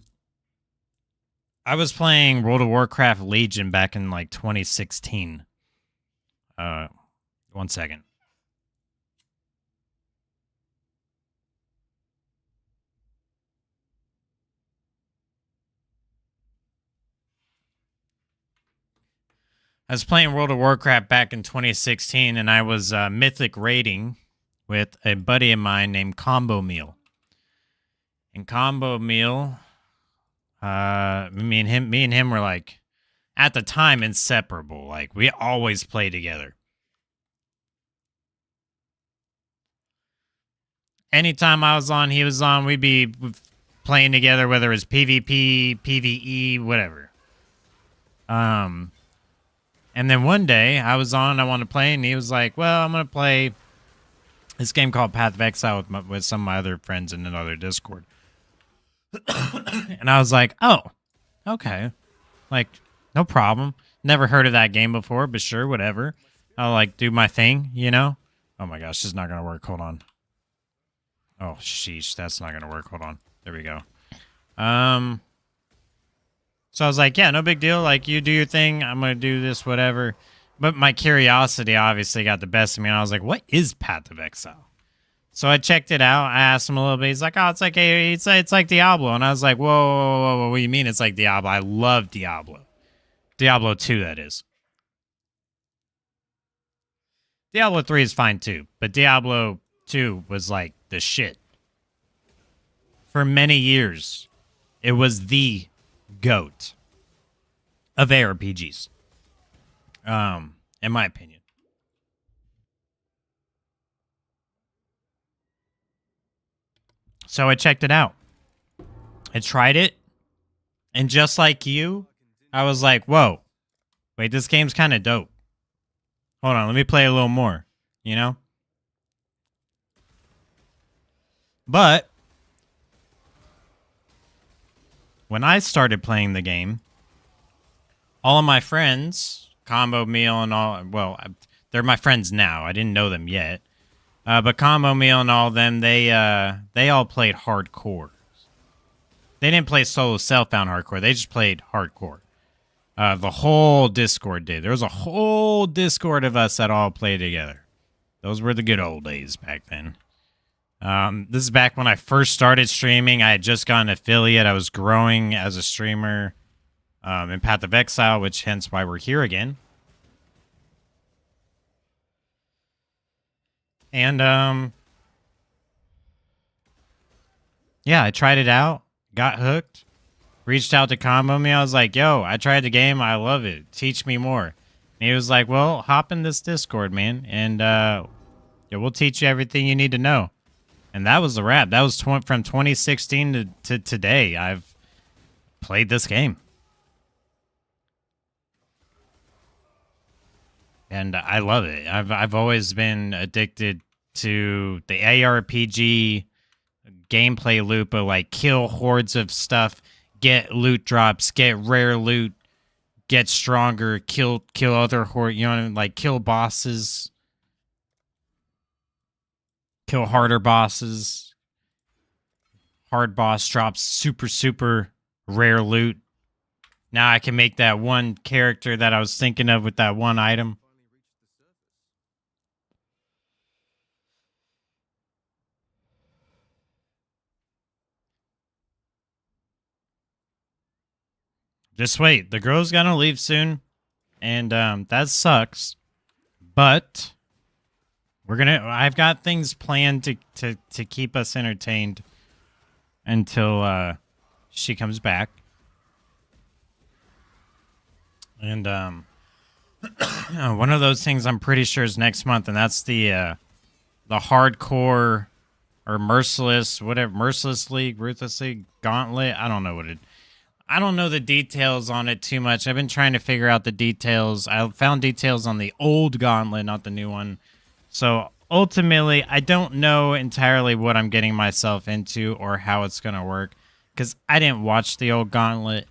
was playing World of Warcraft Legion back in like 2016. 1 second. I was playing World of Warcraft back in 2016, and I was mythic raiding with a buddy of mine named Combo Meal. And Combo Meal, me and him were like, at the time, inseparable. Like, we always play together. Anytime I was on, he was on. We'd be playing together, whether it was PvP, PvE, whatever. And then one day, I was on, I wanted to play, and he was like, well, I'm going to play this game called Path of Exile with some of my other friends in another Discord. And I was like, oh, okay. Like, no problem. Never heard of that game before, but sure, whatever. I'll, like, do my thing, you know? Oh, my gosh, this is not going to work. Hold on. Oh, sheesh, that's not going to work. Hold on. There we go. So I was like, yeah, no big deal. Like, you do your thing. I'm going to do this, whatever. But my curiosity obviously got the best of me. And I was like, what is Path of Exile? So I checked it out. I asked him a little bit. He's like, oh, it's like Diablo. And I was like, whoa, what do you mean it's like Diablo? I love Diablo. Diablo 2, that is. Diablo 3 is fine too. But Diablo 2 was like the shit. For many years, it was the GOAT of ARPGs, in my opinion. So I checked it out. I tried it, and just like you, I was like, whoa, wait, this game's kind of dope. Hold on, let me play a little more, you know? But when I started playing the game, all of my friends, Combo Meal and all, well, they're my friends now. I didn't know them yet. But Combo Meal and all of them, they all played hardcore. They didn't play solo self-bound hardcore. They just played hardcore. The whole Discord did. There was a whole Discord of us that all played together. Those were the good old days back then. This is back when I first started streaming. I had just gotten an affiliate. I was growing as a streamer in Path of Exile, which hence why we're here again. And, yeah, I tried it out, got hooked, reached out to Combo Me. I was like, yo, I tried the game. I love it. Teach me more. And he was like, well, hop in this Discord, man, and yeah, we'll teach you everything you need to know. And that was the wrap. That was from 2016 to today. I've played this game. And I love it. I've always been addicted to the ARPG gameplay loop of like kill hordes of stuff, get loot drops, get rare loot, get stronger, kill other horde, you know, like kill bosses, kill harder bosses. Hard boss drops super rare loot. Now I can make that one character that I was thinking of with that one item. Just wait. The girl's gonna leave soon. And that sucks. But I've got things planned to keep us entertained until she comes back. And one of those things I'm pretty sure is next month, and that's the hardcore or merciless, whatever, merciless league, ruthless league, gauntlet. I don't know I don't know the details on it too much. I've been trying to figure out the details. I found details on the old gauntlet, not the new one. So ultimately, I don't know entirely what I'm getting myself into or how it's going to work because I didn't watch the old Gauntlet,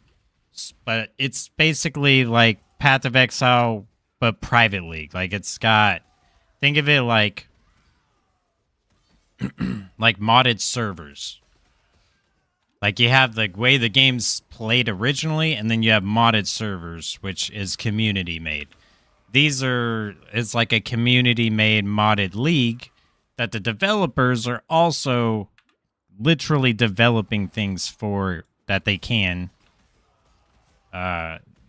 but it's basically like Path of Exile, but private league. Like it's got, think of it like, like modded servers. Like you have the way the game's played originally, and then you have modded servers, which is community made. It's like a community made modded league that the developers are also literally developing things for that they can.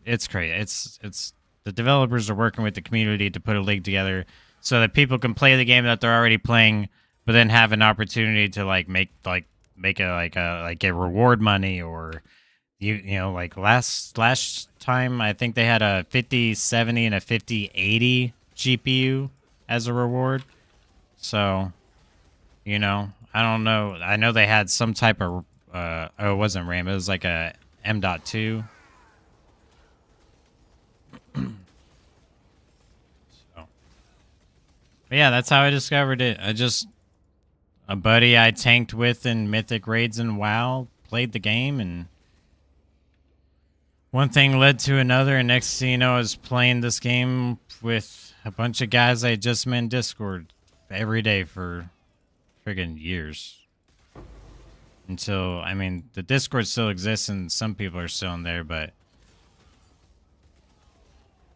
It's crazy. It's the developers are working with the community to put a league together so that people can play the game that they're already playing, but then have an opportunity to make a reward money, or you know, like last time I think they had a 5070 and a 5080 GPU as a reward. So, you know, I don't know. I know they had some type of oh, it wasn't RAM. It was like a M.2. So, but yeah, that's how I discovered it. A buddy I tanked with in Mythic Raids and WoW played the game, and one thing led to another, and next thing you know, I was playing this game with a bunch of guys I just met in Discord every day for friggin' years. Until, I mean, the Discord still exists and some people are still in there, but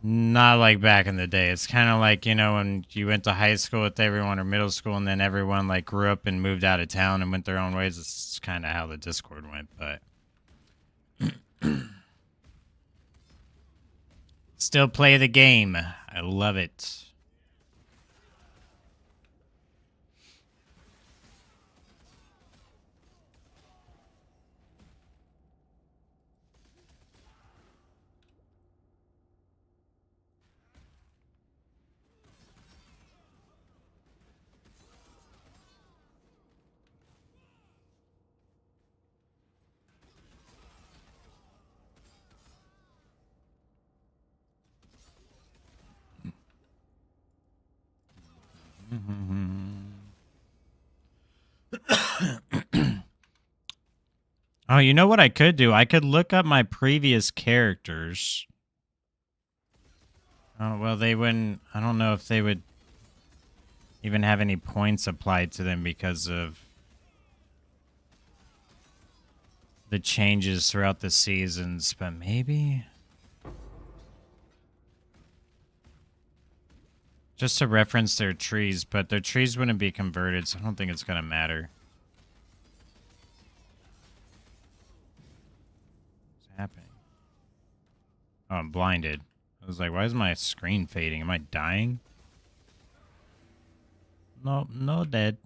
not like back in the day. It's kind of like, you know, when you went to high school with everyone or middle school and then everyone like grew up and moved out of town and went their own ways. It's kind of how the Discord went, but still play the game. I love it. Oh, you know what I could do? I could look up my previous characters. Oh, well, they wouldn't... I don't know if they would even have any points applied to them because of the changes throughout the seasons, but maybe... Just to reference their trees, but their trees wouldn't be converted, so I don't think it's going to matter. What's happening? Oh, I'm blinded. I was like, why is my screen fading? Am I dying? No, no dead.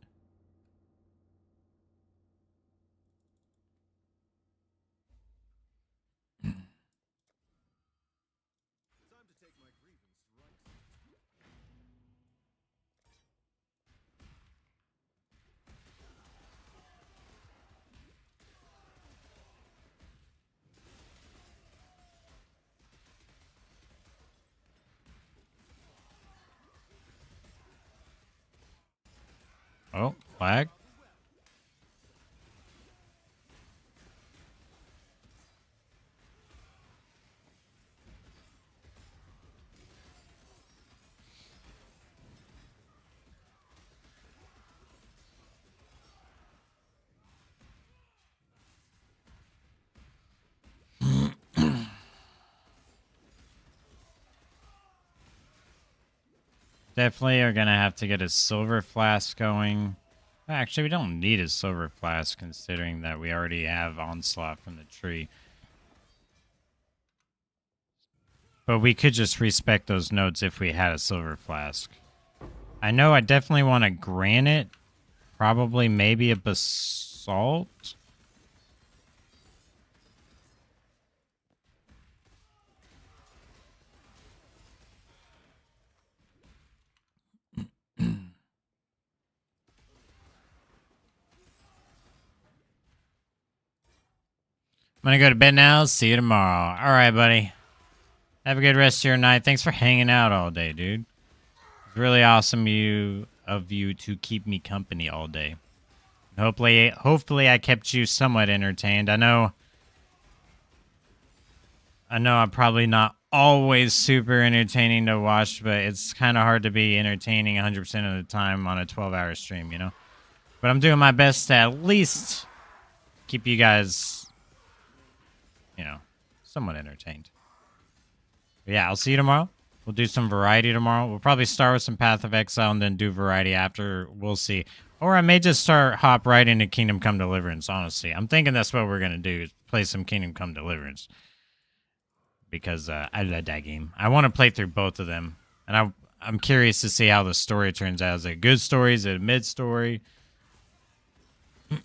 Oh, flag. Definitely are going to have to get a silver flask going. Actually, we don't need a silver flask considering that we already have Onslaught from the tree. But we could just respec those notes if we had a silver flask. I know I definitely want a granite. Probably maybe a basalt. I'm gonna go to bed now. See you tomorrow. All right, buddy. Have a good rest of your night. Thanks for hanging out all day, dude. It's really awesome you of you to keep me company all day. Hopefully I kept you somewhat entertained. I know I'm probably not always super entertaining to watch, but it's kind of hard to be entertaining 100% of the time on a 12-hour stream, you know? But I'm doing my best to at least keep you guys, you know, somewhat entertained. But yeah, I'll see you tomorrow. We'll do some variety tomorrow. We'll probably start with some Path of Exile and then do variety after. We'll see. Or I may just hop right into Kingdom Come Deliverance, honestly. I'm thinking that's what we're going to do, is play some Kingdom Come Deliverance. Because I love that game. I want to play through both of them. And I'm curious to see how the story turns out. Is it a good story? Is it a mid-story?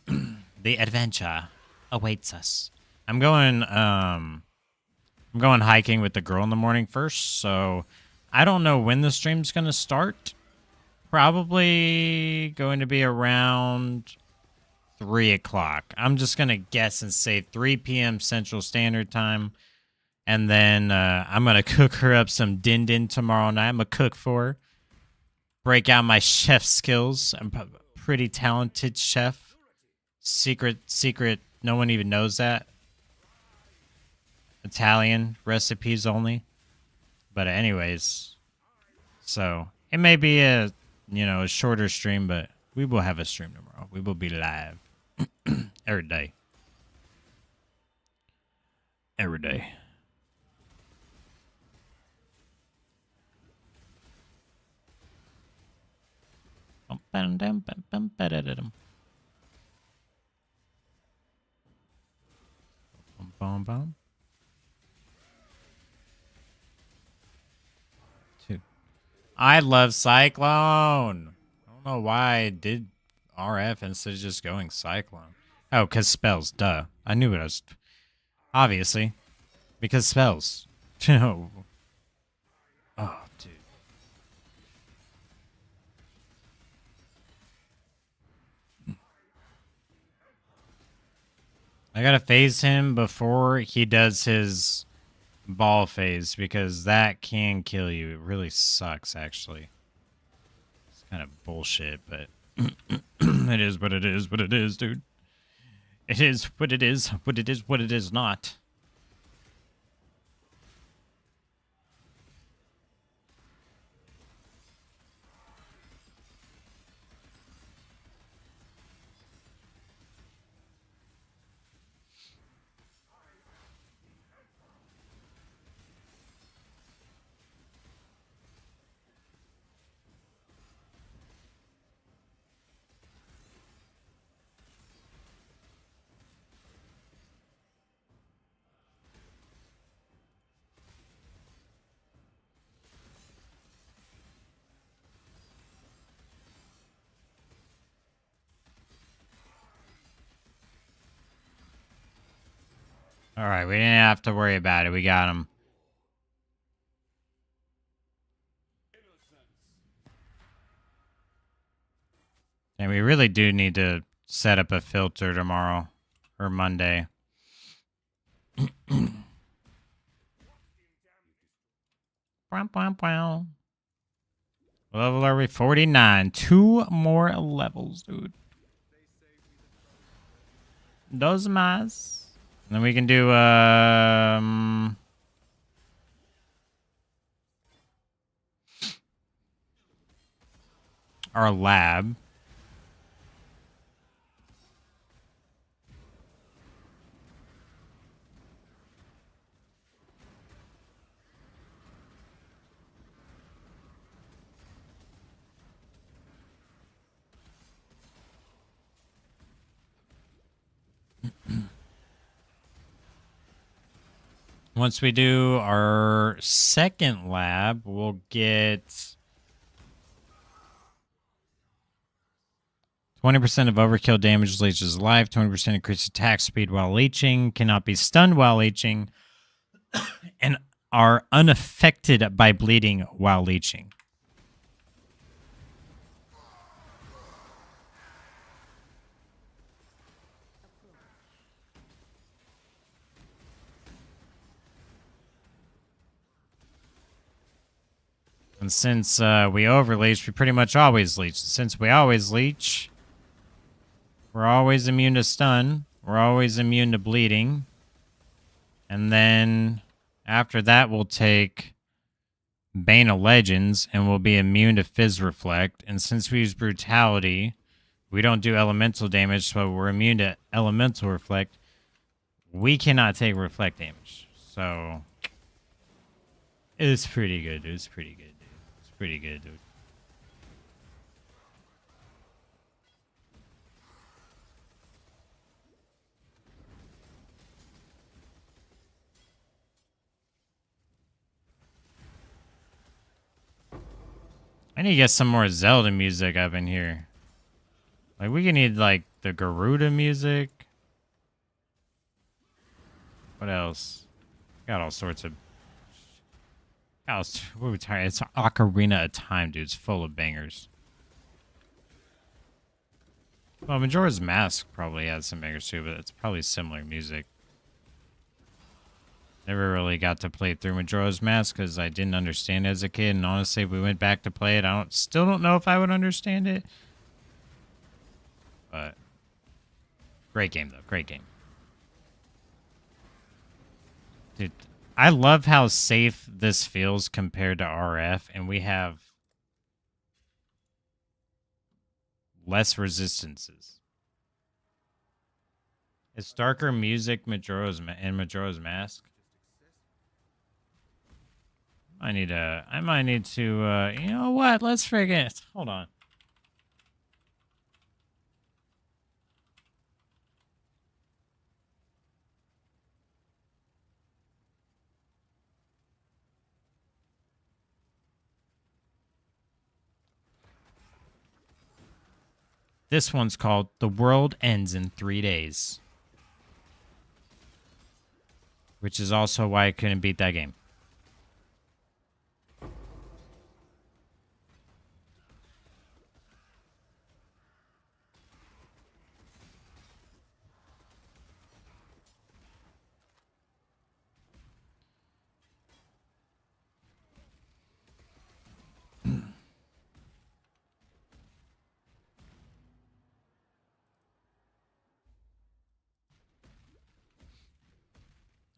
The adventure awaits us. I'm going hiking with the girl in the morning first, so I don't know when the stream's going to start. Probably going to be around 3 o'clock. I'm just going to guess and say 3 p.m. Central Standard Time. And then I'm going to cook her up some din din tomorrow night. I'm going to cook for her. Break out my chef skills. I'm a pretty talented chef. Secret, no one even knows that. Italian recipes only. But anyways, so it may be a shorter stream, but we will have a stream tomorrow. We will be live every day. Every day. I love Cyclone. I don't know why I did RF instead of just going Cyclone. Oh, because spells. Duh. I knew it was. Obviously. Because spells. Oh, dude. I gotta phase him before he does his ball phase, because that can kill you. It really sucks, actually. It's kind of bullshit, but it is what it is, what it is, dude. It is what it is, what it is, what it is not. All right, we didn't have to worry about it. We got him. And we really do need to set up a filter tomorrow or Monday. What level are we? 49. 2 more levels, dude. Dos más. And then we can do our lab. Once we do our second lab, we'll get 20% of overkill damage leeches life, 20% increased attack speed while leeching, cannot be stunned while leeching, and are unaffected by bleeding while leeching. And since we overleach, we pretty much always leech. Since we always leech, we're always immune to stun. We're always immune to bleeding. And then after that, we'll take Bane of Legends and we'll be immune to Fizz Reflect. And since we use Brutality, we don't do elemental damage, so we're immune to Elemental Reflect. We cannot take Reflect damage. So it's pretty good. It's pretty good, dude. It's pretty good, dude. I need to get some more Zelda music up in here. Like, we can need, like, the Garuda music. What else? Got all sorts of... It's Ocarina of Time, dude. It's full of bangers. Well, Majora's Mask probably has some bangers, too, but it's probably similar music. Never really got to play through Majora's Mask because I didn't understand it as a kid, and honestly, if we went back to play it, still don't know if I would understand it. But great game, though. Great game. Dude, I love how safe this feels compared to RF, and we have less resistances. It's darker music in Majora's Mask. I might need to, you know what? Let's forget. Hold on. This one's called The World Ends in 3 Days. Which is also why I couldn't beat that game.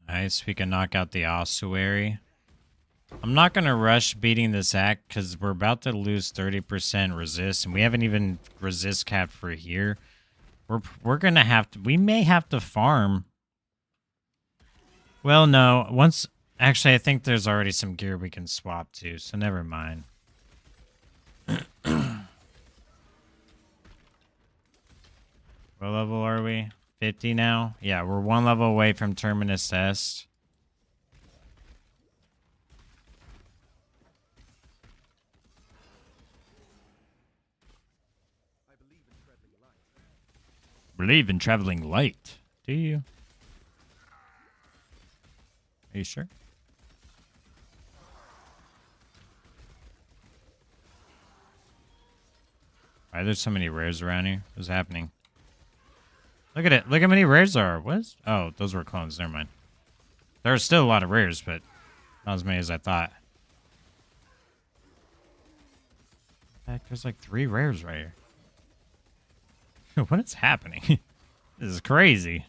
Nice, we can knock out the ossuary. I'm not going to rush beating this act because we're about to lose 30% resist, and we haven't even resist capped for here. We're going to have to... We may have to farm. Well, no. Actually, I think there's already some gear we can swap to, so never mind. What level are we? 50 now? Yeah, we're 1 level away from Terminus Est. Believe in traveling light. Do you? Are you sure? Why there's so many rares around here? What's happening? Look at it. Look how many rares there are. What? Oh, those were clones. Never mind. There are still a lot of rares, but not as many as I thought. Heck, there's like 3 rares right here. What is happening? This is crazy.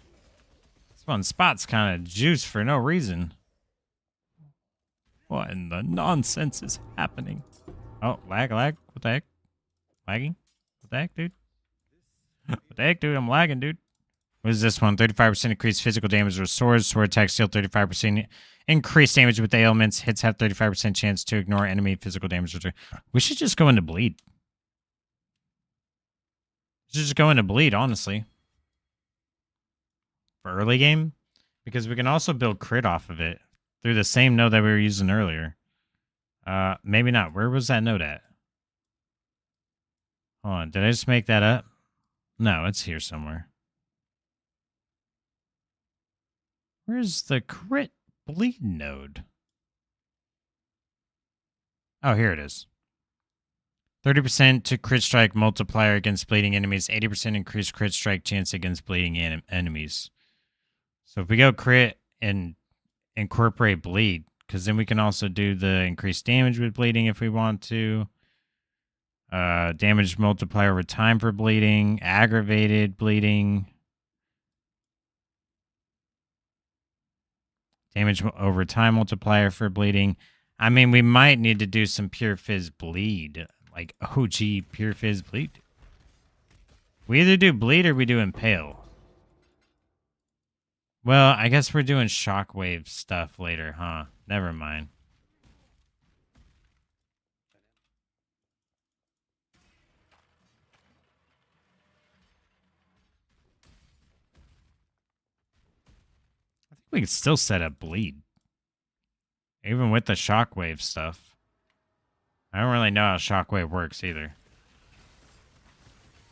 This one spot's kind of juiced for no reason. What in the nonsense is happening? Oh, lag. What the heck? Lagging? What the heck, dude? What the heck, dude? I'm lagging, dude. What is this one? 35% increased physical damage with swords. Sword attacks deal 35% increased damage with the ailments. Hits have 35% chance to ignore enemy physical damage. We should just go into bleed. We should just go into bleed, honestly. For early game. Because we can also build crit off of it. Through the same node that we were using earlier. Maybe not. Where was that node at? Hold on. Did I just make that up? No, it's here somewhere. Where's the crit bleed node? Oh, here it is. 30% to crit strike multiplier against bleeding enemies. 80% increased crit strike chance against bleeding enemies. So if we go crit and incorporate bleed, because then we can also do the increased damage with bleeding if we want to. Damage multiplier over time for bleeding, aggravated bleeding, damage over time multiplier for bleeding. I mean, we might need to do some pure fizz bleed, like OG pure fizz bleed. We either do bleed or we do impale. Well, I guess we're doing shockwave stuff later, huh? Never mind. I think we can still set up bleed. Even with the shockwave stuff. I don't really know how shockwave works either.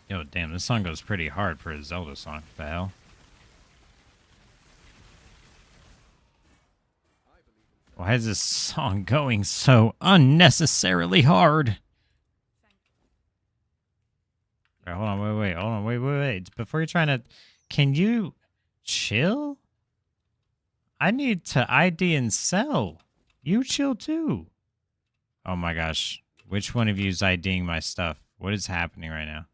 Yo, damn, this song goes pretty hard for a Zelda song. What the hell? Why is this song going so unnecessarily hard? Right, hold on, wait, hold on, wait. Before you're trying to... Can you chill? I need to ID and sell. You chill too. Oh my gosh. Which one of you is IDing my stuff? What is happening right now?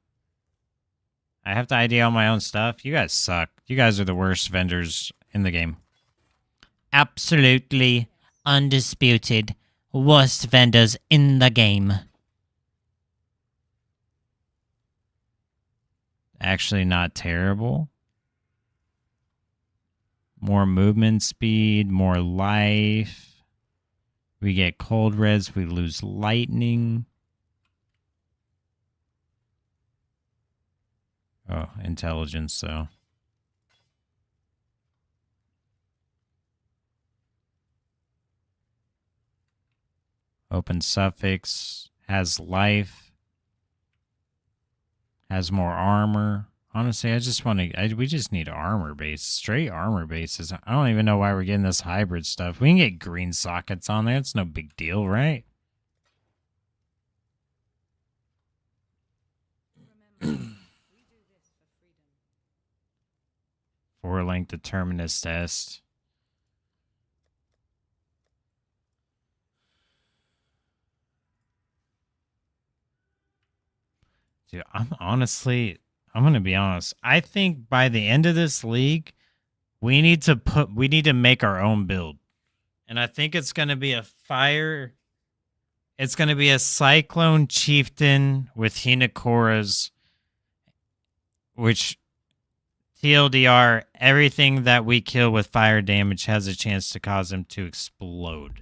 I have to ID all my own stuff? You guys suck. You guys are the worst vendors in the game. Absolutely undisputed worst vendors in the game. Actually not terrible. More movement speed, more life. We get cold res, we lose lightning. Oh, intelligence, though. Open suffix, has life, has more armor. Honestly, I just want to... we just need armor base. Straight armor bases. I don't even know why we're getting this hybrid stuff. We can get green sockets on there. It's no big deal, right? Four-length determinist test. Dude, I'm going to be honest. I think by the end of this league, we need to make our own build. And I think it's going to be a fire. It's going to be a Cyclone Chieftain with Hinakoras, which TLDR, everything that we kill with fire damage has a chance to cause them to explode.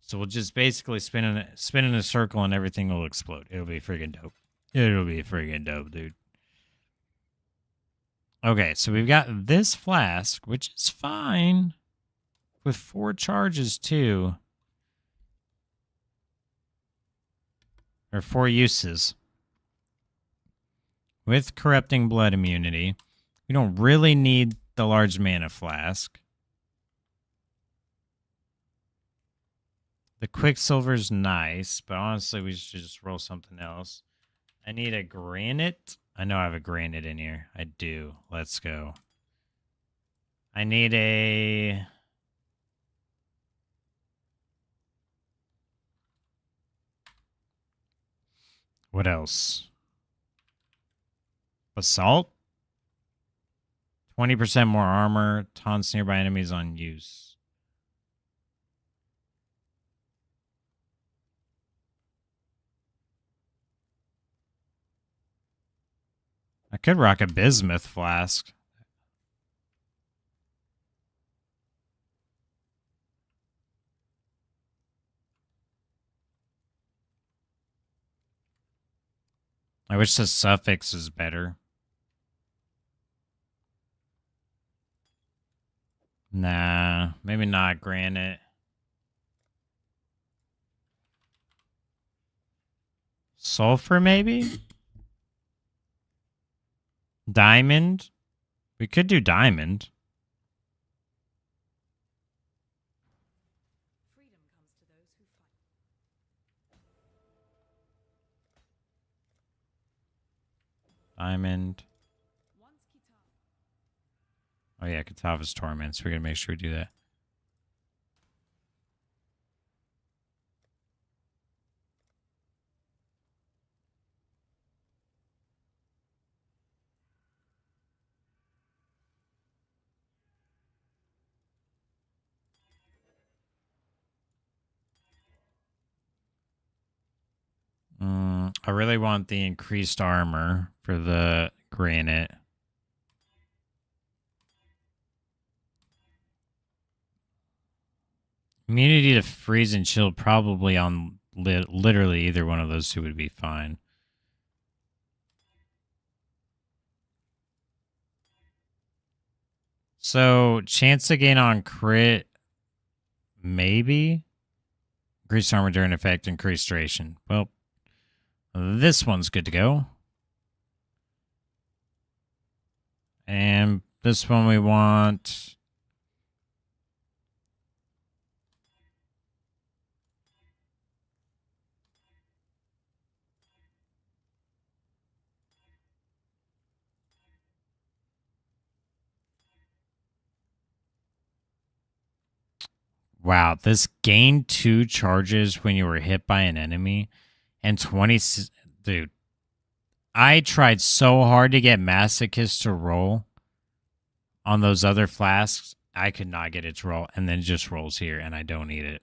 So we'll just basically spin in a circle and everything will explode. It'll be friggin' dope. It'll be friggin' dope, dude. Okay, so we've got this flask, which is fine. With 4 charges, too. Or 4 uses. With corrupting blood immunity. We don't really need the large mana flask. The Quicksilver's nice, but honestly, we should just roll something else. I need a granite. I know I have a granite in here. I do. Let's go. I need a... What else? Basalt? 20% more armor. Taunts nearby enemies on use. I could rock a bismuth flask. I wish the suffix is better. Nah, maybe not granite. Sulfur, maybe? Diamond? We could do diamond. Diamond. Oh yeah, Katava's Torments. We're gonna make sure we do that. I really want the increased armor for the granite. Immunity to freeze and chill, probably on literally either one of those two would be fine. So, chance to gain on crit, maybe. Increased armor during effect, increased duration. Well, this one's good to go. And this one we want... Wow, this gained 2 charges when you were hit by an enemy and 20... Dude, I tried so hard to get Masochist to roll on those other flasks. I could not get it to roll, and then it just rolls here, and I don't need it.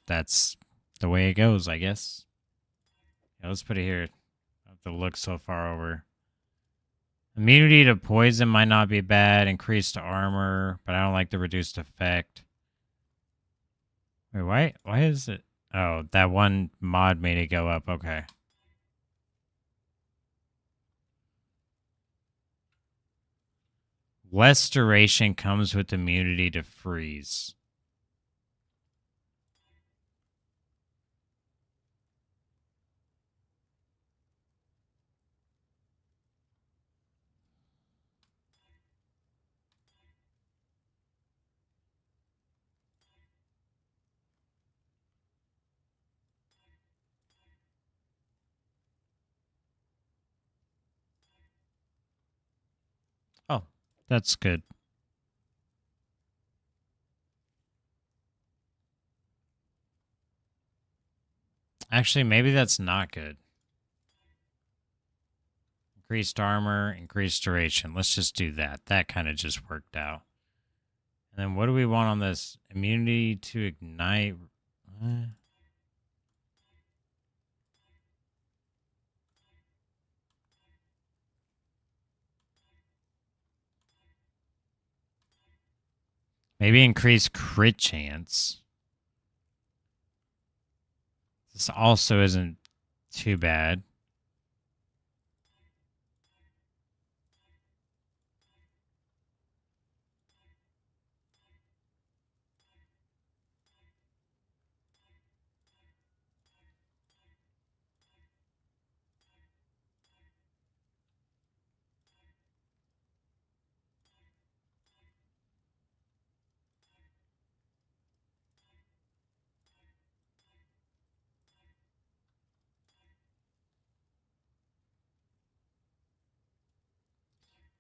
That's the way it goes, I guess. Yeah, let's put it here. I have to look so far over. Immunity to poison might not be bad. Increased armor, but I don't like the reduced effect. Wait, why is it? Oh, that one mod made it go up. Okay. Less duration comes with immunity to freeze. Oh, that's good. Actually, maybe that's not good. Increased armor, increased duration. Let's just do that. That kind of just worked out. And then what do we want on this? Immunity to ignite. Maybe increase crit chance. This also isn't too bad.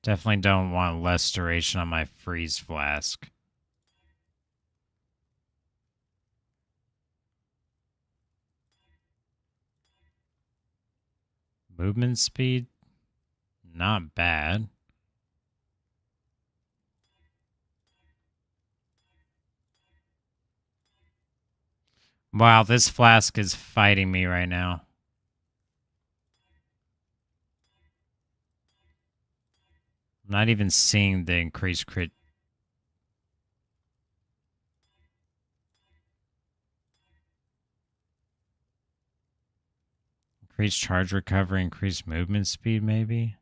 Definitely don't want less duration on my freeze flask. Movement speed, not bad. Wow, this flask is fighting me right now. I'm not even seeing the increased crit. Increased charge recovery, increased movement speed, maybe?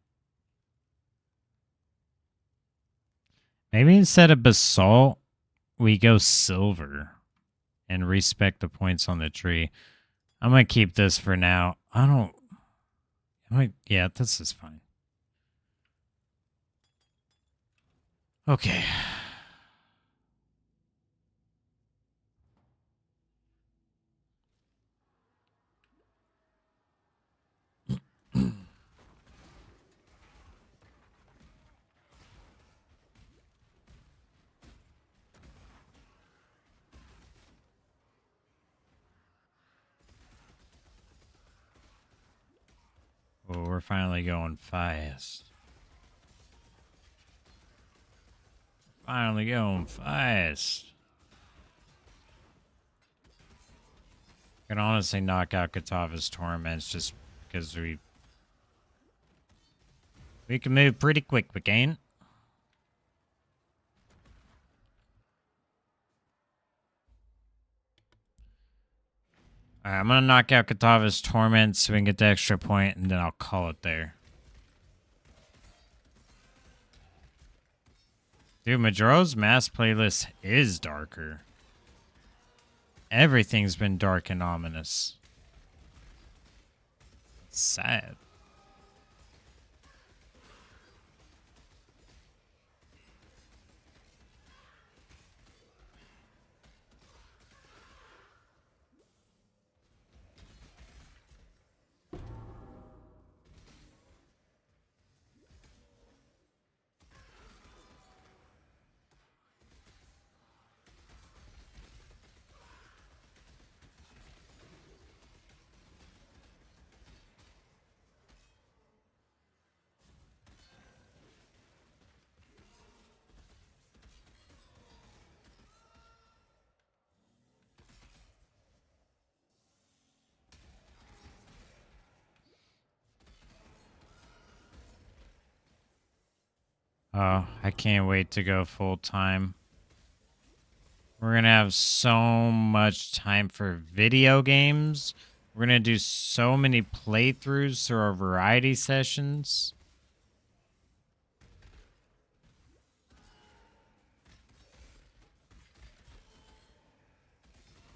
Maybe instead of basalt, we go silver and respec the points on the tree. I'm going to keep this for now. Yeah, this is fine. Okay. Oh, we're finally going fast. Finally going fast. can honestly knock out Katava's torments just because we can move pretty quick, we can. Alright, I'm gonna knock out Katava's torment so we can get the extra point, and then I'll call it there. Dude, Majora's Mask playlist is darker. Everything's been dark and ominous. It's sad. Oh, I can't wait to go full time. We're going to have so much time for video games. We're going to do so many playthroughs through our variety sessions.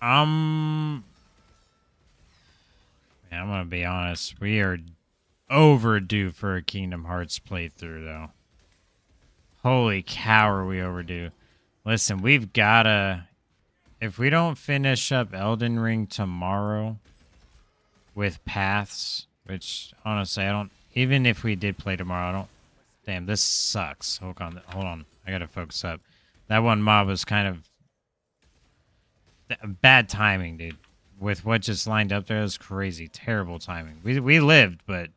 Yeah, I'm going to be honest. We are overdue for a Kingdom Hearts playthrough, though. Holy cow, are we overdue. Listen, we've gotta... If we don't finish up Elden Ring tomorrow with paths, which, honestly, I don't... Even if we did play tomorrow, I don't... Damn, this sucks. Hold on. I gotta focus up. That one mob was kind of... Bad timing, dude. With what just lined up there, it was crazy. Terrible timing. We lived, but...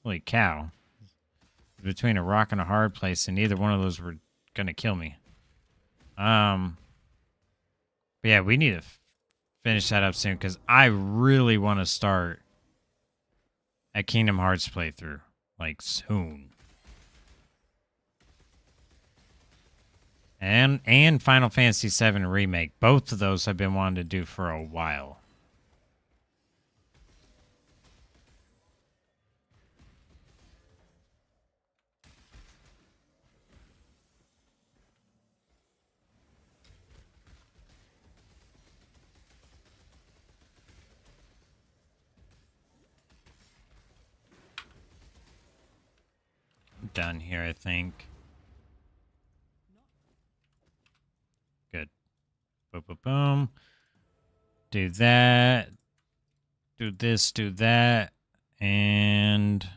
Holy cow. Between a rock and a hard place, and neither one of those were gonna kill me. But yeah, we need to finish that up soon because I really want to start a Kingdom Hearts playthrough like soon. And Final Fantasy VII Remake. Both of those I've been wanting to do for a while. Done here, I think. Good. Boom, boom, boom. Do that. Do this, do that. And...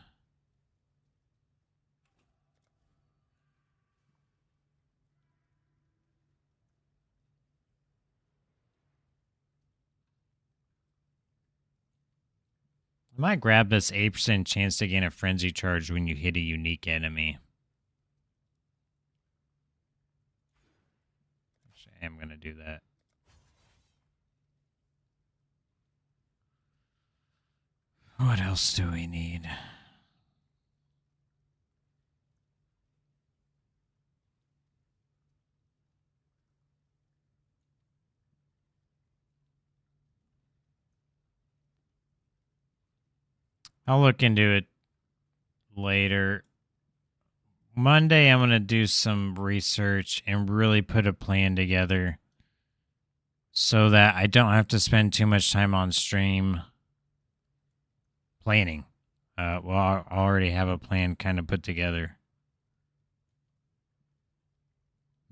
I might grab this 8% chance to gain a frenzy charge when you hit a unique enemy. Actually, I am going to do that. What else do we need? I'll look into it later. Monday, I'm going to do some research and really put a plan together so that I don't have to spend too much time on stream planning. Well, I already have a plan kind of put together.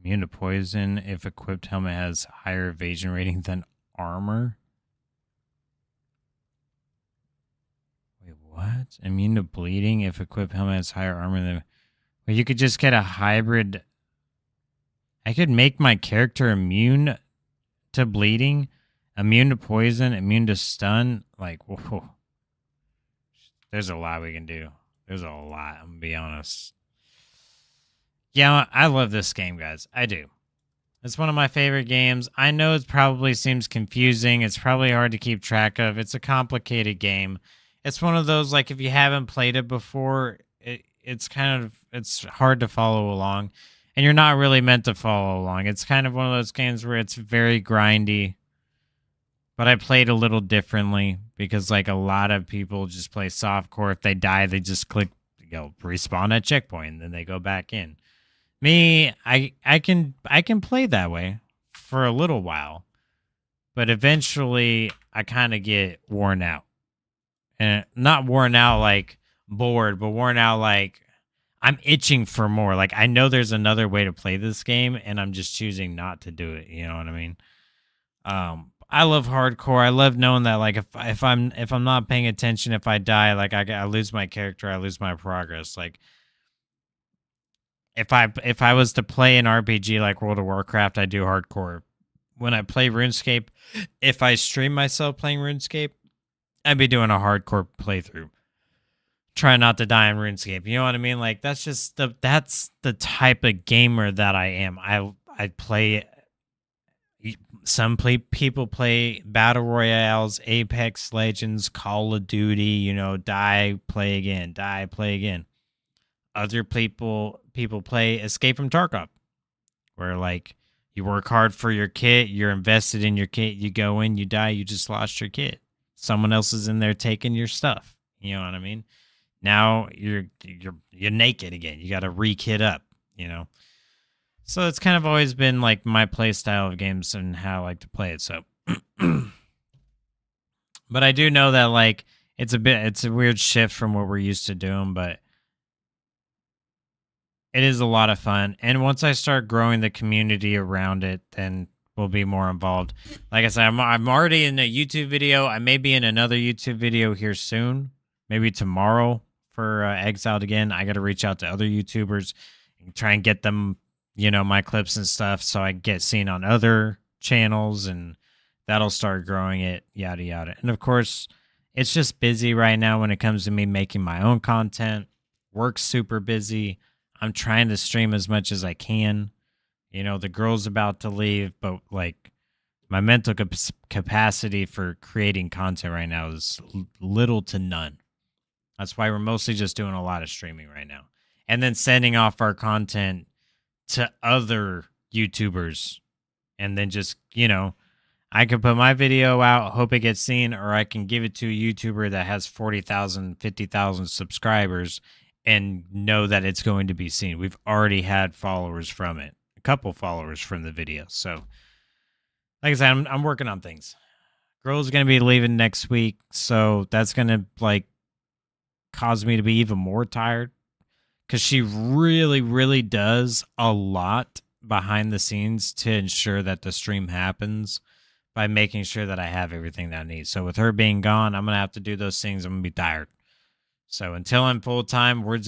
Immune to poison if equipped helmet has higher evasion rating than armor. What? Immune to bleeding if equipped helmet has higher armor than... Well, you could just get a hybrid... I could make my character immune to bleeding, immune to poison, immune to stun. Like, whoa. There's a lot we can do. There's a lot, I'm gonna be honest. Yeah, I love this game, guys. I do. It's one of my favorite games. I know it probably seems confusing. It's probably hard to keep track of. It's a complicated game. It's one of those, like, if you haven't played it before, it's hard to follow along. And you're not really meant to follow along. It's kind of one of those games where it's very grindy. But I played a little differently because, like, a lot of people just play softcore. If they die, they just click, respawn at checkpoint, and then they go back in. Me, I can play that way for a little while, but eventually I kind of get worn out. And not worn out like bored, but worn out like I'm itching for more. Like, I know there's another way to play this game, and I'm just choosing not to do it. You know what I mean? I love hardcore. I love knowing that, like, if I'm not paying attention, if I die, like, I lose my character, I lose my progress. Like, if I was to play an RPG like World of Warcraft, I do hardcore. When I play RuneScape, if I stream myself playing RuneScape, I'd be doing a hardcore playthrough. Try not to die in RuneScape. You know what I mean? Like, that's the type of gamer that I am. I play. People play battle royales, Apex Legends, Call of Duty. You know, die, play again, die, play again. Other people play Escape from Tarkov, where, like, you work hard for your kit, you're invested in your kit, you go in, you die, you just lost your kit. Someone else is in there taking your stuff. You know what I mean? Now you're naked again. You got to re-kit up, you know? So it's kind of always been, like, my play style of games and how I like to play it. So, but I do know that, like, it's a weird shift from what we're used to doing, but it is a lot of fun. And once I start growing the community around it, then we'll be more involved. Like I said, I'm already in a YouTube video. I may be in another YouTube video here soon, maybe tomorrow for Exiled again. I got to reach out to other YouTubers and try and get them, you know, my clips and stuff, so I get seen on other channels, and that'll start growing it, yada, yada. And of course, it's just busy right now when it comes to me making my own content. Work's super busy. I'm trying to stream as much as I can. You know, the girl's about to leave, but, like, my mental capacity for creating content right now is little to none. That's why we're mostly just doing a lot of streaming right now. And then sending off our content to other YouTubers. And then just, you know, I can put my video out, hope it gets seen, or I can give it to a YouTuber that has 40,000, 50,000 subscribers and know that it's going to be seen. We've already had followers from it. A couple followers from the video. So, like I said, I'm working on things. Girl's going to be leaving next week, so that's going to, like, cause me to be even more tired. Because she really, really does a lot behind the scenes to ensure that the stream happens by making sure that I have everything that I need. So with her being gone, I'm going to have to do those things. I'm going to be tired. So until I'm full-time, we're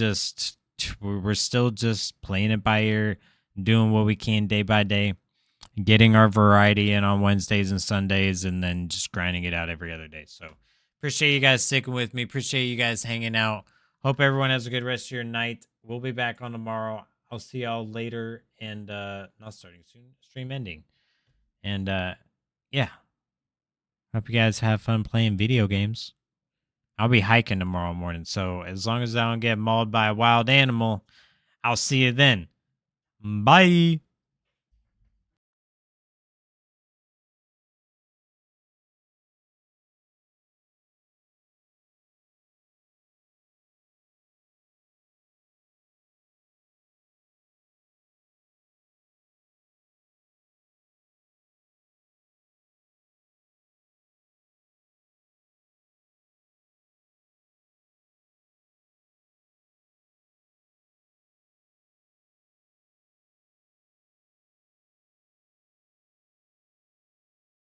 still just playing it by ear, doing what we can day by day, getting our variety in on Wednesdays and Sundays, and then just grinding it out every other day. So appreciate you guys sticking with me. Appreciate you guys hanging out. Hope everyone has a good rest of your night. We'll be back on tomorrow. I'll see y'all later, and not starting soon, stream ending. And yeah, hope you guys have fun playing video games. I'll be hiking tomorrow morning, so as long as I don't get mauled by a wild animal, I'll see you then. Bye.